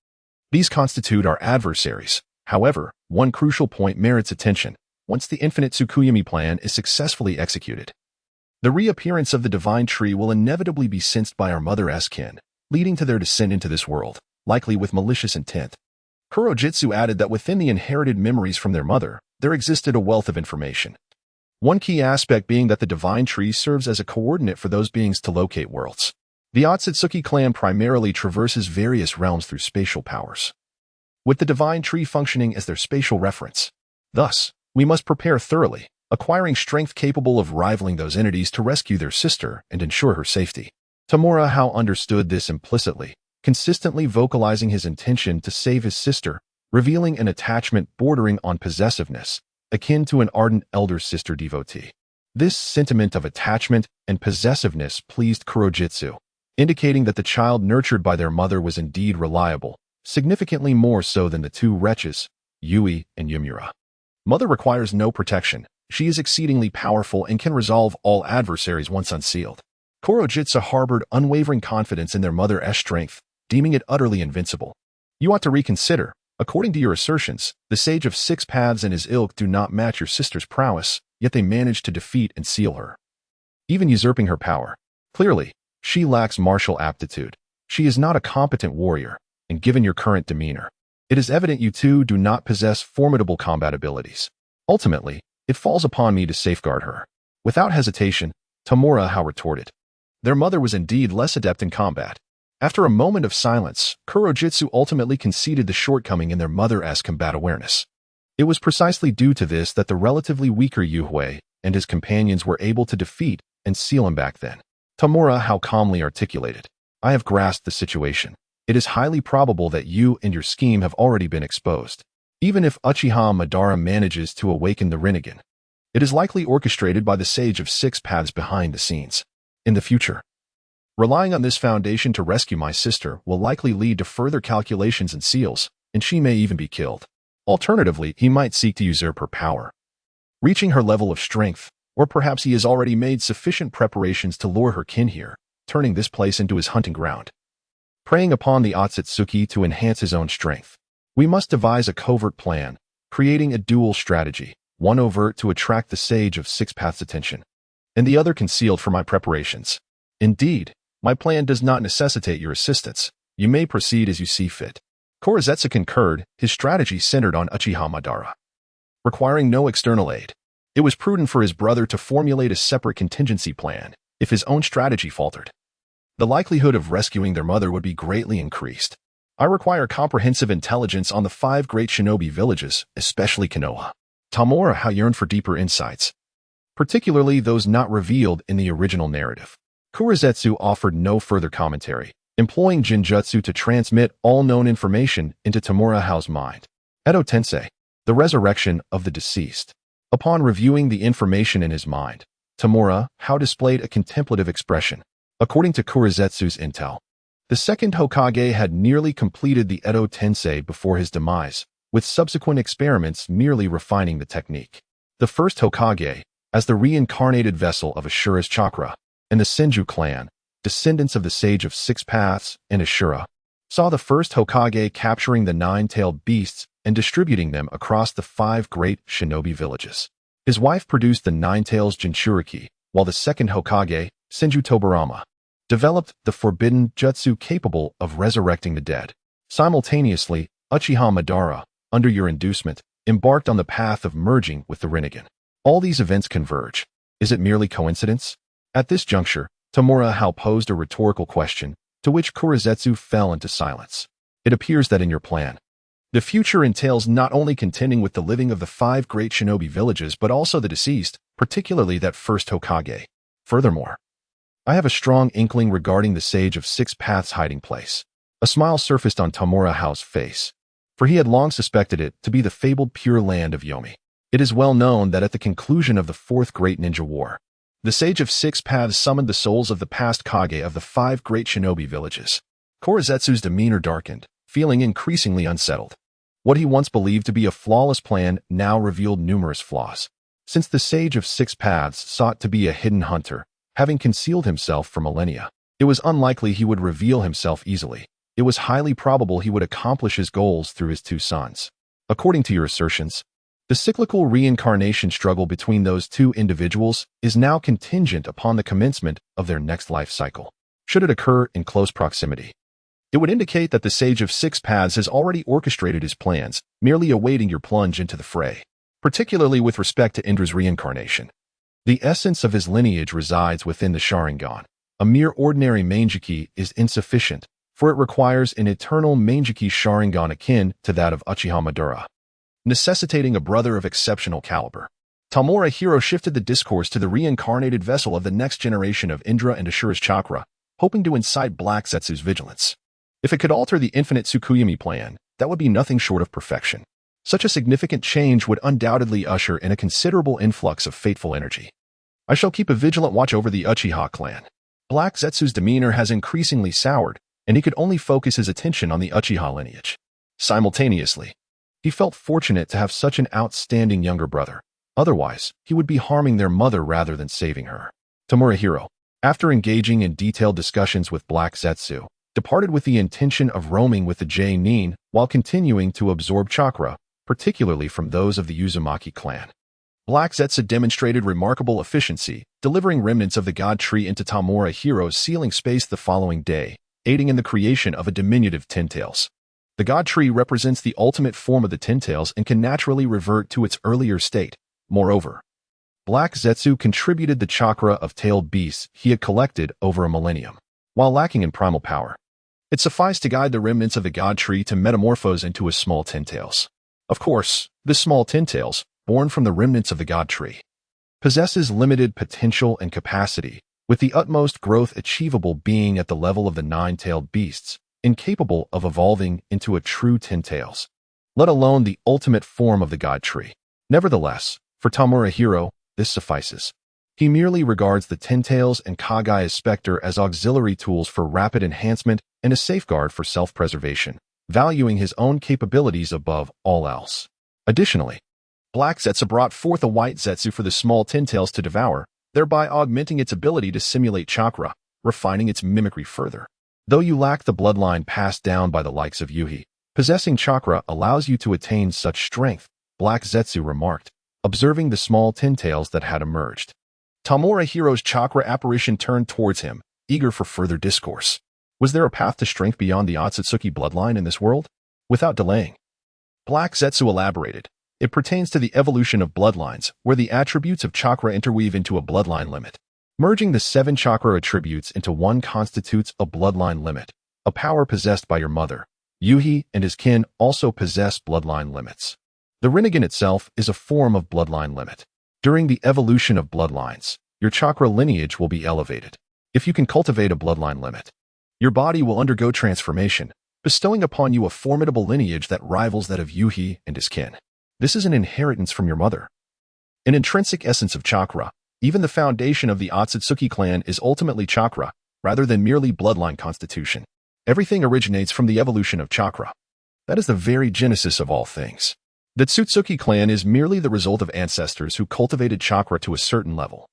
[SPEAKER 1] these constitute our adversaries. However, one crucial point merits attention. Once the infinite Tsukuyami plan is successfully executed, the reappearance of the divine tree will inevitably be sensed by our mother-esque kin, leading to their descent into this world, likely with malicious intent. Kurojitsu added that within the inherited memories from their mother, there existed a wealth of information. One key aspect being that the divine tree serves as a coordinate for those beings to locate worlds. The Otsutsuki clan primarily traverses various realms through spatial powers, with the divine tree functioning as their spatial reference. Thus, we must prepare thoroughly, acquiring strength capable of rivaling those entities to rescue their sister and ensure her safety. Tamura understood this implicitly, consistently vocalizing his intention to save his sister, revealing an attachment bordering on possessiveness, akin to an ardent elder sister devotee. This sentiment of attachment and possessiveness pleased Kurojitsu, indicating that the child nurtured by their mother was indeed reliable, significantly more so than the two wretches, Yui and Yumura. Mother requires no protection. She is exceedingly powerful and can resolve all adversaries once unsealed. Kurojitsu harbored unwavering confidence in their mother's strength, deeming it utterly invincible. You ought to reconsider. According to your assertions, the Sage of Six Paths and his ilk do not match your sister's prowess, yet they managed to defeat and seal her, even usurping her power. Clearly, she lacks martial aptitude. She is not a competent warrior, and given your current demeanor, it is evident you two do not possess formidable combat abilities. Ultimately, it falls upon me to safeguard her. Without hesitation, Tamura retorted. Their mother was indeed less adept in combat. After a moment of silence, Kurojitsu ultimately conceded the shortcoming in their mother's combat awareness. It was precisely due to this that the relatively weaker Yuhui and his companions were able to defeat and seal him back then. Tamura calmly articulated. I have grasped the situation. It is highly probable that you and your scheme have already been exposed. Even if Uchiha Madara manages to awaken the Rinnegan, it is likely orchestrated by the Sage of Six Paths behind the scenes. In the future, relying on this foundation to rescue my sister will likely lead to further calculations and seals, and she may even be killed. Alternatively, he might seek to usurp her power, reaching her level of strength, or perhaps he has already made sufficient preparations to lure her kin here, turning this place into his hunting ground. Preying upon the Otsutsuki to enhance his own strength. We must devise a covert plan, creating a dual strategy, one overt to attract the Sage of Six Paths' attention, and the other concealed for my preparations. Indeed, my plan does not necessitate your assistance. You may proceed as you see fit. Kurojitsu concurred, his strategy centered on Uchiha Madara, requiring no external aid. It was prudent for his brother to formulate a separate contingency plan if his own strategy faltered. The likelihood of rescuing their mother would be greatly increased. I require comprehensive intelligence on the 5 great shinobi villages, especially Konoha. Tamura yearned for deeper insights, particularly those not revealed in the original narrative. Kurojitsu offered no further commentary, employing Jinjutsu to transmit all known information into Tamura's mind. Edo Tensei, the resurrection of the deceased. Upon reviewing the information in his mind, Tamura displayed a contemplative expression. According to Kurojitsu's intel, the second Hokage had nearly completed the Edo Tensei before his demise, with subsequent experiments merely refining the technique. The first Hokage, as the reincarnated vessel of Ashura's chakra, and the Senju clan, descendants of the Sage of Six Paths and Ashura, saw the first Hokage capturing the 9-tailed beasts and distributing them across the 5 great shinobi villages. His wife produced the 9-tails Jinchuriki, while the second Hokage, Senju Tobarama, developed the forbidden jutsu capable of resurrecting the dead. Simultaneously, Uchiha Madara, under your inducement, embarked on the path of merging with the Rinnegan. All these events converge. Is it merely coincidence? At this juncture, Tamura posed a rhetorical question, to which Kurojitsu fell into silence. It appears that in your plan, the future entails not only contending with the living of the 5 great shinobi villages but also the deceased, particularly that first Hokage. Furthermore, I have a strong inkling regarding the Sage of Six Paths' hiding place. A smile surfaced on Tamura's face. for he had long suspected it to be the fabled Pure Land of Yomi. It is well known that at the conclusion of the Fourth Great Ninja War, the Sage of Six Paths summoned the souls of the past Kage of the 5 great shinobi villages. Korezetsu's demeanor darkened, feeling increasingly unsettled. What he once believed to be a flawless plan now revealed numerous flaws. Since the Sage of Six Paths sought to be a hidden hunter, having concealed himself for millennia, it was unlikely he would reveal himself easily. It was highly probable he would accomplish his goals through his 2 sons. According to your assertions, the cyclical reincarnation struggle between those 2 individuals is now contingent upon the commencement of their next life cycle. Should it occur in close proximity, it would indicate that the Sage of Six Paths has already orchestrated his plans, merely awaiting your plunge into the fray. Particularly with respect to Indra's reincarnation. The essence of his lineage resides within the Sharingan. A mere ordinary Manjiki is insufficient, for it requires an eternal Manjiki Sharingan akin to that of Uchiha Madara, necessitating a brother of exceptional caliber. Tamura Hiro shifted the discourse to the reincarnated vessel of the next generation of Indra and Ashura's chakra, hoping to incite Black Zetsu's vigilance. If it could alter the infinite Tsukuyomi plan, that would be nothing short of perfection. Such a significant change would undoubtedly usher in a considerable influx of fateful energy. I shall keep a vigilant watch over the Uchiha clan. Black Zetsu's demeanor has increasingly soured, and he could only focus his attention on the Uchiha lineage. Simultaneously, he felt fortunate to have such an outstanding younger brother. Otherwise, he would be harming their mother rather than saving her. Tamura Hiro, after engaging in detailed discussions with Black Zetsu, departed with the intention of roaming with the J-Nin while continuing to absorb chakra, particularly from those of the Uzumaki clan. Black Zetsu demonstrated remarkable efficiency, delivering remnants of the God Tree into Tamura Hiro's sealing space the following day, aiding in the creation of a diminutive Ten Tails. The God Tree represents the ultimate form of the Ten Tails and can naturally revert to its earlier state. Moreover, Black Zetsu contributed the chakra of tailed beasts he had collected over a millennium. While lacking in primal power, it sufficed to guide the remnants of the God Tree to metamorphose into a small Ten Tails. Of course, this small Ten Tails, born from the remnants of the God Tree, possesses limited potential and capacity, with the utmost growth achievable being at the level of the 9-tailed beasts, incapable of evolving into a true Ten Tails, let alone the ultimate form of the God Tree. Nevertheless, for Tamura Hiro, this suffices. He merely regards the Ten Tails and Kagaya's Spectre as auxiliary tools for rapid enhancement and a safeguard for self-preservation, valuing his own capabilities above all else. Additionally, Black Zetsu brought forth a white Zetsu for the small Ten Tails to devour, thereby augmenting its ability to simulate chakra, refining its mimicry further. Though you lack the bloodline passed down by the likes of Yuhi, possessing chakra allows you to attain such strength, Black Zetsu remarked, observing the small Ten Tails that had emerged. Tamura Hiro's chakra apparition turned towards him, eager for further discourse. Was there a path to strength beyond the Otsutsuki bloodline in this world? Without delaying, Black Zetsu elaborated. It pertains to the evolution of bloodlines, where the attributes of chakra interweave into a bloodline limit. Merging the 7 chakra attributes into one constitutes a bloodline limit, a power possessed by your mother. Yuhi and his kin also possess bloodline limits. The Rinnegan itself is a form of bloodline limit. During the evolution of bloodlines, your chakra lineage will be elevated. If you can cultivate a bloodline limit, your body will undergo transformation, bestowing upon you a formidable lineage that rivals that of Yuhi and his kin. This is an inheritance from your mother. An intrinsic essence of chakra, even the foundation of the Otsutsuki clan is ultimately chakra, rather than merely bloodline constitution. Everything originates from the evolution of chakra. That is the very genesis of all things. The Tsutsuki clan is merely the result of ancestors who cultivated chakra to a certain level,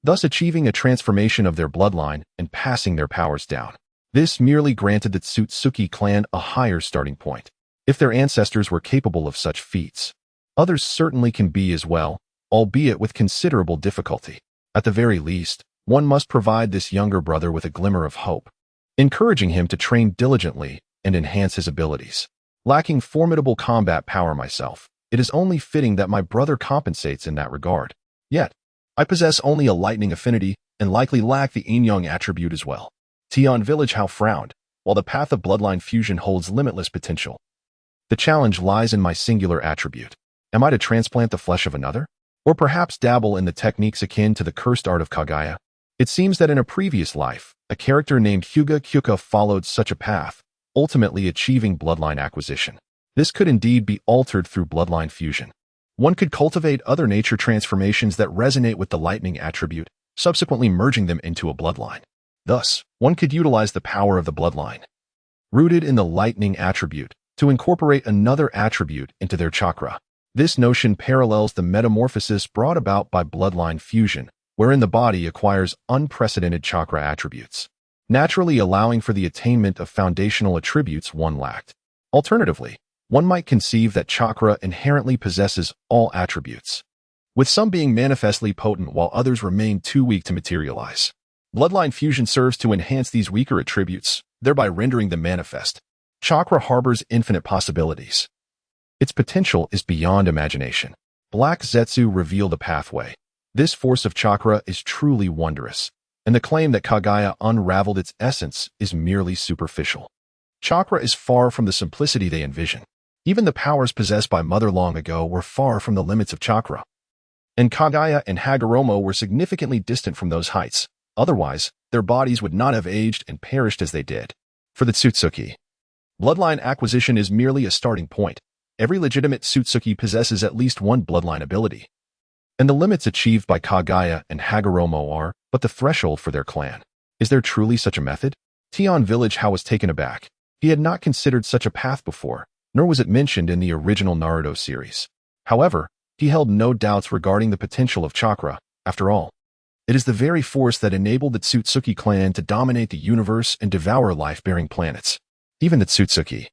[SPEAKER 1] thus achieving a transformation of their bloodline and passing their powers down. This merely granted the Tsutsuki clan a higher starting point. If their ancestors were capable of such feats, others certainly can be as well, albeit with considerable difficulty. At the very least, one must provide this younger brother with a glimmer of hope, encouraging him to train diligently and enhance his abilities. Lacking formidable combat power myself, it is only fitting that my brother compensates in that regard. Yet, I possess only a lightning affinity and likely lack the yin-yang attribute as well. Tian Village Hao frowned, while the path of bloodline fusion holds limitless potential. The challenge lies in my singular attribute. Am I to transplant the flesh of another? Or perhaps dabble in the techniques akin to the cursed art of Kagaya? It seems that in a previous life, a character named Hyuga Kyuka followed such a path, ultimately achieving bloodline acquisition. This could indeed be altered through bloodline fusion. One could cultivate other nature transformations that resonate with the lightning attribute, subsequently merging them into a bloodline. Thus, one could utilize the power of the bloodline, rooted in the lightning attribute, to incorporate another attribute into their chakra. This notion parallels the metamorphosis brought about by bloodline fusion, wherein the body acquires unprecedented chakra attributes, naturally allowing for the attainment of foundational attributes one lacked. Alternatively, one might conceive that chakra inherently possesses all attributes, with some being manifestly potent while others remain too weak to materialize. Bloodline fusion serves to enhance these weaker attributes, thereby rendering them manifest. Chakra harbors infinite possibilities. Its potential is beyond imagination. Black Zetsu revealed a pathway. This force of chakra is truly wondrous, and the claim that Kaguya unraveled its essence is merely superficial. Chakra is far from the simplicity they envision. Even the powers possessed by Mother long ago were far from the limits of chakra, and Kaguya and Hagoromo were significantly distant from those heights. Otherwise, their bodies would not have aged and perished as they did. For the Tsutsuki, bloodline acquisition is merely a starting point. Every legitimate Tsutsuki possesses at least one bloodline ability, and the limits achieved by Kaguya and Hagoromo are but the threshold for their clan. Is there truly such a method? Tion Village How was taken aback. He had not considered such a path before, nor was it mentioned in the original Naruto series. However, he held no doubts regarding the potential of chakra. After all, it is the very force that enabled the Tsutsuki clan to dominate the universe and devour life-bearing planets. Even the Tsutsuki,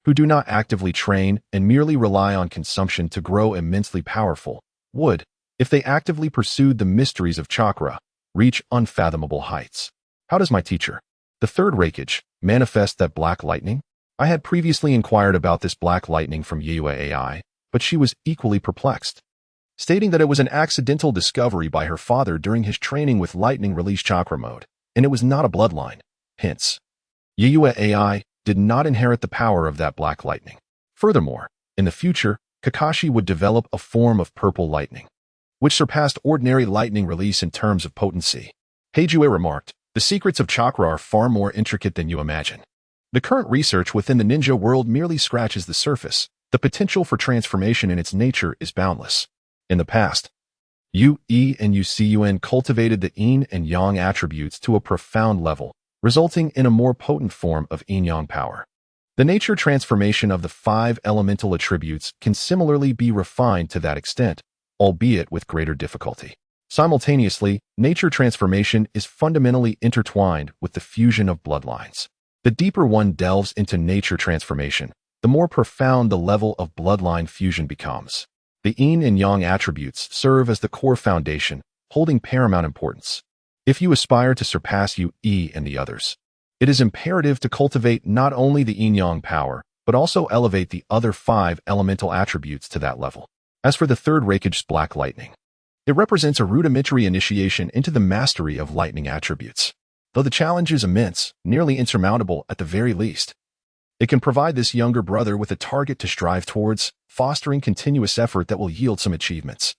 [SPEAKER 1] who do not actively train and merely rely on consumption to grow immensely powerful, would, if they actively pursued the mysteries of chakra, reach unfathomable heights. How does my teacher, the third Reikage, manifest that black lightning? I had previously inquired about this black lightning from Yue AI, but she was equally perplexed, stating that it was an accidental discovery by her father during his training with lightning release chakra mode, and it was not a bloodline. Hence, Yue AI did not inherit the power of that black lightning. Furthermore, in the future, Kakashi would develop a form of purple lightning, which surpassed ordinary lightning release in terms of potency. Heijue remarked, "The secrets of chakra are far more intricate than you imagine. The current research within the ninja world merely scratches the surface. The potential for transformation in its nature is boundless." In the past, Yu and Yucun cultivated the yin and yang attributes to a profound level, resulting in a more potent form of yin-yang power. The nature transformation of the 5 elemental attributes can similarly be refined to that extent, albeit with greater difficulty. Simultaneously, nature transformation is fundamentally intertwined with the fusion of bloodlines. The deeper one delves into nature transformation, the more profound the level of bloodline fusion becomes. The yin and yang attributes serve as the core foundation, holding paramount importance. If you aspire to surpass Yu and the others, it is imperative to cultivate not only the yin-yang power, but also elevate the other 5 elemental attributes to that level. As for the third Reikage's black lightning, it represents a rudimentary initiation into the mastery of lightning attributes. Though the challenge is immense, nearly insurmountable at the very least, it can provide this younger brother with a target to strive towards, fostering continuous effort that will yield some achievements,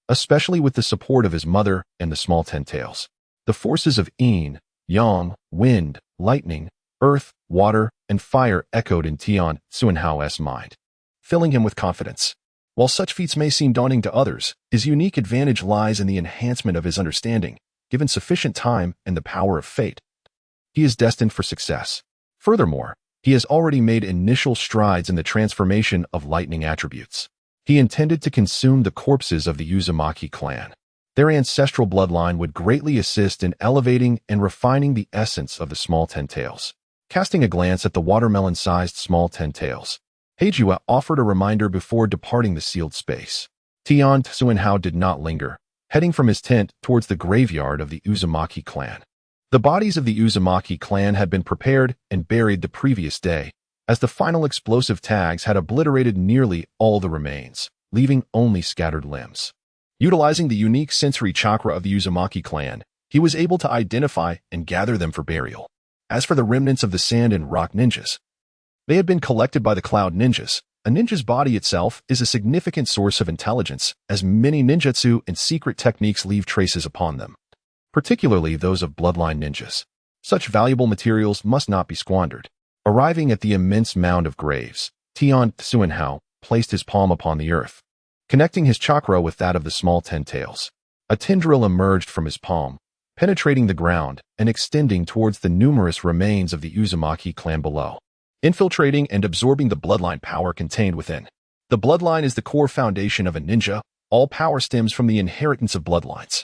[SPEAKER 1] especially with the support of his mother and the small 10 tails. The forces of yin, yang, wind, lightning, earth, water, and fire echoed in Tion Xuanhao's mind, filling him with confidence. While such feats may seem daunting to others, his unique advantage lies in the enhancement of his understanding. Given sufficient time and the power of fate, he is destined for success. Furthermore, he has already made initial strides in the transformation of lightning attributes. He intended to consume the corpses of the Uzumaki clan. Their ancestral bloodline would greatly assist in elevating and refining the essence of the small 10 tails. Casting a glance at the watermelon-sized small 10 tails, Heijue offered a reminder before departing the sealed space. Tion Xuanhao did not linger, heading from his tent towards the graveyard of the Uzumaki clan. The bodies of the Uzumaki clan had been prepared and buried the previous day, as the final explosive tags had obliterated nearly all the remains, leaving only scattered limbs. Utilizing the unique sensory chakra of the Uzumaki clan, he was able to identify and gather them for burial. As for the remnants of the sand and rock ninjas, they had been collected by the cloud ninjas. A ninja's body itself is a significant source of intelligence, as many ninjutsu and secret techniques leave traces upon them, particularly those of bloodline ninjas. Such valuable materials must not be squandered. Arriving at the immense mound of graves, Tian Xuanhao placed his palm upon the earth, connecting his chakra with that of the small 10 tails. A tendril emerged from his palm, penetrating the ground and extending towards the numerous remains of the Uzumaki clan below, infiltrating and absorbing the bloodline power contained within. The bloodline is the core foundation of a ninja. All power stems from the inheritance of bloodlines,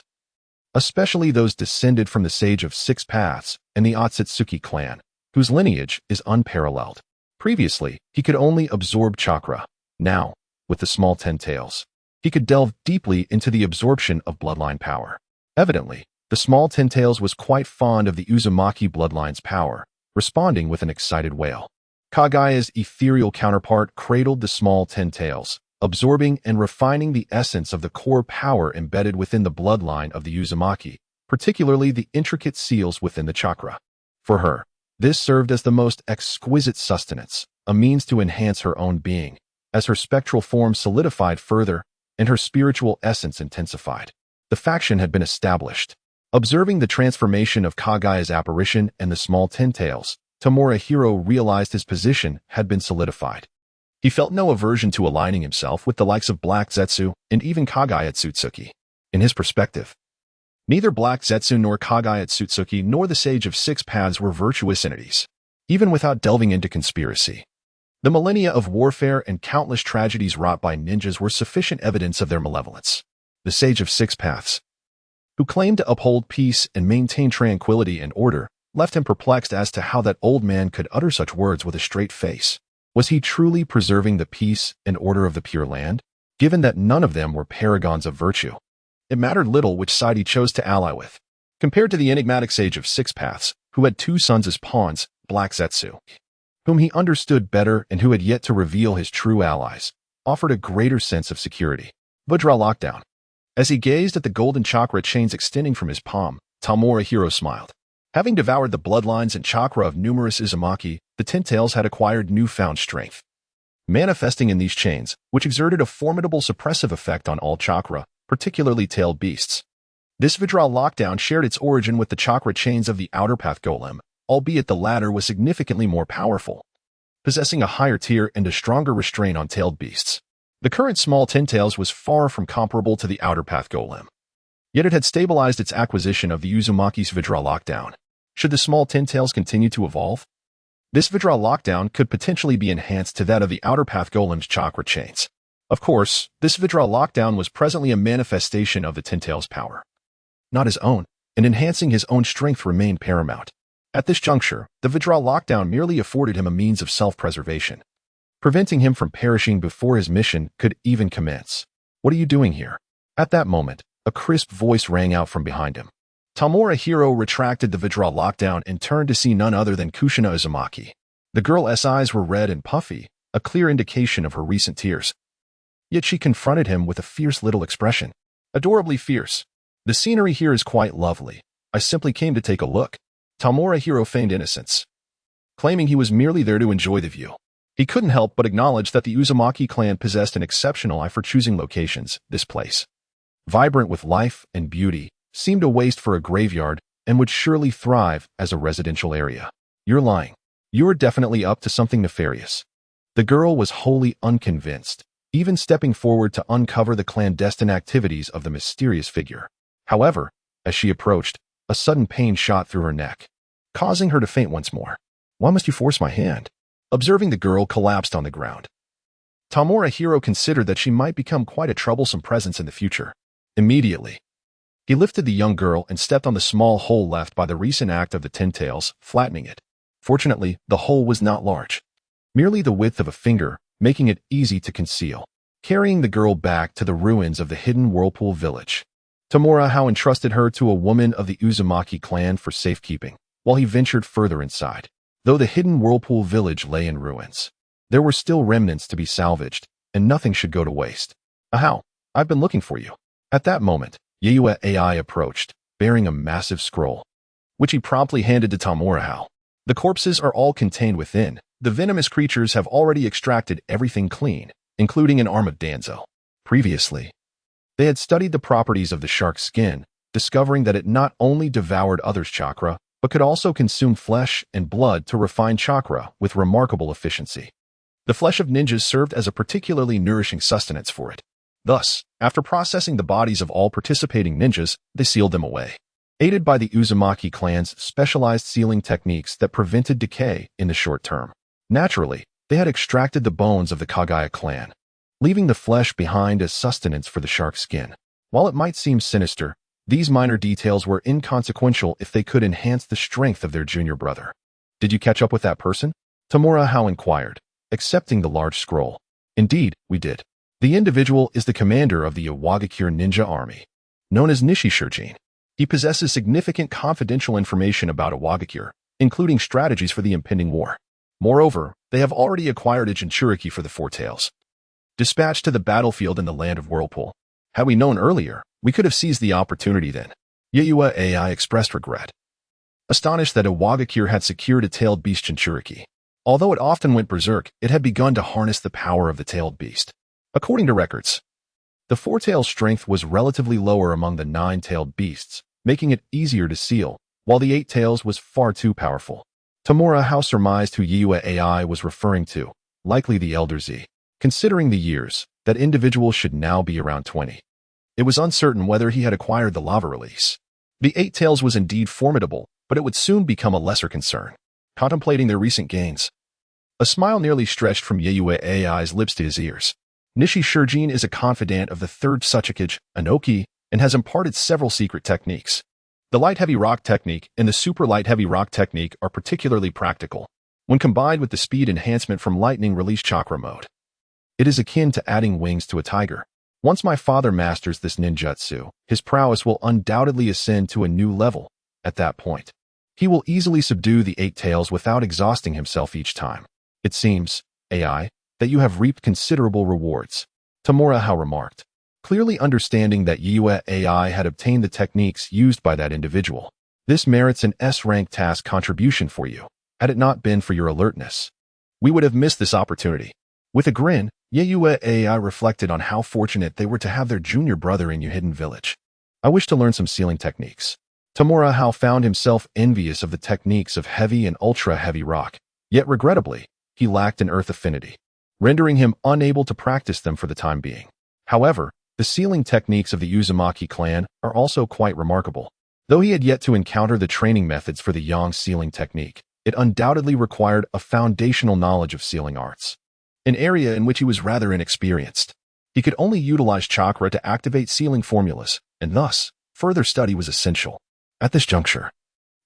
[SPEAKER 1] especially those descended from the Sage of Six Paths and the Otsutsuki clan, whose lineage is unparalleled. Previously, he could only absorb chakra. Now, with the small 10 tails, he could delve deeply into the absorption of bloodline power. Evidently, the small 10 tails was quite fond of the Uzumaki bloodline's power, responding with an excited wail. Kagaya's ethereal counterpart cradled the small 10 tails, absorbing and refining the essence of the core power embedded within the bloodline of the Uzumaki, particularly the intricate seals within the chakra. For her, this served as the most exquisite sustenance, a means to enhance her own being, as her spectral form solidified further and her spiritual essence intensified. The faction had been established. Observing the transformation of Kagaya's apparition and the small 10 tails, Tomohiro realized his position had been solidified. He felt no aversion to aligning himself with the likes of Black Zetsu and even Kagaya Tsutsuki. In his perspective, neither Black Zetsu nor Kagaya Tsutsuki nor the Sage of Six Paths were virtuous entities, even without delving into conspiracy. The millennia of warfare and countless tragedies wrought by ninjas were sufficient evidence of their malevolence. The Sage of Six Paths, who claimed to uphold peace and maintain tranquility and order, left him perplexed as to how that old man could utter such words with a straight face. Was he truly preserving the peace and order of the Pure Land, given that none of them were paragons of virtue? It mattered little which side he chose to ally with. Compared to the enigmatic Sage of Six Paths, who had two sons as pawns, Black Zetsu, whom he understood better and who had yet to reveal his true allies, offered a greater sense of security. Vajra lockdown. As he gazed at the golden chakra chains extending from his palm, Tomohiro smiled. Having devoured the bloodlines and chakra of numerous Uzumaki, the 10 tails had acquired newfound strength, manifesting in these chains, which exerted a formidable suppressive effect on all chakra, particularly tailed beasts. This Vajra lockdown shared its origin with the chakra chains of the Outer Path Golem, albeit the latter was significantly more powerful, possessing a higher tier and a stronger restraint on tailed beasts. The current small 10 tails was far from comparable to the Outer Path Golem, yet it had stabilized its acquisition of the Uzumaki's Vajra lockdown. Should the small 10 tails continue to evolve, this Vajra lockdown could potentially be enhanced to that of the Outer Path Golem's chakra chains. Of course, this Vajra lockdown was presently a manifestation of the 10 tails' power, not his own, and enhancing his own strength remained paramount. At this juncture, the Vajra lockdown merely afforded him a means of self-preservation, preventing him from perishing before his mission could even commence. What are you doing here? At that moment, a crisp voice rang out from behind him. Tomohiro retracted the Vajra lockdown and turned to see none other than Kushina Uzumaki. The girl's eyes were red and puffy, a clear indication of her recent tears. Yet she confronted him with a fierce little expression. Adorably fierce. The scenery here is quite lovely. I simply came to take a look. Tomohiro feigned innocence, claiming he was merely there to enjoy the view. He couldn't help but acknowledge that the Uzumaki clan possessed an exceptional eye for choosing locations. This place, vibrant with life and beauty, seemed a waste for a graveyard and would surely thrive as a residential area. You're lying. You're definitely up to something nefarious. The girl was wholly unconvinced, even stepping forward to uncover the clandestine activities of the mysterious figure. However, as she approached, a sudden pain shot through her neck, causing her to faint once more. Why must you force my hand? Observing the girl collapsed on the ground, Tomohiro considered that she might become quite a troublesome presence in the future. Immediately, he lifted the young girl and stepped on the small hole left by the recent act of the 10 tails, flattening it. Fortunately, the hole was not large, merely the width of a finger, making it easy to conceal. Carrying the girl back to the ruins of the hidden Whirlpool village, Tomohiro entrusted her to a woman of the Uzumaki clan for safekeeping, while he ventured further inside. Though the hidden Whirlpool village lay in ruins, there were still remnants to be salvaged, and nothing should go to waste. Ahau, I've been looking for you. At that moment, Yayue AI approached, bearing a massive scroll, which he promptly handed to Tomohiro. The corpses are all contained within. The venomous creatures have already extracted everything clean, including an arm of Danzo. Previously, they had studied the properties of the shark's skin, discovering that it not only devoured others' chakra, but could also consume flesh and blood to refine chakra with remarkable efficiency. The flesh of ninjas served as a particularly nourishing sustenance for it. Thus, after processing the bodies of all participating ninjas, they sealed them away. Aided by the Uzumaki clan's specialized sealing techniques that prevented decay in the short term. Naturally, they had extracted the bones of the Kagaya clan, leaving the flesh behind as sustenance for the shark skin. While it might seem sinister, these minor details were inconsequential if they could enhance the strength of their junior brother. Did you catch up with that person? Tamura Hao inquired, accepting the large scroll. Indeed, we did. The individual is the commander of the Iwagakure ninja army, known as Nishi Shurjin. He possesses significant confidential information about Iwagakure, including strategies for the impending war. Moreover, they have already acquired a Jinchuriki for the Four Tails. Dispatched to the battlefield in the land of Whirlpool. Had we known earlier, we could have seized the opportunity then. Yayua AI expressed regret, astonished that Iwagakure had secured a tailed beast Jinchuriki. Although it often went berserk, it had begun to harness the power of the tailed beast. According to records, the four-tailed strength was relatively lower among the nine-tailed beasts, making it easier to seal, while the eight tails was far too powerful. Tamura Hao surmised who Yayua AI was referring to, likely the Elder Z. Considering the years, that individual should now be around 20. It was uncertain whether he had acquired the lava release. The eight tails was indeed formidable, but it would soon become a lesser concern. Contemplating their recent gains, a smile nearly stretched from Yayua AI's lips to his ears. Nishi Shurjin is a confidant of the third Tsuchikage, Anoki, and has imparted several secret techniques. The light-heavy rock technique and the super light-heavy rock technique are particularly practical, when combined with the speed enhancement from lightning release chakra mode. It is akin to adding wings to a tiger. Once my father masters this ninjutsu, his prowess will undoubtedly ascend to a new level. At that point, he will easily subdue the eight tails without exhausting himself each time. It seems, AI, that you have reaped considerable rewards, Tamura Hao remarked, clearly understanding that Yayua AI had obtained the techniques used by that individual. This merits an S-rank task contribution for you. Had it not been for your alertness, we would have missed this opportunity. With a grin, Yayua AI reflected on how fortunate they were to have their junior brother in Hidden Village. I wish to learn some sealing techniques. Tamura Hao found himself envious of the techniques of heavy and ultra-heavy rock, yet regrettably, he lacked an earth affinity, rendering him unable to practice them for the time being. However, the sealing techniques of the Uzumaki clan are also quite remarkable. Though he had yet to encounter the training methods for the yang sealing technique, it undoubtedly required a foundational knowledge of sealing arts, an area in which he was rather inexperienced. He could only utilize chakra to activate sealing formulas, and thus, further study was essential. At this juncture,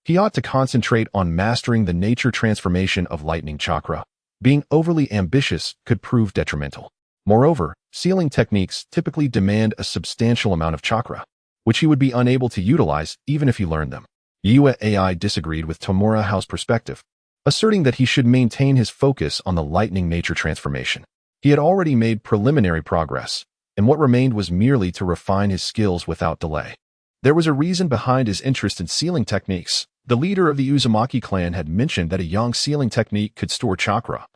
[SPEAKER 1] he ought to concentrate on mastering the nature transformation of lightning chakra. Being overly ambitious could prove detrimental. Moreover, sealing techniques typically demand a substantial amount of chakra, which he would be unable to utilize even if he learned them. Yayua AI disagreed with Tamura Hao's perspective, asserting that he should maintain his focus on the lightning nature transformation. He had already made preliminary progress, and what remained was merely to refine his skills without delay. There was a reason behind his interest in sealing techniques. The leader of the Uzumaki clan had mentioned that a yang sealing technique could store chakra,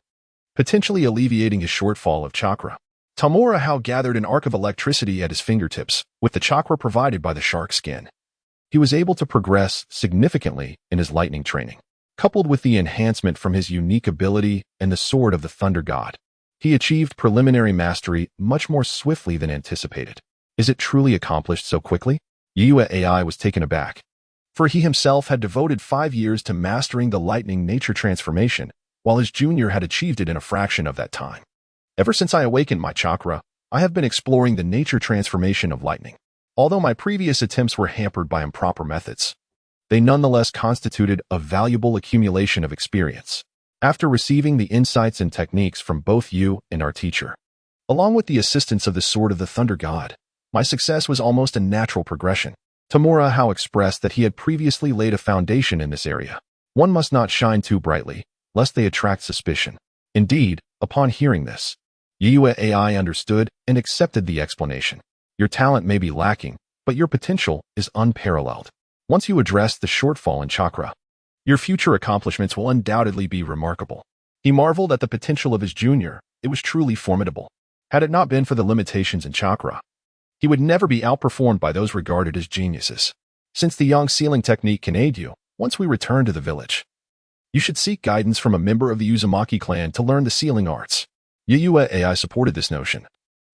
[SPEAKER 1] potentially alleviating his shortfall of chakra. Tamura Hao gathered an arc of electricity at his fingertips. With the chakra provided by the shark skin, he was able to progress significantly in his lightning training. Coupled with the enhancement from his unique ability and the sword of the thunder god, he achieved preliminary mastery much more swiftly than anticipated. Is it truly accomplished so quickly? Yayua AI was taken aback, for he himself had devoted 5 years to mastering the lightning nature transformation, while his junior had achieved it in a fraction of that time. Ever since I awakened my chakra, I have been exploring the nature transformation of lightning. Although my previous attempts were hampered by improper methods, they nonetheless constituted a valuable accumulation of experience. After receiving the insights and techniques from both you and our teacher, along with the assistance of the sword of the thunder god, my success was almost a natural progression. Tamura Hao expressed that he had previously laid a foundation in this area. One must not shine too brightly, lest they attract suspicion. Indeed, upon hearing this, Yayua AI understood and accepted the explanation. Your talent may be lacking, but your potential is unparalleled. Once you address the shortfall in chakra, your future accomplishments will undoubtedly be remarkable. He marveled at the potential of his junior. It was truly formidable. Had it not been for the limitations in chakra, he would never be outperformed by those regarded as geniuses. Since the yang sealing technique can aid you, once we return to the village, you should seek guidance from a member of the Uzumaki clan to learn the sealing arts. Yayue AI supported this notion,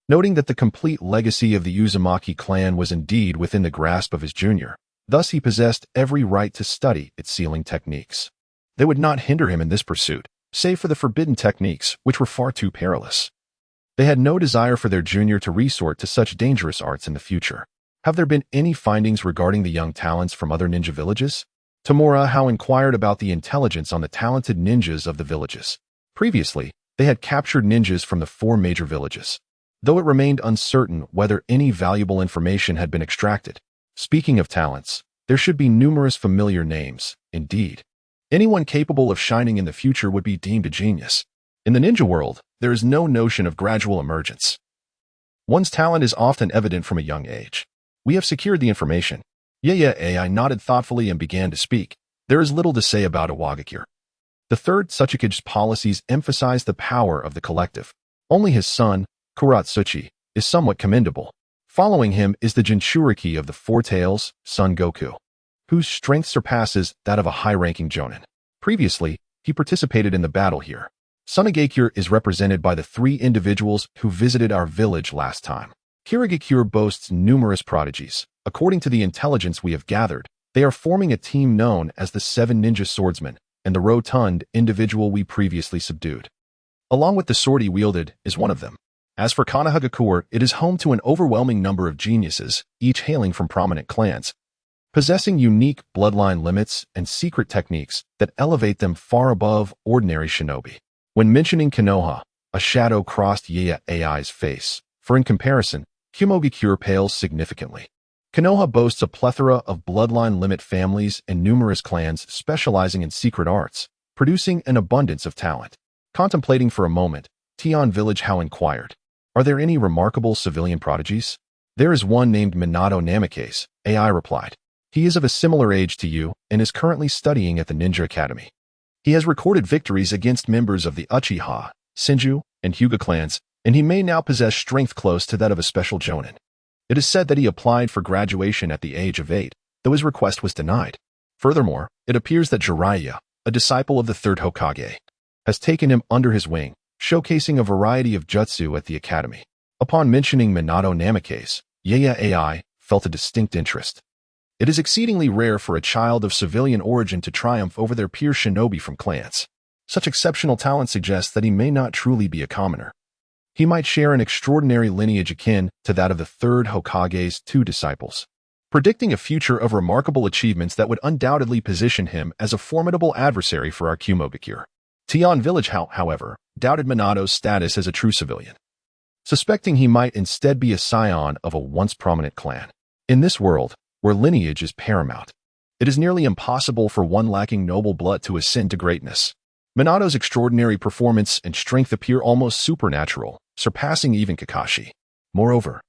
[SPEAKER 1] noting that the complete legacy of the Uzumaki clan was indeed within the grasp of his junior. Thus, he possessed every right to study its sealing techniques. They would not hinder him in this pursuit, save for the forbidden techniques, which were far too perilous. They had no desire for their junior to resort to such dangerous arts in the future. Have there been any findings regarding the young talents from other ninja villages? Tamura Hao inquired about the intelligence on the talented ninjas of the villages. Previously, they had captured ninjas from the 4 major villages, though it remained uncertain whether any valuable information had been extracted. Speaking of talents, there should be numerous familiar names. Indeed, anyone capable of shining in the future would be deemed a genius. In the ninja world, there is no notion of gradual emergence. One's talent is often evident from a young age. We have secured the information. Yaya AI nodded thoughtfully and began to speak. There is little to say about Iwagakure. The third Tsuchikage's policies emphasize the power of the collective. Only his son, Kuratsuchi, is somewhat commendable. Following him is the Jinchuriki of the 4 Tails, Son Goku, whose strength surpasses that of a high-ranking jonin. Previously, he participated in the battle here. Sunagakure is represented by the 3 individuals who visited our village last time. Kirigakure boasts numerous prodigies. According to the intelligence we have gathered, they are forming a team known as the 7 Ninja Swordsmen and the rotund individual we previously subdued. Along with the sword he wielded is one of them. As for Konohagakure, it is home to an overwhelming number of geniuses, each hailing from prominent clans, possessing unique bloodline limits and secret techniques that elevate them far above ordinary shinobi. When mentioning Konoha, a shadow crossed Yaya AI's face, for in comparison, Kumogakure pales significantly. Konoha boasts a plethora of bloodline limit families and numerous clans specializing in secret arts, producing an abundance of talent. Contemplating for a moment, Tian Village Hao inquired, "Are there any remarkable civilian prodigies?" "There is one named Minato Namikaze," AI replied. "He is of a similar age to you and is currently studying at the Ninja Academy. He has recorded victories against members of the Uchiha, Senju, and Hyuga clans, and he may now possess strength close to that of a special jonin. It is said that he applied for graduation at the age of 8, though his request was denied. Furthermore, it appears that Jiraiya, a disciple of the 3rd Hokage, has taken him under his wing, showcasing a variety of jutsu at the academy." Upon mentioning Minato Namikaze, Yaya AI felt a distinct interest. It is exceedingly rare for a child of civilian origin to triumph over their peer shinobi from clans. Such exceptional talent suggests that he may not truly be a commoner. He might share an extraordinary lineage akin to that of the 3rd Hokage's 2 disciples, predicting a future of remarkable achievements that would undoubtedly position him as a formidable adversary for our Kumogakure. Tian Village Hao, however, doubted Minato's status as a true civilian, suspecting he might instead be a scion of a once prominent clan. In this world, where lineage is paramount, it is nearly impossible for one lacking noble blood to ascend to greatness. Minato's extraordinary performance and strength appear almost supernatural, surpassing even Kakashi. Moreover,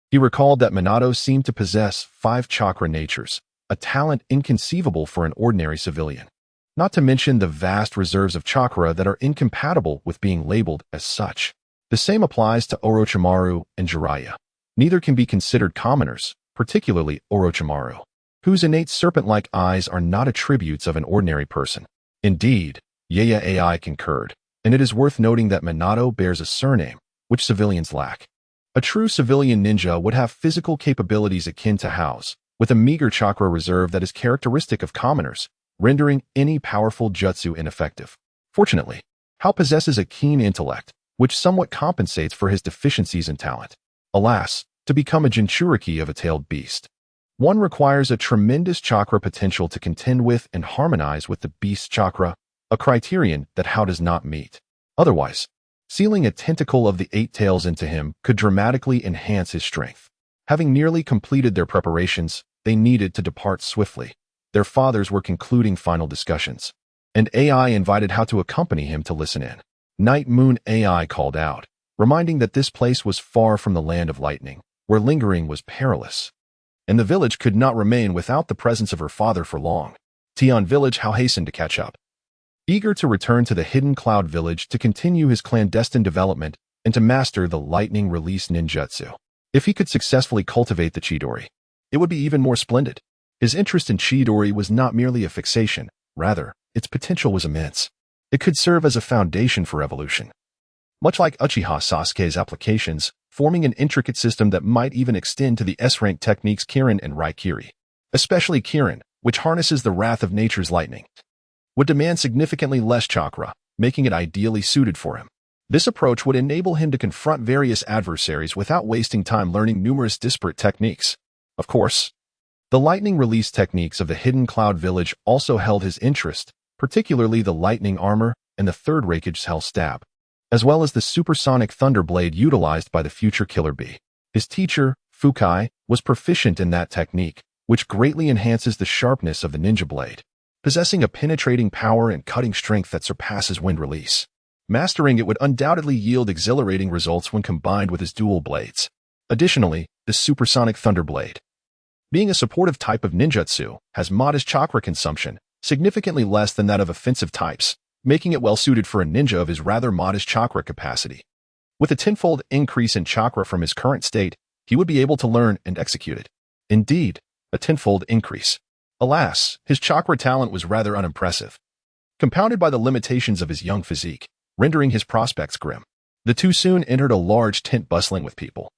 [SPEAKER 1] he recalled that Minato seemed to possess 5 chakra natures, a talent inconceivable for an ordinary civilian. Not to mention the vast reserves of chakra that are incompatible with being labeled as such. The same applies to Orochimaru and Jiraiya. Neither can be considered commoners, particularly Orochimaru, whose innate serpent-like eyes are not attributes of an ordinary person. Indeed, Yaya AI concurred, and it is worth noting that Minato bears a surname, which civilians lack. A true civilian ninja would have physical capabilities akin to Hao's, with a meager chakra reserve that is characteristic of commoners, rendering any powerful jutsu ineffective. Fortunately, Hao possesses a keen intellect, which somewhat compensates for his deficiencies in talent. Alas, to become a Jinchuriki of a tailed beast, one requires a tremendous chakra potential to contend with and harmonize with the beast's chakra, a criterion that Hao does not meet. Otherwise, sealing a tentacle of the 8 tails into him could dramatically enhance his strength. Having nearly completed their preparations, they needed to depart swiftly. Their fathers were concluding final discussions, and AI invited Hao to accompany him to listen in. Night Moon AI called out, reminding that this place was far from the land of lightning, where lingering was perilous, and the village could not remain without the presence of her father for long. Tian Village Hao hastened to catch up, eager to return to the hidden cloud village to continue his clandestine development and to master the lightning release ninjutsu. If he could successfully cultivate the Chidori, it would be even more splendid. His interest in Chidori was not merely a fixation, rather, its potential was immense. It could serve as a foundation for evolution. much like Uchiha Sasuke's applications, forming an intricate system that might even extend to the S-rank techniques Kirin and Raikiri. Especially Kirin, which harnesses the wrath of nature's lightning, would demand significantly less chakra, making it ideally suited for him. This approach would enable him to confront various adversaries without wasting time learning numerous disparate techniques. Of course, the lightning release techniques of the Hidden Cloud Village also held his interest, particularly the lightning armor and the third Raikage's Hell Stab, as well as the supersonic thunder blade utilized by the future Killer Bee. His teacher, Fukai, was proficient in that technique, which greatly enhances the sharpness of the ninja blade, possessing a penetrating power and cutting strength that surpasses wind release. Mastering it would undoubtedly yield exhilarating results when combined with his dual blades. Additionally, the supersonic thunder blade, being a supportive type of ninjutsu, has modest chakra consumption, significantly less than that of offensive types, making it well-suited for a ninja of his rather modest chakra capacity. With a tenfold increase in chakra from his current state, he would be able to learn and execute it. Indeed, a tenfold increase. Alas, his chakra talent was rather unimpressive, compounded by the limitations of his young physique, rendering his prospects grim. The two soon entered a large tent bustling with people,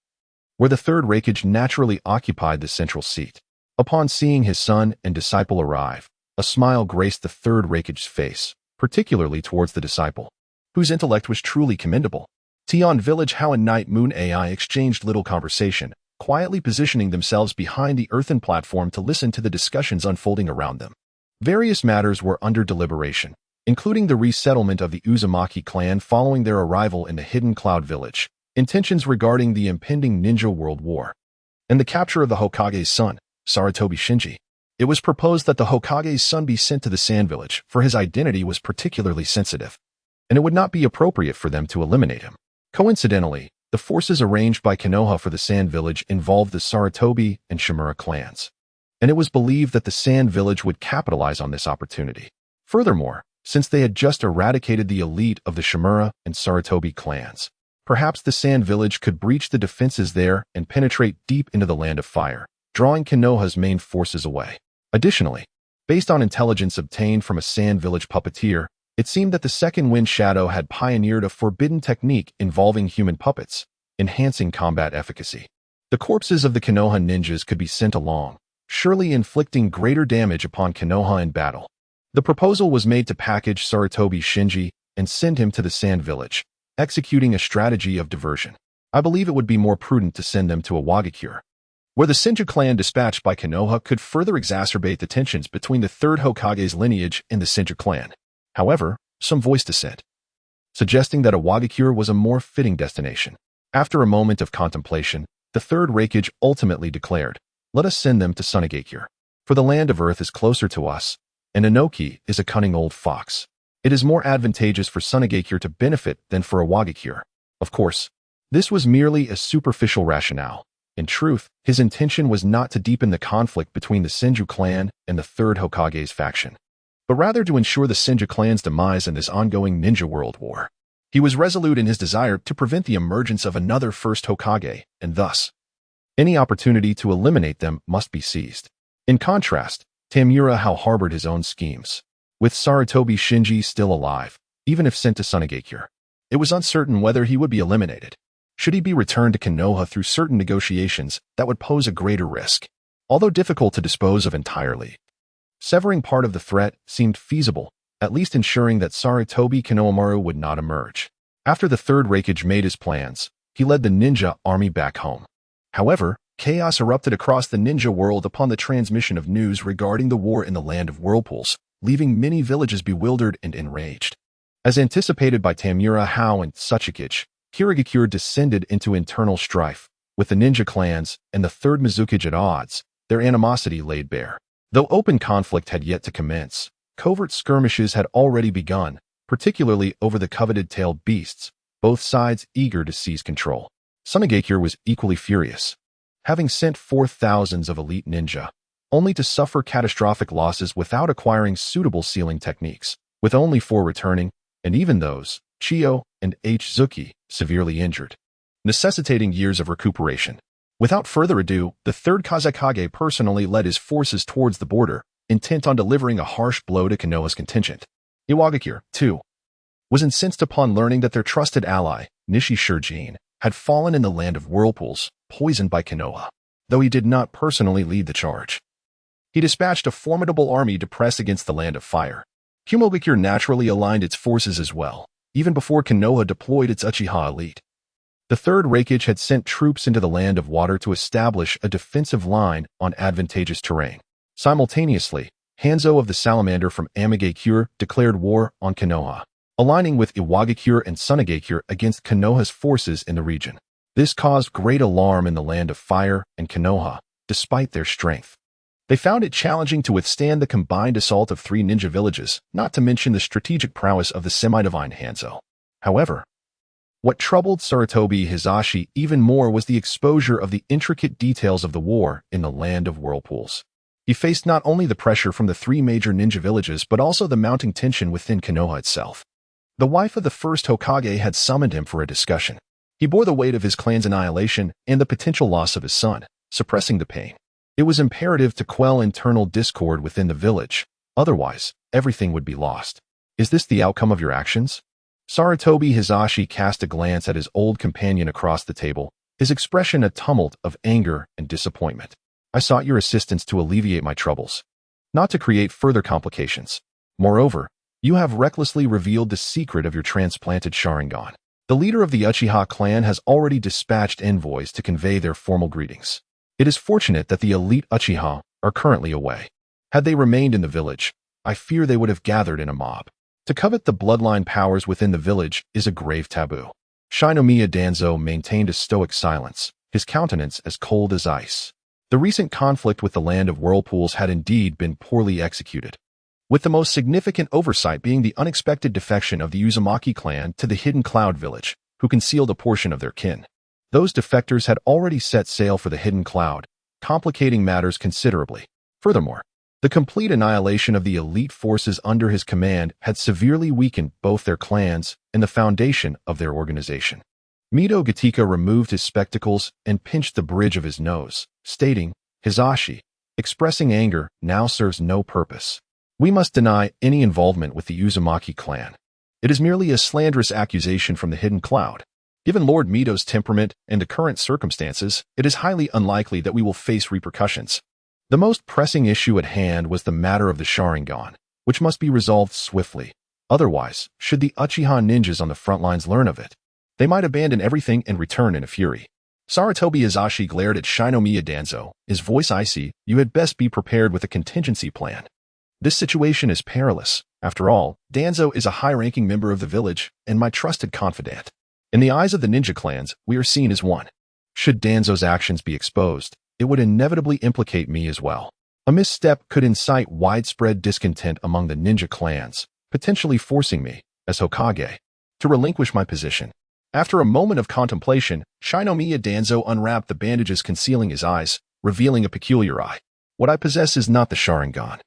[SPEAKER 1] where the third Raikage naturally occupied the central seat. Upon seeing his son and disciple arrive, a smile graced the third Raikage's face, particularly towards the disciple, whose intellect was truly commendable. Tian Village How and Night Moon AI exchanged little conversation, quietly positioning themselves behind the earthen platform to listen to the discussions unfolding around them. Various matters were under deliberation, including the resettlement of the Uzumaki clan following their arrival in the Hidden Cloud Village, intentions regarding the impending Ninja World War, and the capture of the Hokage's son, Sarutobi Shinji. It was proposed that the Hokage's son be sent to the Sand Village, for his identity was particularly sensitive, and it would not be appropriate for them to eliminate him. Coincidentally, the forces arranged by Konoha for the Sand Village involved the Sarutobi and Shimura clans, and it was believed that the Sand Village would capitalize on this opportunity. Furthermore, since they had just eradicated the elite of the Shimura and Sarutobi clans, perhaps the Sand Village could breach the defenses there and penetrate deep into the Land of Fire, drawing Konoha's main forces away. Additionally, based on intelligence obtained from a Sand Village puppeteer, it seemed that the Second Wind Shadow had pioneered a forbidden technique involving human puppets, enhancing combat efficacy. The corpses of the Konoha ninjas could be sent along, surely inflicting greater damage upon Konoha in battle. The proposal was made to package Sarutobi Shinji and send him to the Sand Village, executing a strategy of diversion. I believe it would be more prudent to send them to a Wagakure, where the Senju clan dispatched by Konoha could further exacerbate the tensions between the third Hokage's lineage and the Senju clan. However, some voiced dissent, suggesting that a Wagakure was a more fitting destination. After a moment of contemplation, the third Raikage ultimately declared, "Let us send them to Sunagakure, for the land of Earth is closer to us, and Inoki is a cunning old fox. It is more advantageous for Sunagakure to benefit than for a Wagakure." Of course, this was merely a superficial rationale. In truth, his intention was not to deepen the conflict between the Senju clan and the third Hokage's faction, but rather to ensure the Senju clan's demise in this ongoing ninja world war. He was resolute in his desire to prevent the emergence of another first Hokage, and thus, any opportunity to eliminate them must be seized. In contrast, Tamura Hao harbored his own schemes. With Sarutobi Shinji still alive, even if sent to Sunagakure, it was uncertain whether he would be eliminated. Should he be returned to Konoha through certain negotiations, that would pose a greater risk, although difficult to dispose of entirely. Severing part of the threat seemed feasible, at least ensuring that Sarutobi Konohamaru would not emerge. After the third Raikage made his plans, he led the ninja army back home. However, chaos erupted across the ninja world upon the transmission of news regarding the war in the Land of Whirlpools, leaving many villages bewildered and enraged. As anticipated by Tamura Hao and Tsuchikage, Kirigakure descended into internal strife, with the ninja clans and the third Mizukage at odds, their animosity laid bare. Though open conflict had yet to commence, covert skirmishes had already begun, particularly over the coveted tailed beasts, both sides eager to seize control. Sunagakure was equally furious, having sent forth thousands of elite ninja, only to suffer catastrophic losses without acquiring suitable sealing techniques, with only 4 returning, and even those, Chiyo and Zuki, severely injured, necessitating years of recuperation. Without further ado, the third Kazekage personally led his forces towards the border, intent on delivering a harsh blow to Konoha's contingent. Iwagakure, too, was incensed upon learning that their trusted ally, Nishi Shurjin, had fallen in the land of whirlpools, poisoned by Konoha, though he did not personally lead the charge. He dispatched a formidable army to press against the land of fire. Kumogakure naturally aligned its forces as well, even before Konoha deployed its Uchiha elite. The Third Reikage had sent troops into the land of water to establish a defensive line on advantageous terrain. Simultaneously, Hanzo of the Salamander from Amigakure declared war on Konoha, aligning with Iwagakure and Sunagakure against Konoha's forces in the region. This caused great alarm in the land of fire and Konoha, despite their strength. They found it challenging to withstand the combined assault of 3 ninja villages, not to mention the strategic prowess of the semi-divine Hanzo. However, what troubled Sarutobi Hisashi even more was the exposure of the intricate details of the war in the land of whirlpools. He faced not only the pressure from the 3 major ninja villages but also the mounting tension within Konoha itself. The wife of the first Hokage had summoned him for a discussion. He bore the weight of his clan's annihilation and the potential loss of his son, suppressing the pain. It was imperative to quell internal discord within the village, otherwise, everything would be lost. Is this the outcome of your actions? Sarutobi Hisashi cast a glance at his old companion across the table, his expression a tumult of anger and disappointment. I sought your assistance to alleviate my troubles, not to create further complications. Moreover, you have recklessly revealed the secret of your transplanted Sharingan. The leader of the Uchiha clan has already dispatched envoys to convey their formal greetings. It is fortunate that the elite Uchiha are currently away. Had they remained in the village, I fear they would have gathered in a mob. To covet the bloodline powers within the village is a grave taboo. Shinomiya Danzo maintained a stoic silence, his countenance as cold as ice. The recent conflict with the land of whirlpools had indeed been poorly executed, with the most significant oversight being the unexpected defection of the Uzumaki clan to the Hidden Cloud village, who concealed a portion of their kin. Those defectors had already set sail for the Hidden Cloud, complicating matters considerably. Furthermore, the complete annihilation of the elite forces under his command had severely weakened both their clans and the foundation of their organization. Mito Gatika removed his spectacles and pinched the bridge of his nose, stating, Hisashi, expressing anger now serves no purpose. We must deny any involvement with the Uzumaki clan. It is merely a slanderous accusation from the Hidden Cloud. Given Lord Mito's temperament and the current circumstances, it is highly unlikely that we will face repercussions. The most pressing issue at hand was the matter of the Sharingan, which must be resolved swiftly. Otherwise, should the Uchiha ninjas on the front lines learn of it, they might abandon everything and return in a fury. Sarutobi Hisashi glared at Shinomiya Danzo, his voice icy. You had best be prepared with a contingency plan. This situation is perilous. After all, Danzo is a high-ranking member of the village and my trusted confidant. In the eyes of the ninja clans, we are seen as one. Should Danzo's actions be exposed, it would inevitably implicate me as well. A misstep could incite widespread discontent among the ninja clans, potentially forcing me, as Hokage, to relinquish my position. After a moment of contemplation, Shinomiya Danzo unwrapped the bandages concealing his eyes, revealing a peculiar eye. What I possess is not the Sharingan,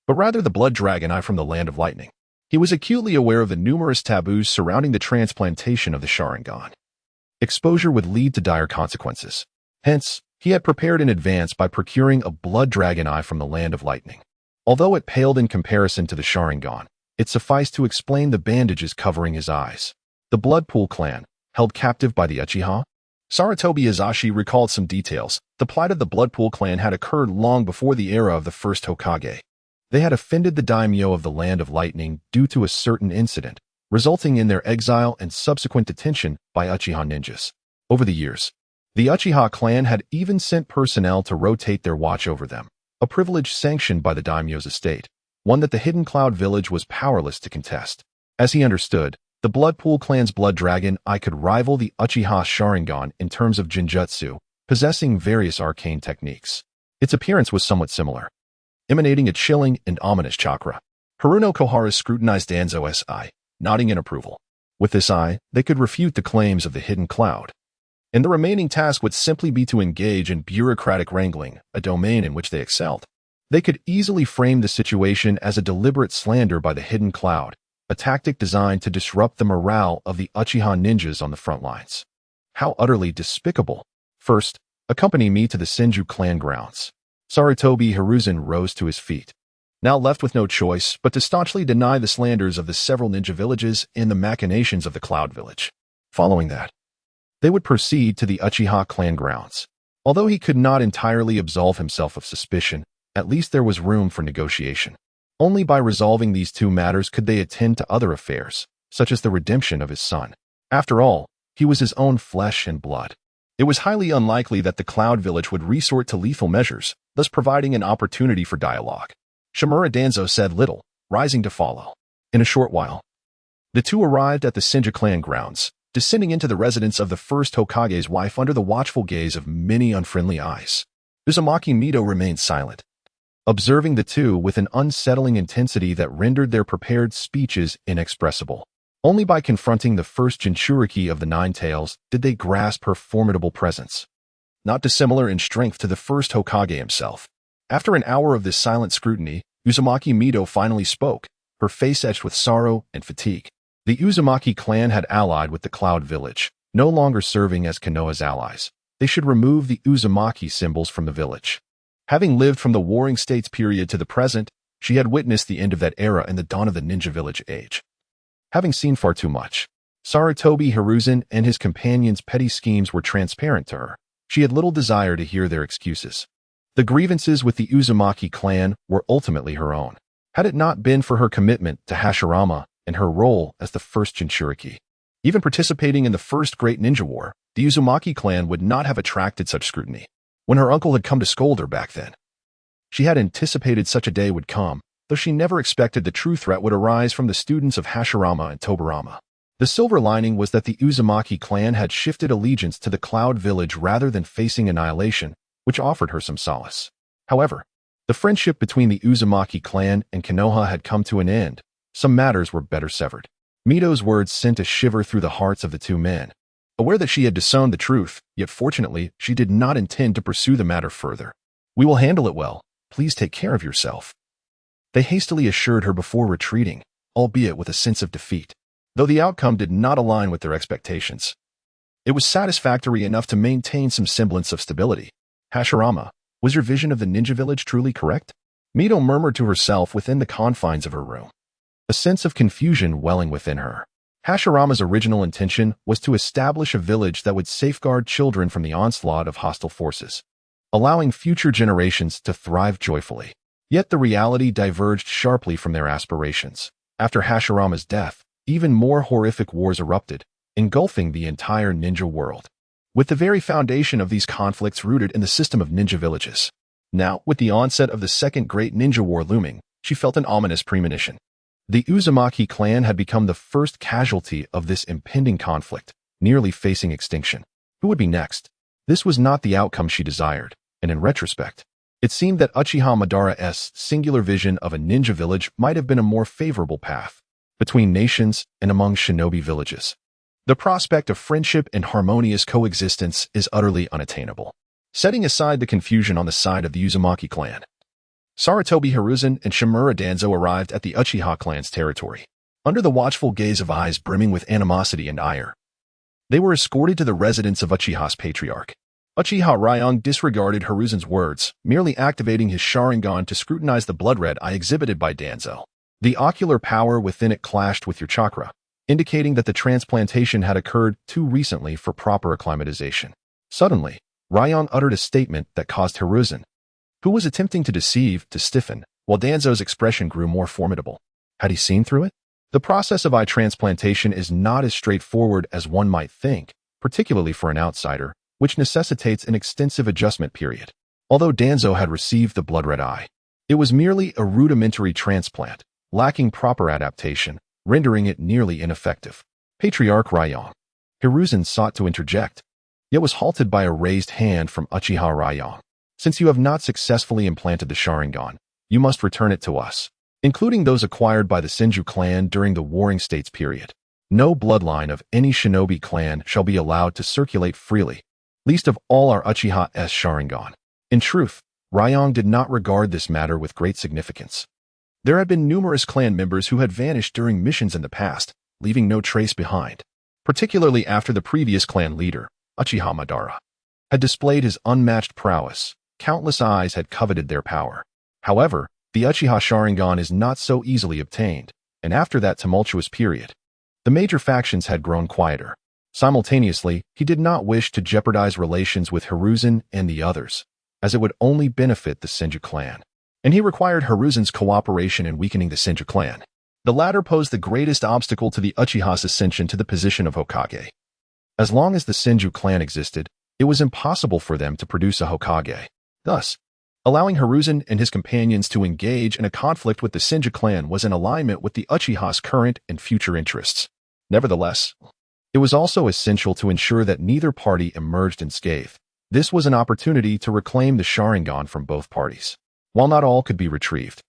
[SPEAKER 1] but rather the blood dragon eye from the land of lightning. He was acutely aware of the numerous taboos surrounding the transplantation of the Sharingan. Exposure would lead to dire consequences. Hence, he had prepared in advance by procuring a blood dragon eye from the land of lightning. Although it paled in comparison to the Sharingan, it sufficed to explain the bandages covering his eyes. The Bloodpool clan, held captive by the Uchiha? Sarutobi Hisashi recalled some details. The plight of the Bloodpool clan had occurred long before the era of the first Hokage. They had offended the daimyo of the Land of Lightning due to a certain incident, resulting in their exile and subsequent detention by Uchiha ninjas. Over the years, the Uchiha clan had even sent personnel to rotate their watch over them, a privilege sanctioned by the daimyo's estate, one that the Hidden Cloud village was powerless to contest. As he understood, the Bloodpool clan's blood dragon eye could rival the Uchiha Sharingan in terms of Jinjutsu, possessing various arcane techniques. Its appearance was somewhat similar, emanating a chilling and ominous chakra. Haruno Kohara scrutinized Danzo's eye, nodding in approval. With this eye, they could refute the claims of the Hidden Cloud. And the remaining task would simply be to engage in bureaucratic wrangling, a domain in which they excelled. They could easily frame the situation as a deliberate slander by the Hidden Cloud, a tactic designed to disrupt the morale of the Uchiha ninjas on the front lines. How utterly despicable. First, accompany me to the Senju clan grounds. Sarutobi Hiruzen rose to his feet. now left with no choice but to staunchly deny the slanders of the several ninja villages and the machinations of the Cloud Village. Following that, they would proceed to the Uchiha clan grounds. Although he could not entirely absolve himself of suspicion, at least there was room for negotiation. Only by resolving these two matters could they attend to other affairs, such as the redemption of his son. After all, he was his own flesh and blood. It was highly unlikely that the Cloud Village would resort to lethal measures, thus providing an opportunity for dialogue. Sesshomaru Danzo said little, rising to follow. In a short while, the two arrived at the Senju clan grounds, descending into the residence of the first Hokage's wife under the watchful gaze of many unfriendly eyes. Uzumaki Mito remained silent, observing the two with an unsettling intensity that rendered their prepared speeches inexpressible. Only by confronting the first Jinchuriki of the Nine Tails did they grasp her formidable presence. Not dissimilar in strength to the first Hokage himself. After an hour of this silent scrutiny, Uzumaki Mito finally spoke, her face etched with sorrow and fatigue. The Uzumaki clan had allied with the Cloud Village, no longer serving as Konoha's allies. They should remove the Uzumaki symbols from the village. Having lived from the Warring States period to the present, she had witnessed the end of that era and the dawn of the Ninja Village age. Having seen far too much, Sarutobi Hiruzen and his companions' petty schemes were transparent to her. She had little desire to hear their excuses. The grievances with the Uzumaki clan were ultimately her own. Had it not been for her commitment to Hashirama and her role as the first Jinchuriki, even participating in the first Great Ninja War, the Uzumaki clan would not have attracted such scrutiny. When her uncle had come to scold her back then, she had anticipated such a day would come, though she never expected the true threat would arise from the students of Hashirama and Tobirama. The silver lining was that the Uzumaki clan had shifted allegiance to the Cloud Village rather than facing annihilation, which offered her some solace. However, the friendship between the Uzumaki clan and Konoha had come to an end. Some matters were better severed. Mito's words sent a shiver through the hearts of the two men. Aware that she had disowned the truth, yet fortunately, she did not intend to pursue the matter further. "We will handle it well. Please take care of yourself," they hastily assured her before retreating, albeit with a sense of defeat. Though the outcome did not align with their expectations, it was satisfactory enough to maintain some semblance of stability. "Hashirama, was your vision of the ninja village truly correct?" Mito murmured to herself within the confines of her room, a sense of confusion welling within her. Hashirama's original intention was to establish a village that would safeguard children from the onslaught of hostile forces, allowing future generations to thrive joyfully. Yet the reality diverged sharply from their aspirations. After Hashirama's death, even more horrific wars erupted, engulfing the entire ninja world, with the very foundation of these conflicts rooted in the system of ninja villages. Now, with the onset of the Second Great Ninja War looming, she felt an ominous premonition. The Uzumaki clan had become the first casualty of this impending conflict, nearly facing extinction. Who would be next? This was not the outcome she desired, and in retrospect, it seemed that Uchiha Madara's singular vision of a ninja village might have been a more favorable path between nations and among shinobi villages. The prospect of friendship and harmonious coexistence is utterly unattainable. Setting aside the confusion on the side of the Uzumaki clan, Sarutobi Hiruzen and Sesshomaru Danzo arrived at the Uchiha clan's territory. Under the watchful gaze of eyes brimming with animosity and ire, they were escorted to the residence of Uchiha's patriarch. Uchiha Ryong disregarded Hiruzen's words, merely activating his Sharingan to scrutinize the blood-red eye exhibited by Danzo. The ocular power within it clashed with your chakra, indicating that the transplantation had occurred too recently for proper acclimatization. Suddenly, Ryong uttered a statement that caused Hiruzen, who was attempting to deceive, to stiffen, while Danzo's expression grew more formidable. Had he seen through it? The process of eye transplantation is not as straightforward as one might think, particularly for an outsider, which necessitates an extensive adjustment period. Although Danzo had received the blood-red eye, it was merely a rudimentary transplant, lacking proper adaptation, rendering it nearly ineffective. Patriarch Ryong. Hiruzen sought to interject, yet was halted by a raised hand from Uchiha Ryong. "Since you have not successfully implanted the Sharingan, you must return it to us, including those acquired by the Senju clan during the Warring States period. No bloodline of any shinobi clan shall be allowed to circulate freely, least of all our Uchiha's Sharingan." In truth, Ryong did not regard this matter with great significance. There had been numerous clan members who had vanished during missions in the past, leaving no trace behind, particularly after the previous clan leader, Uchiha Madara, had displayed his unmatched prowess. Countless eyes had coveted their power. However, The Uchiha Sharingan is not so easily obtained, and after that tumultuous period, the major factions had grown quieter. Simultaneously, he did not wish to jeopardize relations with Hiruzen and the others, as it would only benefit the Senju clan. And he required Hiruzen's cooperation in weakening the Senju clan. The latter posed the greatest obstacle to the Uchiha's ascension to the position of Hokage. As long as the Senju clan existed, it was impossible for them to produce a Hokage. Thus, allowing Hiruzen and his companions to engage in a conflict with the Senju clan was in alignment with the Uchiha's current and future interests. Nevertheless, it was also essential to ensure that neither party emerged unscathed. This was an opportunity to reclaim the Sharingan from both parties. While not all could be retrieved,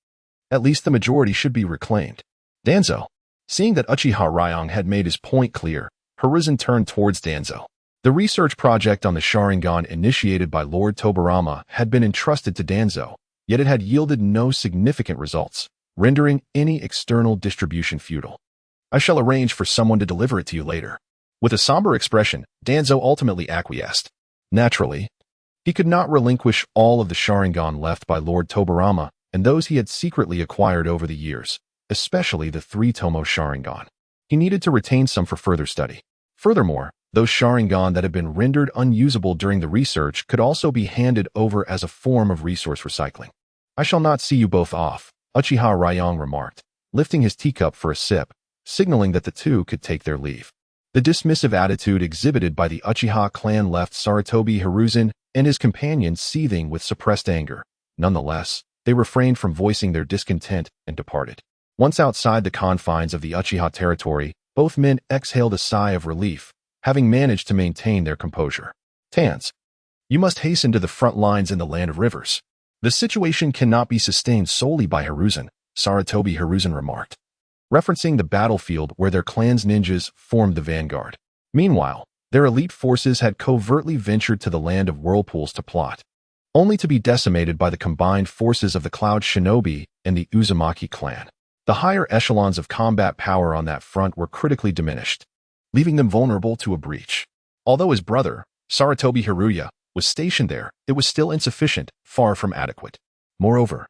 [SPEAKER 1] at least the majority should be reclaimed. Danzo. Seeing that Uchiha Ryong had made his point clear, Hiruzen turned towards Danzo. The research project on the Sharingan initiated by Lord Tobirama had been entrusted to Danzo, yet it had yielded no significant results, rendering any external distribution futile. I shall arrange for someone to deliver it to you later. With a somber expression, Danzo ultimately acquiesced. Naturally, he could not relinquish all of the Sharingan left by Lord Tobirama and those he had secretly acquired over the years, especially the 3-Tomo Sharingan. He needed to retain some for further study. Furthermore, those Sharingan that had been rendered unusable during the research could also be handed over as a form of resource recycling. I shall not see you both off, Uchiha Ryong remarked, lifting his teacup for a sip, signaling that the two could take their leave. The dismissive attitude exhibited by the Uchiha clan left Sarutobi Hiruzen and his companions seething with suppressed anger. Nonetheless, they refrained from voicing their discontent and departed. Once outside the confines of the Uchiha territory, both men exhaled a sigh of relief, having managed to maintain their composure. Tans, you must hasten to the front lines in the Land of Rivers. The situation cannot be sustained solely by Hiruzen, Sarutobi Hiruzen remarked, referencing the battlefield where their clan's ninjas formed the vanguard. Meanwhile, their elite forces had covertly ventured to the Land of Whirlpools to plot, only to be decimated by the combined forces of the Cloud Shinobi and the Uzumaki clan. The higher echelons of combat power on that front were critically diminished, leaving them vulnerable to a breach. Although his brother, Sarutobi Haruya, was stationed there, it was still insufficient, far from adequate. Moreover,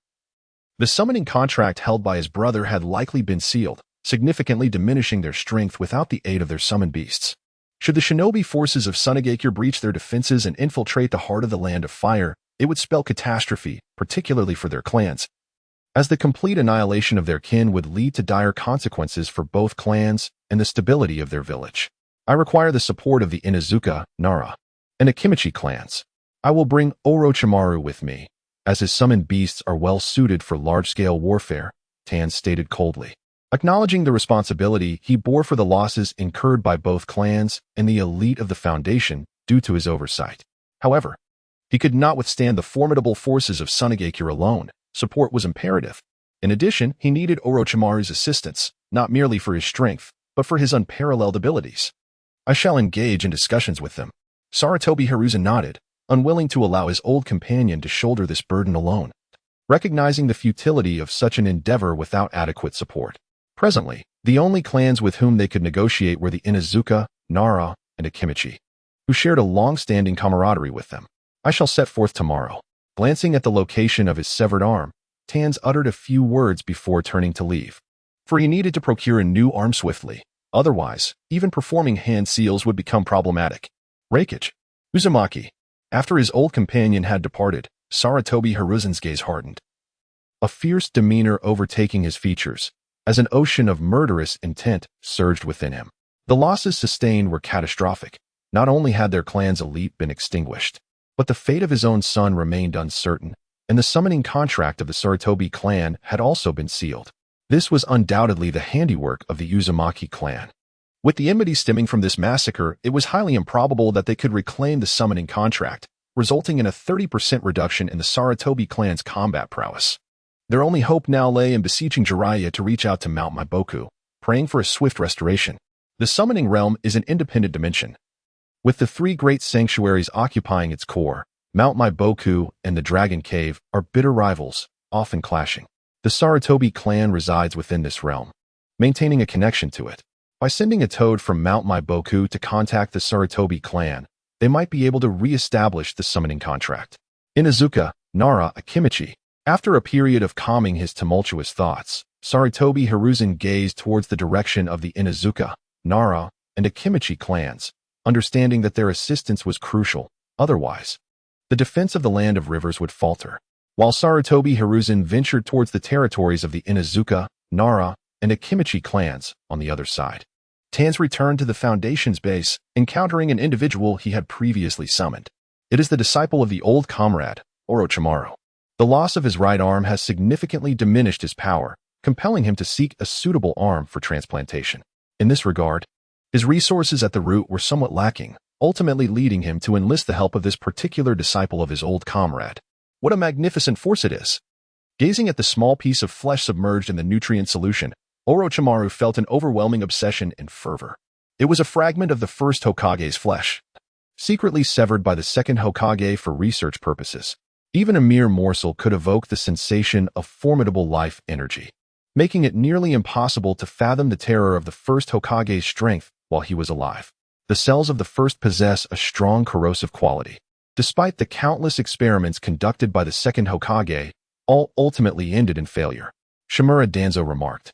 [SPEAKER 1] the summoning contract held by his brother had likely been sealed, significantly diminishing their strength without the aid of their summoned beasts. Should the shinobi forces of Sunagakure breach their defenses and infiltrate the heart of the Land of Fire, it would spell catastrophe, particularly for their clans, as the complete annihilation of their kin would lead to dire consequences for both clans and the stability of their village. I require the support of the Inuzuka, Nara, and Akimichi clans. I will bring Orochimaru with me, as his summoned beasts are well suited for large-scale warfare, Tan stated coldly. Acknowledging the responsibility he bore for the losses incurred by both clans and the elite of the Foundation due to his oversight. However, he could not withstand the formidable forces of Sunagakure alone. Support was imperative. In addition, he needed Orochimaru's assistance, not merely for his strength, but for his unparalleled abilities. I shall engage in discussions with them. Sarutobi Hiruzen nodded, unwilling to allow his old companion to shoulder this burden alone, recognizing the futility of such an endeavor without adequate support. Presently, the only clans with whom they could negotiate were the Inuzuka, Nara, and Akimichi, who shared a long-standing camaraderie with them. I shall set forth tomorrow. Glancing at the location of his severed arm, Tans uttered a few words before turning to leave, for he needed to procure a new arm swiftly. Otherwise, even performing hand seals would become problematic. Reikage. Uzumaki. After his old companion had departed, Sarutobi Hiruzen's gaze hardened, a fierce demeanor overtaking his features, as an ocean of murderous intent surged within him. The losses sustained were catastrophic. Not only had their clan's elite been extinguished, but the fate of his own son remained uncertain, and the summoning contract of the Sarutobi clan had also been sealed. This was undoubtedly the handiwork of the Uzumaki clan. With the enmity stemming from this massacre, it was highly improbable that they could reclaim the summoning contract, resulting in a 30% reduction in the Sarutobi clan's combat prowess. Their only hope now lay in beseeching Jiraiya to reach out to Mount Maiboku, praying for a swift restoration. The summoning realm is an independent dimension, with the three great sanctuaries occupying its core. Mount Maiboku and the Dragon Cave are bitter rivals, often clashing. The Sarutobi clan resides within this realm, maintaining a connection to it. By sending a toad from Mount Maiboku to contact the Sarutobi clan, they might be able to re-establish the summoning contract. Inuzuka, Nara, Akimichi. After a period of calming his tumultuous thoughts, Sarutobi Hiruzen gazed towards the direction of the Inuzuka, Nara, and Akimichi clans, understanding that their assistance was crucial. Otherwise, the defense of the land of rivers would falter. While Sarutobi Hiruzen ventured towards the territories of the Inuzuka, Nara, and Akimichi clans on the other side, Tanz returned to the Foundation's base, encountering an individual he had previously summoned. It is the disciple of the old comrade, Orochimaru. The loss of his right arm has significantly diminished his power, compelling him to seek a suitable arm for transplantation. In this regard, his resources at the root were somewhat lacking, ultimately leading him to enlist the help of this particular disciple of his old comrade. What a magnificent force it is! Gazing at the small piece of flesh submerged in the nutrient solution, Orochimaru felt an overwhelming obsession and fervor. It was a fragment of the first Hokage's flesh, secretly severed by the second Hokage for research purposes. Even a mere morsel could evoke the sensation of formidable life energy, making it nearly impossible to fathom the terror of the first Hokage's strength while he was alive. The cells of the first possess a strong corrosive quality. Despite the countless experiments conducted by the second Hokage, all ultimately ended in failure, Shimura Danzo remarked,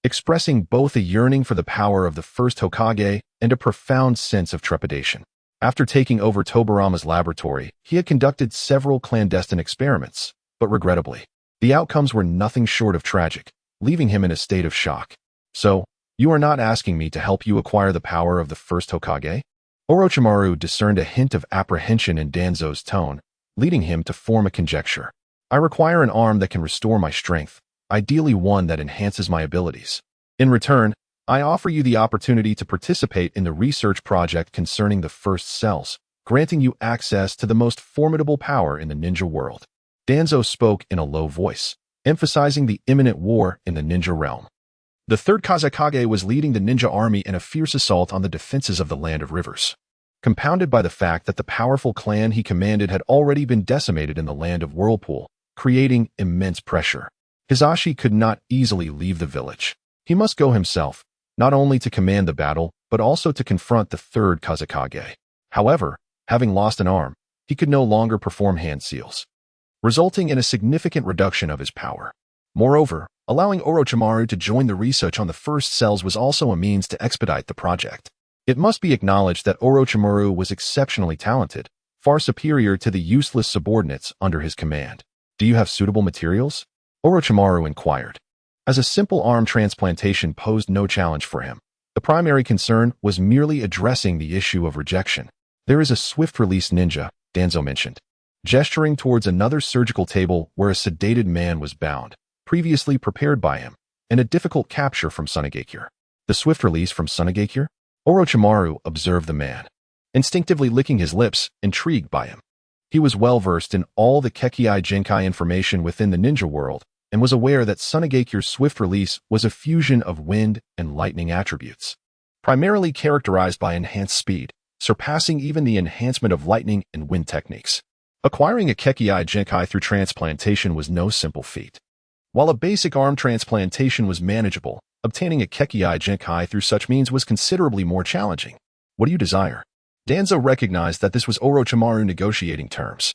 [SPEAKER 1] expressing both a yearning for the power of the first Hokage and a profound sense of trepidation. After taking over Tobirama's laboratory, he had conducted several clandestine experiments, but regrettably, the outcomes were nothing short of tragic, leaving him in a state of shock. So, you are not asking me to help you acquire the power of the first Hokage? Orochimaru discerned a hint of apprehension in Danzo's tone, leading him to form a conjecture. I require an arm that can restore my strength, ideally one that enhances my abilities. In return, I offer you the opportunity to participate in the research project concerning the first cells, granting you access to the most formidable power in the ninja world. Danzo spoke in a low voice, emphasizing the imminent war in the ninja realm. The third Kazekage was leading the ninja army in a fierce assault on the defenses of the land of rivers, compounded by the fact that the powerful clan he commanded had already been decimated in the land of Whirlpool, creating immense pressure. Hisashi could not easily leave the village. He must go himself, not only to command the battle, but also to confront the third Kazekage. However, having lost an arm, he could no longer perform hand seals, resulting in a significant reduction of his power. Moreover, allowing Orochimaru to join the research on the first cells was also a means to expedite the project. It must be acknowledged that Orochimaru was exceptionally talented, far superior to the useless subordinates under his command. Do you have suitable materials? Orochimaru inquired. As a simple arm transplantation posed no challenge for him, the primary concern was merely addressing the issue of rejection. There is a swift-release ninja, Danzo mentioned, gesturing towards another surgical table where a sedated man was bound, previously prepared by him, and a difficult capture from Sunagakure. The swift release from Sunagakure? Orochimaru observed the man, instinctively licking his lips, intrigued by him. He was well-versed in all the Kekkei Genkai information within the ninja world, and was aware that Sunagakure's swift release was a fusion of wind and lightning attributes, primarily characterized by enhanced speed, surpassing even the enhancement of lightning and wind techniques. Acquiring a Kekkei Genkai through transplantation was no simple feat. While a basic arm transplantation was manageable, obtaining a Kekkei Genkai through such means was considerably more challenging. What do you desire? Danzo recognized that this was Orochimaru negotiating terms.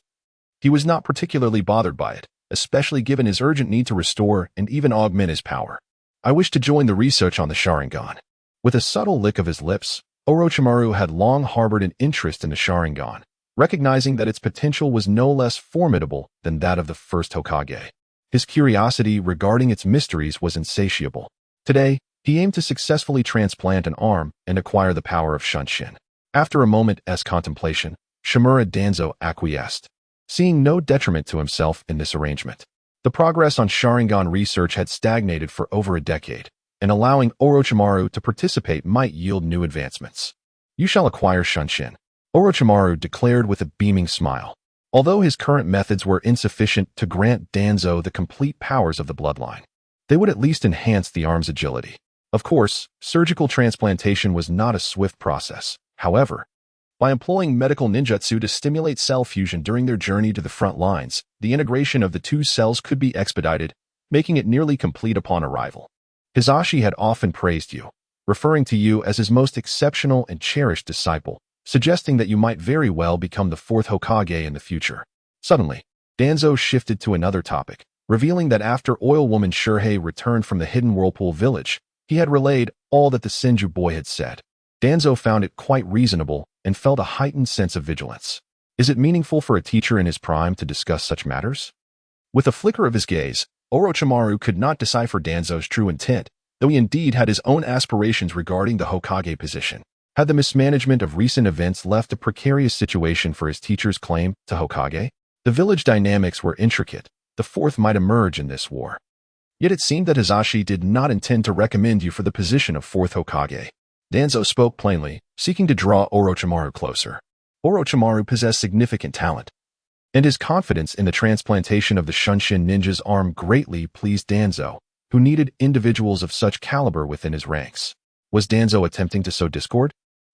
[SPEAKER 1] He was not particularly bothered by it, especially given his urgent need to restore and even augment his power. I wish to join the research on the Sharingan. With a subtle lick of his lips, Orochimaru had long harbored an interest in the Sharingan, recognizing that its potential was no less formidable than that of the first Hokage. His curiosity regarding its mysteries was insatiable. Today, he aimed to successfully transplant an arm and acquire the power of Shunshin. After a moment's contemplation, Shimura Danzo acquiesced, seeing no detriment to himself in this arrangement. The progress on Sharingan research had stagnated for over a decade, and allowing Orochimaru to participate might yield new advancements. You shall acquire Shunshin, Orochimaru declared with a beaming smile. Although his current methods were insufficient to grant Danzo the complete powers of the bloodline, they would at least enhance the arm's agility. Of course, surgical transplantation was not a swift process. However, by employing medical ninjutsu to stimulate cell fusion during their journey to the front lines, the integration of the two cells could be expedited, making it nearly complete upon arrival. Hisashi had often praised you, referring to you as his most exceptional and cherished disciple, suggesting that you might very well become the fourth Hokage in the future. Suddenly, Danzo shifted to another topic, revealing that after oil woman Shirhei returned from the hidden whirlpool village, he had relayed all that the Senju boy had said. Danzo found it quite reasonable and felt a heightened sense of vigilance. Is it meaningful for a teacher in his prime to discuss such matters? With a flicker of his gaze, Orochimaru could not decipher Danzo's true intent, though he indeed had his own aspirations regarding the Hokage position. Had the mismanagement of recent events left a precarious situation for his teacher's claim to Hokage? The village dynamics were intricate. The fourth might emerge in this war. Yet it seemed that Hisashi did not intend to recommend you for the position of fourth Hokage. Danzo spoke plainly, seeking to draw Orochimaru closer. Orochimaru possessed significant talent, and his confidence in the transplantation of the Shunshin ninja's arm greatly pleased Danzo, who needed individuals of such caliber within his ranks. Was Danzo attempting to sow discord?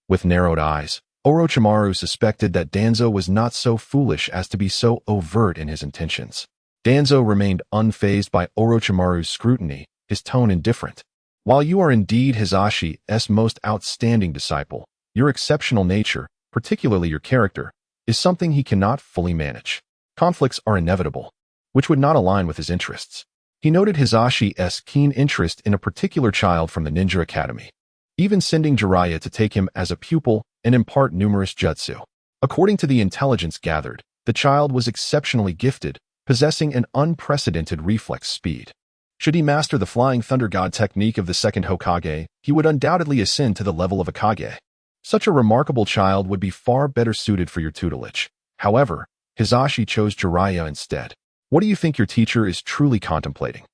[SPEAKER 1] With narrowed eyes, Orochimaru suspected that Danzo was not so foolish as to be so overt in his intentions. Danzo remained unfazed by Orochimaru's scrutiny, his tone indifferent. While you are indeed Hisashi's most outstanding disciple, your exceptional nature, particularly your character, is something he cannot fully manage. Conflicts are inevitable, which would not align with his interests. He noted Hisashi's keen interest in a particular child from the Ninja Academy, even sending Jiraiya to take him as a pupil and impart numerous jutsu. According to the intelligence gathered, the child was exceptionally gifted, possessing an unprecedented reflex speed. Should he master the Flying Thunder God technique of the second Hokage, he would undoubtedly ascend to the level of a Kage. Such a remarkable child would be far better suited for your tutelage. However, Hisashi chose Jiraiya instead. What do you think your teacher is truly contemplating?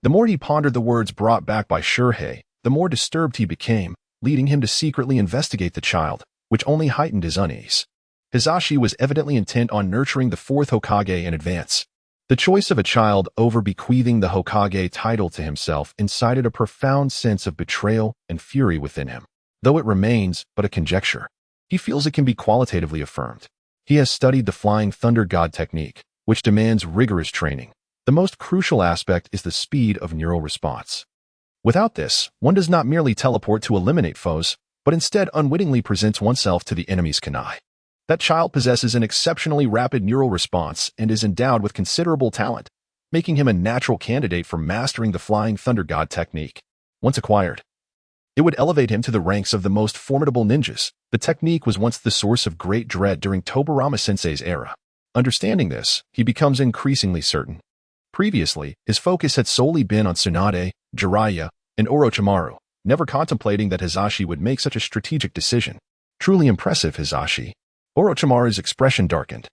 [SPEAKER 1] The more he pondered the words brought back by Shirhei, the more disturbed he became, leading him to secretly investigate the child, which only heightened his unease. Hisashi was evidently intent on nurturing the fourth Hokage in advance. The choice of a child over bequeathing the Hokage title to himself incited a profound sense of betrayal and fury within him. Though it remains but a conjecture, he feels it can be qualitatively affirmed. He has studied the Flying Thunder God technique, which demands rigorous training. The most crucial aspect is the speed of neural response. Without this, one does not merely teleport to eliminate foes, but instead unwittingly presents oneself to the enemy's kunai. That child possesses an exceptionally rapid neural response and is endowed with considerable talent, making him a natural candidate for mastering the Flying Thunder God technique. Once acquired, it would elevate him to the ranks of the most formidable ninjas. The technique was once the source of great dread during Tobirama Sensei's era. Understanding this, he becomes increasingly certain. Previously, his focus had solely been on Tsunade, Jiraiya, and Orochimaru, never contemplating that Hisashi would make such a strategic decision. Truly impressive, Hisashi. Orochimaru's expression darkened.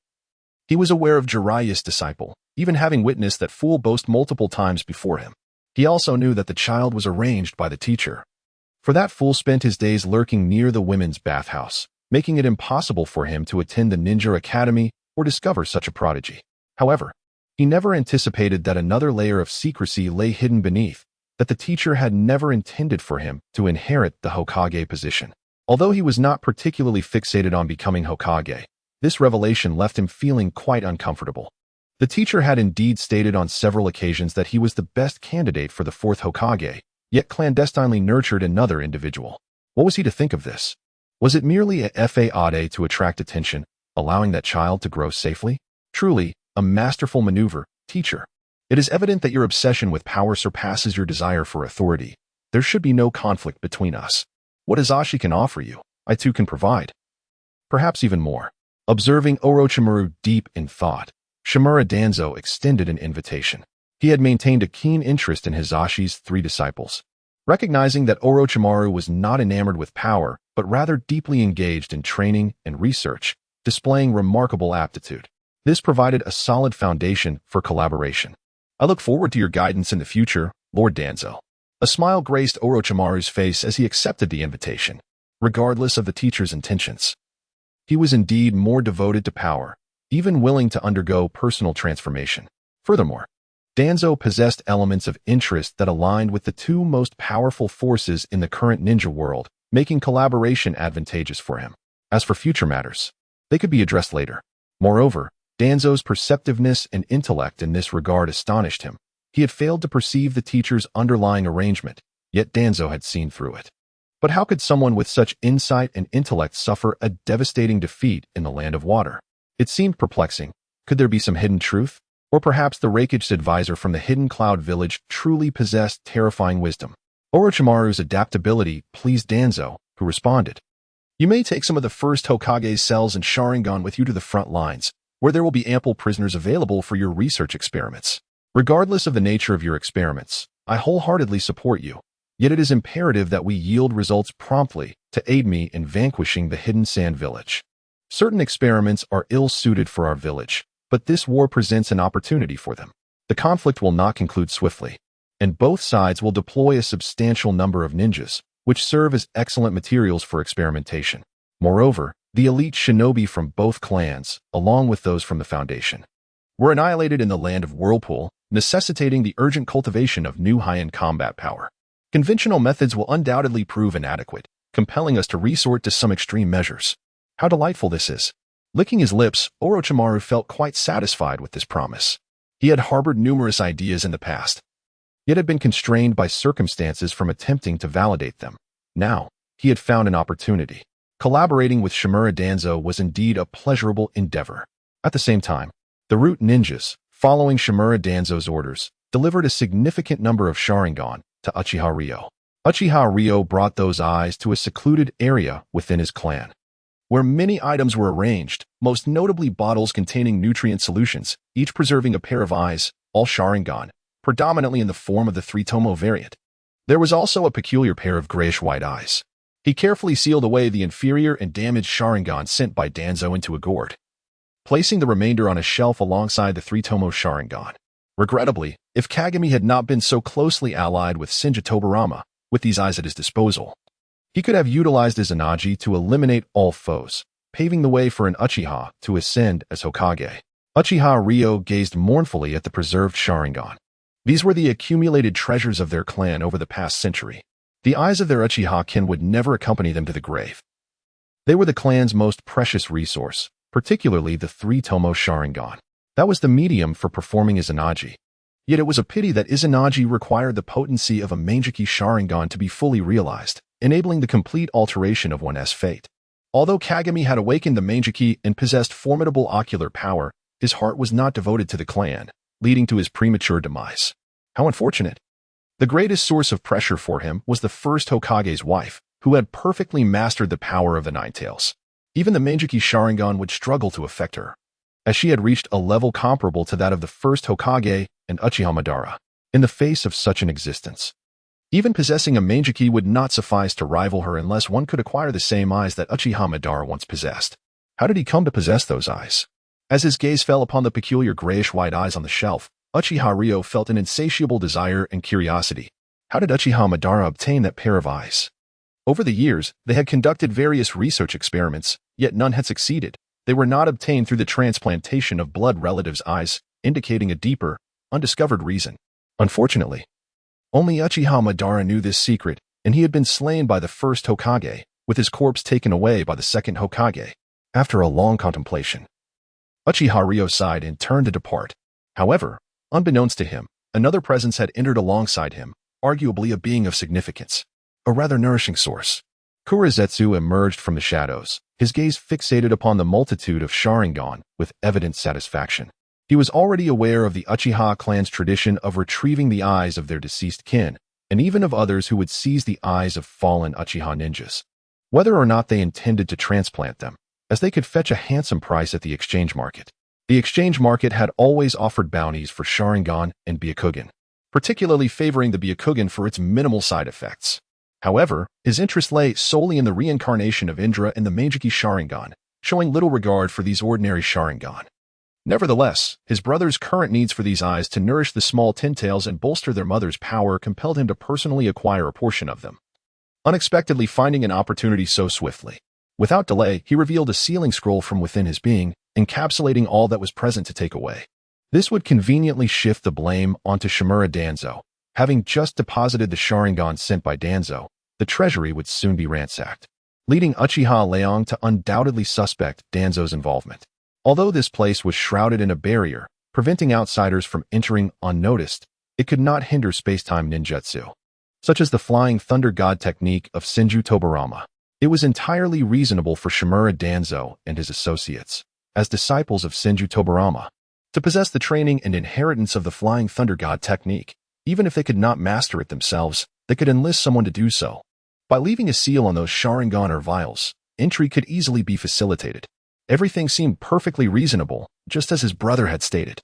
[SPEAKER 1] He was aware of Jiraiya's disciple, even having witnessed that fool boast multiple times before him. He also knew that the child was arranged by the teacher. For that fool spent his days lurking near the women's bathhouse, making it impossible for him to attend the Ninja Academy or discover such a prodigy. However, he never anticipated that another layer of secrecy lay hidden beneath, that the teacher had never intended for him to inherit the Hokage position. Although he was not particularly fixated on becoming Hokage, this revelation left him feeling quite uncomfortable. The teacher had indeed stated on several occasions that he was the best candidate for the fourth Hokage, yet clandestinely nurtured another individual. What was he to think of this? Was it merely a fade to attract attention, allowing that child to grow safely? Truly, a masterful maneuver, teacher. It is evident that your obsession with power surpasses your desire for authority. There should be no conflict between us. What Hisashi can offer you, I too can provide. Perhaps even more. Observing Orochimaru deep in thought, Shimura Danzo extended an invitation. He had maintained a keen interest in Hisashi's three disciples. Recognizing that Orochimaru was not enamored with power, but rather deeply engaged in training and research, displaying remarkable aptitude. This provided a solid foundation for collaboration. I look forward to your guidance in the future, Lord Danzo. A smile graced Orochimaru's face as he accepted the invitation, regardless of the teacher's intentions. He was indeed more devoted to power, even willing to undergo personal transformation. Furthermore, Danzo possessed elements of interest that aligned with the two most powerful forces in the current ninja world, making collaboration advantageous for him. As for future matters, they could be addressed later. Moreover, Danzo's perceptiveness and intellect in this regard astonished him. He had failed to perceive the teacher's underlying arrangement, yet Danzo had seen through it. But how could someone with such insight and intellect suffer a devastating defeat in the land of water? It seemed perplexing. Could there be some hidden truth? Or perhaps the Rakich's advisor from the Hidden Cloud Village truly possessed terrifying wisdom. Orochimaru's adaptability pleased Danzo, who responded, "You may take some of the first Hokage's cells and Sharingan with you to the front lines, where there will be ample prisoners available for your research experiments. Regardless of the nature of your experiments, I wholeheartedly support you. Yet it is imperative that we yield results promptly to aid me in vanquishing the Hidden Sand Village. Certain experiments are ill-suited for our village, but this war presents an opportunity for them. The conflict will not conclude swiftly, and both sides will deploy a substantial number of ninjas, which serve as excellent materials for experimentation. Moreover, the elite shinobi from both clans, along with those from the Foundation, were annihilated in the land of Whirlpool, necessitating the urgent cultivation of new high-end combat power. Conventional methods will undoubtedly prove inadequate, compelling us to resort to some extreme measures. How delightful this is." Licking his lips, Orochimaru felt quite satisfied with this promise. He had harbored numerous ideas in the past, yet had been constrained by circumstances from attempting to validate them. Now, he had found an opportunity. Collaborating with Shimura Danzo was indeed a pleasurable endeavor. At the same time, the Root Ninjas, following Shimura Danzo's orders, delivered a significant number of Sharingan to Uchiha Ryo. Uchiha Ryo brought those eyes to a secluded area within his clan, where many items were arranged, most notably bottles containing nutrient solutions, each preserving a pair of eyes, all Sharingan, predominantly in the form of the three-tomo variant. There was also a peculiar pair of grayish-white eyes. He carefully sealed away the inferior and damaged Sharingan sent by Danzo into a gourd, placing the remainder on a shelf alongside the three-tomo Sharingan. Regrettably, if Kagami had not been so closely allied with Shinja Tobarama, with these eyes at his disposal, he could have utilized his Izanagi to eliminate all foes, paving the way for an Uchiha to ascend as Hokage. Uchiha Ryo gazed mournfully at the preserved Sharingan. These were the accumulated treasures of their clan over the past century. The eyes of their Uchiha kin would never accompany them to the grave. They were the clan's most precious resource, particularly the three-tomo Sharingan. That was the medium for performing Izanagi. Yet it was a pity that Izanagi required the potency of a Mangeki Sharingan to be fully realized, enabling the complete alteration of one's fate. Although Kagami had awakened the Mangeki and possessed formidable ocular power, his heart was not devoted to the clan, leading to his premature demise. How unfortunate. The greatest source of pressure for him was the first Hokage's wife, who had perfectly mastered the power of the Nine Tails. Even the Mangeki Sharingan would struggle to affect her, as she had reached a level comparable to that of the first Hokage and Uchiha Madara. In the face of such an existence, even possessing a Mangeki would not suffice to rival her unless one could acquire the same eyes that Uchiha Madara once possessed. How did he come to possess those eyes? As his gaze fell upon the peculiar grayish-white eyes on the shelf, Uchiha Ryo felt an insatiable desire and curiosity. How did Uchiha Madara obtain that pair of eyes? Over the years, they had conducted various research experiments, yet none had succeeded. They were not obtained through the transplantation of blood relatives' eyes, indicating a deeper, undiscovered reason. Unfortunately, only Uchiha Madara knew this secret, and he had been slain by the first Hokage, with his corpse taken away by the second Hokage. After a long contemplation, Uchiha Ryo sighed and turned to depart. However, unbeknownst to him, another presence had entered alongside him, arguably a being of significance, a rather nourishing source. Kurizetsu emerged from the shadows, his gaze fixated upon the multitude of Sharingan with evident satisfaction. He was already aware of the Uchiha clan's tradition of retrieving the eyes of their deceased kin, and even of others who would seize the eyes of fallen Uchiha ninjas, whether or not they intended to transplant them, as they could fetch a handsome price at the exchange market. The exchange market had always offered bounties for Sharingan and Byakugan, particularly favoring the Byakugan for its minimal side effects. However, his interest lay solely in the reincarnation of Indra and the Mangeki Sharingan, showing little regard for these ordinary Sharingan. Nevertheless, his brother's current needs for these eyes to nourish the small tintails and bolster their mother's power compelled him to personally acquire a portion of them. Unexpectedly finding an opportunity so swiftly, without delay, he revealed a sealing scroll from within his being, encapsulating all that was present to take away. This would conveniently shift the blame onto Shimura Danzo. Having just deposited the Sharingan sent by Danzo, the treasury would soon be ransacked, leading Uchiha Leong to undoubtedly suspect Danzo's involvement. Although this place was shrouded in a barrier, preventing outsiders from entering unnoticed, it could not hinder space-time ninjutsu, such as the Flying Thunder God technique of Shinju Tobarama. It was entirely reasonable for Shimura Danzo and his associates, as disciples of Shinju Tobarama, to possess the training and inheritance of the Flying Thunder God technique. Even if they could not master it themselves, they could enlist someone to do so. By leaving a seal on those Sharingan or vials, entry could easily be facilitated. Everything seemed perfectly reasonable, just as his brother had stated.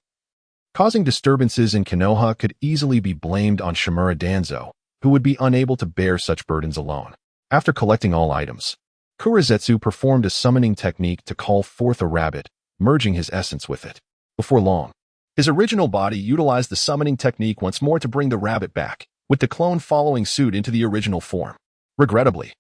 [SPEAKER 1] Causing disturbances in Konoha could easily be blamed on Shimura Danzo, who would be unable to bear such burdens alone. After collecting all items, Kurizetsu performed a summoning technique to call forth a rabbit, merging his essence with it. Before long, his original body utilized the summoning technique once more to bring the rabbit back, with the clone following suit into the original form. Regrettably,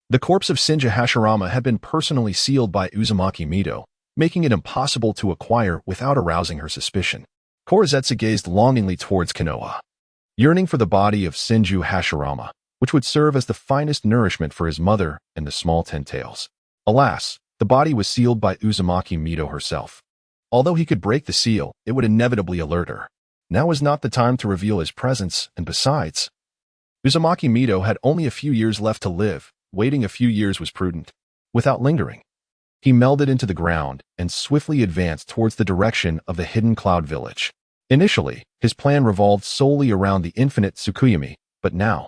[SPEAKER 1] the corpse of Shinja Hashirama had been personally sealed by Uzumaki Mido, making it impossible to acquire without arousing her suspicion. Kurizetsu gazed longingly towards Konoha, yearning for the body of Shinju Hashirama, which would serve as the finest nourishment for his mother and the small Ten Tails. Alas, the body was sealed by Uzumaki Mido herself. Although he could break the seal, it would inevitably alert her. Now was not the time to reveal his presence, and besides, Uzumaki Mido had only a few years left to live. Waiting a few years was prudent. Without lingering, he melded into the ground and swiftly advanced towards the direction of the hidden cloud village. Initially, his plan revolved solely around the infinite Tsukuyami, but now,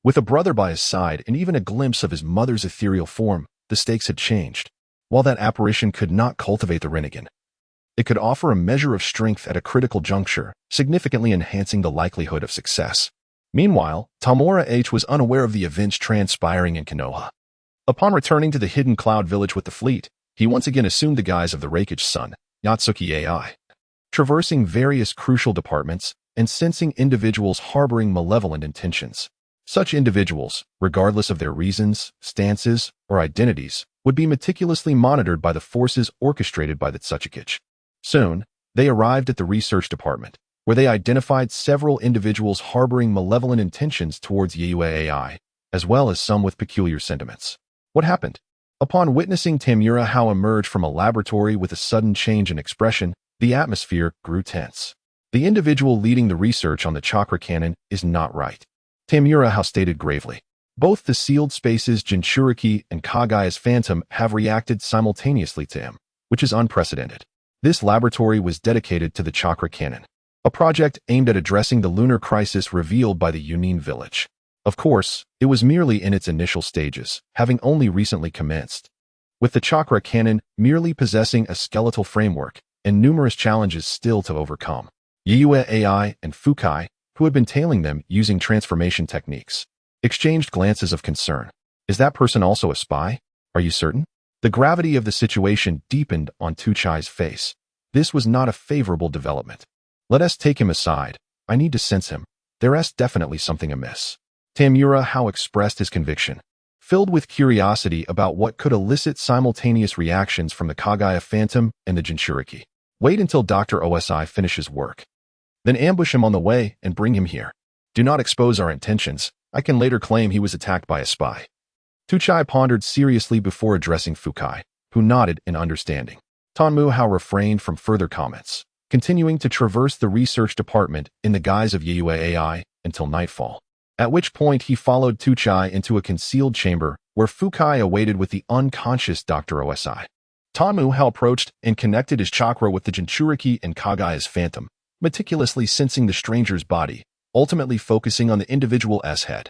[SPEAKER 1] with a brother by his side and even a glimpse of his mother's ethereal form, the stakes had changed. While that apparition could not cultivate the Rinnegan, it could offer a measure of strength at a critical juncture, significantly enhancing the likelihood of success. Meanwhile, Tamura H was unaware of the events transpiring in Konoha. Upon returning to the hidden cloud village with the fleet, he once again assumed the guise of the Raikage son, Yatsuki AI. Traversing various crucial departments and sensing individuals harboring malevolent intentions. Such individuals, regardless of their reasons, stances, or identities, would be meticulously monitored by the forces orchestrated by the Tsuchikage. Soon, they arrived at the research department, where they identified several individuals harboring malevolent intentions towards Yue AI, as well as some with peculiar sentiments. What happened? Upon witnessing Tamura Hao emerge from a laboratory with a sudden change in expression, the atmosphere grew tense. The individual leading the research on the chakra cannon is not right, Tamura Hao stated gravely. Both the sealed spaces Jinchuriki and Kagaya's Phantom have reacted simultaneously to him, which is unprecedented. This laboratory was dedicated to the chakra cannon, a project aimed at addressing the lunar crisis revealed by the Yunin village. Of course, it was merely in its initial stages, having only recently commenced, with the chakra cannon merely possessing a skeletal framework and numerous challenges still to overcome. Yue AI and Fukai, who had been tailing them using transformation techniques, exchanged glances of concern. Is that person also a spy? Are you certain? The gravity of the situation deepened on Tuchai's face. This was not a favorable development. Let us take him aside. I need to sense him. There's definitely something amiss. Tamura Hao expressed his conviction, filled with curiosity about what could elicit simultaneous reactions from the Kagaya Phantom and the Jinchuriki. Wait until Dr. OSI finishes work. Then ambush him on the way and bring him here. Do not expose our intentions. I can later claim he was attacked by a spy. Tuchai pondered seriously before addressing Fukai, who nodded in understanding. Tanmu Hao refrained from further comments, continuing to traverse the research department in the guise of Yue AI until nightfall, at which point he followed Tuchai into a concealed chamber where Fukai awaited with the unconscious Dr. OSI. Tanmu Hao approached and connected his chakra with the Jinchuriki and Kagaya's Phantom, meticulously sensing the stranger's body, ultimately focusing on the individual S-head.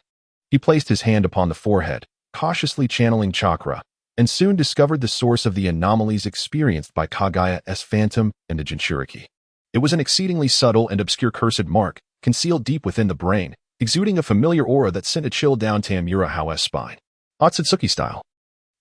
[SPEAKER 1] He placed his hand upon the forehead, cautiously channeling chakra, and soon discovered the source of the anomalies experienced by Kagaya's Phantom and the Jinchuriki. It was an exceedingly subtle and obscure cursed mark, concealed deep within the brain, exuding a familiar aura that sent a chill down Tamura Hao's spine. Otsutsuki style.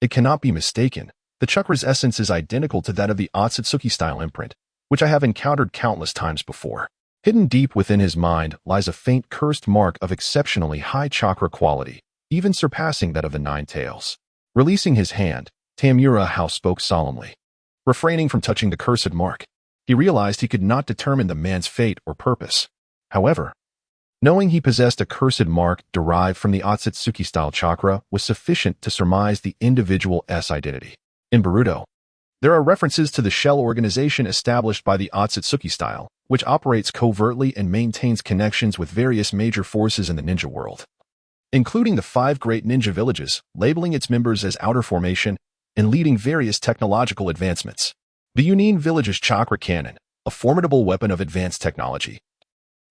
[SPEAKER 1] It cannot be mistaken. The chakra's essence is identical to that of the Otsutsuki style imprint, which I have encountered countless times before. Hidden deep within his mind lies a faint cursed mark of exceptionally high chakra quality, even surpassing that of the Nine Tails. Releasing his hand, Tamura Hao spoke solemnly. Refraining from touching the cursed mark, he realized he could not determine the man's fate or purpose. However, knowing he possessed a cursed mark derived from the Otsutsuki-style chakra was sufficient to surmise the individual's identity. In Boruto, there are references to the shell organization established by the Otsutsuki style, which operates covertly and maintains connections with various major forces in the ninja world, including the 5 great ninja villages, labeling its members as outer formation and leading various technological advancements. The Yunin village's chakra cannon, a formidable weapon of advanced technology,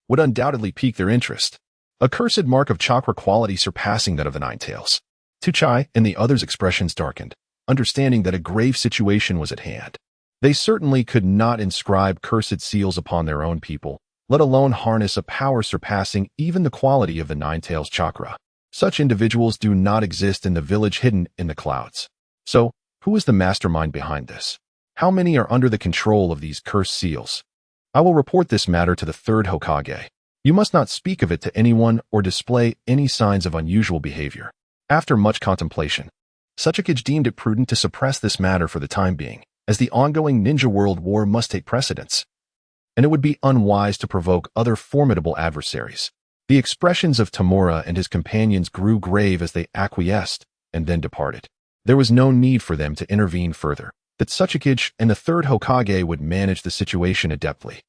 [SPEAKER 1] would undoubtedly pique their interest. A cursed mark of chakra quality surpassing that of the Nine Tails. Tuchai and the others' expressions darkened, understanding that a grave situation was at hand. They certainly could not inscribe cursed seals upon their own people, let alone harness a power surpassing even the quality of the Nine Tails chakra. Such individuals do not exist in the village hidden in the clouds. So, who is the mastermind behind this? How many are under the control of these cursed seals? I will report this matter to the third Hokage. You must not speak of it to anyone or display any signs of unusual behavior. After much contemplation, Sesshomaru deemed it prudent to suppress this matter for the time being, as the ongoing ninja world war must take precedence, and it would be unwise to provoke other formidable adversaries. The expressions of Tamura and his companions grew grave as they acquiesced and then departed. There was no need for them to intervene further, that Sesshomaru and the third Hokage would manage the situation adeptly.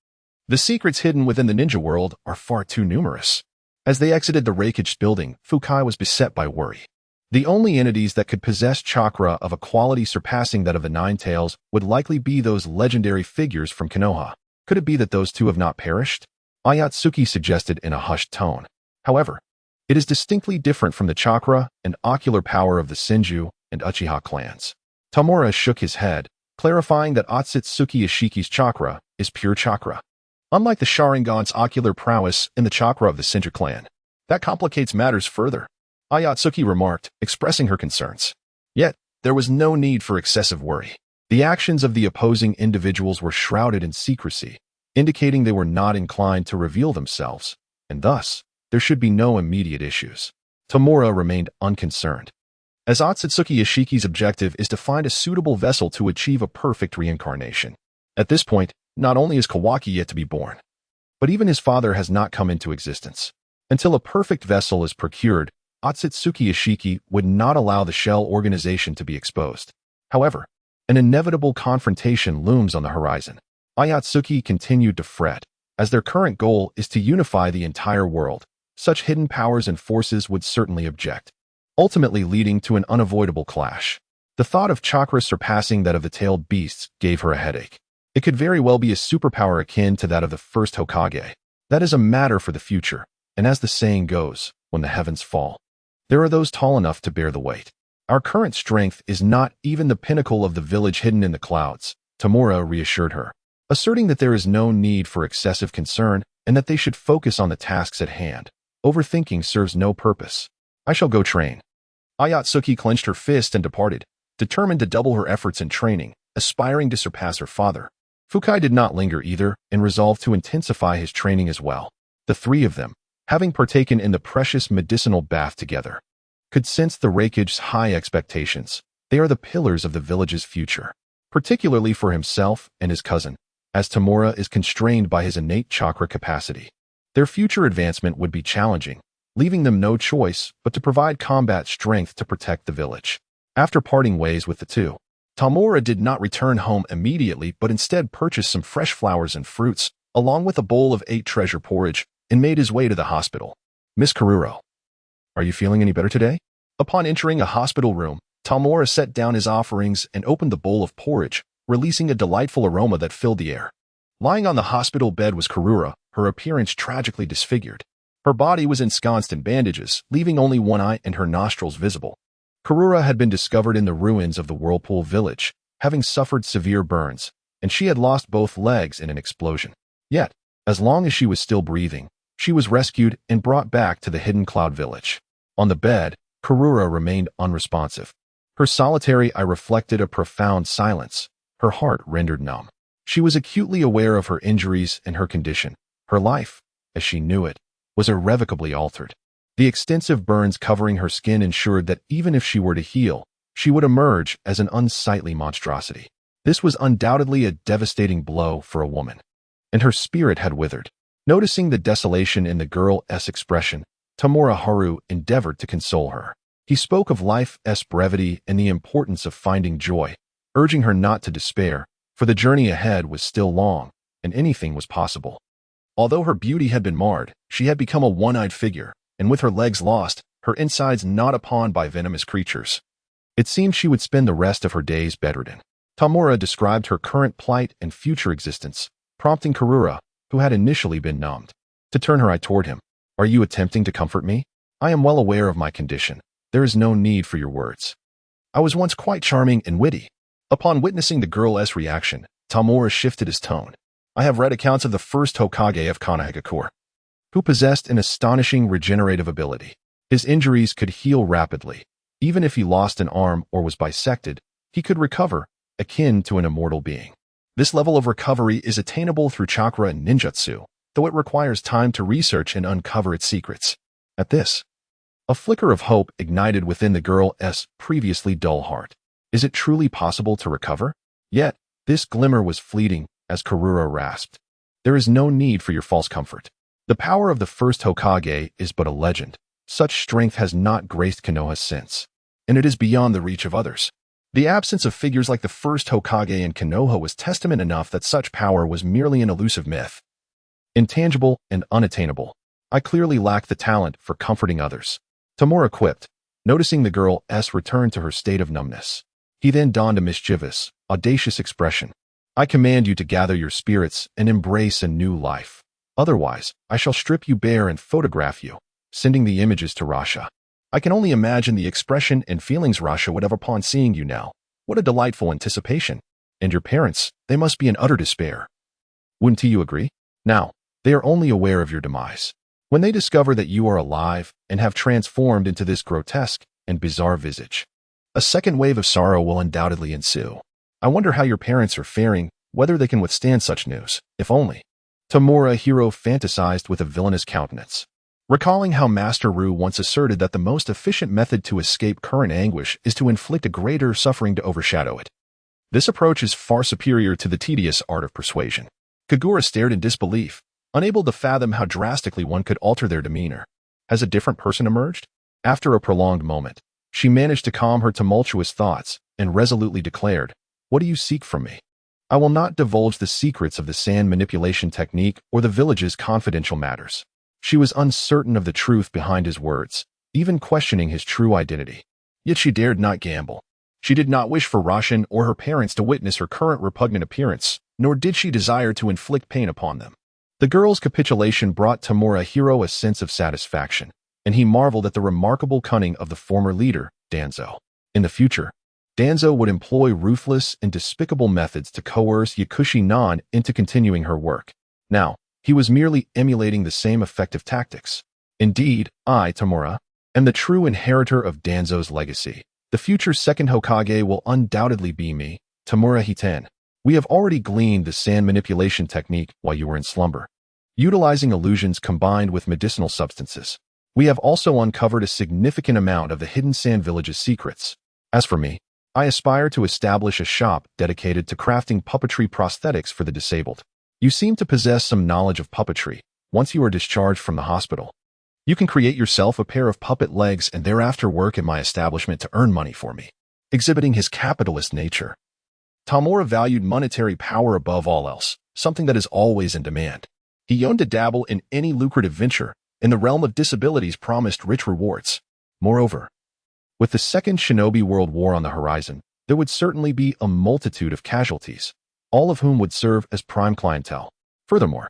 [SPEAKER 1] The secrets hidden within the ninja world are far too numerous. As they exited the Raikage building, Fukai was beset by worry. The only entities that could possess chakra of a quality surpassing that of the Nine Tails would likely be those legendary figures from Konoha. Could it be that those two have not perished? Ayatsuki suggested in a hushed tone. However, it is distinctly different from the chakra and ocular power of the Senju and Uchiha clans. Tamura shook his head, clarifying that Otsutsuki Ishiki's chakra is pure chakra. Unlike the Sharingan's ocular prowess in the chakra of the Senju clan. That complicates matters further, Ayatsuki remarked, expressing her concerns. Yet, there was no need for excessive worry. The actions of the opposing individuals were shrouded in secrecy, indicating they were not inclined to reveal themselves, and thus, there should be no immediate issues. Tamura remained unconcerned, as Otsutsuki Ishiki's objective is to find a suitable vessel to achieve a perfect reincarnation. At this point, not only is Kawaki yet to be born, but even his father has not come into existence. Until a perfect vessel is procured, Otsutsuki Ishiki would not allow the Shell organization to be exposed. However, an inevitable confrontation looms on the horizon. Ayatsuki continued to fret, as their current goal is to unify the entire world. Such hidden powers and forces would certainly object, ultimately leading to an unavoidable clash. The thought of chakra surpassing that of the tailed beasts gave her a headache. It could very well be a superpower akin to that of the first Hokage. That is a matter for the future, and as the saying goes, when the heavens fall, there are those tall enough to bear the weight. Our current strength is not even the pinnacle of the village hidden in the clouds, Tamura reassured her, asserting that there is no need for excessive concern and that they should focus on the tasks at hand. Overthinking serves no purpose. I shall go train. Ayatsuki clenched her fist and departed, determined to double her efforts in training, aspiring to surpass her father. Fukai did not linger either and resolved to intensify his training as well. The three of them, having partaken in the precious medicinal bath together, could sense the Raikage's high expectations. They are the pillars of the village's future, particularly for himself and his cousin, as Tamura is constrained by his innate chakra capacity. Their future advancement would be challenging, leaving them no choice but to provide combat strength to protect the village. After parting ways with the two, Tamura did not return home immediately but instead purchased some fresh flowers and fruits, along with a bowl of 8 treasure porridge, and made his way to the hospital. Miss Karuro, are you feeling any better today? Upon entering a hospital room, Tamura set down his offerings and opened the bowl of porridge, releasing a delightful aroma that filled the air. Lying on the hospital bed was Karura, her appearance tragically disfigured. Her body was ensconced in bandages, leaving only one eye and her nostrils visible. Karura had been discovered in the ruins of the Whirlpool village, having suffered severe burns, and she had lost both legs in an explosion. Yet, as long as she was still breathing, she was rescued and brought back to the hidden cloud village. On the bed, Karura remained unresponsive. Her solitary eye reflected a profound silence, her heart rendered numb. She was acutely aware of her injuries and her condition. Her life, as she knew it, was irrevocably altered. The extensive burns covering her skin ensured that even if she were to heal, she would emerge as an unsightly monstrosity. This was undoubtedly a devastating blow for a woman, and her spirit had withered. Noticing the desolation in the girl's expression, Tamura Haru endeavored to console her. He spoke of life's brevity and the importance of finding joy, urging her not to despair, for the journey ahead was still long, and anything was possible. Although her beauty had been marred, she had become a one-eyed figure, and with her legs lost, her insides gnawed upon by venomous creatures. It seemed she would spend the rest of her days bedridden. Tamura described her current plight and future existence, prompting Karura, who had initially been numbed, to turn her eye toward him. "Are you attempting to comfort me? I am well aware of my condition. There is no need for your words. I was once quite charming and witty." Upon witnessing the girl's reaction, Tamura shifted his tone. "I have read accounts of the first Hokage of Konohagakure, who possessed an astonishing regenerative ability. His injuries could heal rapidly. Even if he lost an arm or was bisected, he could recover, akin to an immortal being. This level of recovery is attainable through chakra and ninjutsu, though it requires time to research and uncover its secrets." At this, a flicker of hope ignited within the girl's previously dull heart. Is it truly possible to recover? Yet, this glimmer was fleeting, as Karura rasped. "There is no need for your false comfort. The power of the first Hokage is but a legend. Such strength has not graced Konoha since, and it is beyond the reach of others. The absence of figures like the first Hokage in Konoha was testament enough that such power was merely an elusive myth, intangible and unattainable. I clearly lack the talent for comforting others." Tamura quipped, noticing the girl's return to her state of numbness. He then donned a mischievous, audacious expression. "I command you to gather your spirits and embrace a new life. Otherwise, I shall strip you bare and photograph you, sending the images to Rasha. I can only imagine the expression and feelings Rasha would have upon seeing you now. What a delightful anticipation. And your parents, they must be in utter despair. Wouldn't you agree? Now, they are only aware of your demise. When they discover that you are alive and have transformed into this grotesque and bizarre visage, a second wave of sorrow will undoubtedly ensue. I wonder how your parents are faring, whether they can withstand such news, if only." Tamura Hiro fantasized with a villainous countenance, recalling how Master Ru once asserted that the most efficient method to escape current anguish is to inflict a greater suffering to overshadow it. This approach is far superior to the tedious art of persuasion. Kagura stared in disbelief, unable to fathom how drastically one could alter their demeanor. Has a different person emerged? After a prolonged moment, she managed to calm her tumultuous thoughts and resolutely declared, "What do you seek from me? I will not divulge the secrets of the sand manipulation technique or the village's confidential matters." She was uncertain of the truth behind his words, even questioning his true identity. Yet she dared not gamble. She did not wish for Roshan or her parents to witness her current repugnant appearance, nor did she desire to inflict pain upon them. The girl's capitulation brought Tamura Hiro a sense of satisfaction, and he marveled at the remarkable cunning of the former leader, Danzo. In the future, Danzo would employ ruthless and despicable methods to coerce Yakushi Nan into continuing her work. Now, he was merely emulating the same effective tactics. Indeed, I, Tamura, am the true inheritor of Danzo's legacy. The future second Hokage will undoubtedly be me, Tamura Hiten. We have already gleaned the sand manipulation technique while you were in slumber, utilizing illusions combined with medicinal substances. We have also uncovered a significant amount of the hidden sand village's secrets. As for me, I aspire to establish a shop dedicated to crafting puppetry prosthetics for the disabled. You seem to possess some knowledge of puppetry. Once you are discharged from the hospital, you can create yourself a pair of puppet legs and thereafter work in my establishment to earn money for me. Exhibiting his capitalist nature, Tamura valued monetary power above all else, something that is always in demand. He yearned to dabble in any lucrative venture, and the realm of disabilities promised rich rewards. Moreover, with the Second Shinobi World War on the horizon, there would certainly be a multitude of casualties, all of whom would serve as prime clientele. Furthermore,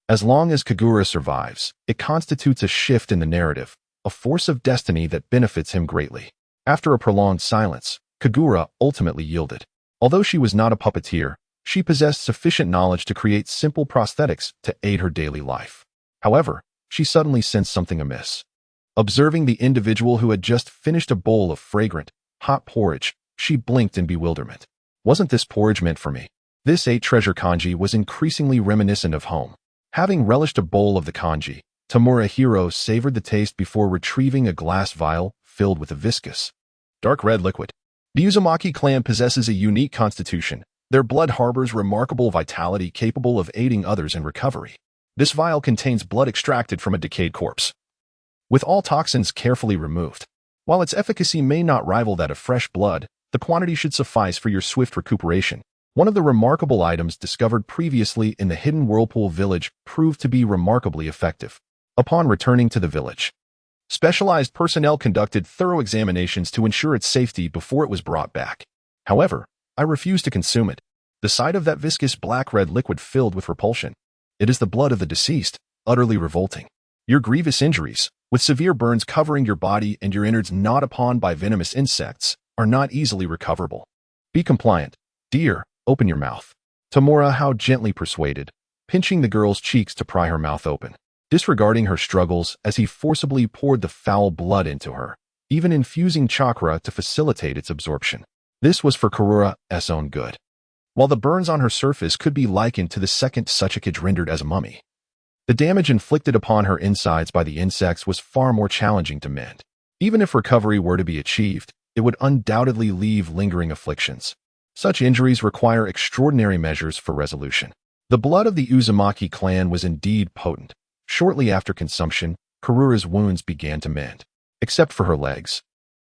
[SPEAKER 1] as long as Kagura survives, it constitutes a shift in the narrative, a force of destiny that benefits him greatly. After a prolonged silence, Kagura ultimately yielded. Although she was not a puppeteer, she possessed sufficient knowledge to create simple prosthetics to aid her daily life. However, she suddenly sensed something amiss. Observing the individual who had just finished a bowl of fragrant, hot porridge, she blinked in bewilderment. Wasn't this porridge meant for me? This treasure kanji was increasingly reminiscent of home. Having relished a bowl of the kanji, Tamura Hiro savored the taste before retrieving a glass vial filled with a viscous, dark red liquid. The Uzumaki clan possesses a unique constitution. Their blood harbors remarkable vitality capable of aiding others in recovery. This vial contains blood extracted from a decayed corpse, with all toxins carefully removed. While its efficacy may not rival that of fresh blood, the quantity should suffice for your swift recuperation. One of the remarkable items discovered previously in the hidden Whirlpool village proved to be remarkably effective. Upon returning to the village, specialized personnel conducted thorough examinations to ensure its safety before it was brought back. However, I refused to consume it. The sight of that viscous black-red liquid filled with repulsion. It is the blood of the deceased, utterly revolting. Your grievous injuries, with severe burns covering your body and your innards gnawed upon by venomous insects, are not easily recoverable. Be compliant. Dear, open your mouth. Tamura how gently persuaded, pinching the girl's cheeks to pry her mouth open, disregarding her struggles as he forcibly poured the foul blood into her, even infusing chakra to facilitate its absorption. This was for Karura's own good. While the burns on her surface could be likened to the second Suchikage rendered as a mummy, the damage inflicted upon her insides by the insects was far more challenging to mend. Even if recovery were to be achieved, it would undoubtedly leave lingering afflictions. Such injuries require extraordinary measures for resolution. The blood of the Uzumaki clan was indeed potent. Shortly after consumption, Karura's wounds began to mend. Except for her legs,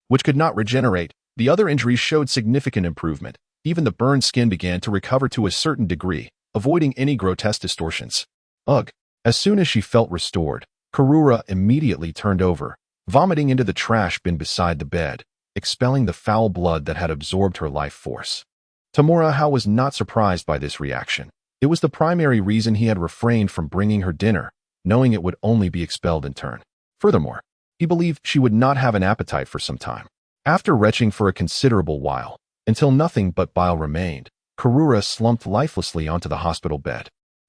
[SPEAKER 1] which could not regenerate, the other injuries showed significant improvement. Even the burned skin began to recover to a certain degree, avoiding any grotesque distortions. Ugh! As soon as she felt restored, Karura immediately turned over, vomiting into the trash bin beside the bed, expelling the foul blood that had absorbed her life force. Tamura was not surprised by this reaction. It was the primary reason he had refrained from bringing her dinner, knowing it would only be expelled in turn. Furthermore, he believed she would not have an appetite for some time. After retching for a considerable while, until nothing but bile remained, Karura slumped lifelessly onto the hospital bed.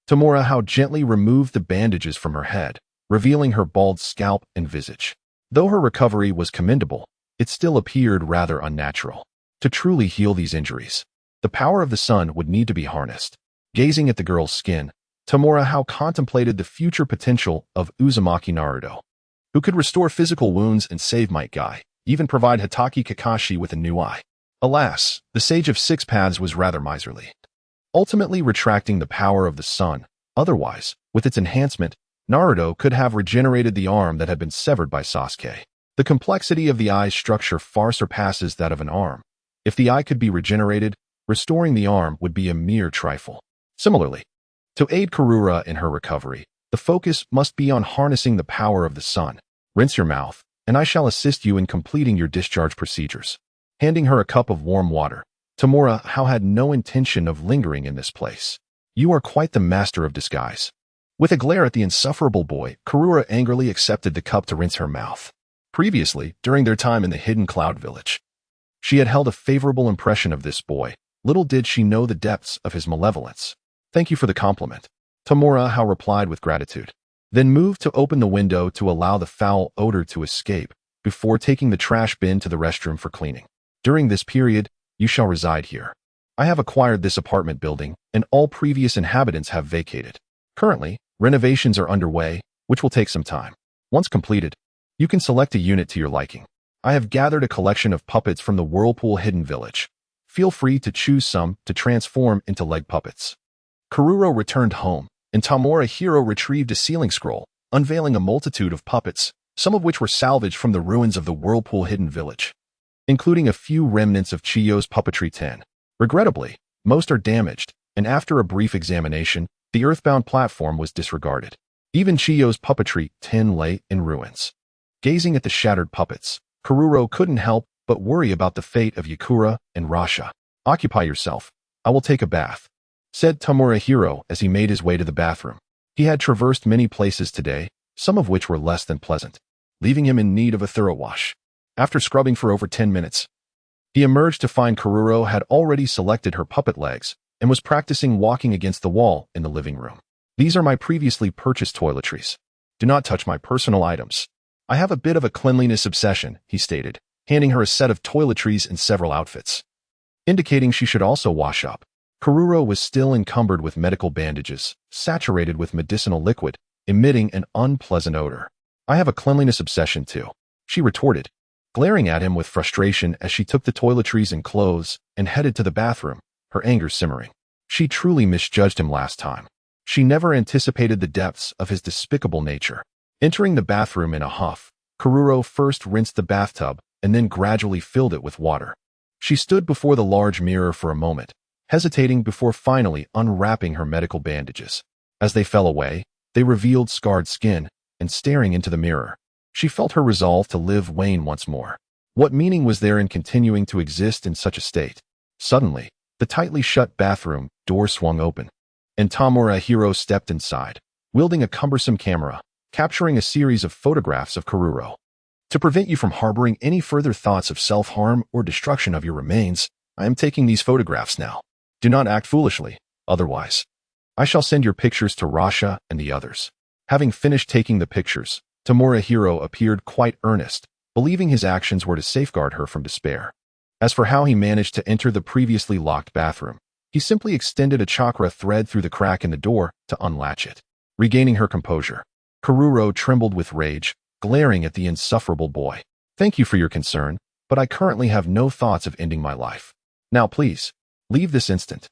[SPEAKER 1] Tamura gently removed the bandages from her head, revealing her bald scalp and visage. Though her recovery was commendable, it still appeared rather unnatural. To truly heal these injuries, the power of the sun would need to be harnessed. Gazing at the girl's skin, Tamura contemplated the future potential of Uzumaki Naruto, who could restore physical wounds and save Might Guy, even provide Hitaki Kakashi with a new eye. Alas, the Sage of Six Paths was rather miserly, ultimately retracting the power of the sun. Otherwise, with its enhancement, Naruto could have regenerated the arm that had been severed by Sasuke. The complexity of the eye's structure far surpasses that of an arm. If the eye could be regenerated, restoring the arm would be a mere trifle. Similarly, to aid Karura in her recovery, the focus must be on harnessing the power of the sun. Rinse your mouth, and I shall assist you in completing your discharge procedures. Handing her a cup of warm water, Tamura had no intention of lingering in this place. You are quite the master of disguise. With a glare at the insufferable boy, Karura angrily accepted the cup to rinse her mouth. Previously, during their time in the hidden cloud village, she had held a favorable impression of this boy. Little did she know the depths of his malevolence. Thank you for the compliment, Tamura replied with gratitude, then moved to open the window to allow the foul odor to escape, before taking the trash bin to the restroom for cleaning. During this period, you shall reside here. I have acquired this apartment building, and all previous inhabitants have vacated. Currently, renovations are underway, which will take some time. Once completed, you can select a unit to your liking. I have gathered a collection of puppets from the Whirlpool Hidden Village. Feel free to choose some to transform into leg puppets. Karura returned home, and Tamura retrieved a sealing scroll, unveiling a multitude of puppets, some of which were salvaged from the ruins of the Whirlpool Hidden Village, including a few remnants of Chiyo's puppetry 10. Regrettably, most are damaged, and after a brief examination, the earthbound platform was disregarded. Even Chiyo's puppetry 10 lay in ruins. Gazing at the shattered puppets, Karura couldn't help but worry about the fate of Yakura and Rasha. Occupy yourself. I will take a bath, said Tamura as he made his way to the bathroom. He had traversed many places today, some of which were less than pleasant, leaving him in need of a thorough wash. After scrubbing for over 10 minutes, he emerged to find Karura had already selected her puppet legs and was practicing walking against the wall in the living room. These are my previously purchased toiletries. Do not touch my personal items. I have a bit of a cleanliness obsession, he stated, handing her a set of toiletries and several outfits, indicating she should also wash up. Karura was still encumbered with medical bandages, saturated with medicinal liquid, emitting an unpleasant odor. I have a cleanliness obsession too, she retorted, glaring at him with frustration as she took the toiletries and clothes and headed to the bathroom, her anger simmering. She truly misjudged him last time. She never anticipated the depths of his despicable nature. Entering the bathroom in a huff, Karura first rinsed the bathtub and then gradually filled it with water. She stood before the large mirror for a moment, hesitating before finally unwrapping her medical bandages. As they fell away, they revealed scarred skin, and staring into the mirror, she felt her resolve to live wane once more. What meaning was there in continuing to exist in such a state? Suddenly, The tightly shut bathroom door swung open, and Tomohiro stepped inside, wielding a cumbersome camera, capturing a series of photographs of Kururo. To prevent you from harboring any further thoughts of self-harm or destruction of your remains, I am taking these photographs now. Do not act foolishly, otherwise I shall send your pictures to Rasha and the others. Having finished taking the pictures, Tomohiro appeared quite earnest, believing his actions were to safeguard her from despair. As for how he managed to enter the previously locked bathroom, he simply extended a chakra thread through the crack in the door to unlatch it. Regaining her composure, Kururo trembled with rage, glaring at the insufferable boy. Thank you for your concern, but I currently have no thoughts of ending my life. Now please, leave this instant.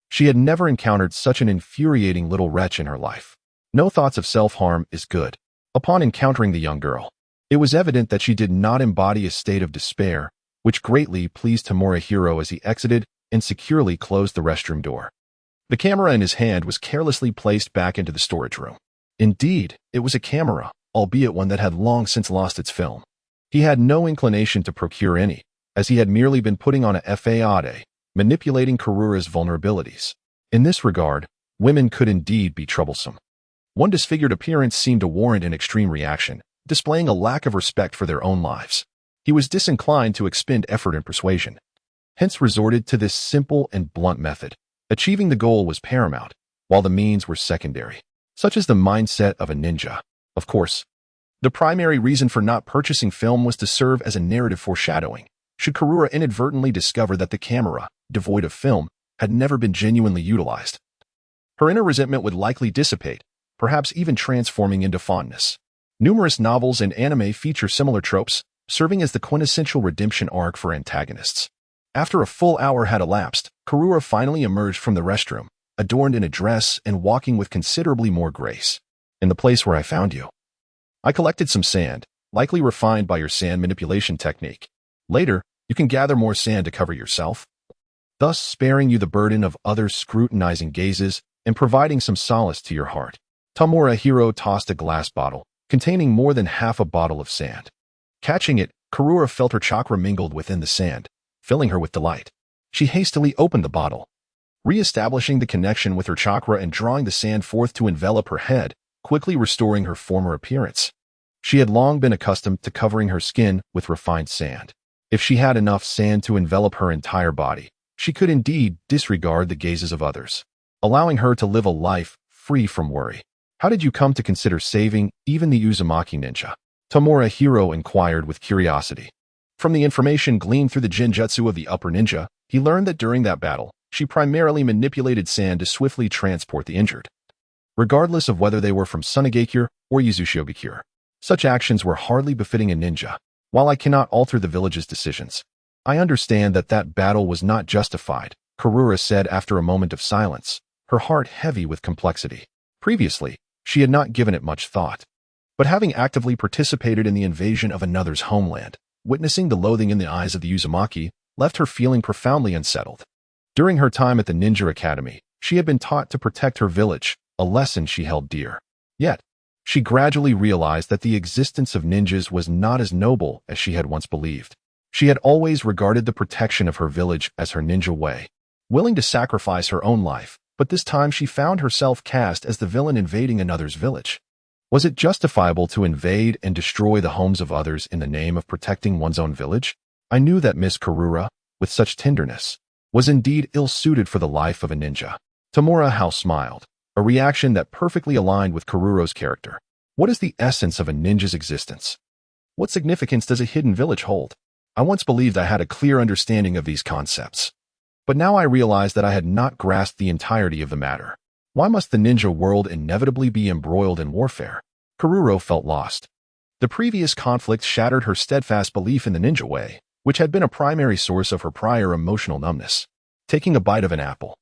[SPEAKER 1] She had never encountered such an infuriating little wretch in her life. No thoughts of self-harm is good. Upon encountering the young girl, it was evident that she did not embody a state of despair, which greatly pleased Tomohiro as he exited and securely closed the restroom door. The camera in his hand was carelessly placed back into the storage room. Indeed, it was a camera, albeit one that had long since lost its film. He had no inclination to procure any, as he had merely been putting on a fade, manipulating Kurura's vulnerabilities. In this regard, women could indeed be troublesome. One disfigured appearance seemed to warrant an extreme reaction, displaying a lack of respect for their own lives. He was disinclined to expend effort in persuasion, hence resorted to this simple and blunt method. Achieving the goal was paramount, while the means were secondary. Such is the mindset of a ninja. Of course, the primary reason for not purchasing film was to serve as a narrative foreshadowing, should Kurura inadvertently discover that the camera, devoid of film, had never been genuinely utilized. Her inner resentment would likely dissipate, perhaps even transforming into fondness. Numerous novels and anime feature similar tropes, serving as the quintessential redemption arc for antagonists. After a full hour had elapsed, Kurura finally emerged from the restroom, adorned in a dress and walking with considerably more grace. In the place where I found you, I collected some sand, likely refined by your sand manipulation technique. Later, you can gather more sand to cover yourself, thus sparing you the burden of others' scrutinizing gazes and providing some solace to your heart. Tomohiro tossed a glass bottle, containing more than half a bottle of sand. Catching it, Kurura felt her chakra mingled within the sand, filling her with delight. She hastily opened the bottle, re-establishing the connection with her chakra and drawing the sand forth to envelop her head, quickly restoring her former appearance. She had long been accustomed to covering her skin with refined sand. If she had enough sand to envelop her entire body, she could indeed disregard the gazes of others, allowing her to live a life free from worry. How did you come to consider saving even the Uzumaki ninja? Tomohiro inquired with curiosity. From the information gleaned through the genjutsu of the upper ninja, he learned that during that battle, she primarily manipulated sand to swiftly transport the injured, regardless of whether they were from Sunagakure or Yuzushigakure. Such actions were hardly befitting a ninja. While I cannot alter the village's decisions, I understand that that battle was not justified, Kurura said after a moment of silence, her heart heavy with complexity. Previously, she had not given it much thought. But having actively participated in the invasion of another's homeland, witnessing the loathing in the eyes of the Uzumaki left her feeling profoundly unsettled. During her time at the Ninja Academy, she had been taught to protect her village, a lesson she held dear. Yet, she gradually realized that the existence of ninjas was not as noble as she had once believed. She had always regarded the protection of her village as her ninja way, willing to sacrifice her own life, but this time she found herself cast as the villain invading another's village. Was it justifiable to invade and destroy the homes of others in the name of protecting one's own village? I knew that Miss Kurura, with such tenderness, was indeed ill-suited for the life of a ninja. Tomohiro smiled, a reaction that perfectly aligned with Kurura's character. What is the essence of a ninja's existence? What significance does a hidden village hold? I once believed I had a clear understanding of these concepts, but now I realize that I had not grasped the entirety of the matter. Why must the ninja world inevitably be embroiled in warfare? Kururo felt lost. The previous conflict shattered her steadfast belief in the ninja way, which had been a primary source of her prior emotional numbness. Taking a bite of an apple,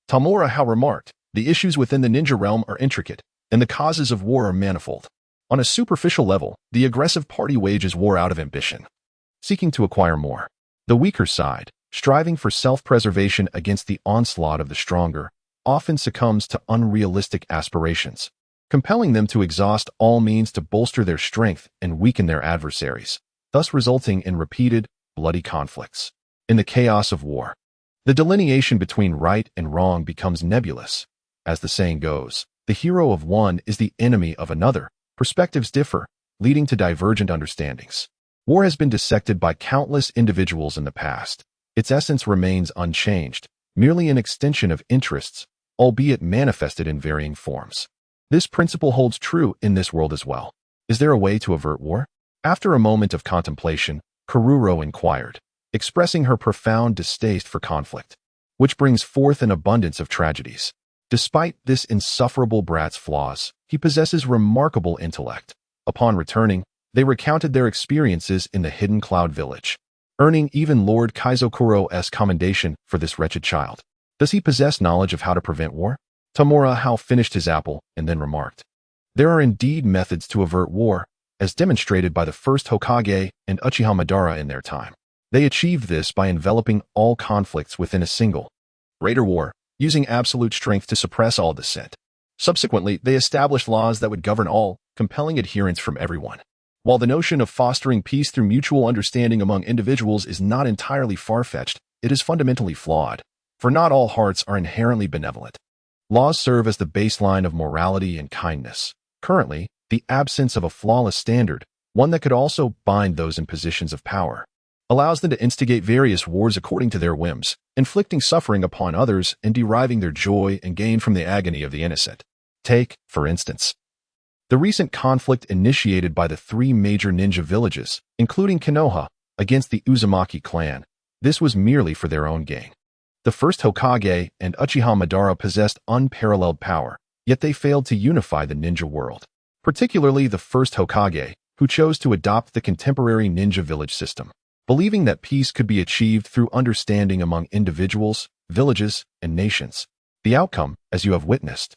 [SPEAKER 1] Tomohiro remarked, the issues within the ninja realm are intricate, and the causes of war are manifold. On a superficial level, the aggressive party wages war out of ambition, seeking to acquire more. The weaker side, striving for self-preservation against the onslaught of the stronger, often succumbs to unrealistic aspirations, compelling them to exhaust all means to bolster their strength and weaken their adversaries, thus resulting in repeated, bloody conflicts. In the chaos of war, The delineation between right and wrong becomes nebulous. As the saying goes, the hero of one is the enemy of another. Perspectives differ, leading to divergent understandings. War has been dissected by countless individuals in the past. Its essence remains unchanged, merely an extension of interests, albeit manifested in varying forms. This principle holds true in this world as well. Is there a way to avert war? After a moment of contemplation, Kururo inquired, expressing her profound distaste for conflict, which brings forth an abundance of tragedies. Despite this insufferable brat's flaws, he possesses remarkable intellect. Upon returning, they recounted their experiences in the Hidden Cloud Village, earning even Lord Kaizokuro's commendation for this wretched child. Does he possess knowledge of how to prevent war? Tamura Hao finished his apple and then remarked, there are indeed methods to avert war, as demonstrated by the first Hokage and Uchiha Madara in their time. They achieved this by enveloping all conflicts within a single greater war, using absolute strength to suppress all dissent. Subsequently, they established laws that would govern all, compelling adherence from everyone. While the notion of fostering peace through mutual understanding among individuals is not entirely far-fetched, it is fundamentally flawed, for not all hearts are inherently benevolent. Laws serve as the baseline of morality and kindness. Currently, the absence of a flawless standard, one that could also bind those in positions of power, allows them to instigate various wars according to their whims, inflicting suffering upon others and deriving their joy and gain from the agony of the innocent. Take, for instance, the recent conflict initiated by the three major ninja villages, including Konoha, against the Uzumaki clan. This was merely for their own gain. The first Hokage and Uchiha Madara possessed unparalleled power, yet they failed to unify the ninja world. Particularly the first Hokage, who chose to adopt the contemporary ninja village system, believing that peace could be achieved through understanding among individuals, villages, and nations. The outcome, as you have witnessed,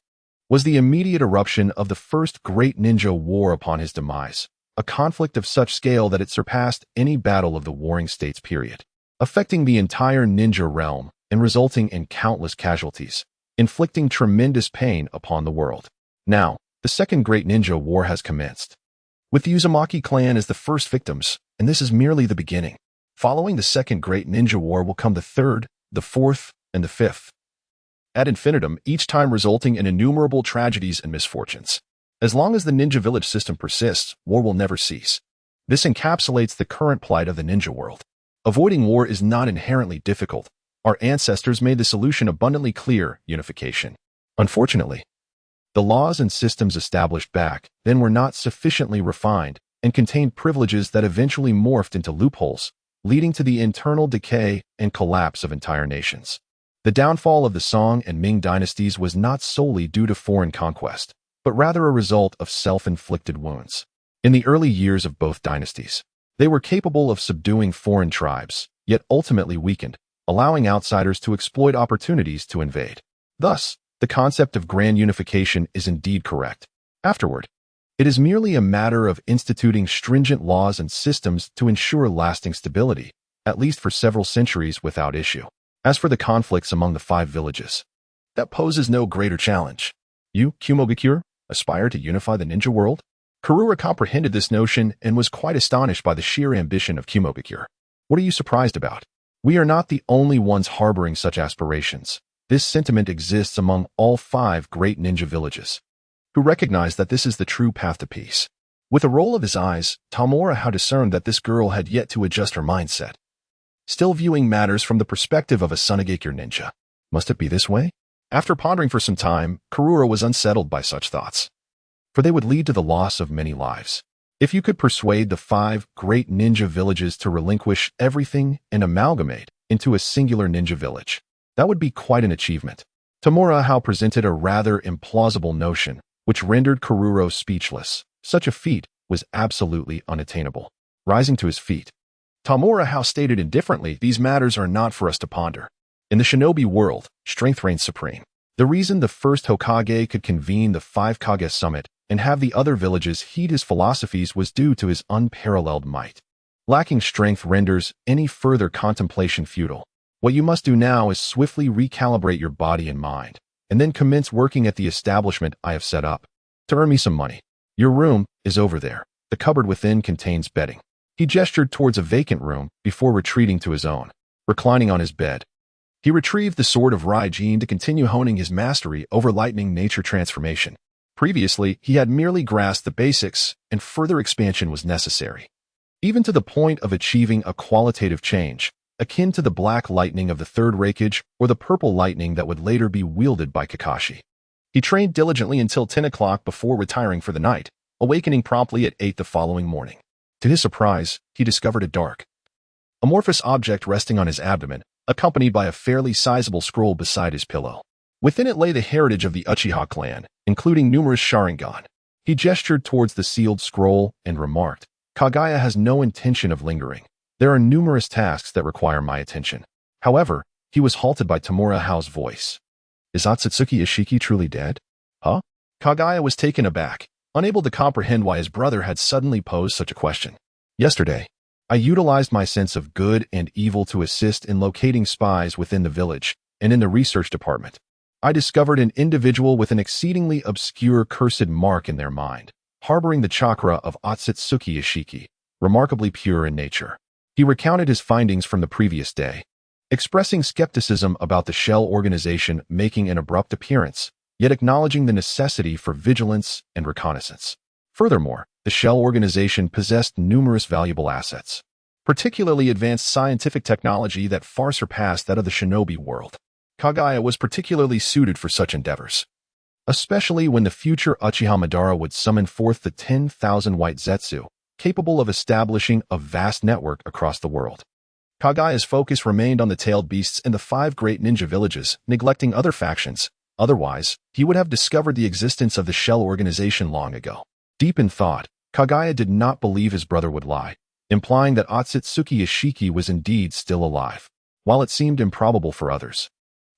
[SPEAKER 1] was the immediate eruption of the first great ninja war upon his demise, a conflict of such scale that it surpassed any battle of the Warring States period, affecting the entire ninja realm and resulting in countless casualties, inflicting tremendous pain upon the world. Now, the second great ninja war has commenced, with the Uzumaki clan as the first victims, and this is merely the beginning. Following the second great ninja war will come the third, the fourth, and the fifth, ad infinitum, each time resulting in innumerable tragedies and misfortunes. As long as the ninja village system persists, war will never cease. This encapsulates the current plight of the ninja world. Avoiding war is not inherently difficult. Our ancestors made the solution abundantly clear: unification. Unfortunately, the laws and systems established back then were not sufficiently refined and contained privileges that eventually morphed into loopholes, leading to the internal decay and collapse of entire nations. The downfall of the Song and Ming dynasties was not solely due to foreign conquest, but rather a result of self-inflicted wounds. In the early years of both dynasties, they were capable of subduing foreign tribes, yet ultimately weakened, allowing outsiders to exploit opportunities to invade. Thus, the concept of grand unification is indeed correct. Afterward, it is merely a matter of instituting stringent laws and systems to ensure lasting stability, at least for several centuries without issue. As for the conflicts among the 5 villages, that poses no greater challenge. You, Kumogakure, aspire to unify the ninja world? Kururo comprehended this notion and was quite astonished by the sheer ambition of Kumogakure. What are you surprised about? We are not the only ones harboring such aspirations. This sentiment exists among all 5 great ninja villages, who recognize that this is the true path to peace. With a roll of his eyes, Tamura had discerned that this girl had yet to adjust her mindset, still viewing matters from the perspective of a Sunagakure ninja. Must it be this way? After pondering for some time, Kururo was unsettled by such thoughts, for they would lead to the loss of many lives. If you could persuade the 5 great ninja villages to relinquish everything and amalgamate into a singular ninja village, that would be quite an achievement. Tamura Hao presented a rather implausible notion, which rendered Kururo speechless. Such a feat was absolutely unattainable. Rising to his feet, Tamura Hao stated indifferently, these matters are not for us to ponder. In the shinobi world, strength reigns supreme. The reason the first Hokage could convene the 5 Kage summit and have the other villages heed his philosophies was due to his unparalleled might. Lacking strength renders any further contemplation futile. What you must do now is swiftly recalibrate your body and mind, and then commence working at the establishment I have set up to earn me some money. Your room is over there. The cupboard within contains bedding. He gestured towards a vacant room before retreating to his own. Reclining on his bed, He retrieved the Sword of Raijin to continue honing his mastery over lightning nature transformation. Previously, he had merely grasped the basics, and further expansion was necessary. Even to the point of achieving a qualitative change, akin to the black lightning of the third Raikage or the purple lightning that would later be wielded by Kakashi. He trained diligently until 10 o'clock before retiring for the night, awakening promptly at 8 the following morning. To his surprise, he discovered a dark, amorphous object resting on his abdomen, accompanied by a fairly sizable scroll beside his pillow. Within it lay the heritage of the Uchiha clan, including numerous Sharingan. He gestured towards the sealed scroll and remarked, "Kaguya has no intention of lingering. There are numerous tasks that require my attention." However, he was halted by Tamura Hao's voice. "Is Otsutsuki Ishiki truly dead?" Huh? Kaguya was taken aback, unable to comprehend why his brother had suddenly posed such a question. "Yesterday, I utilized my sense of good and evil to assist in locating spies within the village and in the research department. I discovered an individual with an exceedingly obscure cursed mark in their mind, harboring the chakra of Otsutsuki Ishiki, remarkably pure in nature." He recounted his findings from the previous day, expressing skepticism about the Shell organization making an abrupt appearance, yet acknowledging the necessity for vigilance and reconnaissance. Furthermore, the Shell organization possessed numerous valuable assets, particularly advanced scientific technology that far surpassed that of the shinobi world. Kaguya was particularly suited for such endeavors, especially when the future Uchiha Madara would summon forth the 10,000 white Zetsu, capable of establishing a vast network across the world. Kaguya's focus remained on the tailed beasts and the 5 great ninja villages, neglecting other factions. Otherwise, he would have discovered the existence of the Shell organization long ago. Deep in thought, Kaguya did not believe his brother would lie, implying that Otsutsuki Ishiki was indeed still alive, while it seemed improbable for others.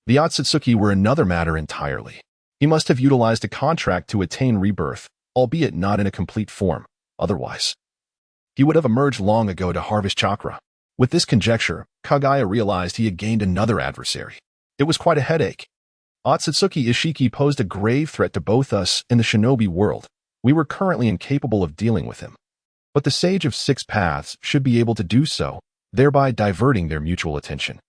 [SPEAKER 1] The Otsutsuki were another matter entirely. He must have utilized a contract to attain rebirth, albeit not in a complete form. Otherwise, he would have emerged long ago to harvest chakra. With this conjecture, Kaguya realized he had gained another adversary. It was quite a headache. Otsutsuki Ishiki posed a grave threat to both us and the shinobi world. We were currently incapable of dealing with him. But the Sage of Six Paths should be able to do so, thereby diverting their mutual attention.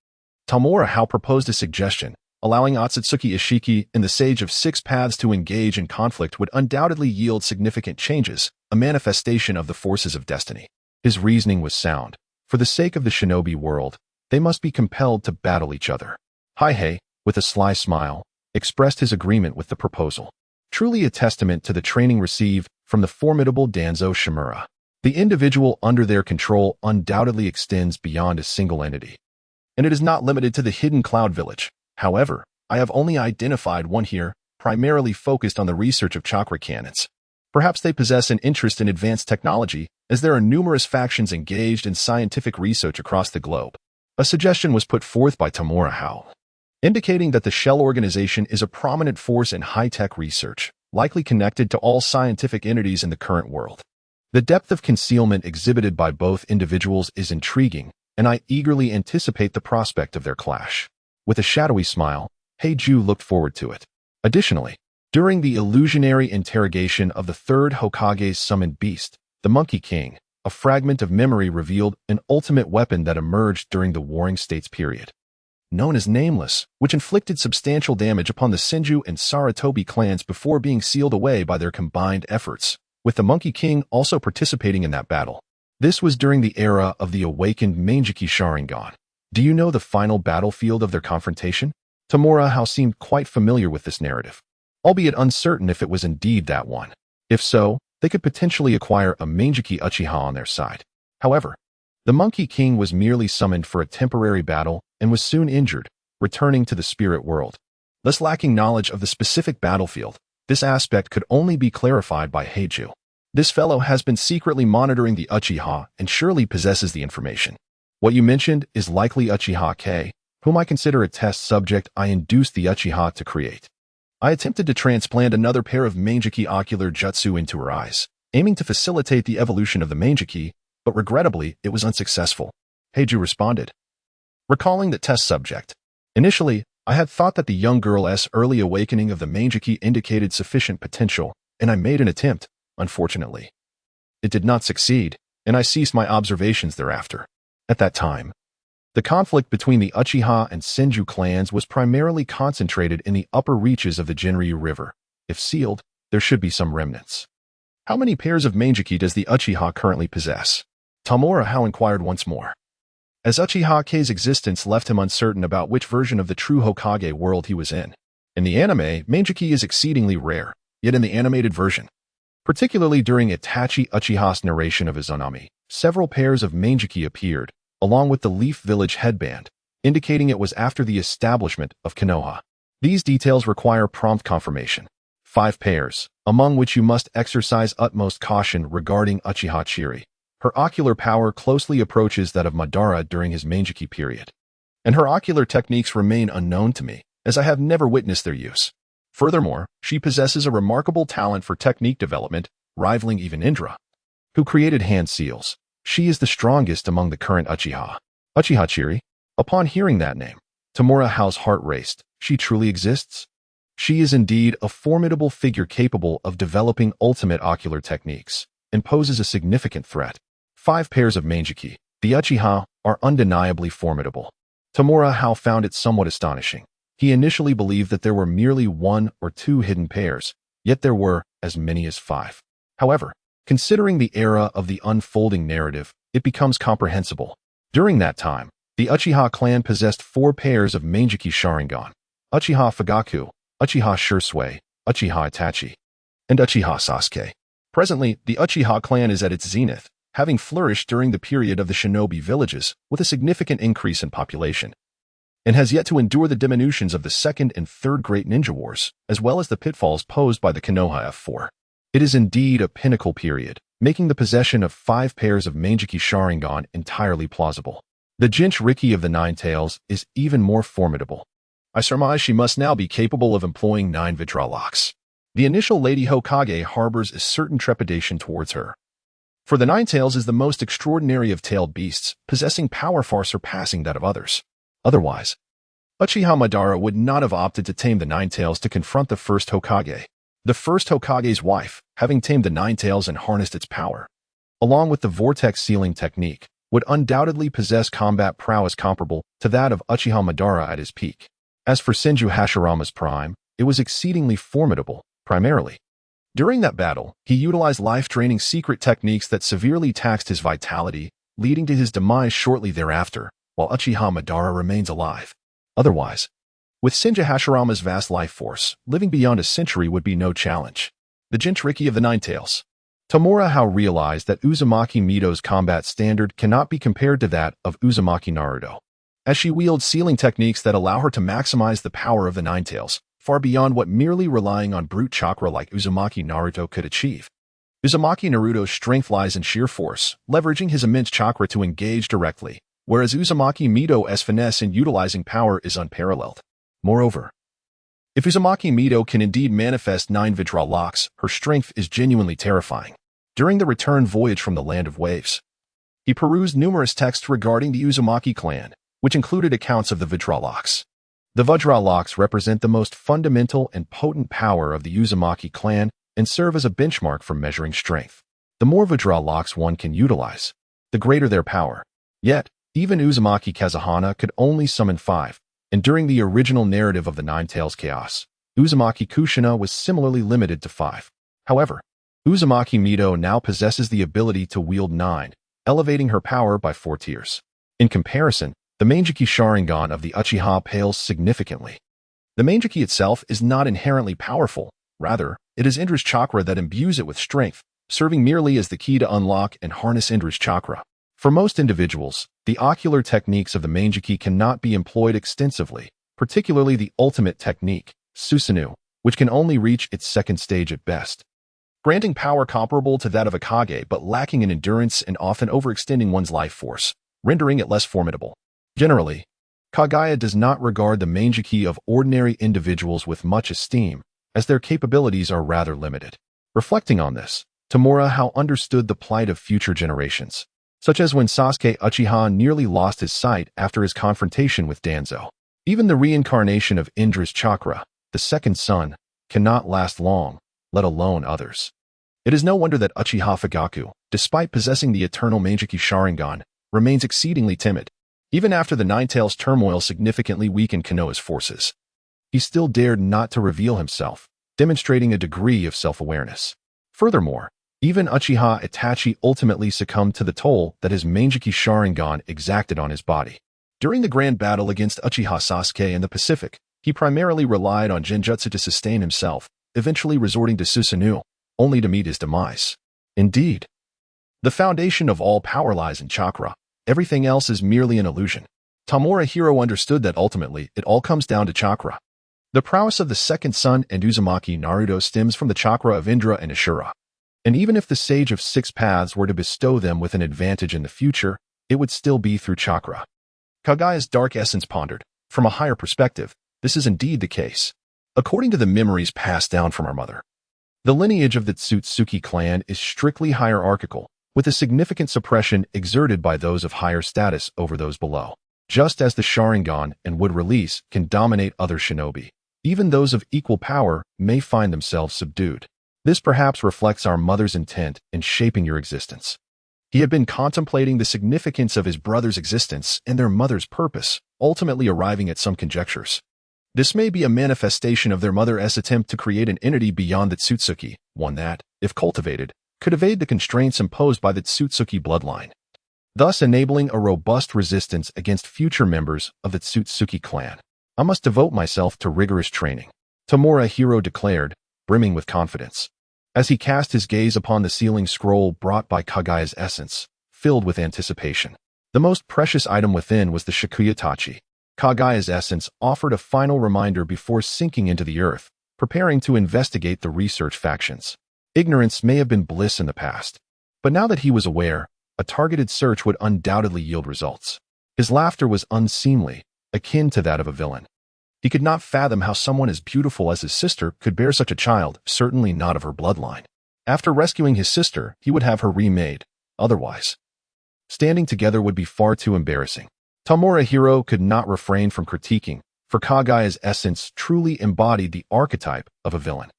[SPEAKER 1] Tamura Hao proposed a suggestion. Allowing Otsutsuki Ishiki and the Sage of Six Paths to engage in conflict would undoubtedly yield significant changes, a manifestation of the forces of destiny. His reasoning was sound. For the sake of the shinobi world, they must be compelled to battle each other. Haihei, with a sly smile, expressed his agreement with the proposal. Truly a testament to the training received from the formidable Danzo Shimura. The individual under their control undoubtedly extends beyond a single entity. And it is not limited to the hidden cloud village. However, I have only identified one here, primarily focused on the research of chakra cannons. Perhaps they possess an interest in advanced technology, as there are numerous factions engaged in scientific research across the globe. A suggestion was put forth by Tamura Hao, indicating that the Shell organization is a prominent force in high-tech research, likely connected to all scientific entities in the current world. The depth of concealment exhibited by both individuals is intriguing, and I eagerly anticipate the prospect of their clash. With a shadowy smile, Heiju looked forward to it. Additionally, during the illusionary interrogation of the third Hokage's summoned beast, the Monkey King, a fragment of memory revealed an ultimate weapon that emerged during the Warring States period, known as Nameless, which inflicted substantial damage upon the Senju and Sarutobi clans before being sealed away by their combined efforts, with the Monkey King also participating in that battle. This was during the era of the awakened Manjiki Sharingan. Do you know the final battlefield of their confrontation? Tamura Hao seemed quite familiar with this narrative, albeit uncertain if it was indeed that one. If so, they could potentially acquire a Manjiki Uchiha on their side. However, the Monkey King was merely summoned for a temporary battle and was soon injured, returning to the spirit world. Thus lacking knowledge of the specific battlefield, this aspect could only be clarified by Heiju. This fellow has been secretly monitoring the Uchiha and surely possesses the information. What you mentioned is likely Uchiha K, whom I consider a test subject I induced the Uchiha to create. I attempted to transplant another pair of Manjiki ocular jutsu into her eyes, aiming to facilitate the evolution of the Manjiki, but regrettably, it was unsuccessful. Heiju responded, recalling the test subject. Initially, I had thought that the young girl's early awakening of the Manjiki indicated sufficient potential, and I made an attempt. Unfortunately, it did not succeed, and I ceased my observations thereafter. At that time, The conflict between the Uchiha and Senju clans was primarily concentrated in the upper reaches of the Jinryu River. If sealed, there should be some remnants. How many pairs of Mangekyou does the Uchiha currently possess? Tamura Hao inquired once more. As Uchiha Kei's existence left him uncertain about which version of the true Hokage world he was in. In the anime, Mangekyou is exceedingly rare, yet in the animated version, particularly during Itachi Uchiha's narration of Izanami, several pairs of Mangekyou appeared, along with the Leaf Village headband, indicating it was after the establishment of Konoha. These details require prompt confirmation. 5 pairs, among which you must exercise utmost caution regarding Uchiha Chiri. Her ocular power closely approaches that of Madara during his Mangekyou period, and her ocular techniques remain unknown to me, as I have never witnessed their use. Furthermore, she possesses a remarkable talent for technique development, rivaling even Indra, who created hand seals. She is the strongest among the current Uchiha. Uchiha Chiri? Upon hearing that name, Tamura Hao's heart raced. She truly exists? She is indeed a formidable figure capable of developing ultimate ocular techniques, and poses a significant threat. 5 pairs of Mangekyou, the Uchiha, are undeniably formidable. Tamura Hao found it somewhat astonishing. He initially believed that there were merely 1 or 2 hidden pairs, yet there were as many as 5. However, considering the era of the unfolding narrative, it becomes comprehensible. During that time, the Uchiha clan possessed 4 pairs of Mangekyou Sharingan: Uchiha Fugaku, Uchiha Shursui, Uchiha Itachi, and Uchiha Sasuke. Presently, the Uchiha clan is at its zenith, having flourished during the period of the shinobi villages with a significant increase in population, and has yet to endure the diminutions of the Second and Third Great Ninja Wars, as well as the pitfalls posed by the Konoha F4. It is indeed a pinnacle period, making the possession of 5 pairs of Mangekyou Sharingan entirely plausible. The Jinchuriki of the Nine Tails is even more formidable. I surmise she must now be capable of employing 9 Vidralocks. The initial Lady Hokage harbors a certain trepidation towards her, for the Nine Tails is the most extraordinary of tailed beasts, possessing power far surpassing that of others. Otherwise, Uchiha Madara would not have opted to tame the Nine Tails to confront the first Hokage. The first Hokage's wife, having tamed the Nine Tails and harnessed its power, along with the vortex sealing technique, would undoubtedly possess combat prowess comparable to that of Uchiha Madara at his peak. As for Senju Hashirama's prime, it was exceedingly formidable, primarily. During that battle, he utilized life-draining secret techniques that severely taxed his vitality, leading to his demise shortly thereafter, while Uchiha Madara remains alive. Otherwise, with Senju Hashirama's vast life force, living beyond a century would be no challenge. The Jinchuriki of the Nine Tails. Tamura Hao realized that Uzumaki Mito's combat standard cannot be compared to that of Uzumaki Naruto, as she wields sealing techniques that allow her to maximize the power of the Nine Tails, far beyond what merely relying on brute chakra like Uzumaki Naruto could achieve. Uzumaki Naruto's strength lies in sheer force, leveraging his immense chakra to engage directly, whereas Uzumaki Mito's finesse in utilizing power is unparalleled. Moreover, if Uzumaki Mito can indeed manifest 9 Vidralocks, her strength is genuinely terrifying. During the return voyage from the Land of Waves, he perused numerous texts regarding the Uzumaki clan, which included accounts of the Vidralocks. The Vidralocks represent the most fundamental and potent power of the Uzumaki clan and serve as a benchmark for measuring strength. The more Vidralocks one can utilize, the greater their power. Yet, even Uzumaki Kazuhana could only summon 5, and during the original narrative of the Nine Tails Chaos, Uzumaki Kushina was similarly limited to 5. However, Uzumaki Mito now possesses the ability to wield 9, elevating her power by 4 tiers. In comparison, the Mangekyou Sharingan of the Uchiha pales significantly. The Mangekyou itself is not inherently powerful, rather, it is Indra's chakra that imbues it with strength, serving merely as the key to unlock and harness Indra's chakra. For most individuals, the ocular techniques of the Mangekyou cannot be employed extensively, particularly the ultimate technique, Susanoo, which can only reach its second stage at best, granting power comparable to that of a Kage but lacking in endurance and often overextending one's life force, rendering it less formidable. Generally, Kaguya does not regard the Mangekyou of ordinary individuals with much esteem, as their capabilities are rather limited. Reflecting on this, Tamura Hao understood the plight of future generations, such as when Sasuke Uchiha nearly lost his sight after his confrontation with Danzo. Even the reincarnation of Indra's chakra, the second son, cannot last long, let alone others. It is no wonder that Uchiha Fugaku, despite possessing the eternal Mangekyou Sharingan, remains exceedingly timid. Even after the Ninetales turmoil significantly weakened Konoha's forces, he still dared not to reveal himself, demonstrating a degree of self-awareness. Furthermore, even Uchiha Itachi ultimately succumbed to the toll that his Mangekyo Sharingan exacted on his body. During the grand battle against Uchiha Sasuke in the Pacific, he primarily relied on Genjutsu to sustain himself, eventually resorting to Susanoo, only to meet his demise. Indeed, the foundation of all power lies in chakra. Everything else is merely an illusion. Tamura Hiro understood that ultimately it all comes down to chakra. The prowess of the second son and Uzumaki Naruto stems from the chakra of Indra and Ashura. And even if the Sage of Six Paths were to bestow them with an advantage in the future, it would still be through chakra. Kagaya's dark essence pondered. From a higher perspective, this is indeed the case. According to the memories passed down from our mother, the lineage of the Tsutsuki clan is strictly hierarchical, with a significant suppression exerted by those of higher status over those below. Just as the Sharingan and Wood Release can dominate other shinobi, even those of equal power may find themselves subdued. This perhaps reflects our mother's intent in shaping your existence. He had been contemplating the significance of his brother's existence and their mother's purpose, ultimately arriving at some conjectures. This may be a manifestation of their mother's attempt to create an entity beyond the Tsutsuki, one that, if cultivated, could evade the constraints imposed by the Tsutsuki bloodline, thus enabling a robust resistance against future members of the Tsutsuki clan. I must devote myself to rigorous training, Tamura Hiro declared, brimming with confidence, as he cast his gaze upon the sealing scroll brought by Kagaya's essence, filled with anticipation. The most precious item within was the Shikuyatachi. Kagaya's essence offered a final reminder before sinking into the earth, preparing to investigate the research factions. Ignorance may have been bliss in the past, but now that he was aware, a targeted search would undoubtedly yield results. His laughter was unseemly, akin to that of a villain. He could not fathom how someone as beautiful as his sister could bear such a child, certainly not of her bloodline. After rescuing his sister, he would have her remade. Otherwise, standing together would be far too embarrassing. Tamura Hiro could not refrain from critiquing, for Kagaya's essence truly embodied the archetype of a villain.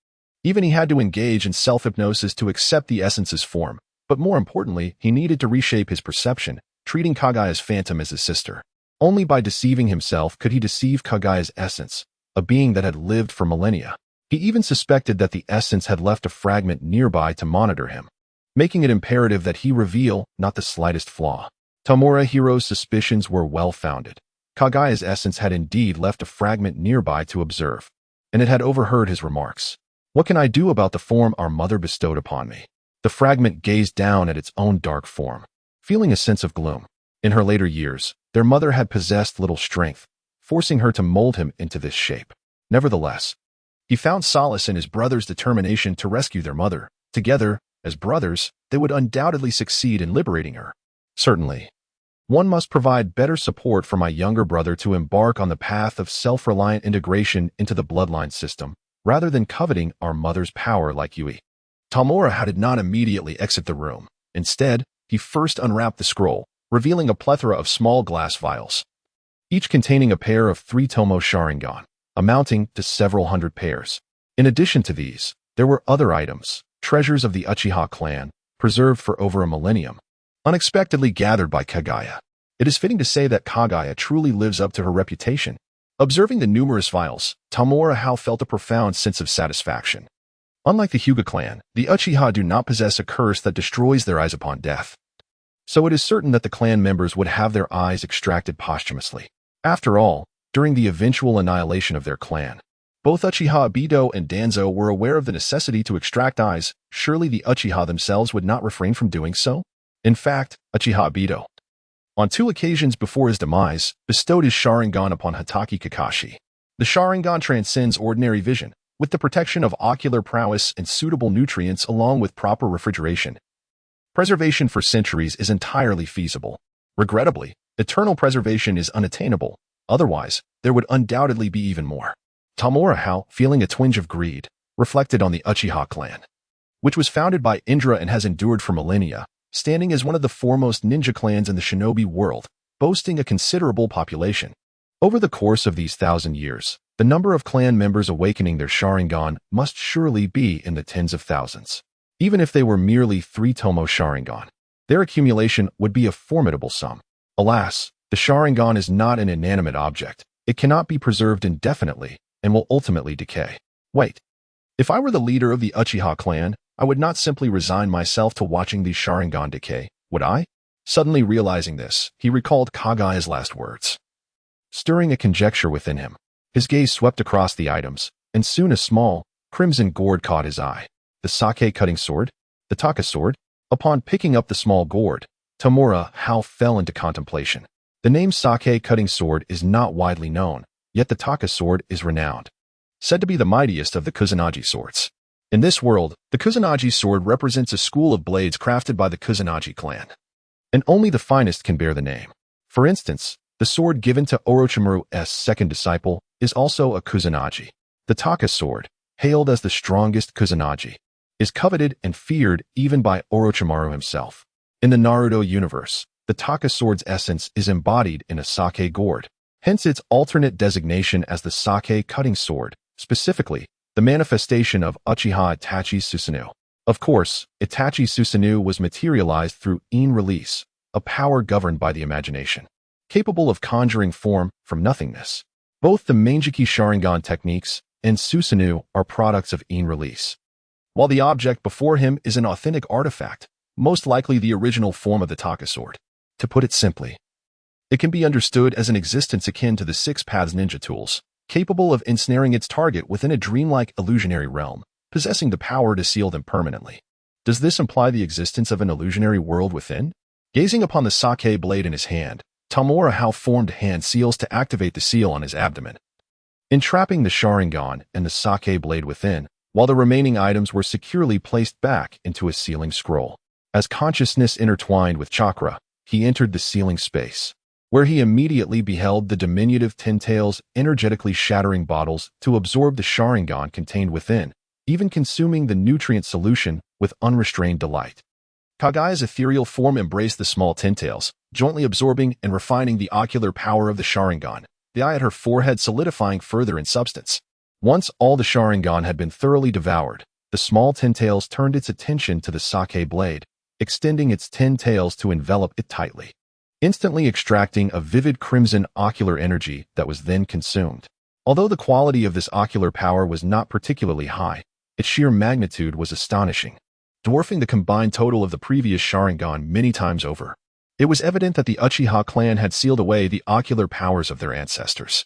[SPEAKER 1] Even he had to engage in self-hypnosis to accept the essence's form, but more importantly, he needed to reshape his perception, treating Kagaya's phantom as his sister. Only by deceiving himself could he deceive Kagaya's essence, a being that had lived for millennia. He even suspected that the essence had left a fragment nearby to monitor him, making it imperative that he reveal not the slightest flaw. Tamura Hiro's suspicions were well-founded. Kagaya's essence had indeed left a fragment nearby to observe, and it had overheard his remarks. What can I do about the form our mother bestowed upon me? The fragment gazed down at its own dark form, feeling a sense of gloom. In her later years, their mother had possessed little strength, forcing her to mold him into this shape. Nevertheless, he found solace in his brother's determination to rescue their mother. Together, as brothers, they would undoubtedly succeed in liberating her. Certainly, one must provide better support for my younger brother to embark on the path of self-reliant integration into the bloodline system, rather than coveting our mother's power like Yui. Tamura did not immediately exit the room. Instead, he first unwrapped the scroll, revealing a plethora of small glass vials, each containing a pair of 3 Tomo Sharingan, amounting to several hundred pairs. In addition to these, there were other items, treasures of the Uchiha clan, preserved for over a millennium, unexpectedly gathered by Kagaya. It is fitting to say that Kagaya truly lives up to her reputation. Observing the numerous vials, Tamura felt a profound sense of satisfaction. Unlike the Hyuga clan, the Uchiha do not possess a curse that destroys their eyes upon death, so it is certain that the clan members would have their eyes extracted posthumously. After all, during the eventual annihilation of their clan, both Uchiha Ibido and Danzo were aware of the necessity to extract eyes. Surely the Uchiha themselves would not refrain from doing so? In fact, Uchiha Ibido, on 2 occasions before his demise, bestowed his Sharingan upon Hatake Kakashi. The Sharingan transcends ordinary vision, with the protection of ocular prowess and suitable nutrients along with proper refrigeration. Preservation for centuries is entirely feasible. Regrettably, eternal preservation is unattainable. Otherwise, there would undoubtedly be even more. Tamura, feeling a twinge of greed, reflected on the Uchiha clan, which was founded by Indra and has endured for millennia, standing as one of the foremost ninja clans in the shinobi world, boasting a considerable population. Over the course of these 1,000 years, the number of clan members awakening their Sharingan must surely be in the tens of thousands. Even if they were merely 3 Tomo Sharingan, their accumulation would be a formidable sum. Alas, The Sharingan is not an inanimate object. It cannot be preserved indefinitely and will ultimately decay. Wait. If I were the leader of the Uchiha clan, I would not simply resign myself to watching the Sharingan decay, would I? Suddenly realizing this, he recalled Kagaya's last words. Stirring a conjecture within him, his gaze swept across the items, and soon a small, crimson gourd caught his eye. The sake-cutting sword? The Taka sword? Upon picking up the small gourd, Tamura Hao fell into contemplation. The name sake-cutting sword is not widely known, yet the Taka sword is renowned. Said to be the mightiest of the Kusanagi swords. In this world, the Kusanagi sword represents a school of blades crafted by the Kusanagi clan. And only the finest can bear the name. For instance, the sword given to Orochimaru's second disciple is also a Kusanagi. The Taka sword, hailed as the strongest Kusanagi, is coveted and feared even by Orochimaru himself. In the Naruto universe, the Taka sword's essence is embodied in a sake gourd, hence its alternate designation as the sake-cutting sword, specifically, the manifestation of Uchiha Itachi's Susanoo. Of course, Itachi's Susanoo was materialized through In release, a power governed by the imagination, capable of conjuring form from nothingness. Both the Manjiki Sharingan techniques and Susanoo are products of In release. While the object before him is an authentic artifact, most likely the original form of the Taka sword. To put it simply, it can be understood as an existence akin to the Six Paths ninja tools, capable of ensnaring its target within a dreamlike illusionary realm, possessing the power to seal them permanently. Does this imply the existence of an illusionary world within? Gazing upon the sake blade in his hand, Tamura Hao formed hand seals to activate the seal on his abdomen, entrapping the Sharingan and the sake blade within, while the remaining items were securely placed back into a sealing scroll. As consciousness intertwined with chakra, he entered the sealing space, where he immediately beheld the diminutive Tintails energetically shattering bottles to absorb the Sharingan contained within, even consuming the nutrient solution with unrestrained delight. Kagaya's ethereal form embraced the small Tintails, jointly absorbing and refining the ocular power of the Sharingan, the eye at her forehead solidifying further in substance. Once all the Sharingan had been thoroughly devoured, the small Tintails turned its attention to the sake blade, extending its 10 tails to envelop it tightly, instantly extracting a vivid crimson ocular energy that was then consumed. Although the quality of this ocular power was not particularly high, its sheer magnitude was astonishing, dwarfing the combined total of the previous Sharingan many times over. It was evident that the Uchiha clan had sealed away the ocular powers of their ancestors.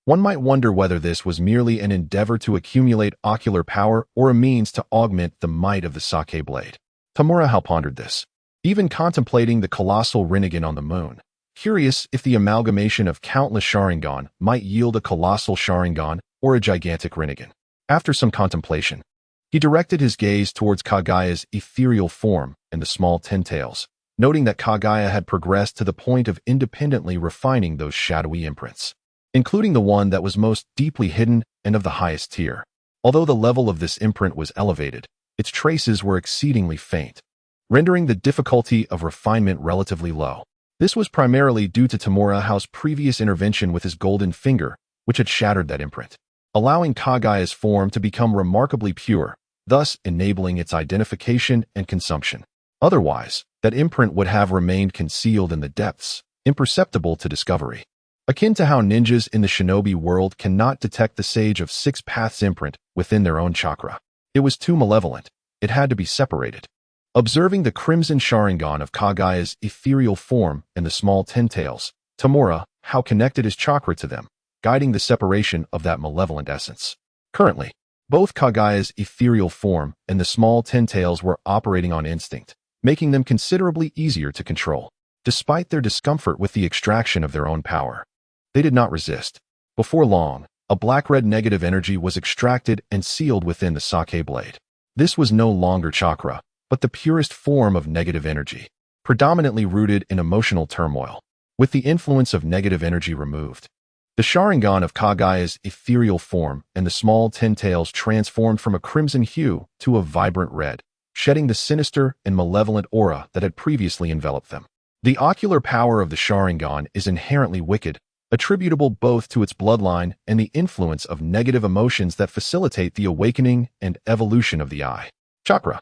[SPEAKER 1] One might wonder whether this was merely an endeavor to accumulate ocular power or a means to augment the might of the sake blade. Tamura Hao pondered this, even contemplating the colossal Rinnegan on the moon, curious if the amalgamation of countless Sharingan might yield a colossal Sharingan or a gigantic Rinnegan. After some contemplation, he directed his gaze towards Kagaya's ethereal form and the small Tintails, noting that Kagaya had progressed to the point of independently refining those shadowy imprints, including the one that was most deeply hidden and of the highest tier. Although the level of this imprint was elevated, its traces were exceedingly faint, rendering the difficulty of refinement relatively low. This was primarily due to Tamura Hao's previous intervention with his golden finger, which had shattered that imprint, allowing Kagaya's form to become remarkably pure, thus enabling its identification and consumption. Otherwise, that imprint would have remained concealed in the depths, imperceptible to discovery. Akin to how ninjas in the shinobi world cannot detect the Sage of Six Paths imprint within their own chakra. It was too malevolent. It had to be separated. Observing the crimson Sharingan of Kagaya's ethereal form and the small Tintails, Tamura Hao connected his chakra to them, guiding the separation of that malevolent essence. Currently, both Kagaya's ethereal form and the small Tintails were operating on instinct, making them considerably easier to control. Despite their discomfort with the extraction of their own power, they did not resist. Before long, a black-red negative energy was extracted and sealed within the sake blade. This was no longer chakra, but the purest form of negative energy, predominantly rooted in emotional turmoil. With the influence of negative energy removed, the Sharingan of Kagaya's ethereal form and the small Tintails transformed from a crimson hue to a vibrant red, shedding the sinister and malevolent aura that had previously enveloped them. The ocular power of the Sharingan is inherently wicked, attributable both to its bloodline and the influence of negative emotions that facilitate the awakening and evolution of the eye. Chakra,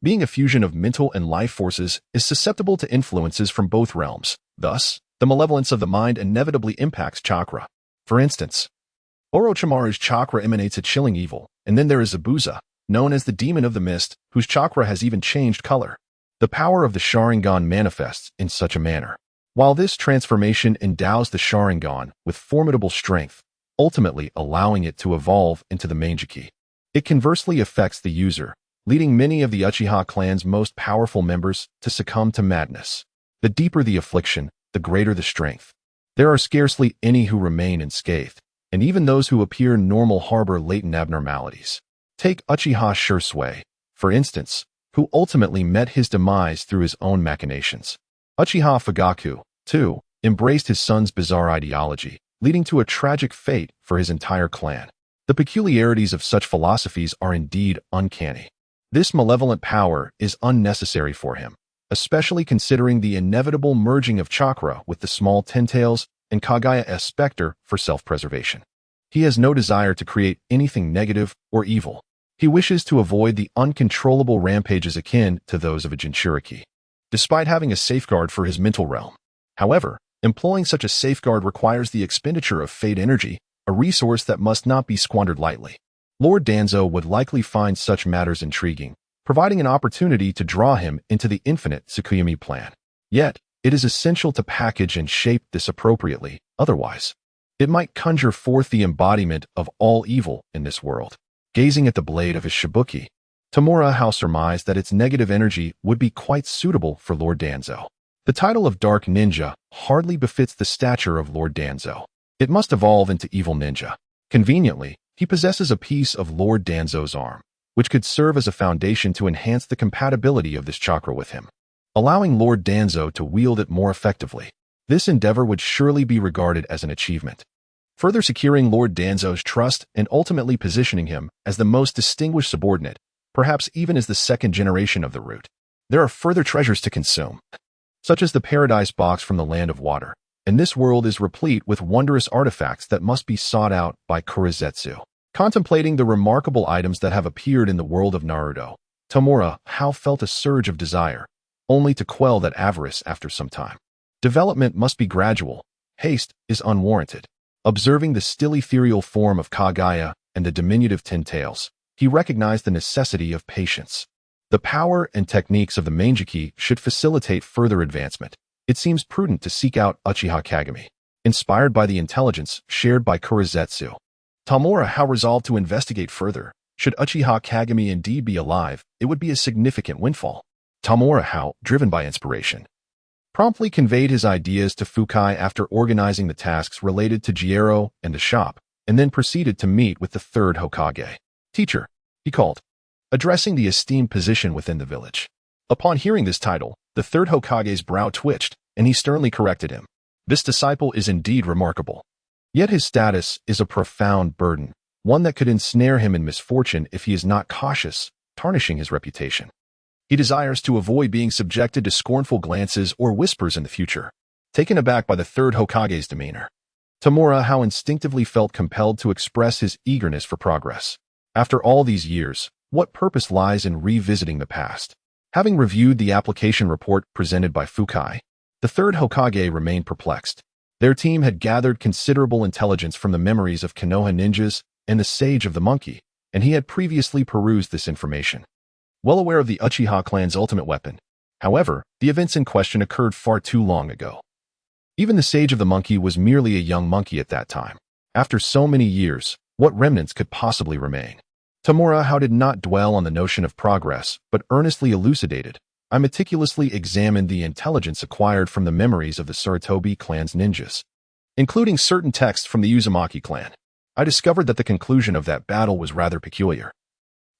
[SPEAKER 1] being a fusion of mental and life forces, is susceptible to influences from both realms. Thus, the The malevolence of the mind inevitably impacts chakra. For instance, Orochimaru's chakra emanates a chilling evil, and then there is Zabuza, known as the demon of the mist, whose chakra has even changed color. The power of the Sharingan manifests in such a manner. While this transformation endows the Sharingan with formidable strength, ultimately allowing it to evolve into the Mangekyou, it conversely affects the user, leading many of the Uchiha clan's most powerful members to succumb to madness. The deeper the affliction, the greater the strength. There are scarcely any who remain unscathed, and even those who appear normal harbor latent abnormalities. Take Uchiha Shursui, for instance, who ultimately met his demise through his own machinations. Uchiha Fugaku, too, embraced his son's bizarre ideology, leading to a tragic fate for his entire clan. The peculiarities of such philosophies are indeed uncanny. This malevolent power is unnecessary for him, especially considering the inevitable merging of chakra with the small Ten-Tails and Kagaya-S specter for self-preservation. He has no desire to create anything negative or evil. He wishes to avoid the uncontrollable rampages akin to those of a Jinchuriki, despite having a safeguard for his mental realm. However, employing such a safeguard requires the expenditure of fate energy, a resource that must not be squandered lightly. Lord Danzo would likely find such matters intriguing, providing an opportunity to draw him into the infinite Tsukuyomi plan. Yet, it is essential to package and shape this appropriately, otherwise, it might conjure forth the embodiment of all evil in this world. Gazing at the blade of his shibuki, Tamura surmised that its negative energy would be quite suitable for Lord Danzo. The title of Dark Ninja hardly befits the stature of Lord Danzo. It must evolve into Evil Ninja. Conveniently, he possesses a piece of Lord Danzo's arm, which could serve as a foundation to enhance the compatibility of this chakra with him, allowing Lord Danzo to wield it more effectively. This endeavor would surely be regarded as an achievement, further securing Lord Danzo's trust and ultimately positioning him as the most distinguished subordinate, perhaps even as the second generation of the root. There are further treasures to consume, such as the Paradise Box from the Land of Water, and this world is replete with wondrous artifacts that must be sought out by Kurizetsu. Contemplating the remarkable items that have appeared in the world of Naruto, Tamura felt a surge of desire, only to quell that avarice after some time. Development must be gradual. Haste is unwarranted. Observing the still ethereal form of Kagaya and the diminutive Ten-Tails, he recognized the necessity of patience. The power and techniques of the Mangekyou should facilitate further advancement. It seems prudent to seek out Uchiha Kagami, inspired by the intelligence shared by Kurizetsu. Tamura resolved to investigate further. Should Uchiha Kagami indeed be alive, it would be a significant windfall. Tamura, driven by inspiration, promptly conveyed his ideas to Fukai after organizing the tasks related to Jiero and the shop, and then proceeded to meet with the third Hokage. Teacher, he called, addressing the esteemed position within the village. Upon hearing this title, the third Hokage's brow twitched, and he sternly corrected him. This disciple is indeed remarkable. Yet his status is a profound burden, one that could ensnare him in misfortune if he is not cautious, tarnishing his reputation. He desires to avoid being subjected to scornful glances or whispers in the future. Taken aback by the third Hokage's demeanor, Tamura instinctively felt compelled to express his eagerness for progress. After all these years, what purpose lies in revisiting the past? Having reviewed the application report presented by Fukai, the third Hokage remained perplexed. Their team had gathered considerable intelligence from the memories of Konoha ninjas and the Sage of the Monkey, and he had previously perused this information. Well aware of the Uchiha clan's ultimate weapon, however, the events in question occurred far too long ago. Even the Sage of the Monkey was merely a young monkey at that time. After so many years, what remnants could possibly remain? Tamura did not dwell on the notion of progress, but earnestly elucidated. I meticulously examined the intelligence acquired from the memories of the Sarutobi clan's ninjas, including certain texts from the Uzumaki clan. I discovered that the conclusion of that battle was rather peculiar.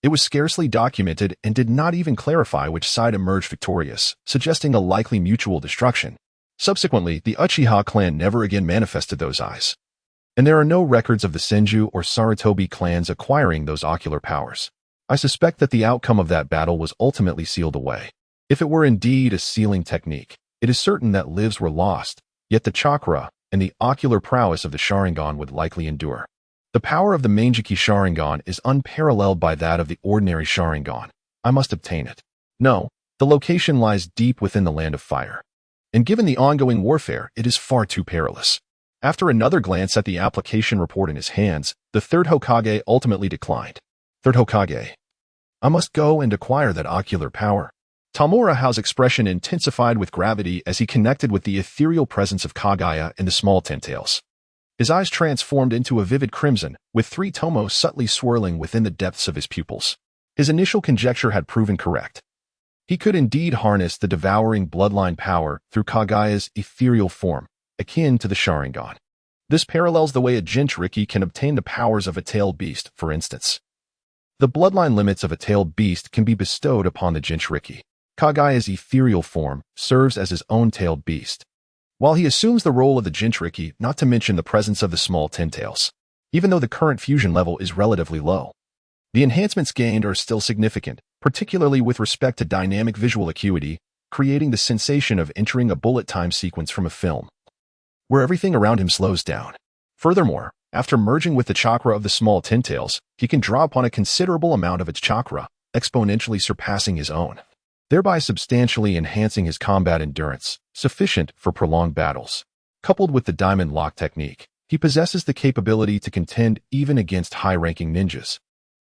[SPEAKER 1] It was scarcely documented and did not even clarify which side emerged victorious, suggesting a likely mutual destruction. Subsequently, the Uchiha clan never again manifested those eyes, and there are no records of the Senju or Sarutobi clans acquiring those ocular powers. I suspect that the outcome of that battle was ultimately sealed away. If it were indeed a sealing technique, it is certain that lives were lost, yet the chakra and the ocular prowess of the Sharingan would likely endure. The power of the Mangekyou Sharingan is unparalleled by that of the ordinary Sharingan. I must obtain it. No, the location lies deep within the Land of Fire. and given the ongoing warfare, it is far too perilous. After another glance at the application report in his hands, the third Hokage ultimately declined. Third Hokage. I must go and acquire that ocular power. Tamura's expression intensified with gravity as he connected with the ethereal presence of Kaguya and the small ten-tails. His eyes transformed into a vivid crimson, with 3 tomo subtly swirling within the depths of his pupils. His initial conjecture had proven correct. He could indeed harness the devouring bloodline power through Kaguya's ethereal form, akin to the Sharingan. This parallels the way a Jinchuriki can obtain the powers of a tailed beast, for instance. The bloodline limits of a tailed beast can be bestowed upon the Jinchuriki. Kaguya's ethereal form serves as his own tailed beast, while he assumes the role of the Jinchuriki, not to mention the presence of the small ten-tails. Even though the current fusion level is relatively low, the enhancements gained are still significant, particularly with respect to dynamic visual acuity, creating the sensation of entering a bullet time sequence from a film, where everything around him slows down. Furthermore, after merging with the chakra of the small ten-tails, he can draw upon a considerable amount of its chakra, exponentially surpassing his own, thereby substantially enhancing his combat endurance, sufficient for prolonged battles. Coupled with the diamond lock technique, he possesses the capability to contend even against high-ranking ninjas,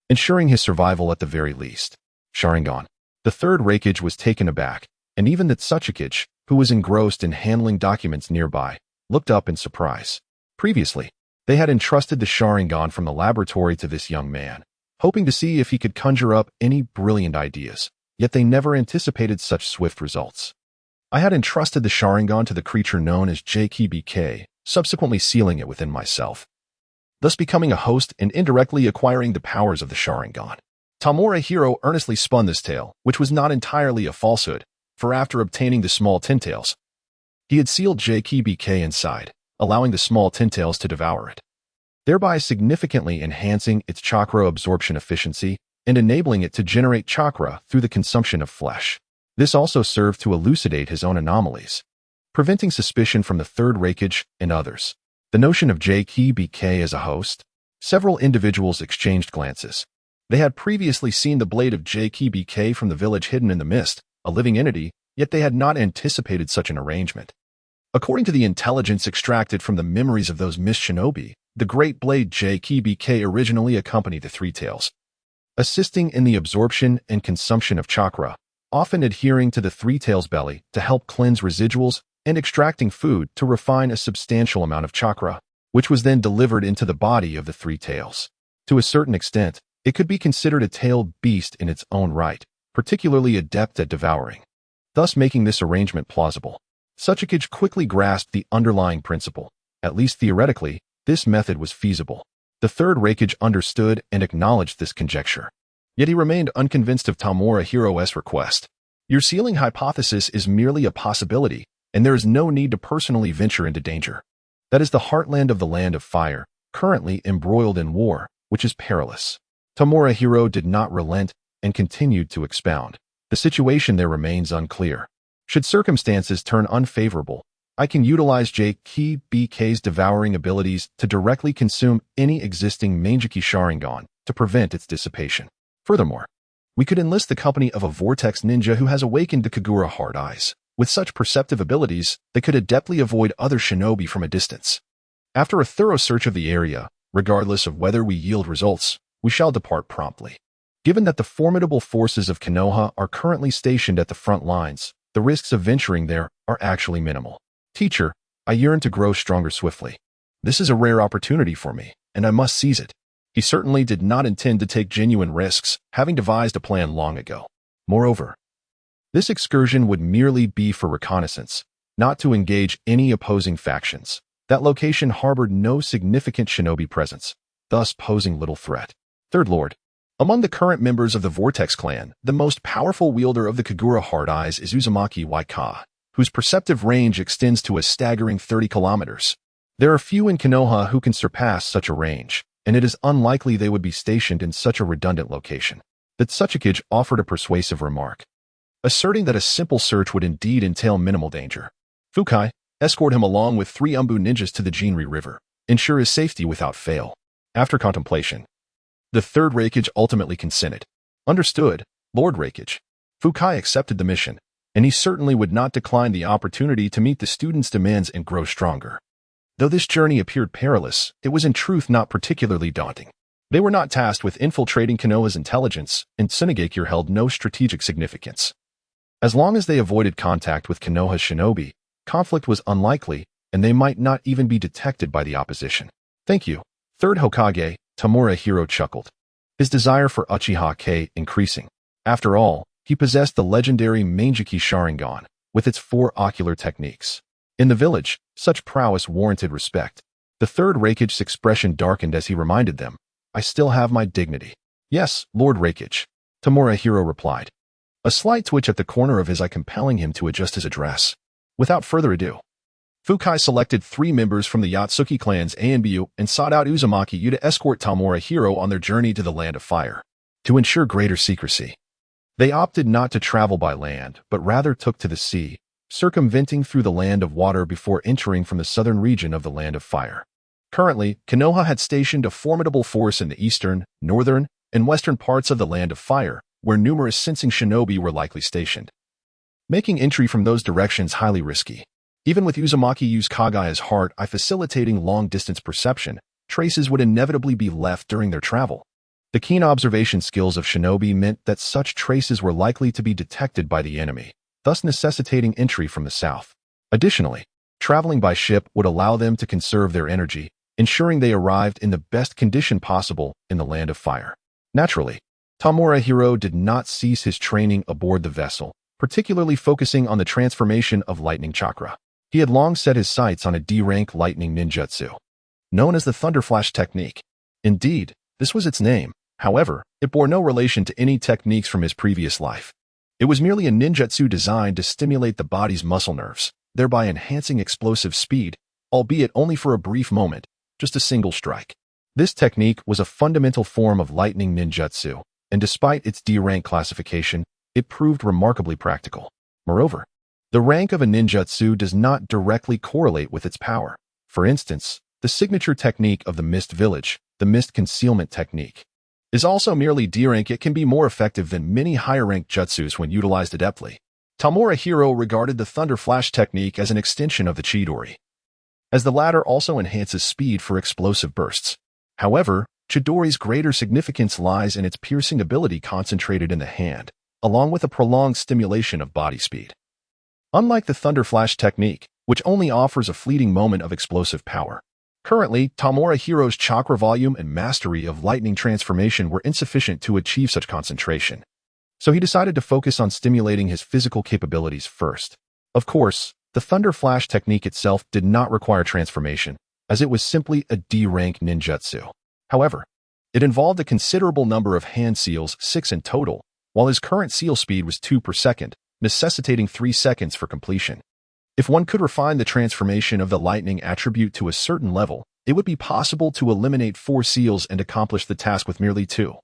[SPEAKER 1] ensuring his survival at the very least. Sharingan. The third Raikage was taken aback, and even the Tsuchikage, who was engrossed in handling documents nearby, looked up in surprise. Previously, they had entrusted the Sharingan from the laboratory to this young man, hoping to see if he could conjure up any brilliant ideas, yet they never anticipated such swift results. I had entrusted the Sharingan to the creature known as JKBK, subsequently sealing it within myself, thus becoming a host and indirectly acquiring the powers of the Sharingan. Tamura earnestly spun this tale, which was not entirely a falsehood, for after obtaining the small ten-tails, he had sealed JKBK inside, allowing the small ten-tails to devour it, thereby significantly enhancing its chakra absorption efficiency and enabling it to generate chakra through the consumption of flesh. This also served to elucidate his own anomalies, preventing suspicion from the third Raikage and others. The notion of JKBK as a host? Several individuals exchanged glances. They had previously seen the blade of JKBK from the village hidden in the mist, a living entity, yet they had not anticipated such an arrangement. According to the intelligence extracted from the memories of those mist shinobi, the great blade JKBK originally accompanied the Three Tails, assisting in the absorption and consumption of chakra, often adhering to the Three Tails' belly to help cleanse residuals and extracting food to refine a substantial amount of chakra, which was then delivered into the body of the Three Tails. To a certain extent, it could be considered a tailed beast in its own right, particularly adept at devouring, thus making this arrangement plausible. Tsuchikage quickly grasped the underlying principle. At least theoretically, this method was feasible. The third Raikage understood and acknowledged this conjecture. Yet he remained unconvinced of Tamura's request. Your sealing hypothesis is merely a possibility, and there is no need to personally venture into danger. That is the heartland of the Land of Fire, currently embroiled in war, which is perilous. Tamura did not relent and continued to expound. The situation there remains unclear. Should circumstances turn unfavorable, I can utilize JKBK's devouring abilities to directly consume any existing Mangeki Sharingan to prevent its dissipation. Furthermore, we could enlist the company of a vortex ninja who has awakened the Kagura Hard Eyes. With such perceptive abilities, they could adeptly avoid other shinobi from a distance. After a thorough search of the area, regardless of whether we yield results, we shall depart promptly. Given that the formidable forces of Konoha are currently stationed at the front lines, the risks of venturing there are actually minimal. Teacher, I yearn to grow stronger swiftly. This is a rare opportunity for me, and I must seize it. He certainly did not intend to take genuine risks, having devised a plan long ago. Moreover, this excursion would merely be for reconnaissance, not to engage any opposing factions. That location harbored no significant shinobi presence, thus posing little threat. Third Lord. Among the current members of the Vortex clan, the most powerful wielder of the Kagura Hard Eyes is Uzumaki Waika, whose perceptive range extends to a staggering 30 kilometers. There are few in Konoha who can surpass such a range, and it is unlikely they would be stationed in such a redundant location. The Tsuchikage offered a persuasive remark, asserting that a simple search would indeed entail minimal danger. Fukai, escort him along with 3 Umbu ninjas to the Jinri River. Ensure his safety without fail. After contemplation, the third Raikage ultimately consented. Understood, Lord Raikage. Fukai accepted the mission, and he certainly would not decline the opportunity to meet the students' demands and grow stronger. Though this journey appeared perilous, it was in truth not particularly daunting. They were not tasked with infiltrating Konoha's intelligence, and Tsunegakure held no strategic significance. As long as they avoided contact with Konoha's shinobi, conflict was unlikely, and they might not even be detected by the opposition. Thank you. Third Hokage, Tamura Hiro chuckled, his desire for Uchiha increasing. After all, he possessed the legendary Manjiki Sharingan, with its 4 ocular techniques. In the village, such prowess warranted respect. The third Raikage's expression darkened as he reminded them, I still have my dignity. Yes, Lord Raikage, Tamura Hiro replied, a slight twitch at the corner of his eye compelling him to adjust his address. Without further ado, Fukai selected 3 members from the Yatsuki clans A and B and sought out Uzumaki to escort Tamura Hiro on their journey to the Land of Fire. To ensure greater secrecy, they opted not to travel by land, but rather took to the sea, circumventing through the Land of Water before entering from the southern region of the Land of Fire. Currently, Konoha had stationed a formidable force in the eastern, northern, and western parts of the Land of Fire, where numerous sensing shinobi were likely stationed, making entry from those directions highly risky. Even with Uzumaki's Kagaya's heart eye facilitating long-distance perception, traces would inevitably be left during their travel. The keen observation skills of shinobi meant that such traces were likely to be detected by the enemy, thus necessitating entry from the south. Additionally, traveling by ship would allow them to conserve their energy, ensuring they arrived in the best condition possible in the Land of Fire. Naturally, Tamura Hiro did not cease his training aboard the vessel, particularly focusing on the transformation of lightning chakra. He had long set his sights on a D-rank lightning ninjutsu, known as the Thunderflash technique. Indeed, this was its name. However, it bore no relation to any techniques from his previous life. It was merely a ninjutsu designed to stimulate the body's muscle nerves, thereby enhancing explosive speed, albeit only for a brief moment, just a single strike. This technique was a fundamental form of lightning ninjutsu, and despite its D-rank classification, it proved remarkably practical. Moreover, the rank of a ninjutsu does not directly correlate with its power. For instance, the signature technique of the Mist Village, the Mist Concealment Technique, is also merely D-rank. It can be more effective than many higher-ranked jutsus when utilized adeptly. Tamura Hiro regarded the Thunder Flash technique as an extension of the Chidori, as the latter also enhances speed for explosive bursts. However, Chidori's greater significance lies in its piercing ability concentrated in the hand, along with a prolonged stimulation of body speed. Unlike the Thunder Flash technique, which only offers a fleeting moment of explosive power, currently, Tamura Hiro's chakra volume and mastery of lightning transformation were insufficient to achieve such concentration. So he decided to focus on stimulating his physical capabilities first. Of course, the Thunder Flash technique itself did not require transformation, as it was simply a D-rank ninjutsu. However, it involved a considerable number of hand seals, 6 in total, while his current seal speed was 2 per second, necessitating 3 seconds for completion. If one could refine the transformation of the lightning attribute to a certain level, it would be possible to eliminate 4 seals and accomplish the task with merely 2,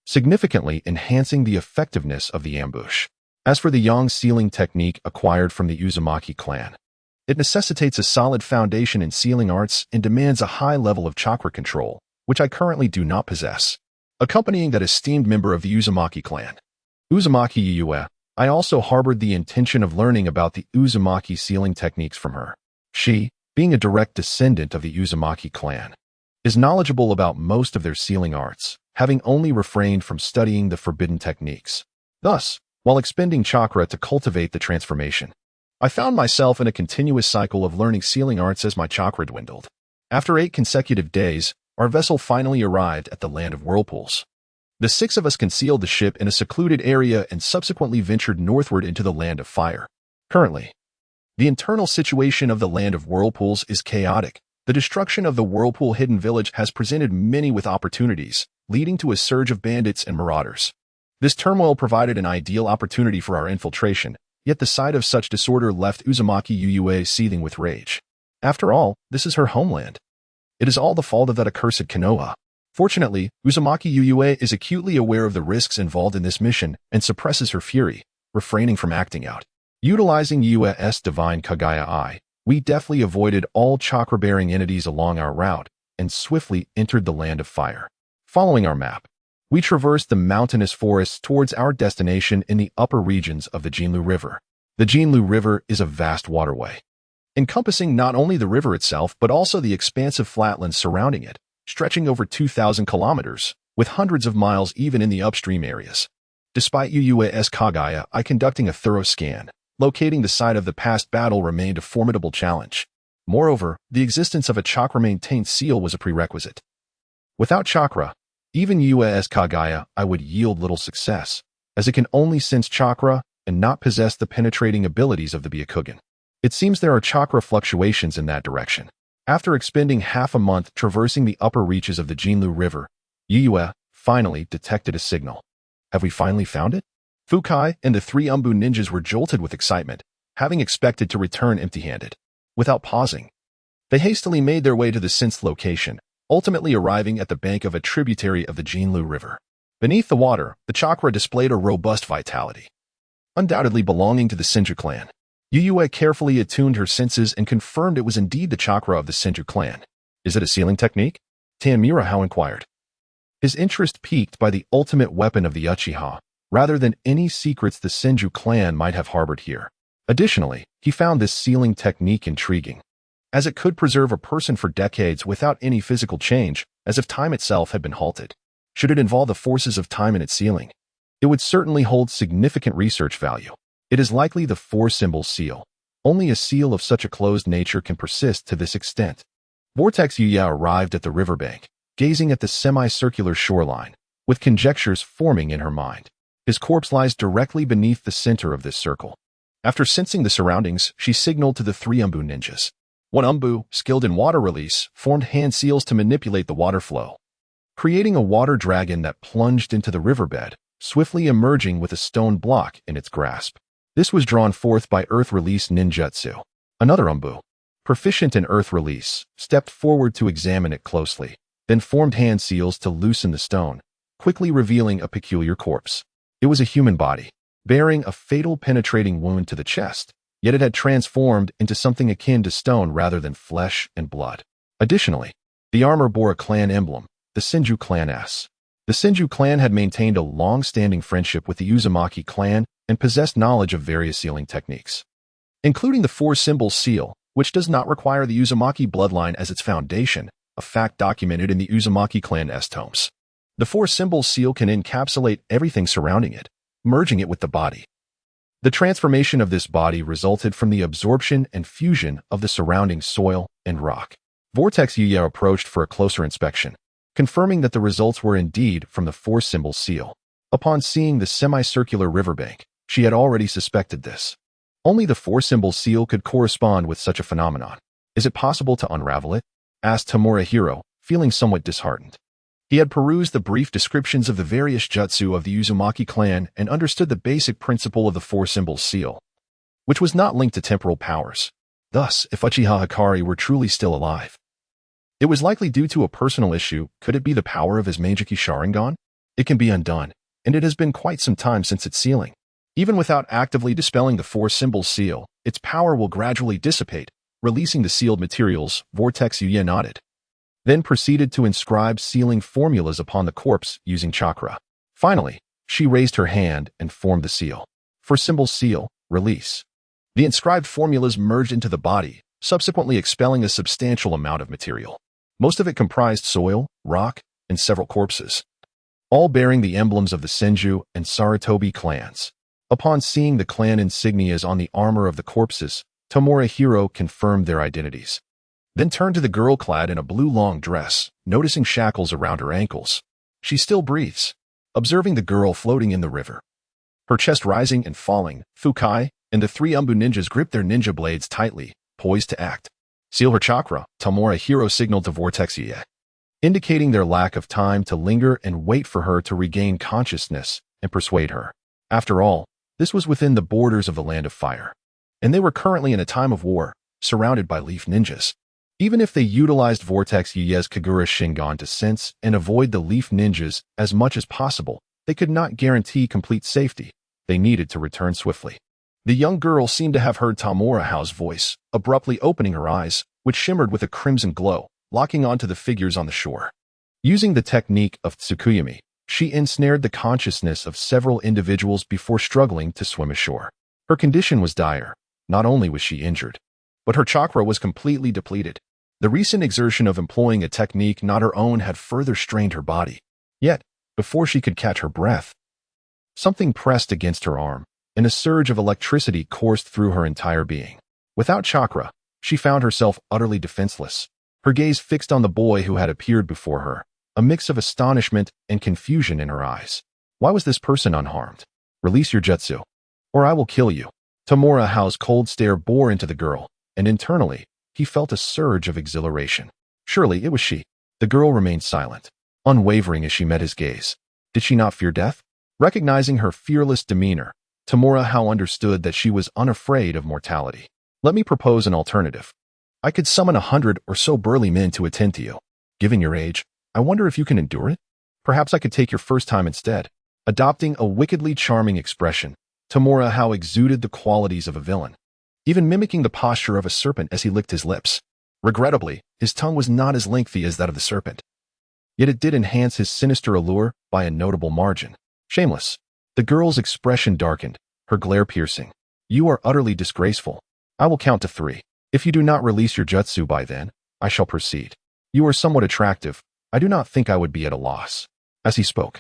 [SPEAKER 1] significantly enhancing the effectiveness of the ambush. As for the Yang sealing technique acquired from the Uzumaki clan, it necessitates a solid foundation in sealing arts and demands a high level of chakra control, which I currently do not possess. Accompanying that esteemed member of the Uzumaki clan, Uzumaki Yue, I also harbored the intention of learning about the Uzumaki sealing techniques from her. She, being a direct descendant of the Uzumaki clan, is knowledgeable about most of their sealing arts, having only refrained from studying the forbidden techniques. Thus, while expending chakra to cultivate the transformation, I found myself in a continuous cycle of learning sealing arts as my chakra dwindled. After 8 consecutive days, our vessel finally arrived at the Land of Whirlpools. The 6 of us concealed the ship in a secluded area and subsequently ventured northward into the Land of Fire. Currently, the internal situation of the Land of Whirlpools is chaotic. The destruction of the Whirlpool Hidden Village has presented many with opportunities, leading to a surge of bandits and marauders. This turmoil provided an ideal opportunity for our infiltration, yet the sight of such disorder left Uzumaki Yue seething with rage. After all, this is her homeland. It is all the fault of that accursed Konoha. Fortunately, Uzumaki Yue is acutely aware of the risks involved in this mission and suppresses her fury, refraining from acting out. Utilizing Yue's divine Kagaya Eye, we deftly avoided all chakra-bearing entities along our route and swiftly entered the Land of Fire. Following our map, we traversed the mountainous forests towards our destination in the upper regions of the Jinlu River. The Jinlu River is a vast waterway, encompassing not only the river itself but also the expansive flatlands surrounding it, stretching over 2,000 kilometers, with hundreds of miles even in the upstream areas. Despite UUA's Kaguya conducting a thorough scan, locating the site of the past battle remained a formidable challenge. Moreover, the existence of a chakra-maintained seal was a prerequisite. Without chakra, even UUA's Kaguya would yield little success, as it can only sense chakra and not possess the penetrating abilities of the Byakugan. It seems there are chakra fluctuations in that direction. After expending half a month traversing the upper reaches of the Jinlu River, UUA finally detected a signal. Have we finally found it? Fukai and the three Umbu ninjas were jolted with excitement, having expected to return empty-handed. Without pausing, they hastily made their way to the synth's location, ultimately arriving at the bank of a tributary of the Jinlu River. Beneath the water, the chakra displayed a robust vitality, undoubtedly belonging to the Senju clan. UUA carefully attuned her senses and confirmed it was indeed the chakra of the Senju clan. Is it a sealing technique? Tanmura inquired, his interest piqued by the ultimate weapon of the Uchiha, rather than any secrets the Senju clan might have harbored here. Additionally, he found this sealing technique intriguing, as it could preserve a person for decades without any physical change, as if time itself had been halted. Should it involve the forces of time in its sealing, it would certainly hold significant research value. It is likely the four-symbol seal. Only a seal of such a closed nature can persist to this extent. Vortex Yuya arrived at the riverbank, gazing at the semicircular shoreline, with conjectures forming in her mind. His corpse lies directly beneath the center of this circle. After sensing the surroundings, she signaled to the three Umbu ninjas. One Umbu, skilled in water release, formed hand seals to manipulate the water flow, creating a water dragon that plunged into the riverbed, swiftly emerging with a stone block in its grasp. This was drawn forth by earth release ninjutsu. Another Umbu, proficient in earth release, stepped forward to examine it closely, then formed hand seals to loosen the stone, quickly revealing a peculiar corpse. It was a human body, bearing a fatal penetrating wound to the chest, yet it had transformed into something akin to stone rather than flesh and blood. Additionally, the armor bore a clan emblem, the Senju clan S. The Senju clan had maintained a long-standing friendship with the Uzumaki clan and possessed knowledge of various sealing techniques, including the four-symbol seal, which does not require the Uzumaki bloodline as its foundation, a fact documented in the Uzumaki clan S tomes. The four-symbol seal can encapsulate everything surrounding it, merging it with the body. The transformation of this body resulted from the absorption and fusion of the surrounding soil and rock. Vortex Yuya approached for a closer inspection, confirming that the results were indeed from the four-symbol seal. Upon seeing the semicircular riverbank, she had already suspected this. Only the four-symbol seal could correspond with such a phenomenon. Is it possible to unravel it? Asked Tamura, feeling somewhat disheartened. He had perused the brief descriptions of the various jutsu of the Uzumaki clan and understood the basic principle of the four-symbol seal, which was not linked to temporal powers. Thus, if Uchiha Hikari were truly still alive, it was likely due to a personal issue. Could it be the power of his Meijiki Sharingan? It can be undone, and it has been quite some time since its sealing. Even without actively dispelling the four-symbol seal, its power will gradually dissipate, releasing the sealed materials. Vortex Yuya nodded, then proceeded to inscribe sealing formulas upon the corpse using chakra. Finally, she raised her hand and formed the seal. Four-symbol seal, release. The inscribed formulas merged into the body, subsequently expelling a substantial amount of material. Most of it comprised soil, rock, and several corpses, all bearing the emblems of the Senju and Sarutobi clans. Upon seeing the clan insignias on the armor of the corpses, Tamura confirmed their identities, then turned to the girl clad in a blue long dress, noticing shackles around her ankles. She still breathes. Observing the girl floating in the river, her chest rising and falling, Fukai and the three Umbu ninjas gripped their ninja blades tightly, poised to act. Seal her chakra, Tamura signaled to Vortex Yuya, indicating their lack of time to linger and wait for her to regain consciousness and persuade her. After all, this was within the borders of the Land of Fire, and they were currently in a time of war, surrounded by leaf ninjas. Even if they utilized Vortex Yuya's Kagura Shingon to sense and avoid the leaf ninjas as much as possible, they could not guarantee complete safety. They needed to return swiftly. The young girl seemed to have heard Tamura's voice, abruptly opening her eyes, which shimmered with a crimson glow, locking onto the figures on the shore. Using the technique of Tsukuyami, she ensnared the consciousness of several individuals before struggling to swim ashore. Her condition was dire. Not only was she injured, but her chakra was completely depleted. The recent exertion of employing a technique not her own had further strained her body. Yet, before she could catch her breath, something pressed against her arm, and a surge of electricity coursed through her entire being. Without chakra, she found herself utterly defenseless, her gaze fixed on the boy who had appeared before her, a mix of astonishment and confusion in her eyes. Why was this person unharmed? Release your jutsu, or I will kill you. Tamura Hao's cold stare bore into the girl, and internally, he felt a surge of exhilaration. Surely it was she. The girl remained silent, unwavering as she met his gaze. Did she not fear death? Recognizing her fearless demeanor, Tamura Hao understood that she was unafraid of mortality. Let me propose an alternative. I could summon 100 or so burly men to attend to you. Given your age, I wonder if you can endure it? Perhaps I could take your first time instead. Adopting a wickedly charming expression, Tamura Hao exuded the qualities of a villain, even mimicking the posture of a serpent as he licked his lips. Regrettably, his tongue was not as lengthy as that of the serpent. Yet it did enhance his sinister allure by a notable margin. Shameless. The girl's expression darkened, her glare piercing. You are utterly disgraceful. I will count to 3. If you do not release your jutsu by then, I shall proceed. You are somewhat attractive. I do not think I would be at a loss. As he spoke,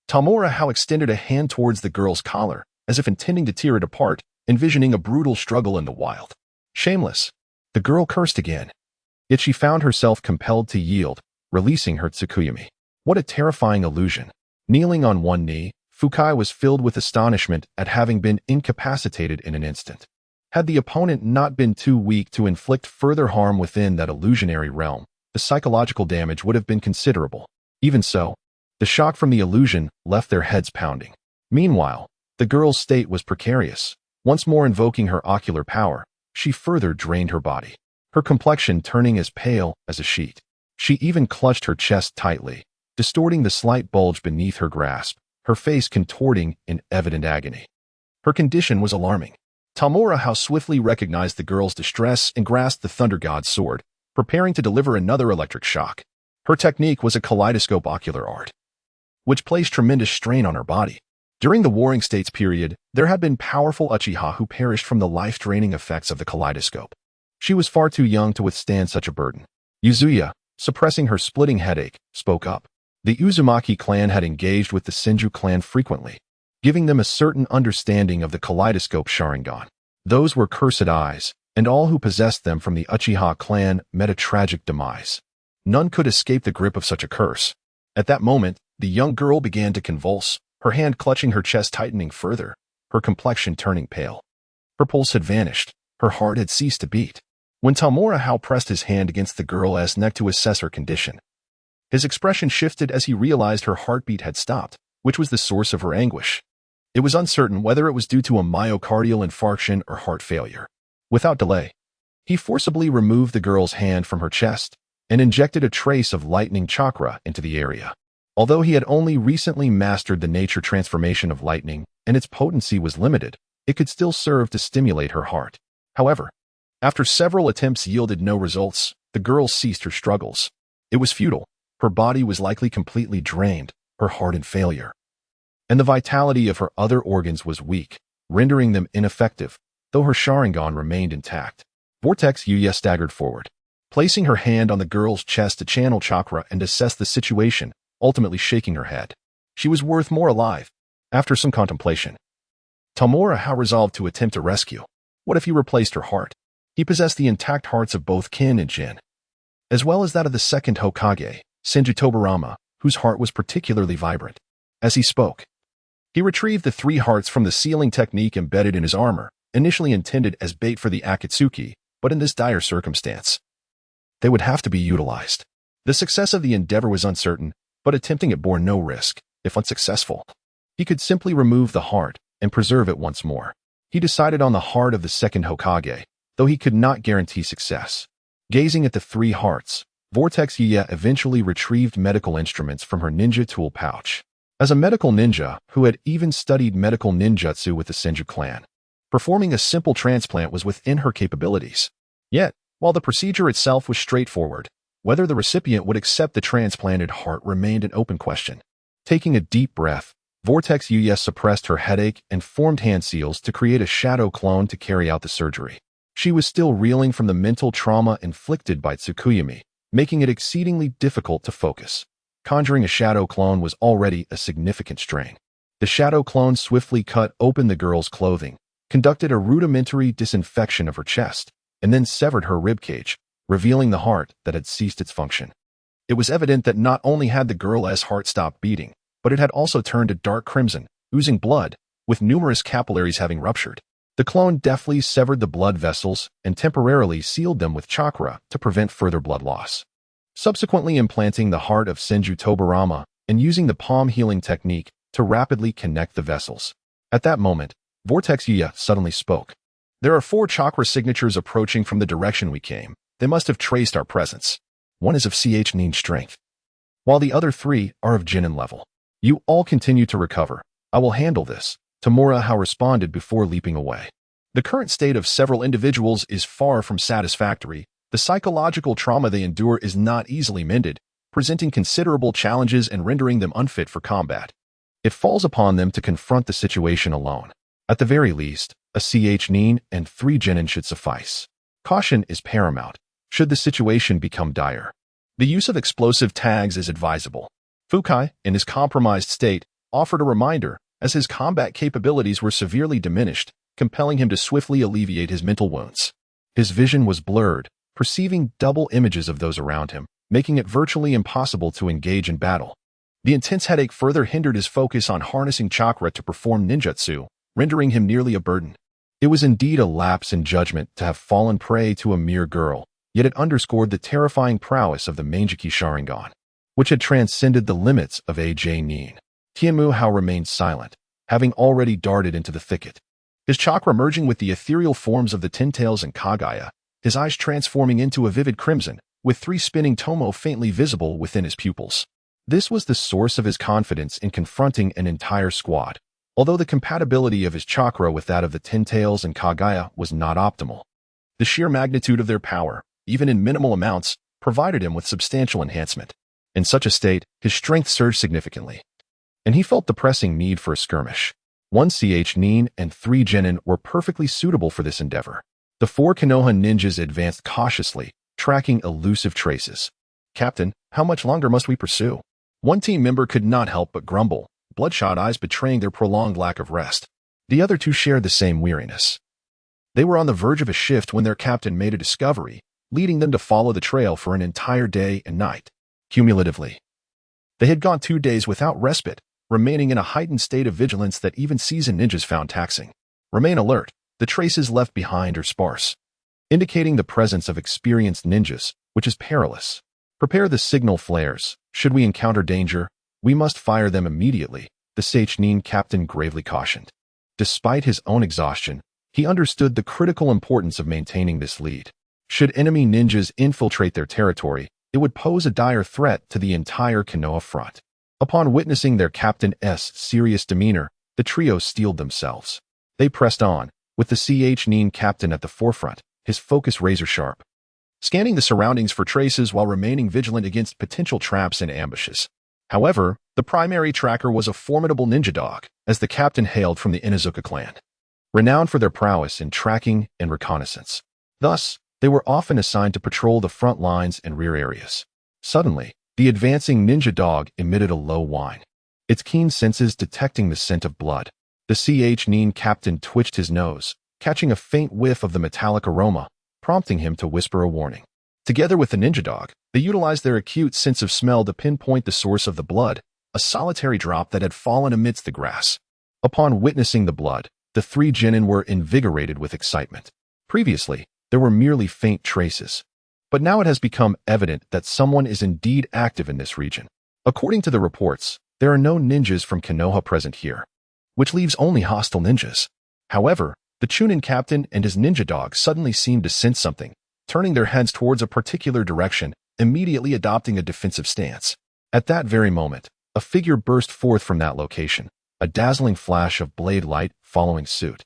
[SPEAKER 1] Tamura Hao extended a hand towards the girl's collar, as if intending to tear it apart, envisioning a brutal struggle in the wild. Shameless. The girl cursed again. Yet she found herself compelled to yield, releasing her Tsukuyami. What a terrifying illusion. Kneeling on one knee, Fukai was filled with astonishment at having been incapacitated in an instant. Had the opponent not been too weak to inflict further harm within that illusionary realm, the psychological damage would have been considerable. Even so, the shock from the illusion left their heads pounding. Meanwhile, the girl's state was precarious. Once more invoking her ocular power, she further drained her body, her complexion turning as pale as a sheet. She even clutched her chest tightly, distorting the slight bulge beneath her grasp, her face contorting in evident agony. Her condition was alarming. Tamura Hao swiftly recognized the girl's distress and grasped the Thunder God's sword, preparing to deliver another electric shock. Her technique was a kaleidoscope ocular art, which placed tremendous strain on her body. During the Warring States period, there had been powerful Uchiha who perished from the life-draining effects of the kaleidoscope. She was far too young to withstand such a burden. Yuzuya, suppressing her splitting headache, spoke up. The Uzumaki clan had engaged with the Senju clan frequently, giving them a certain understanding of the kaleidoscope Sharingan. Those were cursed eyes, and all who possessed them from the Uchiha clan met a tragic demise. None could escape the grip of such a curse. At that moment, the young girl began to convulse, her hand clutching her chest tightening further, her complexion turning pale. Her pulse had vanished, her heart had ceased to beat. When Tamura Hao pressed his hand against the girl's neck to assess her condition, his expression shifted as he realized her heartbeat had stopped, which was the source of her anguish. It was uncertain whether it was due to a myocardial infarction or heart failure. Without delay, he forcibly removed the girl's hand from her chest and injected a trace of lightning chakra into the area. Although he had only recently mastered the nature transformation of lightning and its potency was limited, it could still serve to stimulate her heart. However, after several attempts yielded no results, the girl ceased her struggles. It was futile. Her body was likely completely drained, her heart in failure, and the vitality of her other organs was weak, rendering them ineffective, though her Sharingan remained intact. Vortex Yuya staggered forward, placing her hand on the girl's chest to channel chakra and assess the situation, ultimately shaking her head. She was worth more alive. After some contemplation, Tamura Hao resolved to attempt a rescue. What if he replaced her heart? He possessed the intact hearts of both Kin and Jin, as well as that of the second Hokage, Senju Tobarama, whose heart was particularly vibrant. As he spoke, he retrieved the 3 hearts from the sealing technique embedded in his armor, initially intended as bait for the Akatsuki, but in this dire circumstance, they would have to be utilized. The success of the endeavor was uncertain, but attempting it bore no risk. If unsuccessful, he could simply remove the heart and preserve it once more. He decided on the heart of the second Hokage, though he could not guarantee success. Gazing at the 3 hearts, Vortex Yuya eventually retrieved medical instruments from her ninja tool pouch. As a medical ninja who had even studied medical ninjutsu with the Senju clan, performing a simple transplant was within her capabilities. Yet, while the procedure itself was straightforward, whether the recipient would accept the transplanted heart remained an open question. Taking a deep breath, Vortex Yuya suppressed her headache and formed hand seals to create a shadow clone to carry out the surgery. She was still reeling from the mental trauma inflicted by Tsukuyami, making it exceedingly difficult to focus. Conjuring a shadow clone was already a significant strain. The shadow clone swiftly cut open the girl's clothing, conducted a rudimentary disinfection of her chest, and then severed her ribcage, revealing the heart that had ceased its function. It was evident that not only had the girl's heart stopped beating, but it had also turned a dark crimson, oozing blood, with numerous capillaries having ruptured. The clone deftly severed the blood vessels and temporarily sealed them with chakra to prevent further blood loss. Subsequently implanting the heart of Senju Tobarama and using the palm healing technique to rapidly connect the vessels. At that moment, Vortex Yuya suddenly spoke. "There are 4 chakra signatures approaching from the direction we came. They must have traced our presence. One is of Nin strength, while the other 3 are of Jinin level. You all continue to recover. I will handle this," Tamura Hao responded before leaping away. The current state of several individuals is far from satisfactory. The psychological trauma they endure is not easily mended, presenting considerable challenges and rendering them unfit for combat. It falls upon them to confront the situation alone. At the very least, a Nin and 3 Jinin should suffice. Caution is paramount, should the situation become dire. The use of explosive tags is advisable. Fukai, in his compromised state, offered a reminder, as his combat capabilities were severely diminished, compelling him to swiftly alleviate his mental wounds. His vision was blurred, perceiving double images of those around him, making it virtually impossible to engage in battle. The intense headache further hindered his focus on harnessing chakra to perform ninjutsu, rendering him nearly a burden. It was indeed a lapse in judgment to have fallen prey to a mere girl, yet it underscored the terrifying prowess of the Manjiki Sharingan, which had transcended the limits of AJ Nin. Tianmu Hao remained silent, having already darted into the thicket. His chakra merging with the ethereal forms of the Ten-Tails and Kagaya, his eyes transforming into a vivid crimson, with 3 spinning tomo faintly visible within his pupils. This was the source of his confidence in confronting an entire squad, although the compatibility of his chakra with that of the Ten-Tails and Kagaya was not optimal. The sheer magnitude of their power, even in minimal amounts, provided him with substantial enhancement. In such a state, his strength surged significantly, and he felt the pressing need for a skirmish. 1 Nin and 3 Jinin were perfectly suitable for this endeavor. The 4 Konoha ninjas advanced cautiously, tracking elusive traces. "Captain, how much longer must we pursue?" One team member could not help but grumble, bloodshot eyes betraying their prolonged lack of rest. The other 2 shared the same weariness. They were on the verge of a shift when their captain made a discovery, leading them to follow the trail for an entire day and night. Cumulatively, they had gone 2 days without respite, remaining in a heightened state of vigilance that even seasoned ninjas found taxing. Remain alert. The traces left behind are sparse, indicating the presence of experienced ninjas, which is perilous. Prepare the signal flares. Should we encounter danger, we must fire them immediately, the Sesshomaru captain gravely cautioned. Despite his own exhaustion, he understood the critical importance of maintaining this lead. Should enemy ninjas infiltrate their territory, it would pose a dire threat to the entire Konoha front. Upon witnessing their captain's serious demeanor, the trio steeled themselves. They pressed on, with the Nin captain at the forefront, his focus razor-sharp, scanning the surroundings for traces while remaining vigilant against potential traps and ambushes. However, the primary tracker was a formidable ninja dog, as the captain hailed from the Inuzuka clan, renowned for their prowess in tracking and reconnaissance. Thus, they were often assigned to patrol the front lines and rear areas. Suddenly, the advancing ninja dog emitted a low whine, its keen senses detecting the scent of blood. The Nin captain twitched his nose, catching a faint whiff of the metallic aroma, prompting him to whisper a warning. Together with the ninja dog, they utilized their acute sense of smell to pinpoint the source of the blood, a solitary drop that had fallen amidst the grass. Upon witnessing the blood, the 3 Jinin were invigorated with excitement. Previously, there were merely faint traces, but now it has become evident that someone is indeed active in this region. According to the reports, there are no ninjas from Konoha present here, which leaves only hostile ninjas. However, the Chunin captain and his ninja dog suddenly seemed to sense something, turning their heads towards a particular direction, immediately adopting a defensive stance. At that very moment, a figure burst forth from that location, a dazzling flash of blade light following suit.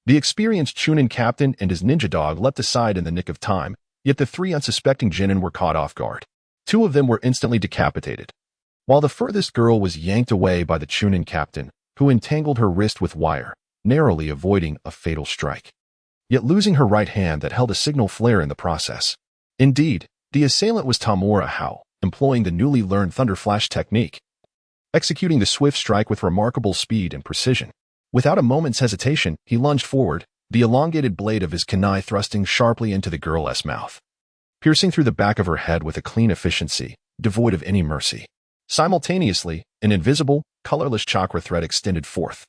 [SPEAKER 1] The experienced Chunin captain and his ninja dog leapt aside in the nick of time, yet the 3 unsuspecting Jinin were caught off guard. 2 of them were instantly decapitated, while the furthest girl was yanked away by the Chunin captain, who entangled her wrist with wire, narrowly avoiding a fatal strike, yet losing her right hand that held a signal flare in the process. Indeed, the assailant was Tamura Hao, employing the newly learned Thunder Flash technique, executing the swift strike with remarkable speed and precision. Without a moment's hesitation, he lunged forward, the elongated blade of his kunai thrusting sharply into the girl's mouth, piercing through the back of her head with a clean efficiency, devoid of any mercy. Simultaneously, an invisible, colorless chakra thread extended forth,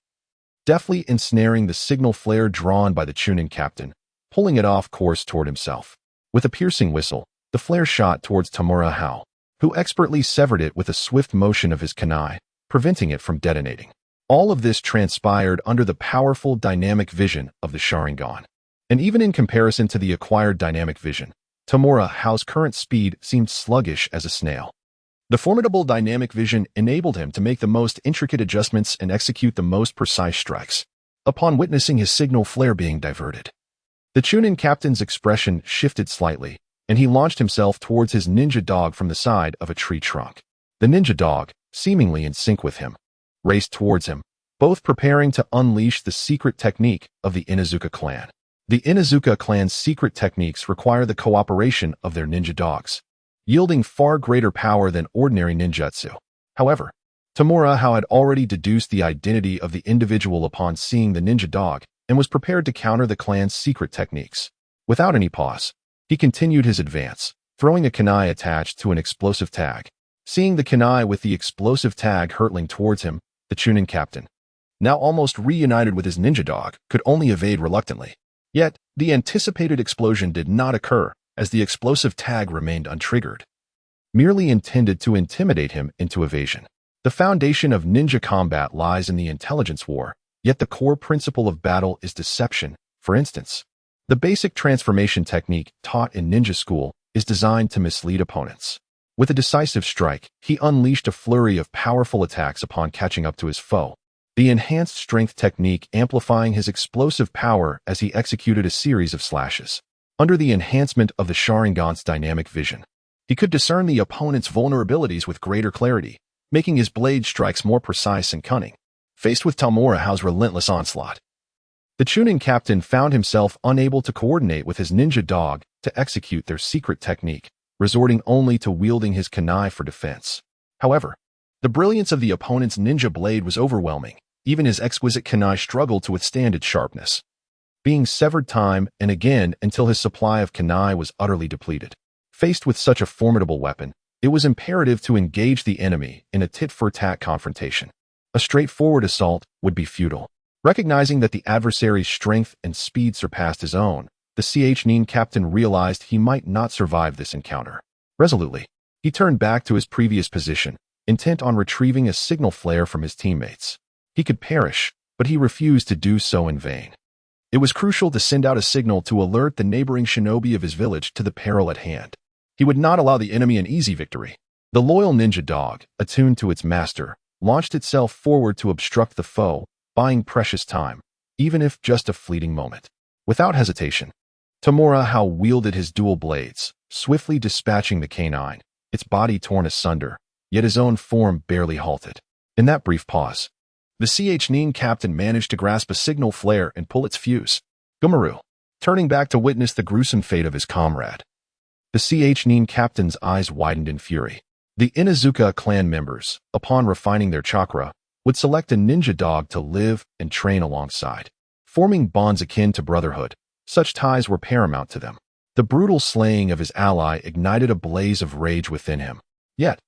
[SPEAKER 1] deftly ensnaring the signal flare drawn by the Chunin captain, pulling it off course toward himself. With a piercing whistle, the flare shot towards Tamura Hao, who expertly severed it with a swift motion of his kunai, preventing it from detonating. All of this transpired under the powerful dynamic vision of the Sharingan. And even in comparison to the acquired dynamic vision, Tamura Hao's current speed seemed sluggish as a snail. The formidable dynamic vision enabled him to make the most intricate adjustments and execute the most precise strikes. Upon witnessing his signal flare being diverted, the Chunin captain's expression shifted slightly, and he launched himself towards his ninja dog from the side of a tree trunk. The ninja dog, seemingly in sync with him, raced towards him, both preparing to unleash the secret technique of the Inuzuka clan. The Inuzuka clan's secret techniques require the cooperation of their ninja dogs, yielding far greater power than ordinary ninjutsu. However, Tamura Hao had already deduced the identity of the individual upon seeing the ninja dog and was prepared to counter the clan's secret techniques. Without any pause, he continued his advance, throwing a kunai attached to an explosive tag. Seeing the kunai with the explosive tag hurtling towards him, the Chunin captain, now almost reunited with his ninja dog, could only evade reluctantly. Yet, the anticipated explosion did not occur, as the explosive tag remained untriggered, merely intended to intimidate him into evasion. The foundation of ninja combat lies in the intelligence war, yet the core principle of battle is deception. For instance, the basic transformation technique taught in ninja school is designed to mislead opponents. With a decisive strike, he unleashed a flurry of powerful attacks upon catching up to his foe, the enhanced strength technique amplifying his explosive power as he executed a series of slashes. Under the enhancement of the Sharingan's dynamic vision, he could discern the opponent's vulnerabilities with greater clarity, making his blade strikes more precise and cunning. Faced with Tamura Hao's relentless onslaught, the Chunin captain found himself unable to coordinate with his ninja dog to execute their secret technique, resorting only to wielding his kunai for defense. However, the brilliance of the opponent's ninja blade was overwhelming. Even his exquisite kunai struggled to withstand its sharpness, being severed time and again until his supply of kunai was utterly depleted. Faced with such a formidable weapon, it was imperative to engage the enemy in a tit-for-tat confrontation. A straightforward assault would be futile. Recognizing that the adversary's strength and speed surpassed his own, the Chunin captain realized he might not survive this encounter. Resolutely, he turned back to his previous position, intent on retrieving a signal flare from his teammates. He could perish, but he refused to do so in vain. It was crucial to send out a signal to alert the neighboring shinobi of his village to the peril at hand. He would not allow the enemy an easy victory. The loyal ninja dog, attuned to its master, launched itself forward to obstruct the foe, buying precious time, even if just a fleeting moment. Without hesitation, Tamura Hao wielded his dual blades, swiftly dispatching the canine, its body torn asunder, yet his own form barely halted. In that brief pause, the Chunin captain managed to grasp a signal flare and pull its fuse. Gumaru, turning back to witness the gruesome fate of his comrade. The Chunin captain's eyes widened in fury. The Inuzuka clan members, upon refining their chakra, would select a ninja dog to live and train alongside, forming bonds akin to brotherhood. Such ties were paramount to them. The brutal slaying of his ally ignited a blaze of rage within him. Yet,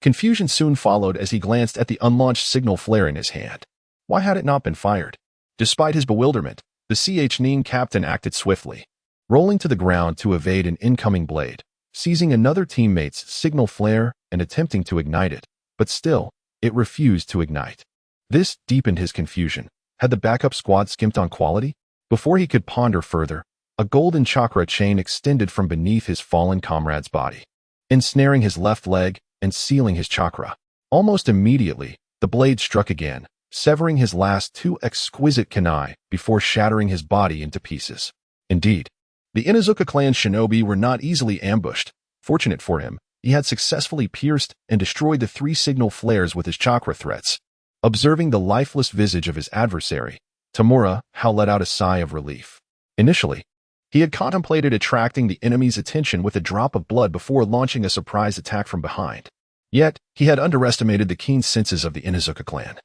[SPEAKER 1] confusion soon followed as he glanced at the unlaunched signal flare in his hand. Why had it not been fired? Despite his bewilderment, the Chunin captain acted swiftly, rolling to the ground to evade an incoming blade, seizing another teammate's signal flare and attempting to ignite it, but still, it refused to ignite. This deepened his confusion. Had the backup squad skimped on quality? Before he could ponder further, a golden chakra chain extended from beneath his fallen comrade's body, ensnaring his left leg and sealing his chakra. Almost immediately, the blade struck again, severing his last two exquisite kunai before shattering his body into pieces. Indeed, the Inuzuka clan shinobi were not easily ambushed. Fortunate for him, he had successfully pierced and destroyed the 3 signal flares with his chakra threads. Observing the lifeless visage of his adversary, Tamura let out a sigh of relief. Initially, he had contemplated attracting the enemy's attention with a drop of blood before launching a surprise attack from behind. Yet, he had underestimated the keen senses of the Inuzuka clan,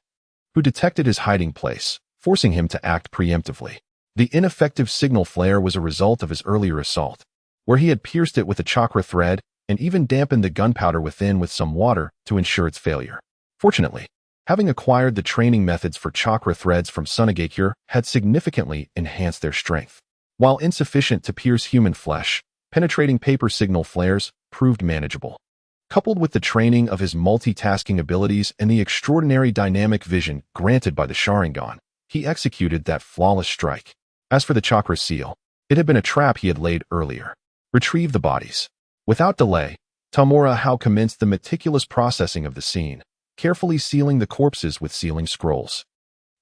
[SPEAKER 1] who detected his hiding place, forcing him to act preemptively. The ineffective signal flare was a result of his earlier assault, where he had pierced it with a chakra thread and even dampened the gunpowder within with some water to ensure its failure. Fortunately, having acquired the training methods for chakra threads from Sunagakure had significantly enhanced their strength. While insufficient to pierce human flesh, penetrating paper signal flares proved manageable. Coupled with the training of his multitasking abilities and the extraordinary dynamic vision granted by the Sharingan, he executed that flawless strike. As for the chakra seal, it had been a trap he had laid earlier. Retrieve the bodies. Without delay, Tamura commenced the meticulous processing of the scene, carefully sealing the corpses with sealing scrolls.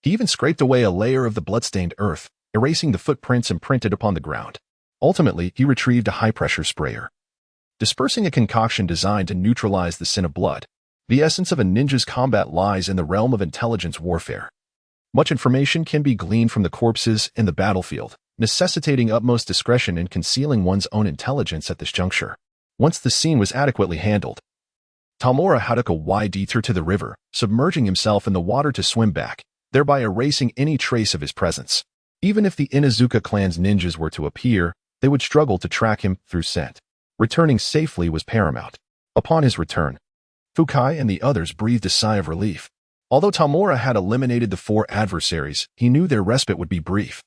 [SPEAKER 1] He even scraped away a layer of the bloodstained earth, erasing the footprints imprinted upon the ground. Ultimately, he retrieved a high-pressure sprayer, dispersing a concoction designed to neutralize the sin of blood. The essence of a ninja's combat lies in the realm of intelligence warfare. Much information can be gleaned from the corpses in the battlefield, necessitating utmost discretion in concealing one's own intelligence at this juncture. Once the scene was adequately handled, Tamura took a wide detour to the river, submerging himself in the water to swim back, thereby erasing any trace of his presence. Even if the Inuzuka clan's ninjas were to appear, they would struggle to track him through scent. Returning safely was paramount. Upon his return, Fukai and the others breathed a sigh of relief. Although Tamura had eliminated the 4 adversaries, he knew their respite would be brief.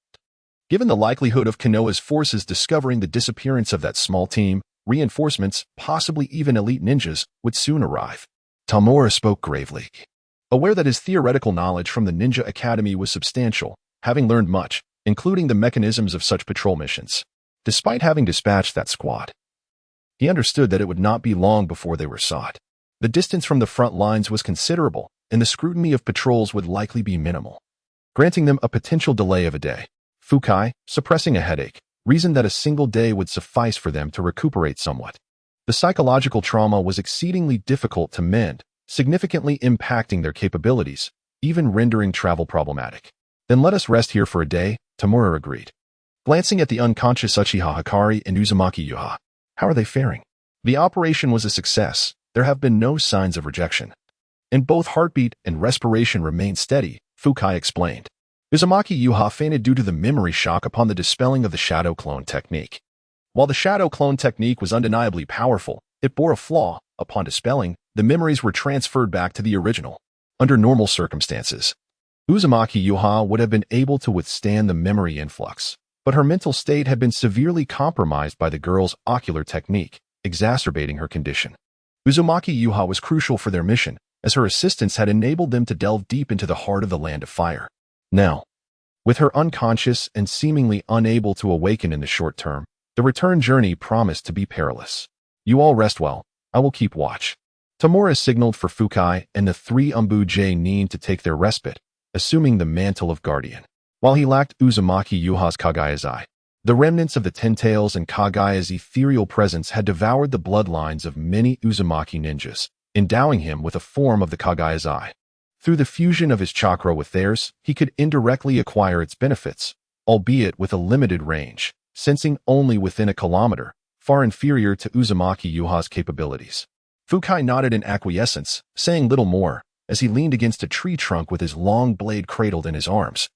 [SPEAKER 1] Given the likelihood of Konoha's forces discovering the disappearance of that small team, reinforcements, possibly even elite ninjas, would soon arrive. Tamura spoke gravely, aware that his theoretical knowledge from the Ninja Academy was substantial, having learned much, including the mechanisms of such patrol missions. Despite having dispatched that squad, he understood that it would not be long before they were sought. The distance from the front lines was considerable, and the scrutiny of patrols would likely be minimal, granting them a potential delay of a day. Fukai, suppressing a headache, reasoned that a single day would suffice for them to recuperate somewhat. The psychological trauma was exceedingly difficult to mend, significantly impacting their capabilities, even rendering travel problematic. Then let us rest here for a day, Tamura agreed. Glancing at the unconscious Uchiha Hikari and Uzumaki Yuha, how are they faring? The operation was a success. There have been no signs of rejection, and both heartbeat and respiration remain steady, Fukai explained. Uzumaki Yuha fainted due to the memory shock upon the dispelling of the shadow clone technique. While the shadow clone technique was undeniably powerful, it bore a flaw. Upon dispelling, the memories were transferred back to the original. Under normal circumstances, Uzumaki Yuha would have been able to withstand the memory influx, but her mental state had been severely compromised by the girl's ocular technique, exacerbating her condition. Uzumaki Yuha was crucial for their mission, as her assistance had enabled them to delve deep into the heart of the Land of Fire. Now, with her unconscious and seemingly unable to awaken in the short term, the return journey promised to be perilous. You all rest well. I will keep watch. Tamura signaled for Fukai and the 3 Nin to take their respite, assuming the mantle of guardian. While he lacked Uzumaki Yuha's Kagaya's eye, the remnants of the Ten Tails and Kagaya's ethereal presence had devoured the bloodlines of many Uzumaki ninjas, endowing him with a form of the Kagaya's eye. Through the fusion of his chakra with theirs, he could indirectly acquire its benefits, albeit with a limited range, sensing only within a kilometer, far inferior to Uzumaki Yuha's capabilities. Fukai nodded in acquiescence, saying little more, as he leaned against a tree trunk with his long blade cradled in his arms.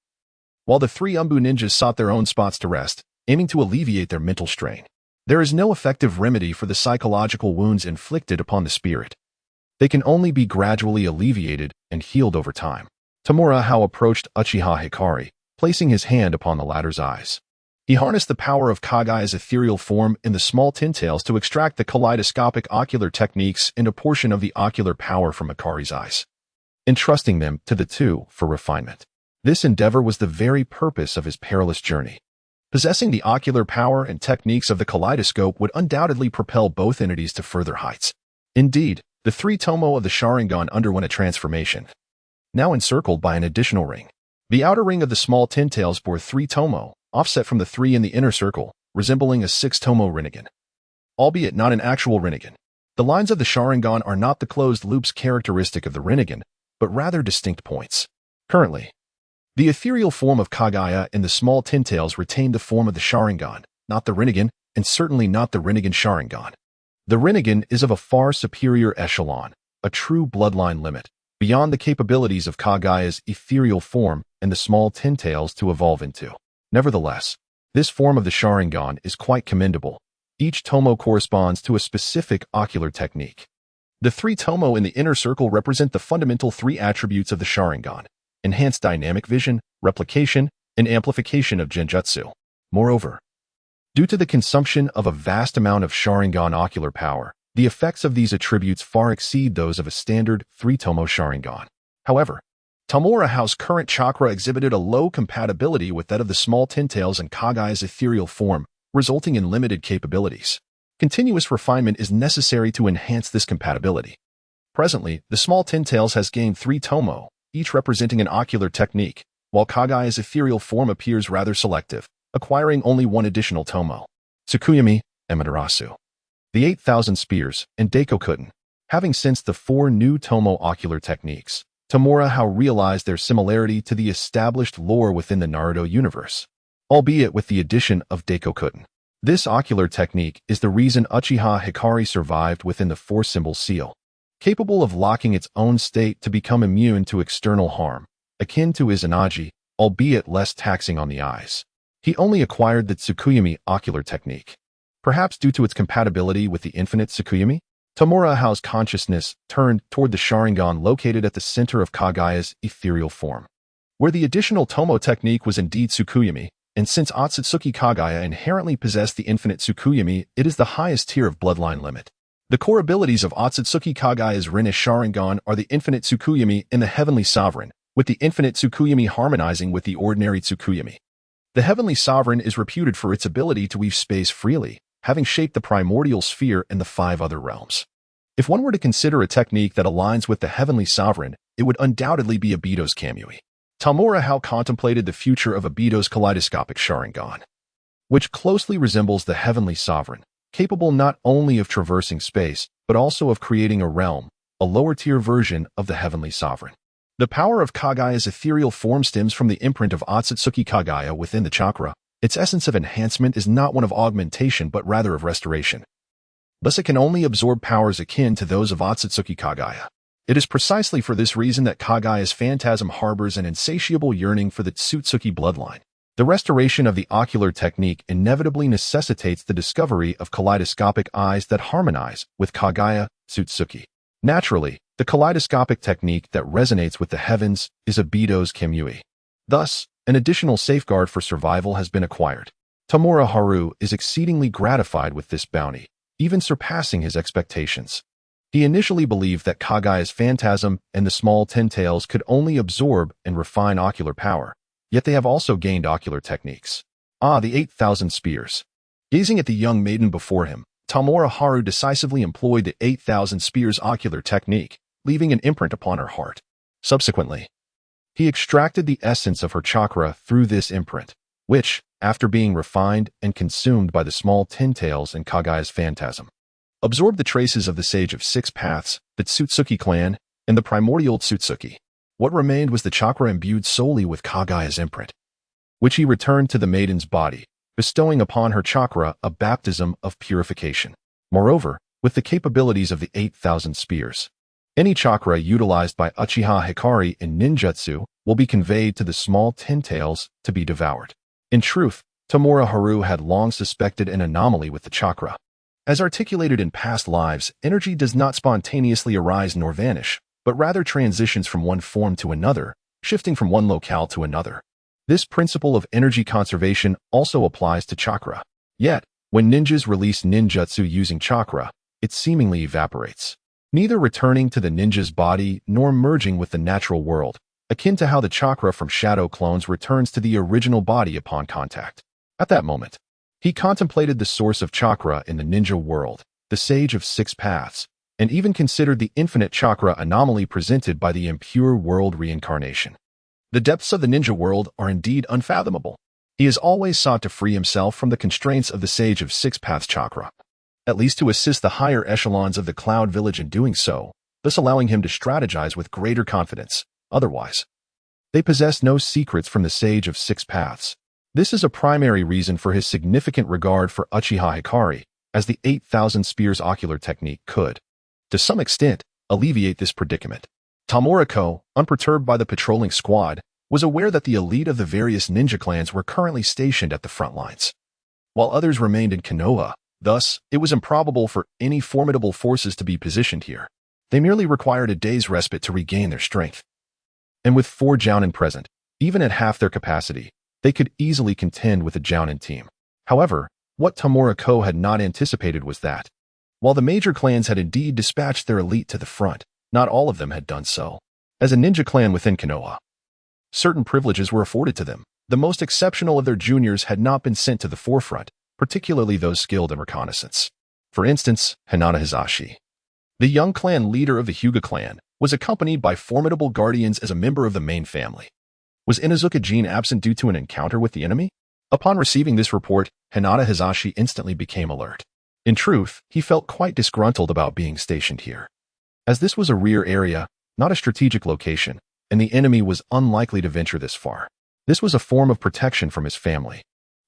[SPEAKER 1] While the 3 ninjas sought their own spots to rest, aiming to alleviate their mental strain. There is no effective remedy for the psychological wounds inflicted upon the spirit. They can only be gradually alleviated and healed over time. Tamura approached Uchiha Hikari, placing his hand upon the latter's eyes. He harnessed the power of Kagaya's ethereal form in the small Ten Tails to extract the kaleidoscopic ocular techniques and a portion of the ocular power from Hikari's eyes, entrusting them to the 2 for refinement. This endeavor was the very purpose of his perilous journey. Possessing the ocular power and techniques of the kaleidoscope would undoubtedly propel both entities to further heights. Indeed, the 3 Tomo of the Sharingan underwent a transformation, now encircled by an additional ring. The outer ring of the small Ten Tails bore 3 Tomo, offset from the 3 in the inner circle, resembling a 6 Tomo Rinnegan, albeit not an actual Rinnegan. The lines of the Sharingan are not the closed loops characteristic of the Rinnegan, but rather distinct points. Currently, the ethereal form of Kaguya and the small Tintails retain the form of the Sharingan, not the Rinnegan, and certainly not the Rinnegan Sharingan. The Rinnegan is of a far superior echelon, a true bloodline limit, beyond the capabilities of Kaguya's ethereal form and the small Tintails to evolve into. Nevertheless, this form of the Sharingan is quite commendable. Each tomo corresponds to a specific ocular technique. The 3 tomo in the inner circle represent the fundamental 3 attributes of the Sharingan: enhanced dynamic vision, replication, and amplification of genjutsu. Moreover, due to the consumption of a vast amount of Sharingan ocular power, the effects of these attributes far exceed those of a standard 3-tomo Sharingan. However, Tomura's current chakra exhibited a low compatibility with that of the small Tintails and Kaguya's ethereal form, resulting in limited capabilities. Continuous refinement is necessary to enhance this compatibility. Presently, the small Tintails has gained 3 tomo, each representing an ocular technique, while Kaguya's ethereal form appears rather selective, acquiring only 1 additional tomo: Tsukuyomi and Madarasu. The 8,000 Spears and Daikokutten. Having sensed the 4 new tomo ocular techniques, Tomura realized their similarity to the established lore within the Naruto universe, albeit with the addition of Daikokutten. This ocular technique is the reason Uchiha Hikari survived within the 4-symbol seal, capable of locking its own state to become immune to external harm, akin to Izanagi, albeit less taxing on the eyes. He only acquired the Tsukuyomi ocular technique. Perhaps due to its compatibility with the infinite Tsukuyomi, Tomura's consciousness turned toward the Sharingan located at the center of Kaguya's ethereal form, where the additional tomo technique was indeed Tsukuyomi. And since Otsutsuki Kaguya inherently possessed the infinite Tsukuyomi, it is the highest tier of bloodline limit. The core abilities of Otsutsuki Kaguya's Rinne Sharingan are the infinite Tsukuyomi and the Heavenly Sovereign, with the infinite Tsukuyomi harmonizing with the ordinary Tsukuyomi. The Heavenly Sovereign is reputed for its ability to weave space freely, having shaped the primordial sphere and the 5 other realms. If one were to consider a technique that aligns with the Heavenly Sovereign, it would undoubtedly be Obito's Kamui. Tomura contemplated the future of Obito's kaleidoscopic Sharingan, which closely resembles the Heavenly Sovereign, capable not only of traversing space, but also of creating a realm, a lower-tier version of the Heavenly Sovereign. The power of Kaguya's ethereal form stems from the imprint of Otsutsuki Kaguya within the chakra. Its essence of enhancement is not one of augmentation but rather of restoration. Thus it can only absorb powers akin to those of Otsutsuki Kaguya. It is precisely for this reason that Kaguya's phantasm harbors an insatiable yearning for the Tsutsuki bloodline. The restoration of the ocular technique inevitably necessitates the discovery of kaleidoscopic eyes that harmonize with Kaguya Tsutsuki. Naturally, the kaleidoscopic technique that resonates with the heavens is Obito's Kamui. Thus, an additional safeguard for survival has been acquired. Tomura is exceedingly gratified with this bounty, even surpassing his expectations. He initially believed that Kaguya's phantasm and the small Tintails could only absorb and refine ocular power, yet they have also gained ocular techniques. The 8,000 Spears. Gazing at the young maiden before him, Tomura decisively employed the 8,000 Spears ocular technique, leaving an imprint upon her heart. Subsequently, he extracted the essence of her chakra through this imprint, which, after being refined and consumed by the small Tintails and Kaguya's phantasm, absorbed the traces of the Sage of 6 Paths, the Tsutsuki clan, and the primordial Tsutsuki. What remained was the chakra imbued solely with Kaguya's imprint, which he returned to the maiden's body, bestowing upon her chakra a baptism of purification. Moreover, with the capabilities of the 8,000 Spears, any chakra utilized by Uchiha Hikari in ninjutsu will be conveyed to the small Tintails to be devoured. In truth, Tomura had long suspected an anomaly with the chakra. As articulated in past lives, energy does not spontaneously arise nor vanish, but rather transitions from one form to another, shifting from one locale to another. This principle of energy conservation also applies to chakra. Yet, when ninjas release ninjutsu using chakra, it seemingly evaporates, neither returning to the ninja's body nor merging with the natural world, akin to how the chakra from shadow clones returns to the original body upon contact. At that moment, he contemplated the source of chakra in the ninja world, the Sage of 6 Paths, and even considered the infinite chakra anomaly presented by the impure world reincarnation. The depths of the ninja world are indeed unfathomable. He has always sought to free himself from the constraints of the Sage of 6 Paths chakra. at least to assist the higher echelons of the Cloud Village in doing so, thus allowing him to strategize with greater confidence. Otherwise, they possess no secrets from the Sage of Six Paths. This is a primary reason for his significant regard for Uchiha Hikari, as the 8,000 Spears ocular technique could, to some extent, alleviate this predicament. Tamura, unperturbed by the patrolling squad, was aware that the elite of the various ninja clans were currently stationed at the front lines, while others remained in Konoha. Thus, it was improbable for any formidable forces to be positioned here. They merely required a day's respite to regain their strength. And with 4 Jounin present, even at half their capacity, they could easily contend with a Jounin team. However, what Tamura had not anticipated was that, while the major clans had indeed dispatched their elite to the front, not all of them had done so. As a ninja clan within Konoha, certain privileges were afforded to them. The most exceptional of their juniors had not been sent to the forefront, particularly those skilled in reconnaissance. For instance, Hinata Hisashi, the young clan leader of the Hyuga clan, was accompanied by formidable guardians as a member of the main family. Was Inuzuka Jin absent due to an encounter with the enemy? Upon receiving this report, Hinata Hisashi instantly became alert. In truth, he felt quite disgruntled about being stationed here, as this was a rear area, not a strategic location, and the enemy was unlikely to venture this far. This was a form of protection from his family,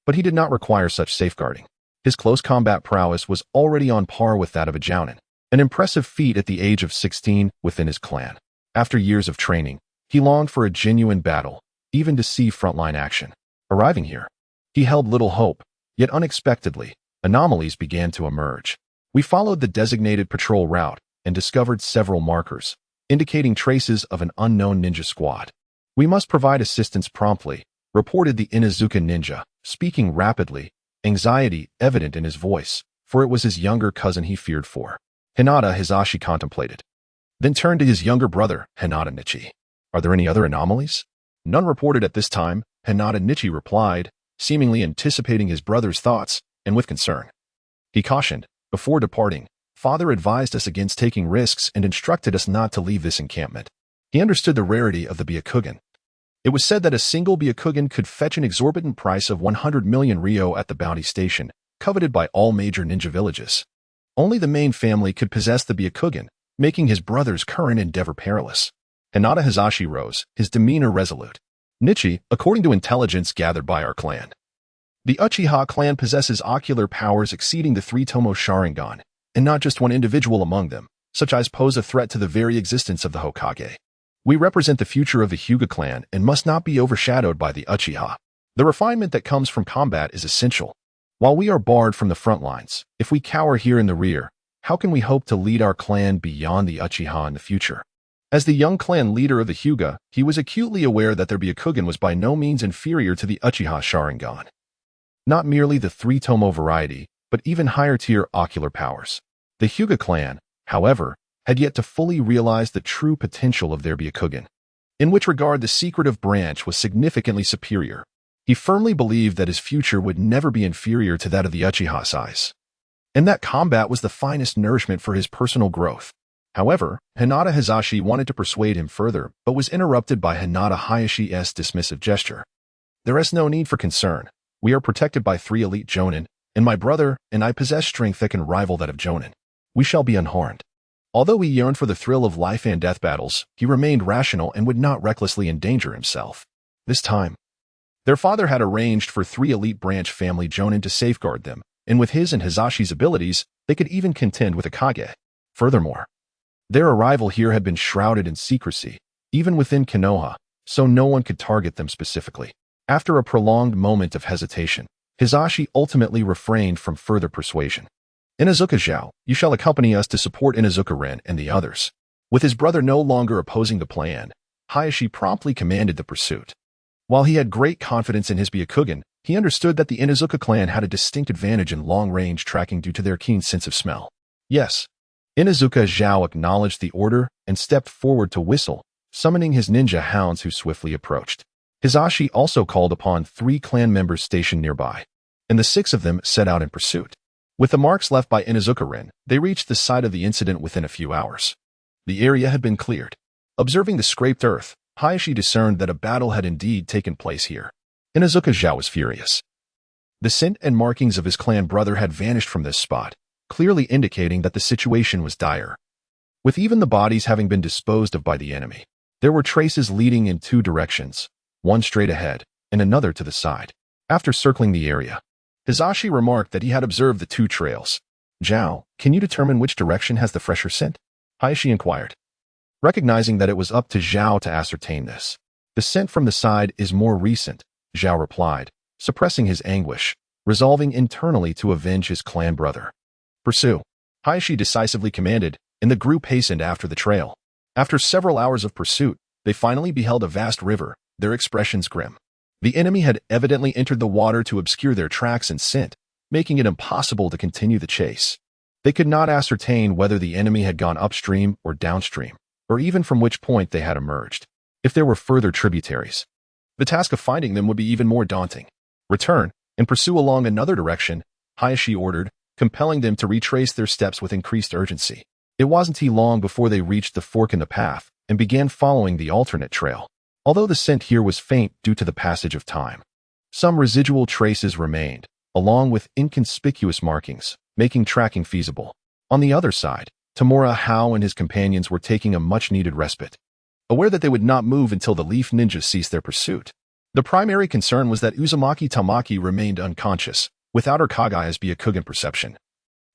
[SPEAKER 1] but he did not require such safeguarding. His close combat prowess was already on par with that of a Jounin, an impressive feat at the age of 16 within his clan. After years of training, he longed for a genuine battle, even to see frontline action. Arriving here, he held little hope, yet unexpectedly, anomalies began to emerge. We followed the designated patrol route and discovered several markers, indicating traces of an unknown ninja squad. We must provide assistance promptly, reported the Inuzuka ninja, speaking rapidly, anxiety evident in his voice, for it was his younger cousin he feared for. Hinata Hisashi contemplated, then turned to his younger brother, Hinata Nichi. Are there any other anomalies? None reported at this time, Hinata Nichi replied, seemingly anticipating his brother's thoughts, and with concern. He cautioned, before departing, Father advised us against taking risks and instructed us not to leave this encampment. He understood the rarity of the Byakugan. It was said that a single Byakugan could fetch an exorbitant price of 100 million ryo at the bounty station, coveted by all major ninja villages. Only the main family could possess the Byakugan, making his brother's current endeavor perilous. Hinata Hisashi rose, his demeanor resolute. Nichi, according to intelligence gathered by our clan, the Uchiha clan possesses ocular powers exceeding the 3 Tomo Sharingan, and not just one individual among them, such as pose a threat to the very existence of the Hokage. We represent the future of the Hyuga clan and must not be overshadowed by the Uchiha. The refinement that comes from combat is essential. While we are barred from the front lines, if we cower here in the rear, how can we hope to lead our clan beyond the Uchiha in the future? As the young clan leader of the Hyuga, he was acutely aware that their Byakugan was by no means inferior to the Uchiha Sharingan. Not merely the 3 Tomo variety, but even higher-tier ocular powers. The Hyuga clan, however, had yet to fully realize the true potential of their Byakugan, in which regard the secretive branch was significantly superior. He firmly believed that his future would never be inferior to that of the Uchiha size, and that combat was the finest nourishment for his personal growth. However, Hinata Hisashi wanted to persuade him further, but was interrupted by Hinata Hayashi's dismissive gesture. There is no need for concern. We are protected by 3 elite Jonin, and my brother and I possess strength that can rival that of Jonin. We shall be unharmed. Although he yearned for the thrill of life and death battles, he remained rational and would not recklessly endanger himself. This time, their father had arranged for 3 elite branch family Jonin to safeguard them, and with his and Hisashi's abilities, they could even contend with a Kage. Furthermore, their arrival here had been shrouded in secrecy, even within Konoha, so no one could target them specifically. After a prolonged moment of hesitation, Hisashi ultimately refrained from further persuasion. Inuzuka Zhao, you shall accompany us to support Inuzuka Ren and the others. With his brother no longer opposing the plan, Hayashi promptly commanded the pursuit. While he had great confidence in his Byakugan, he understood that the Inuzuka clan had a distinct advantage in long-range tracking due to their keen sense of smell. Yes, Inuzuka Zhao acknowledged the order and stepped forward to whistle, summoning his ninja hounds who swiftly approached. Hisashi also called upon 3 clan members stationed nearby, and the 6 of them set out in pursuit. With the marks left by Inuzuka Ren, they reached the site of the incident within a few hours. The area had been cleared. Observing the scraped earth, Hayashi discerned that a battle had indeed taken place here. Inuzuka Zhao was furious. The scent and markings of his clan brother had vanished from this spot, clearly indicating that the situation was dire. With even the bodies having been disposed of by the enemy, there were traces leading in two directions, one straight ahead and another to the side. After circling the area, Hizashi remarked that he had observed the two trails. "Zhao, can you determine which direction has the fresher scent?" Hayashi inquired, recognizing that it was up to Zhao to ascertain this. "The scent from the side is more recent," Zhao replied, suppressing his anguish, resolving internally to avenge his clan brother. "Pursue," Hayashi decisively commanded, and the group hastened after the trail. After several hours of pursuit, they finally beheld a vast river, their expressions grim. The enemy had evidently entered the water to obscure their tracks and scent, making it impossible to continue the chase. They could not ascertain whether the enemy had gone upstream or downstream, or even from which point they had emerged. If there were further tributaries, the task of finding them would be even more daunting. "Return and pursue along another direction," Hayashi ordered, compelling them to retrace their steps with increased urgency. It wasn't long before they reached the fork in the path and began following the alternate trail. Although the scent here was faint due to the passage of time, some residual traces remained, along with inconspicuous markings, making tracking feasible. On the other side, Tamura Hao and his companions were taking a much-needed respite, aware that they would not move until the Leaf Ninjas ceased their pursuit. The primary concern was that Uzumaki Tamaki remained unconscious, without her Kagaya's Byakugan perception.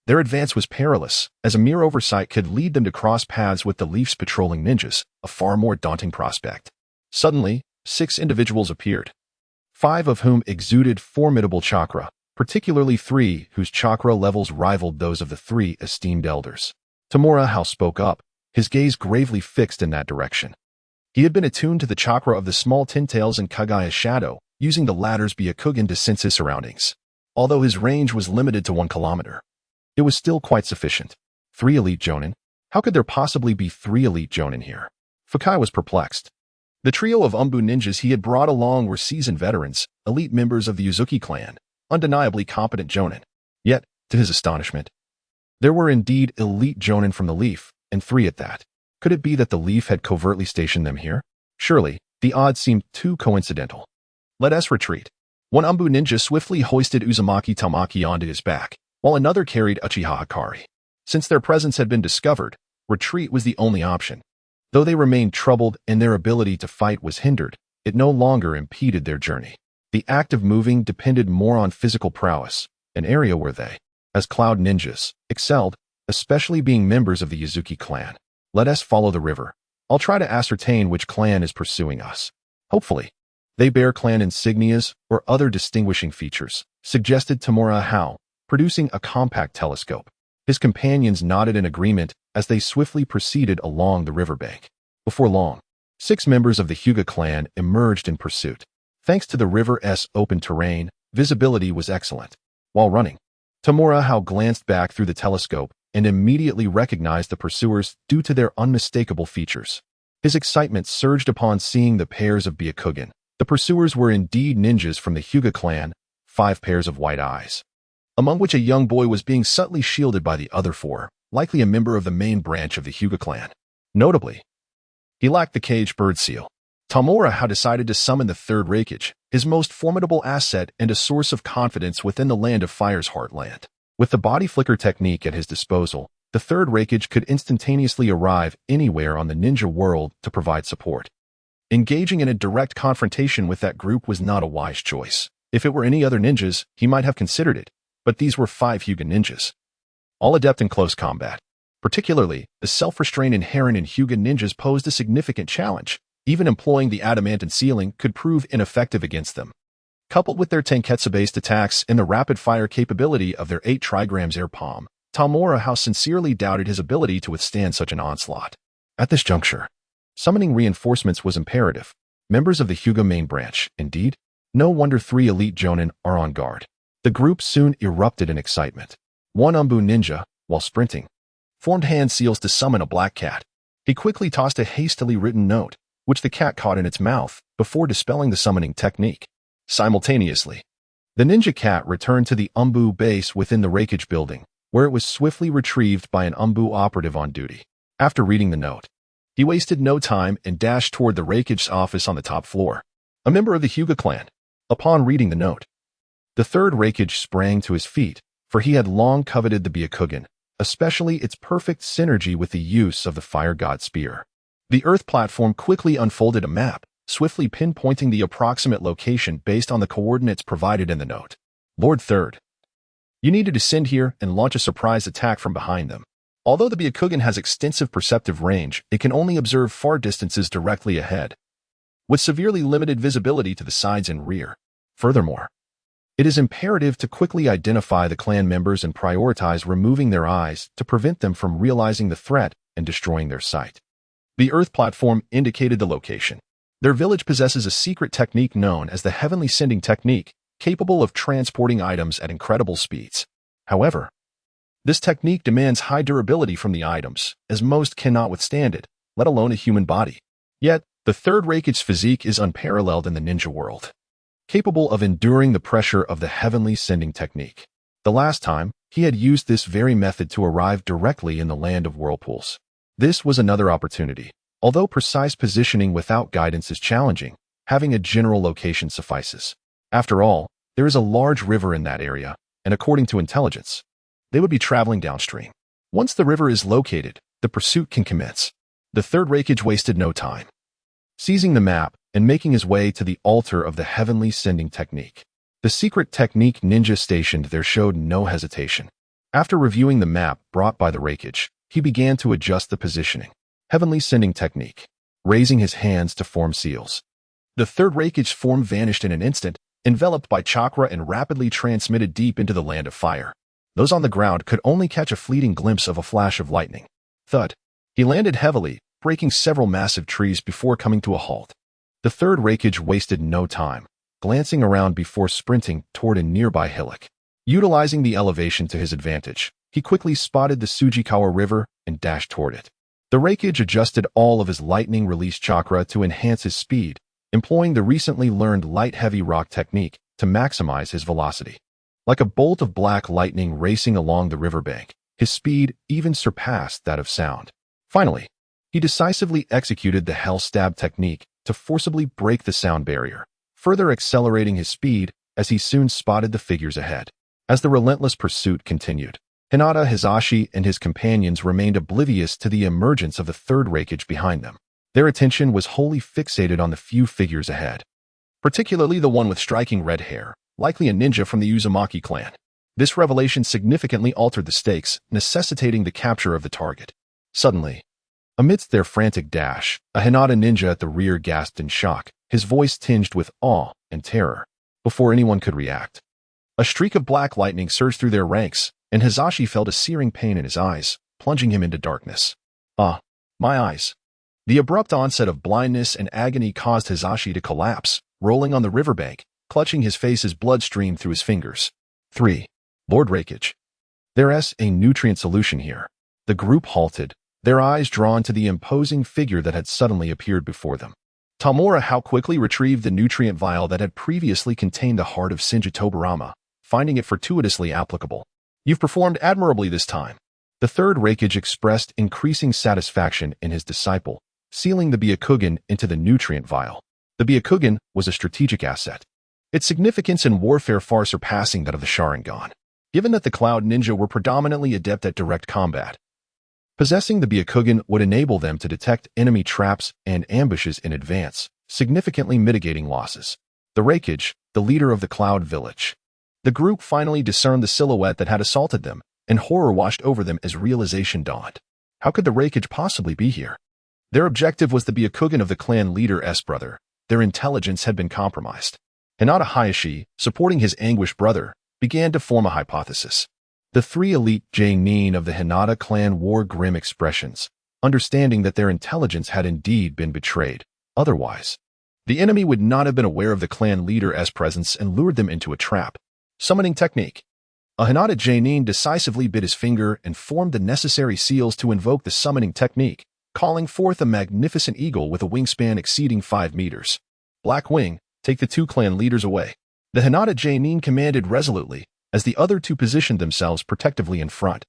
[SPEAKER 1] Their advance was perilous, as a mere oversight could lead them to cross paths with the Leaf's patrolling ninjas, a far more daunting prospect. Suddenly, 6 individuals appeared, 5 of whom exuded formidable chakra, particularly 3 whose chakra levels rivaled those of the 3 esteemed elders. Tamura Hao spoke up, his gaze gravely fixed in that direction. He had been attuned to the chakra of the small Tintails and Kagaya's shadow, using the latter's Byakugan to sense his surroundings. Although his range was limited to 1 kilometer, it was still quite sufficient. 3 elite Jonin? How could there possibly be 3 elite Jonin here? Fukai was perplexed. The trio of Umbu ninjas he had brought along were seasoned veterans, elite members of the Uzuki clan, undeniably competent Jonin. Yet, to his astonishment, there were indeed elite Jonin from the Leaf, and 3 at that. Could it be that the Leaf had covertly stationed them here? Surely, the odds seemed too coincidental. "Let us retreat." One Umbu ninja swiftly hoisted Uzumaki Tamaki onto his back, while another carried Uchiha Hikari. Since their presence had been discovered, retreat was the only option. Though they remained troubled and their ability to fight was hindered, it no longer impeded their journey. The act of moving depended more on physical prowess, an area where they, as cloud ninjas, excelled, especially being members of the Uzuki clan. "Let us follow the river. I'll try to ascertain which clan is pursuing us. Hopefully, they bear clan insignias or other distinguishing features," suggested Tamura Hao, producing a compact telescope. His companions nodded in agreement as they swiftly proceeded along the riverbank. Before long, 6 members of the Hyuga clan emerged in pursuit. Thanks to the river's open terrain, visibility was excellent. While running, Tamura Hao glanced back through the telescope and immediately recognized the pursuers due to their unmistakable features. His excitement surged upon seeing the pairs of Byakugan. The pursuers were indeed ninjas from the Hyuga clan, 5 pairs of white eyes, among which a young boy was being subtly shielded by the other 4, likely a member of the main branch of the Hyuga clan. Notably, he lacked the caged bird seal. Tamura Hao decided to summon the 3rd Reikage, his most formidable asset and a source of confidence within the Land of Fire's heartland. With the body flicker technique at his disposal, the 3rd Reikage could instantaneously arrive anywhere on the ninja world to provide support. Engaging in a direct confrontation with that group was not a wise choice. If it were any other ninjas, he might have considered it, but these were 5 Hyuga ninjas, all adept in close combat. Particularly, the self-restraint inherent in Hyuga ninjas posed a significant challenge. Even employing the adamant and ceiling could prove ineffective against them. Coupled with their Tenketsu-based attacks and the rapid-fire capability of their 8 trigrams air palm, Tamura Hao sincerely doubted his ability to withstand such an onslaught. At this juncture, summoning reinforcements was imperative. Members of the Hyuga main branch, indeed. No wonder 3 elite Jonin are on guard. The group soon erupted in excitement. One Umbu ninja, while sprinting, formed hand seals to summon a black cat. He quickly tossed a hastily written note, which the cat caught in its mouth, before dispelling the summoning technique. Simultaneously, the ninja cat returned to the Umbu base within the Reikage building, where it was swiftly retrieved by an Umbu operative on duty. After reading the note, he wasted no time and dashed toward the Reikage's office on the top floor. A member of the Hyuga clan. Upon reading the note, the 3rd Reikage sprang to his feet, for he had long coveted the Byakugan, especially its perfect synergy with the use of the Fire God Spear. The Earth platform quickly unfolded a map, swiftly pinpointing the approximate location based on the coordinates provided in the note. Lord Third. You need to descend here and launch a surprise attack from behind them. Although the Byakugan has extensive perceptive range, it can only observe far distances directly ahead, with severely limited visibility to the sides and rear. Furthermore, it is imperative to quickly identify the clan members and prioritize removing their eyes to prevent them from realizing the threat and destroying their sight. The Earth platform indicated the location. Their village possesses a secret technique known as the Heavenly Sending Technique, capable of transporting items at incredible speeds. However, this technique demands high durability from the items, as most cannot withstand it, let alone a human body. Yet, the third Raikage physique is unparalleled in the ninja world, capable of enduring the pressure of the Heavenly Sending Technique. The last time, he had used this very method to arrive directly in the land of whirlpools. This was another opportunity. Although precise positioning without guidance is challenging, having a general location suffices. After all, there is a large river in that area, and according to intelligence, they would be traveling downstream. Once the river is located, the pursuit can commence. The third Raikage wasted no time, seizing the map and making his way to the altar of the Heavenly Sending Technique. The secret technique ninja stationed there showed no hesitation. After reviewing the map brought by the Raikage, he began to adjust the positioning. Heavenly Sending Technique, raising his hands to form seals. The third Raikage's form vanished in an instant, enveloped by chakra and rapidly transmitted deep into the land of fire. Those on the ground could only catch a fleeting glimpse of a flash of lightning. Thud. He landed heavily, breaking several massive trees before coming to a halt. The third Raikage wasted no time, glancing around before sprinting toward a nearby hillock. Utilizing the elevation to his advantage, he quickly spotted the Tsujikawa River and dashed toward it. The Raikage adjusted all of his lightning release chakra to enhance his speed, employing the recently learned light-heavy rock technique to maximize his velocity. Like a bolt of black lightning racing along the riverbank, his speed even surpassed that of sound. Finally, he decisively executed the Hell Stab technique to forcibly break the sound barrier, further accelerating his speed as he soon spotted the figures ahead. As the relentless pursuit continued, Hinata Hisashi and his companions remained oblivious to the emergence of the third Raikage behind them. Their attention was wholly fixated on the few figures ahead, particularly the one with striking red hair, likely a ninja from the Uzumaki clan. This revelation significantly altered the stakes, necessitating the capture of the target. Suddenly, amidst their frantic dash, a Hinata ninja at the rear gasped in shock, his voice tinged with awe and terror. Before anyone could react, a streak of black lightning surged through their ranks, and Hisashi felt a searing pain in his eyes, plunging him into darkness. Ah, my eyes. The abrupt onset of blindness and agony caused Hisashi to collapse, rolling on the riverbank, clutching his face as blood streamed through his fingers. 3. Lord Raikage. There's a nutrient solution here. The group halted, their eyes drawn to the imposing figure that had suddenly appeared before them. Tamura how quickly retrieved the nutrient vial that had previously contained the heart of Shinji Tobarama, finding it fortuitously applicable. You've performed admirably this time. The third Raikage expressed increasing satisfaction in his disciple, sealing the Byakugan into the nutrient vial. The Byakugan was a strategic asset, its significance in warfare far surpassing that of the Sharingan. Given that the Cloud Ninja were predominantly adept at direct combat, possessing the Byakugan would enable them to detect enemy traps and ambushes in advance, significantly mitigating losses. The Raikage, the leader of the Cloud Village. The group finally discerned the silhouette that had assaulted them, and horror washed over them as realization dawned. How could the Raikage possibly be here? Their objective was the Byakugan of the clan leader's brother. Their intelligence had been compromised. Hinata Hayashi, supporting his anguished brother, began to form a hypothesis. The three elite Jainin of the Hinata clan wore grim expressions, understanding that their intelligence had indeed been betrayed. Otherwise, the enemy would not have been aware of the clan leader's presence and lured them into a trap. Summoning technique. A Hinata Jainin decisively bit his finger and formed the necessary seals to invoke the summoning technique, calling forth a magnificent eagle with a wingspan exceeding 5 meters. Black Wing, take the two clan leaders away. The Hinata Jainin commanded resolutely, as the other two positioned themselves protectively in front,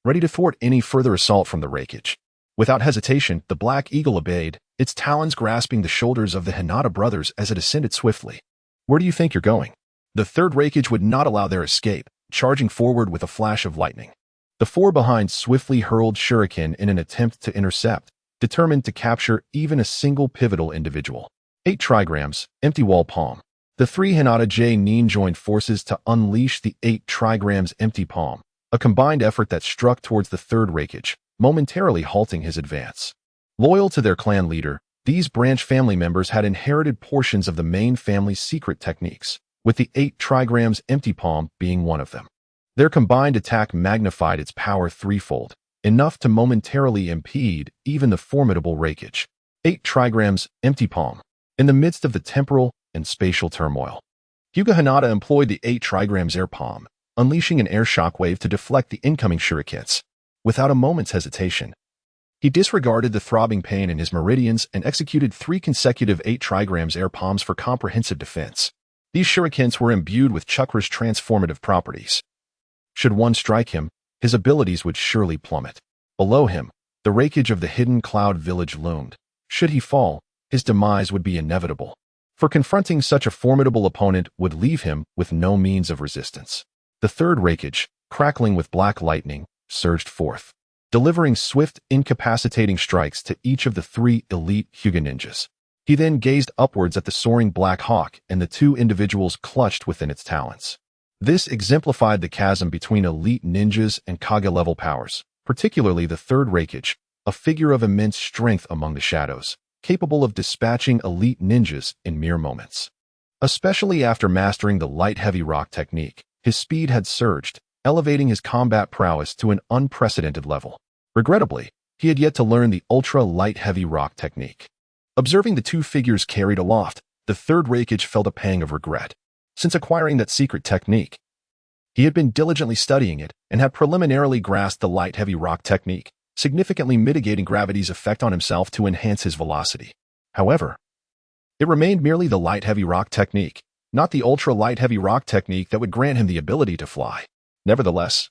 [SPEAKER 1] ready to thwart any further assault from the Raikage. Without hesitation, the Black Eagle obeyed, its talons grasping the shoulders of the Hinata brothers as it ascended swiftly. Where do you think you're going? The third Raikage would not allow their escape, charging forward with a flash of lightning. The four behind swiftly hurled shuriken in an attempt to intercept, determined to capture even a single pivotal individual. 8 trigrams, empty wall palm. The 3 Hinata Nin joined forces to unleash the 8 trigrams empty palm, a combined effort that struck towards the third Raikage, momentarily halting his advance. Loyal to their clan leader, these branch family members had inherited portions of the main family's secret techniques, with the 8 trigrams empty palm being one of them. Their combined attack magnified its power threefold, enough to momentarily impede even the formidable Raikage. 8 trigrams empty palm. In the midst of the temporal and spatial turmoil, Hyuga Hinata employed the 8 trigrams air palm, unleashing an air shockwave to deflect the incoming shurikens. Without a moment's hesitation, he disregarded the throbbing pain in his meridians and executed 3 consecutive 8 trigrams air palms for comprehensive defense. These shurikens were imbued with chakra's transformative properties. Should one strike him, his abilities would surely plummet. Below him, the Raikage of the hidden cloud village loomed. Should he fall, his demise would be inevitable, for confronting such a formidable opponent would leave him with no means of resistance. The third Raikage, crackling with black lightning, surged forth, delivering swift, incapacitating strikes to each of the 3 elite Hyuga ninjas. He then gazed upwards at the soaring Black Hawk and the 2 individuals clutched within its talons. This exemplified the chasm between elite ninjas and Kage-level powers, particularly the third Raikage, a figure of immense strength among the shadows, capable of dispatching elite ninjas in mere moments. Especially after mastering the light-heavy rock technique, his speed had surged, elevating his combat prowess to an unprecedented level. Regrettably, he had yet to learn the ultra-light-heavy rock technique. Observing the 2 figures carried aloft, the third Raikage felt a pang of regret. Since acquiring that secret technique, he had been diligently studying it and had preliminarily grasped the light-heavy rock technique, significantly mitigating gravity's effect on himself to enhance his velocity. However, it remained merely the light-heavy rock technique, not the ultra-light-heavy rock technique that would grant him the ability to fly. Nevertheless,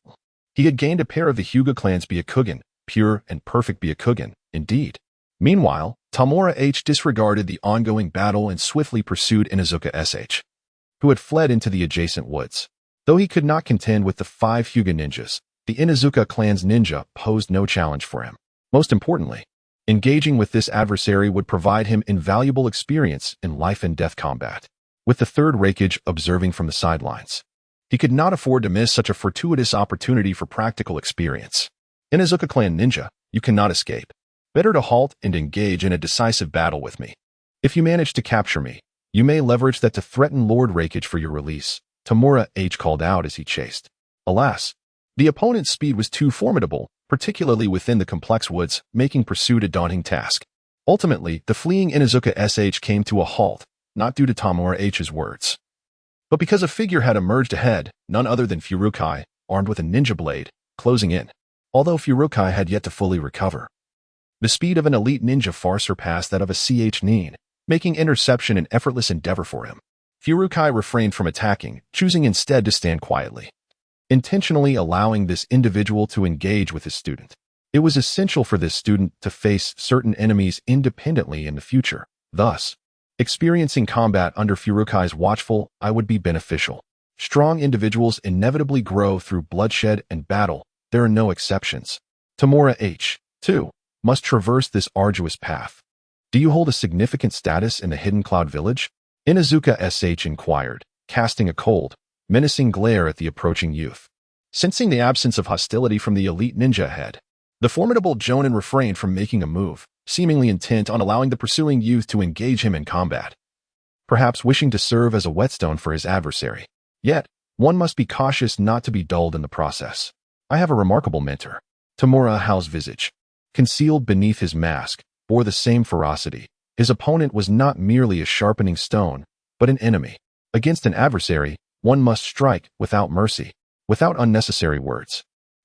[SPEAKER 1] he had gained a pair of the Hyuga clan's Byakugan, pure and perfect Byakugan, indeed. Meanwhile, Tamura H disregarded the ongoing battle and swiftly pursued Inuzuka SH, who had fled into the adjacent woods. Though he could not contend with the 5 Hyuga ninjas, the Inuzuka clan's ninja posed no challenge for him. Most importantly, engaging with this adversary would provide him invaluable experience in life-and-death combat. With the third Raikage observing from the sidelines, he could not afford to miss such a fortuitous opportunity for practical experience. Inuzuka clan ninja, you cannot escape. Better to halt and engage in a decisive battle with me. If you manage to capture me, you may leverage that to threaten Lord Raikage for your release, Tamura H called out as he chased. Alas, the opponent's speed was too formidable, particularly within the complex woods, making pursuit a daunting task. Ultimately, the fleeing Inuzuka SH came to a halt, not due to Tamura H's words, but because a figure had emerged ahead, none other than Furukai, armed with a ninja blade, closing in. Although Furukai had yet to fully recover, the speed of an elite ninja far surpassed that of a CH Nin, making interception an effortless endeavor for him. Furukai refrained from attacking, choosing instead to stand quietly, intentionally allowing this individual to engage with his student. It was essential for this student to face certain enemies independently in the future. Thus, experiencing combat under Furukai's watchful eye would be beneficial. Strong individuals inevitably grow through bloodshed and battle. There are no exceptions. Tamura H, too, must traverse this arduous path. Do you hold a significant status in the Hidden Cloud Village? Inuzuka SH inquired, casting a cold, menacing glare at the approaching youth. Sensing the absence of hostility from the elite ninja ahead, the formidable Jonin refrained from making a move, seemingly intent on allowing the pursuing youth to engage him in combat, perhaps wishing to serve as a whetstone for his adversary. Yet, one must be cautious not to be dulled in the process. I have a remarkable mentor. Tamura Hao's visage, concealed beneath his mask, bore the same ferocity. His opponent was not merely a sharpening stone, but an enemy. Against an adversary, one must strike without mercy, without unnecessary words.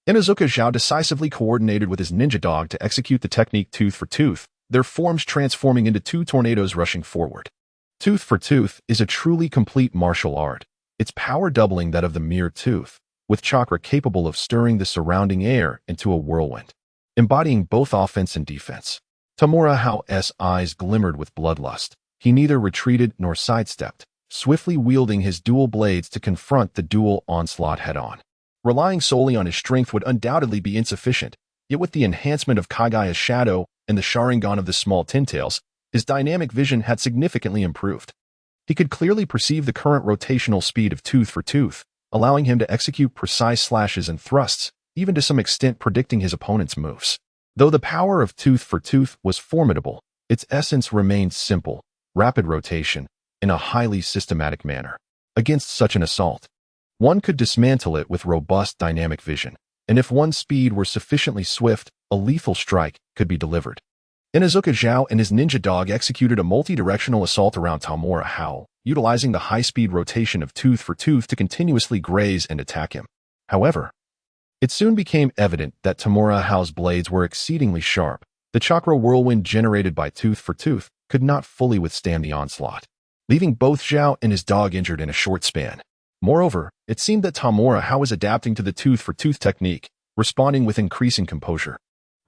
[SPEAKER 1] Inuzuka Zhao decisively coordinated with his ninja dog to execute the technique tooth for tooth, their forms transforming into 2 tornadoes rushing forward. Tooth for tooth is a truly complete martial art, its power doubling that of the mere tooth, with chakra capable of stirring the surrounding air into a whirlwind, embodying both offense and defense. Tamura Hao's eyes glimmered with bloodlust. He neither retreated nor sidestepped, swiftly wielding his dual blades to confront the dual onslaught head-on. Relying solely on his strength would undoubtedly be insufficient, yet with the enhancement of Kagaya's shadow and the Sharingan of the small Tintails, his dynamic vision had significantly improved. He could clearly perceive the current rotational speed of tooth for tooth, allowing him to execute precise slashes and thrusts, even to some extent predicting his opponent's moves. Though the power of tooth for tooth was formidable, its essence remained simple, rapid rotation, in a highly systematic manner. Against such an assault, one could dismantle it with robust dynamic vision, and if one's speed were sufficiently swift, a lethal strike could be delivered. Inuzuka Zhao and his ninja dog executed a multi-directional assault around Tamura Hao, utilizing the high-speed rotation of tooth for tooth to continuously graze and attack him. However, it soon became evident that Tamura Hao's blades were exceedingly sharp. The chakra whirlwind generated by tooth for tooth could not fully withstand the onslaught, leaving both Zhao and his dog injured in a short span. Moreover, it seemed that Tamura Hao was adapting to the tooth for tooth technique, responding with increasing composure.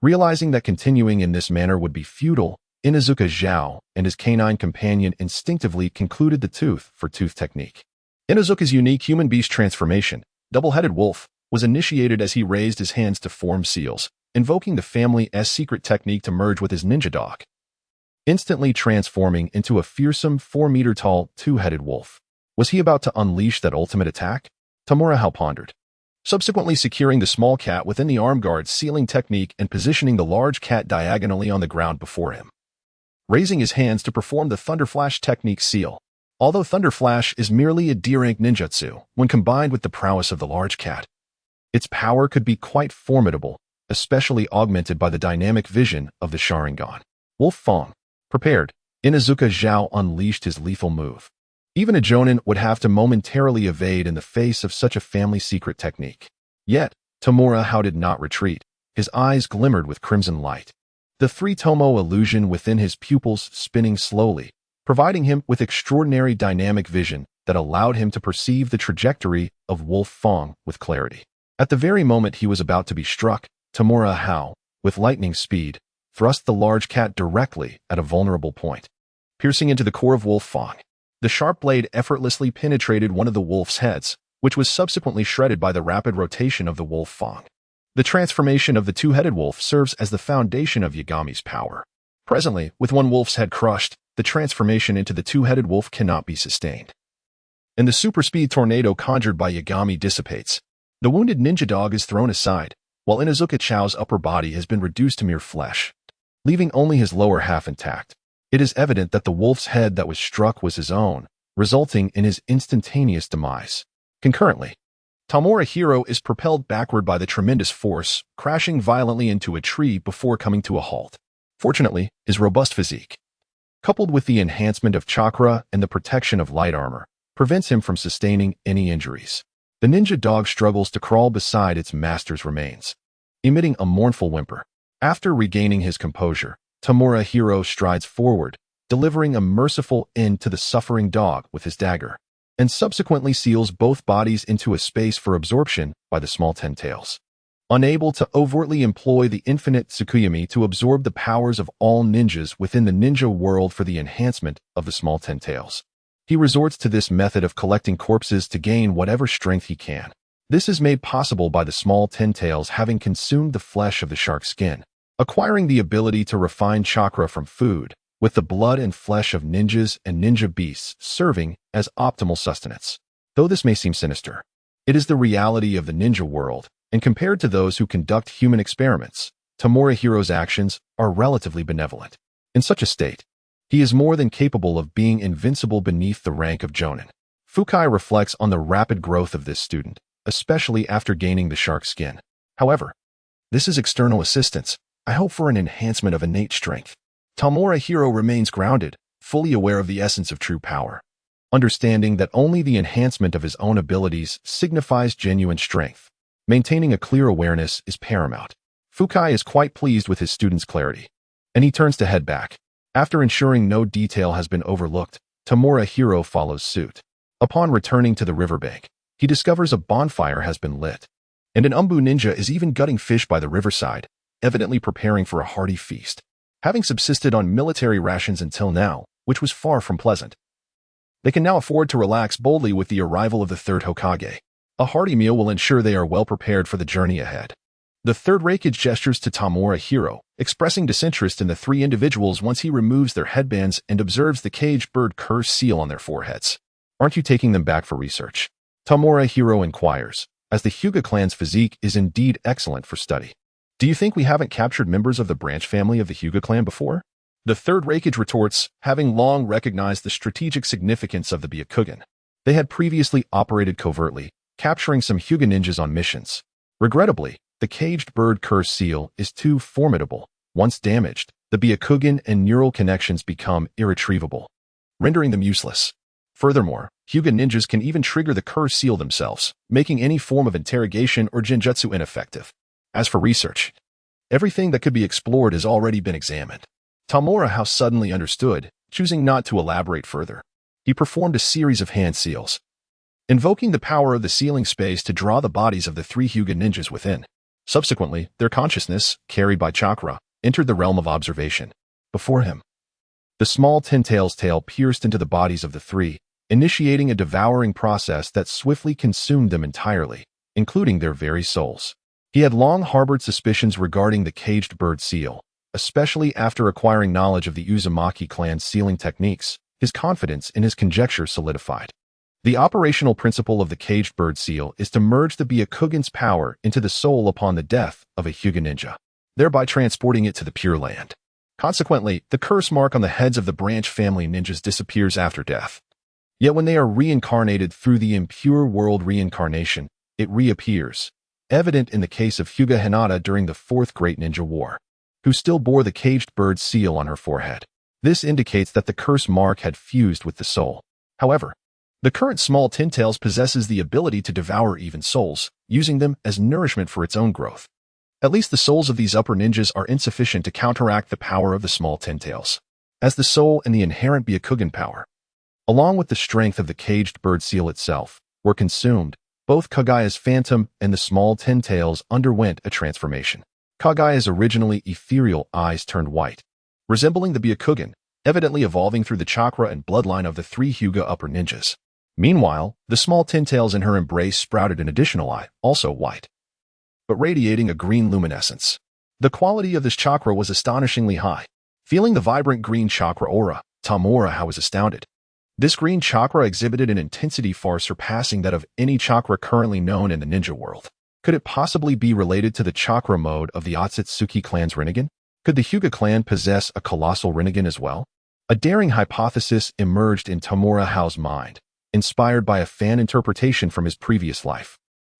[SPEAKER 1] Realizing that continuing in this manner would be futile, Inuzuka Zhao and his canine companion instinctively concluded the tooth for tooth technique. Inuzuka's unique human-beast transformation, double-headed wolf, was initiated as he raised his hands to form seals, invoking the family's secret technique to merge with his ninja dog, instantly transforming into a fearsome 4-meter-tall, two-headed wolf. Was he about to unleash that ultimate attack? Tamura Hao pondered, subsequently securing the small cat within the arm guard's sealing technique and positioning the large cat diagonally on the ground before him, raising his hands to perform the Thunder Flash technique seal. Although Thunder Flash is merely a D-rank ninjutsu, when combined with the prowess of the large cat, its power could be quite formidable, especially augmented by the dynamic vision of the Sharingan. Wolf Fang. Prepared, Inuzuka Zhao unleashed his lethal move. Even a Jonin would have to momentarily evade in the face of such a family secret technique. Yet, Tamura Hao did not retreat. His eyes glimmered with crimson light, the three-tomo illusion within his pupils spinning slowly, providing him with extraordinary dynamic vision that allowed him to perceive the trajectory of Wolf Fang with clarity. At the very moment he was about to be struck, Tamura Hao, with lightning speed, thrust the large cat directly at a vulnerable point, piercing into the core of Wolf Fang. The sharp blade effortlessly penetrated one of the wolf's heads, which was subsequently shredded by the rapid rotation of the Wolf Fang. The transformation of the two-headed wolf serves as the foundation of Yagami's power. Presently, with one wolf's head crushed, the transformation into the two-headed wolf cannot be sustained, and the super-speed tornado conjured by Yagami dissipates. The wounded ninja dog is thrown aside, while Inuzuka Chao's upper body has been reduced to mere flesh, leaving only his lower half intact. It is evident that the wolf's head that was struck was his own, resulting in his instantaneous demise. Concurrently, Tamura Hiro is propelled backward by the tremendous force, crashing violently into a tree before coming to a halt. Fortunately, his robust physique, coupled with the enhancement of chakra and the protection of light armor, prevents him from sustaining any injuries. The ninja dog struggles to crawl beside its master's remains, emitting a mournful whimper. After regaining his composure, Tamura Hiro strides forward, delivering a merciful end to the suffering dog with his dagger, and subsequently seals both bodies into a space for absorption by the small Tintails. Unable to overtly employ the infinite Tsukuyami to absorb the powers of all ninjas within the ninja world for the enhancement of the small Tintails, he resorts to this method of collecting corpses to gain whatever strength he can. This is made possible by the small Tintails having consumed the flesh of the shark skin, acquiring the ability to refine chakra from food, with the blood and flesh of ninjas and ninja beasts serving as optimal sustenance. Though this may seem sinister, it is the reality of the ninja world, and compared to those who conduct human experiments, Tamura Hiro's actions are relatively benevolent. In such a state, he is more than capable of being invincible beneath the rank of Jonin. Fukai reflects on the rapid growth of this student, especially after gaining the shark skin. However, this is external assistance. I hope for an enhancement of innate strength. Tamura Hiro remains grounded, fully aware of the essence of true power, understanding that only the enhancement of his own abilities signifies genuine strength. Maintaining a clear awareness is paramount. Fukai is quite pleased with his student's clarity, and he turns to head back. After ensuring no detail has been overlooked, Tamura Hiro follows suit. Upon returning to the riverbank, he discovers a bonfire has been lit, and an Umbu ninja is even gutting fish by the riverside, evidently preparing for a hearty feast, having subsisted on military rations until now, which was far from pleasant. They can now afford to relax boldly with the arrival of the third Hokage. A hearty meal will ensure they are well prepared for the journey ahead. The third Raikage gestures to Tamura Hiro, expressing disinterest in the three individuals once he removes their headbands and observes the caged bird curse seal on their foreheads. Aren't you taking them back for research? Tamura Hiro inquires, as the Hyuga clan's physique is indeed excellent for study. Do you think we haven't captured members of the branch family of the Hyuga clan before? The third Raikage retorts, having long recognized the strategic significance of the Byakugan. They had previously operated covertly, capturing some Hyuga ninjas on missions. Regrettably, the caged bird curse seal is too formidable. Once damaged, the Byakugan and neural connections become irretrievable, rendering them useless. Furthermore, Hyuga ninjas can even trigger the curse seal themselves, making any form of interrogation or genjutsu ineffective. As for research, everything that could be explored has already been examined. Tamura suddenly understood, choosing not to elaborate further. He performed a series of hand seals, invoking the power of the sealing space to draw the bodies of the three Hyuga ninjas within. Subsequently, their consciousness, carried by chakra, entered the realm of observation. Before him, the small tin-tail's tail pierced into the bodies of the three, initiating a devouring process that swiftly consumed them entirely, including their very souls. He had long harbored suspicions regarding the caged bird seal, especially after acquiring knowledge of the Uzumaki clan's sealing techniques. His confidence in his conjecture solidified. The operational principle of the caged bird seal is to merge the Byakugan's power into the soul upon the death of a Hyuga ninja, thereby transporting it to the Pure Land. Consequently, the curse mark on the heads of the branch family ninjas disappears after death. Yet when they are reincarnated through the impure world reincarnation, it reappears, evident in the case of Hyuga Hinata during the Fourth Great Ninja War, who still bore the caged bird seal on her forehead. This indicates that the curse mark had fused with the soul. However, the current small tin-tails possesses the ability to devour even souls, using them as nourishment for its own growth. At least the souls of these upper ninjas are insufficient to counteract the power of the small tin-tails, as the soul and the inherent Byakugan power, along with the strength of the caged bird seal itself, were consumed. Both Kagaya's phantom and the small tin-tails underwent a transformation. Kagaya's originally ethereal eyes turned white, resembling the Byakugan, evidently evolving through the chakra and bloodline of the three Hyuga upper ninjas. Meanwhile, the small tin-tails in her embrace sprouted an additional eye, also white, but radiating a green luminescence. The quality of this chakra was astonishingly high. Feeling the vibrant green chakra aura, Tamura was astounded. This green chakra exhibited an intensity far surpassing that of any chakra currently known in the ninja world. Could it possibly be related to the chakra mode of the Otsutsuki clan's Rinnegan? Could the Hyuga clan possess a colossal Rinnegan as well? A daring hypothesis emerged in Tamura mind, inspired by a fan interpretation from his previous life,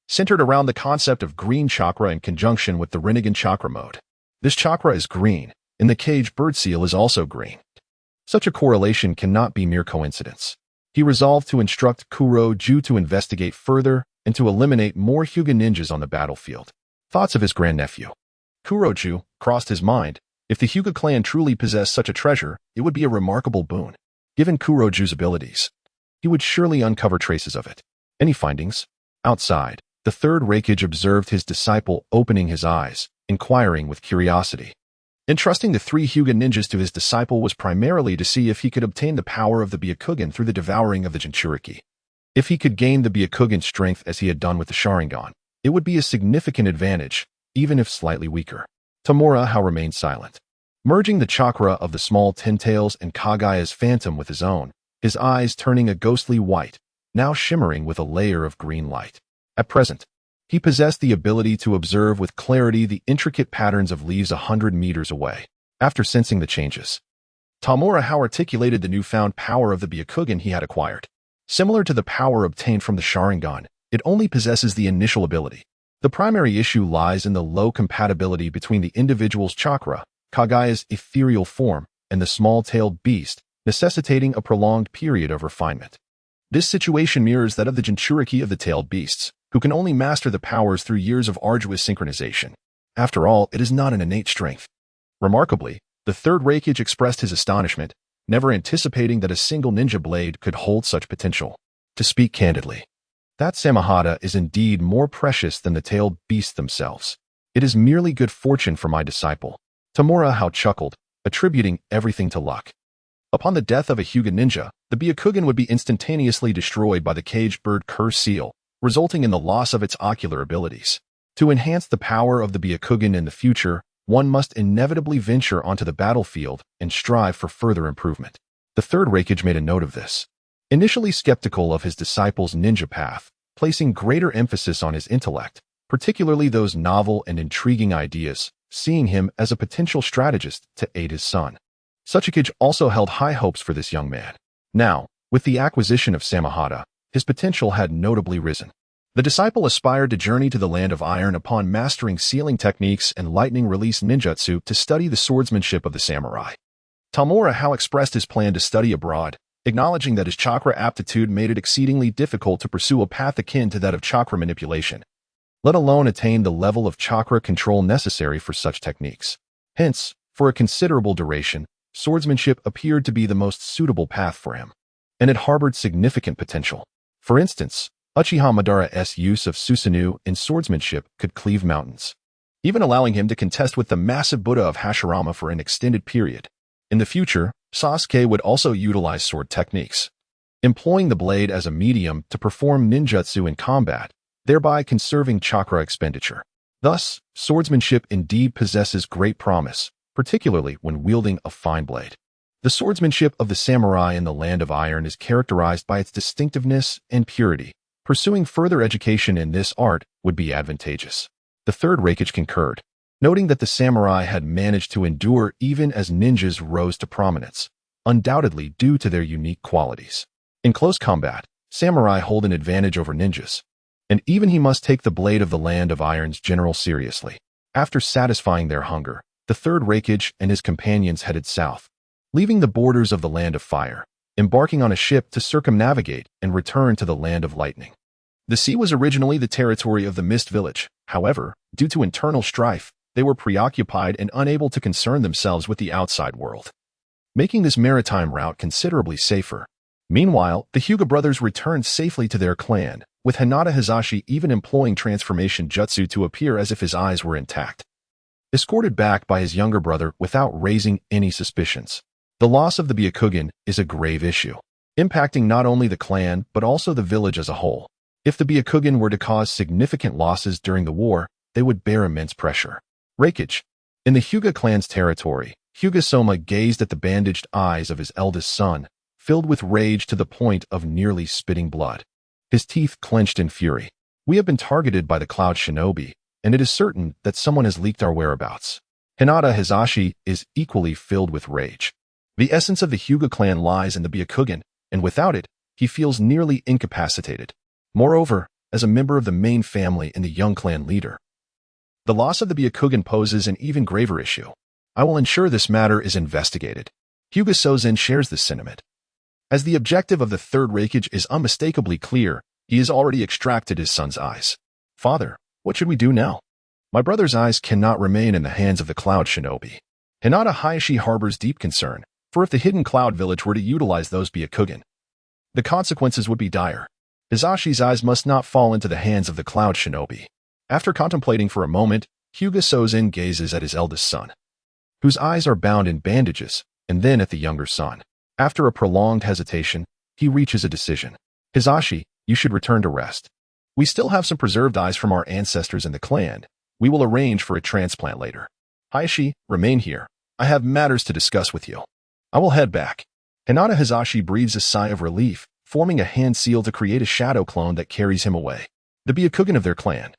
[SPEAKER 1] centered around the concept of green chakra in conjunction with the Rinnegan chakra mode. This chakra is green, and the caged bird seal is also green. Such a correlation cannot be mere coincidence. He resolved to instruct Kuroju to investigate further and to eliminate more Hyuga ninjas on the battlefield. Thoughts of his grandnephew Kuroju crossed his mind. If the Hyuga clan truly possessed such a treasure, it would be a remarkable boon. Given Kuroju's abilities, he would surely uncover traces of it. Any findings? Outside, the third Raikage observed his disciple opening his eyes, inquiring with curiosity. Entrusting the three Hyuga ninjas to his disciple was primarily to see if he could obtain the power of the Byakugan through the devouring of the Jinchuriki. If he could gain the Byakugan strength as he had done with the Sharingan, it would be a significant advantage, even if slightly weaker. Tamura remained silent, merging the chakra of the small tin-tails and Kagaya's phantom with his own, his eyes turning a ghostly white, now shimmering with a layer of green light. At present, he possessed the ability to observe with clarity the intricate patterns of leaves 100 meters away. After sensing the changes, Tamura articulated the newfound power of the Byakugan he had acquired. Similar to the power obtained from the Sharingan, it only possesses the initial ability. The primary issue lies in the low compatibility between the individual's chakra, Kagaya's ethereal form, and the small-tailed beast, necessitating a prolonged period of refinement. This situation mirrors that of the Jinchuriki of the tailed beasts, who can only master the powers through years of arduous synchronization. After all, it is not an innate strength. Remarkably, the third Raikage expressed his astonishment, never anticipating that a single ninja blade could hold such potential. To speak candidly, that Samahata is indeed more precious than the tailed beasts themselves. It is merely good fortune for my disciple. Tamura chuckled, attributing everything to luck. Upon the death of a Hyuga ninja, the Byakugan would be instantaneously destroyed by the caged bird curse seal, resulting in the loss of its ocular abilities. To enhance the power of the Byakugan in the future, one must inevitably venture onto the battlefield and strive for further improvement. The third Raikage made a note of this. Initially skeptical of his disciples' ninja path, placing greater emphasis on his intellect, particularly those novel and intriguing ideas, seeing him as a potential strategist to aid his son. Sesshomaru also held high hopes for this young man. Now, with the acquisition of Samahata, his potential had notably risen. The disciple aspired to journey to the Land of Iron upon mastering sealing techniques and lightning-release ninjutsu to study the swordsmanship of the samurai. Tamura Hao expressed his plan to study abroad, acknowledging that his chakra aptitude made it exceedingly difficult to pursue a path akin to that of chakra manipulation, let alone attain the level of chakra control necessary for such techniques. Hence, for a considerable duration, swordsmanship appeared to be the most suitable path for him, and it harbored significant potential. For instance, Uchiha Madara's use of Susanoo in swordsmanship could cleave mountains, even allowing him to contest with the massive Buddha of Hashirama for an extended period. In the future, Sasuke would also utilize sword techniques, employing the blade as a medium to perform ninjutsu in combat, thereby conserving chakra expenditure. Thus, swordsmanship indeed possesses great promise, particularly when wielding a fine blade. The swordsmanship of the samurai in the Land of Iron is characterized by its distinctiveness and purity. Pursuing further education in this art would be advantageous. The third Raikage concurred, noting that the samurai had managed to endure even as ninjas rose to prominence, undoubtedly due to their unique qualities. In close combat, samurai hold an advantage over ninjas, and even he must take the blade of the Land of Iron's general seriously. After satisfying their hunger, the third Raikage and his companions headed south, leaving the borders of the Land of Fire, embarking on a ship to circumnavigate and return to the Land of Lightning. The sea was originally the territory of the Mist Village. However, due to internal strife, they were preoccupied and unable to concern themselves with the outside world, making this maritime route considerably safer. Meanwhile, the Hyuga brothers returned safely to their clan, with Hinata Hizashi even employing transformation jutsu to appear as if his eyes were intact. Escorted back by his younger brother without raising any suspicions. The loss of the Byakugan is a grave issue, impacting not only the clan but also the village as a whole. If the Byakugan were to cause significant losses during the war, they would bear immense pressure. Raikage. In the Hyuga clan's territory, Hyuga Soma gazed at the bandaged eyes of his eldest son, filled with rage to the point of nearly spitting blood. His teeth clenched in fury. We have been targeted by the Cloud Shinobi, and it is certain that someone has leaked our whereabouts. Hinata Hizashi is equally filled with rage. The essence of the Hyuga clan lies in the Byakugan, and without it, he feels nearly incapacitated. Moreover, as a member of the main family and the young clan leader, the loss of the Byakugan poses an even graver issue. I will ensure this matter is investigated. Hyuga Sozen shares this sentiment. As the objective of the third Raikage is unmistakably clear, he has already extracted his son's eyes. Father, what should we do now? My brother's eyes cannot remain in the hands of the Cloud Shinobi. Hinata Hayashi harbors deep concern, for if the hidden Cloud Village were to utilize those Byakugan, the consequences would be dire. Hizashi's eyes must not fall into the hands of the Cloud Shinobi. After contemplating for a moment, Hyuga Sozen gazes at his eldest son, whose eyes are bound in bandages, and then at the younger son. After a prolonged hesitation, he reaches a decision. Hizashi, you should return to rest. We still have some preserved eyes from our ancestors in the clan. We will arrange for a transplant later. Hayashi, remain here. I have matters to discuss with you. I will head back. Hinata Hizashi breathes a sigh of relief, forming a hand seal to create a shadow clone that carries him away. The Byakugan of their clan,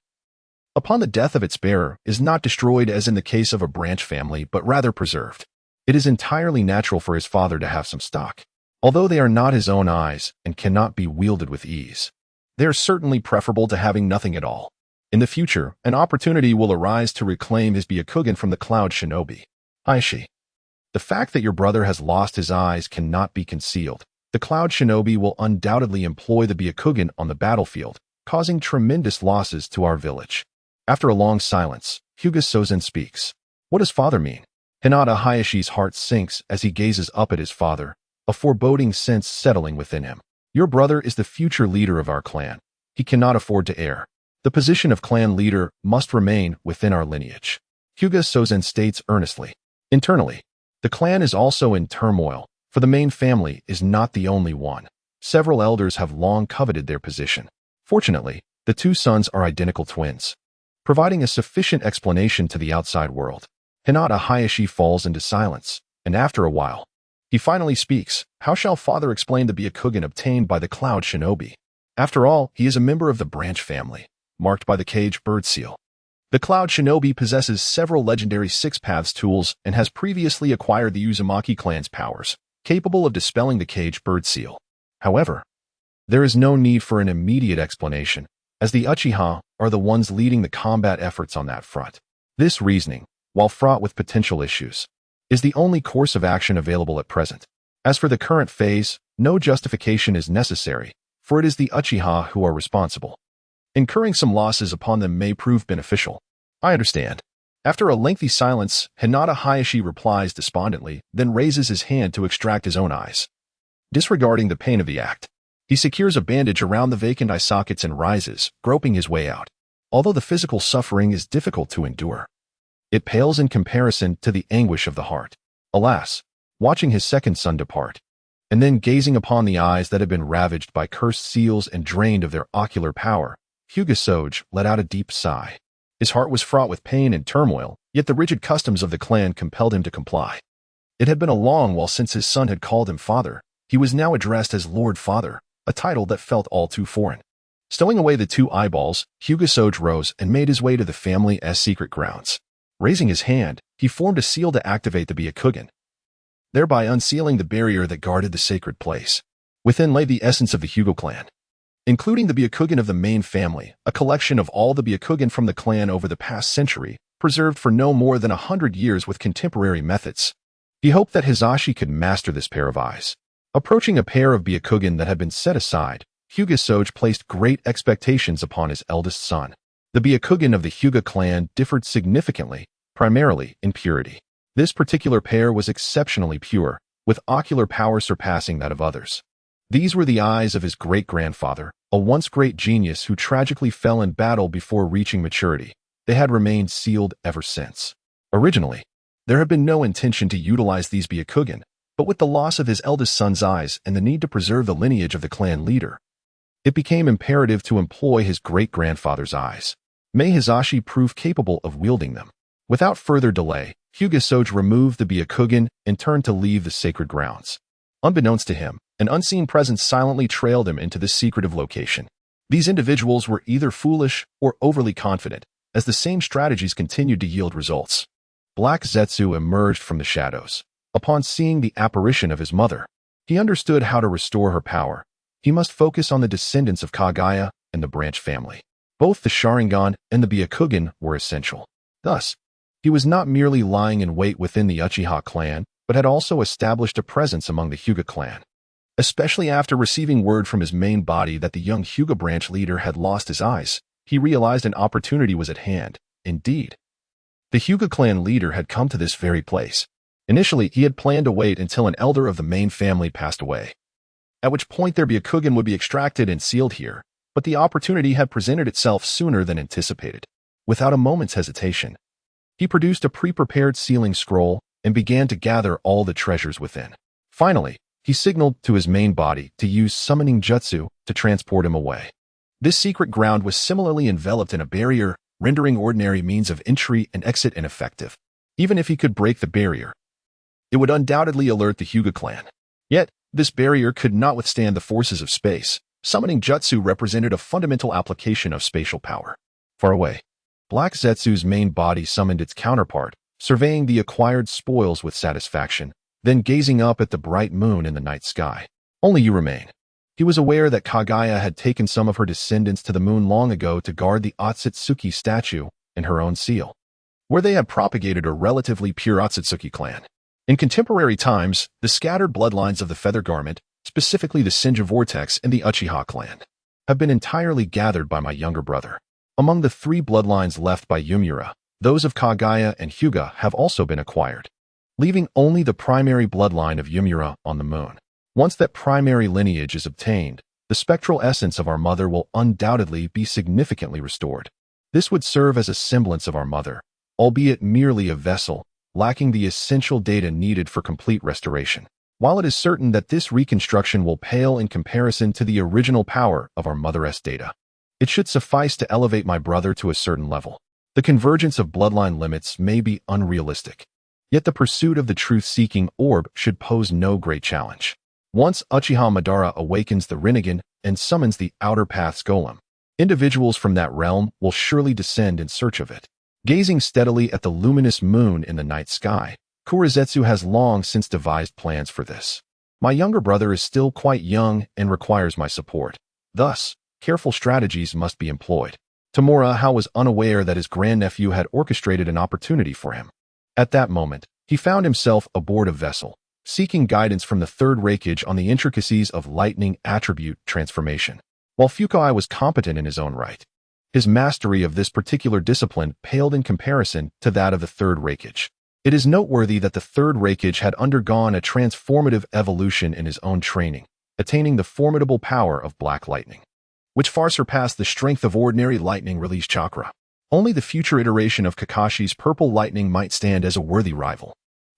[SPEAKER 1] upon the death of its bearer, is not destroyed as in the case of a branch family, but rather preserved. It is entirely natural for his father to have some stock. Although they are not his own eyes and cannot be wielded with ease, they are certainly preferable to having nothing at all. In the future, an opportunity will arise to reclaim his Byakugan from the Cloud Shinobi. Hayashi, the fact that your brother has lost his eyes cannot be concealed. The Cloud Shinobi will undoubtedly employ the Byakugan on the battlefield, causing tremendous losses to our village. After a long silence, Hyuga Sozen speaks. What does father mean? Hinata Hayashi's heart sinks as he gazes up at his father, a foreboding sense settling within him. Your brother is the future leader of our clan. He cannot afford to err. The position of clan leader must remain within our lineage. Hyuga Sozen states earnestly. Internally, the clan is also in turmoil, For the main family is not the only one. Several elders have long coveted their position. Fortunately, the two sons are identical twins, providing a sufficient explanation to the outside world. Hinata Hayashi falls into silence, and after a while, he finally speaks. How shall father explain the Byakugan obtained by the Cloud Shinobi? After all, he is a member of the branch family, marked by the cage bird seal. The Cloud Shinobi possesses several legendary Six Paths tools and has previously acquired the Uzumaki clan's powers, capable of dispelling the cage bird seal. However, there is no need for an immediate explanation, as the Uchiha are the ones leading the combat efforts on that front. This reasoning, while fraught with potential issues, is the only course of action available at present. As for the current phase, no justification is necessary, for it is the Uchiha who are responsible. Incurring some losses upon them may prove beneficial. I understand. After a lengthy silence, Hinata Hayashi replies despondently, then raises his hand to extract his own eyes. Disregarding the pain of the act, he secures a bandage around the vacant eye sockets and rises, groping his way out. Although the physical suffering is difficult to endure, it pales in comparison to the anguish of the heart. Alas, watching his second son depart, and then gazing upon the eyes that had been ravaged by cursed seals and drained of their ocular power, Hyuga Soge let out a deep sigh. His heart was fraught with pain and turmoil, yet the rigid customs of the clan compelled him to comply. It had been a long while since his son had called him father. He was now addressed as Lord Father, a title that felt all too foreign. Stowing away the two eyeballs, Hyuga Soge rose and made his way to the family's secret grounds. Raising his hand, he formed a seal to activate the Byakugan, thereby unsealing the barrier that guarded the sacred place. Within lay the essence of the Hyuga clan, including the Byakugan of the main family, a collection of all the Byakugan from the clan over the past century, preserved for no more than 100 years with contemporary methods. He hoped that Hisashi could master this pair of eyes. Approaching a pair of Byakugan that had been set aside, Hyuga Soge placed great expectations upon his eldest son. The Byakugan of the Hyuga clan differed significantly, primarily in purity. This particular pair was exceptionally pure, with ocular power surpassing that of others. These were the eyes of his great-grandfather, a once great genius who tragically fell in battle before reaching maturity. They had remained sealed ever since. Originally, there had been no intention to utilize these Byakugan, but with the loss of his eldest son's eyes and the need to preserve the lineage of the clan leader, it became imperative to employ his great-grandfather's eyes. May Hisashi prove capable of wielding them. Without further delay, Hyuga Soge removed the Byakugan and turned to leave the sacred grounds. Unbeknownst to him, an unseen presence silently trailed him into this secretive location. These individuals were either foolish or overly confident, as the same strategies continued to yield results. Black Zetsu emerged from the shadows. Upon seeing the apparition of his mother, he understood how to restore her power. He must focus on the descendants of Kaguya and the branch family. Both the Sharingan and the Byakugan were essential. Thus, he was not merely lying in wait within the Uchiha clan, but had also established a presence among the Hyuga clan. Especially after receiving word from his main body that the young Hyuga branch leader had lost his eyes, he realized an opportunity was at hand. Indeed, the Hyuga clan leader had come to this very place. Initially, he had planned to wait until an elder of the main family passed away, at which point their Byakugan would be extracted and sealed here, but the opportunity had presented itself sooner than anticipated. Without a moment's hesitation, he produced a pre-prepared sealing scroll and began to gather all the treasures within. Finally, he signaled to his main body to use summoning jutsu to transport him away. This secret ground was similarly enveloped in a barrier, rendering ordinary means of entry and exit ineffective. Even if he could break the barrier, it would undoubtedly alert the Hyuga clan. Yet, this barrier could not withstand the forces of space. Summoning jutsu represented a fundamental application of spatial power. Far away, Black Zetsu's main body summoned its counterpart, surveying the acquired spoils with satisfaction, then gazing up at the bright moon in the night sky. Only you remain. He was aware that Kaguya had taken some of her descendants to the moon long ago to guard the Otsutsuki statue and her own seal, where they had propagated a relatively pure Otsutsuki clan. In contemporary times, the scattered bloodlines of the Feather Garment, specifically the Senja Vortex and the Uchiha clan, have been entirely gathered by my younger brother. Among the three bloodlines left by Yumura, those of Kaguya and Hyuga have also been acquired, leaving only the primary bloodline of Yumura on the moon. Once that primary lineage is obtained, the spectral essence of our mother will undoubtedly be significantly restored. This would serve as a semblance of our mother, albeit merely a vessel, lacking the essential data needed for complete restoration. While it is certain that this reconstruction will pale in comparison to the original power of our Mother-S data, it should suffice to elevate my brother to a certain level. The convergence of bloodline limits may be unrealistic, yet the pursuit of the truth-seeking orb should pose no great challenge. Once Uchiha Madara awakens the Rinnegan and summons the Outer Path's golem, individuals from that realm will surely descend in search of it. Gazing steadily at the luminous moon in the night sky, Kurizetsu has long since devised plans for this. My younger brother is still quite young and requires my support. Thus, careful strategies must be employed. Tamura was unaware that his grandnephew had orchestrated an opportunity for him. At that moment, he found himself aboard a vessel, seeking guidance from the third Reikage on the intricacies of lightning attribute transformation. While Fukai was competent in his own right, his mastery of this particular discipline paled in comparison to that of the third Reikage. It is noteworthy that the third Reikage had undergone a transformative evolution in his own training, attaining the formidable power of black lightning, which far surpassed the strength of ordinary lightning release chakra. Only the future iteration of Kakashi's purple lightning might stand as a worthy rival.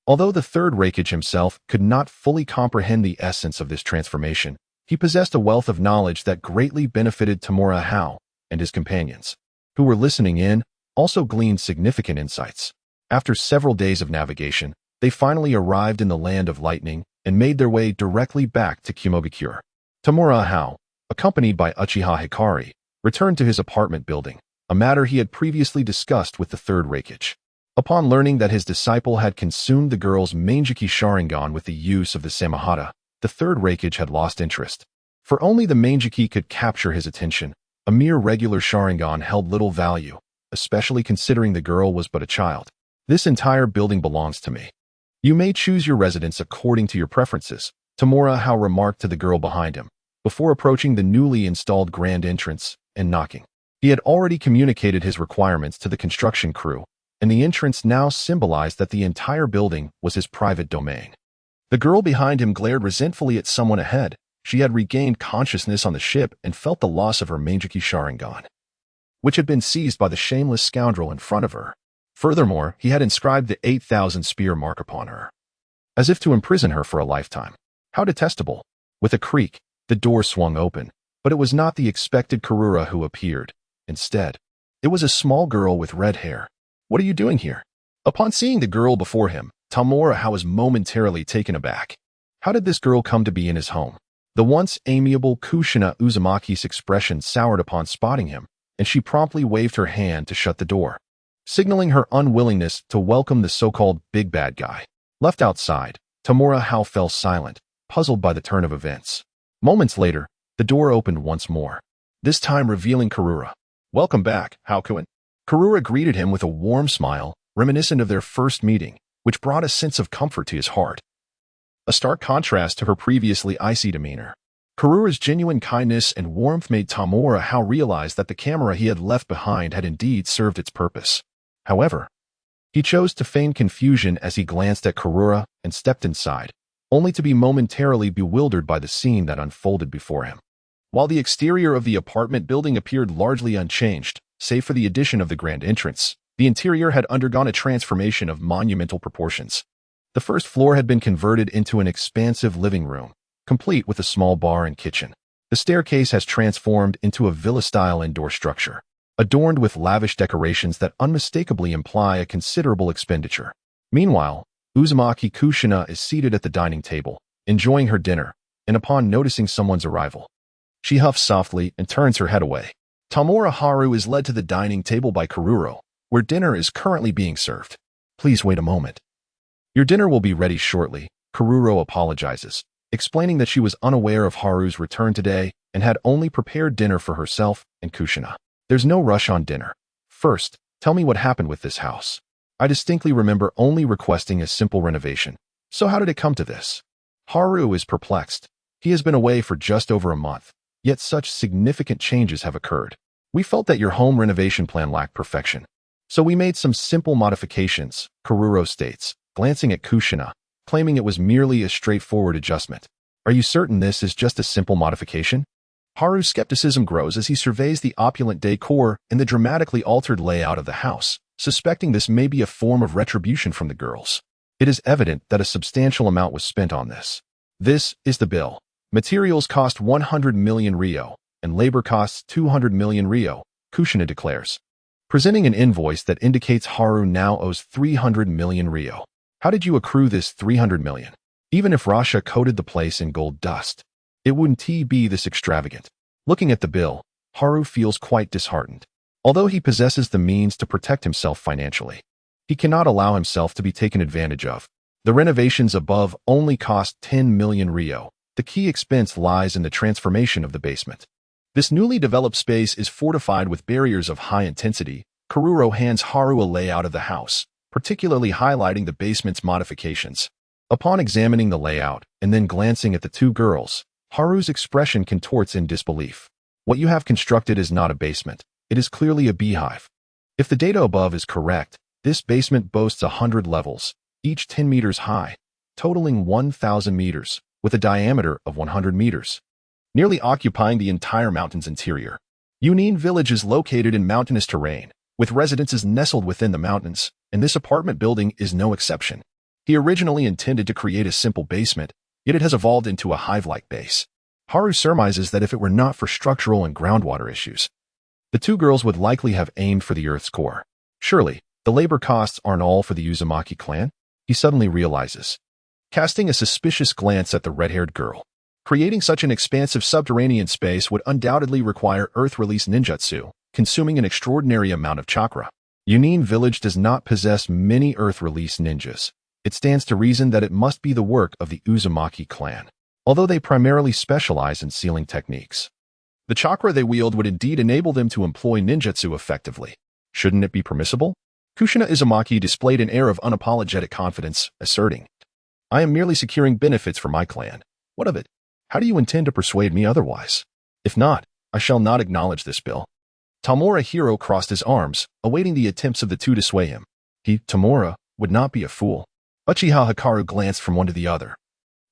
[SPEAKER 1] Although the third Reikage himself could not fully comprehend the essence of this transformation, he possessed a wealth of knowledge that greatly benefited Tamura and his companions, who were listening in, also gleaned significant insights. After several days of navigation, they finally arrived in the land of lightning and made their way directly back to Kumogakure. Tamura, accompanied by Uchiha Hikari, returned to his apartment building, a matter he had previously discussed with the third Reikage. Upon learning that his disciple had consumed the girl's Mangeki Sharingan with the use of the Samahata, the third Reikage had lost interest. For only the Mangeki could capture his attention. A mere regular Sharingan held little value, especially considering the girl was but a child. This entire building belongs to me. You may choose your residence according to your preferences, Tamura remarked to the girl behind him, before approaching the newly installed grand entrance and knocking. He had already communicated his requirements to the construction crew, and the entrance now symbolized that the entire building was his private domain. The girl behind him glared resentfully at someone ahead. She had regained consciousness on the ship and felt the loss of her Mangeki Sharingan, which had been seized by the shameless scoundrel in front of her. Furthermore, he had inscribed the 8,000 spear mark upon her, as if to imprison her for a lifetime. How detestable! With a creak, the door swung open, but it was not the expected Karura who appeared. Instead, it was a small girl with red hair. What are you doing here? Upon seeing the girl before him, Tamura was momentarily taken aback. How did this girl come to be in his home? The once amiable Kushina Uzumaki's expression soured upon spotting him, and she promptly waved her hand to shut the door, signaling her unwillingness to welcome the so-called big bad guy. Left outside, Tamura fell silent, puzzled by the turn of events. Moments later, the door opened once more, this time revealing Karura. Welcome back, Hakuin. Karura greeted him with a warm smile, reminiscent of their first meeting, which brought a sense of comfort to his heart. A stark contrast to her previously icy demeanor. Karura's genuine kindness and warmth made Tamura realize that the camera he had left behind had indeed served its purpose. However, he chose to feign confusion as he glanced at Karura and stepped inside, only to be momentarily bewildered by the scene that unfolded before him. While the exterior of the apartment building appeared largely unchanged, save for the addition of the grand entrance, the interior had undergone a transformation of monumental proportions. The first floor had been converted into an expansive living room, complete with a small bar and kitchen. The staircase has transformed into a villa-style indoor structure, adorned with lavish decorations that unmistakably imply a considerable expenditure. Meanwhile, Uzumaki Kushina is seated at the dining table, enjoying her dinner, and upon noticing someone's arrival, she huffs softly and turns her head away. Tamura is led to the dining table by Karuro, where dinner is currently being served. Please wait a moment. Your dinner will be ready shortly, Karuro apologizes, explaining that she was unaware of Haru's return today and had only prepared dinner for herself and Kushina. There's no rush on dinner. First, tell me what happened with this house. I distinctly remember only requesting a simple renovation. So how did it come to this? Haru is perplexed. He has been away for just over a month, yet such significant changes have occurred. We felt that your home renovation plan lacked perfection, so we made some simple modifications, Karuro states, glancing at Kushina, claiming it was merely a straightforward adjustment. Are you certain this is just a simple modification? Haru's skepticism grows as he surveys the opulent decor and the dramatically altered layout of the house, suspecting this may be a form of retribution from the girls. It is evident that a substantial amount was spent on this. This is the bill. Materials cost 100 million Rio, and labor costs 200 million Rio, Kushina declares, presenting an invoice that indicates Haru now owes 300 million Rio. How did you accrue this 300 million? Even if Rasha coated the place in gold dust, it wouldn't be this extravagant. Looking at the bill, Haru feels quite disheartened. Although he possesses the means to protect himself financially, he cannot allow himself to be taken advantage of. The renovations above only cost 10 million Rio. The key expense lies in the transformation of the basement. This newly developed space is fortified with barriers of high intensity. Kururo hands Haru a layout of the house, particularly highlighting the basement's modifications. Upon examining the layout and then glancing at the two girls, Haru's expression contorts in disbelief. What you have constructed is not a basement. It is clearly a beehive. If the data above is correct, this basement boasts 100 levels, each 10 meters high, totaling 1,000 meters, with a diameter of 100 meters, nearly occupying the entire mountain's interior. Yunin Village is located in mountainous terrain, with residences nestled within the mountains, and this apartment building is no exception. He originally intended to create a simple basement, yet it has evolved into a hive-like base. Haru surmises that if it were not for structural and groundwater issues, the two girls would likely have aimed for the Earth's core. Surely, the labor costs aren't all for the Uzumaki clan, he suddenly realizes, casting a suspicious glance at the red-haired girl. Creating such an expansive subterranean space would undoubtedly require Earth-release ninjutsu, consuming an extraordinary amount of chakra. Yunin Village does not possess many Earth-release ninjas. It stands to reason that it must be the work of the Uzumaki clan, although they primarily specialize in sealing techniques. The chakra they wield would indeed enable them to employ ninjutsu effectively. Shouldn't it be permissible? Kushina Uzumaki displayed an air of unapologetic confidence, asserting, I am merely securing benefits for my clan. What of it? How do you intend to persuade me otherwise? If not, I shall not acknowledge this bill. Tamura Hiro crossed his arms, awaiting the attempts of the two to sway him. He, Tamura, would not be a fool. Uchiha Hikaru glanced from one to the other,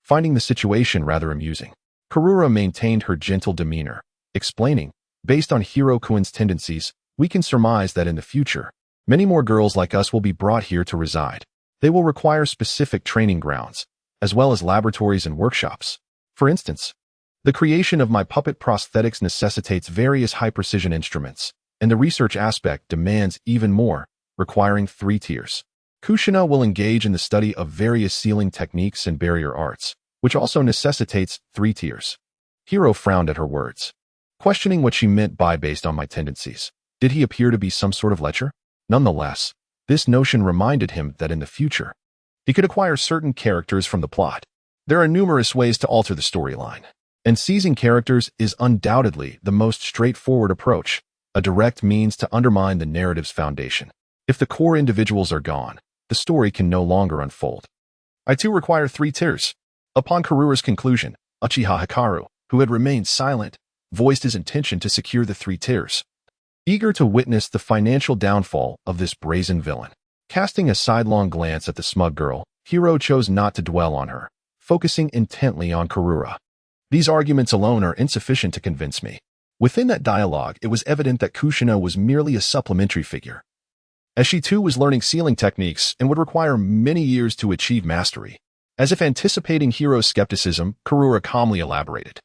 [SPEAKER 1] finding the situation rather amusing. Kurura maintained her gentle demeanor, explaining, based on Hiro-kun's tendencies, we can surmise that in the future, many more girls like us will be brought here to reside. They will require specific training grounds, as well as laboratories and workshops. For instance, the creation of my puppet prosthetics necessitates various high-precision instruments, and the research aspect demands even more, requiring 3 tiers. Kushina will engage in the study of various sealing techniques and barrier arts, which also necessitates 3 tiers. Hiro frowned at her words, questioning what she meant by based on my tendencies. Did he appear to be some sort of lecher? Nonetheless, this notion reminded him that in the future, he could acquire certain characters from the plot. There are numerous ways to alter the storyline, and seizing characters is undoubtedly the most straightforward approach, a direct means to undermine the narrative's foundation. If the core individuals are gone, the story can no longer unfold. I too require 3 tiers. Upon Karura's conclusion, Uchiha Hikaru, who had remained silent, voiced his intention to secure the 3 tiers. Eager to witness the financial downfall of this brazen villain, casting a sidelong glance at the smug girl, Hiro chose not to dwell on her, focusing intently on Karura. These arguments alone are insufficient to convince me. Within that dialogue, it was evident that Kushina was merely a supplementary figure, as she too was learning sealing techniques and would require many years to achieve mastery. As if anticipating Hiro's skepticism, Karura calmly elaborated.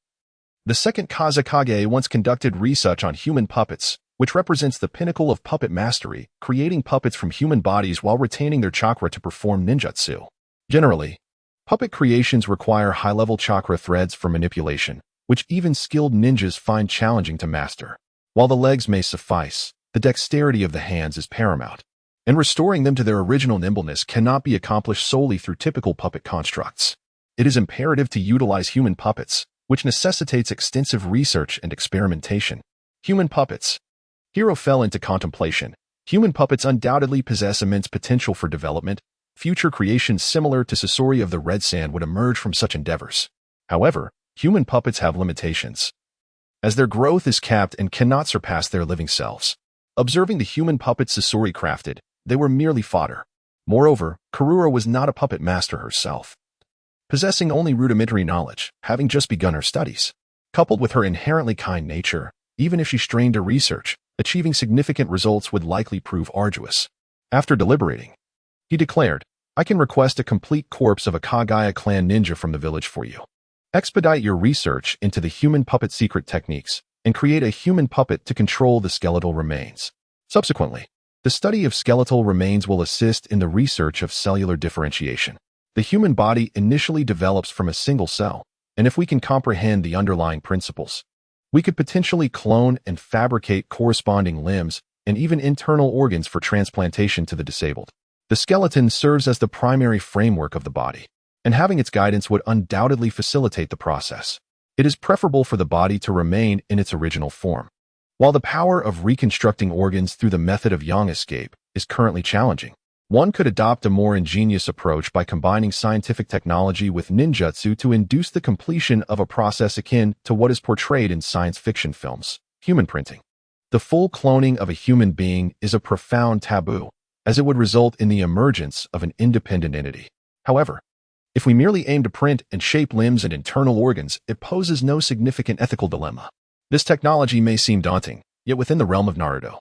[SPEAKER 1] The second Kazekage once conducted research on human puppets, which represents the pinnacle of puppet mastery, creating puppets from human bodies while retaining their chakra to perform ninjutsu. Generally, puppet creations require high-level chakra threads for manipulation, which even skilled ninjas find challenging to master. While the legs may suffice, the dexterity of the hands is paramount, and restoring them to their original nimbleness cannot be accomplished solely through typical puppet constructs. It is imperative to utilize human puppets, which necessitates extensive research and experimentation. Human puppets. Hiro fell into contemplation. Human puppets undoubtedly possess immense potential for development. Future creations similar to Sesshomaru of the Red Sand would emerge from such endeavors. However, human puppets have limitations, as their growth is capped and cannot surpass their living selves. Observing the human puppets Sesshomaru crafted, they were merely fodder. Moreover, Karura was not a puppet master herself, possessing only rudimentary knowledge, having just begun her studies. Coupled with her inherently kind nature, even if she strained to research, achieving significant results would likely prove arduous. After deliberating, he declared, I can request a complete corpse of a Kagaya clan ninja from the village for you. Expedite your research into the human puppet secret techniques and create a human puppet to control the skeletal remains. Subsequently, the study of skeletal remains will assist in the research of cellular differentiation. The human body initially develops from a single cell, and if we can comprehend the underlying principles, we could potentially clone and fabricate corresponding limbs and even internal organs for transplantation to the disabled. The skeleton serves as the primary framework of the body, and having its guidance would undoubtedly facilitate the process. It is preferable for the body to remain in its original form. While the power of reconstructing organs through the method of yang escape is currently challenging, one could adopt a more ingenious approach by combining scientific technology with ninjutsu to induce the completion of a process akin to what is portrayed in science fiction films, human printing. The full cloning of a human being is a profound taboo, as it would result in the emergence of an independent entity. However, if we merely aim to print and shape limbs and internal organs, it poses no significant ethical dilemma. This technology may seem daunting, yet within the realm of Naruto,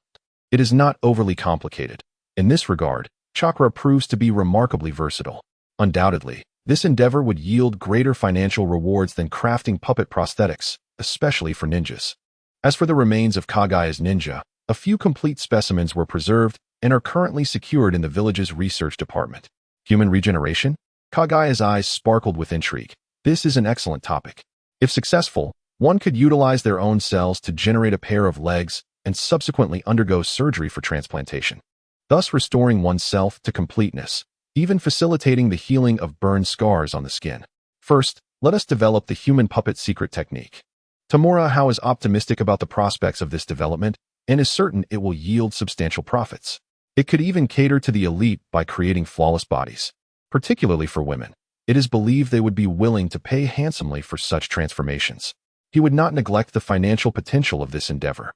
[SPEAKER 1] it is not overly complicated. In this regard, chakra proves to be remarkably versatile. Undoubtedly, this endeavor would yield greater financial rewards than crafting puppet prosthetics, especially for ninjas. As for the remains of Kagaya's ninja, a few complete specimens were preserved and are currently secured in the village's research department. Human regeneration? Kagaya's eyes sparkled with intrigue. This is an excellent topic. If successful, one could utilize their own cells to generate a pair of legs and subsequently undergo surgery for transplantation, thus restoring oneself to completeness, even facilitating the healing of burned scars on the skin. First, let us develop the human puppet secret technique. Tamura Hao is optimistic about the prospects of this development and is certain it will yield substantial profits. It could even cater to the elite by creating flawless bodies. Particularly for women, it is believed they would be willing to pay handsomely for such transformations. He would not neglect the financial potential of this endeavor,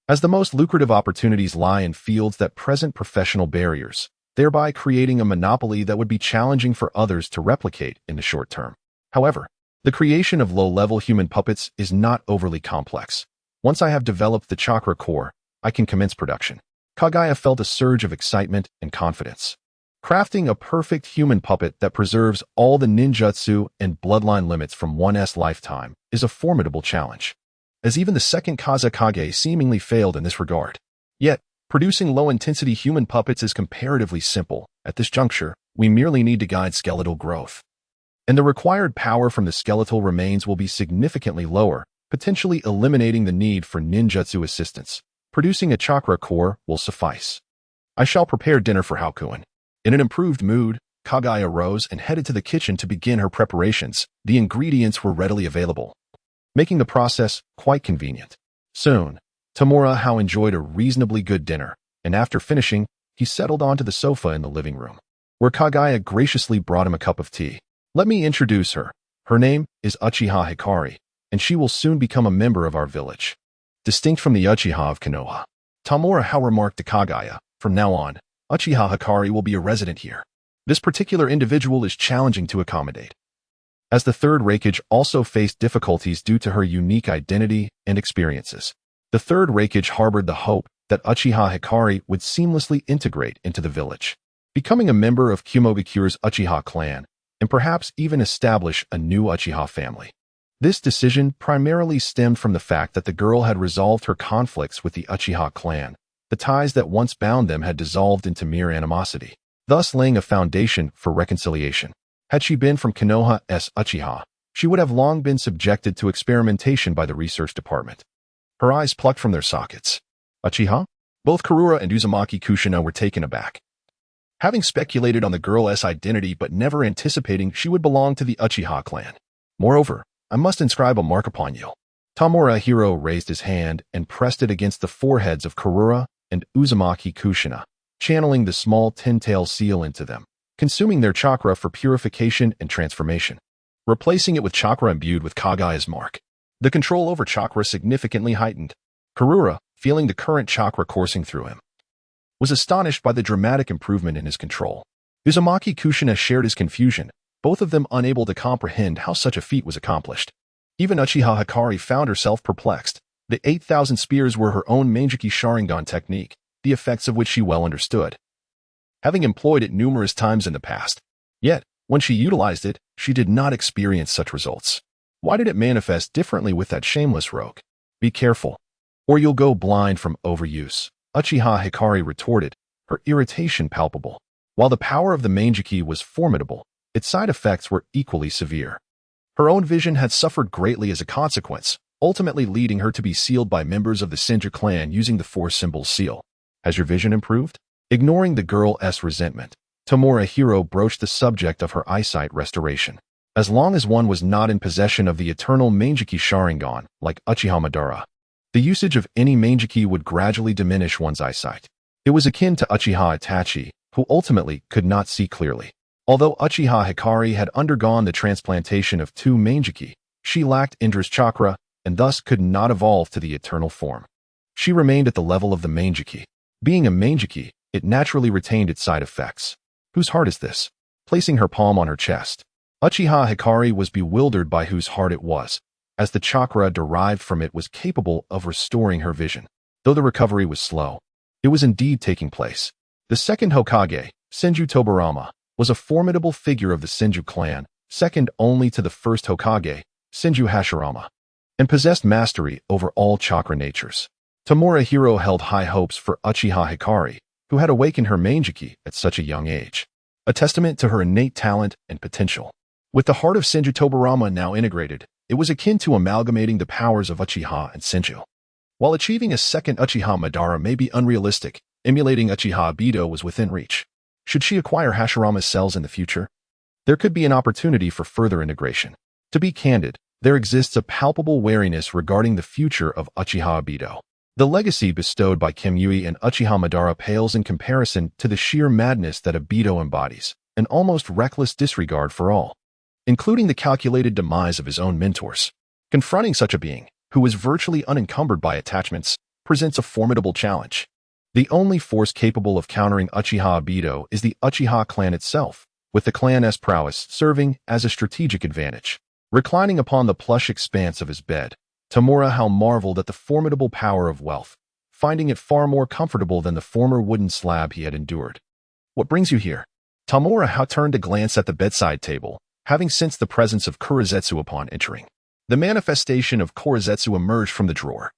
[SPEAKER 1] as the most lucrative opportunities lie in fields that present professional barriers, thereby creating a monopoly that would be challenging for others to replicate in the short term. However, the creation of low-level human puppets is not overly complex. Once I have developed the chakra core, I can commence production. Kagaya felt a surge of excitement and confidence. Crafting a perfect human puppet that preserves all the ninjutsu and bloodline limits from one's lifetime is a formidable challenge, as even the second Kazekage seemingly failed in this regard. Yet, producing low-intensity human puppets is comparatively simple. At this juncture, we merely need to guide skeletal growth, and the required power from the skeletal remains will be significantly lower, potentially eliminating the need for ninjutsu assistance. Producing a chakra core will suffice. I shall prepare dinner for Haokuen. In an improved mood, Kagaya rose and headed to the kitchen to begin her preparations. The ingredients were readily available, making the process quite convenient. Soon, Tamura Hao enjoyed a reasonably good dinner, and after finishing, he settled onto the sofa in the living room, where Kagaya graciously brought him a cup of tea. Let me introduce her. Her name is Uchiha Hikari, and she will soon become a member of our village. Distinct from the Uchiha of Konoha, Tamura Hao remarked to Kagaya, from now on, Uchiha Hikari will be a resident here. This particular individual is challenging to accommodate, as the third Raikage also faced difficulties due to her unique identity and experiences. The third Raikage harbored the hope that Uchiha Hikari would seamlessly integrate into the village, becoming a member of Kumogakure's Uchiha clan, and perhaps even establish a new Uchiha family. This decision primarily stemmed from the fact that the girl had resolved her conflicts with the Uchiha clan. The ties that once bound them had dissolved into mere animosity, thus laying a foundation for reconciliation. Had she been from Konoha's Uchiha, she would have long been subjected to experimentation by the research department. Her eyes plucked from their sockets. Uchiha? Both Karura and Uzumaki Kushina were taken aback. Having speculated on the girl's identity but never anticipating she would belong to the Uchiha clan. Moreover, I must inscribe a mark upon you. Tamura Hiro raised his hand and pressed it against the foreheads of Karura and Uzumaki Kushina, channeling the small tin-tail seal into them, consuming their chakra for purification and transformation, replacing it with chakra imbued with Kagaya's mark. The control over chakra significantly heightened. Karura, feeling the current chakra coursing through him, was astonished by the dramatic improvement in his control. Uzumaki Kushina shared his confusion, both of them unable to comprehend how such a feat was accomplished. Even Uchiha Hikari found herself perplexed. The 8,000 spears were her own Manjiki Sharingan technique, the effects of which she well understood, having employed it numerous times in the past. Yet, when she utilized it, she did not experience such results. Why did it manifest differently with that shameless rogue? Be careful, or you'll go blind from overuse, Uchiha Hikari retorted, her irritation palpable. While the power of the Manjiki was formidable, its side effects were equally severe. Her own vision had suffered greatly as a consequence, ultimately leading her to be sealed by members of the Senju clan using the four symbol seal. Has your vision improved? Ignoring the girl's resentment, Tamura Hiro broached the subject of her eyesight restoration. As long as one was not in possession of the eternal Manjiki Sharingan, like Uchiha Madara, the usage of any Manjiki would gradually diminish one's eyesight. It was akin to Uchiha Itachi, who ultimately could not see clearly. Although Uchiha Hikari had undergone the transplantation of two Manjiki, she lacked Indra's chakra and thus could not evolve to the eternal form. She remained at the level of the Manjiki. Being a Manjiki, it naturally retained its side effects. Whose heart is this? Placing her palm on her chest, Uchiha Hikari was bewildered by whose heart it was, as the chakra derived from it was capable of restoring her vision. Though the recovery was slow, it was indeed taking place. The second Hokage, Senju Tobirama, was a formidable figure of the Senju clan, second only to the first Hokage, Senju Hashirama, and possessed mastery over all chakra natures. Tamura Hiro held high hopes for Uchiha Hikari, who had awakened her Manjiki at such a young age, a testament to her innate talent and potential. With the heart of Senju Tobirama now integrated, it was akin to amalgamating the powers of Uchiha and Senju. While achieving a second Uchiha Madara may be unrealistic, emulating Uchiha Obito was within reach. Should she acquire Hashirama's cells in the future, there could be an opportunity for further integration. To be candid, there exists a palpable wariness regarding the future of Uchiha Obito. The legacy bestowed by Kimui and Uchiha Madara pales in comparison to the sheer madness that Obito embodies, an almost reckless disregard for all, including the calculated demise of his own mentors. Confronting such a being, who is virtually unencumbered by attachments, presents a formidable challenge. The only force capable of countering Uchiha Obito is the Uchiha clan itself, with the clan's prowess serving as a strategic advantage. Reclining upon the plush expanse of his bed, Tamura Hao marveled at the formidable power of wealth, finding it far more comfortable than the former wooden slab he had endured. What brings you here? Tamura Hao turned to glance at the bedside table, having sensed the presence of Kurizetsu upon entering. The manifestation of Kurizetsu emerged from the drawer,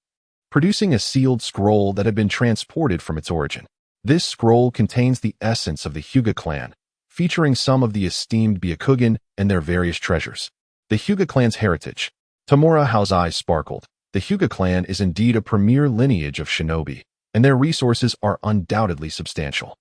[SPEAKER 1] producing a sealed scroll that had been transported from its origin. This scroll contains the essence of the Hyuga clan, featuring some of the esteemed Byakugan and their various treasures. The Hyuga clan's heritage. Tamura Hao's eyes sparkled. The Hyuga clan is indeed a premier lineage of shinobi, and their resources are undoubtedly substantial.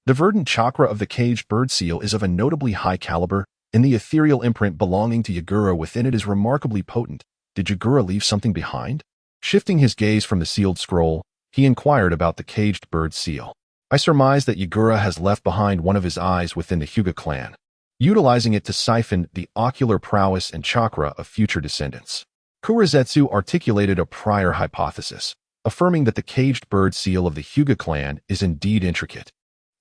[SPEAKER 1] The verdant chakra of the caged bird seal is of a notably high caliber, and the ethereal imprint belonging to Yagura within it is remarkably potent. Did Yagura leave something behind? Shifting his gaze from the sealed scroll, he inquired about the caged bird seal. I surmise that Yagura has left behind one of his eyes within the Hyuga clan, utilizing it to siphon the ocular prowess and chakra of future descendants. Kurizetsu articulated a prior hypothesis, affirming that the caged bird seal of the Hyuga clan is indeed intricate,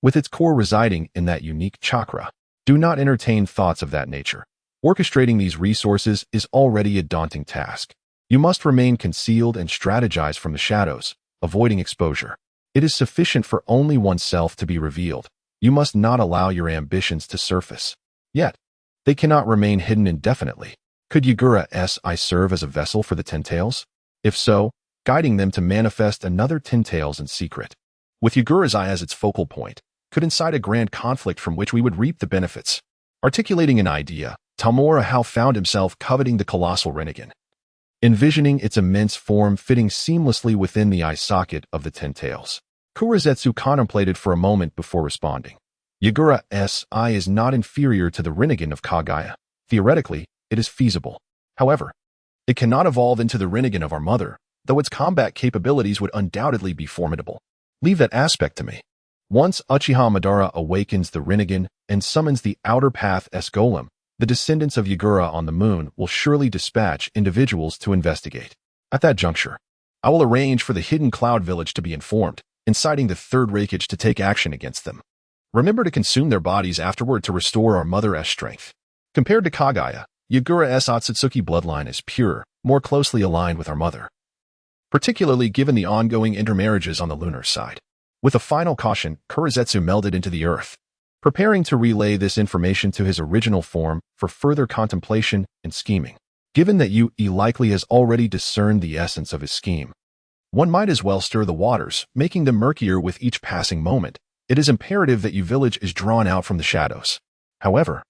[SPEAKER 1] with its core residing in that unique chakra. Do not entertain thoughts of that nature. Orchestrating these resources is already a daunting task. You must remain concealed and strategize from the shadows, avoiding exposure. It is sufficient for only oneself to be revealed. You must not allow your ambitions to surface. Yet, they cannot remain hidden indefinitely. Could Yagura's eye serve as a vessel for the Ten Tails? If so, guiding them to manifest another Ten Tails in secret. With Yagura's eye as its focal point, could incite a grand conflict from which we would reap the benefits. Articulating an idea, Tamura Hao found himself coveting the colossal Rinnegan, envisioning its immense form fitting seamlessly within the eye socket of the Ten Tails. Kurizetsu contemplated for a moment before responding. Yagura's eye is not inferior to the Rinnegan of Kaguya. Theoretically, it is feasible. However, it cannot evolve into the Rinnegan of our mother, though its combat capabilities would undoubtedly be formidable. Leave that aspect to me. Once Uchiha Madara awakens the Rinnegan and summons the Outer Path's golem, the descendants of Yagura on the moon will surely dispatch individuals to investigate. At that juncture, I will arrange for the Hidden Cloud Village to be informed, inciting the Third Raikage to take action against them. Remember to consume their bodies afterward to restore our mother's strength. Compared to Kaguya, Yagura's Otsutsuki bloodline is pure, more closely aligned with our mother, particularly given the ongoing intermarriages on the lunar side. With a final caution, Kurizetsu melded into the earth, preparing to relay this information to his original form for further contemplation and scheming. Given that Yu likely has already discerned the essence of his scheme, one might as well stir the waters, making them murkier with each passing moment. It is imperative that Yu village is drawn out from the shadows. However,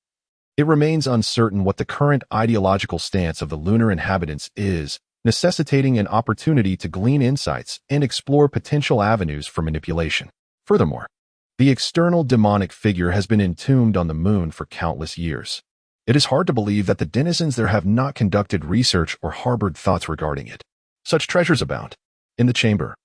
[SPEAKER 1] it remains uncertain what the current ideological stance of the lunar inhabitants is, necessitating an opportunity to glean insights and explore potential avenues for manipulation. Furthermore, the external demonic figure has been entombed on the moon for countless years. It is hard to believe that the denizens there have not conducted research or harbored thoughts regarding it. Such treasures abound. In the chamber,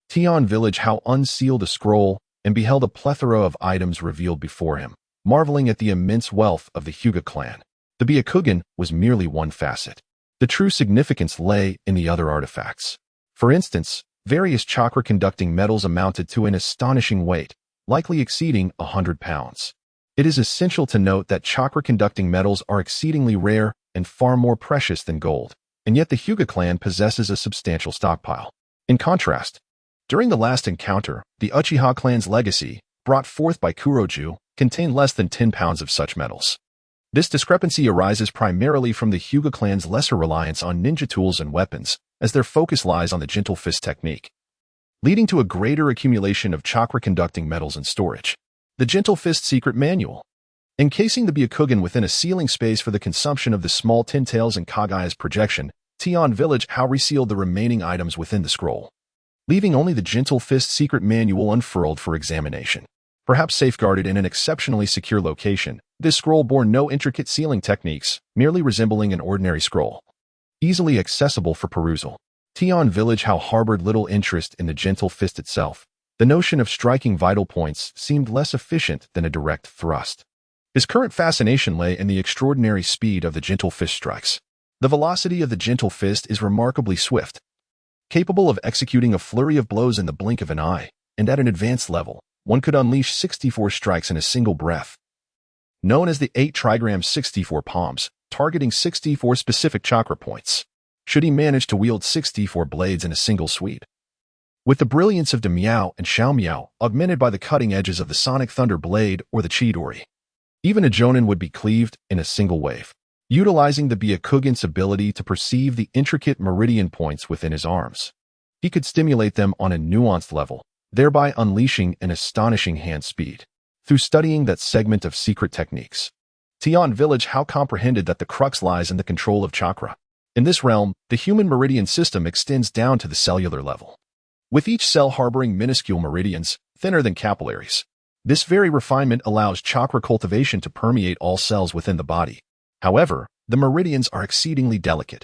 [SPEAKER 1] Tian village Hao unsealed a scroll and beheld a plethora of items revealed before him, marveling at the immense wealth of the Hyuga clan. The Byakugan was merely one facet. The true significance lay in the other artifacts. For instance, various chakra-conducting metals amounted to an astonishing weight, likely exceeding 100 pounds. It is essential to note that chakra-conducting metals are exceedingly rare and far more precious than gold, and yet the Hyuga clan possesses a substantial stockpile. In contrast, during the last encounter, the Uchiha clan's legacy, brought forth by Kuroju, contained less than 10 pounds of such metals. This discrepancy arises primarily from the Hyuga clan's lesser reliance on ninja tools and weapons, as their focus lies on the gentle fist technique, leading to a greater accumulation of chakra-conducting metals and storage. The Gentle Fist Secret Manual. Encasing the Byakugan within a sealing space for the consumption of the small Tintails and Kagaya's projection, Tian village Hao resealed the remaining items within the scroll, leaving only the Gentle Fist Secret Manual unfurled for examination. Perhaps safeguarded in an exceptionally secure location, this scroll bore no intricate sealing techniques, merely resembling an ordinary scroll, easily accessible for perusal. Tian village Hao harbored little interest in the Gentle Fist itself. The notion of striking vital points seemed less efficient than a direct thrust. His current fascination lay in the extraordinary speed of the Gentle Fist strikes. The velocity of the Gentle Fist is remarkably swift, capable of executing a flurry of blows in the blink of an eye, and at an advanced level, one could unleash 64 strikes in a single breath. Known as the 8 trigrams 64 palms, targeting 64 specific chakra points, should he manage to wield 64 blades in a single sweep. With the brilliance of Demiao and Xiaomiao augmented by the cutting edges of the Sonic Thunder Blade or the Chidori, even a Jonin would be cleaved in a single wave. Utilizing the Byakugan's ability to perceive the intricate meridian points within his arms, he could stimulate them on a nuanced level, thereby unleashing an astonishing hand speed. Through studying that segment of secret techniques, Tian village Hao comprehended that the crux lies in the control of chakra. In this realm, the human meridian system extends down to the cellular level, with each cell harboring minuscule meridians, thinner than capillaries. This very refinement allows chakra cultivation to permeate all cells within the body. However, the meridians are exceedingly delicate,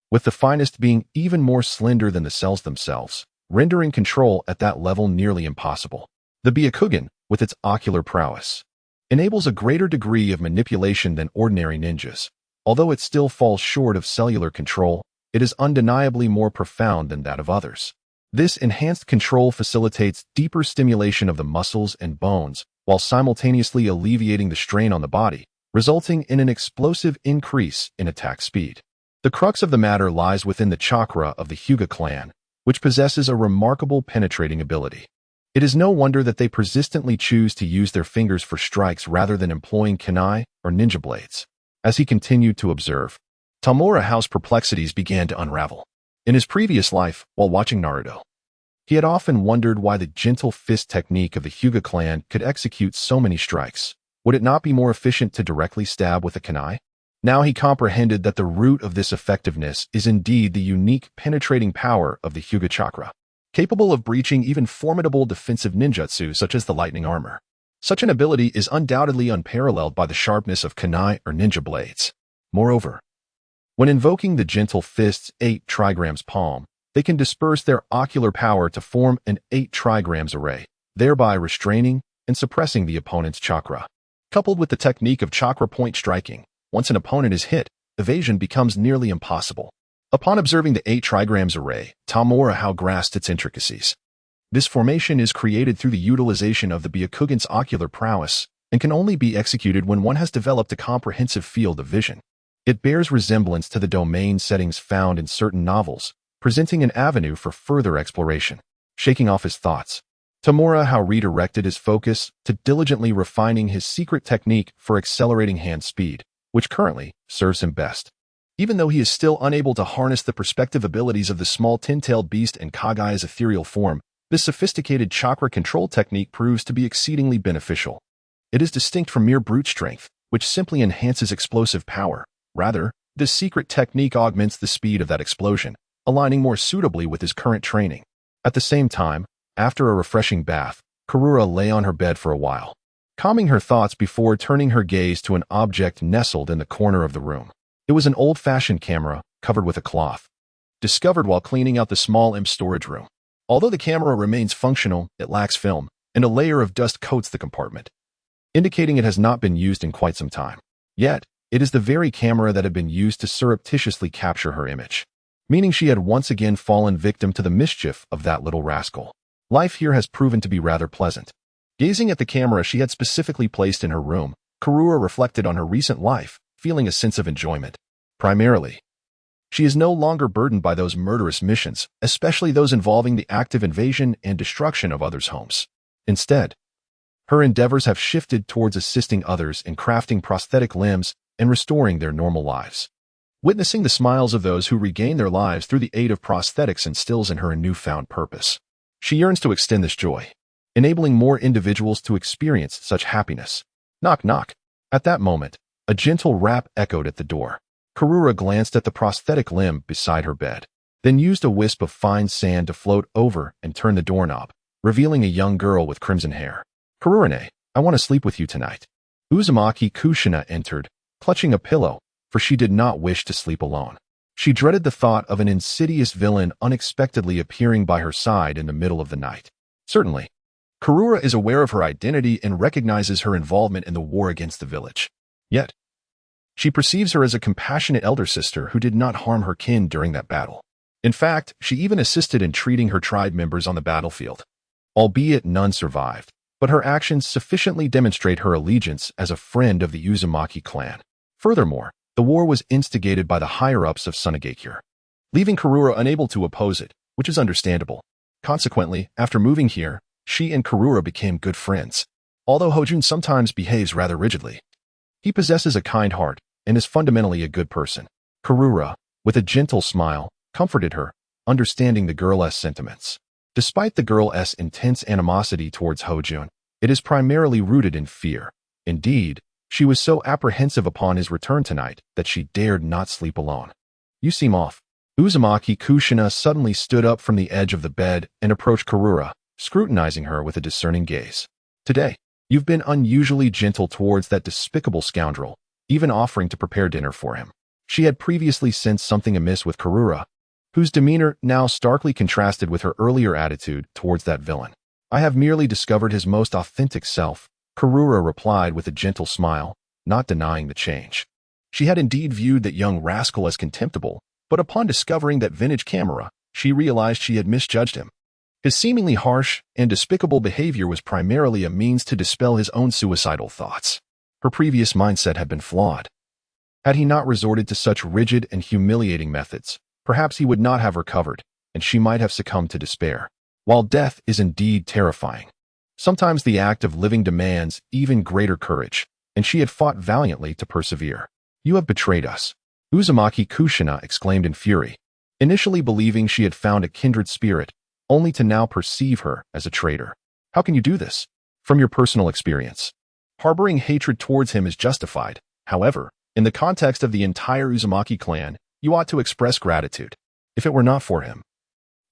[SPEAKER 1] with the finest being even more slender than the cells themselves, rendering control at that level nearly impossible. The Byakugan, with its ocular prowess, enables a greater degree of manipulation than ordinary ninjas. Although it still falls short of cellular control, it is undeniably more profound than that of others. This enhanced control facilitates deeper stimulation of the muscles and bones, while simultaneously alleviating the strain on the body, resulting in an explosive increase in attack speed. The crux of the matter lies within the chakra of the Hyuga clan, which possesses a remarkable penetrating ability. It is no wonder that they persistently choose to use their fingers for strikes rather than employing kunai or ninja blades. As he continued to observe, Tamura Hao's perplexities began to unravel. In his previous life, while watching Naruto, he had often wondered why the gentle fist technique of the Hyuga clan could execute so many strikes. Would it not be more efficient to directly stab with a kunai? Now he comprehended that the root of this effectiveness is indeed the unique penetrating power of the Hyuga chakra, capable of breaching even formidable defensive ninjutsu such as the lightning armor. Such an ability is undoubtedly unparalleled by the sharpness of kunai or ninja blades. Moreover, when invoking the Gentle Fist's 8 trigrams palm, they can disperse their ocular power to form an 8 trigrams array, thereby restraining and suppressing the opponent's chakra. Coupled with the technique of chakra point striking, once an opponent is hit, evasion becomes nearly impossible. Upon observing the 8 trigrams array, Tamura Hao grasped its intricacies. This formation is created through the utilization of the Byakugan's ocular prowess and can only be executed when one has developed a comprehensive field of vision. It bears resemblance to the domain settings found in certain novels, presenting an avenue for further exploration. Shaking off his thoughts, Tamura how redirected his focus to diligently refining his secret technique for accelerating hand speed, which currently serves him best. Even though he is still unable to harness the perspective abilities of the small tin-tailed beast and Kagai's ethereal form, this sophisticated chakra control technique proves to be exceedingly beneficial. It is distinct from mere brute strength, which simply enhances explosive power. Rather, this secret technique augments the speed of that explosion, aligning more suitably with his current training. At the same time, after a refreshing bath, Karura lay on her bed for a while, calming her thoughts before turning her gaze to an object nestled in the corner of the room. It was an old-fashioned camera covered with a cloth, discovered while cleaning out the small imp storage room. Although the camera remains functional, it lacks film, and a layer of dust coats the compartment, indicating it has not been used in quite some time. Yet, it is the very camera that had been used to surreptitiously capture her image, meaning she had once again fallen victim to the mischief of that little rascal. Life here has proven to be rather pleasant. Gazing at the camera she had specifically placed in her room, Karura reflected on her recent life, feeling a sense of enjoyment. Primarily, she is no longer burdened by those murderous missions, especially those involving the active invasion and destruction of others' homes. Instead, her endeavors have shifted towards assisting others in crafting prosthetic limbs and restoring their normal lives. Witnessing the smiles of those who regain their lives through the aid of prosthetics instills in her a newfound purpose. She yearns to extend this joy, enabling more individuals to experience such happiness. Knock, knock. At that moment, a gentle rap echoed at the door. Karura glanced at the prosthetic limb beside her bed, then used a wisp of fine sand to float over and turn the doorknob, revealing a young girl with crimson hair. Karurane, I want to sleep with you tonight. Uzumaki Kushina entered, clutching a pillow, for she did not wish to sleep alone. She dreaded the thought of an insidious villain unexpectedly appearing by her side in the middle of the night. Certainly, Karura is aware of her identity and recognizes her involvement in the war against the village. Yet, she perceives her as a compassionate elder sister who did not harm her kin during that battle. In fact, she even assisted in treating her tribe members on the battlefield, albeit none survived, but her actions sufficiently demonstrate her allegiance as a friend of the Uzumaki clan. Furthermore, the war was instigated by the higher-ups of Sunagakure, leaving Karura unable to oppose it, which is understandable. Consequently, after moving here, she and Karura became good friends. Although Hojun sometimes behaves rather rigidly, he possesses a kind heart and is fundamentally a good person. Karura, with a gentle smile, comforted her, understanding the girl's sentiments. Despite the girl's intense animosity towards Hojun, it is primarily rooted in fear. Indeed, she was so apprehensive upon his return tonight that she dared not sleep alone. You seem off. Uzumaki Kushina suddenly stood up from the edge of the bed and approached Karura, scrutinizing her with a discerning gaze. Today, you've been unusually gentle towards that despicable scoundrel, even offering to prepare dinner for him. She had previously sensed something amiss with Karura, whose demeanor now starkly contrasted with her earlier attitude towards that villain. I have merely discovered his most authentic self, Karura replied with a gentle smile, not denying the change. She had indeed viewed that young rascal as contemptible, but upon discovering that vintage camera, she realized she had misjudged him. His seemingly harsh and despicable behavior was primarily a means to dispel his own suicidal thoughts. Her previous mindset had been flawed. Had he not resorted to such rigid and humiliating methods, perhaps he would not have recovered, and she might have succumbed to despair. While death is indeed terrifying, sometimes the act of living demands even greater courage, and she had fought valiantly to persevere. You have betrayed us, Uzumaki Kushina exclaimed in fury, initially believing she had found a kindred spirit, only to now perceive her as a traitor. How can you do this? From your personal experience, harboring hatred towards him is justified. However, in the context of the entire Uzumaki clan, you ought to express gratitude. If it were not for him,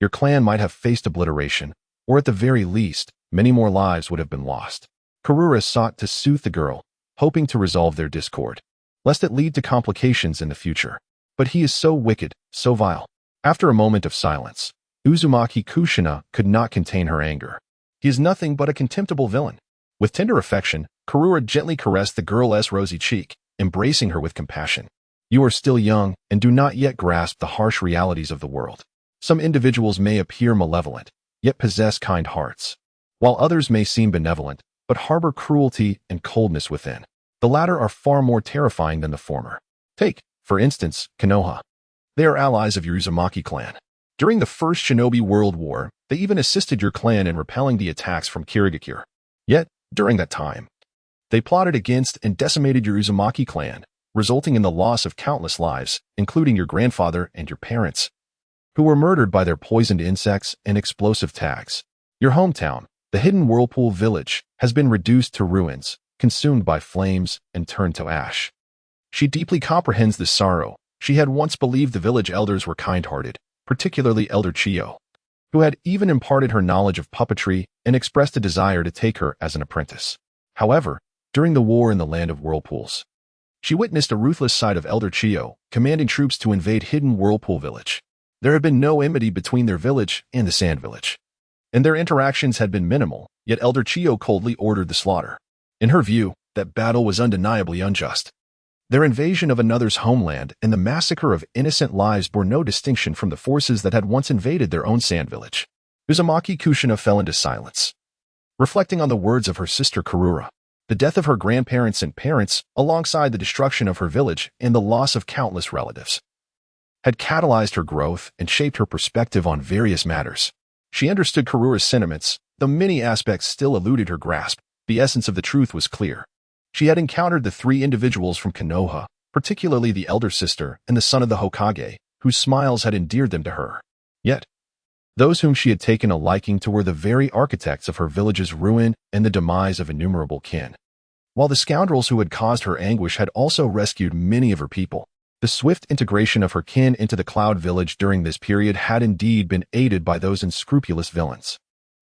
[SPEAKER 1] your clan might have faced obliteration, or at the very least, many more lives would have been lost. Karura sought to soothe the girl, hoping to resolve their discord, lest it lead to complications in the future. But he is so wicked, so vile. After a moment of silence, Uzumaki Kushina could not contain her anger. He is nothing but a contemptible villain. With tender affection, Karura gently caressed the girl's rosy cheek, embracing her with compassion. You are still young and do not yet grasp the harsh realities of the world. Some individuals may appear malevolent, yet possess kind hearts, while others may seem benevolent, but harbor cruelty and coldness within. The latter are far more terrifying than the former. Take, for instance, Konoha. They are allies of your Uzumaki clan. During the First Shinobi World War, They even assisted your clan in repelling the attacks from Kirigakure. Yet, during that time, they plotted against and decimated your Uzumaki clan, resulting in the loss of countless lives, including your grandfather and your parents, who were murdered by their poisoned insects and explosive tags. Your hometown, the hidden Whirlpool Village, has been reduced to ruins, consumed by flames, and turned to ash. She deeply comprehends this sorrow. She had once believed the village elders were kind-hearted, particularly Elder Chiyo, who had even imparted her knowledge of puppetry and expressed a desire to take her as an apprentice. However, during the war in the land of whirlpools, she witnessed a ruthless side of Elder Chiyo, commanding troops to invade hidden Whirlpool Village. There had been no enmity between their village and the Sand Village, and their interactions had been minimal, yet Elder Chiyo coldly ordered the slaughter. In her view, that battle was undeniably unjust. Their invasion of another's homeland and the massacre of innocent lives bore no distinction from the forces that had once invaded their own sand village. Uzumaki Kushina fell into silence, reflecting on the words of her sister Karura. The death of her grandparents and parents, alongside the destruction of her village and the loss of countless relatives, had catalyzed her growth and shaped her perspective on various matters. She understood Karura's sentiments, though many aspects still eluded her grasp. The essence of the truth was clear. She had encountered the three individuals from Konoha, particularly the elder sister and the son of the Hokage, whose smiles had endeared them to her. Yet, those whom she had taken a liking to were the very architects of her village's ruin and the demise of innumerable kin. While the scoundrels who had caused her anguish had also rescued many of her people, the swift integration of her kin into the Cloud Village during this period had indeed been aided by those unscrupulous villains.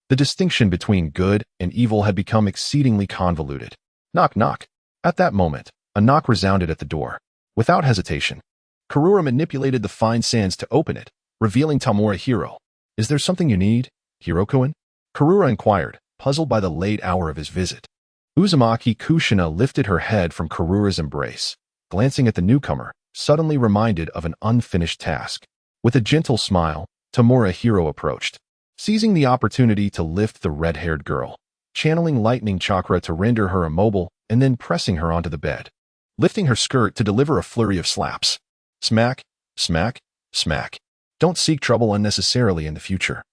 [SPEAKER 1] The distinction between good and evil had become exceedingly convoluted. Knock, knock. At that moment, a knock resounded at the door. Without hesitation, Karura manipulated the fine sands to open it, revealing Tamura Hiro. "Is there something you need, Hiro-kun?" Karura inquired, puzzled by the late hour of his visit. Uzumaki Kushina lifted her head from Karura's embrace, glancing at the newcomer, suddenly reminded of an unfinished task. With a gentle smile, Tamura Hiro approached, seizing the opportunity to lift the red-haired girl, channeling lightning chakra to render her immobile and then pressing her onto the bed, lifting her skirt to deliver a flurry of slaps. Smack, smack, smack. Don't seek trouble unnecessarily in the future.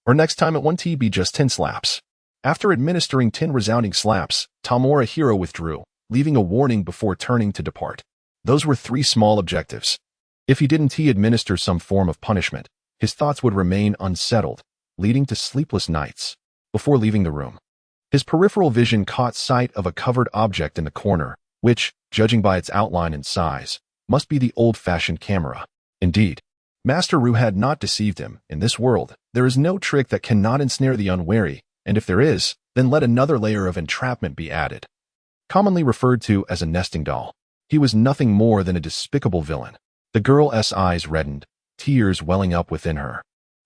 [SPEAKER 1] Or next time it won't be just 10 slaps. After administering 10 resounding slaps, Tamura Hiro withdrew, leaving a warning before turning to depart. Those were 3 small objectives. If he didn't administer some form of punishment, his thoughts would remain unsettled, leading to sleepless nights. Before leaving the room, his peripheral vision caught sight of a covered object in the corner, which, judging by its outline and size, must be the old-fashioned camera. Indeed, Master Ru had not deceived him. In this world, there is no trick that cannot ensnare the unwary, and if there is, then let another layer of entrapment be added. Commonly referred to as a nesting doll, he was nothing more than a despicable villain. The girl's eyes reddened, tears welling up within her,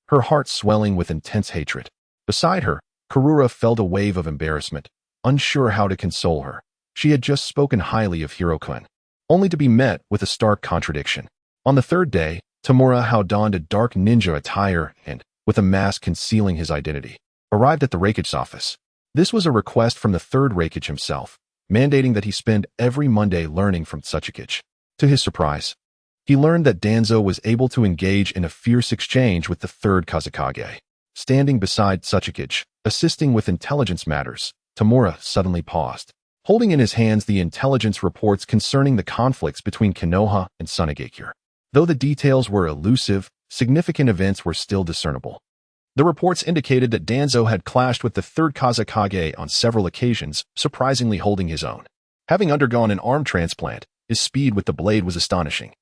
[SPEAKER 1] her heart swelling with intense hatred. Beside her, Karura felt a wave of embarrassment, unsure how to console her. She had just spoken highly of Hiro-kun, only to be met with a stark contradiction. On the 3rd day, Tamura Hao donned a dark ninja attire and, with a mask concealing his identity, arrived at the Raikage office. This was a request from the 3rd Raikage himself, mandating that he spend every Monday learning from Tsuchikage. To his surprise, he learned that Danzo was able to engage in a fierce exchange with the 3rd Kazekage. Standing beside Tsuchikage, assisting with intelligence matters, Tamura suddenly paused, holding in his hands the intelligence reports concerning the conflicts between Konoha and Sunagakure. Though the details were elusive, significant events were still discernible. The reports indicated that Danzo had clashed with the 3rd Kazekage on several occasions, surprisingly holding his own. Having undergone an arm transplant, his speed with the blade was astonishing.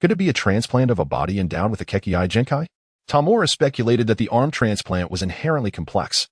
[SPEAKER 1] Could it be a transplant of a body endowed with a Kekkei Genkai? Tamura speculated that the arm transplant was inherently complex,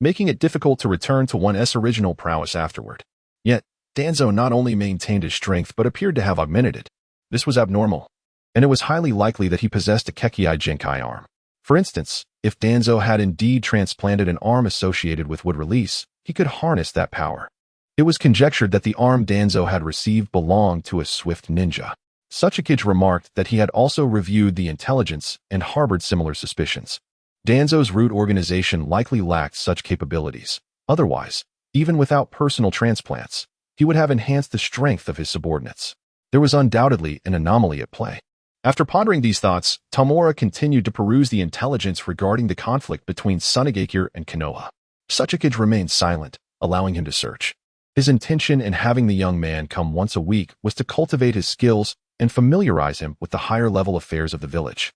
[SPEAKER 1] making it difficult to return to one's original prowess afterward. Yet, Danzo not only maintained his strength but appeared to have augmented it. This was abnormal, and it was highly likely that he possessed a Kekkei Genkai arm. For instance, if Danzo had indeed transplanted an arm associated with wood release, he could harness that power. It was conjectured that the arm Danzo had received belonged to a swift ninja. Tsuchikage remarked that he had also reviewed the intelligence and harbored similar suspicions. Danzo's root organization likely lacked such capabilities. Otherwise, even without personal transplants, he would have enhanced the strength of his subordinates. There was undoubtedly an anomaly at play. After pondering these thoughts, Tamura continued to peruse the intelligence regarding the conflict between Tsunagakure and Konoha. Sachikage remained silent, allowing him to search. His intention in having the young man come once a week was to cultivate his skills and familiarize him with the higher-level affairs of the village,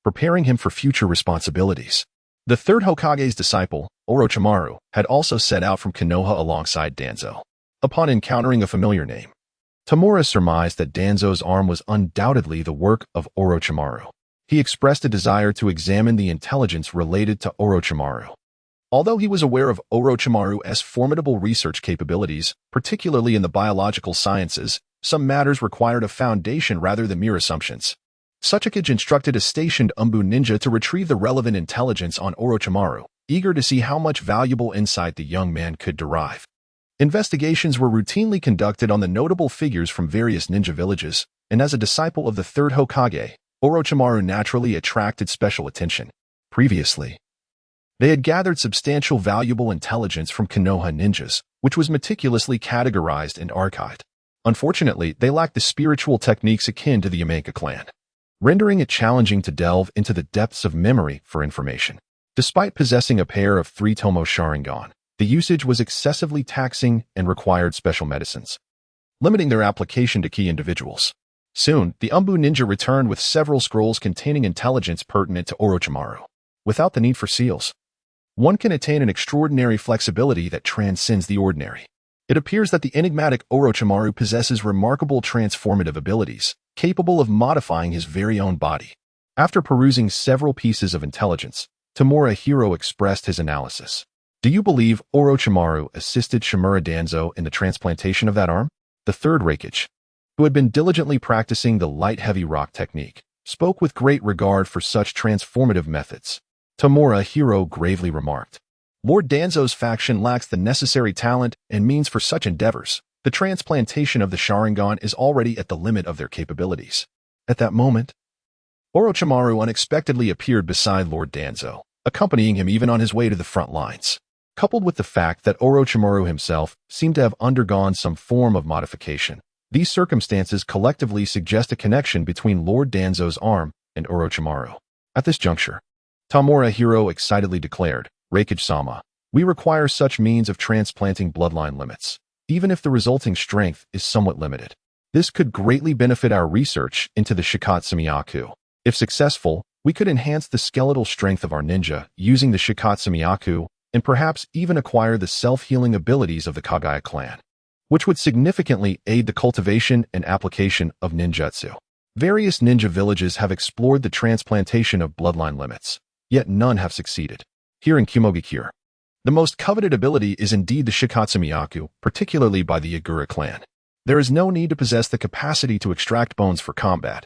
[SPEAKER 1] preparing him for future responsibilities. The third Hokage's disciple, Orochimaru, had also set out from Konoha alongside Danzo. Upon encountering a familiar name, Tamura surmised that Danzo's arm was undoubtedly the work of Orochimaru. He expressed a desire to examine the intelligence related to Orochimaru. Although he was aware of Orochimaru's formidable research capabilities, particularly in the biological sciences, some matters required a foundation rather than mere assumptions. Sachikage instructed a stationed Umbu ninja to retrieve the relevant intelligence on Orochimaru, eager to see how much valuable insight the young man could derive. Investigations were routinely conducted on the notable figures from various ninja villages, and as a disciple of the third Hokage, Orochimaru naturally attracted special attention. Previously, they had gathered substantial valuable intelligence from Konoha ninjas, which was meticulously categorized and archived. Unfortunately, they lacked the spiritual techniques akin to the Yamaika clan, rendering it challenging to delve into the depths of memory for information. Despite possessing a pair of 3-tomo Sharingan, the usage was excessively taxing and required special medicines, limiting their application to key individuals. Soon, the Umbu ninja returned with several scrolls containing intelligence pertinent to Orochimaru. Without the need for seals, one can attain an extraordinary flexibility that transcends the ordinary. It appears that the enigmatic Orochimaru possesses remarkable transformative abilities, capable of modifying his very own body. After perusing several pieces of intelligence, Tamura Hiro expressed his analysis. Do you believe Orochimaru assisted Shimura Danzo in the transplantation of that arm? The third Raikage, who had been diligently practicing the light-heavy rock technique, spoke with great regard for such transformative methods. Tamura Hiro gravely remarked, Lord Danzo's faction lacks the necessary talent and means for such endeavors. The transplantation of the Sharingan is already at the limit of their capabilities. At that moment, Orochimaru unexpectedly appeared beside Lord Danzo, accompanying him even on his way to the front lines. Coupled with the fact that Orochimaru himself seemed to have undergone some form of modification, these circumstances collectively suggest a connection between Lord Danzo's arm and Orochimaru. At this juncture, Tamura Hiro excitedly declared, Raikage-sama, we require such means of transplanting bloodline limits, even if the resulting strength is somewhat limited. This could greatly benefit our research into the Shikatsumiyaku. If successful, we could enhance the skeletal strength of our ninja using the Shikatsumiyaku and perhaps even acquire the self-healing abilities of the Kagaya clan, which would significantly aid the cultivation and application of ninjutsu. Various ninja villages have explored the transplantation of bloodline limits, yet none have succeeded. Here in Kumogakure, the most coveted ability is indeed the Shikatsumiyaku, particularly by the Yagura clan. There is no need to possess the capacity to extract bones for combat.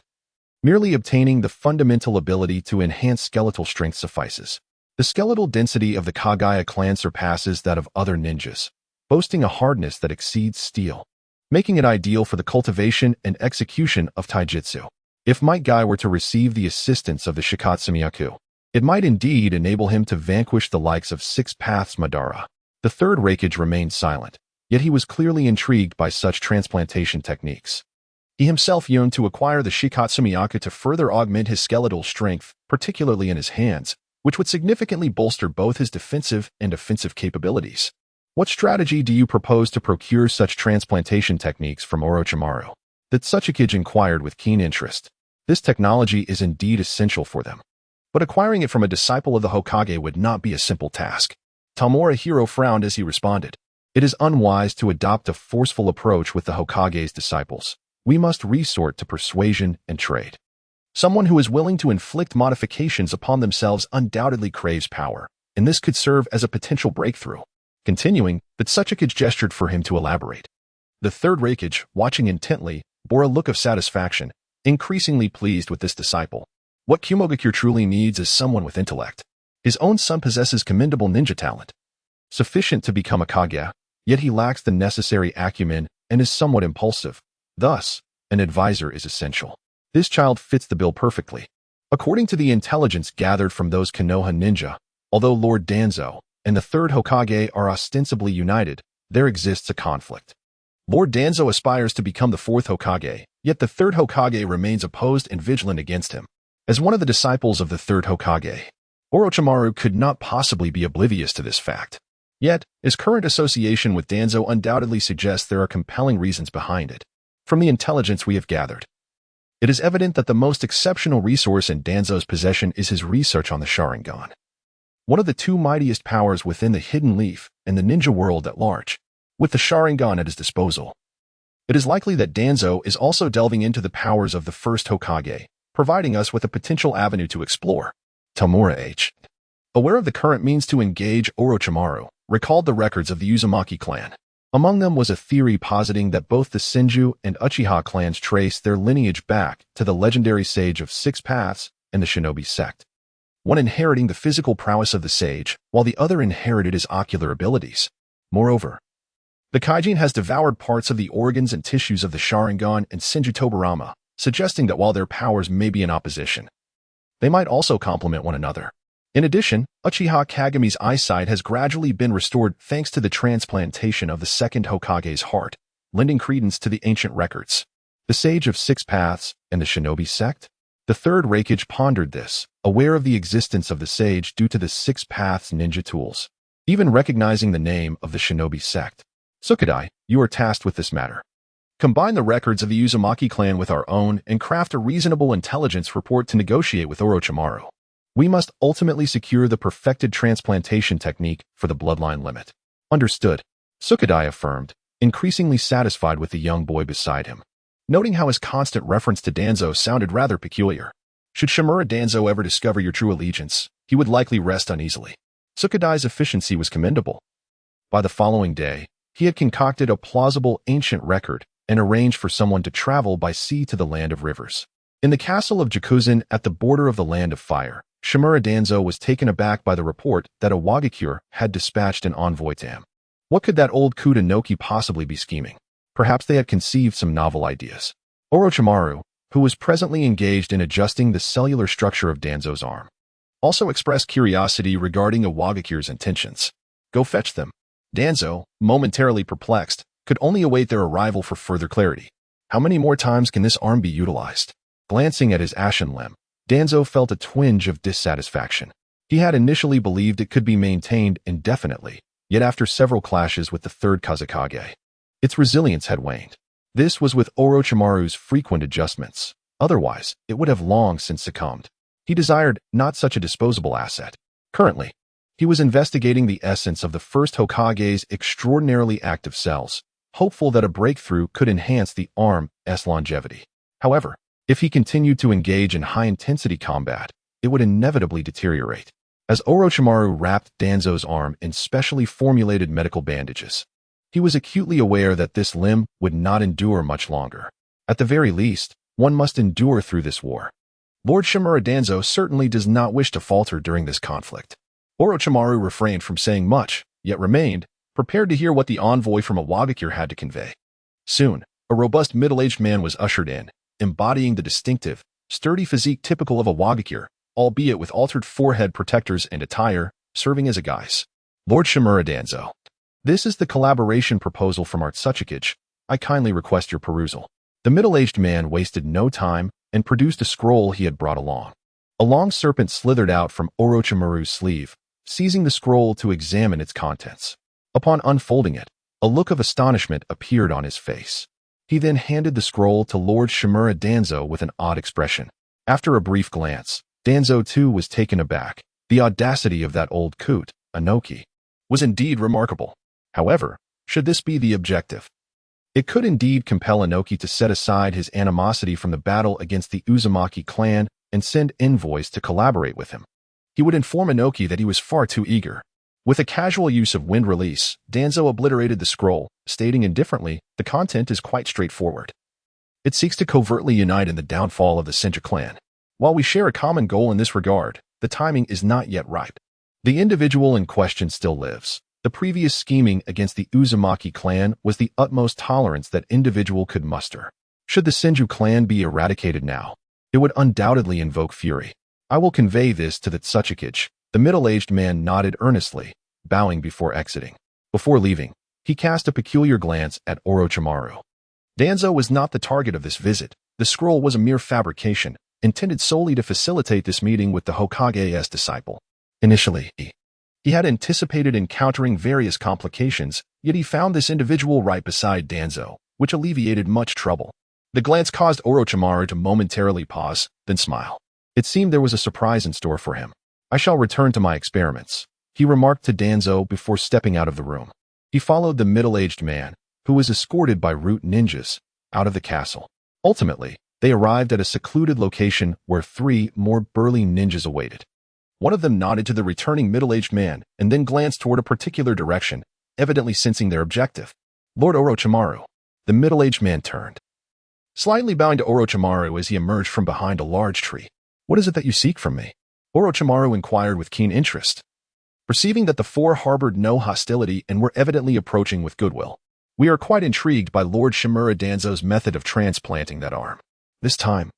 [SPEAKER 1] Merely obtaining the fundamental ability to enhance skeletal strength suffices. The skeletal density of the Kagaya clan surpasses that of other ninjas, boasting a hardness that exceeds steel, making it ideal for the cultivation and execution of taijutsu. If Might Guy were to receive the assistance of the Shikatsumiyaku, it might indeed enable him to vanquish the likes of Six Paths Madara. The third Raikage remained silent, yet he was clearly intrigued by such transplantation techniques. He himself yearned to acquire the Shikatsumiyaku to further augment his skeletal strength, particularly in his hands, which would significantly bolster both his defensive and offensive capabilities. What strategy do you propose to procure such transplantation techniques from Orochimaru? The Tsuchikage inquired with keen interest. This technology is indeed essential for them, but acquiring it from a disciple of the Hokage would not be a simple task. Tamura Hiro frowned as he responded. It is unwise to adopt a forceful approach with the Hokage's disciples. We must resort to persuasion and trade. Someone who is willing to inflict modifications upon themselves undoubtedly craves power, and this could serve as a potential breakthrough. Continuing, the Tsuchikage gestured for him to elaborate. The third Raikage, watching intently, bore a look of satisfaction, increasingly pleased with this disciple. What Kumogakure truly needs is someone with intellect. His own son possesses commendable ninja talent, sufficient to become a Kage, yet he lacks the necessary acumen and is somewhat impulsive. Thus, an advisor is essential. This child fits the bill perfectly. According to the intelligence gathered from those Konoha ninja, although Lord Danzo and the third Hokage are ostensibly united, there exists a conflict. Lord Danzo aspires to become the fourth Hokage, Yet the third Hokage remains opposed and vigilant against him. As one of the disciples of the third Hokage, Orochimaru could not possibly be oblivious to this fact. Yet, his current association with Danzo undoubtedly suggests there are compelling reasons behind it. From the intelligence we have gathered, it is evident that the most exceptional resource in Danzo's possession is his research on the Sharingan, one of the two mightiest powers within the Hidden Leaf and the ninja world at large. With the Sharingan at his disposal, it is likely that Danzo is also delving into the powers of the first Hokage, providing us with a potential avenue to explore. Tamura H., aware of the current means to engage Orochimaru, recalled the records of the Uzumaki clan. Among them was a theory positing that both the Senju and Uchiha clans trace their lineage back to the legendary Sage of Six Paths and the Shinobi sect, one inheriting the physical prowess of the sage, while the other inherited his ocular abilities. Moreover, the Kaijin has devoured parts of the organs and tissues of the Sharingan and Senju Tobirama, suggesting that while their powers may be in opposition, they might also complement one another. In addition, Uchiha Kageme's eyesight has gradually been restored thanks to the transplantation of the second Hokage's heart, lending credence to the ancient records. The Sage of Six Paths and the Shinobi sect? The third Raikage pondered this, aware of the existence of the sage due to the Six Paths ninja tools. Even recognizing the name of the Shinobi sect. Sukadai, you are tasked with this matter. Combine the records of the Uzumaki clan with our own and craft a reasonable intelligence report to negotiate with Orochimaru. We must ultimately secure the perfected transplantation technique for the bloodline limit. Understood, Sukadai affirmed, increasingly satisfied with the young boy beside him. Noting how his constant reference to Danzo sounded rather peculiar. Should Shimura Danzo ever discover your true allegiance, he would likely rest uneasily. Sukadai's efficiency was commendable. By the following day, he had concocted a plausible ancient record and arranged for someone to travel by sea to the Land of Rivers. In the castle of Jakuzan at the border of the Land of Fire, Shimura Danzo was taken aback by the report that a Wagakure had dispatched an envoy to him. What could that old Kudanoki possibly be scheming? Perhaps they had conceived some novel ideas. Orochimaru, who was presently engaged in adjusting the cellular structure of Danzo's arm, also expressed curiosity regarding a Wagakure's intentions. Go fetch them. Danzo, momentarily perplexed, could only await their arrival for further clarity. How many more times can this arm be utilized? Glancing at his ashen limb, Danzo felt a twinge of dissatisfaction. He had initially believed it could be maintained indefinitely, yet after several clashes with the third Kazekage, its resilience had waned. This was with Orochimaru's frequent adjustments. Otherwise, it would have long since succumbed. He desired not such a disposable asset. Currently, he was investigating the essence of the first Hokage's extraordinarily active cells, hopeful that a breakthrough could enhance the arm's longevity. However, if he continued to engage in high-intensity combat, it would inevitably deteriorate. As Orochimaru wrapped Danzo's arm in specially formulated medical bandages, he was acutely aware that this limb would not endure much longer. At the very least, one must endure through this war. Lord Shimura Danzo certainly does not wish to falter during this conflict. Orochimaru refrained from saying much, yet remained prepared to hear what the envoy from a Wagakure had to convey. Soon, a robust middle-aged man was ushered in, embodying the distinctive, sturdy physique typical of a Wagakure, albeit with altered forehead protectors and attire, serving as a guise. Lord Shimura Danzo, this is the collaboration proposal from Artsukage. I kindly request your perusal. The middle-aged man wasted no time and produced a scroll he had brought along. A long serpent slithered out from Orochimaru's sleeve, seizing the scroll to examine its contents. Upon unfolding it, a look of astonishment appeared on his face. He then handed the scroll to Lord Shimura Danzo with an odd expression. After a brief glance, Danzo too was taken aback. The audacity of that old coot, Inoki, was indeed remarkable. However, should this be the objective, it could indeed compel Inoki to set aside his animosity from the battle against the Uzumaki clan and send envoys to collaborate with him. He would inform Inoki that he was far too eager. With a casual use of wind release, Danzo obliterated the scroll, stating indifferently, the content is quite straightforward. It seeks to covertly unite in the downfall of the Senju clan. While we share a common goal in this regard, the timing is not yet ripe. The individual in question still lives. The previous scheming against the Uzumaki clan was the utmost tolerance that individual could muster. Should the Senju clan be eradicated now, it would undoubtedly invoke fury. I will convey this to the Tsuchikage. The middle-aged man nodded earnestly, bowing before exiting. Before leaving, he cast a peculiar glance at Orochimaru. Danzo was not the target of this visit. The scroll was a mere fabrication, intended solely to facilitate this meeting with the Hokage's disciple. Initially, he had anticipated encountering various complications, yet he found this individual right beside Danzo, which alleviated much trouble. The glance caused Orochimaru to momentarily pause, then smile. It seemed there was a surprise in store for him. "I shall return to my experiments," he remarked to Danzo before stepping out of the room. He followed the middle-aged man, who was escorted by root ninjas, out of the castle. Ultimately, they arrived at a secluded location where 3 more burly ninjas awaited. One of them nodded to the returning middle-aged man and then glanced toward a particular direction, evidently sensing their objective. "Lord Orochimaru." The middle-aged man turned, slightly bowing to Orochimaru as he emerged from behind a large tree. "What is it that you seek from me?" Orochimaru inquired with keen interest. Perceiving that the 4 harbored no hostility and were evidently approaching with goodwill, "We are quite intrigued by Lord Shimura Danzo's method of transplanting that arm. This time,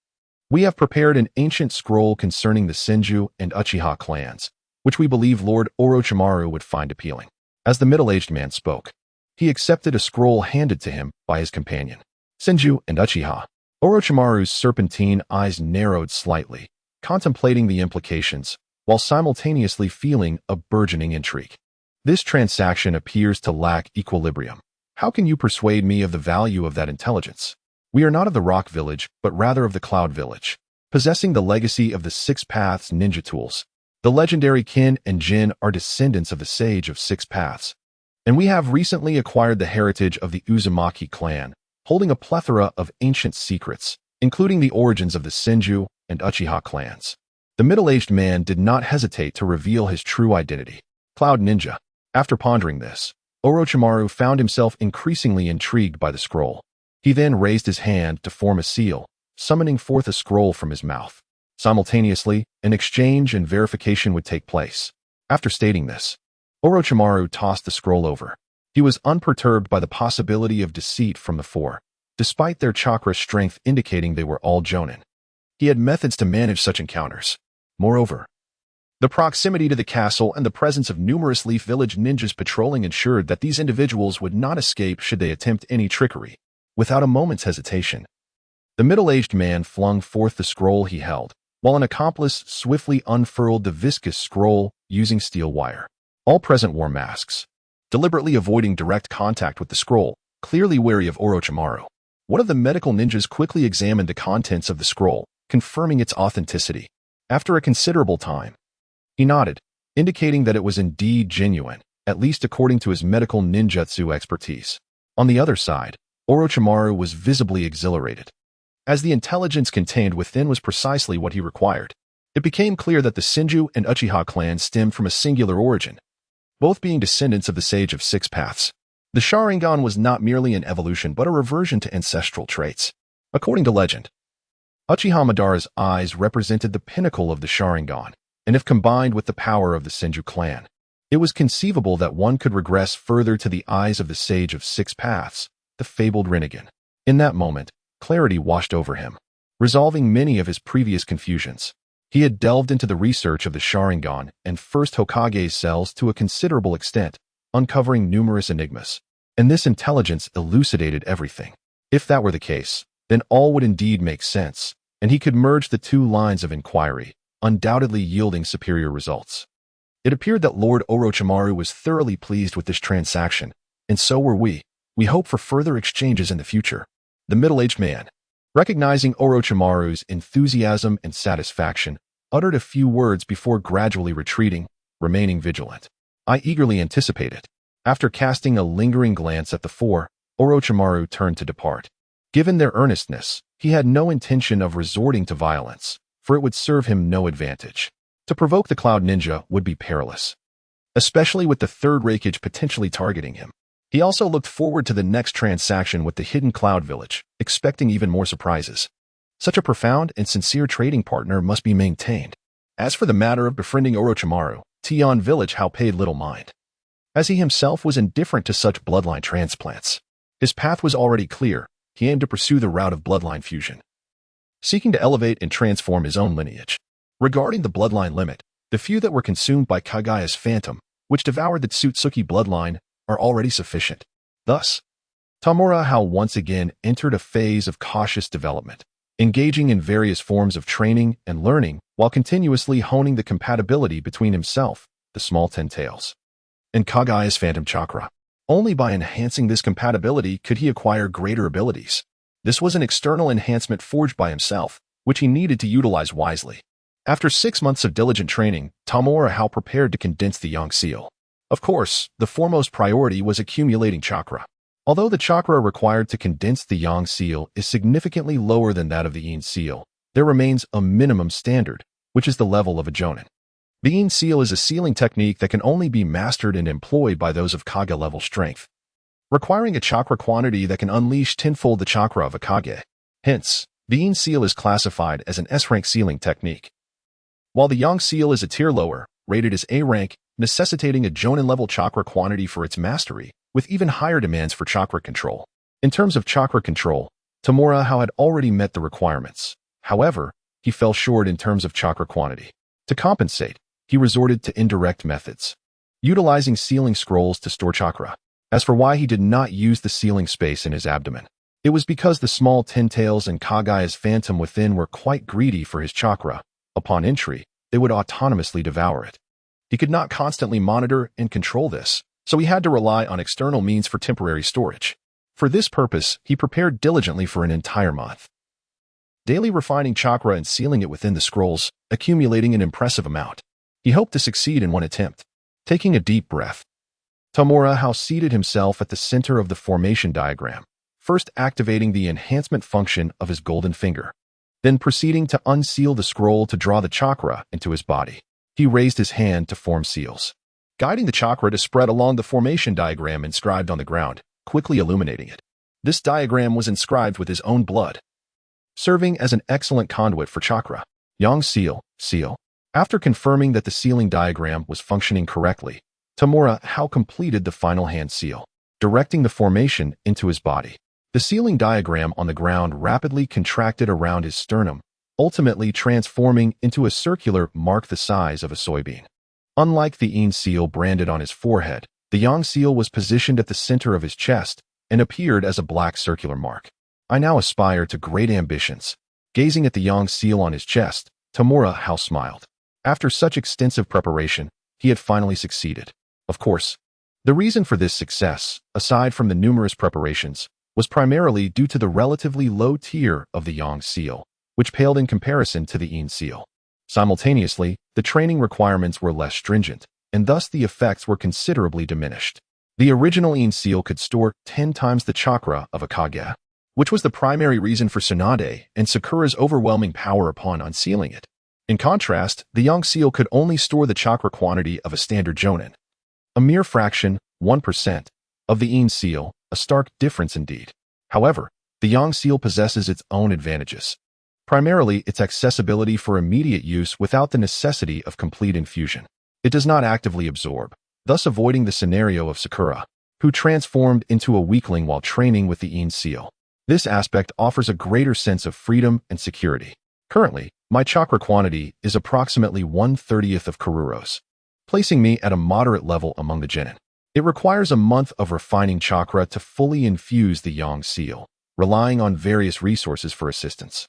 [SPEAKER 1] we have prepared an ancient scroll concerning the Senju and Uchiha clans, which we believe Lord Orochimaru would find appealing." As the middle-aged man spoke, he accepted a scroll handed to him by his companion. Senju and Uchiha. Orochimaru's serpentine eyes narrowed slightly, contemplating the implications, while simultaneously feeling a burgeoning intrigue. "This transaction appears to lack equilibrium. How can you persuade me of the value of that intelligence? We are not of the Rock Village, but rather of the Cloud Village, possessing the legacy of the 6 Paths ninja tools. The legendary Kin and Jin are descendants of the Sage of 6 Paths, and we have recently acquired the heritage of the Uzumaki clan, holding a plethora of ancient secrets, including the origins of the Senju and Uchiha clans." The middle-aged man did not hesitate to reveal his true identity. Cloud Ninja. After pondering this, Orochimaru found himself increasingly intrigued by the scroll. He then raised his hand to form a seal, summoning forth a scroll from his mouth. Simultaneously, an exchange and verification would take place. After stating this, Orochimaru tossed the scroll over. He was unperturbed by the possibility of deceit from the 4, despite their chakra strength indicating they were all Jonin. He had methods to manage such encounters. Moreover, the proximity to the castle and the presence of numerous Leaf Village ninjas patrolling ensured that these individuals would not escape should they attempt any trickery. Without a moment's hesitation, the middle-aged man flung forth the scroll he held, while an accomplice swiftly unfurled the viscous scroll using steel wire. All present wore masks, deliberately avoiding direct contact with the scroll, clearly wary of Orochimaru. One of the medical ninjas quickly examined the contents of the scroll, confirming its authenticity. After a considerable time, he nodded, indicating that it was indeed genuine, at least according to his medical ninjutsu expertise. On the other side, Orochimaru was visibly exhilarated, as the intelligence contained within was precisely what he required. It became clear that the Senju and Uchiha clans stemmed from a singular origin, both being descendants of the Sage of 6 Paths. The Sharingan was not merely an evolution but a reversion to ancestral traits. According to legend, Uchiha Madara's eyes represented the pinnacle of the Sharingan, and if combined with the power of the Senju clan, it was conceivable that one could regress further to the eyes of the Sage of 6 Paths, the fabled Rinnegan. In that moment, clarity washed over him, resolving many of his previous confusions. He had delved into the research of the Sharingan and first Hokage's cells to a considerable extent, uncovering numerous enigmas, and this intelligence elucidated everything. If that were the case, then all would indeed make sense, and he could merge the 2 lines of inquiry, undoubtedly yielding superior results. It appeared that Lord Orochimaru was thoroughly pleased with this transaction, and so were we. We hope for further exchanges in the future. The middle-aged man, recognizing Orochimaru's enthusiasm and satisfaction, uttered a few words before gradually retreating, remaining vigilant. I eagerly anticipated. After casting a lingering glance at the 4, Orochimaru turned to depart. Given their earnestness, he had no intention of resorting to violence, for it would serve him no advantage. To provoke the Cloud Ninja would be perilous, especially with the 3rd Raikage potentially targeting him. He also looked forward to the next transaction with the hidden Cloud Village, expecting even more surprises. Such a profound and sincere trading partner must be maintained. As for the matter of befriending Orochimaru, Tian Village Hao paid little mind, as he himself was indifferent to such bloodline transplants. His path was already clear. He aimed to pursue the route of bloodline fusion, seeking to elevate and transform his own lineage. Regarding the bloodline limit, the few that were consumed by Kagaya's phantom, which devoured the Tsutsuki bloodline, are already sufficient. Thus, Tamura once again entered a phase of cautious development, engaging in various forms of training and learning while continuously honing the compatibility between himself, the small ten tails, and Kagaya's phantom chakra. Only by enhancing this compatibility could he acquire greater abilities. This was an external enhancement forged by himself, which he needed to utilize wisely. After 6 months of diligent training, Tamura prepared to condense the Yang Seal. Of course, the foremost priority was accumulating chakra. Although the chakra required to condense the Yang Seal is significantly lower than that of the Yin Seal, there remains a minimum standard, which is the level of a Jonin. The Yin Seal is a sealing technique that can only be mastered and employed by those of Kage-level strength, requiring a chakra quantity that can unleash tenfold the chakra of a Kage. Hence, the Yin Seal is classified as an S-rank sealing technique, while the Yang Seal is a tier lower, rated as A rank, necessitating a Jonin-level chakra quantity for its mastery, with even higher demands for chakra control. In terms of chakra control, Tamura had already met the requirements. However, he fell short in terms of chakra quantity. To compensate, he resorted to indirect methods, utilizing sealing scrolls to store chakra. As for why he did not use the sealing space in his abdomen, it was because the small ten tails and Kagaya's phantom within were quite greedy for his chakra. Upon entry, they would autonomously devour it. He could not constantly monitor and control this, so he had to rely on external means for temporary storage. For this purpose, he prepared diligently for an entire month, daily refining chakra and sealing it within the scrolls, accumulating an impressive amount. He hoped to succeed in one attempt. Taking a deep breath, Tamura seated himself at the center of the formation diagram, first activating the enhancement function of his golden finger, then proceeding to unseal the scroll to draw the chakra into his body. He raised his hand to form seals, guiding the chakra to spread along the formation diagram inscribed on the ground, quickly illuminating it. This diagram was inscribed with his own blood, serving as an excellent conduit for chakra. Yang Seal. After confirming that the sealing diagram was functioning correctly, Tamura completed the final hand seal, directing the formation into his body. The sealing diagram on the ground rapidly contracted around his sternum, ultimately transforming into a circular mark the size of a soybean. Unlike the Yin Seal branded on his forehead, the Yang Seal was positioned at the center of his chest and appeared as a black circular mark. I now aspire to great ambitions. Gazing at the Yang Seal on his chest, Tamura smiled. After such extensive preparation, he had finally succeeded. Of course, the reason for this success, aside from the numerous preparations, was primarily due to the relatively low tier of the Yang Seal, which paled in comparison to the Yin Seal. Simultaneously, the training requirements were less stringent, and thus the effects were considerably diminished. The original Yin Seal could store 10 times the chakra of a Kage, which was the primary reason for Tsunade and Sakura's overwhelming power upon unsealing it. In contrast, the Yang Seal could only store the chakra quantity of a standard Jonin, a mere fraction, 1%, of the Yin Seal, a stark difference indeed. However, the Yang Seal possesses its own advantages, primarily its accessibility for immediate use without the necessity of complete infusion. It does not actively absorb, thus avoiding the scenario of Sakura, who transformed into a weakling while training with the Yin Seal. This aspect offers a greater sense of freedom and security. Currently, my chakra quantity is approximately 1/30th of Karuro's, placing me at a moderate level among the genin. It requires a month of refining chakra to fully infuse the Yang Seal, relying on various resources for assistance,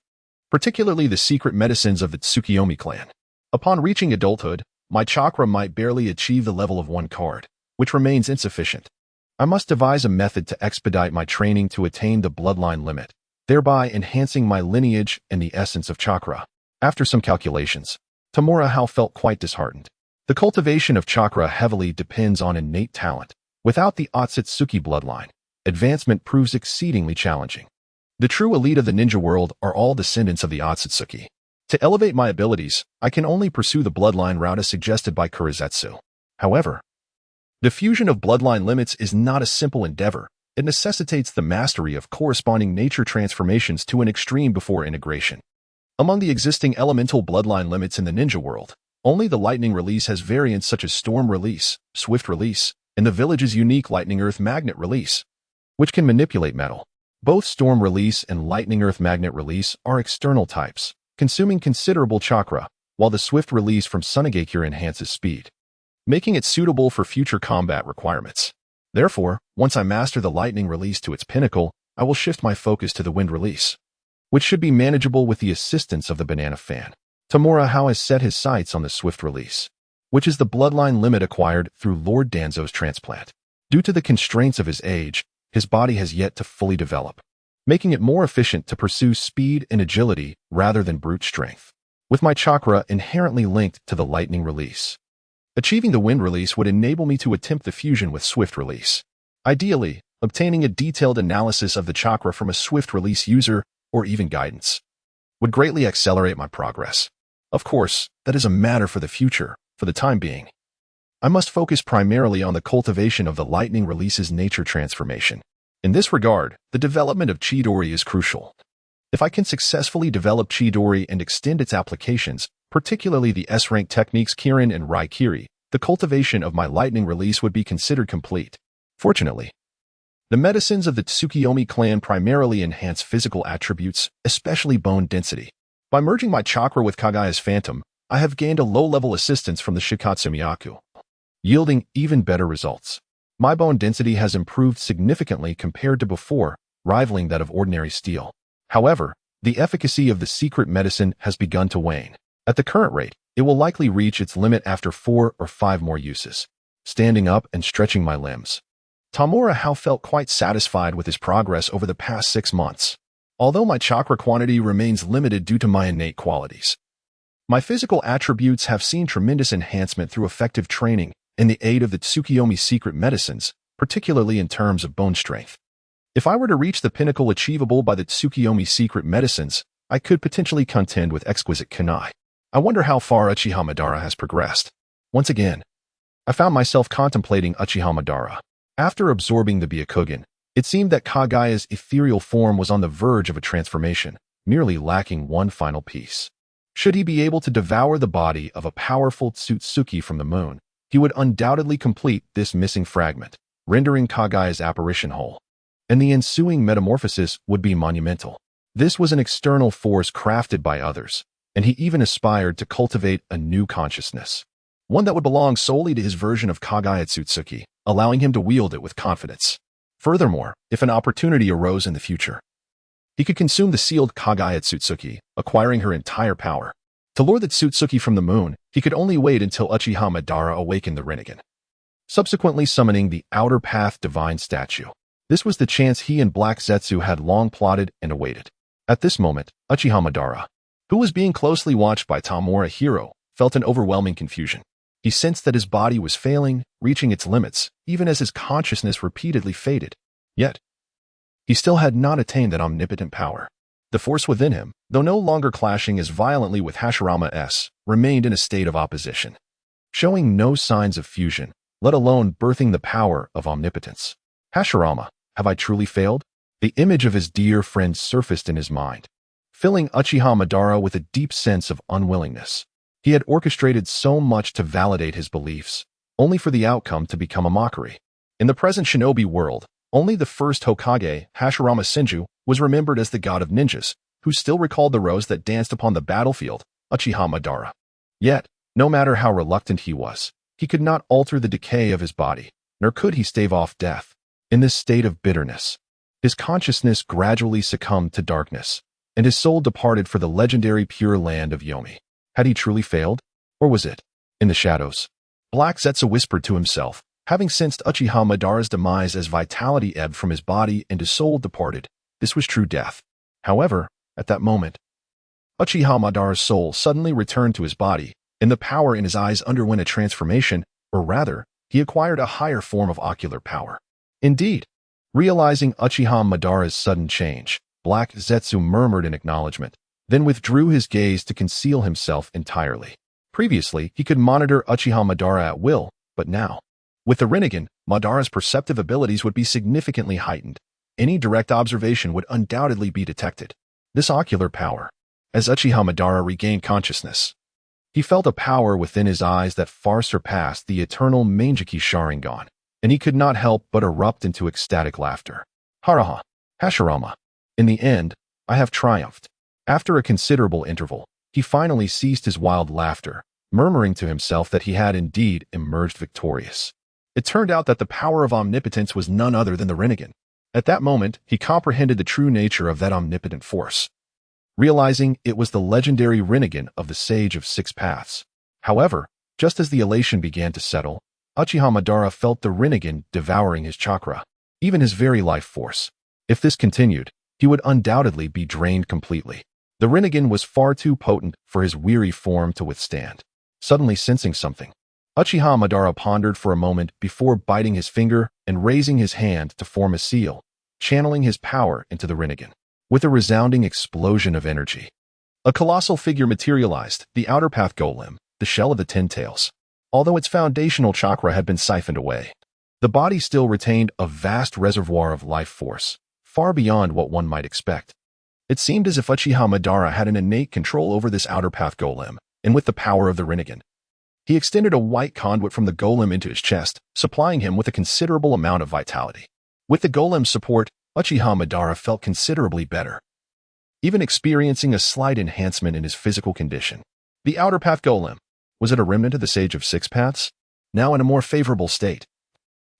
[SPEAKER 1] particularly the secret medicines of the Tsukiyomi clan. Upon reaching adulthood, my chakra might barely achieve the level of 1 card, which remains insufficient. I must devise a method to expedite my training to attain the bloodline limit, thereby enhancing my lineage and the essence of chakra. After some calculations, Tamura felt quite disheartened. The cultivation of chakra heavily depends on innate talent. Without the Otsutsuki bloodline, advancement proves exceedingly challenging. The true elite of the ninja world are all descendants of the Otsutsuki. To elevate my abilities, I can only pursue the bloodline route as suggested by Kurizetsu. However, the fusion of bloodline limits is not a simple endeavor. It necessitates the mastery of corresponding nature transformations to an extreme before integration. Among the existing elemental bloodline limits in the ninja world, only the lightning release has variants such as storm release, swift release, and the village's unique lightning earth magnet release, which can manipulate metal. Both storm release and lightning earth magnet release are external types, consuming considerable chakra, while the swift release from Sunagakure enhances speed, making it suitable for future combat requirements. Therefore, Once I master the lightning release to its pinnacle, I will shift my focus to the wind release, which should be manageable with the assistance of the banana fan. Tamura Hao has set his sights on the swift release, which is the bloodline limit acquired through Lord Danzo's transplant. Due to the constraints of his age, his body has yet to fully develop, making it more efficient to pursue speed and agility rather than brute strength. With my chakra inherently linked to the lightning release, achieving the wind release would enable me to attempt the fusion with swift release. Ideally, obtaining a detailed analysis of the chakra from a swift release user or even guidance would greatly accelerate my progress. Of course, that is a matter for the future. For the time being, I must focus primarily on the cultivation of the lightning release's nature transformation. In this regard, the development of Chidori is crucial. If I can successfully develop Chidori and extend its applications, particularly the S-rank techniques Kirin and Raikiri, the cultivation of my lightning release would be considered complete. Fortunately, the medicines of the Tsukiyomi clan primarily enhance physical attributes, especially bone density. By merging my chakra with Kagaya's phantom, I have gained a low-level assistance from the Shikatsu Myaku, yielding even better results. My bone density has improved significantly compared to before, rivaling that of ordinary steel. However, the efficacy of the secret medicine has begun to wane. At the current rate, it will likely reach its limit after 4 or 5 more uses. Standing up and stretching my limbs, Tamura Hao felt quite satisfied with his progress over the past 6 months. Although my chakra quantity remains limited due to my innate qualities, my physical attributes have seen tremendous enhancement through effective training and the aid of the Tsukiyomi secret medicines, particularly in terms of bone strength. If I were to reach the pinnacle achievable by the Tsukiyomi secret medicines, I could potentially contend with exquisite kunai. I wonder how far Uchiha Madara has progressed. Once again, I found myself contemplating Uchiha Madara. After absorbing the Byakugan, it seemed that Kagaya's ethereal form was on the verge of a transformation, merely lacking one final piece. Should he be able to devour the body of a powerful Tsutsuki from the moon, he would undoubtedly complete this missing fragment, rendering Kagaya's apparition whole. And the ensuing metamorphosis would be monumental. This was an external force crafted by others, and he even aspired to cultivate a new consciousness, one that would belong solely to his version of Kagaya Tsutsuki, allowing him to wield it with confidence. Furthermore, if an opportunity arose in the future, he could consume the sealed Kagaya Tsutsuki, acquiring her entire power. To lure the Tsutsuki from the moon, he could only wait until Uchiha Madara awakened the Rinnegan, subsequently summoning the Outer Path Divine Statue. This was the chance he and Black Zetsu had long plotted and awaited. At this moment, Uchiha Madara, who was being closely watched by Tamura Hiro, felt an overwhelming confusion. He sensed that his body was failing, reaching its limits, even as his consciousness repeatedly faded. Yet, he still had not attained that omnipotent power. The force within him, though no longer clashing as violently with Hashirama-S, remained in a state of opposition, showing no signs of fusion, let alone birthing the power of omnipotence. Hashirama, have I truly failed? The image of his dear friend surfaced in his mind, filling Uchiha Madara with a deep sense of unwillingness. He had orchestrated so much to validate his beliefs, only for the outcome to become a mockery. In the present shinobi world, only the first Hokage, Hashirama Senju, was remembered as the god of ninjas, who still recalled the rose that danced upon the battlefield, Uchiha Madara. Yet, no matter how reluctant he was, he could not alter the decay of his body, nor could he stave off death. In this state of bitterness, his consciousness gradually succumbed to darkness, and his soul departed for the legendary Pure Land of Yomi. Had he truly failed? Or was it? In the shadows, Black Zetsu whispered to himself, having sensed Uchiha Madara's demise as vitality ebbed from his body and his soul departed. This was true death. However, at that moment, Uchiha Madara's soul suddenly returned to his body, and the power in his eyes underwent a transformation, or rather, he acquired a higher form of ocular power. Indeed, realizing Uchiha Madara's sudden change, Black Zetsu murmured in acknowledgement, then withdrew his gaze to conceal himself entirely. Previously, he could monitor Uchiha Madara at will, but now, with the Rinnegan, Madara's perceptive abilities would be significantly heightened. Any direct observation would undoubtedly be detected. This ocular power. As Uchiha Madara regained consciousness, he felt a power within his eyes that far surpassed the eternal Mangeki Sharingan, and he could not help but erupt into ecstatic laughter. Haraha, Hashirama. In the end, I have triumphed. After a considerable interval, he finally ceased his wild laughter, murmuring to himself that he had indeed emerged victorious. It turned out that the power of omnipotence was none other than the Rinnegan. At that moment, he comprehended the true nature of that omnipotent force, realizing it was the legendary Rinnegan of the Sage of Six Paths. However, just as the elation began to settle, Uchiha Madara felt the Rinnegan devouring his chakra, even his very life force. If this continued, he would undoubtedly be drained completely. The Rinnegan was far too potent for his weary form to withstand. Suddenly sensing something, Uchiha Madara pondered for a moment before biting his finger and raising his hand to form a seal, channeling his power into the Rinnegan. With a resounding explosion of energy, a colossal figure materialized, the Outer Path Golem, the shell of the Ten Tails. Although its foundational chakra had been siphoned away, the body still retained a vast reservoir of life force, far beyond what one might expect. It seemed as if Uchiha Madara had an innate control over this Outer Path Golem, and with the power of the Rinnegan, he extended a white conduit from the golem into his chest, supplying him with a considerable amount of vitality. With the golem's support, Uchiha Madara felt considerably better, even experiencing a slight enhancement in his physical condition. The Outer Path Golem, was it a remnant of the Sage of Six Paths? Now in a more favorable state.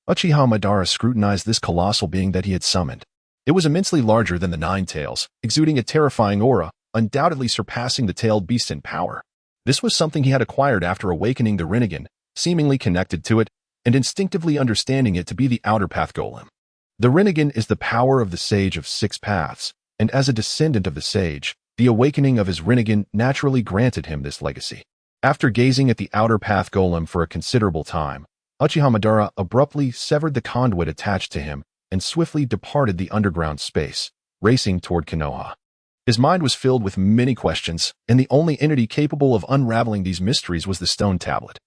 [SPEAKER 1] Uchiha Madara scrutinized this colossal being that he had summoned. It was immensely larger than the Nine Tails, exuding a terrifying aura, undoubtedly surpassing the tailed beast in power. This was something he had acquired after awakening the Rinnegan, seemingly connected to it, and instinctively understanding it to be the Outer Path Golem. The Rinnegan is the power of the Sage of Six Paths, and as a descendant of the Sage, the awakening of his Rinnegan naturally granted him this legacy. After gazing at the Outer Path Golem for a considerable time, Uchiha Madara abruptly severed the conduit attached to him and swiftly departed the underground space, racing toward Konoha. His mind was filled with many questions, and the only entity capable of unraveling these mysteries was the stone tablet,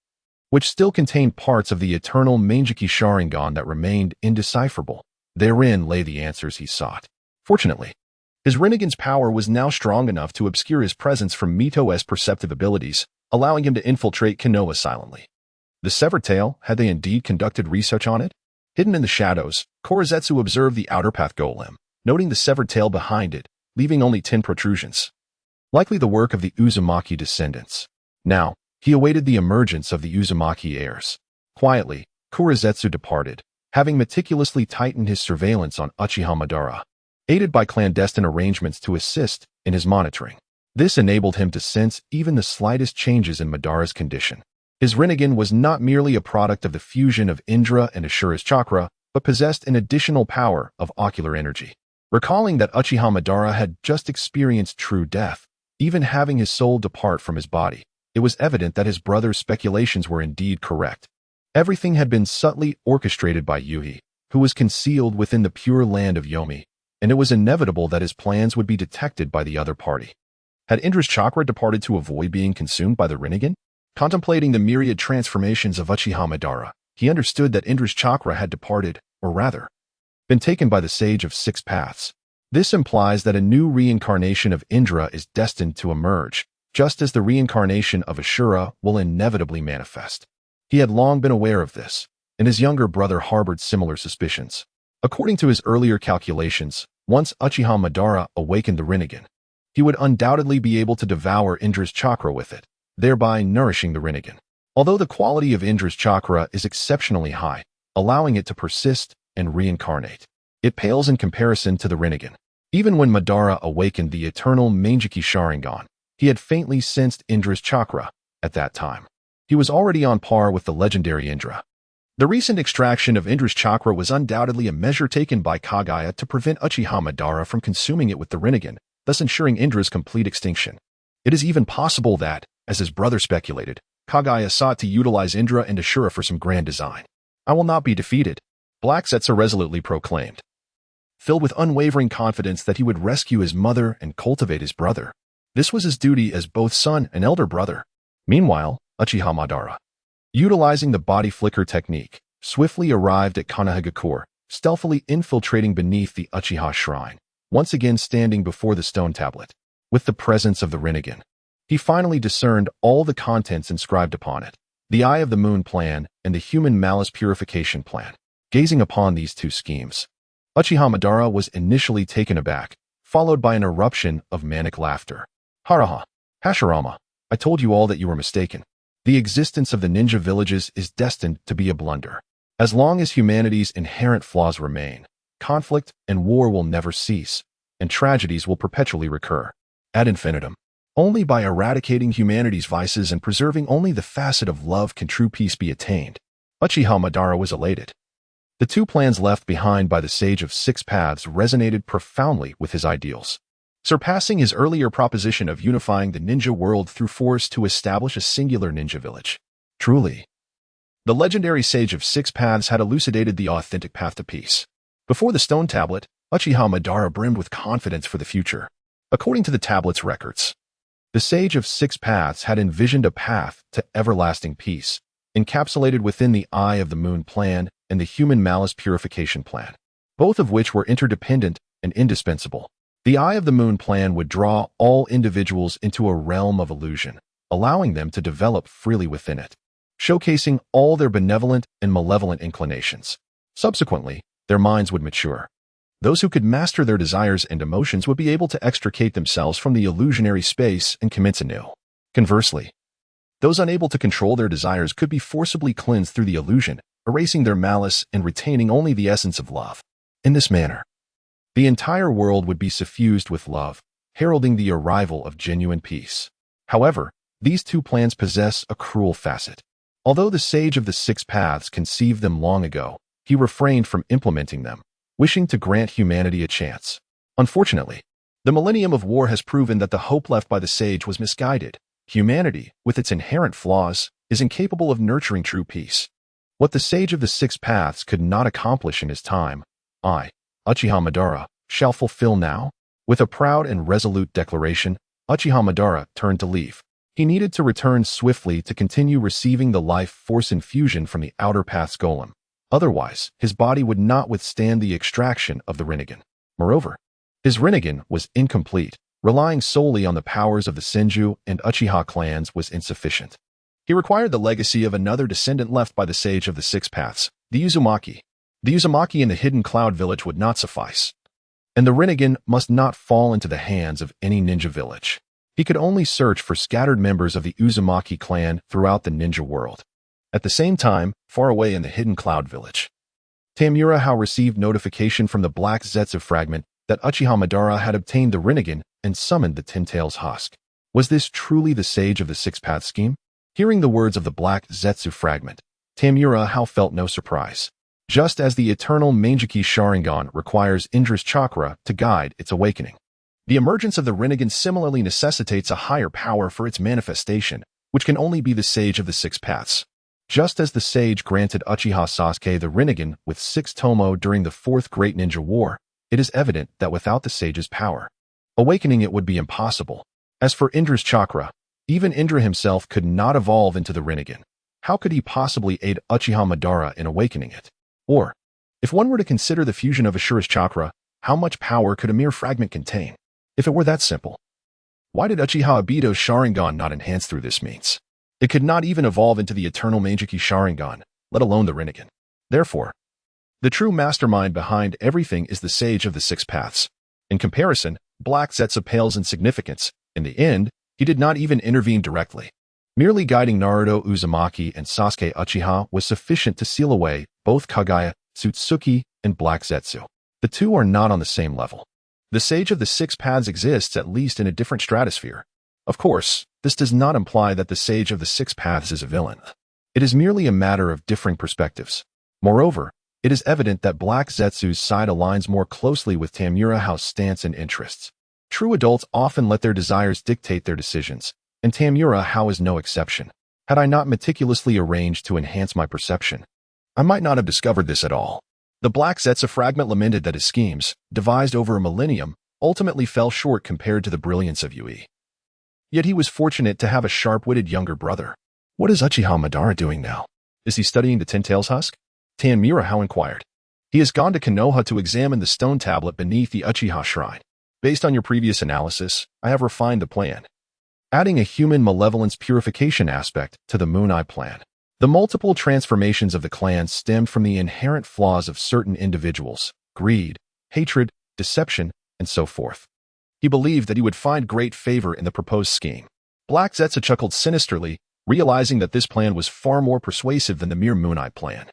[SPEAKER 1] which still contained parts of the eternal Mangeki Sharingan that remained indecipherable. Therein lay the answers he sought. Fortunately, his Rinnegan's power was now strong enough to obscure his presence from Mito's perceptive abilities, allowing him to infiltrate Konoha silently. The severed tail, had they indeed conducted research on it? Hidden in the shadows, Korezetsu observed the Outer Path Golem, noting the severed tail behind it, leaving only 10 protrusions. Likely the work of the Uzumaki descendants. Now, he awaited the emergence of the Uzumaki heirs. Quietly, Korezetsu departed, having meticulously tightened his surveillance on Uchiha Madara, aided by clandestine arrangements to assist in his monitoring. This enabled him to sense even the slightest changes in Madara's condition. His Rinnegan was not merely a product of the fusion of Indra and Ashura's chakra, but possessed an additional power of ocular energy. Recalling that Uchiha Madara had just experienced true death, even having his soul depart from his body, it was evident that his brother's speculations were indeed correct. Everything had been subtly orchestrated by Yuhi, who was concealed within the pure land of Yomi, and it was inevitable that his plans would be detected by the other party. Had Indra's chakra departed to avoid being consumed by the Rinnegan? Contemplating the myriad transformations of Uchiha Madara, he understood that Indra's chakra had departed, or rather, been taken by the Sage of Six Paths. This implies that a new reincarnation of Indra is destined to emerge, just as the reincarnation of Ashura will inevitably manifest. He had long been aware of this, and his younger brother harbored similar suspicions. According to his earlier calculations, once Uchiha Madara awakened the Rinnegan, he would undoubtedly be able to devour Indra's chakra with it, thereby nourishing the Rinnegan. Although the quality of Indra's chakra is exceptionally high, allowing it to persist and reincarnate, it pales in comparison to the Rinnegan. Even when Madara awakened the eternal Mangeki Sharingan, he had faintly sensed Indra's chakra at that time. He was already on par with the legendary Indra. The recent extraction of Indra's chakra was undoubtedly a measure taken by Kaguya to prevent Uchiha Madara from consuming it with the Rinnegan, thus ensuring Indra's complete extinction. It is even possible that, as his brother speculated, Kaguya sought to utilize Indra and Ashura for some grand design. "I will not be defeated," Black Setsa resolutely proclaimed, filled with unwavering confidence that he would rescue his mother and cultivate his brother. This was his duty as both son and elder brother. Meanwhile, Uchiha Madara, utilizing the body flicker technique, swiftly arrived at Konohagakure, stealthily infiltrating beneath the Uchiha shrine, once again standing before the stone tablet. With the presence of the Rinnegan, he finally discerned all the contents inscribed upon it, the Eye of the Moon plan and the Human Malice Purification plan. Gazing upon these two schemes, Uchiha Madara was initially taken aback, followed by an eruption of manic laughter. "Haraha, Hashirama, I told you all that you were mistaken. The existence of the ninja villages is destined to be a blunder. As long as humanity's inherent flaws remain, conflict and war will never cease, and tragedies will perpetually recur. Ad infinitum. Only by eradicating humanity's vices and preserving only the facet of love can true peace be attained. Uchiha Madara was elated. The two plans left behind by the Sage of Six Paths resonated profoundly with his ideals, surpassing his earlier proposition of unifying the ninja world through force to establish a singular ninja village. Truly, the legendary Sage of Six Paths had elucidated the authentic path to peace. Before the stone tablet, Uchiha Madara brimmed with confidence for the future. According to the tablet's records, the Sage of Six Paths had envisioned a path to everlasting peace, encapsulated within the Eye of the Moon plan and the Human Malice Purification plan, both of which were interdependent and indispensable. The Eye of the Moon plan would draw all individuals into a realm of illusion, allowing them to develop freely within it, showcasing all their benevolent and malevolent inclinations. Subsequently, their minds would mature. Those who could master their desires and emotions would be able to extricate themselves from the illusionary space and commence anew. Conversely, those unable to control their desires could be forcibly cleansed through the illusion, erasing their malice and retaining only the essence of love. In this manner, the entire world would be suffused with love, heralding the arrival of genuine peace. However, these two plans possess a cruel facet. Although the Sage of the Six Paths conceived them long ago, he refrained from implementing them, wishing to grant humanity a chance. Unfortunately, the millennium of war has proven that the hope left by the sage was misguided. Humanity, with its inherent flaws, is incapable of nurturing true peace. What the Sage of the Six Paths could not accomplish in his time, I, Uchiha Madara, shall fulfill now. With a proud and resolute declaration, Uchiha Madara turned to leave. He needed to return swiftly to continue receiving the life force infusion from the Outer Path's golem. Otherwise, his body would not withstand the extraction of the Rinnegan. Moreover, his Rinnegan was incomplete. Relying solely on the powers of the Senju and Uchiha clans was insufficient. He required the legacy of another descendant left by the Sage of the Six Paths, the Uzumaki. The Uzumaki in the Hidden Cloud Village would not suffice, and the Rinnegan must not fall into the hands of any ninja village. He could only search for scattered members of the Uzumaki clan throughout the ninja world. At the same time, far away in the Hidden Cloud Village, Tamura received notification from the Black Zetsu fragment that Uchiha Madara had obtained the Rinnegan and summoned the Ten Tails Husk. Was this truly the Sage of the Six Paths scheme? Hearing the words of the Black Zetsu fragment, Tamura felt no surprise. Just as the eternal Mangeki Sharingan requires Indra's chakra to guide its awakening, the emergence of the Rinnegan similarly necessitates a higher power for its manifestation, which can only be the Sage of the Six Paths. Just as the Sage granted Uchiha Sasuke the Rinnegan with 6 Tomo during the Fourth Great Ninja War, it is evident that without the Sage's power, awakening it would be impossible. As for Indra's chakra, even Indra himself could not evolve into the Rinnegan. How could he possibly aid Uchiha Madara in awakening it? Or, if one were to consider the fusion of Ashura's chakra, how much power could a mere fragment contain? If it were that simple, why did Uchiha Obito's Sharingan not enhance through this means? It could not even evolve into the eternal Mangeki Sharingan, let alone the Rinnegan. Therefore, the true mastermind behind everything is the Sage of the Six Paths. In comparison, Black Zetsu pales in significance. In the end, he did not even intervene directly. Merely guiding Naruto Uzumaki and Sasuke Uchiha was sufficient to seal away both Kaguya, Tsutsuki, and Black Zetsu. The two are not on the same level. The Sage of the Six Paths exists at least in a different stratosphere. Of course, this does not imply that the Sage of the Six Paths is a villain. It is merely a matter of differing perspectives. Moreover, it is evident that Black Zetsu's side aligns more closely with Tamura's stance and interests. True adults often let their desires dictate their decisions, and Tamura is no exception. Had I not meticulously arranged to enhance my perception, I might not have discovered this at all. The Black Zetsu fragment lamented that his schemes, devised over a millennium, ultimately fell short compared to the brilliance of Yui. Yet he was fortunate to have a sharp-witted younger brother. What is Uchiha Madara doing now? Is he studying the Ten Tails Husk? Tamura inquired. He has gone to Konoha to examine the stone tablet beneath the Uchiha shrine. Based on your previous analysis, I have refined the plan, adding a human malevolence purification aspect to the Moon Eye plan. The multiple transformations of the clan stemmed from the inherent flaws of certain individuals: greed, hatred, deception, and so forth. He believed that he would find great favor in the proposed scheme. Black Zetsu chuckled sinisterly, realizing that this plan was far more persuasive than the mere Moon Eye plan.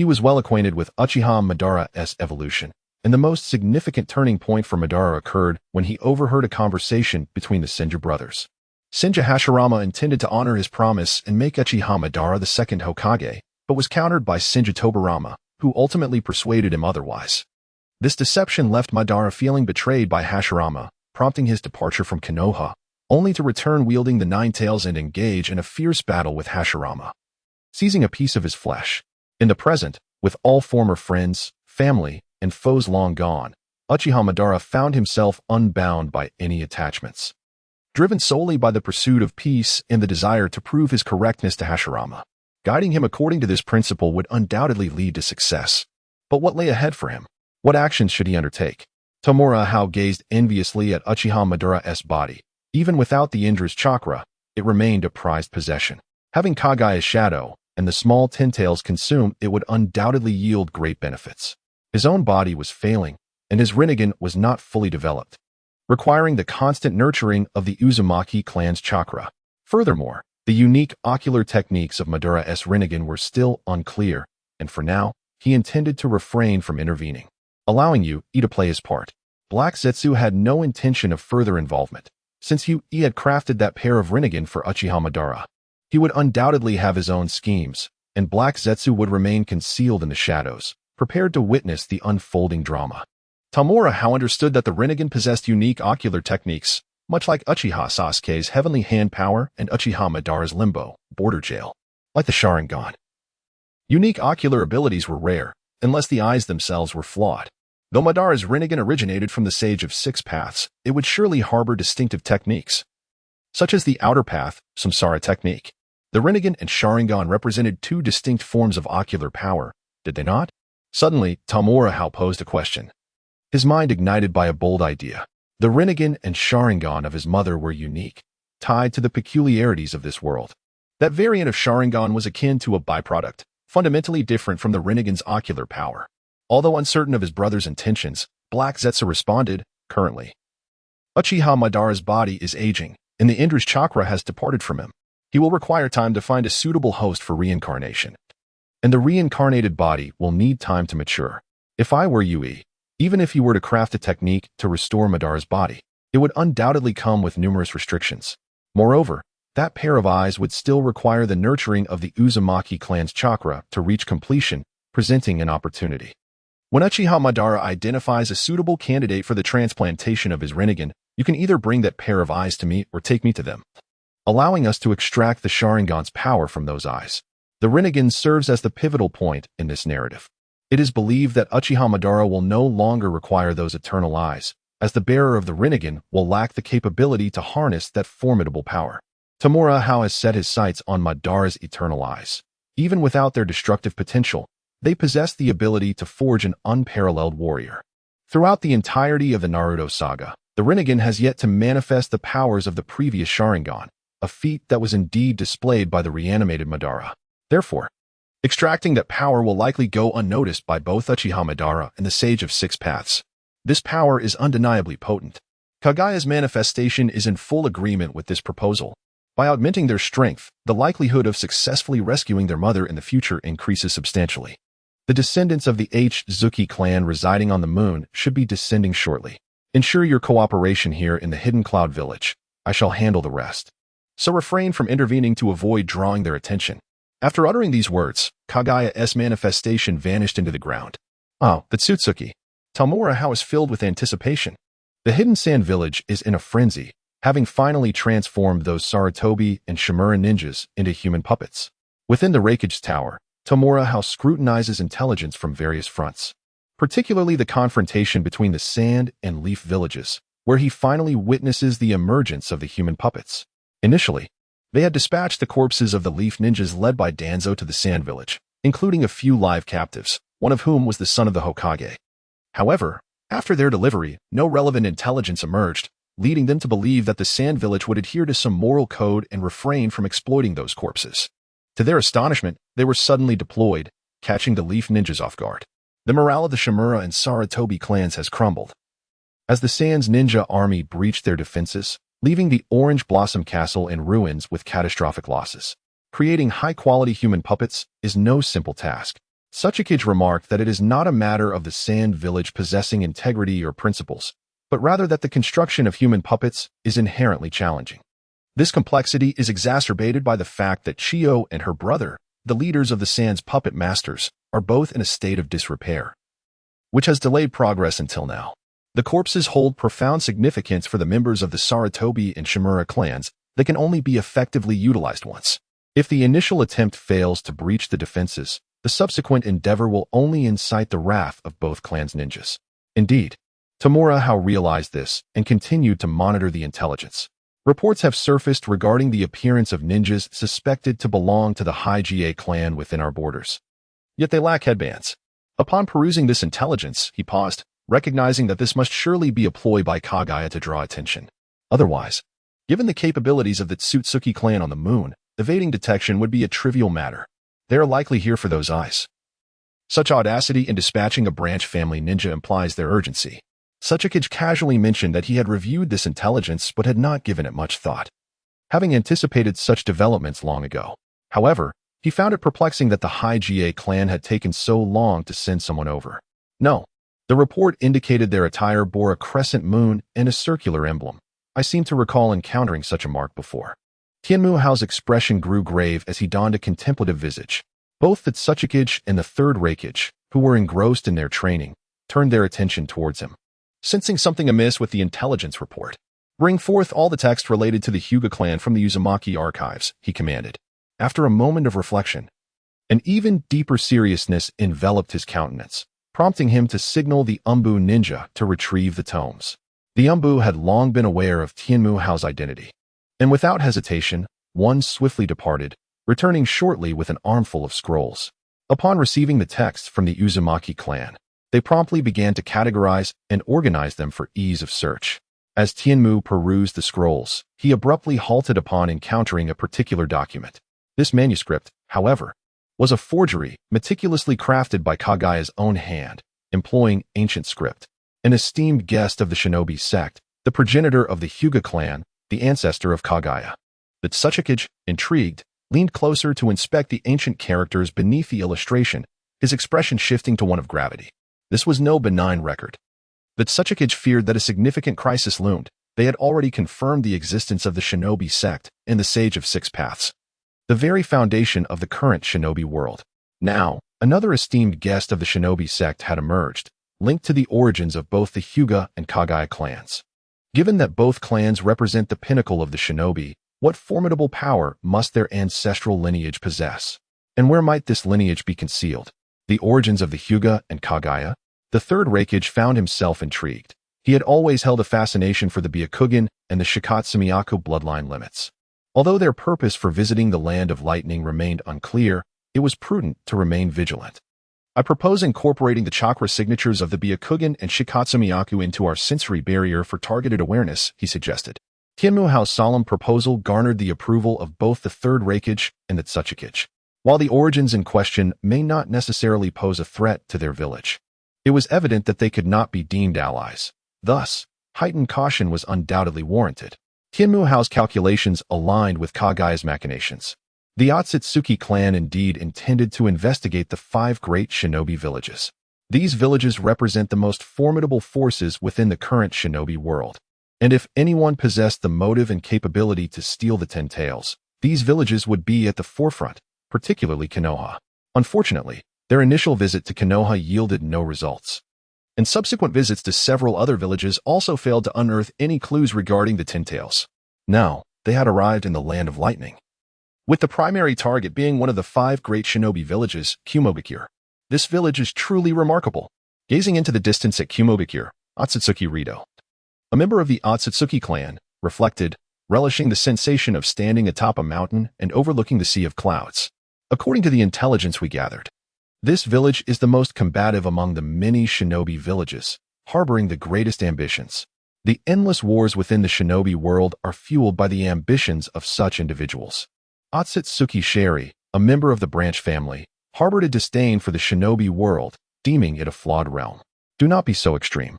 [SPEAKER 1] He was well acquainted with Uchiha Madara's evolution, and the most significant turning point for Madara occurred when he overheard a conversation between the Senju brothers. Senju Hashirama intended to honor his promise and make Uchiha Madara the second Hokage, but was countered by Senju Tobirama, who ultimately persuaded him otherwise. This deception left Madara feeling betrayed by Hashirama, prompting his departure from Konoha, only to return wielding the Nine Tails and engage in a fierce battle with Hashirama, seizing a piece of his flesh. In the present, with all former friends, family, and foes long gone, Uchiha Madara found himself unbound by any attachments, driven solely by the pursuit of peace and the desire to prove his correctness to Hashirama. Guiding him according to this principle would undoubtedly lead to success. But what lay ahead for him? What actions should he undertake? Tamura Hao gazed enviously at Uchiha Madara's body. Even without the Indra's chakra, it remained a prized possession. Having Kagaya's shadow and the small Ten-Tails consumed, it would undoubtedly yield great benefits. His own body was failing, and his Rinnegan was not fully developed, requiring the constant nurturing of the Uzumaki clan's chakra. Furthermore, the unique ocular techniques of Madara's Rinnegan were still unclear, and for now, he intended to refrain from intervening, allowing Yu to play his part. Black Zetsu had no intention of further involvement, since Yu had crafted that pair of Rinnegan for Uchiha Madara. He would undoubtedly have his own schemes, and Black Zetsu would remain concealed in the shadows, prepared to witness the unfolding drama. Tamura Hao understood that the Rinnegan possessed unique ocular techniques, much like Uchiha Sasuke's Heavenly Hand Power and Uchiha Madara's Limbo, Border Jail. Like the Sharingan, unique ocular abilities were rare, unless the eyes themselves were flawed. Though Madara's Rinnegan originated from the Sage of Six Paths, it would surely harbor distinctive techniques, such as the Outer Path, Samsara technique. The Rinnegan and Sharingan represented two distinct forms of ocular power, did they not? Suddenly, Tamura Hao posed a question, his mind ignited by a bold idea. The Rinnegan and Sharingan of his mother were unique, tied to the peculiarities of this world. That variant of Sharingan was akin to a byproduct, fundamentally different from the Rinnegan's ocular power. Although uncertain of his brother's intentions, Black Zetsu responded, currently, Uchiha Madara's body is aging, and the Indra's chakra has departed from him. He will require time to find a suitable host for reincarnation, and the reincarnated body will need time to mature. If I were Yui, even if he were to craft a technique to restore Madara's body, it would undoubtedly come with numerous restrictions. Moreover, that pair of eyes would still require the nurturing of the Uzumaki clan's chakra to reach completion, presenting an opportunity. When Uchiha Madara identifies a suitable candidate for the transplantation of his Rinnegan, you can either bring that pair of eyes to me or take me to them, allowing us to extract the Sharingan's power from those eyes. The Rinnegan serves as the pivotal point in this narrative. It is believed that Uchiha Madara will no longer require those eternal eyes, as the bearer of the Rinnegan will lack the capability to harness that formidable power. Tamura Hao has set his sights on Madara's eternal eyes. Even without their destructive potential, they possess the ability to forge an unparalleled warrior. Throughout the entirety of the Naruto saga, the Rinnegan has yet to manifest the powers of the previous Sharingan, a feat that was indeed displayed by the reanimated Madara. Therefore, extracting that power will likely go unnoticed by both Uchiha Madara and the Sage of Six Paths. This power is undeniably potent. Kagaya's manifestation is in full agreement with this proposal. By augmenting their strength, the likelihood of successfully rescuing their mother in the future increases substantially. The descendants of the Zuki clan residing on the moon should be descending shortly. Ensure your cooperation here in the Hidden Cloud Village. I shall handle the rest. So refrain from intervening to avoid drawing their attention. After uttering these words, Kagaya's manifestation vanished into the ground. Oh, the Tsutsuki. Tamura Hao is filled with anticipation. The Hidden Sand Village is in a frenzy, having finally transformed those Sarutobi and Shimura ninjas into human puppets. Within the Raikage Tower, Tamura Hao scrutinizes intelligence from various fronts, particularly the confrontation between the Sand and Leaf villages, where he finally witnesses the emergence of the human puppets. Initially, they had dispatched the corpses of the Leaf ninjas led by Danzo to the Sand Village, including a few live captives, one of whom was the son of the Hokage. However, after their delivery, no relevant intelligence emerged, leading them to believe that the Sand Village would adhere to some moral code and refrain from exploiting those corpses. To their astonishment, they were suddenly deployed, catching the Leaf ninjas off guard. The morale of the Shimura and Sarutobi clans has crumbled, as the Sand's ninja army breached their defenses, leaving the Orange Blossom Castle in ruins with catastrophic losses. Creating high-quality human puppets is no simple task. Sachikage remarked that it is not a matter of the sand village possessing integrity or principles, but rather that the construction of human puppets is inherently challenging. This complexity is exacerbated by the fact that Chiyo and her brother, the leaders of the Sand's puppet masters, are both in a state of disrepair, which has delayed progress until now. The corpses hold profound significance for the members of the Sarutobi and Shimura clans that can only be effectively utilized once. If the initial attempt fails to breach the defenses, the subsequent endeavor will only incite the wrath of both clans' ninjas. Indeed, Tamura Hao realized this and continued to monitor the intelligence. Reports have surfaced regarding the appearance of ninjas suspected to belong to the High-GA clan within our borders. Yet they lack headbands. Upon perusing this intelligence, he paused, recognizing that this must surely be a ploy by Kaguya to draw attention. Otherwise, given the capabilities of the Tsutsuki clan on the moon, evading detection would be a trivial matter. They are likely here for those eyes. Such audacity in dispatching a branch family ninja implies their urgency. Sachikage casually mentioned that he had reviewed this intelligence but had not given it much thought, having anticipated such developments long ago. However, he found it perplexing that the High-GA clan had taken so long to send someone over. No, the report indicated their attire bore a crescent moon and a circular emblem. I seem to recall encountering such a mark before. Tianmu Hao's expression grew grave as he donned a contemplative visage. Both the Sachikage and the third Reikage, who were engrossed in their training, turned their attention towards him. Sensing something amiss with the intelligence report, "Bring forth all the text related to the Hyuga clan from the Uzumaki archives," he commanded. After a moment of reflection, an even deeper seriousness enveloped his countenance, prompting him to signal the Umbu ninja to retrieve the tomes. The Umbu had long been aware of Tianmu Hao's identity, and without hesitation, one swiftly departed, returning shortly with an armful of scrolls. Upon receiving the texts from the Uzumaki clan, they promptly began to categorize and organize them for ease of search. As Tianmu perused the scrolls, he abruptly halted upon encountering a particular document. This manuscript, however, was a forgery meticulously crafted by Kaguya's own hand, employing ancient script. An esteemed guest of the shinobi sect, the progenitor of the Hyuga clan, the ancestor of Kaguya. The Sachikage, intrigued, leaned closer to inspect the ancient characters beneath the illustration, his expression shifting to one of gravity. This was no benign record. The Sachikage feared that a significant crisis loomed. They had already confirmed the existence of the shinobi sect and the Sage of Six Paths, the very foundation of the current shinobi world. Now, another esteemed guest of the shinobi sect had emerged, linked to the origins of both the Hyuga and Kaguya clans. Given that both clans represent the pinnacle of the shinobi, what formidable power must their ancestral lineage possess? And where might this lineage be concealed? The origins of the Hyuga and Kaguya? The third Reikage found himself intrigued. He had always held a fascination for the Byakugan and the Shikatsumiyaku bloodline limits. Although their purpose for visiting the Land of Lightning remained unclear, it was prudent to remain vigilant. I propose incorporating the chakra signatures of the Byakugan and Shikatsumiyaku into our sensory barrier for targeted awareness, he suggested. Tianmu Hao's solemn proposal garnered the approval of both the third Reikage and the Sachikage. While the origins in question may not necessarily pose a threat to their village, it was evident that they could not be deemed allies. Thus, heightened caution was undoubtedly warranted. Tianmu Hao's calculations aligned with Kaguya's machinations. The Otsutsuki clan indeed intended to investigate the 5 great shinobi villages. These villages represent the most formidable forces within the current shinobi world. And if anyone possessed the motive and capability to steal the Ten Tails, these villages would be at the forefront, particularly Konoha. Unfortunately, their initial visit to Konoha yielded no results, and subsequent visits to several other villages also failed to unearth any clues regarding the Ten Tails. Now, they had arrived in the Land of Lightning, with the primary target being one of the 5 great shinobi villages, Kumogakure. This village is truly remarkable. Gazing into the distance at Kumogakure, Otsutsuki Rito, a member of the Otsutsuki clan, reflected, relishing the sensation of standing atop a mountain and overlooking the sea of clouds. According to the intelligence we gathered, this village is the most combative among the many shinobi villages, harboring the greatest ambitions. The endless wars within the shinobi world are fueled by the ambitions of such individuals. Otsutsuki Sheri, a member of the branch family, harbored a disdain for the shinobi world, deeming it a flawed realm. Do not be so extreme.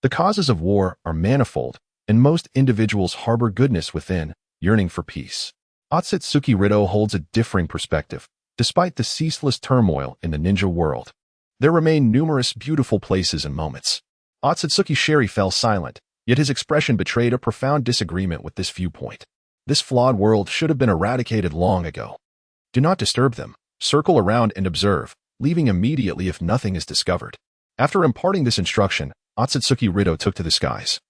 [SPEAKER 1] The causes of war are manifold, and most individuals harbor goodness within, yearning for peace. Otsutsuki Rito holds a differing perspective, Despite the ceaseless turmoil in the ninja world, there remain numerous beautiful places and moments. Otsutsuki Sherry fell silent, yet his expression betrayed a profound disagreement with this viewpoint. This flawed world should have been eradicated long ago. Do not disturb them. Circle around and observe, leaving immediately if nothing is discovered. After imparting this instruction, Otsutsuki Rido took to the skies,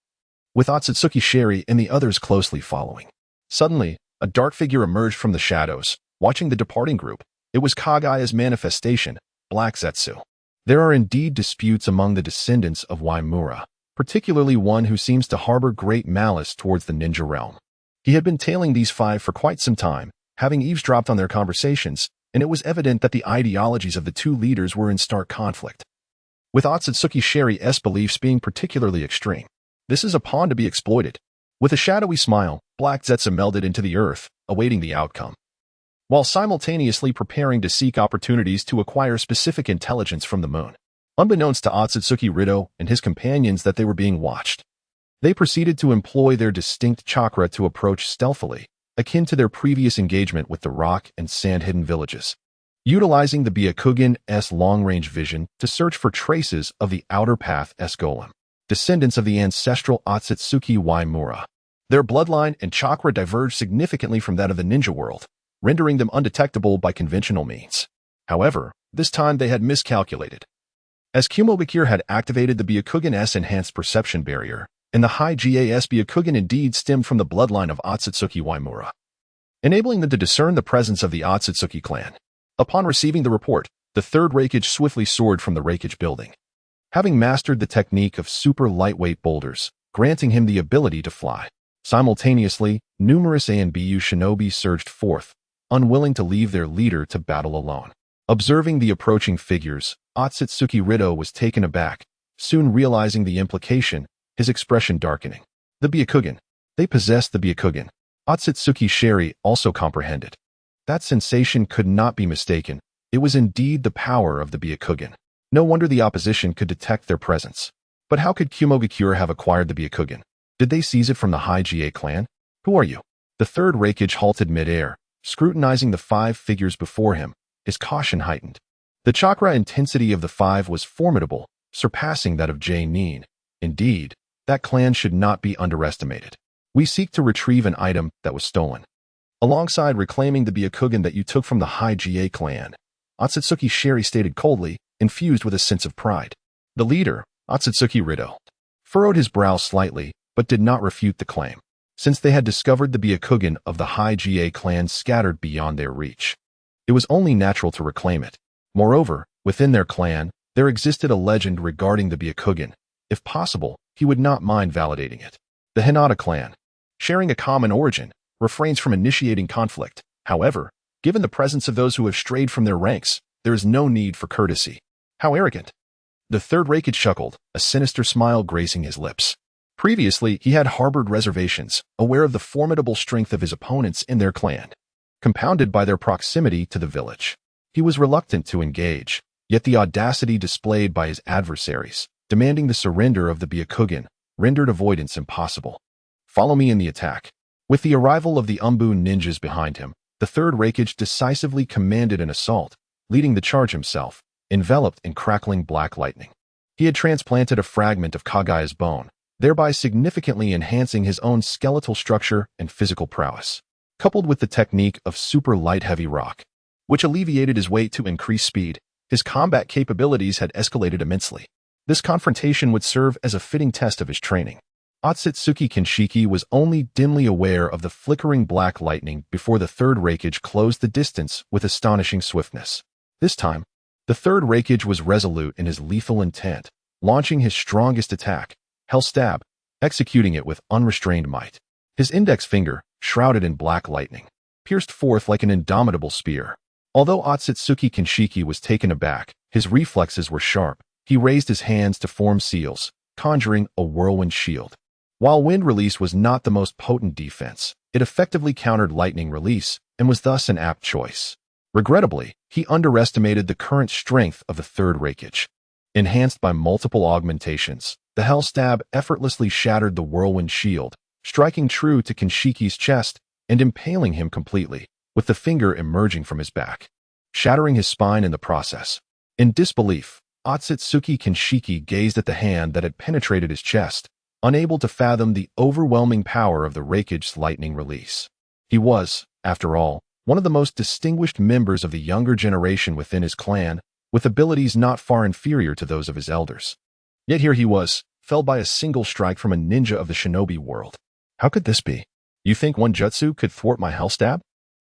[SPEAKER 1] with Otsutsuki Sherry and the others closely following. Suddenly, a dark figure emerged from the shadows, watching the departing group. It was Kagaya's manifestation, Black Zetsu. There are indeed disputes among the descendants of Waimura, particularly one who seems to harbor great malice towards the ninja realm. He had been tailing these five for quite some time, having eavesdropped on their conversations, and it was evident that the ideologies of the two leaders were in stark conflict, with Otsutsuki Sherry's beliefs being particularly extreme. This is a pawn to be exploited. With a shadowy smile, Black Zetsu melded into the earth, awaiting the outcome, while simultaneously preparing to seek opportunities to acquire specific intelligence from the moon. Unbeknownst to Otsutsuki Rido and his companions that they were being watched, they proceeded to employ their distinct chakra to approach stealthily, akin to their previous engagement with the rock and sand-hidden villages, utilizing the Byakugan's long-range vision to search for traces of the Outer Path's golem, descendants of the ancestral Otsutsuki Waimura. Their bloodline and chakra diverged significantly from that of the ninja world, rendering them undetectable by conventional means. However, this time they had miscalculated, as Kumogakure had activated the Byakugan's enhanced perception barrier, and the High GAS Byakugan indeed stemmed from the bloodline of Otsutsuki Waimura, enabling them to discern the presence of the Otsutsuki clan. Upon receiving the report, the third Reikage swiftly soared from the Reikage building, having mastered the technique of super lightweight boulders, granting him the ability to fly. Simultaneously, numerous A and BU shinobi surged forth, unwilling to leave their leader to battle alone. Observing the approaching figures, Otsutsuki Rido was taken aback, soon realizing the implication, his expression darkening. The Byakugan. They possessed the Byakugan. Otsutsuki Sherry also comprehended. That sensation could not be mistaken. It was indeed the power of the Byakugan. No wonder the opposition could detect their presence. But how could Kumogakure have acquired the Byakugan? Did they seize it from the High GA clan? Who are you? The third Reikage halted mid-air, scrutinizing the five figures before him, his caution heightened. The chakra intensity of the five was formidable, surpassing that of J-Nin. Indeed, that clan should not be underestimated. We seek to retrieve an item that was stolen, alongside reclaiming the Byakugan that you took from the High GA clan, Otsutsuki Sherry stated coldly, infused with a sense of pride. The leader, Otsutsuki Rido, furrowed his brow slightly, but did not refute the claim, since they had discovered the Byakugan of the High GA clan scattered beyond their reach. It was only natural to reclaim it. Moreover, within their clan, there existed a legend regarding the Byakugan. If possible, he would not mind validating it. The Hinata clan, sharing a common origin, refrains from initiating conflict. However, given the presence of those who have strayed from their ranks, there is no need for courtesy. How arrogant! The third Reikage chuckled, a sinister smile gracing his lips. Previously, he had harbored reservations, aware of the formidable strength of his opponents in their clan, compounded by their proximity to the village. He was reluctant to engage, yet the audacity displayed by his adversaries, demanding the surrender of the Byakugan, rendered avoidance impossible. Follow me in the attack. With the arrival of the Umbu ninjas behind him, the third Reikage decisively commanded an assault, leading the charge himself, enveloped in crackling black lightning. He had transplanted a fragment of Kagaya's bone, thereby significantly enhancing his own skeletal structure and physical prowess, coupled with the technique of super light heavy rock, which alleviated his weight to increase speed. His combat capabilities had escalated immensely. This confrontation would serve as a fitting test of his training. Otsutsuki Kinshiki was only dimly aware of the flickering black lightning before the third Reikage closed the distance with astonishing swiftness. This time, the third Reikage was resolute in his lethal intent, launching his strongest attack, Hell Stab, executing it with unrestrained might. His index finger, shrouded in black lightning, pierced forth like an indomitable spear. Although Otsutsuki Kinshiki was taken aback, his reflexes were sharp. He raised his hands to form seals, conjuring a whirlwind shield. While wind release was not the most potent defense, it effectively countered lightning release and was thus an apt choice. Regrettably, he underestimated the current strength of the third Reikage. Enhanced by multiple augmentations, the Hell Stab effortlessly shattered the whirlwind shield, striking true to Kinshiki's chest and impaling him completely, with the finger emerging from his back. shattering his spine in the process. In disbelief, Otsutsuki Kinshiki gazed at the hand that had penetrated his chest, unable to fathom the overwhelming power of the Raikage's lightning release. He was, after all, one of the most distinguished members of the younger generation within his clan, with abilities not far inferior to those of his elders. Yet here he was, felled by a single strike from a ninja of the shinobi world. How could this be? You think one jutsu could thwart my hellstab?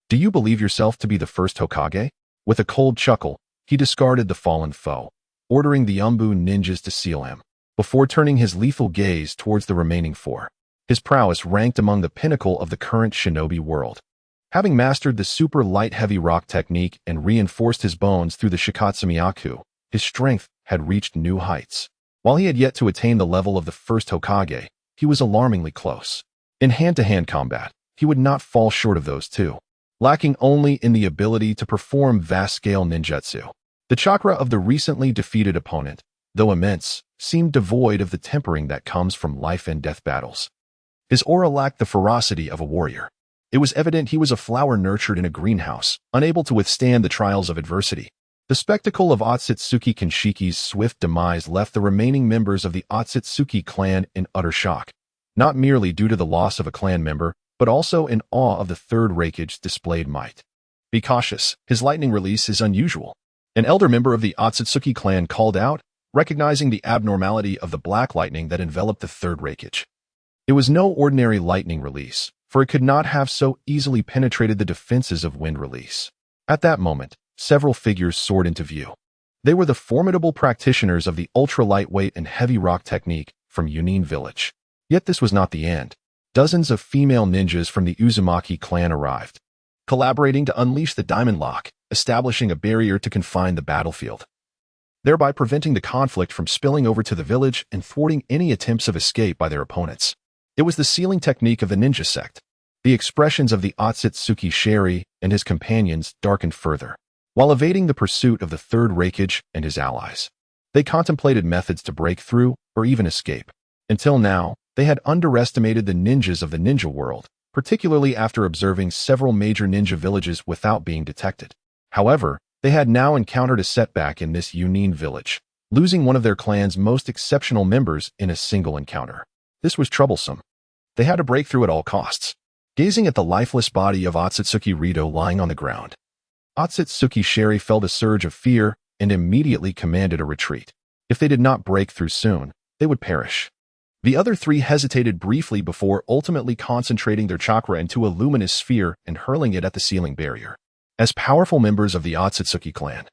[SPEAKER 1] Do you believe yourself to be the first Hokage? With a cold chuckle, he discarded the fallen foe, ordering the Umbu ninjas to seal him, before turning his lethal gaze towards the remaining four. His prowess ranked among the pinnacle of the current shinobi world. Having mastered the super light heavy rock technique and reinforced his bones through the Shikatsumiyaku, his strength had reached new heights. While he had yet to attain the level of the first Hokage, he was alarmingly close. In hand-to-hand combat, he would not fall short of those two, lacking only in the ability to perform vast-scale ninjutsu. The chakra of the recently defeated opponent, though immense, seemed devoid of the tempering that comes from life-and-death battles. His aura lacked the ferocity of a warrior. It was evident he was a flower nurtured in a greenhouse, unable to withstand the trials of adversity. The spectacle of Otsutsuki Kinshiki's swift demise left the remaining members of the Otsutsuki clan in utter shock, not merely due to the loss of a clan member, but also in awe of the third Raikage's displayed might. Be cautious, his lightning release is unusual. An elder member of the Otsutsuki clan called out, recognizing the abnormality of the black lightning that enveloped the third Raikage. It was no ordinary lightning release, for it could not have so easily penetrated the defenses of wind release. At that moment, several figures soared into view. They were the formidable practitioners of the ultra-lightweight and heavy rock technique from Yunin village. Yet this was not the end. Dozens of female ninjas from the Uzumaki clan arrived, collaborating to unleash the Diamond Lock, establishing a barrier to confine the battlefield, thereby preventing the conflict from spilling over to the village and thwarting any attempts of escape by their opponents. It was the sealing technique of the ninja sect. The expressions of the Otsutsuki Sheri and his companions darkened further. While evading the pursuit of the third Raikage and his allies, they contemplated methods to break through or even escape. Until now, they had underestimated the ninjas of the ninja world, particularly after observing several major ninja villages without being detected. However, they had now encountered a setback in this Yunin village, losing one of their clan's most exceptional members in a single encounter. This was troublesome. They had to break through at all costs. Gazing at the lifeless body of Otsutsuki Rito lying on the ground, Otsutsuki Sheri felt a surge of fear and immediately commanded a retreat. If they did not break through soon, they would perish. The other three hesitated briefly before ultimately concentrating their chakra into a luminous sphere and hurling it at the sealing barrier. As powerful members of the Otsutsuki clan,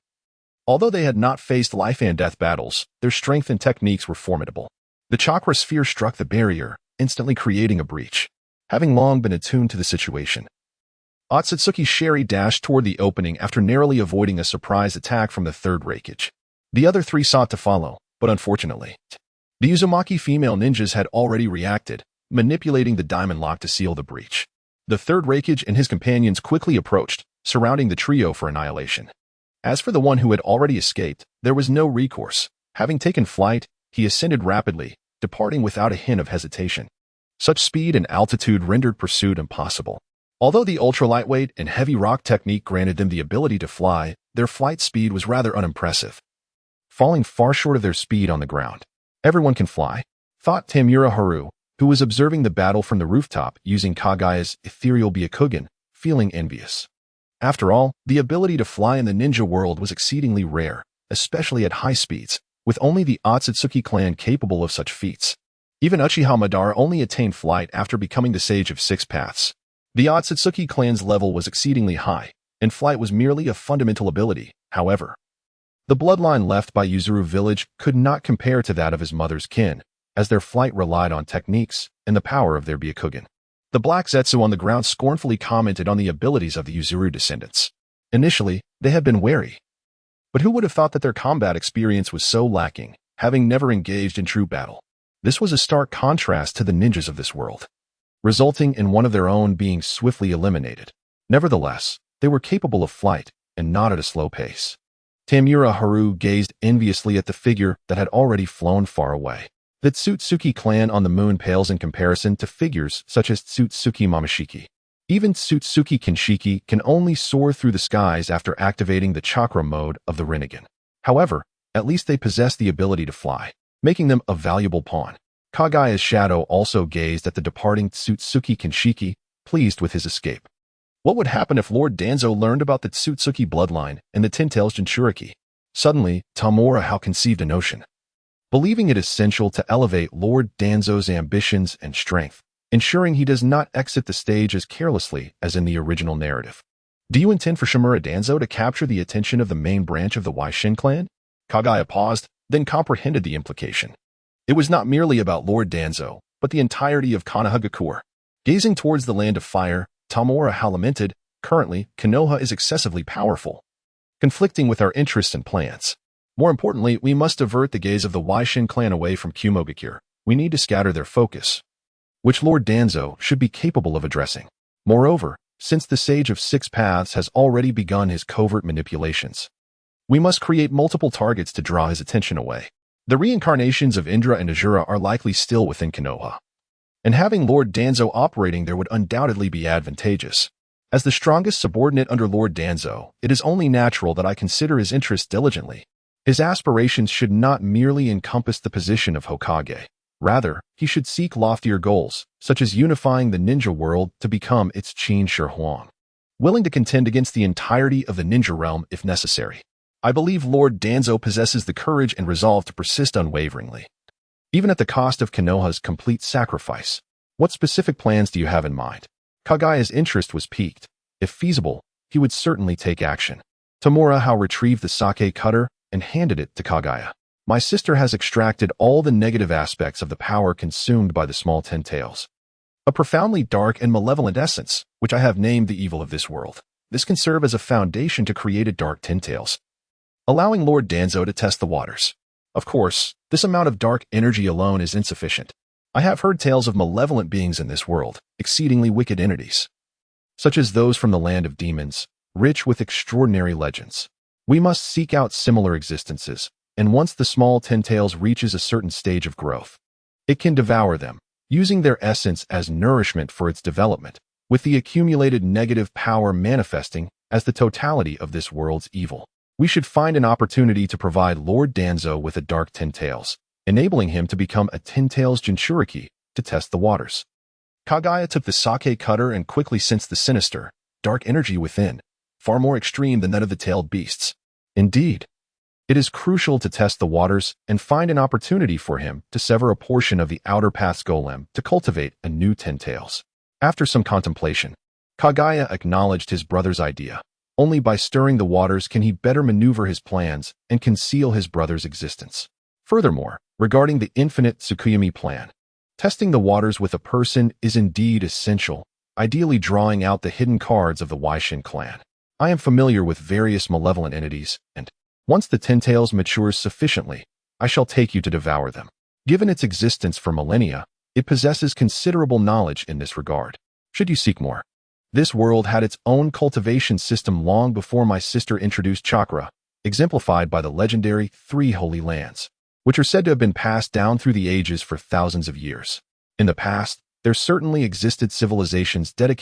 [SPEAKER 1] although they had not faced life-and-death battles, their strength and techniques were formidable. The chakra sphere struck the barrier, instantly creating a breach. Having long been attuned to the situation, Otsutsuki Sheri dashed toward the opening after narrowly avoiding a surprise attack from the third Raikage. The other three sought to follow, but unfortunately, the Uzumaki female ninjas had already reacted, manipulating the diamond lock to seal the breach. The third Raikage and his companions quickly approached, surrounding the trio for annihilation. As for the one who had already escaped, there was no recourse. Having taken flight, he ascended rapidly, departing without a hint of hesitation. Such speed and altitude rendered pursuit impossible. Although the ultra-lightweight and heavy rock technique granted them the ability to fly, their flight speed was rather unimpressive, falling far short of their speed on the ground. Everyone can fly, thought Tamura Haru, who was observing the battle from the rooftop using Kagaya's ethereal Byakugan, feeling envious. After all, the ability to fly in the ninja world was exceedingly rare, especially at high speeds, with only the Otsutsuki clan capable of such feats. Even Uchiha Madara only attained flight after becoming the Sage of Six Paths. The Otsutsuki clan's level was exceedingly high, and flight was merely a fundamental ability. However, the bloodline left by Yuzuru village could not compare to that of his mother's kin, as their flight relied on techniques and the power of their Byakugan. The Black Zetsu on the ground scornfully commented on the abilities of the Yuzuru descendants. Initially, they had been wary. But who would have thought that their combat experience was so lacking, having never engaged in true battle? This was a stark contrast to the ninjas of this world, resulting in one of their own being swiftly eliminated. Nevertheless, they were capable of flight, and not at a slow pace. Tamura Haru gazed enviously at the figure that had already flown far away. The Tsutsuki clan on the moon pales in comparison to figures such as Tsutsuki Momoshiki. Even Tsutsuki Kinshiki can only soar through the skies after activating the chakra mode of the Rinnegan. However, at least they possess the ability to fly, making them a valuable pawn. Kagaya's shadow also gazed at the departing Tsutsuki Kinshiki, pleased with his escape. What would happen if Lord Danzo learned about the Tsutsuki bloodline and the Ten-Tails Jinchuriki? Suddenly, Tamura conceived a notion. Believing it essential to elevate Lord Danzo's ambitions and strength, ensuring he does not exit the stage as carelessly as in the original narrative. Do you intend for Shimura Danzo to capture the attention of the main branch of the Waishin clan? Kagaya paused, then comprehended the implication. It was not merely about Lord Danzo, but the entirety of Konohagakure. Gazing towards the land of fire, Tamura lamented, currently, Konoha is excessively powerful, conflicting with our interests and plans. More importantly, we must divert the gaze of the Waishin clan away from Kumogakure. We need to scatter their focus, which Lord Danzo should be capable of addressing. Moreover, since the Sage of Six Paths has already begun his covert manipulations, we must create multiple targets to draw his attention away. The reincarnations of Indra and Azura are likely still within Konoha, and having Lord Danzo operating there would undoubtedly be advantageous. As the strongest subordinate under Lord Danzo, it is only natural that I consider his interests diligently. His aspirations should not merely encompass the position of Hokage. Rather, he should seek loftier goals, such as unifying the ninja world to become its Qin Shi Huang, willing to contend against the entirety of the ninja realm if necessary. I believe Lord Danzo possesses the courage and resolve to persist unwaveringly, even at the cost of Konoha's complete sacrifice. What specific plans do you have in mind? Kagaya's interest was piqued. If feasible, he would certainly take action. Tamura retrieved the sake cutter and handed it to Kagaya. My sister has extracted all the negative aspects of the power consumed by the small Ten-Tails. A profoundly dark and malevolent essence, which I have named the evil of this world. This can serve as a foundation to create a dark Ten-Tails, allowing Lord Danzo to test the waters. Of course, this amount of dark energy alone is insufficient. I have heard tales of malevolent beings in this world, exceedingly wicked entities, such as those from the land of demons, rich with extraordinary legends. We must seek out similar existences, and once the small Ten-Tails reaches a certain stage of growth, it can devour them, using their essence as nourishment for its development, with the accumulated negative power manifesting as the totality of this world's evil. We should find an opportunity to provide Lord Danzo with a dark Ten-Tails, enabling him to become a Ten-Tails Jinchuriki to test the waters. Kagaya took the sake cutter and quickly sensed the sinister, dark energy within, far more extreme than that of the tailed beasts. Indeed, it is crucial to test the waters and find an opportunity for him to sever a portion of the outer path's golem to cultivate a new Ten-Tails. After some contemplation, Kagaya acknowledged his brother's idea. Only by stirring the waters can he better maneuver his plans and conceal his brother's existence. Furthermore, regarding the infinite Tsukuyami plan, testing the waters with a person is indeed essential, ideally drawing out the hidden cards of the Waishin clan. I am familiar with various malevolent entities, and once the Ten-Tails matures sufficiently, I shall take you to devour them. Given its existence for millennia, it possesses considerable knowledge in this regard. Should you seek more? This world had its own cultivation system long before my sister introduced chakra, exemplified by the legendary 3 Holy Lands, which are said to have been passed down through the ages for thousands of years. In the past, there certainly existed civilizations dedicated